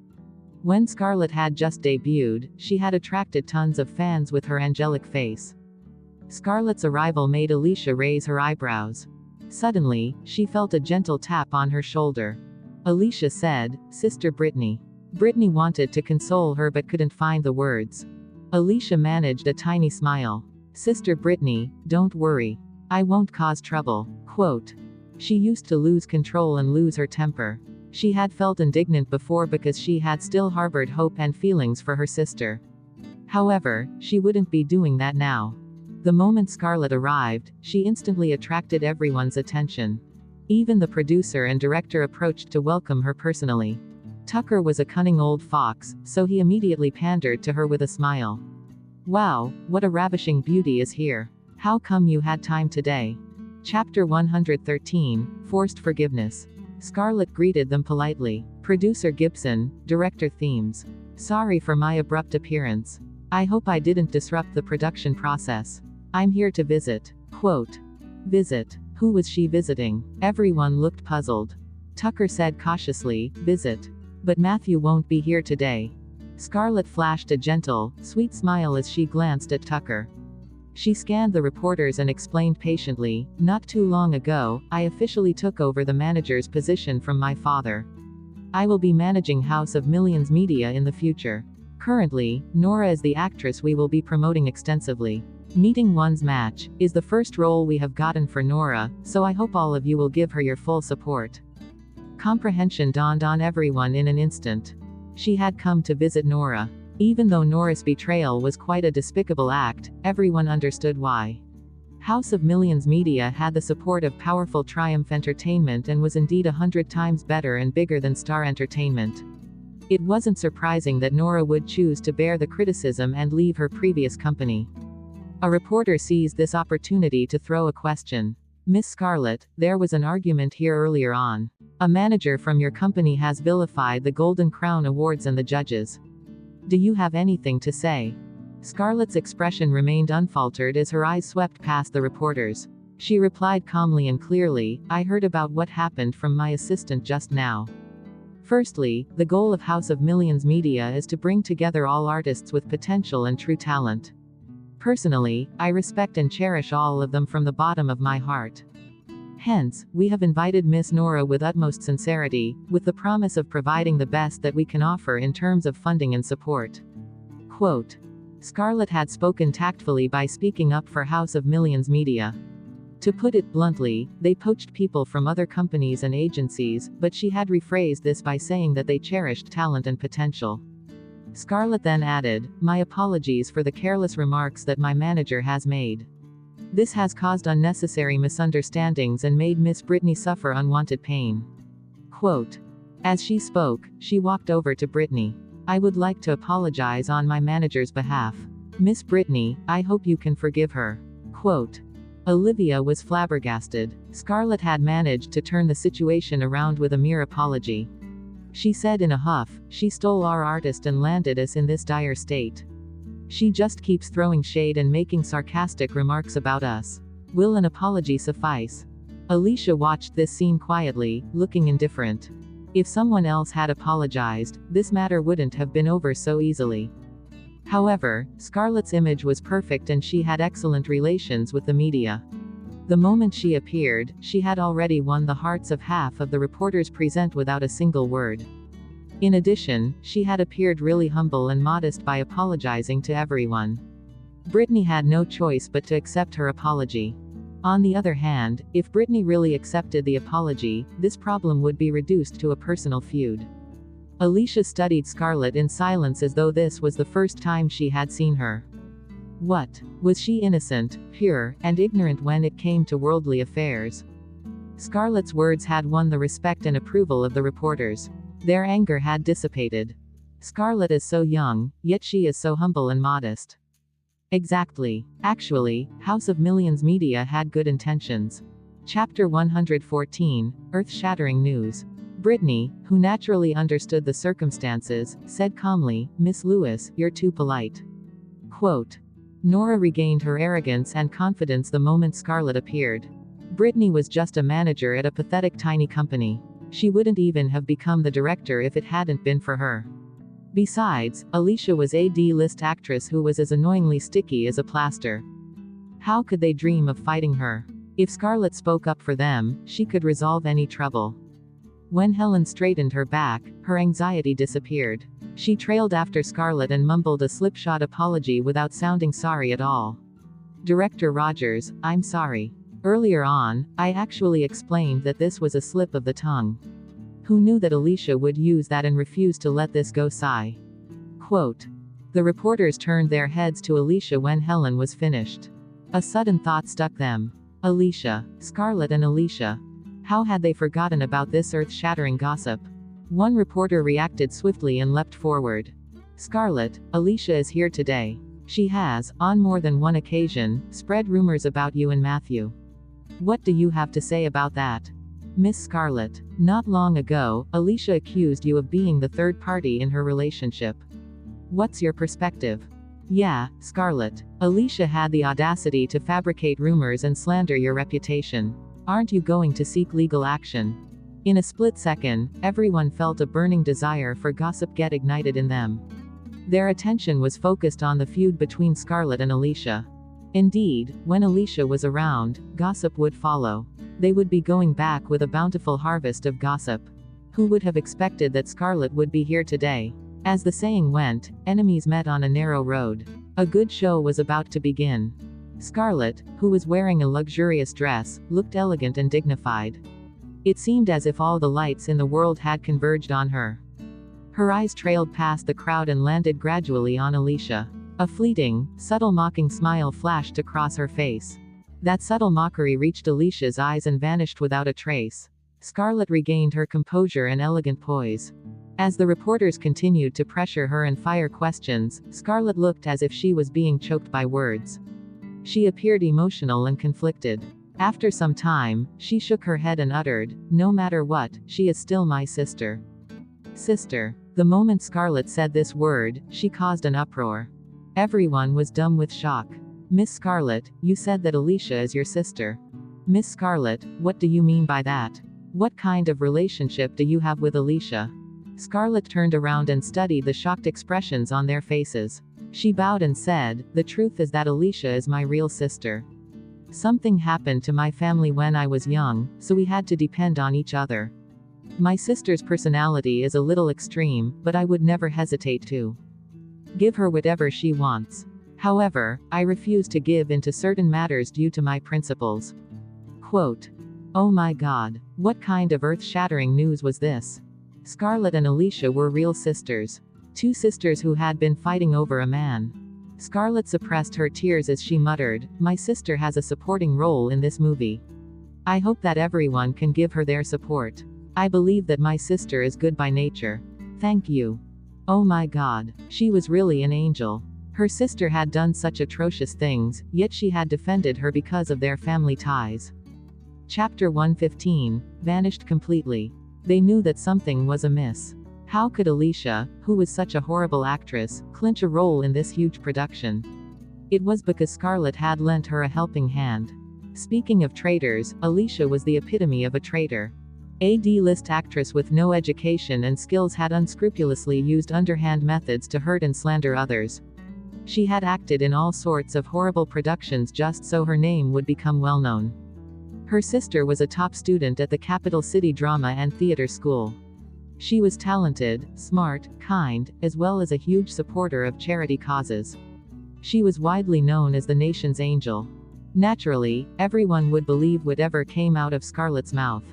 Speaker 1: When Scarlett had just debuted, she had attracted tons of fans with her angelic face. Scarlett's arrival made Alicia raise her eyebrows. Suddenly, she felt a gentle tap on her shoulder. Alicia said, "Sister Brittany." Brittany wanted to console her but couldn't find the words. Alicia managed a tiny smile. "Sister Brittany, don't worry. I won't cause trouble." Quote. She used to lose control and lose her temper. She had felt indignant before because she had still harbored hope and feelings for her sister. However, she wouldn't be doing that now. The moment Scarlett arrived, she instantly attracted everyone's attention. Even the producer and director approached to welcome her personally. Tucker was a cunning old fox, so he immediately pandered to her with a smile. "Wow, what a ravishing beauty is here. How come you had time today?" Chapter 113, Forced Forgiveness. Scarlett greeted them politely. "Producer Gibson, Director Themes. Sorry for my abrupt appearance. I hope I didn't disrupt the production process. I'm here to visit." Quote. Visit? Who was she visiting? Everyone looked puzzled. Tucker said cautiously, "Visit. But Matthew won't be here today." Scarlett flashed a gentle, sweet smile as she glanced at Tucker. She scanned the reporters and explained patiently, "Not too long ago, I officially took over the manager's position from my father. I will be managing House of Millions Media in the future. Currently, Nora is the actress we will be promoting extensively. Meeting One's Match is the first role we have gotten for Nora, so I hope all of you will give her your full support." Comprehension dawned on everyone in an instant. She had come to visit Nora. Even though Nora's betrayal was quite a despicable act, everyone understood why. House of Millions Media had the support of powerful Triumph Entertainment and was indeed 100 times better and bigger than Star Entertainment. It wasn't surprising that Nora would choose to bear the criticism and leave her previous company. A reporter seized this opportunity to throw a question. "Miss Scarlett, there was an argument here earlier on. A manager from your company has vilified the Golden Crown Awards and the judges. Do you have anything to say?" Scarlett's expression remained unfaltered as her eyes swept past the reporters. She replied calmly and clearly, "I heard about what happened from my assistant just now. Firstly, the goal of House of Millions Media is to bring together all artists with potential and true talent. Personally, I respect and cherish all of them from the bottom of my heart. Hence, we have invited Miss Nora with utmost sincerity, with the promise of providing the best that we can offer in terms of funding and support." Quote. Scarlett had spoken tactfully by speaking up for House of Millions Media. To put it bluntly, they poached people from other companies and agencies, but she had rephrased this by saying that they cherished talent and potential. Scarlett then added, "My apologies for the careless remarks that my manager has made. This has caused unnecessary misunderstandings and made Miss Brittany suffer unwanted pain." Quote. As she spoke, she walked over to Brittany. "I would like to apologize on my manager's behalf. Miss Brittany, I hope you can forgive her." Quote. Olivia was flabbergasted. Scarlett had managed to turn the situation around with a mere apology. She said in a huff, "She stole our artist and landed us in this dire state. She just keeps throwing shade and making sarcastic remarks about us. Will an apology suffice?" Alicia watched this scene quietly, looking indifferent. If someone else had apologized, this matter wouldn't have been over so easily. However, Scarlett's image was perfect and she had excellent relations with the media. The moment she appeared, she had already won the hearts of half of the reporters present without a single word. In addition, she had appeared really humble and modest by apologizing to everyone. Brittany had no choice but to accept her apology. On the other hand, if Brittany really accepted the apology, this problem would be reduced to a personal feud. Alicia studied Scarlett in silence as though this was the first time she had seen her. What? Was she innocent, pure, and ignorant when it came to worldly affairs? Scarlett's words had won the respect and approval of the reporters. Their anger had dissipated. Scarlett is so young, yet she is so humble and modest. Exactly. Actually, House of Millions Media had good intentions. Chapter 114, Earth-Shattering News. Brittany, who naturally understood the circumstances, said calmly, "Miss Lewis, you're too polite." Quote. Nora regained her arrogance and confidence the moment Scarlett appeared. Brittany was just a manager at a pathetic tiny company. She wouldn't even have become the director if it hadn't been for her. Besides, Alicia was a D-list actress who was as annoyingly sticky as a plaster. How could they dream of fighting her? If Scarlett spoke up for them, she could resolve any trouble. When Helen straightened her back, her anxiety disappeared. She trailed after Scarlett and mumbled a slipshod apology without sounding sorry at all. "Director Rogers, I'm sorry. Earlier on, I actually explained that this was a slip of the tongue. Who knew that Alicia would use that and refuse to let this go?" Sigh. Quote. The reporters turned their heads to Alicia when Helen was finished. A sudden thought struck them. Alicia, Scarlett and Alicia. How had they forgotten about this earth-shattering gossip? One reporter reacted swiftly and leapt forward. "Scarlett, Alicia is here today. She has, on more than one occasion, spread rumors about you and Matthew. What do you have to say about that?" "Miss Scarlett, not long ago, Alicia accused you of being the third party in her relationship. What's your perspective?" "Yeah, Scarlett. Alicia had the audacity to fabricate rumors and slander your reputation. Aren't you going to seek legal action?" In a split second, everyone felt a burning desire for gossip get ignited in them. Their attention was focused on the feud between Scarlett and Alicia. Indeed, when Alicia was around, gossip would follow. They would be going back with a bountiful harvest of gossip. Who would have expected that Scarlett would be here today? As the saying went, enemies met on a narrow road. A good show was about to begin. Scarlett, who was wearing a luxurious dress, looked elegant and dignified. It seemed as if all the lights in the world had converged on her. Her eyes trailed past the crowd and landed gradually on Alicia. A fleeting, subtle mocking smile flashed across her face. That subtle mockery reached Alicia's eyes and vanished without a trace. Scarlett regained her composure and elegant poise. As the reporters continued to pressure her and fire questions, Scarlett looked as if she was being choked by words. She appeared emotional and conflicted. After some time, she shook her head and uttered, "No matter what, she is still my sister." Sister. The moment Scarlett said this word, she caused an uproar. Everyone was dumb with shock. "Miss Scarlett, you said that Alicia is your sister. Miss Scarlett, what do you mean by that? What kind of relationship do you have with Alicia?" Scarlett turned around and studied the shocked expressions on their faces. She bowed and said, "The truth is that Alicia is my real sister. Something happened to my family when I was young, so we had to depend on each other. My sister's personality is a little extreme, but I would never hesitate to give her whatever she wants. However, I refuse to give in to certain matters due to my principles." Quote. Oh my God. What kind of earth-shattering news was this? Scarlett and Alicia were real sisters. Two sisters who had been fighting over a man. Scarlett suppressed her tears as she muttered, "My sister has a supporting role in this movie. I hope that everyone can give her their support. I believe that my sister is good by nature. Thank you." Oh my God. She was really an angel. Her sister had done such atrocious things, yet she had defended her because of their family ties. Chapter 115, vanished completely. They knew that something was amiss. How could Alicia, who was such a horrible actress, clinch a role in this huge production? It was because Scarlett had lent her a helping hand. Speaking of traitors, Alicia was the epitome of a traitor. A D-list actress with no education and skills had unscrupulously used underhand methods to hurt and slander others. She had acted in all sorts of horrible productions just so her name would become well known. Her sister was a top student at the Capital City Drama and Theatre School. She was talented, smart, kind, as well as a huge supporter of charity causes. She was widely known as the nation's angel. Naturally, everyone would believe whatever came out of Scarlett's mouth.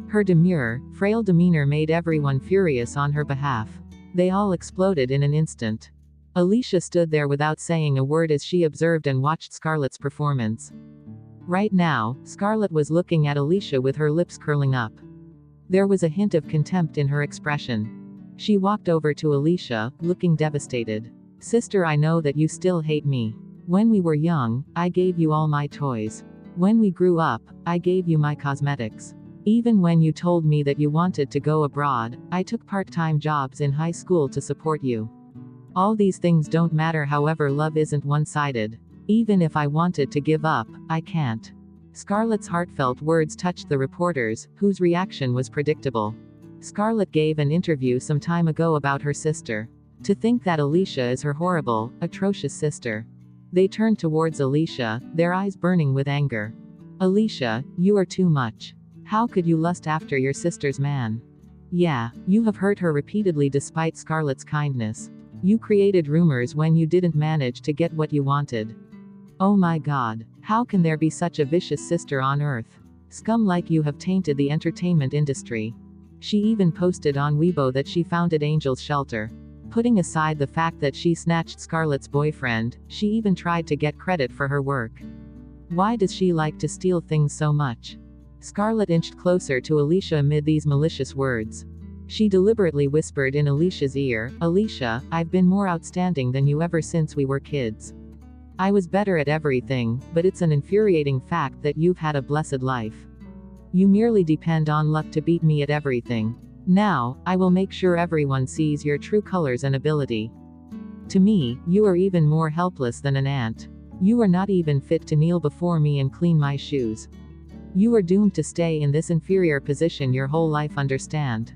Speaker 1: Her demure, frail demeanor made everyone furious on her behalf. They all exploded in an instant. Alicia stood there without saying a word as she observed and watched Scarlett's performance. Right now, Scarlett was looking at Alicia with her lips curling up. There was a hint of contempt in her expression. She walked over to Alicia, looking devastated. "Sister, I know that you still hate me. When we were young, I gave you all my toys. When we grew up, I gave you my cosmetics. Even when you told me that you wanted to go abroad, I took part-time jobs in high school to support you. All these things don't matter, however, love isn't one-sided. Even if I wanted to give up, I can't." Scarlett's heartfelt words touched the reporters, whose reaction was predictable. Scarlett gave an interview some time ago about her sister. To think that Alicia is her horrible, atrocious sister. They turned towards Alicia, their eyes burning with anger. "Alicia, you are too much. How could you lust after your sister's man? Yeah, you have hurt her repeatedly despite Scarlett's kindness. You created rumors when you didn't manage to get what you wanted. Oh my God, how can there be such a vicious sister on earth? Scum like you have tainted the entertainment industry." She even posted on Weibo that she founded Angel's Shelter. Putting aside the fact that she snatched Scarlett's boyfriend, she even tried to get credit for her work. Why does she like to steal things so much? Scarlett inched closer to Alicia amid these malicious words. She deliberately whispered in Alicia's ear, "Alicia, I've been more outstanding than you ever since we were kids. I was better at everything, but it's an infuriating fact that you've had a blessed life. You merely depend on luck to beat me at everything. Now, I will make sure everyone sees your true colors and ability. To me, you are even more helpless than an ant. You are not even fit to kneel before me and clean my shoes. You are doomed to stay in this inferior position your whole life, understand?"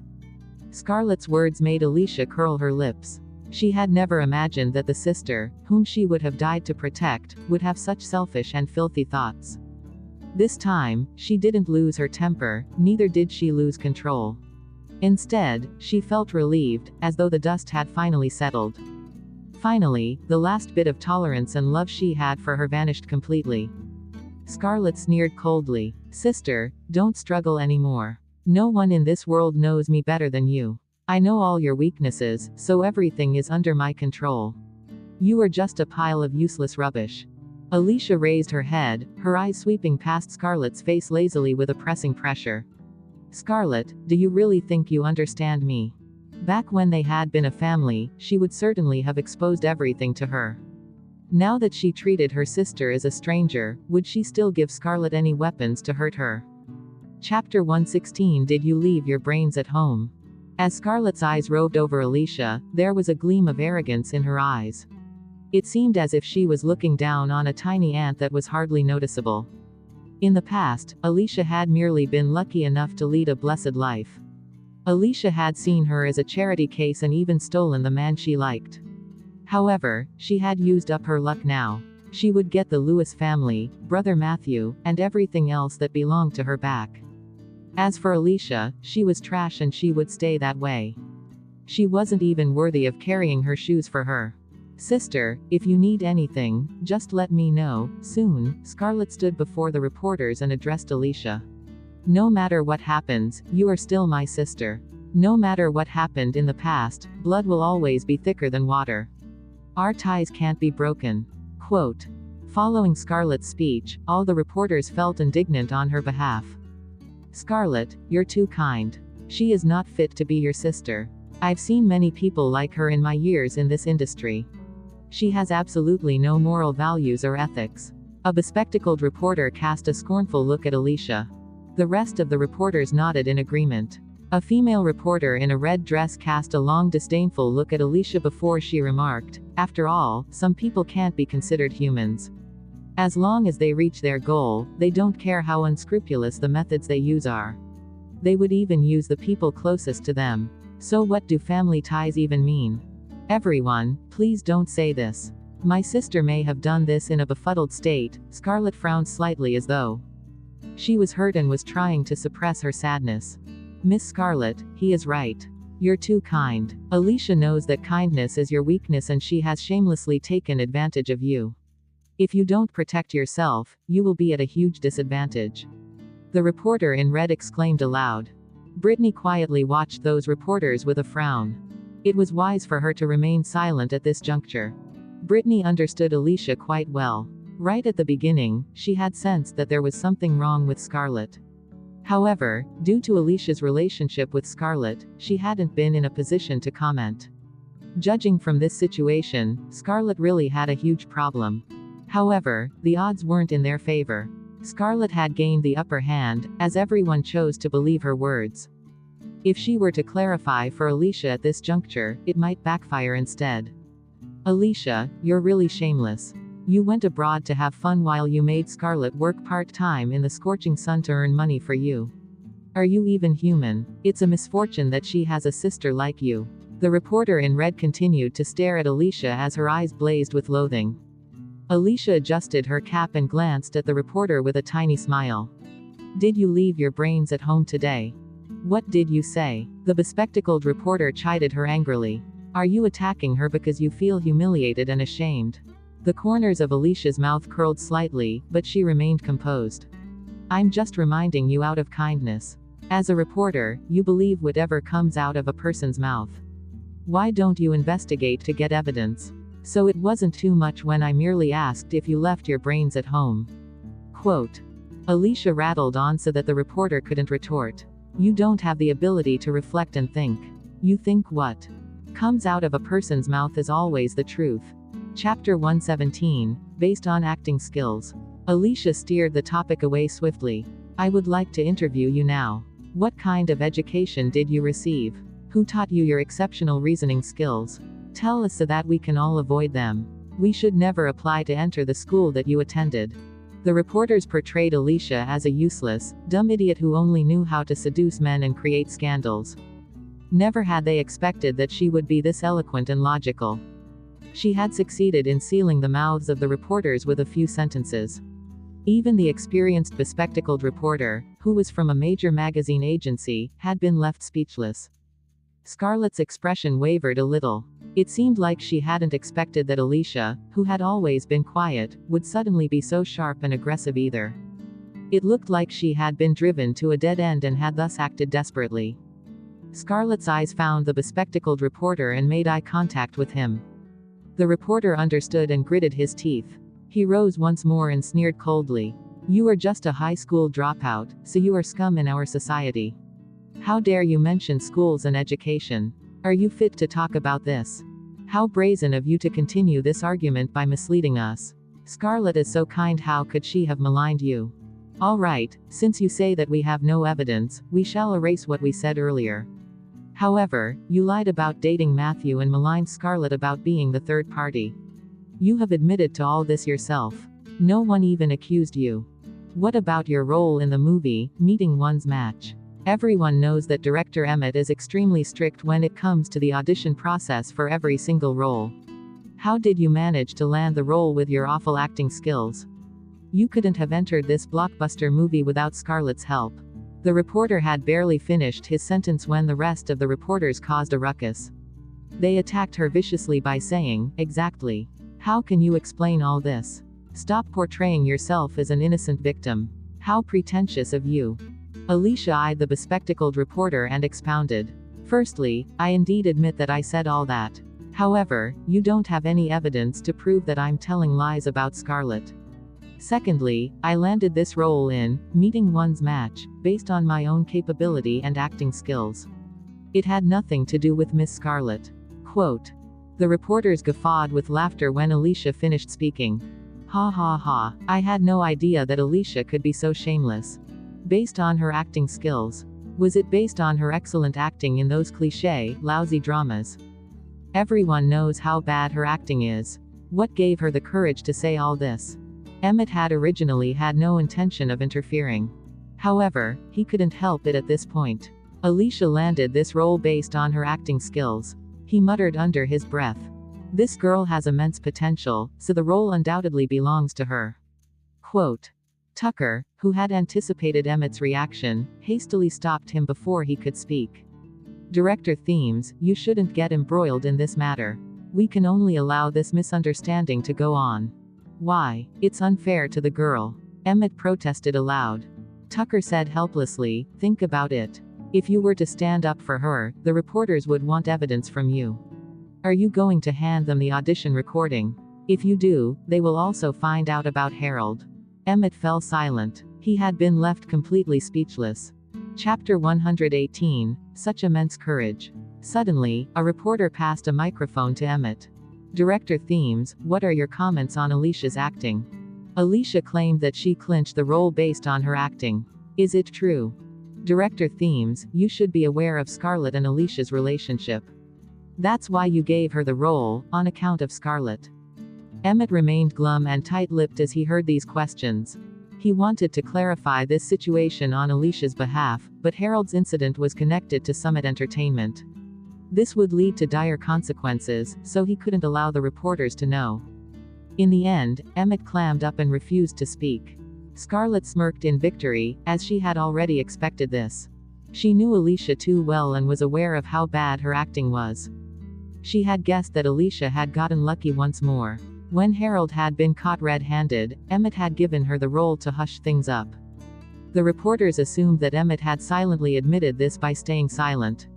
Speaker 1: Scarlett's words made Alicia curl her lips. She had never imagined that the sister, whom she would have died to protect, would have such selfish and filthy thoughts. This time, she didn't lose her temper, neither did she lose control. Instead, she felt relieved, as though the dust had finally settled. Finally, the last bit of tolerance and love she had for her vanished completely. Scarlett sneered coldly. "Sister, don't struggle anymore. No one in this world knows me better than you. I know all your weaknesses, so everything is under my control. You are just a pile of useless rubbish." Alicia raised her head, her eyes sweeping past Scarlett's face lazily with a pressing pressure. "Scarlett, do you really think you understand me? Back when they had been a family, she would certainly have exposed everything to her. Now that she treated her sister as a stranger, would she still give Scarlett any weapons to hurt her?" Chapter 116, Did you leave your brains at home? As Scarlett's eyes roved over Alicia, there was a gleam of arrogance in her eyes. It seemed as if she was looking down on a tiny ant that was hardly noticeable. In the past, Alicia had merely been lucky enough to lead a blessed life. Alicia had seen her as a charity case and even stolen the man she liked. However, she had used up her luck now. She would get the Lewis family, brother Matthew, and everything else that belonged to her back. As for Alicia, she was trash and she would stay that way. She wasn't even worthy of carrying her shoes for her. "Sister, if you need anything, just let me know." Soon, Scarlett stood before the reporters and addressed Alicia. "No matter what happens, you are still my sister. No matter what happened in the past, blood will always be thicker than water. Our ties can't be broken. Quote. Following Scarlett's speech, all the reporters felt indignant on her behalf. Scarlett, you're too kind. She is not fit to be your sister. I've seen many people like her in my years in this industry. She has absolutely no moral values or ethics. A bespectacled reporter cast a scornful look at Alicia. The rest of the reporters nodded in agreement. A female reporter in a red dress cast a long disdainful look at Alicia before she remarked, "After all, some people can't be considered humans. As long as they reach their goal, they don't care how unscrupulous the methods they use are. They would even use the people closest to them. So what do family ties even mean? Everyone, please don't say this. My sister may have done this in a befuddled state." Scarlett frowned slightly as though she was hurt and was trying to suppress her sadness. "Miss Scarlett, he is right. You're too kind. Alicia knows that kindness is your weakness and she has shamelessly taken advantage of you. If you don't protect yourself, you will be at a huge disadvantage." The reporter in red exclaimed aloud. Brittany quietly watched those reporters with a frown. It was wise for her to remain silent at this juncture. Brittany understood Alicia quite well. Right at the beginning, she had sensed that there was something wrong with Scarlett. However, due to Alicia's relationship with Scarlett, she hadn't been in a position to comment. Judging from this situation, Scarlett really had a huge problem. However, the odds weren't in their favor. Scarlett had gained the upper hand, as everyone chose to believe her words. If she were to clarify for Alicia at this juncture, it might backfire instead. "Alicia, you're really shameless. You went abroad to have fun while you made Scarlett work part-time in the scorching sun to earn money for you. Are you even human? It's a misfortune that she has a sister like you." The reporter in red continued to stare at Alicia as her eyes blazed with loathing. Alicia adjusted her cap and glanced at the reporter with a tiny smile. "Did you leave your brains at home today? What did you say?" The bespectacled reporter chided her angrily. "Are you attacking her because you feel humiliated and ashamed?" The corners of Alicia's mouth curled slightly, but she remained composed. "I'm just reminding you out of kindness. As a reporter, you believe whatever comes out of a person's mouth. Why don't you investigate to get evidence? So it wasn't too much when I merely asked if you left your brains at home." Quote. Alicia rattled on so that the reporter couldn't retort. "You don't have the ability to reflect and think. You think what comes out of a person's mouth is always the truth." Chapter 117, based on acting skills. Alicia steered the topic away swiftly. "I would like to interview you now. What kind of education did you receive? Who taught you your exceptional reasoning skills? Tell us so that we can all avoid them. We should never apply to enter the school that you attended." The reporters portrayed Alicia as a useless, dumb idiot who only knew how to seduce men and create scandals. Never had they expected that she would be this eloquent and logical. She had succeeded in sealing the mouths of the reporters with a few sentences. Even the experienced bespectacled reporter, who was from a major magazine agency, had been left speechless. Scarlett's expression wavered a little. It seemed like she hadn't expected that Alicia, who had always been quiet, would suddenly be so sharp and aggressive either. It looked like she had been driven to a dead end and had thus acted desperately. Scarlett's eyes found the bespectacled reporter and made eye contact with him. The reporter understood and gritted his teeth. He rose once more and sneered coldly. "You are just a high school dropout, so you are scum in our society. How dare you mention schools and education? Are you fit to talk about this? How brazen of you to continue this argument by misleading us. Scarlett is so kind, how could she have maligned you? All right, since you say that we have no evidence, we shall erase what we said earlier. However, you lied about dating Matthew and maligned Scarlett about being the third party. You have admitted to all this yourself. No one even accused you. What about your role in the movie, Meeting One's Match? Everyone knows that director Emmett is extremely strict when it comes to the audition process for every single role. How did you manage to land the role with your awful acting skills? You couldn't have entered this blockbuster movie without Scarlett's help." The reporter had barely finished his sentence when the rest of the reporters caused a ruckus. They attacked her viciously by saying, "Exactly. How can you explain all this? Stop portraying yourself as an innocent victim. How pretentious of you." Alicia eyed the bespectacled reporter and expounded. Firstly, I indeed admit that I said all that. However, you don't have any evidence to prove that I'm telling lies about Scarlett. Secondly, I landed this role in Meeting One's Match, based on my own capability and acting skills. It had nothing to do with Miss Scarlett. Quote. The reporters guffawed with laughter when Alicia finished speaking. Ha ha ha, I had no idea that Alicia could be so shameless. Based on her acting skills. Was it based on her excellent acting in those cliché, lousy dramas? Everyone knows how bad her acting is. What gave her the courage to say all this? Emmett had originally had no intention of interfering. However, he couldn't help it at this point. Alicia landed this role based on her acting skills. He muttered under his breath. This girl has immense potential, so the role undoubtedly belongs to her. Quote. Tucker, who had anticipated Emmett's reaction, hastily stopped him before he could speak. Director Themes, you shouldn't get embroiled in this matter. We can only allow this misunderstanding to go on. Why? It's unfair to the girl. Emmett protested aloud. Tucker said helplessly, think about it. If you were to stand up for her, the reporters would want evidence from you. Are you going to hand them the audition recording? If you do, they will also find out about Harold. Emmett fell silent. He had been left completely speechless. Chapter 118, Such Immense Courage. Suddenly, a reporter passed a microphone to Emmett. Director Themes, what are your comments on Alicia's acting? Alicia claimed that she clinched the role based on her acting. Is it true? Director Themes, you should be aware of Scarlett and Alicia's relationship. That's why you gave her the role, on account of Scarlett. Emmett remained glum and tight-lipped as he heard these questions. He wanted to clarify this situation on Alicia's behalf, but Harold's incident was connected to Summit Entertainment. This would lead to dire consequences, so he couldn't allow the reporters to know. In the end, Emmett clammed up and refused to speak. Scarlett smirked in victory, as she had already expected this. She knew Alicia too well and was aware of how bad her acting was. She had guessed that Alicia had gotten lucky once more. When Harold had been caught red-handed, Emmett had given her the role to hush things up. The reporters assumed that Emmett had silently admitted this by staying silent.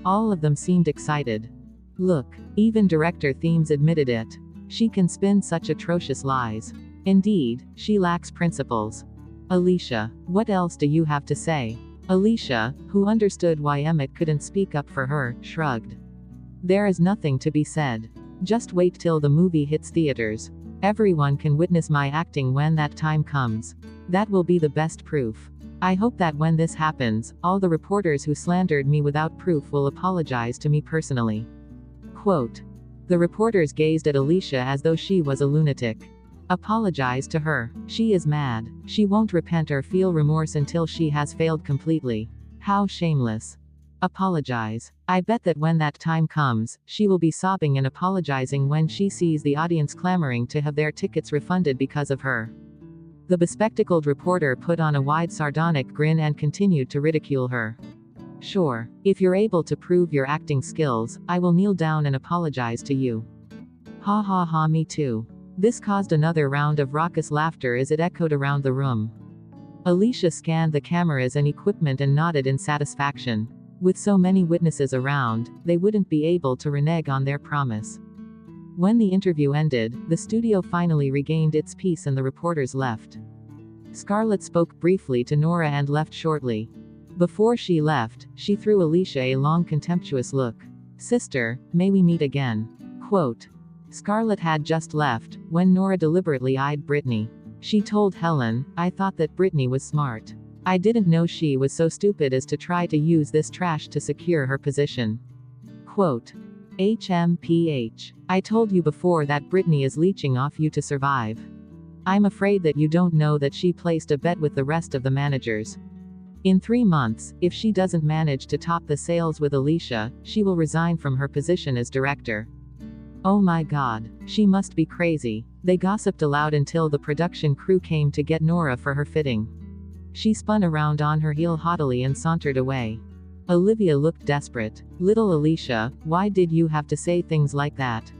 Speaker 1: All of them seemed excited. Look, even Director Themes admitted it. She can spin such atrocious lies. Indeed, she lacks principles. Alicia, what else do you have to say? Alicia, who understood why Emmett couldn't speak up for her, shrugged. There is nothing to be said. Just wait till the movie hits theaters. Everyone can witness my acting when that time comes. That will be the best proof. I hope that when this happens, all the reporters who slandered me without proof will apologize to me personally. Quote. The reporters gazed at Alicia as though she was a lunatic. Apologize to her. She is mad. She won't repent or feel remorse until she has failed completely. How shameless. Apologize. I bet that when that time comes, she will be sobbing and apologizing when she sees the audience clamoring to have their tickets refunded because of her. The bespectacled reporter put on a wide sardonic grin and continued to ridicule her. Sure. If you're able to prove your acting skills, I will kneel down and apologize to you. Ha ha ha, me too. This caused another round of raucous laughter as it echoed around the room. Alicia scanned the cameras and equipment and nodded in satisfaction. With so many witnesses around, they wouldn't be able to renege on their promise. When the interview ended, the studio finally regained its peace and the reporters left. Scarlett spoke briefly to Nora and left shortly. Before she left, she threw Alicia a long contemptuous look. Sister, may we meet again? Quote. Scarlett had just left, when Nora deliberately eyed Brittany. She told Helen, I thought that Brittany was smart. I didn't know she was so stupid as to try to use this trash to secure her position. Quote. HMPH. I told you before that Brittany is leeching off you to survive. I'm afraid that you don't know that she placed a bet with the rest of the managers. In 3 months, if she doesn't manage to top the sales with Alicia, she will resign from her position as director. Oh my God, she must be crazy. They gossiped aloud until the production crew came to get Nora for her fitting. She spun around on her heel haughtily and sauntered away. Olivia looked desperate. Little Alicia, why did you have to say things like that?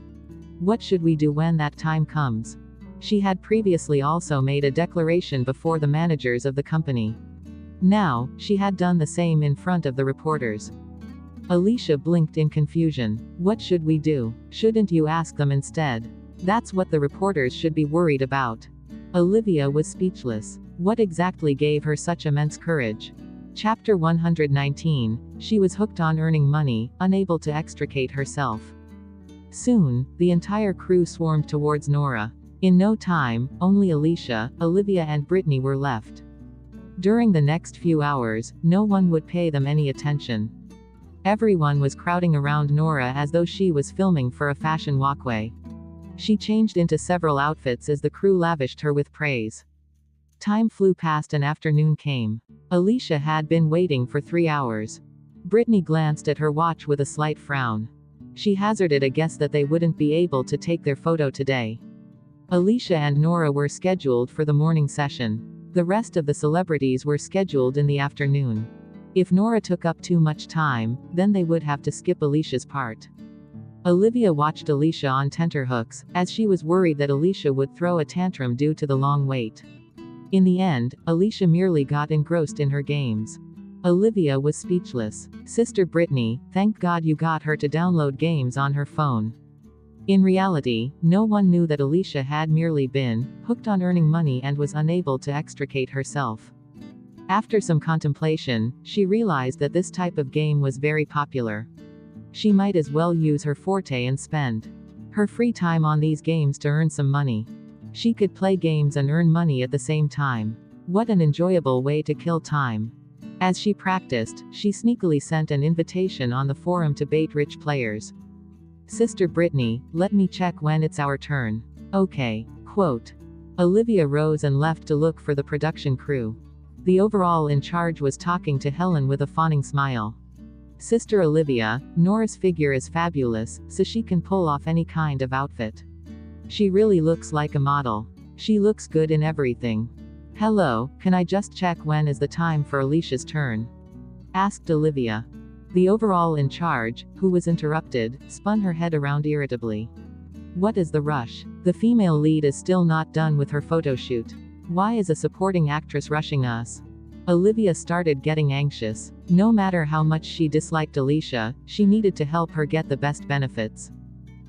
Speaker 1: What should we do when that time comes? She had previously also made a declaration before the managers of the company. Now, she had done the same in front of the reporters. Alicia blinked in confusion. What should we do? Shouldn't you ask them instead? That's what the reporters should be worried about. Olivia was speechless. What exactly gave her such immense courage? Chapter 119. She was hooked on earning money, unable to extricate herself. Soon, the entire crew swarmed towards Nora. In no time, only Alicia, Olivia and Brittany were left. During the next few hours, no one would pay them any attention. Everyone was crowding around Nora as though she was filming for a fashion walkway. She changed into several outfits as the crew lavished her with praise. Time flew past and afternoon came. Alicia had been waiting for 3 hours. Brittany glanced at her watch with a slight frown. She hazarded a guess that they wouldn't be able to take their photo today. Alicia and Nora were scheduled for the morning session. The rest of the celebrities were scheduled in the afternoon. If Nora took up too much time, then they would have to skip Alicia's part. Olivia watched Alicia on tenterhooks, as she was worried that Alicia would throw a tantrum due to the long wait. In the end, Alicia merely got engrossed in her games. Olivia was speechless. Sister Brittany, thank God you got her to download games on her phone. In reality, no one knew that Alicia had merely been hooked on earning money and was unable to extricate herself. After some contemplation, she realized that this type of game was very popular. She might as well use her forte and spend her free time on these games to earn some money. She could play games and earn money at the same time. What an enjoyable way to kill time. As she practiced, she sneakily sent an invitation on the forum to bait rich players. Sister Brittany, let me check when it's our turn. Okay. Quote. Olivia rose and left to look for the production crew. The overall in charge was talking to Helen with a fawning smile. Sister Olivia, Nora's figure is fabulous, so she can pull off any kind of outfit. She really looks like a model. She looks good in everything. Hello, can I just check when is the time for Alicia's turn? Asked Olivia. The overall in charge, who was interrupted, spun her head around irritably. What is the rush? The female lead is still not done with her photo shoot. Why is a supporting actress rushing us? Olivia started getting anxious. No matter how much she disliked Alicia, she needed to help her get the best benefits.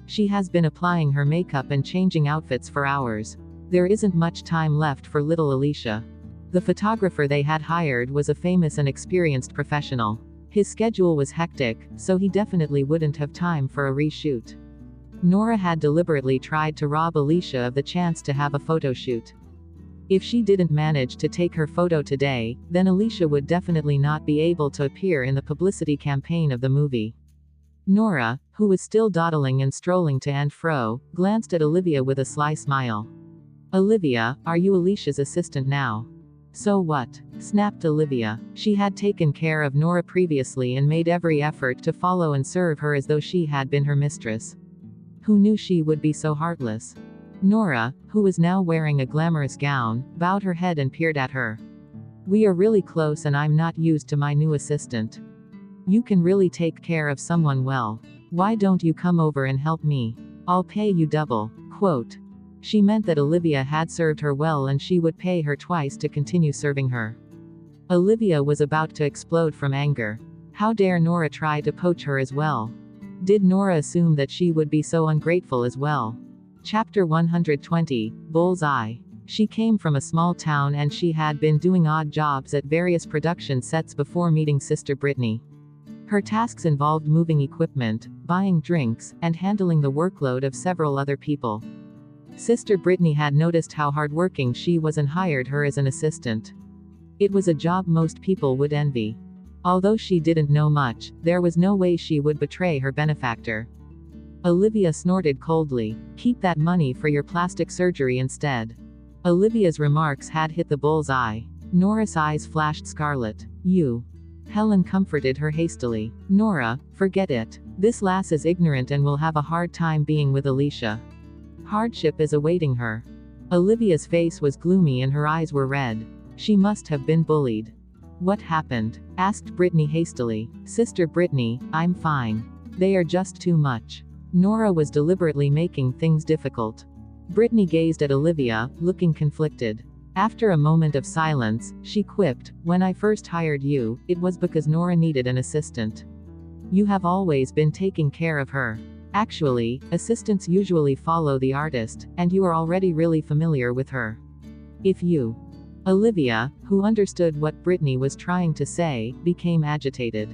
Speaker 1: She has been applying her makeup and changing outfits for hours. There isn't much time left for little Alicia. The photographer they had hired was a famous and experienced professional. His schedule was hectic, so he definitely wouldn't have time for a reshoot. Nora had deliberately tried to rob Alicia of the chance to have a photo shoot. If she didn't manage to take her photo today, then Alicia would definitely not be able to appear in the publicity campaign of the movie. Nora, who was still dawdling and strolling to and fro, glanced at Olivia with a sly smile. Olivia, are you Alicia's assistant now? So what? Snapped Olivia. She had taken care of Nora previously and made every effort to follow and serve her as though she had been her mistress. Who knew she would be so heartless? Nora, who was now wearing a glamorous gown, bowed her head and peered at her. We are really close and I'm not used to my new assistant. You can really take care of someone well. Why don't you come over and help me? I'll pay you double. Quote. She meant that Olivia had served her well and she would pay her twice to continue serving her. Olivia was about to explode from anger. How dare Nora try to poach her as well? Did Nora assume that she would be so ungrateful as well? Chapter 120, Bullseye. She came from a small town and she had been doing odd jobs at various production sets before meeting Sister Brittany. Her tasks involved moving equipment, buying drinks, and handling the workload of several other people. Sister Brittany had noticed how hardworking she was and hired her as an assistant. It was a job most people would envy. Although she didn't know much, there was no way she would betray her benefactor. Olivia snorted coldly. Keep that money for your plastic surgery instead. Olivia's remarks had hit the bullseye. Nora's eyes flashed scarlet. You. Helen comforted her hastily. Nora, forget it. This lass is ignorant and will have a hard time being with Alicia. Hardship is awaiting her. Olivia's face was gloomy and her eyes were red. She must have been bullied. What happened? Asked Brittany hastily. Sister Brittany, I'm fine. They are just too much. Nora was deliberately making things difficult. Brittany gazed at Olivia, looking conflicted. After a moment of silence, she quipped, when I first hired you, it was because Nora needed an assistant. You have always been taking care of her. Actually, assistants usually follow the artist, and you are already really familiar with her. If you. Olivia, who understood what Brittany was trying to say, became agitated.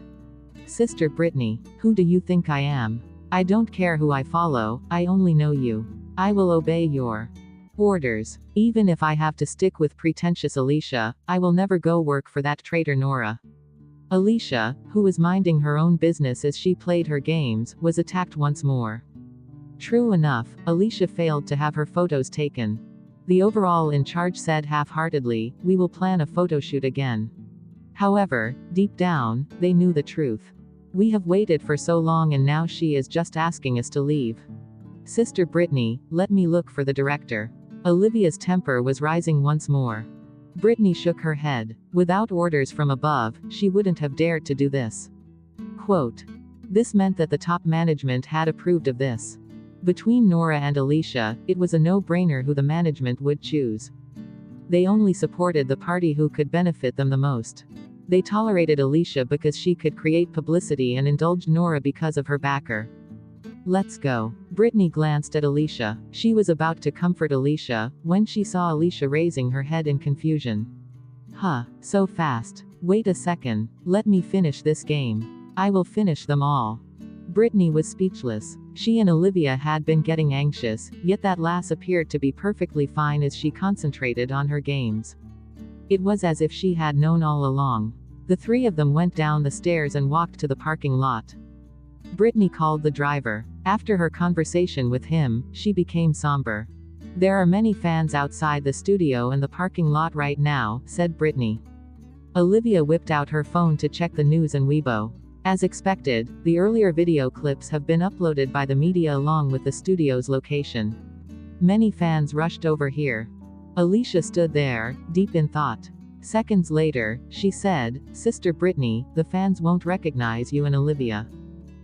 Speaker 1: Sister Brittany, who do you think I am? I don't care who I follow, I only know you. I will obey your orders. Even if I have to stick with pretentious Alicia, I will never go work for that traitor Nora. Alicia, who was minding her own business as she played her games, was attacked once more. True enough, Alicia failed to have her photos taken. The overall in charge said half-heartedly, "We will plan a photo shoot again." However, deep down, they knew the truth. We have waited for so long and now she is just asking us to leave. Sister Brittany, let me look for the director. Olivia's temper was rising once more. Brittany shook her head. Without orders from above, she wouldn't have dared to do this. Quote. This meant that the top management had approved of this. Between Nora and Alicia, it was a no-brainer who the management would choose. They only supported the party who could benefit them the most. They tolerated Alicia because she could create publicity and indulged Nora because of her backer. Let's go. Brittany glanced at Alicia. She was about to comfort Alicia, when she saw Alicia raising her head in confusion. Huh, so fast. Wait a second. Let me finish this game. I will finish them all. Brittany was speechless. She and Olivia had been getting anxious, yet that lass appeared to be perfectly fine as she concentrated on her games. It was as if she had known all along. The three of them went down the stairs and walked to the parking lot. Brittany called the driver. After her conversation with him, she became somber. There are many fans outside the studio and the parking lot right now, said Brittany. Olivia whipped out her phone to check the news and Weibo. As expected, the earlier video clips have been uploaded by the media along with the studio's location. Many fans rushed over here. Alicia stood there, deep in thought. Seconds later, she said, Sister Brittany, the fans won't recognize you and Olivia.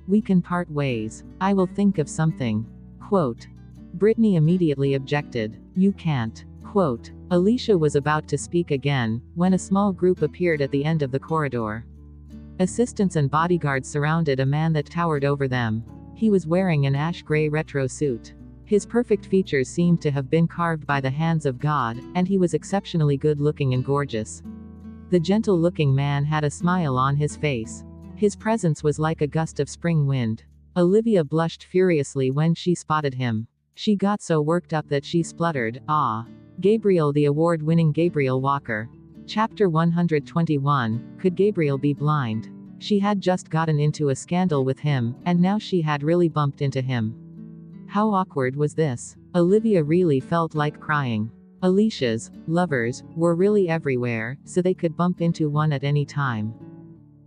Speaker 1: We can part ways. I will think of something. Quote. Brittany immediately objected. You can't. Quote. Alicia was about to speak again, when a small group appeared at the end of the corridor. Assistants and bodyguards surrounded a man that towered over them. He was wearing an ash-gray retro suit. His perfect features seemed to have been carved by the hands of God, and he was exceptionally good-looking and gorgeous. The gentle-looking man had a smile on his face. His presence was like a gust of spring wind. Olivia blushed furiously when she spotted him. She got so worked up that she spluttered, "Ah." Gabriel, the award-winning Gabriel Walker. Chapter 121, Could Gabriel be blind? She had just gotten into a scandal with him, and now she had really bumped into him. How awkward was this? Olivia really felt like crying. Alicia's lovers were really everywhere, so they could bump into one at any time.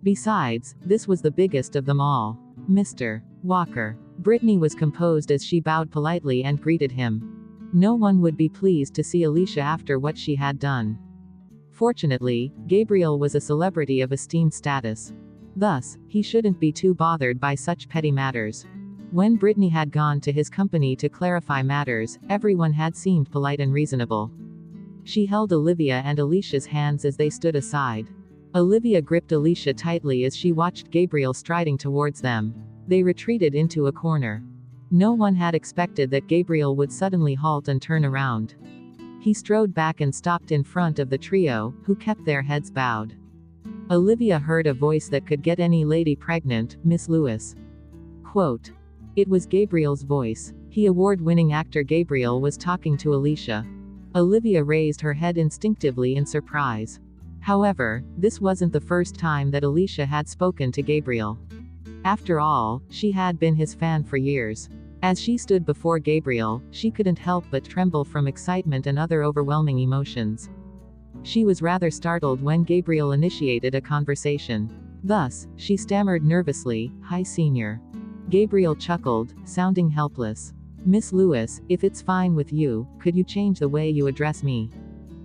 Speaker 1: Besides, this was the biggest of them all. Mr. Walker. Brittany was composed as she bowed politely and greeted him. No one would be pleased to see Alicia after what she had done. Fortunately, Gabriel was a celebrity of esteemed status. Thus, he shouldn't be too bothered by such petty matters. When Brittany had gone to his company to clarify matters, everyone had seemed polite and reasonable. She held Olivia and Alicia's hands as they stood aside. Olivia gripped Alicia tightly as she watched Gabriel striding towards them. They retreated into a corner. No one had expected that Gabriel would suddenly halt and turn around. He strode back and stopped in front of the trio, who kept their heads bowed. Olivia heard a voice that could get any lady pregnant, Miss Lewis. Quote. It was Gabriel's voice. He award-winning actor Gabriel was talking to Alicia. Olivia raised her head instinctively in surprise. However, this wasn't the first time that Alicia had spoken to Gabriel. After all, she had been his fan for years. As she stood before Gabriel, she couldn't help but tremble from excitement and other overwhelming emotions. She was rather startled when Gabriel initiated a conversation. Thus, she stammered nervously, "Hi, Senior." Gabriel chuckled, sounding helpless. "Miss Lewis, if it's fine with you, could you change the way you address me?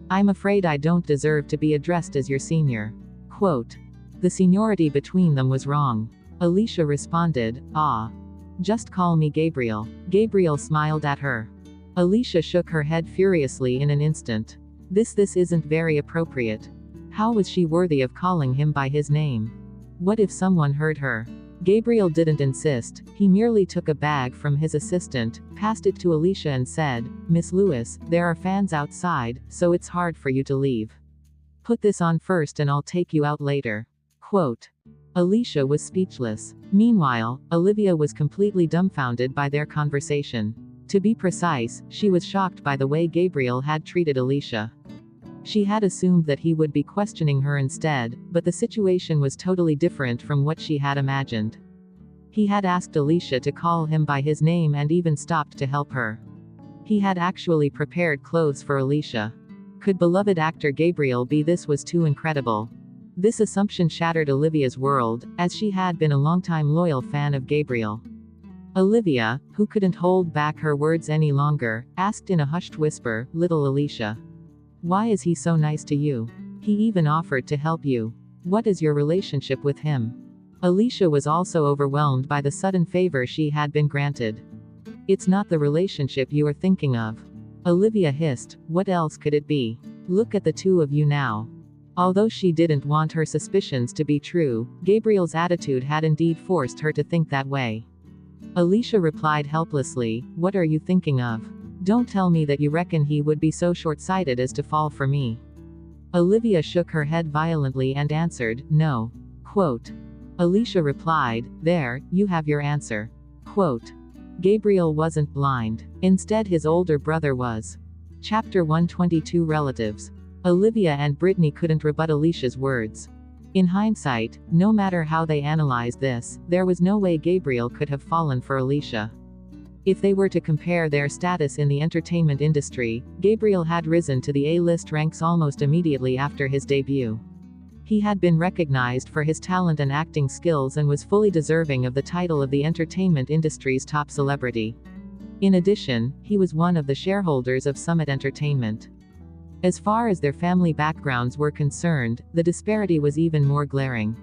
Speaker 1: I'm afraid I don't deserve to be addressed as your senior." Quote. The seniority between them was wrong. Alicia responded, "Ah. Just call me Gabriel." Gabriel smiled at her. Alicia shook her head furiously in an instant. This isn't very appropriate. How was she worthy of calling him by his name? What if someone heard her? Gabriel didn't insist, he merely took a bag from his assistant, passed it to Alicia and said, "Miss Lewis, there are fans outside, so it's hard for you to leave. Put this on first and I'll take you out later." Quote. Alicia was speechless. Meanwhile, Olivia was completely dumbfounded by their conversation. To be precise, she was shocked by the way Gabriel had treated Alicia. She had assumed that he would be questioning her instead, but the situation was totally different from what she had imagined. He had asked Alicia to call him by his name and even stopped to help her. He had actually prepared clothes for Alicia. Could beloved actor Gabriel be this? Was too incredible. This assumption shattered Olivia's world, as she had been a longtime loyal fan of Gabriel. Olivia, who couldn't hold back her words any longer, asked in a hushed whisper, "Little Alicia. Why is he so nice to you? He even offered to help you. What is your relationship with him?" Alicia was also overwhelmed by the sudden favor she had been granted. "It's not the relationship you are thinking of." Olivia hissed, "What else could it be? Look at the two of you now." Although she didn't want her suspicions to be true, Gabriel's attitude had indeed forced her to think that way. Alicia replied helplessly, "What are you thinking of? Don't tell me that you reckon he would be so short-sighted as to fall for me." Olivia shook her head violently and answered, "No." Quote. Alicia replied, "There, you have your answer." Quote. Gabriel wasn't blind. Instead, his older brother was. Chapter 122 Relatives. Olivia and Brittany couldn't rebut Alicia's words. In hindsight, no matter how they analyzed this, there was no way Gabriel could have fallen for Alicia. If they were to compare their status in the entertainment industry, Gabriel had risen to the A-list ranks almost immediately after his debut. He had been recognized for his talent and acting skills and was fully deserving of the title of the entertainment industry's top celebrity. In addition, he was one of the shareholders of Summit Entertainment. As far as their family backgrounds were concerned, the disparity was even more glaring.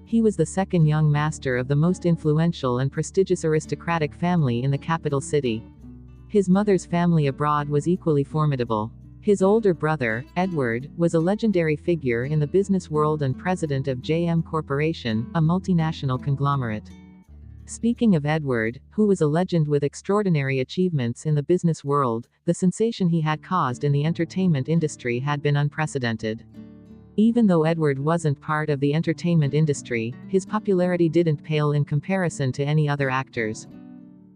Speaker 1: He was the second young master of the most influential and prestigious aristocratic family in the capital city. His mother's family abroad was equally formidable. His older brother, Edward, was a legendary figure in the business world and president of JM Corporation, a multinational conglomerate. Speaking of Edward, who was a legend with extraordinary achievements in the business world, the sensation he had caused in the entertainment industry had been unprecedented. Even though Edward wasn't part of the entertainment industry, his popularity didn't pale in comparison to any other actors.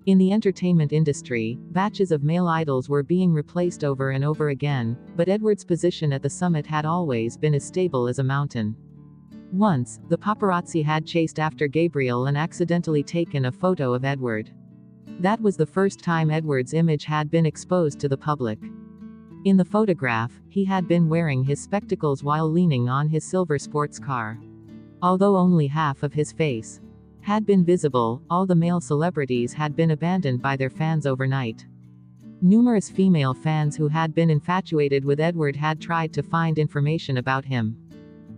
Speaker 1: In the entertainment industry, batches of male idols were being replaced over and over again, but Edward's position at the summit had always been as stable as a mountain. Once, the paparazzi had chased after Gabriel and accidentally taken a photo of Edward. That was the first time Edward's image had been exposed to the public. In the photograph, he had been wearing his spectacles while leaning on his silver sports car. Although only half of his face had been visible, all the male celebrities had been abandoned by their fans overnight. Numerous female fans who had been infatuated with Edward had tried to find information about him.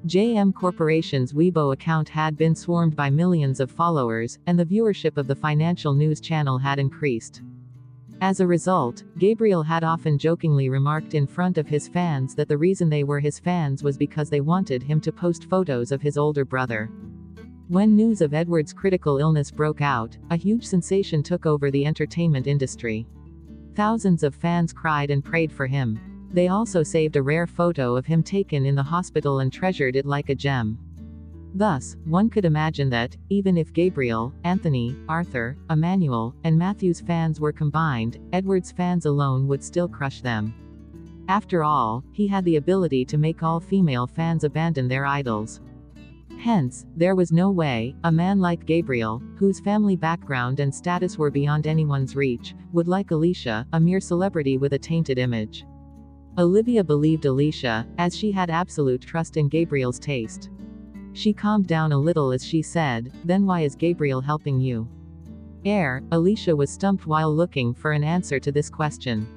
Speaker 1: JM Corporation's Weibo account had been swarmed by millions of followers, and the viewership of the financial news channel had increased. As a result, Gabriel had often jokingly remarked in front of his fans that the reason they were his fans was because they wanted him to post photos of his older brother. When news of Edward's critical illness broke out, a huge sensation took over the entertainment industry. Thousands of fans cried and prayed for him. They also saved a rare photo of him taken in the hospital and treasured it like a gem. Thus, one could imagine that, even if Gabriel, Anthony, Arthur, Emmanuel, and Matthew's fans were combined, Edward's fans alone would still crush them. After all, he had the ability to make all female fans abandon their idols. Hence, there was no way a man like Gabriel, whose family background and status were beyond anyone's reach, would like Alicia, a mere celebrity with a tainted image. Olivia believed Alicia, as she had absolute trust in Gabriel's taste. She calmed down a little as she said, "Then why is Gabriel helping you?" Alicia was stumped while looking for an answer to this question.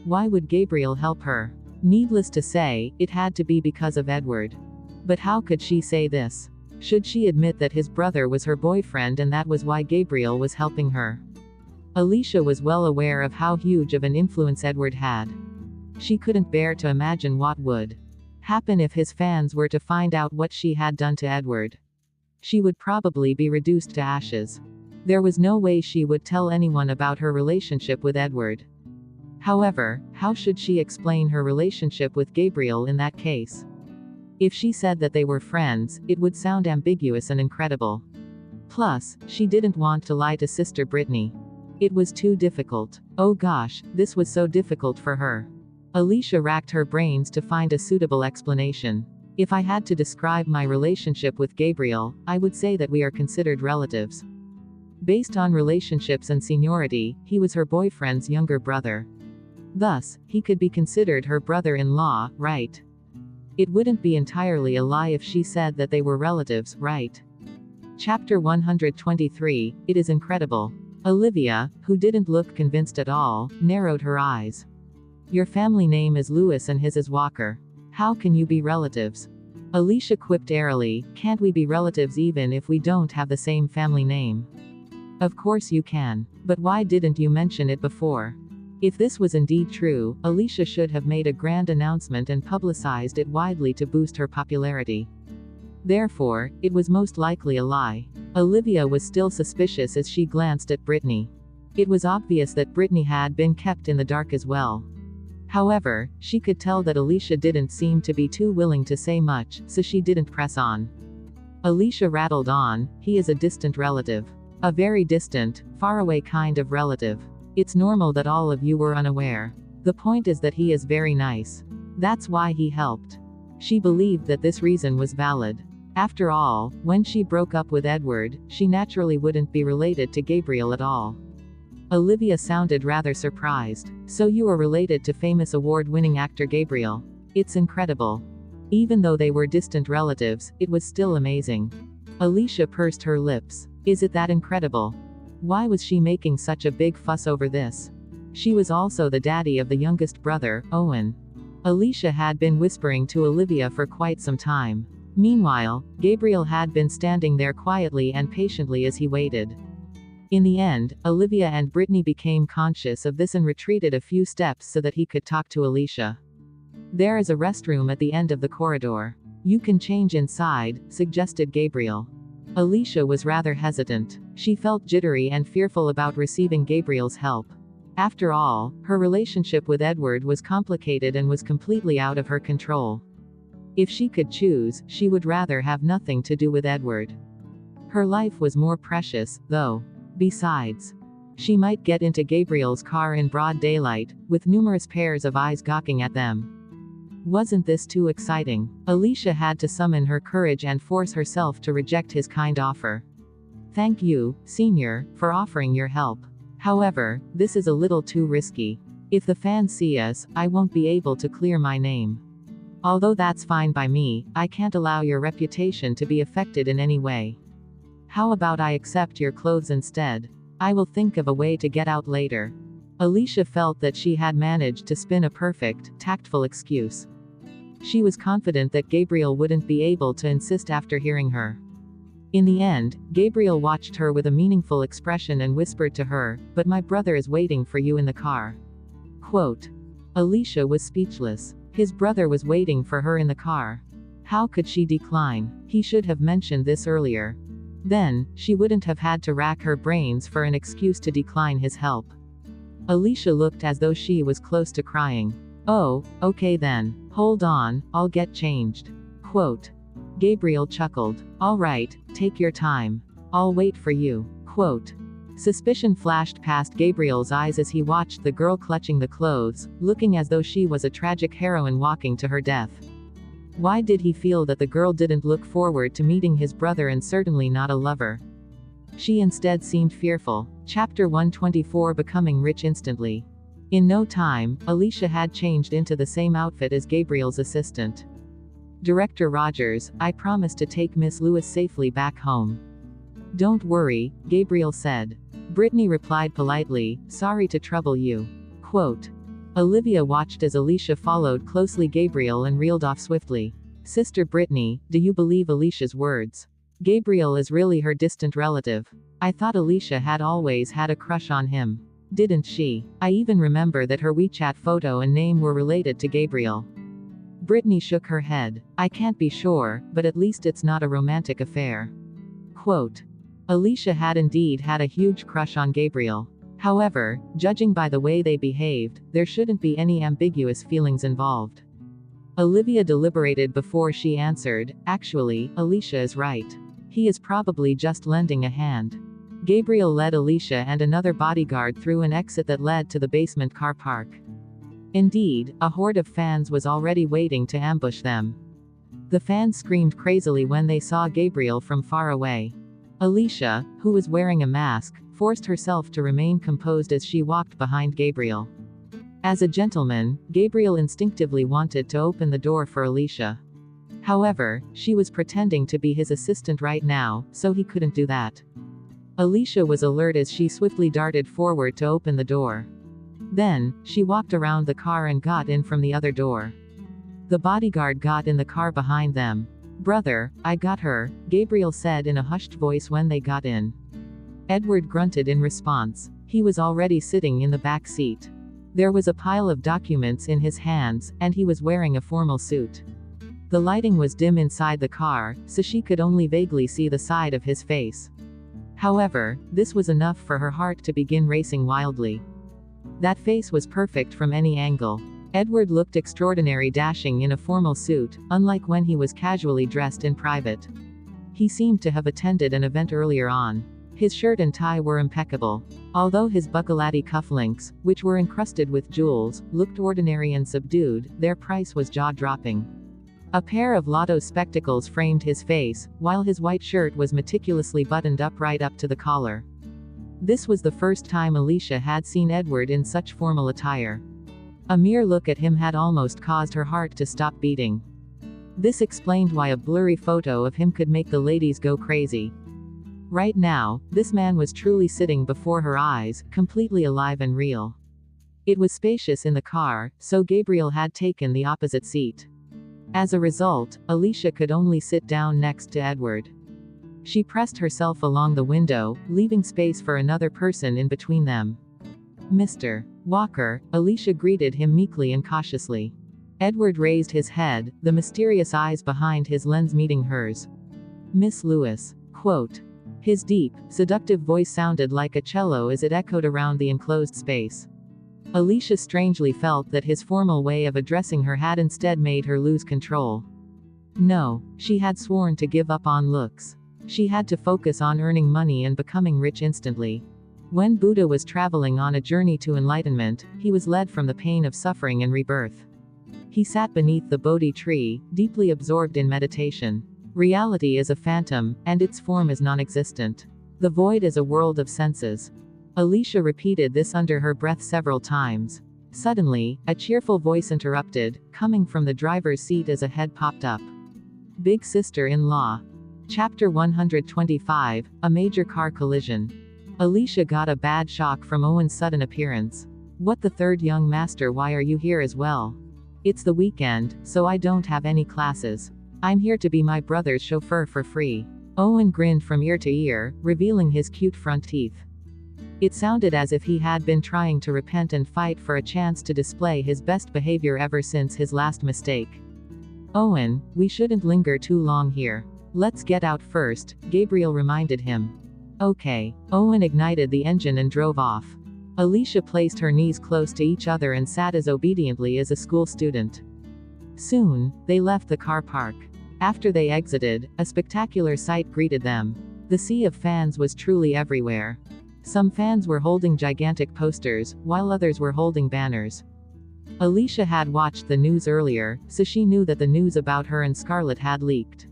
Speaker 1: Why would Gabriel help her? Needless to say, it had to be because of Edward. But how could she say this? Should she admit that his brother was her boyfriend and that was why Gabriel was helping her? Alicia was well aware of how huge of an influence Edward had. She couldn't bear to imagine what would happen if his fans were to find out what she had done to Edward. She would probably be reduced to ashes. There was no way she would tell anyone about her relationship with Edward. However, how should she explain her relationship with Gabriel in that case? If she said that they were friends, it would sound ambiguous and incredible. Plus, she didn't want to lie to Sister Brittany. It was too difficult. Oh gosh, this was so difficult for her. Alicia racked her brains to find a suitable explanation. If I had to describe my relationship with Gabriel, I would say that we are considered relatives. Based on relationships and seniority, he was her boyfriend's younger brother. Thus, he could be considered her brother-in-law, right? It wouldn't be entirely a lie if she said that they were relatives, right? Chapter 123, It is incredible. Olivia, who didn't look convinced at all, narrowed her eyes. Your family name is Lewis and his is Walker. How can you be relatives? Alicia quipped airily, can't we be relatives even if we don't have the same family name? Of course you can. But why didn't you mention it before? If this was indeed true, Alicia should have made a grand announcement and publicized it widely to boost her popularity. Therefore, it was most likely a lie. Olivia was still suspicious as she glanced at Brittany. It was obvious that Brittany had been kept in the dark as well. However, she could tell that Alicia didn't seem to be too willing to say much, so she didn't press on. Alicia rattled on, he is a distant relative. A very distant, faraway kind of relative. It's normal that all of you were unaware. The point is that he is very nice. That's why he helped. She believed that this reason was valid. After all, when she broke up with Edward, she naturally wouldn't be related to Gabriel at all. Olivia sounded rather surprised. So you are related to famous award-winning actor Gabriel. It's incredible. Even though they were distant relatives, it was still amazing. Alicia pursed her lips. Is it that incredible? Why was she making such a big fuss over this? She was also the daddy of the youngest brother, Owen. Alicia had been whispering to Olivia for quite some time. Meanwhile, Gabriel had been standing there quietly and patiently as he waited. In the end, Olivia and Brittany became conscious of this and retreated a few steps so that he could talk to Alicia. There is a restroom at the end of the corridor. You can change inside, suggested Gabriel. Alicia was rather hesitant. She felt jittery and fearful about receiving Gabriel's help. After all, her relationship with Edward was complicated and was completely out of her control. If she could choose, she would rather have nothing to do with Edward. Her life was more precious, though. Besides, she might get into Gabriel's car in broad daylight, with numerous pairs of eyes gawking at them. Wasn't this too exciting? Alicia had to summon her courage and force herself to reject his kind offer. Thank you, Senior, for offering your help. However, this is a little too risky. If the fans see us, I won't be able to clear my name. Although that's fine by me, I can't allow your reputation to be affected in any way. How about I accept your clothes instead? I will think of a way to get out later. Alicia felt that she had managed to spin a perfect, tactful excuse. She was confident that Gabriel wouldn't be able to insist after hearing her. In the end, Gabriel watched her with a meaningful expression and whispered to her, "But my brother is waiting for you in the car." Quote. Alicia was speechless. His brother was waiting for her in the car. How could she decline? He should have mentioned this earlier. Then, she wouldn't have had to rack her brains for an excuse to decline his help. Alicia looked as though she was close to crying. Oh, okay then. Hold on, I'll get changed. Quote. Gabriel chuckled. All right, take your time. I'll wait for you. Quote. Suspicion flashed past Gabriel's eyes as he watched the girl clutching the clothes, looking as though she was a tragic heroine walking to her death. Why did he feel that the girl didn't look forward to meeting his brother and certainly not a lover? She instead seemed fearful. Chapter 124 Becoming Rich Instantly. In no time, Alicia had changed into the same outfit as Gabriel's assistant. Director Rogers, I promise to take Miss Lewis safely back home. Don't worry, Gabriel said. Brittany replied politely, sorry to trouble you. Quote. Olivia watched as Alicia followed closely Gabriel and reeled off swiftly. Sister Brittany, do you believe Alicia's words? Gabriel is really her distant relative. I thought Alicia had always had a crush on him. Didn't she? I even remember that her WeChat photo and name were related to Gabriel. Brittany shook her head. I can't be sure, but at least it's not a romantic affair. Quote, Alicia had indeed had a huge crush on Gabriel. However, judging by the way they behaved, there shouldn't be any ambiguous feelings involved. Olivia deliberated before she answered, actually, Alicia is right. He is probably just lending a hand. Gabriel led Alicia and another bodyguard through an exit that led to the basement car park. Indeed, a horde of fans was already waiting to ambush them. The fans screamed crazily when they saw Gabriel from far away. Alicia, who was wearing a mask, forced herself to remain composed as she walked behind Gabriel. As a gentleman, Gabriel instinctively wanted to open the door for Alicia. However, she was pretending to be his assistant right now, so he couldn't do that. Alicia was alert as she swiftly darted forward to open the door. Then, she walked around the car and got in from the other door. The bodyguard got in the car behind them. Brother, I got her, Gabriel said in a hushed voice when they got in. Edward grunted in response. He was already sitting in the back seat. There was a pile of documents in his hands, and he was wearing a formal suit. The lighting was dim inside the car, so she could only vaguely see the side of his face. However, this was enough for her heart to begin racing wildly. That face was perfect from any angle. Edward looked extraordinary dashing in a formal suit, unlike when he was casually dressed in private. He seemed to have attended an event earlier on. His shirt and tie were impeccable. Although his buckalati cufflinks, which were encrusted with jewels, looked ordinary and subdued, their price was jaw-dropping. A pair of lotto spectacles framed his face, while his white shirt was meticulously buttoned up right up to the collar. This was the first time Alicia had seen Edward in such formal attire. A mere look at him had almost caused her heart to stop beating. This explained why a blurry photo of him could make the ladies go crazy. Right now, this man was truly sitting before her eyes, completely alive and real. It was spacious in the car, so Gabriel had taken the opposite seat. As a result, Alicia could only sit down next to Edward. She pressed herself along the window, leaving space for another person in between them. Mr. Walker, Alicia greeted him meekly and cautiously. Edward raised his head, the mysterious eyes behind his lens meeting hers. Miss Lewis. Quote. His deep, seductive voice sounded like a cello as it echoed around the enclosed space. Alicia strangely felt that his formal way of addressing her had instead made her lose control. No, she had sworn to give up on looks. She had to focus on earning money and becoming rich instantly. When Buddha was traveling on a journey to enlightenment, he was led from the pain of suffering and rebirth. He sat beneath the Bodhi tree, deeply absorbed in meditation. Reality is a phantom, and its form is non-existent. The void is a world of senses. Alicia repeated this under her breath several times. Suddenly, a cheerful voice interrupted, coming from the driver's seat as a head popped up. Big sister-in-law. Chapter 125, A Major Car Collision. Alicia got a bad shock from Owen's sudden appearance. What the third young master, why are you here as well? It's the weekend, so I don't have any classes. I'm here to be my brother's chauffeur for free. Owen grinned from ear to ear, revealing his cute front teeth. It sounded as if he had been trying to repent and fight for a chance to display his best behavior ever since his last mistake. Owen, we shouldn't linger too long here. Let's get out first, Gabriel reminded him. Okay. Owen ignited the engine and drove off. Alicia placed her knees close to each other and sat as obediently as a school student. Soon, they left the car park. After they exited, a spectacular sight greeted them. The sea of fans was truly everywhere. Some fans were holding gigantic posters, while others were holding banners. Alicia had watched the news earlier, so she knew that the news about her and Scarlett had leaked.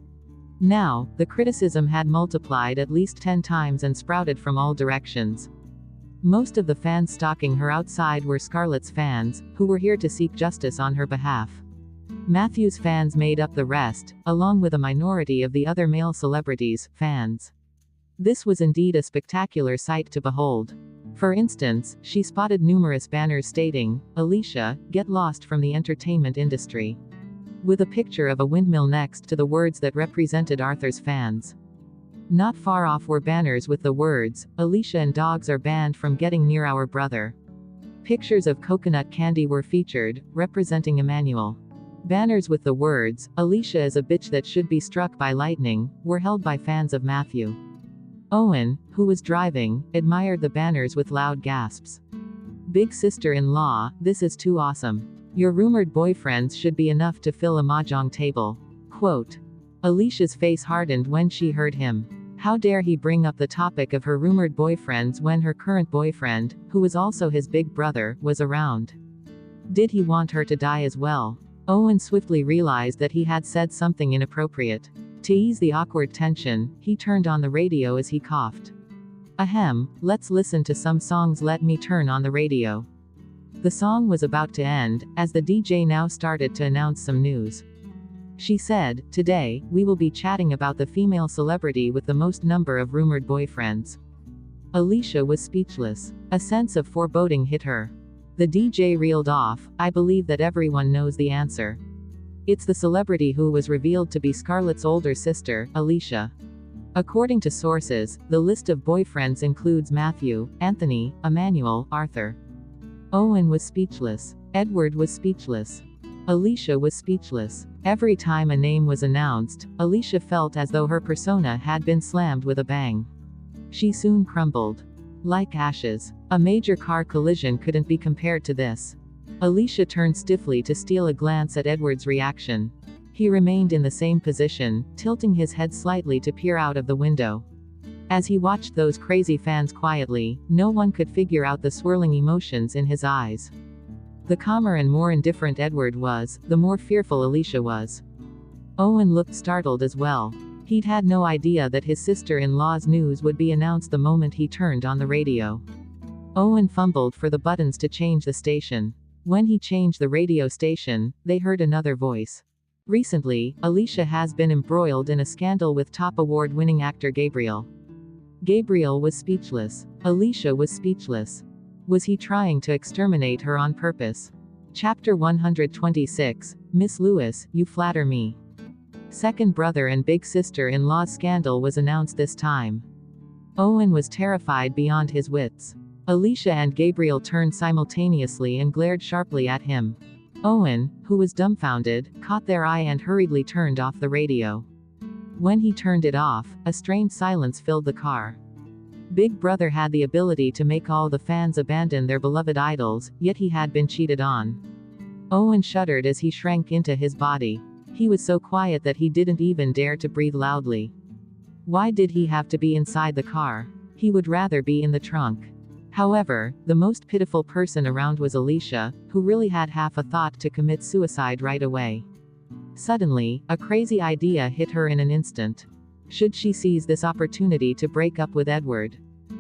Speaker 1: Now, the criticism had multiplied at least 10 times and sprouted from all directions. Most of the fans stalking her outside were Scarlett's fans, who were here to seek justice on her behalf. Matthew's fans made up the rest, along with a minority of the other male celebrities' fans. This was indeed a spectacular sight to behold. For instance, she spotted numerous banners stating, Alicia, get lost from the entertainment industry, with a picture of a windmill next to the words that represented Arthur's fans. Not far off were banners with the words, Alicia and dogs are banned from getting near our brother. Pictures of coconut candy were featured, representing Emmanuel. Banners with the words, Alicia is a bitch that should be struck by lightning, were held by fans of Matthew. Owen, who was driving, admired the banners with loud gasps. Big sister-in-law, this is too awesome. Your rumored boyfriends should be enough to fill a mahjong table. Quote. Alicia's face hardened when she heard him. How dare he bring up the topic of her rumored boyfriends when her current boyfriend, who was also his big brother, was around? Did he want her to die as well? Owen swiftly realized that he had said something inappropriate. To ease the awkward tension, he turned on the radio as he coughed. Ahem, let's listen to some songs. Let me turn on the radio. The song was about to end, as the DJ now started to announce some news. She said, today, we will be chatting about the female celebrity with the most number of rumored boyfriends. Alicia was speechless. A sense of foreboding hit her. The DJ reeled off, I believe that everyone knows the answer. It's the celebrity who was revealed to be Scarlett's older sister, Alicia. According to sources, the list of boyfriends includes Matthew, Anthony, Emmanuel, Arthur. Owen was speechless. Edward was speechless. Alicia was speechless. Every time a name was announced, Alicia felt as though her persona had been slammed with a bang. She soon crumbled. Like ashes. A major car collision couldn't be compared to this. Alicia turned stiffly to steal a glance at Edward's reaction. He remained in the same position, tilting his head slightly to peer out of the window. As he watched those crazy fans quietly, no one could figure out the swirling emotions in his eyes. The calmer and more indifferent Edward was, the more fearful Alicia was. Owen looked startled as well. He'd had no idea that his sister-in-law's news would be announced the moment he turned on the radio. Owen fumbled for the buttons to change the station. When he changed the radio station, they heard another voice. Recently, Alicia has been embroiled in a scandal with top award-winning actor Gabriel. Gabriel was speechless. Alicia was speechless. Was he trying to exterminate her on purpose? Chapter 126, Miss Lewis, you flatter me. Second brother and big sister-in-law's scandal was announced this time. Owen was terrified beyond his wits. Alicia and Gabriel turned simultaneously and glared sharply at him. Owen, who was dumbfounded, caught their eye and hurriedly turned off the radio. When he turned it off, a strained silence filled the car. Big Brother had the ability to make all the fans abandon their beloved idols, yet he had been cheated on. Owen shuddered as he shrank into his body. He was so quiet that he didn't even dare to breathe loudly. Why did he have to be inside the car? He would rather be in the trunk. However, the most pitiful person around was Alicia, who really had half a thought to commit suicide right away. Suddenly, a crazy idea hit her in an instant. Should she seize this opportunity to break up with Edward?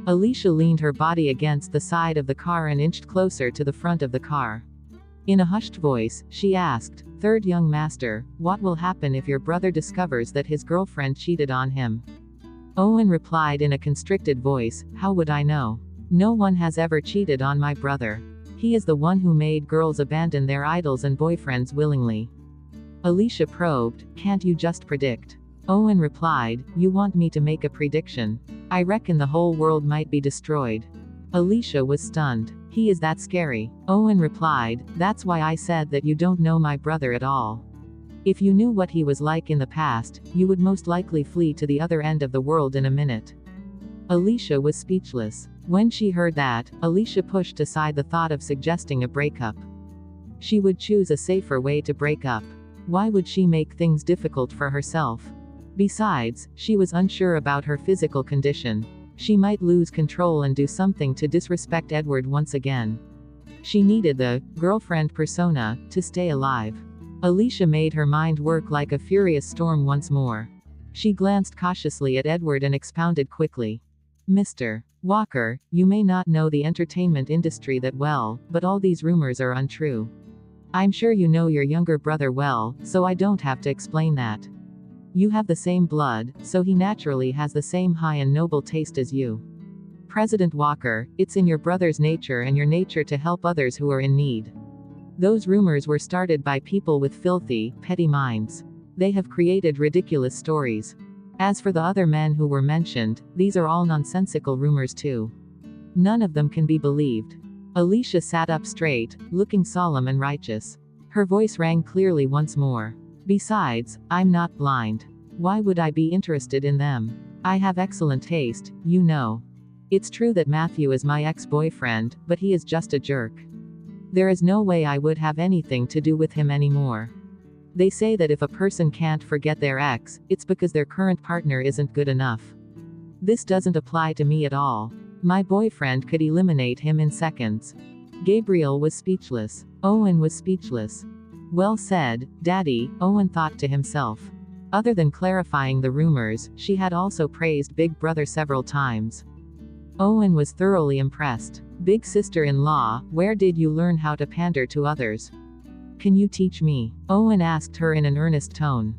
Speaker 1: Alicia leaned her body against the side of the car and inched closer to the front of the car. In a hushed voice, she asked, Third young master, what will happen if your brother discovers that his girlfriend cheated on him? Owen replied in a constricted voice, How would I know? No one has ever cheated on my brother. He is the one who made girls abandon their idols and boyfriends willingly. Alicia probed, Can't you just predict? Owen replied, You want me to make a prediction? I reckon the whole world might be destroyed. Alicia was stunned. He is that scary. Owen replied, That's why I said that you don't know my brother at all. If you knew what he was like in the past, you would most likely flee to the other end of the world in a minute. Alicia was speechless. When she heard that, Alicia pushed aside the thought of suggesting a breakup. She would choose a safer way to break up. Why would she make things difficult for herself? Besides, she was unsure about her physical condition. She might lose control and do something to disrespect Edward once again. She needed the girlfriend persona to stay alive. Alicia made her mind work like a furious storm once more. She glanced cautiously at Edward and expounded quickly. Mr. Walker, you may not know the entertainment industry that well, but all these rumors are untrue. I'm sure you know your younger brother well, so I don't have to explain that. You have the same blood, so he naturally has the same high and noble taste as you. President Walker, it's in your brother's nature and your nature to help others who are in need. Those rumors were started by people with filthy, petty minds. They have created ridiculous stories. As for the other men who were mentioned, these are all nonsensical rumors too. None of them can be believed. Alicia sat up straight, looking solemn and righteous. Her voice rang clearly once more. Besides, I'm not blind. Why would I be interested in them? I have excellent taste, you know. It's true that Matthew is my ex-boyfriend, but he is just a jerk. There is no way I would have anything to do with him anymore. They say that if a person can't forget their ex, it's because their current partner isn't good enough. This doesn't apply to me at all. My boyfriend could eliminate him in seconds. Gabriel was speechless. Owen was speechless. Well said, Daddy, Owen thought to himself. Other than clarifying the rumors, she had also praised Big Brother several times. Owen was thoroughly impressed. Big sister-in-law, where did you learn how to pander to others? Can you teach me? Owen asked her in an earnest tone.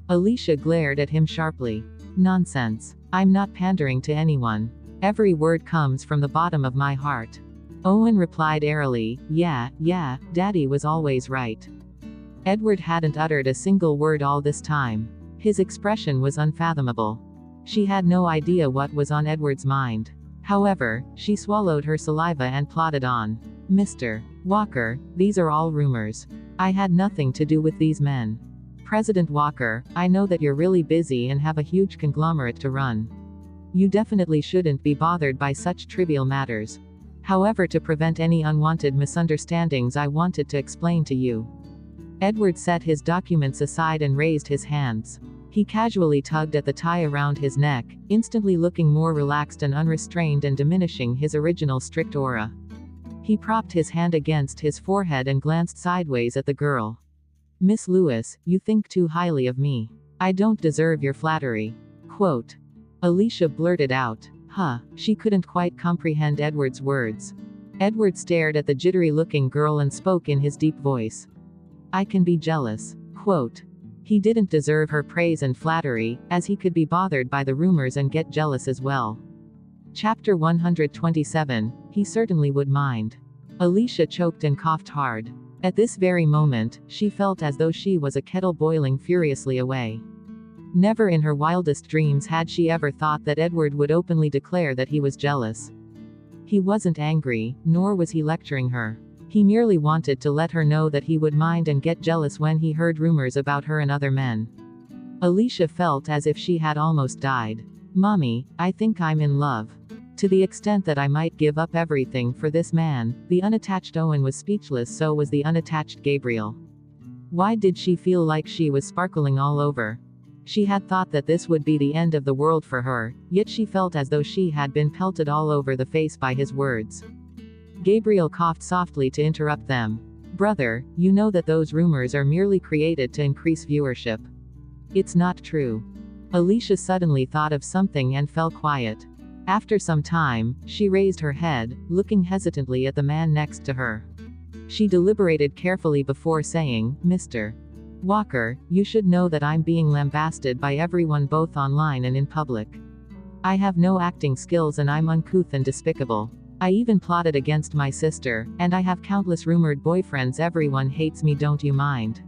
Speaker 1: Alicia glared at him sharply. Nonsense. I'm not pandering to anyone. Every word comes from the bottom of my heart. Owen replied airily, yeah, Daddy was always right. Edward hadn't uttered a single word all this time. His expression was unfathomable. She had no idea what was on Edward's mind. However, she swallowed her saliva and plodded on. Mr. Walker, these are all rumors. I had nothing to do with these men. President Walker, I know that you're really busy and have a huge conglomerate to run. You definitely shouldn't be bothered by such trivial matters. However, to prevent any unwanted misunderstandings, I wanted to explain to you. Edward set his documents aside and raised his hands. He casually tugged at the tie around his neck, instantly looking more relaxed and unrestrained and diminishing his original strict aura. He propped his hand against his forehead and glanced sideways at the girl. Miss Lewis, you think too highly of me. I don't deserve your flattery. Quote. Alicia blurted out. Huh, she couldn't quite comprehend Edward's words. Edward stared at the jittery-looking girl and spoke in his deep voice. I can be jealous. Quote. He didn't deserve her praise and flattery, as he could be bothered by the rumors and get jealous as well. Chapter 127, he certainly would mind. Alicia choked and coughed hard. At this very moment, she felt as though she was a kettle boiling furiously away. Never in her wildest dreams had she ever thought that Edward would openly declare that he was jealous. He wasn't angry, nor was he lecturing her. He merely wanted to let her know that he would mind and get jealous when he heard rumors about her and other men. Alicia felt as if she had almost died. Mommy, I think I'm in love. To the extent that I might give up everything for this man. The unattached Owen was speechless, so was the unattached Gabriel. Why did she feel like she was sparkling all over? She had thought that this would be the end of the world for her, yet she felt as though she had been pelted all over the face by his words. Gabriel coughed softly to interrupt them. Brother, you know that those rumors are merely created to increase viewership. It's not true. Alicia suddenly thought of something and fell quiet. After some time, she raised her head, looking hesitantly at the man next to her. She deliberated carefully before saying, Mr. Walker, you should know that I'm being lambasted by everyone both online and in public. I have no acting skills and I'm uncouth and despicable. I even plotted against my sister, and I have countless rumored boyfriends. Everyone hates me, don't you mind?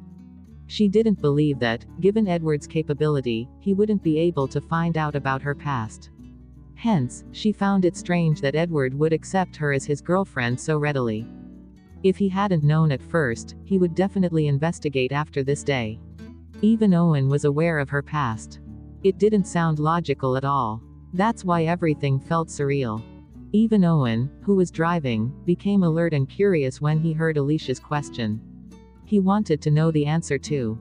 Speaker 1: She didn't believe that, given Edward's capability, he wouldn't be able to find out about her past. Hence, she found it strange that Edward would accept her as his girlfriend so readily. If he hadn't known at first, he would definitely investigate after this day. Even Owen was aware of her past. It didn't sound logical at all. That's why everything felt surreal. Even Owen, who was driving, became alert and curious when he heard Alicia's question. He wanted to know the answer too.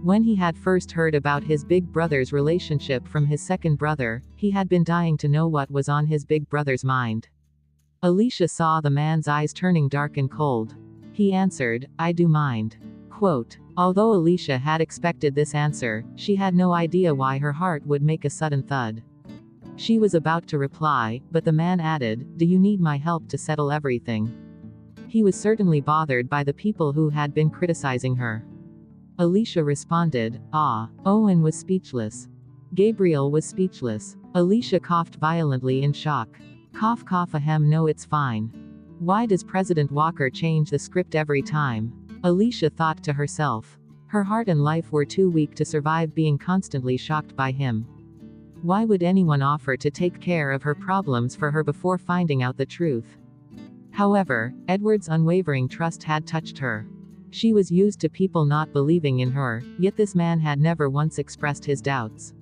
Speaker 1: When he had first heard about his big brother's relationship from his second brother, he had been dying to know what was on his big brother's mind. Alicia saw the man's eyes turning dark and cold. He answered, I do mind. Quote. Although Alicia had expected this answer, she had no idea why her heart would make a sudden thud. She was about to reply, but the man added, do you need my help to settle everything? He was certainly bothered by the people who had been criticizing her. Alicia responded, ah. Owen was speechless. Gabriel was speechless. Alicia coughed violently in shock. Cough cough ahem, no, it's fine. Why does President Walker change the script every time? Alicia thought to herself. Her heart and life were too weak to survive being constantly shocked by him. Why would anyone offer to take care of her problems for her before finding out the truth? However, Edward's unwavering trust had touched her. She was used to people not believing in her, yet this man had never once expressed his doubts.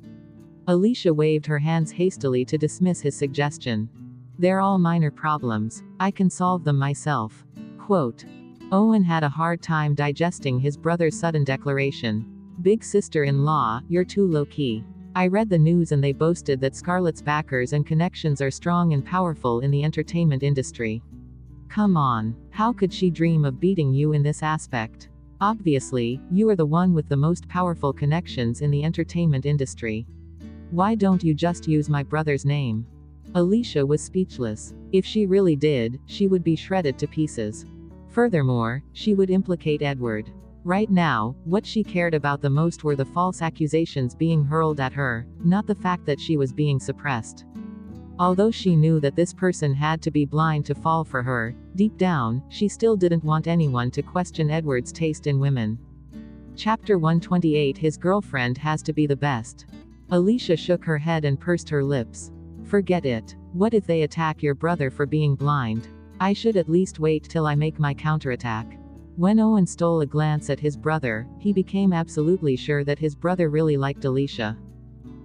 Speaker 1: Alicia waved her hands hastily to dismiss his suggestion. They're all minor problems. I can solve them myself. Quote. Owen had a hard time digesting his brother's sudden declaration. Big sister-in-law, you're too low-key. I read the news and they boasted that Scarlett's backers and connections are strong and powerful in the entertainment industry. Come on. How could she dream of beating you in this aspect? Obviously, you are the one with the most powerful connections in the entertainment industry. Why don't you just use my brother's name? Alicia was speechless. If she really did, she would be shredded to pieces. Furthermore, she would implicate Edward. Right now, what she cared about the most were the false accusations being hurled at her, not the fact that she was being suppressed. Although she knew that this person had to be blind to fall for her, deep down, she still didn't want anyone to question Edward's taste in women. Chapter 128. His girlfriend has to be the best. Alicia shook her head and pursed her lips. Forget it. What if they attack your brother for being blind? I should at least wait till I make my counterattack. When Owen stole a glance at his brother, he became absolutely sure that his brother really liked Alicia.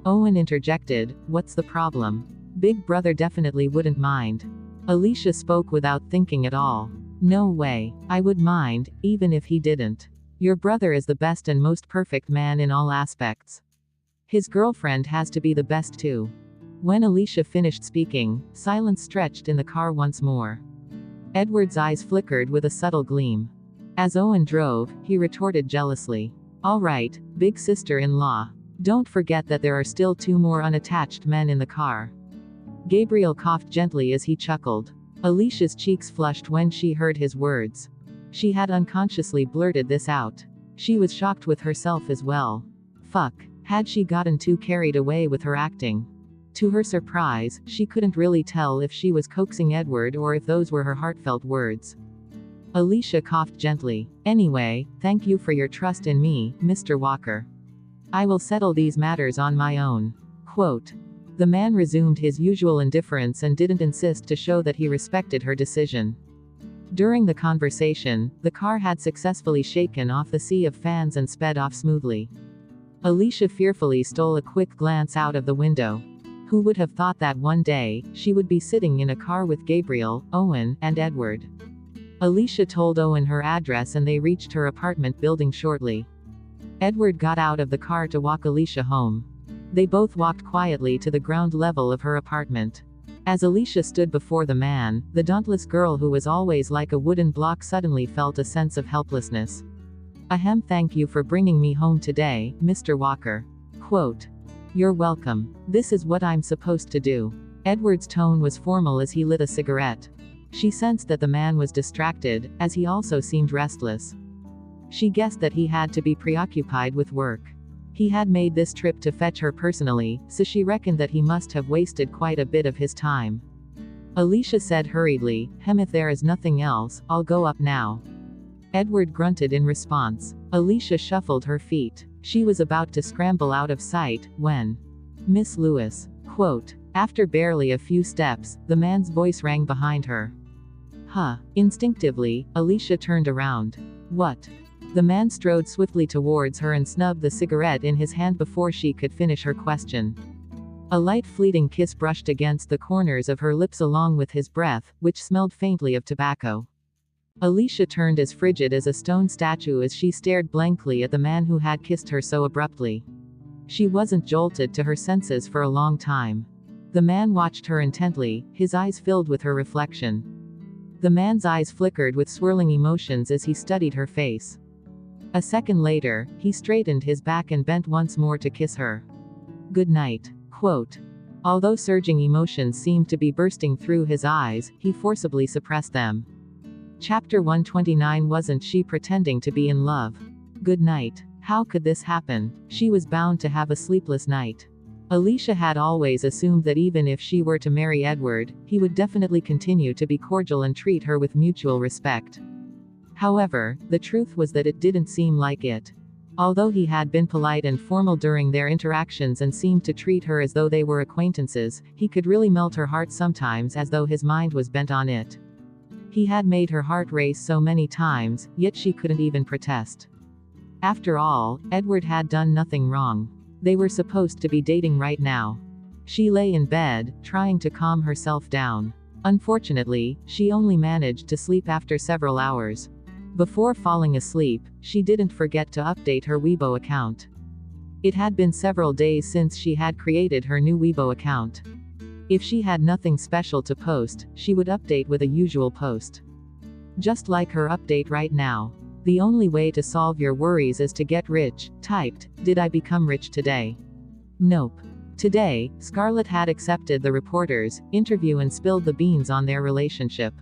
Speaker 1: Owen interjected, what's the problem? Big brother definitely wouldn't mind. Alicia spoke without thinking at all. No way. I would mind, even if he didn't. Your brother is the best and most perfect man in all aspects. His girlfriend has to be the best too. When Alicia finished speaking, silence stretched in the car once more. Edward's eyes flickered with a subtle gleam. As Owen drove, he retorted jealously. All right, big sister-in-law. Don't forget that there are still 2 more unattached men in the car. Gabriel coughed gently as he chuckled. Alicia's cheeks flushed when she heard his words. She had unconsciously blurted this out. She was shocked with herself as well. Fuck, had she gotten too carried away with her acting? To her surprise, she couldn't really tell if she was coaxing Edward or if those were her heartfelt words. Alicia coughed gently. Anyway, thank you for your trust in me, Mr. Walker. I will settle these matters on my own. Quote. The man resumed his usual indifference and didn't insist to show that he respected her decision. During the conversation, the car had successfully shaken off the sea of fans and sped off smoothly. Alicia fearfully stole a quick glance out of the window. Who would have thought that one day, she would be sitting in a car with Gabriel, Owen, and Edward? Alicia told Owen her address and they reached her apartment building shortly. Edward got out of the car to walk Alicia home. They both walked quietly to the ground level of her apartment. As Alicia stood before the man, the dauntless girl who was always like a wooden block suddenly felt a sense of helplessness. Ahem, thank you for bringing me home today, Mr. Walker. Quote. You're welcome. This is what I'm supposed to do. Edward's tone was formal as he lit a cigarette. She sensed that the man was distracted, as he also seemed restless. She guessed that he had to be preoccupied with work. He had made this trip to fetch her personally, so she reckoned that he must have wasted quite a bit of his time. Alicia said hurriedly, if there is nothing else, I'll go up now. Edward grunted in response. Alicia shuffled her feet. She was about to scramble out of sight, when Miss Lewis. Quote. After barely a few steps, the man's voice rang behind her. Huh. Instinctively, Alicia turned around. What? The man strode swiftly towards her and snubbed the cigarette in his hand before she could finish her question. A light fleeting kiss brushed against the corners of her lips along with his breath, which smelled faintly of tobacco. Alicia turned as frigid as a stone statue as she stared blankly at the man who had kissed her so abruptly. She wasn't jolted to her senses for a long time. The man watched her intently, his eyes filled with her reflection. The man's eyes flickered with swirling emotions as he studied her face. A second later, he straightened his back and bent once more to kiss her. Good night. Quote. Although surging emotions seemed to be bursting through his eyes, he forcibly suppressed them. Chapter 129. Wasn't she pretending to be in love? Good night. How could this happen? She was bound to have a sleepless night. Alicia had always assumed that even if she were to marry Edward, he would definitely continue to be cordial and treat her with mutual respect. However, the truth was that it didn't seem like it. Although he had been polite and formal during their interactions and seemed to treat her as though they were acquaintances, he could really melt her heart sometimes as though his mind was bent on it. He had made her heart race so many times, yet she couldn't even protest. After all, Edward had done nothing wrong. They were supposed to be dating right now. She lay in bed, trying to calm herself down. Unfortunately, she only managed to sleep after several hours. Before falling asleep, she didn't forget to update her Weibo account. It had been several days since she had created her new Weibo account. If she had nothing special to post, she would update with a usual post. Just like her update right now. The only way to solve your worries is to get rich, typed, "Did I become rich today?" Nope. Today, Scarlett had accepted the reporter's interview and spilled the beans on their relationship.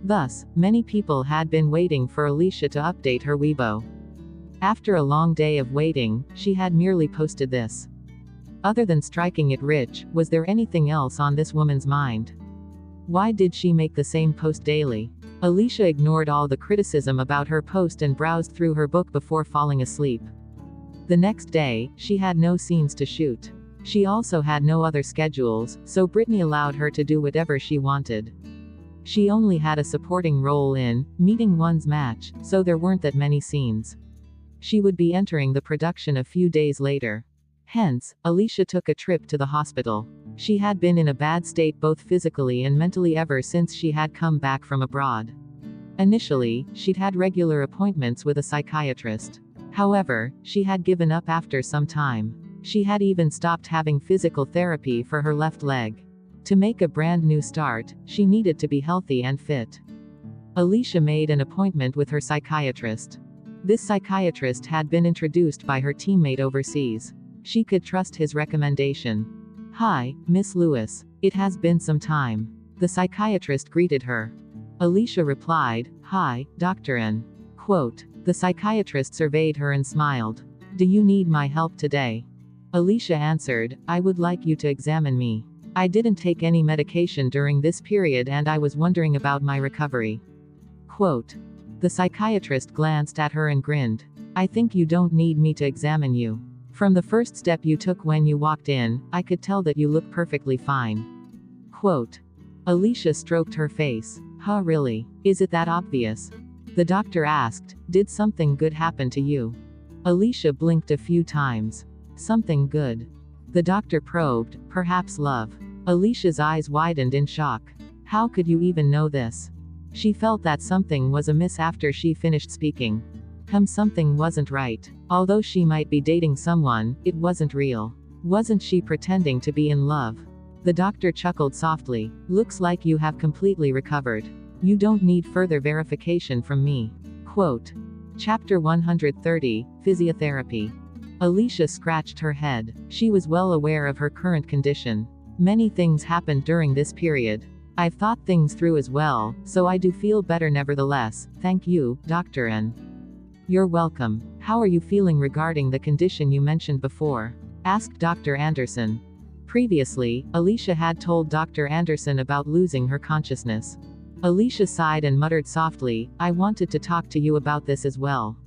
Speaker 1: Thus, many people had been waiting for Alicia to update her Weibo. After a long day of waiting, she had merely posted this. Other than striking it rich, was there anything else on this woman's mind? Why did she make the same post daily? Alicia ignored all the criticism about her post and browsed through her book before falling asleep. The next day, she had no scenes to shoot. She also had no other schedules, so Brittany allowed her to do whatever she wanted. She only had a supporting role in Meeting One's Match, so there weren't that many scenes. She would be entering the production a few days later. Hence, Alicia took a trip to the hospital. She had been in a bad state both physically and mentally ever since she had come back from abroad. Initially, she'd had regular appointments with a psychiatrist. However, she had given up after some time. She had even stopped having physical therapy for her left leg. To make a brand new start, she needed to be healthy and fit. Alicia made an appointment with her psychiatrist. This psychiatrist had been introduced by her teammate overseas. She could trust his recommendation. "Hi, Miss Lewis. It has been some time." The psychiatrist greeted her. Alicia replied, "Hi, Dr. N." Quote. The psychiatrist surveyed her and smiled. "Do you need my help today?" Alicia answered, "I would like you to examine me. I didn't take any medication during this period and I was wondering about my recovery." Quote. The psychiatrist glanced at her and grinned. "I think you don't need me to examine you. From the first step you took when you walked in, I could tell that you look perfectly fine." Quote. Alicia stroked her face. "Huh, really? Is it that obvious?" The doctor asked, "Did something good happen to you?" Alicia blinked a few times. "Something good?" The doctor probed. "Perhaps love." Alicia's eyes widened in shock. "How could you even know this?" She felt that something was amiss after she finished speaking. Something wasn't right. Although she might be dating someone, it wasn't real. Wasn't she pretending to be in love? The doctor chuckled softly. "Looks like you have completely recovered. You don't need further verification from me." Quote. Chapter 130, Physiotherapy. Alicia scratched her head. She was well aware of her current condition. Many things happened during this period. "I've thought things through as well, so I do feel better nevertheless. Thank you, Dr. N." "You're welcome. How are you feeling regarding the condition you mentioned before?" asked Dr. Anderson. Previously, Alicia had told Dr. Anderson about losing her consciousness. Alicia sighed and muttered softly, "I wanted to talk to you about this as well.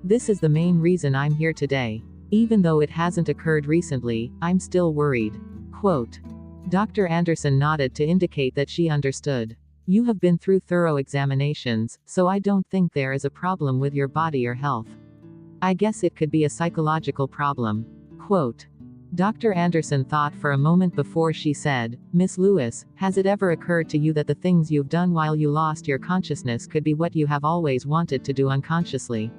Speaker 1: This is the main reason I'm here today. Even though it hasn't occurred recently, I'm still worried." Quote. Dr. Anderson nodded to indicate that she understood. "You have been through thorough examinations, so I don't think there is a problem with your body or health. I guess it could be a psychological problem." Quote. Dr. Anderson thought for a moment before she said, "Miss Lewis, has it ever occurred to you that the things you've done while you lost your consciousness could be what you have always wanted to do unconsciously?"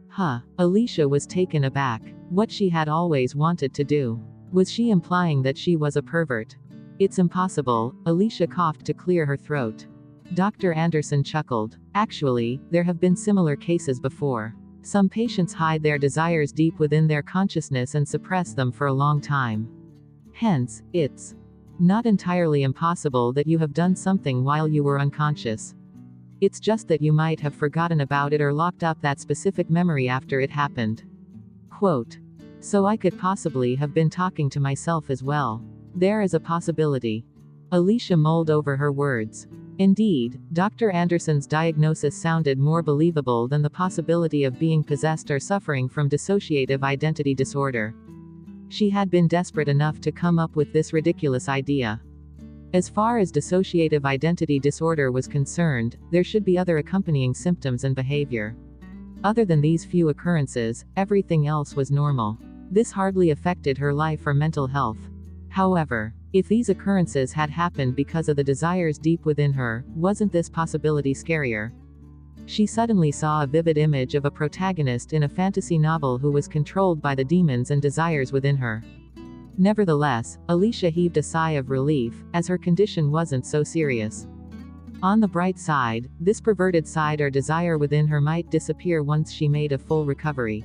Speaker 1: Huh. Alicia was taken aback. What she had always wanted to do. Was she implying that she was a pervert? "It's impossible." Alicia coughed to clear her throat. Dr. Anderson chuckled. "Actually, there have been similar cases before. Some patients hide their desires deep within their consciousness and suppress them for a long time. Hence, it's not entirely impossible that you have done something while you were unconscious. It's just that you might have forgotten about it or locked up that specific memory after it happened." Quote. "So I could possibly have been talking to myself as well. There is a possibility." Alicia mulled over her words. Indeed, Dr. Anderson's diagnosis sounded more believable than the possibility of being possessed or suffering from dissociative identity disorder. She had been desperate enough to come up with this ridiculous idea. As far as dissociative identity disorder was concerned, there should be other accompanying symptoms and behavior. Other than these few occurrences, everything else was normal. This hardly affected her life or mental health. However, if these occurrences had happened because of the desires deep within her, wasn't this possibility scarier? She suddenly saw a vivid image of a protagonist in a fantasy novel who was controlled by the demons and desires within her. Nevertheless, Alicia heaved a sigh of relief, as her condition wasn't so serious. On the bright side, this perverted side or desire within her might disappear once she made a full recovery.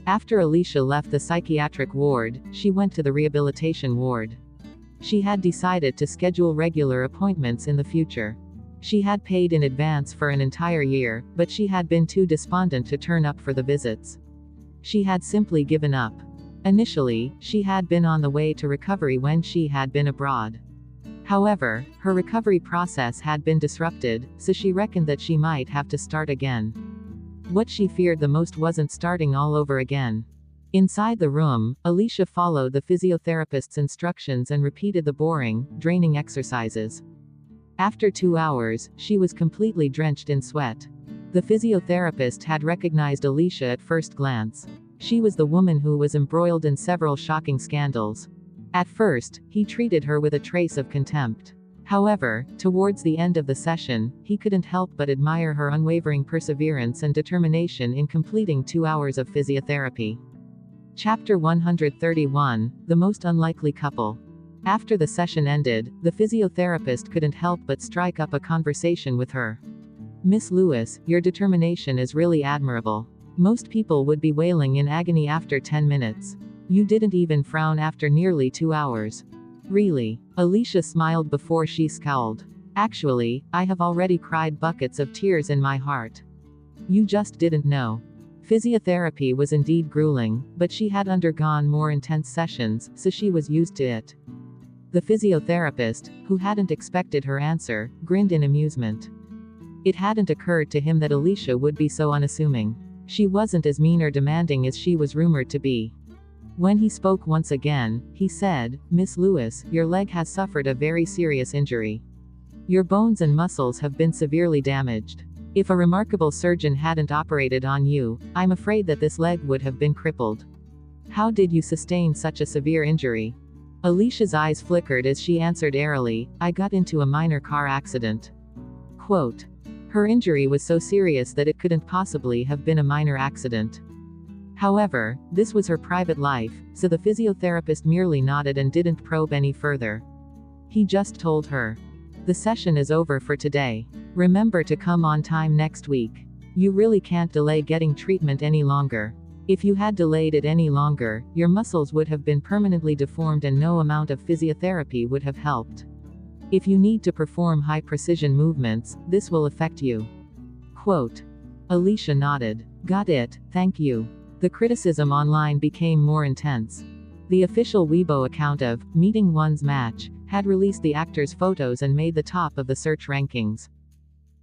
Speaker 1: After Alicia left the psychiatric ward, she went to the rehabilitation ward. She had decided to schedule regular appointments in the future. She had paid in advance for an entire year, but she had been too despondent to turn up for the visits. She had simply given up. Initially, she had been on the way to recovery when she had been abroad. However, her recovery process had been disrupted, so she reckoned that she might have to start again. What she feared the most wasn't starting all over again. Inside the room, Alicia followed the physiotherapist's instructions and repeated the boring, draining exercises. After 2 hours, she was completely drenched in sweat. The physiotherapist had recognized Alicia at first glance. She was the woman who was embroiled in several shocking scandals. At first, he treated her with a trace of contempt. However, towards the end of the session, he couldn't help but admire her unwavering perseverance and determination in completing 2 hours of physiotherapy. Chapter 131, The Most Unlikely Couple. After the session ended, the physiotherapist couldn't help but strike up a conversation with her. "Miss Lewis, your determination is really admirable. Most people would be wailing in agony after 10 minutes. You didn't even frown after nearly 2 hours. Really?" Alicia smiled before she scowled. "Actually, I have already cried buckets of tears in my heart. You just didn't know." Physiotherapy was indeed grueling, but she had undergone more intense sessions, so she was used to it. The physiotherapist, who hadn't expected her answer, grinned in amusement. It hadn't occurred to him that Alicia would be so unassuming. She wasn't as mean or demanding as she was rumored to be. When he spoke once again, he said, "Miss Lewis, your leg has suffered a very serious injury. Your bones and muscles have been severely damaged. If a remarkable surgeon hadn't operated on you, I'm afraid that this leg would have been crippled. How did you sustain such a severe injury?" Alicia's eyes flickered as she answered airily, "I got into a minor car accident." Quote. Her injury was so serious that it couldn't possibly have been a minor accident. However, this was her private life, so the physiotherapist merely nodded and didn't probe any further. He just told her, "The session is over for today. Remember to come on time next week. You really can't delay getting treatment any longer. If you had delayed it any longer, your muscles would have been permanently deformed and no amount of physiotherapy would have helped. If you need to perform high-precision movements, this will affect you." Quote. Alicia nodded. "Got it, thank you." The criticism online became more intense. The official Weibo account of Meeting One's Match had released the actor's photos and made the top of the search rankings.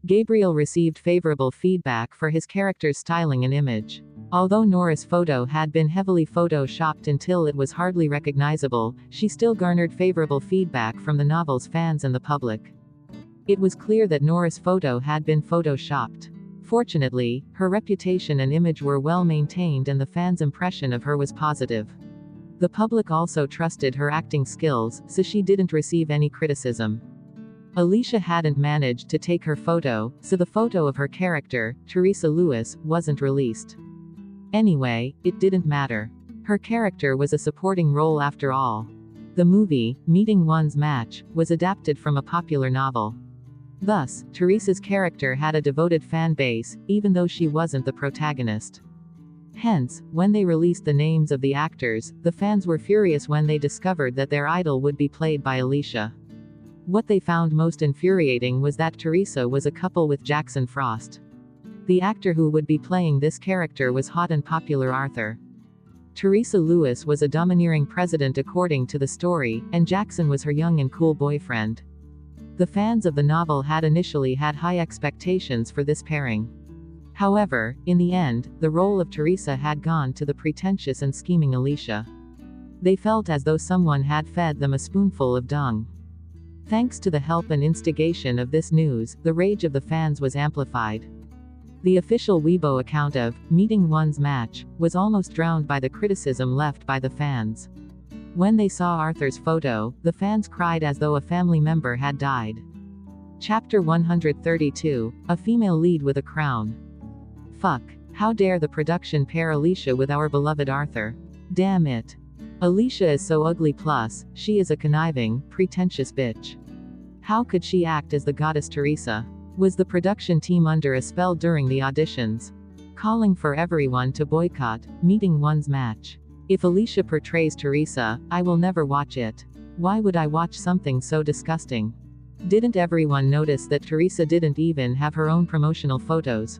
Speaker 1: Gabriel received favorable feedback for his character's styling and image. Although Nora's photo had been heavily photoshopped until it was hardly recognizable, she still garnered favorable feedback from the novel's fans and the public. It was clear that Nora's photo had been photoshopped. Fortunately, her reputation and image were well maintained and the fans' impression of her was positive. The public also trusted her acting skills, so she didn't receive any criticism. Alicia hadn't managed to take her photo, so the photo of her character, Teresa Lewis, wasn't released. Anyway, it didn't matter. Her character was a supporting role after all. The movie, Meeting One's Match, was adapted from a popular novel. Thus, Teresa's character had a devoted fan base, even though she wasn't the protagonist. Hence, when they released the names of the actors, the fans were furious when they discovered that their idol would be played by Alicia. What they found most infuriating was that Teresa was a couple with Jackson Frost. The actor who would be playing this character was hot and popular Arthur. Teresa Lewis was a domineering president according to the story, and Jackson was her young and cool boyfriend. The fans of the novel had initially had high expectations for this pairing. However, in the end, the role of Teresa had gone to the pretentious and scheming Alicia. They felt as though someone had fed them a spoonful of dung. Thanks to the help and instigation of this news, the rage of the fans was amplified. The official Weibo account of Meeting One's Match was almost drowned by the criticism left by the fans. When they saw Arthur's photo, the fans cried as though a family member had died. Chapter 132, A Female Lead with a Crown. Fuck. How dare the production pair Alicia with our beloved Arthur. Damn it. Alicia is so ugly, plus, she is a conniving, pretentious bitch. How could she act as the goddess Teresa? Was the production team under a spell during the auditions? Calling for everyone to boycott Meeting One's Match. If Alicia portrays Teresa, I will never watch it. Why would I watch something so disgusting? Didn't everyone notice that Teresa didn't even have her own promotional photos?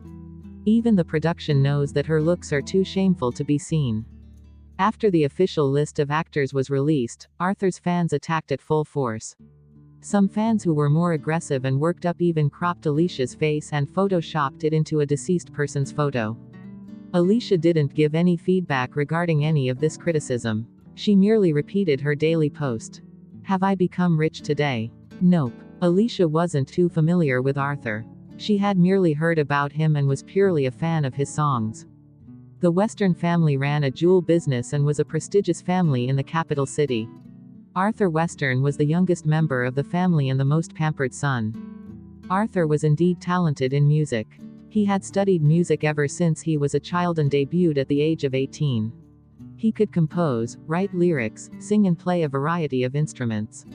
Speaker 1: Even the production knows that her looks are too shameful to be seen. After the official list of actors was released, Arthur's fans attacked at full force. Some fans who were more aggressive and worked up even cropped Alicia's face and photoshopped it into a deceased person's photo. Alicia didn't give any feedback regarding any of this criticism. She merely repeated her daily post. Have I become rich today? Nope. Alicia wasn't too familiar with Arthur. She had merely heard about him and was purely a fan of his songs. The Western family ran a jewel business and was a prestigious family in the capital city. Arthur Western was the youngest member of the family and the most pampered son. Arthur was indeed talented in music. He had studied music ever since he was a child and debuted at the age of 18. He could compose, write lyrics, sing and play a variety of instruments.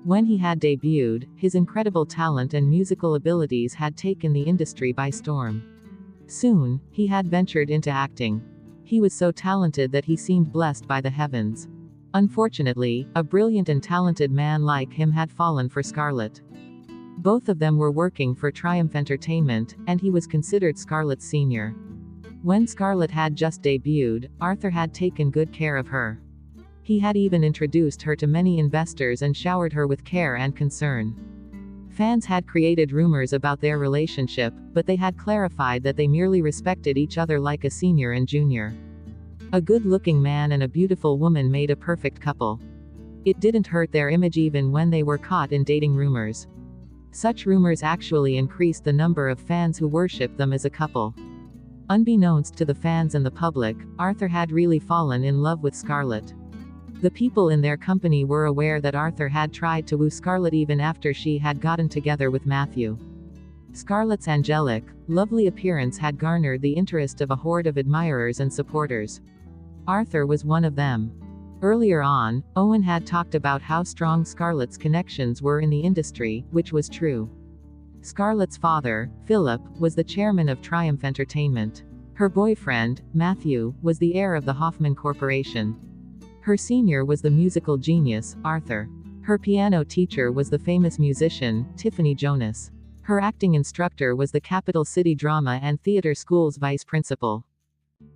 Speaker 1: When he had debuted, his incredible talent and musical abilities had taken the industry by storm. Soon, he had ventured into acting. He was so talented that he seemed blessed by the heavens. Unfortunately, a brilliant and talented man like him had fallen for Scarlett. Both of them were working for Triumph Entertainment, and he was considered Scarlett's senior. When Scarlett had just debuted, Arthur had taken good care of her. He had even introduced her to many investors and showered her with care and concern. Fans had created rumors about their relationship, but they had clarified that they merely respected each other like a senior and junior. A good-looking man and a beautiful woman made a perfect couple. It didn't hurt their image even when they were caught in dating rumors. Such rumors actually increased the number of fans who worshipped them as a couple. Unbeknownst to the fans and the public, Arthur had really fallen in love with Scarlett. The people in their company were aware that Arthur had tried to woo Scarlett even after she had gotten together with Matthew. Scarlett's angelic, lovely appearance had garnered the interest of a horde of admirers and supporters. Arthur was one of them. Earlier on, Owen had talked about how strong Scarlett's connections were in the industry, which was true. Scarlett's father, Philip, was the chairman of Triumph Entertainment. Her boyfriend, Matthew, was the heir of the Hoffman Corporation. Her senior was the musical genius, Arthur. Her piano teacher was the famous musician, Tiffany Jonas. Her acting instructor was the Capital City Drama and Theatre School's vice principal.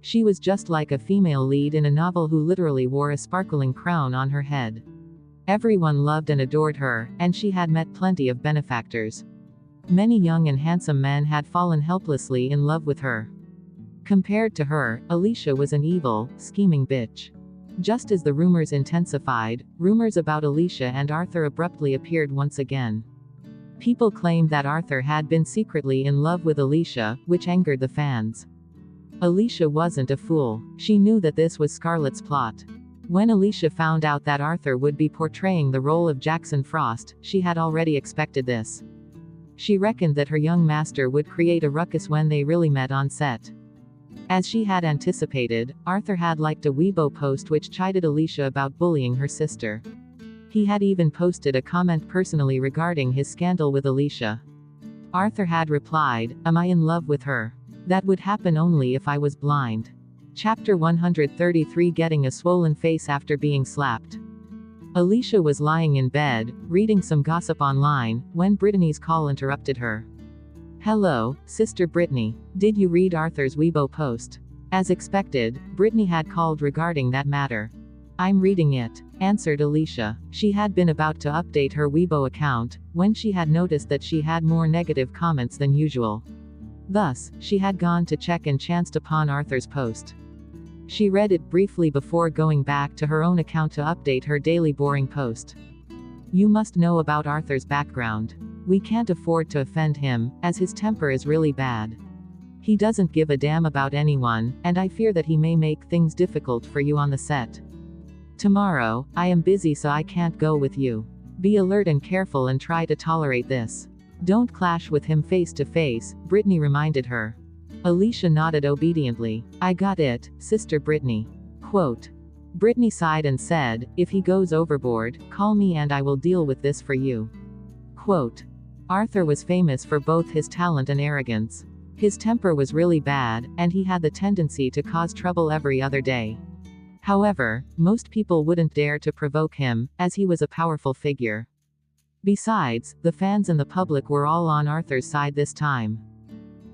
Speaker 1: She was just like a female lead in a novel who literally wore a sparkling crown on her head. Everyone loved and adored her, and she had met plenty of benefactors. Many young and handsome men had fallen helplessly in love with her. Compared to her, Alicia was an evil, scheming bitch. Just as the rumors intensified, rumors about Alicia and Arthur abruptly appeared once again. People claimed that Arthur had been secretly in love with Alicia, which angered the fans. Alicia wasn't a fool. She knew that this was Scarlett's plot. When Alicia found out that Arthur would be portraying the role of Jackson Frost, she had already expected this. She reckoned that her young master would create a ruckus when they really met on set. As she had anticipated, Arthur had liked a Weibo post which chided Alicia about bullying her sister. He had even posted a comment personally regarding his scandal with Alicia. Arthur had replied, "Am I in love with her? That would happen only if I was blind." Chapter 133, Getting a Swollen Face After Being Slapped. Alicia was lying in bed, reading some gossip online, when Brittany's call interrupted her. "Hello, Sister Brittany. Did you read Arthur's Weibo post?" As expected, Brittany had called regarding that matter. "I'm reading it," answered Alicia. She had been about to update her Weibo account, when she had noticed that she had more negative comments than usual. Thus, she had gone to check and chanced upon Arthur's post. She read it briefly before going back to her own account to update her daily boring post. "You must know about Arthur's background. We can't afford to offend him, as his temper is really bad. He doesn't give a damn about anyone, and I fear that he may make things difficult for you on the set. Tomorrow, I am busy so I can't go with you. Be alert and careful and try to tolerate this. Don't clash with him face to face, Brittany reminded her. Alicia nodded obediently. I got it, Sister Brittany. Quote. Brittany sighed and said, if he goes overboard, call me and I will deal with this for you. Quote. Arthur was famous for both his talent and arrogance. His temper was really bad, and he had the tendency to cause trouble every other day. However, most people wouldn't dare to provoke him, as he was a powerful figure. Besides, the fans and the public were all on Arthur's side this time.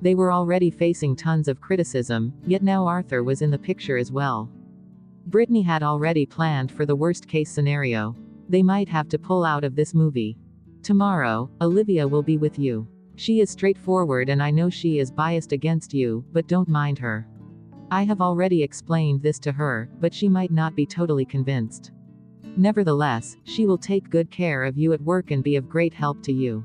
Speaker 1: They were already facing tons of criticism, yet now Arthur was in the picture as well. Brittany had already planned for the worst-case scenario. They might have to pull out of this movie. Tomorrow, Olivia will be with you. She is straightforward and I know she is biased against you, but don't mind her. I have already explained this to her, but she might not be totally convinced. Nevertheless, she will take good care of you at work and be of great help to you.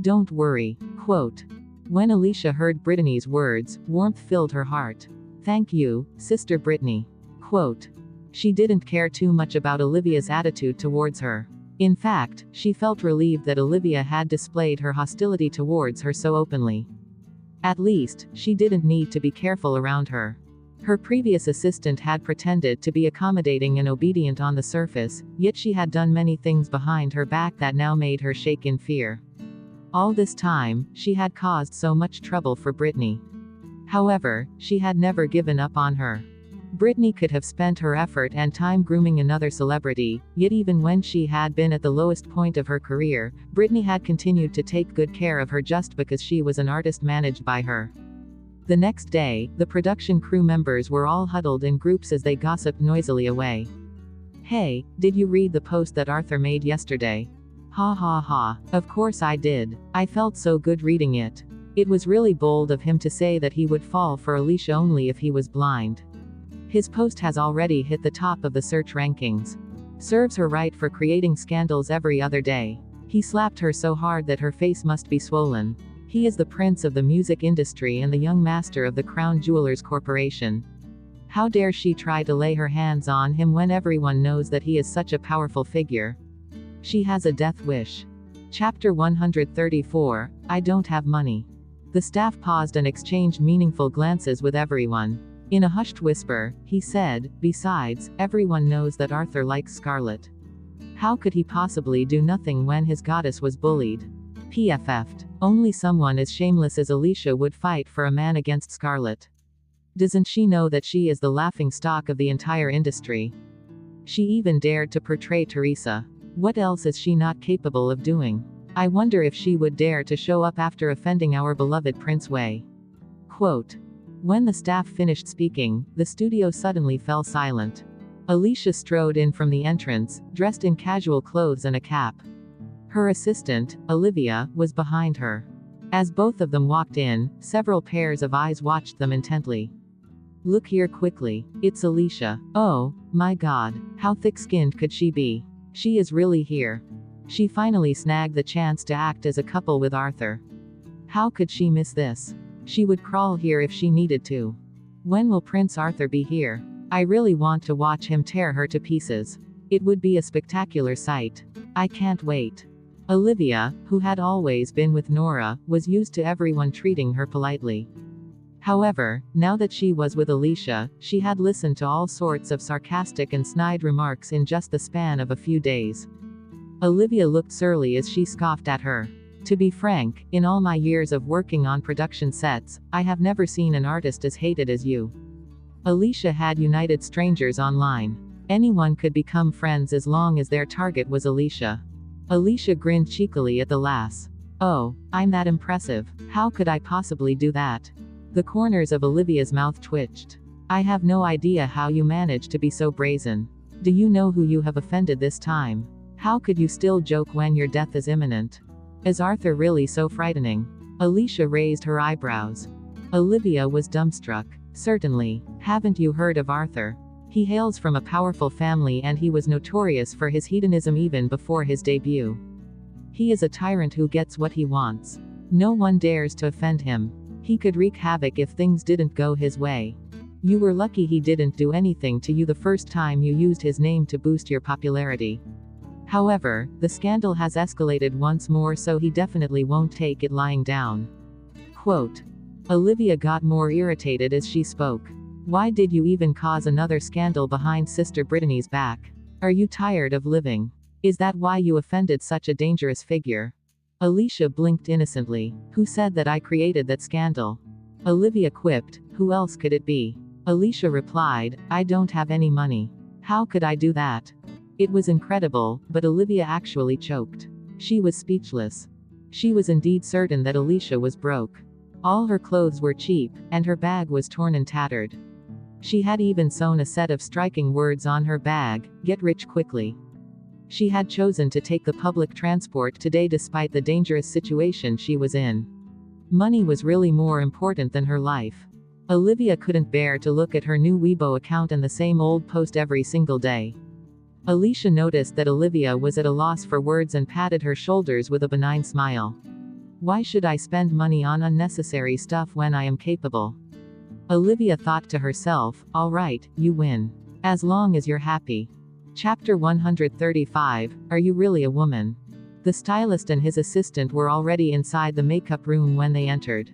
Speaker 1: Don't worry. Quote. When Alicia heard Brittany's words, warmth filled her heart. Thank you, Sister Brittany. Quote. She didn't care too much about Olivia's attitude towards her. In fact, she felt relieved that Olivia had displayed her hostility towards her so openly. At least, she didn't need to be careful around her. Her previous assistant had pretended to be accommodating and obedient on the surface, yet she had done many things behind her back that now made her shake in fear. All this time, she had caused so much trouble for Brittany. However, she had never given up on her. Brittany could have spent her effort and time grooming another celebrity, yet even when she had been at the lowest point of her career, Brittany had continued to take good care of her just because she was an artist managed by her. The next day, the production crew members were all huddled in groups as they gossiped noisily away. Hey, did you read the post that Arthur made yesterday? Ha ha ha. Of course I did. I felt so good reading it. It was really bold of him to say that he would fall for Alicia only if he was blind. His post has already hit the top of the search rankings. Serves her right for creating scandals every other day. He slapped her so hard that her face must be swollen. He is the prince of the music industry and the young master of the Crown Jewelers Corporation. How dare she try to lay her hands on him when everyone knows that he is such a powerful figure? She has a death wish. Chapter 134, I don't have money. The staff paused and exchanged meaningful glances with everyone. In a hushed whisper, he said, besides, everyone knows that Arthur likes Scarlet. How could he possibly do nothing when his goddess was bullied? PFF'd. Only someone as shameless as Alicia would fight for a man against Scarlet. Doesn't she know that she is the laughing stock of the entire industry? She even dared to portray Teresa. What else is she not capable of doing? I wonder if she would dare to show up after offending our beloved Prince Wei. Quote. When the staff finished speaking, the studio suddenly fell silent. Alicia strode in from the entrance, dressed in casual clothes and a cap. Her assistant, Olivia, was behind her. As both of them walked in, several pairs of eyes watched them intently. Look here quickly. It's Alicia. Oh, my God. How thick-skinned could she be? She is really here. She finally snagged the chance to act as a couple with Arthur. How could she miss this? She would crawl here if she needed to. When will Prince Arthur be here? I really want to watch him tear her to pieces. It would be a spectacular sight. I can't wait. Olivia, who had always been with Nora, was used to everyone treating her politely. However, now that she was with Alicia, she had listened to all sorts of sarcastic and snide remarks in just the span of a few days. Olivia looked surly as she scoffed at her. To be frank, in all my years of working on production sets, I have never seen an artist as hated as you. Alicia had united strangers online. Anyone could become friends as long as their target was Alicia. Alicia grinned cheekily at the lass. Oh, I'm that impressive. How could I possibly do that? The corners of Olivia's mouth twitched. I have no idea how you managed to be so brazen. Do you know who you have offended this time? How could you still joke when your death is imminent? Is Arthur really so frightening? Alicia raised her eyebrows. Olivia was dumbstruck. Certainly. Haven't you heard of Arthur? He hails from a powerful family and he was notorious for his hedonism even before his debut. He is a tyrant who gets what he wants. No one dares to offend him. He could wreak havoc if things didn't go his way. You were lucky he didn't do anything to you the first time you used his name to boost your popularity. However, the scandal has escalated once more, so he definitely won't take it lying down. Quote. Olivia got more irritated as she spoke. Why did you even cause another scandal behind Sister Brittany's back? Are you tired of living? Is that why you offended such a dangerous figure? Alicia blinked innocently. Who said that I created that scandal? Olivia quipped. Who else could it be? Alicia replied, I don't have any money. How could I do that? It was incredible, but Olivia actually choked. She was speechless. She was indeed certain that Alicia was broke. All her clothes were cheap, and her bag was torn and tattered. She had even sewn a set of striking words on her bag, get rich quickly. She had chosen to take the public transport today despite the dangerous situation she was in. Money was really more important than her life. Olivia couldn't bear to look at her new Weibo account and the same old post every single day. Alicia noticed that Olivia was at a loss for words and patted her shoulders with a benign smile. Why should I spend money on unnecessary stuff when I am capable? Olivia thought to herself, all right, you win. As long as you're happy. Chapter 135, Are You Really a Woman? The stylist and his assistant were already inside the makeup room when they entered.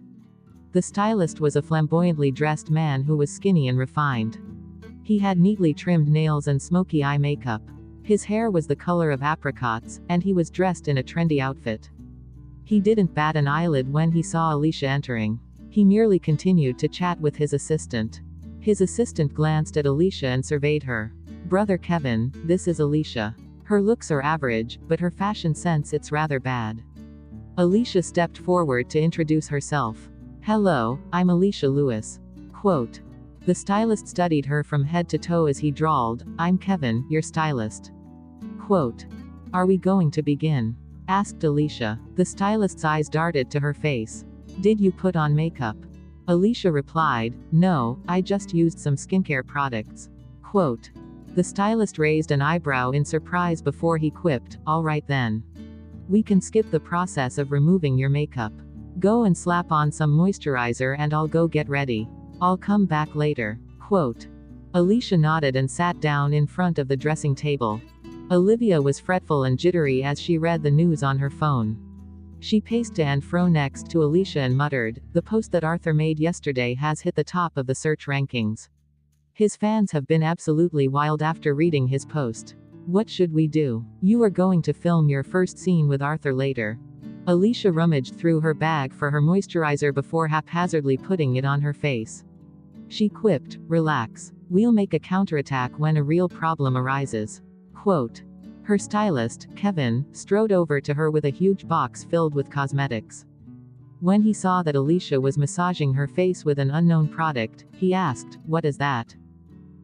Speaker 1: The stylist was a flamboyantly dressed man who was skinny and refined. He had neatly trimmed nails and smoky eye makeup. His hair was the color of apricots, and he was dressed in a trendy outfit. He didn't bat an eyelid when he saw Alicia entering. He merely continued to chat with his assistant. His assistant glanced at Alicia and surveyed her. Brother Kevin, this is Alicia. Her looks are average, but her fashion sense it's rather bad. Alicia stepped forward to introduce herself. Hello, I'm Alicia Lewis. Quote. The stylist studied her from head to toe as he drawled, I'm Kevin, your stylist. Quote. Are we going to begin? Asked Alicia. The stylist's eyes darted to her face. Did you put on makeup? Alicia replied, no, I just used some skincare products. Quote. The stylist raised an eyebrow in surprise before he quipped, all right then. We can skip the process of removing your makeup. Go and slap on some moisturizer and I'll go get ready. I'll come back later. Quote. Alicia nodded and sat down in front of the dressing table. Olivia was fretful and jittery as she read the news on her phone. She paced to and fro next to Alicia and muttered, the post that Arthur made yesterday has hit the top of the search rankings. His fans have been absolutely wild after reading his post. What should we do? You are going to film your first scene with Arthur later. Alicia rummaged through her bag for her moisturizer before haphazardly putting it on her face. She quipped, relax. We'll make a counterattack when a real problem arises. Quote. Her stylist, Kevin, strode over to her with a huge box filled with cosmetics. When he saw that Alicia was massaging her face with an unknown product, he asked, what is that?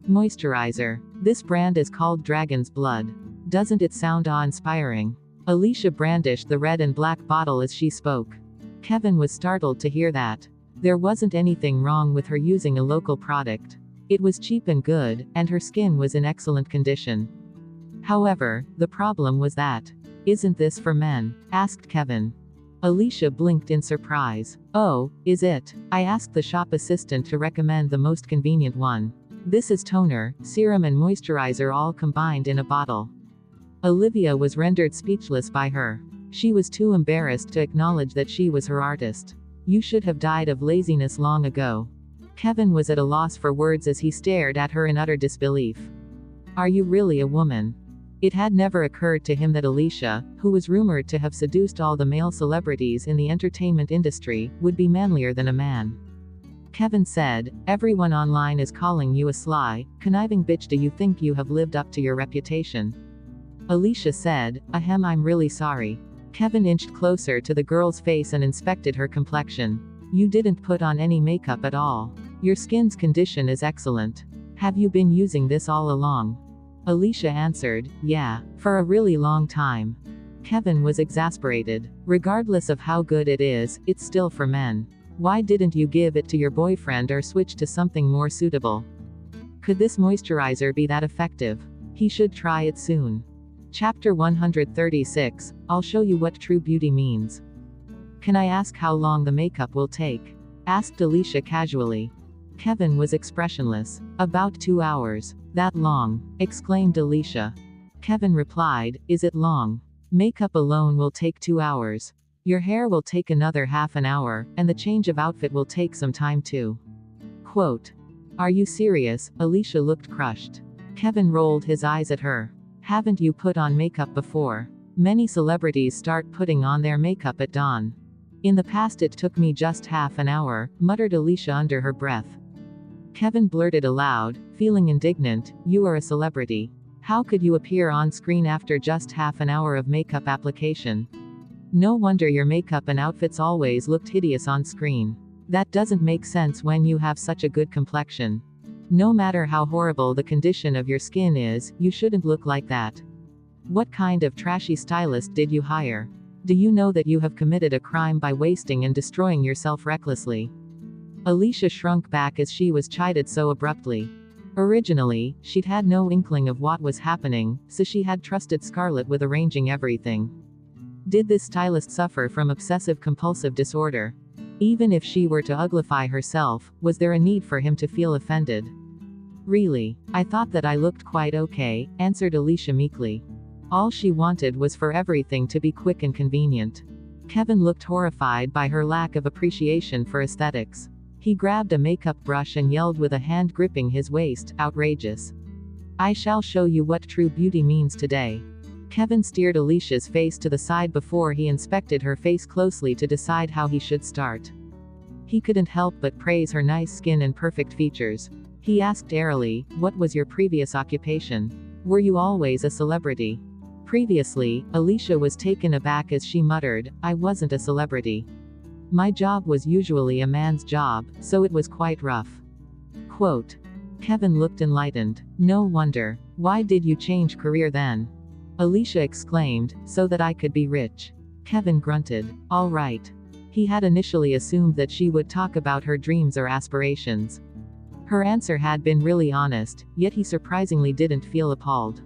Speaker 1: Moisturizer. This brand is called Dragon's Blood. Doesn't it sound awe-inspiring? Alicia brandished the red and black bottle as she spoke. Kevin was startled to hear that. There wasn't anything wrong with her using a local product. It was cheap and good, and her skin was in excellent condition. However, the problem was that. Isn't this for men? Asked Kevin. Alicia blinked in surprise. Oh, is it? I asked the shop assistant to recommend the most convenient one. This is toner, serum and moisturizer all combined in a bottle. Olivia was rendered speechless by her. She was too embarrassed to acknowledge that she was her artist. You should have died of laziness long ago. Kevin was at a loss for words as he stared at her in utter disbelief. Are you really a woman? It had never occurred to him that Alicia, who was rumored to have seduced all the male celebrities in the entertainment industry, would be manlier than a man. Kevin said, everyone online is calling you a sly, conniving bitch. Do you think you have lived up to your reputation? Alicia said, ahem, I'm really sorry. Kevin inched closer to the girl's face and inspected her complexion. You didn't put on any makeup at all. Your skin's condition is excellent. Have you been using this all along? Alicia answered, yeah, for a really long time. Kevin was exasperated. Regardless of how good it is, it's still for men. Why didn't you give it to your boyfriend or switch to something more suitable? Could this moisturizer be that effective? He should try it soon. Chapter 136, I'll show you what true beauty means. Can I ask how long the makeup will take? asked Alicia casually. Kevin was expressionless. About 2 hours. That long? Exclaimed Alicia. Kevin replied, is it long? Makeup alone will take 2 hours. Your hair will take another half an hour, and the change of outfit will take some time too. Quote. Are you serious? Alicia looked crushed. Kevin rolled his eyes at her. Haven't you put on makeup before? Many celebrities start putting on their makeup at dawn. In the past it took me just half an hour, muttered Alicia under her breath. Kevin blurted aloud, feeling indignant, you are a celebrity. How could you appear on screen after just half an hour of makeup application? No wonder your makeup and outfits always looked hideous on screen. That doesn't make sense when you have such a good complexion. No matter how horrible the condition of your skin is, you shouldn't look like that. What kind of trashy stylist did you hire? Do you know that you have committed a crime by wasting and destroying yourself recklessly? Alicia shrunk back as she was chided so abruptly. Originally, she'd had no inkling of what was happening, so she had trusted Scarlett with arranging everything. Did this stylist suffer from obsessive-compulsive disorder? Even if she were to uglify herself, was there a need for him to feel offended? Really, I thought that I looked quite okay, answered Alicia meekly. All she wanted was for everything to be quick and convenient. Kevin looked horrified by her lack of appreciation for aesthetics. He grabbed a makeup brush and yelled with a hand gripping his waist, outrageous. I shall show you what true beauty means today. Kevin steered Alicia's face to the side before he inspected her face closely to decide how he should start. He couldn't help but praise her nice skin and perfect features. He asked airily, what was your previous occupation? Were you always a celebrity? Previously, Alicia was taken aback as she muttered, I wasn't a celebrity. My job was usually a man's job, so it was quite rough. Quote. Kevin looked enlightened. No wonder. Why did you change career then? Alicia exclaimed, so that I could be rich. Kevin grunted. All right. He had initially assumed that she would talk about her dreams or aspirations. Her answer had been really honest, yet he surprisingly didn't feel appalled.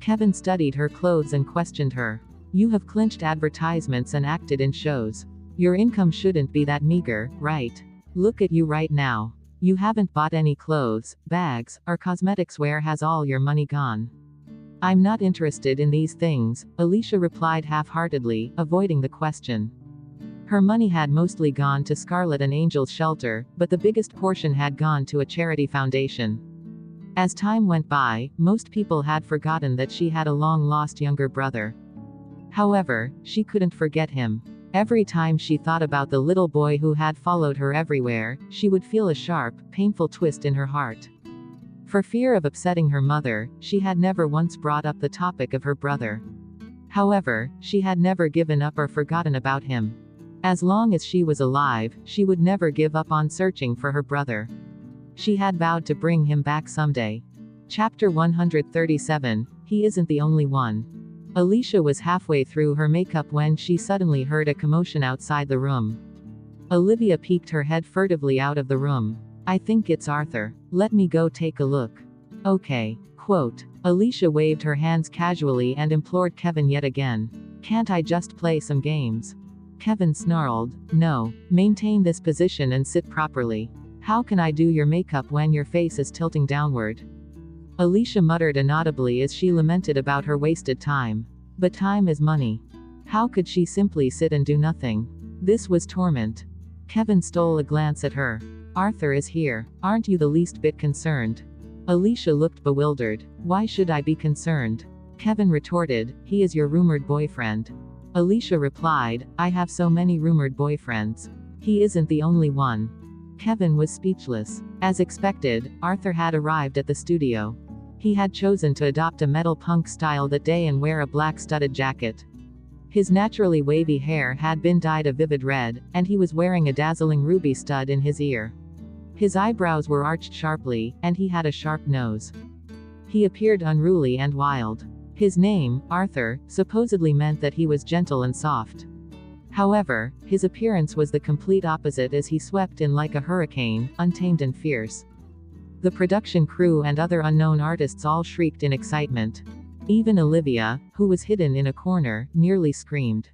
Speaker 1: Kevin studied her clothes and questioned her. You have clinched advertisements and acted in shows. Your income shouldn't be that meager, right? Look at you right now. You haven't bought any clothes, bags, or cosmetics. Where has all your money gone? I'm not interested in these things, Alicia replied half-heartedly, avoiding the question. Her money had mostly gone to Scarlett and Angel's shelter, but the biggest portion had gone to a charity foundation. As time went by, most people had forgotten that she had a long-lost younger brother. However, she couldn't forget him. Every time she thought about the little boy who had followed her everywhere, she would feel a sharp, painful twist in her heart. For fear of upsetting her mother, she had never once brought up the topic of her brother. However, she had never given up or forgotten about him. As long as she was alive, she would never give up on searching for her brother. She had vowed to bring him back someday. Chapter 137, He Isn't the Only One. Alicia was halfway through her makeup when she suddenly heard a commotion outside the room. Olivia peeked her head furtively out of the room. I think it's Arthur. Let me go take a look. Okay. Quote. Alicia waved her hands casually and implored Kevin yet again. Can't I just play some games? Kevin snarled. No. Maintain this position and sit properly. How can I do your makeup when your face is tilting downward? Alicia muttered inaudibly as she lamented about her wasted time. But time is money. How could she simply sit and do nothing? This was torment. Kevin stole a glance at her. Arthur is here. Aren't you the least bit concerned? Alicia looked bewildered. Why should I be concerned? Kevin retorted, he is your rumored boyfriend. Alicia replied, I have so many rumored boyfriends. He isn't the only one. Kevin was speechless. As expected, Arthur had arrived at the studio. He had chosen to adopt a metal punk style that day and wear a black studded jacket. His naturally wavy hair had been dyed a vivid red, and he was wearing a dazzling ruby stud in his ear. His eyebrows were arched sharply, and he had a sharp nose. He appeared unruly and wild. His name, Arthur, supposedly meant that he was gentle and soft. However, his appearance was the complete opposite as he swept in like a hurricane, untamed and fierce. The production crew and other unknown artists all shrieked in excitement. Even Olivia, who was hidden in a corner, nearly screamed.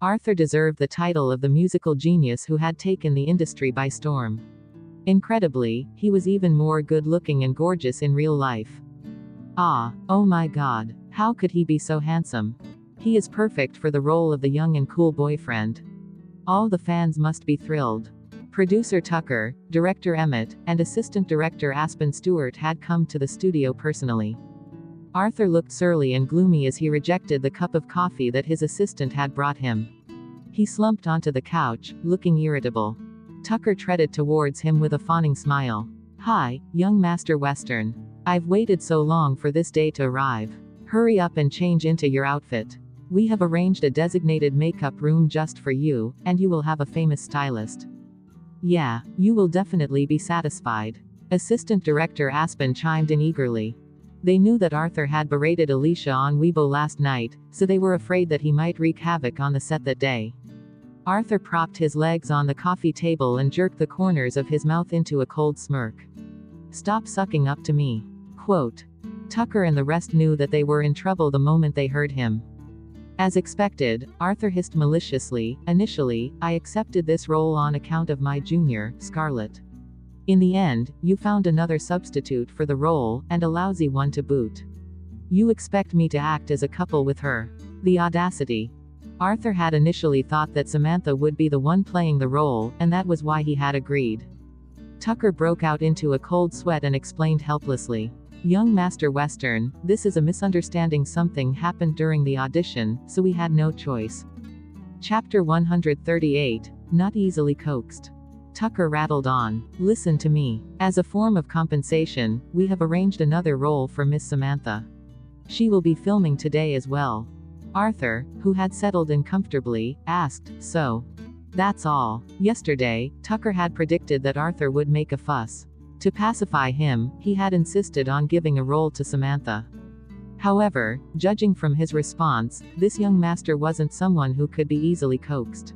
Speaker 1: Arthur deserved the title of the musical genius who had taken the industry by storm. Incredibly, he was even more good-looking and gorgeous in real life. Oh my God. How could he be so handsome? He is perfect for the role of the young and cool boyfriend. All the fans must be thrilled. Producer Tucker, director Emmett, and assistant director Aspen Stewart had come to the studio personally. Arthur looked surly and gloomy as he rejected the cup of coffee that his assistant had brought him. He slumped onto the couch, looking irritable. Tucker treaded towards him with a fawning smile. "Hi, young Master Western. I've waited so long for this day to arrive. Hurry up and change into your outfit. We have arranged a designated makeup room just for you, and you will have a famous stylist." "Yeah, you will definitely be satisfied." Assistant director Aspen chimed in eagerly. They knew that Arthur had berated Alicia on Weibo last night, so they were afraid that he might wreak havoc on the set that day. Arthur propped his legs on the coffee table and jerked the corners of his mouth into a cold smirk. "Stop sucking up to me." Quote. Tucker and the rest knew that they were in trouble the moment they heard him. As expected, Arthur hissed maliciously, "Initially, I accepted this role on account of my junior, Scarlett. In the end, you found another substitute for the role, and a lousy one to boot. You expect me to act as a couple with her. The audacity." Arthur had initially thought that Samantha would be the one playing the role, and that was why he had agreed. Tucker broke out into a cold sweat and explained helplessly. "Young Master Western, this is a misunderstanding. Something happened during the audition, so we had no choice." Chapter 138, Not Easily Coaxed. Tucker rattled on. "Listen to me. As a form of compensation, we have arranged another role for Miss Samantha. She will be filming today as well." Arthur, who had settled in comfortably, asked, "So? That's all?" Yesterday, Tucker had predicted that Arthur would make a fuss. To pacify him, he had insisted on giving a role to Samantha. However, judging from his response, this young master wasn't someone who could be easily coaxed.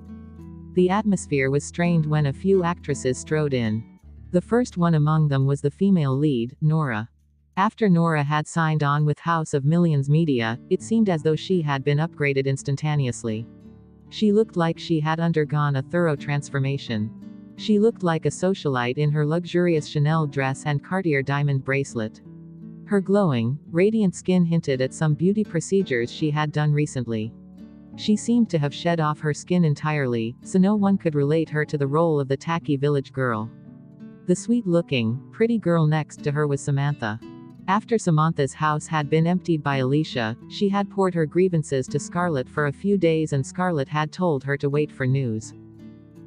Speaker 1: The atmosphere was strained when a few actresses strode in. The first one among them was the female lead, Nora. After Nora had signed on with House of Millions Media, it seemed as though she had been upgraded instantaneously. She looked like she had undergone a thorough transformation. She looked like a socialite in her luxurious Chanel dress and Cartier diamond bracelet. Her glowing, radiant skin hinted at some beauty procedures she had done recently. She seemed to have shed off her skin entirely, so no one could relate her to the role of the tacky village girl. The sweet-looking, pretty girl next to her was Samantha. After Samantha's house had been emptied by Alicia, she had poured her grievances to Scarlett for a few days, and Scarlett had told her to wait for news.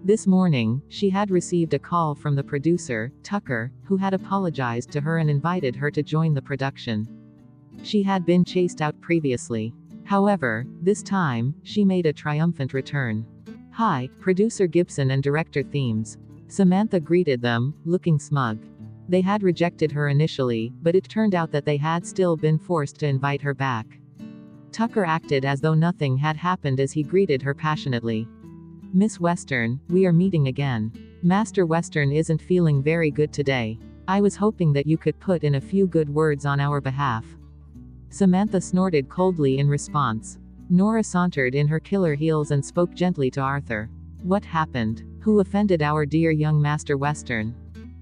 Speaker 1: This morning, she had received a call from the producer, Tucker, who had apologized to her and invited her to join the production. She had been chased out previously. However, this time, she made a triumphant return. "Hi, Producer Gibson and Director Themes." Samantha greeted them, looking smug. They had rejected her initially, but it turned out that they had still been forced to invite her back. Tucker acted as though nothing had happened as he greeted her passionately. "Miss Western, we are meeting again. Master Western isn't feeling very good today. I was hoping that you could put in a few good words on our behalf." Samantha snorted coldly in response. Nora sauntered in her killer heels and spoke gently to Arthur. "What happened? Who offended our dear young Master Western?"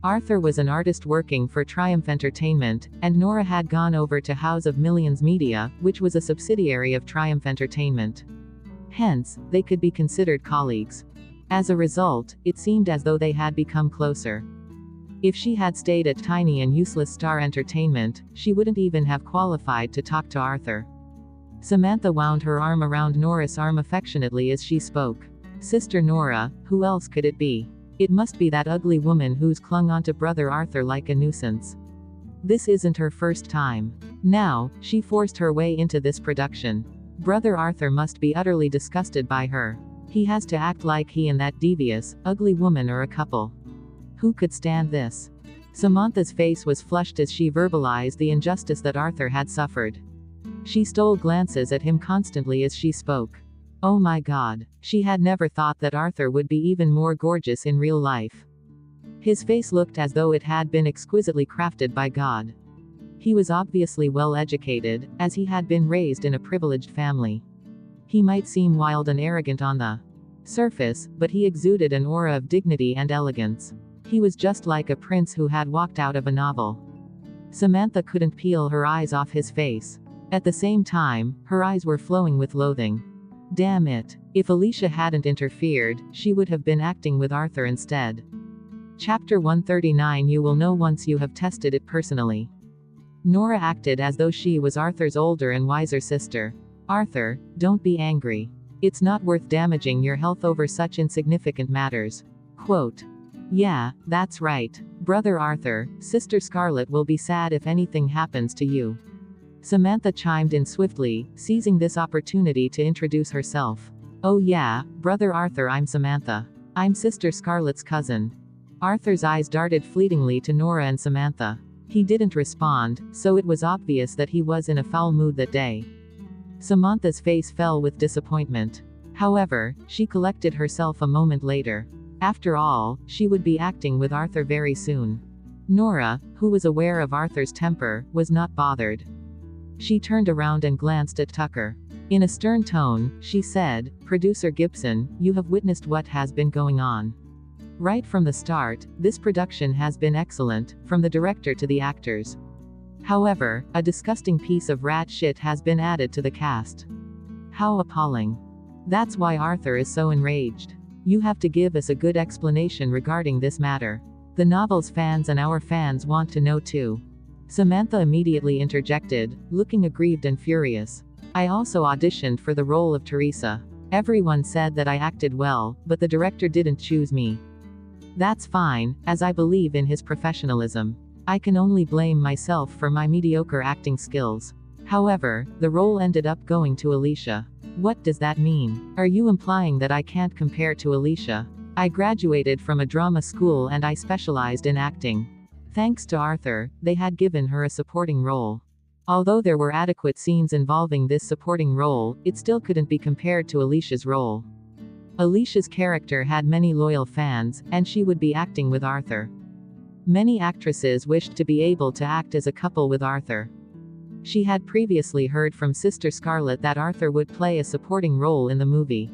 Speaker 1: Arthur was an artist working for Triumph Entertainment, and Nora had gone over to House of Millions Media, which was a subsidiary of Triumph Entertainment. Hence, they could be considered colleagues. As a result, it seemed as though they had become closer. If she had stayed at tiny and useless Star Entertainment, she wouldn't even have qualified to talk to Arthur. Samantha wound her arm around Nora's arm affectionately as she spoke. "Sister Nora, who else could it be? It must be that ugly woman who's clung onto Brother Arthur like a nuisance. This isn't her first time. Now, she forced her way into this production. Brother Arthur must be utterly disgusted by her. He has to act like he and that devious, ugly woman are a couple. Who could stand this?" Samantha's face was flushed as she verbalized the injustice that Arthur had suffered. She stole glances at him constantly as she spoke. Oh my God. She had never thought that Arthur would be even more gorgeous in real life. His face looked as though it had been exquisitely crafted by God. He was obviously well educated, as he had been raised in a privileged family. He might seem wild and arrogant on the surface, but he exuded an aura of dignity and elegance. He was just like a prince who had walked out of a novel. Samantha couldn't peel her eyes off his face. At the same time, her eyes were flowing with loathing. Damn it. If Alicia hadn't interfered, she would have been acting with Arthur instead. Chapter 139. You will know once you have tested it personally. Nora acted as though she was Arthur's older and wiser sister. Arthur, don't be angry. It's not worth damaging your health over such insignificant matters. Quote. Yeah, that's right. Brother Arthur, Sister Scarlet will be sad if anything happens to you. Samantha chimed in swiftly, seizing this opportunity to introduce herself. Oh yeah, Brother Arthur, I'm Samantha. I'm Sister Scarlet's cousin. Arthur's eyes darted fleetingly to Nora and Samantha. He didn't respond, so it was obvious that he was in a foul mood that day. Samantha's face fell with disappointment. However, she collected herself a moment later. After all, she would be acting with Arthur very soon. Nora, who was aware of Arthur's temper, was not bothered. She turned around and glanced at Tucker. In a stern tone, she said, Producer Gibson, you have witnessed what has been going on. Right from the start, this production has been excellent, from the director to the actors. However, a disgusting piece of rat shit has been added to the cast. How appalling. That's why Arthur is so enraged. You have to give us a good explanation regarding this matter. The novel's fans and our fans want to know too. Samantha immediately interjected, looking aggrieved and furious. I also auditioned for the role of Teresa. Everyone said that I acted well, but the director didn't choose me. That's fine, as I believe in his professionalism. I can only blame myself for my mediocre acting skills. However, the role ended up going to Alicia. What does that mean? Are you implying that I can't compare to Alicia? I graduated from a drama school and I specialized in acting. Thanks to Arthur, they had given her a supporting role. Although there were adequate scenes involving this supporting role, it still couldn't be compared to Alicia's role. Alicia's character had many loyal fans, and she would be acting with Arthur. Many actresses wished to be able to act as a couple with Arthur. She had previously heard from Sister Scarlet that Arthur would play a supporting role in the movie.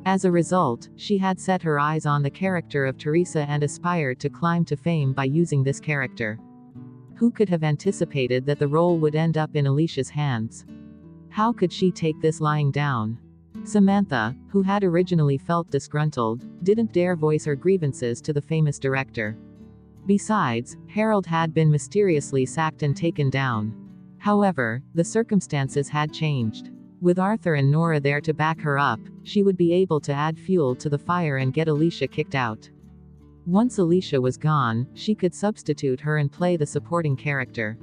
Speaker 1: As a result, she had set her eyes on the character of Teresa and aspired to climb to fame by using this character. Who could have anticipated that the role would end up in Alicia's hands? How could she take this lying down? Samantha, who had originally felt disgruntled, didn't dare voice her grievances to the famous director. Besides, Harold had been mysteriously sacked and taken down. However, the circumstances had changed. With Arthur and Nora there to back her up, she would be able to add fuel to the fire and get Alicia kicked out. Once Alicia was gone, she could substitute her and play the supporting character.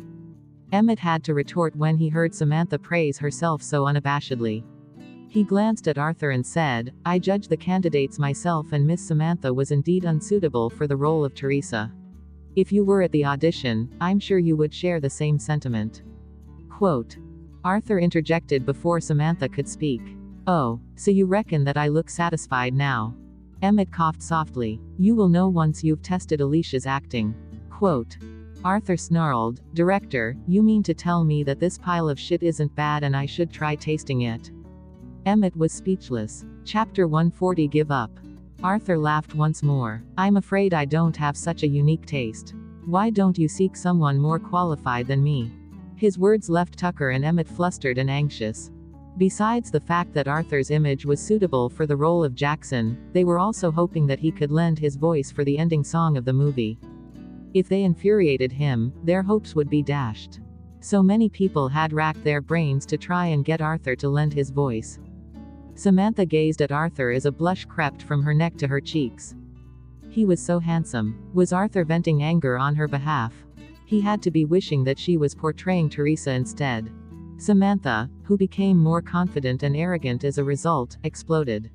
Speaker 1: Emmett had to retort when he heard Samantha praise herself so unabashedly. He glanced at Arthur and said, I judge the candidates myself and Miss Samantha was indeed unsuitable for the role of Teresa. If you were at the audition, I'm sure you would share the same sentiment. Quote. Arthur interjected before Samantha could speak. Oh, so you reckon that I look satisfied now? Emmett coughed softly. You will know once you've tested Alicia's acting. Quote. Arthur snarled, Director, you mean to tell me that this pile of shit isn't bad and I should try tasting it? Emmett was speechless. Chapter 140. Give up. Arthur laughed once more. I'm afraid I don't have such a unique taste. Why don't you seek someone more qualified than me? His words left Tucker and Emmett flustered and anxious. Besides the fact that Arthur's image was suitable for the role of Jackson, they were also hoping that he could lend his voice for the ending song of the movie. If they infuriated him, their hopes would be dashed. So many people had racked their brains to try and get Arthur to lend his voice. Samantha gazed at Arthur as a blush crept from her neck to her cheeks. He was so handsome. Was Arthur venting anger on her behalf? He had to be wishing that she was portraying Teresa instead. Samantha, who became more confident and arrogant as a result, exploded.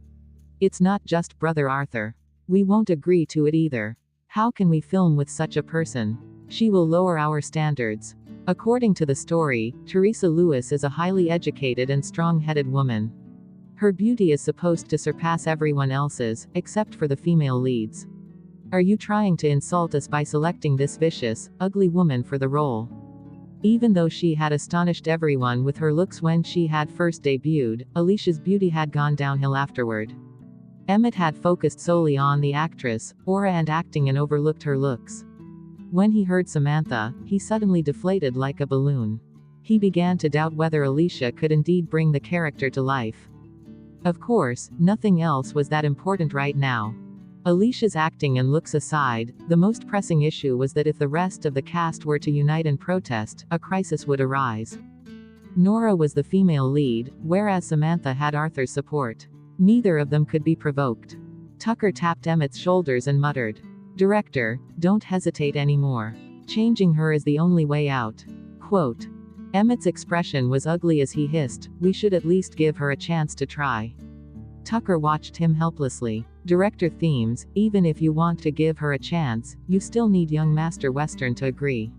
Speaker 1: It's not just Brother Arthur. We won't agree to it either. How can we film with such a person? She will lower our standards. According to the story, Teresa Lewis is a highly educated and strong-headed woman. Her beauty is supposed to surpass everyone else's, except for the female leads. Are you trying to insult us by selecting this vicious, ugly woman for the role? Even though she had astonished everyone with her looks when she had first debuted, Alicia's beauty had gone downhill afterward. Emmett had focused solely on the actress, aura and acting and overlooked her looks. When he heard Samantha, he suddenly deflated like a balloon. He began to doubt whether Alicia could indeed bring the character to life. Of course, nothing else was that important right now. Alicia's acting and looks aside, the most pressing issue was that if the rest of the cast were to unite in protest, a crisis would arise. Nora was the female lead, whereas Samantha had Arthur's support. Neither of them could be provoked. Tucker tapped Emmett's shoulders and muttered, "Director, don't hesitate anymore. Changing her is the only way out." Quote. Emmett's expression was ugly as he hissed, "We should at least give her a chance to try." Tucker watched him helplessly. Director themes, even if you want to give her a chance, you still need young Master Western to agree.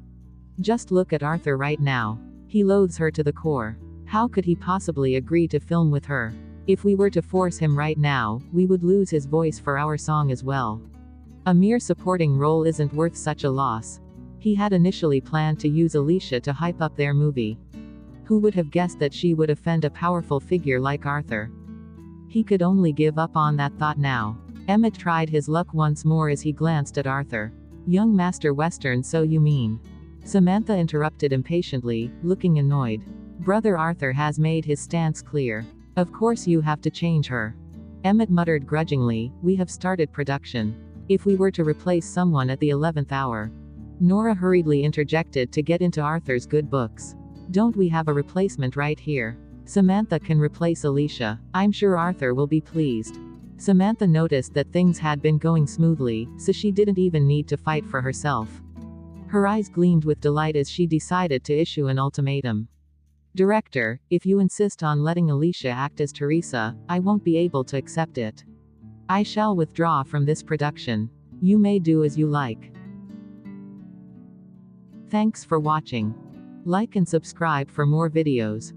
Speaker 1: Just look at Arthur right now. He loathes her to the core. How could he possibly agree to film with her? If we were to force him right now, we would lose his voice for our song as well. A mere supporting role isn't worth such a loss. He had initially planned to use Alicia to hype up their movie. Who would have guessed that she would offend a powerful figure like Arthur? He could only give up on that thought now. Emmett tried his luck once more as he glanced at Arthur. "Young Master Western, so you mean?" Samantha interrupted impatiently, looking annoyed. "Brother Arthur has made his stance clear. Of course you have to change her." Emmett muttered grudgingly, "We have started production. If we were to replace someone at the 11th hour." Nora hurriedly interjected to get into Arthur's good books. "Don't we have a replacement right here? Samantha can replace Alicia. I'm sure Arthur will be pleased." Samantha noticed that things had been going smoothly, so she didn't even need to fight for herself. Her eyes gleamed with delight as she decided to issue an ultimatum. "Director, if you insist on letting Alicia act as Teresa, I won't be able to accept it. I shall withdraw from this production. You may do as you like." Thanks for watching. Like and subscribe for more videos.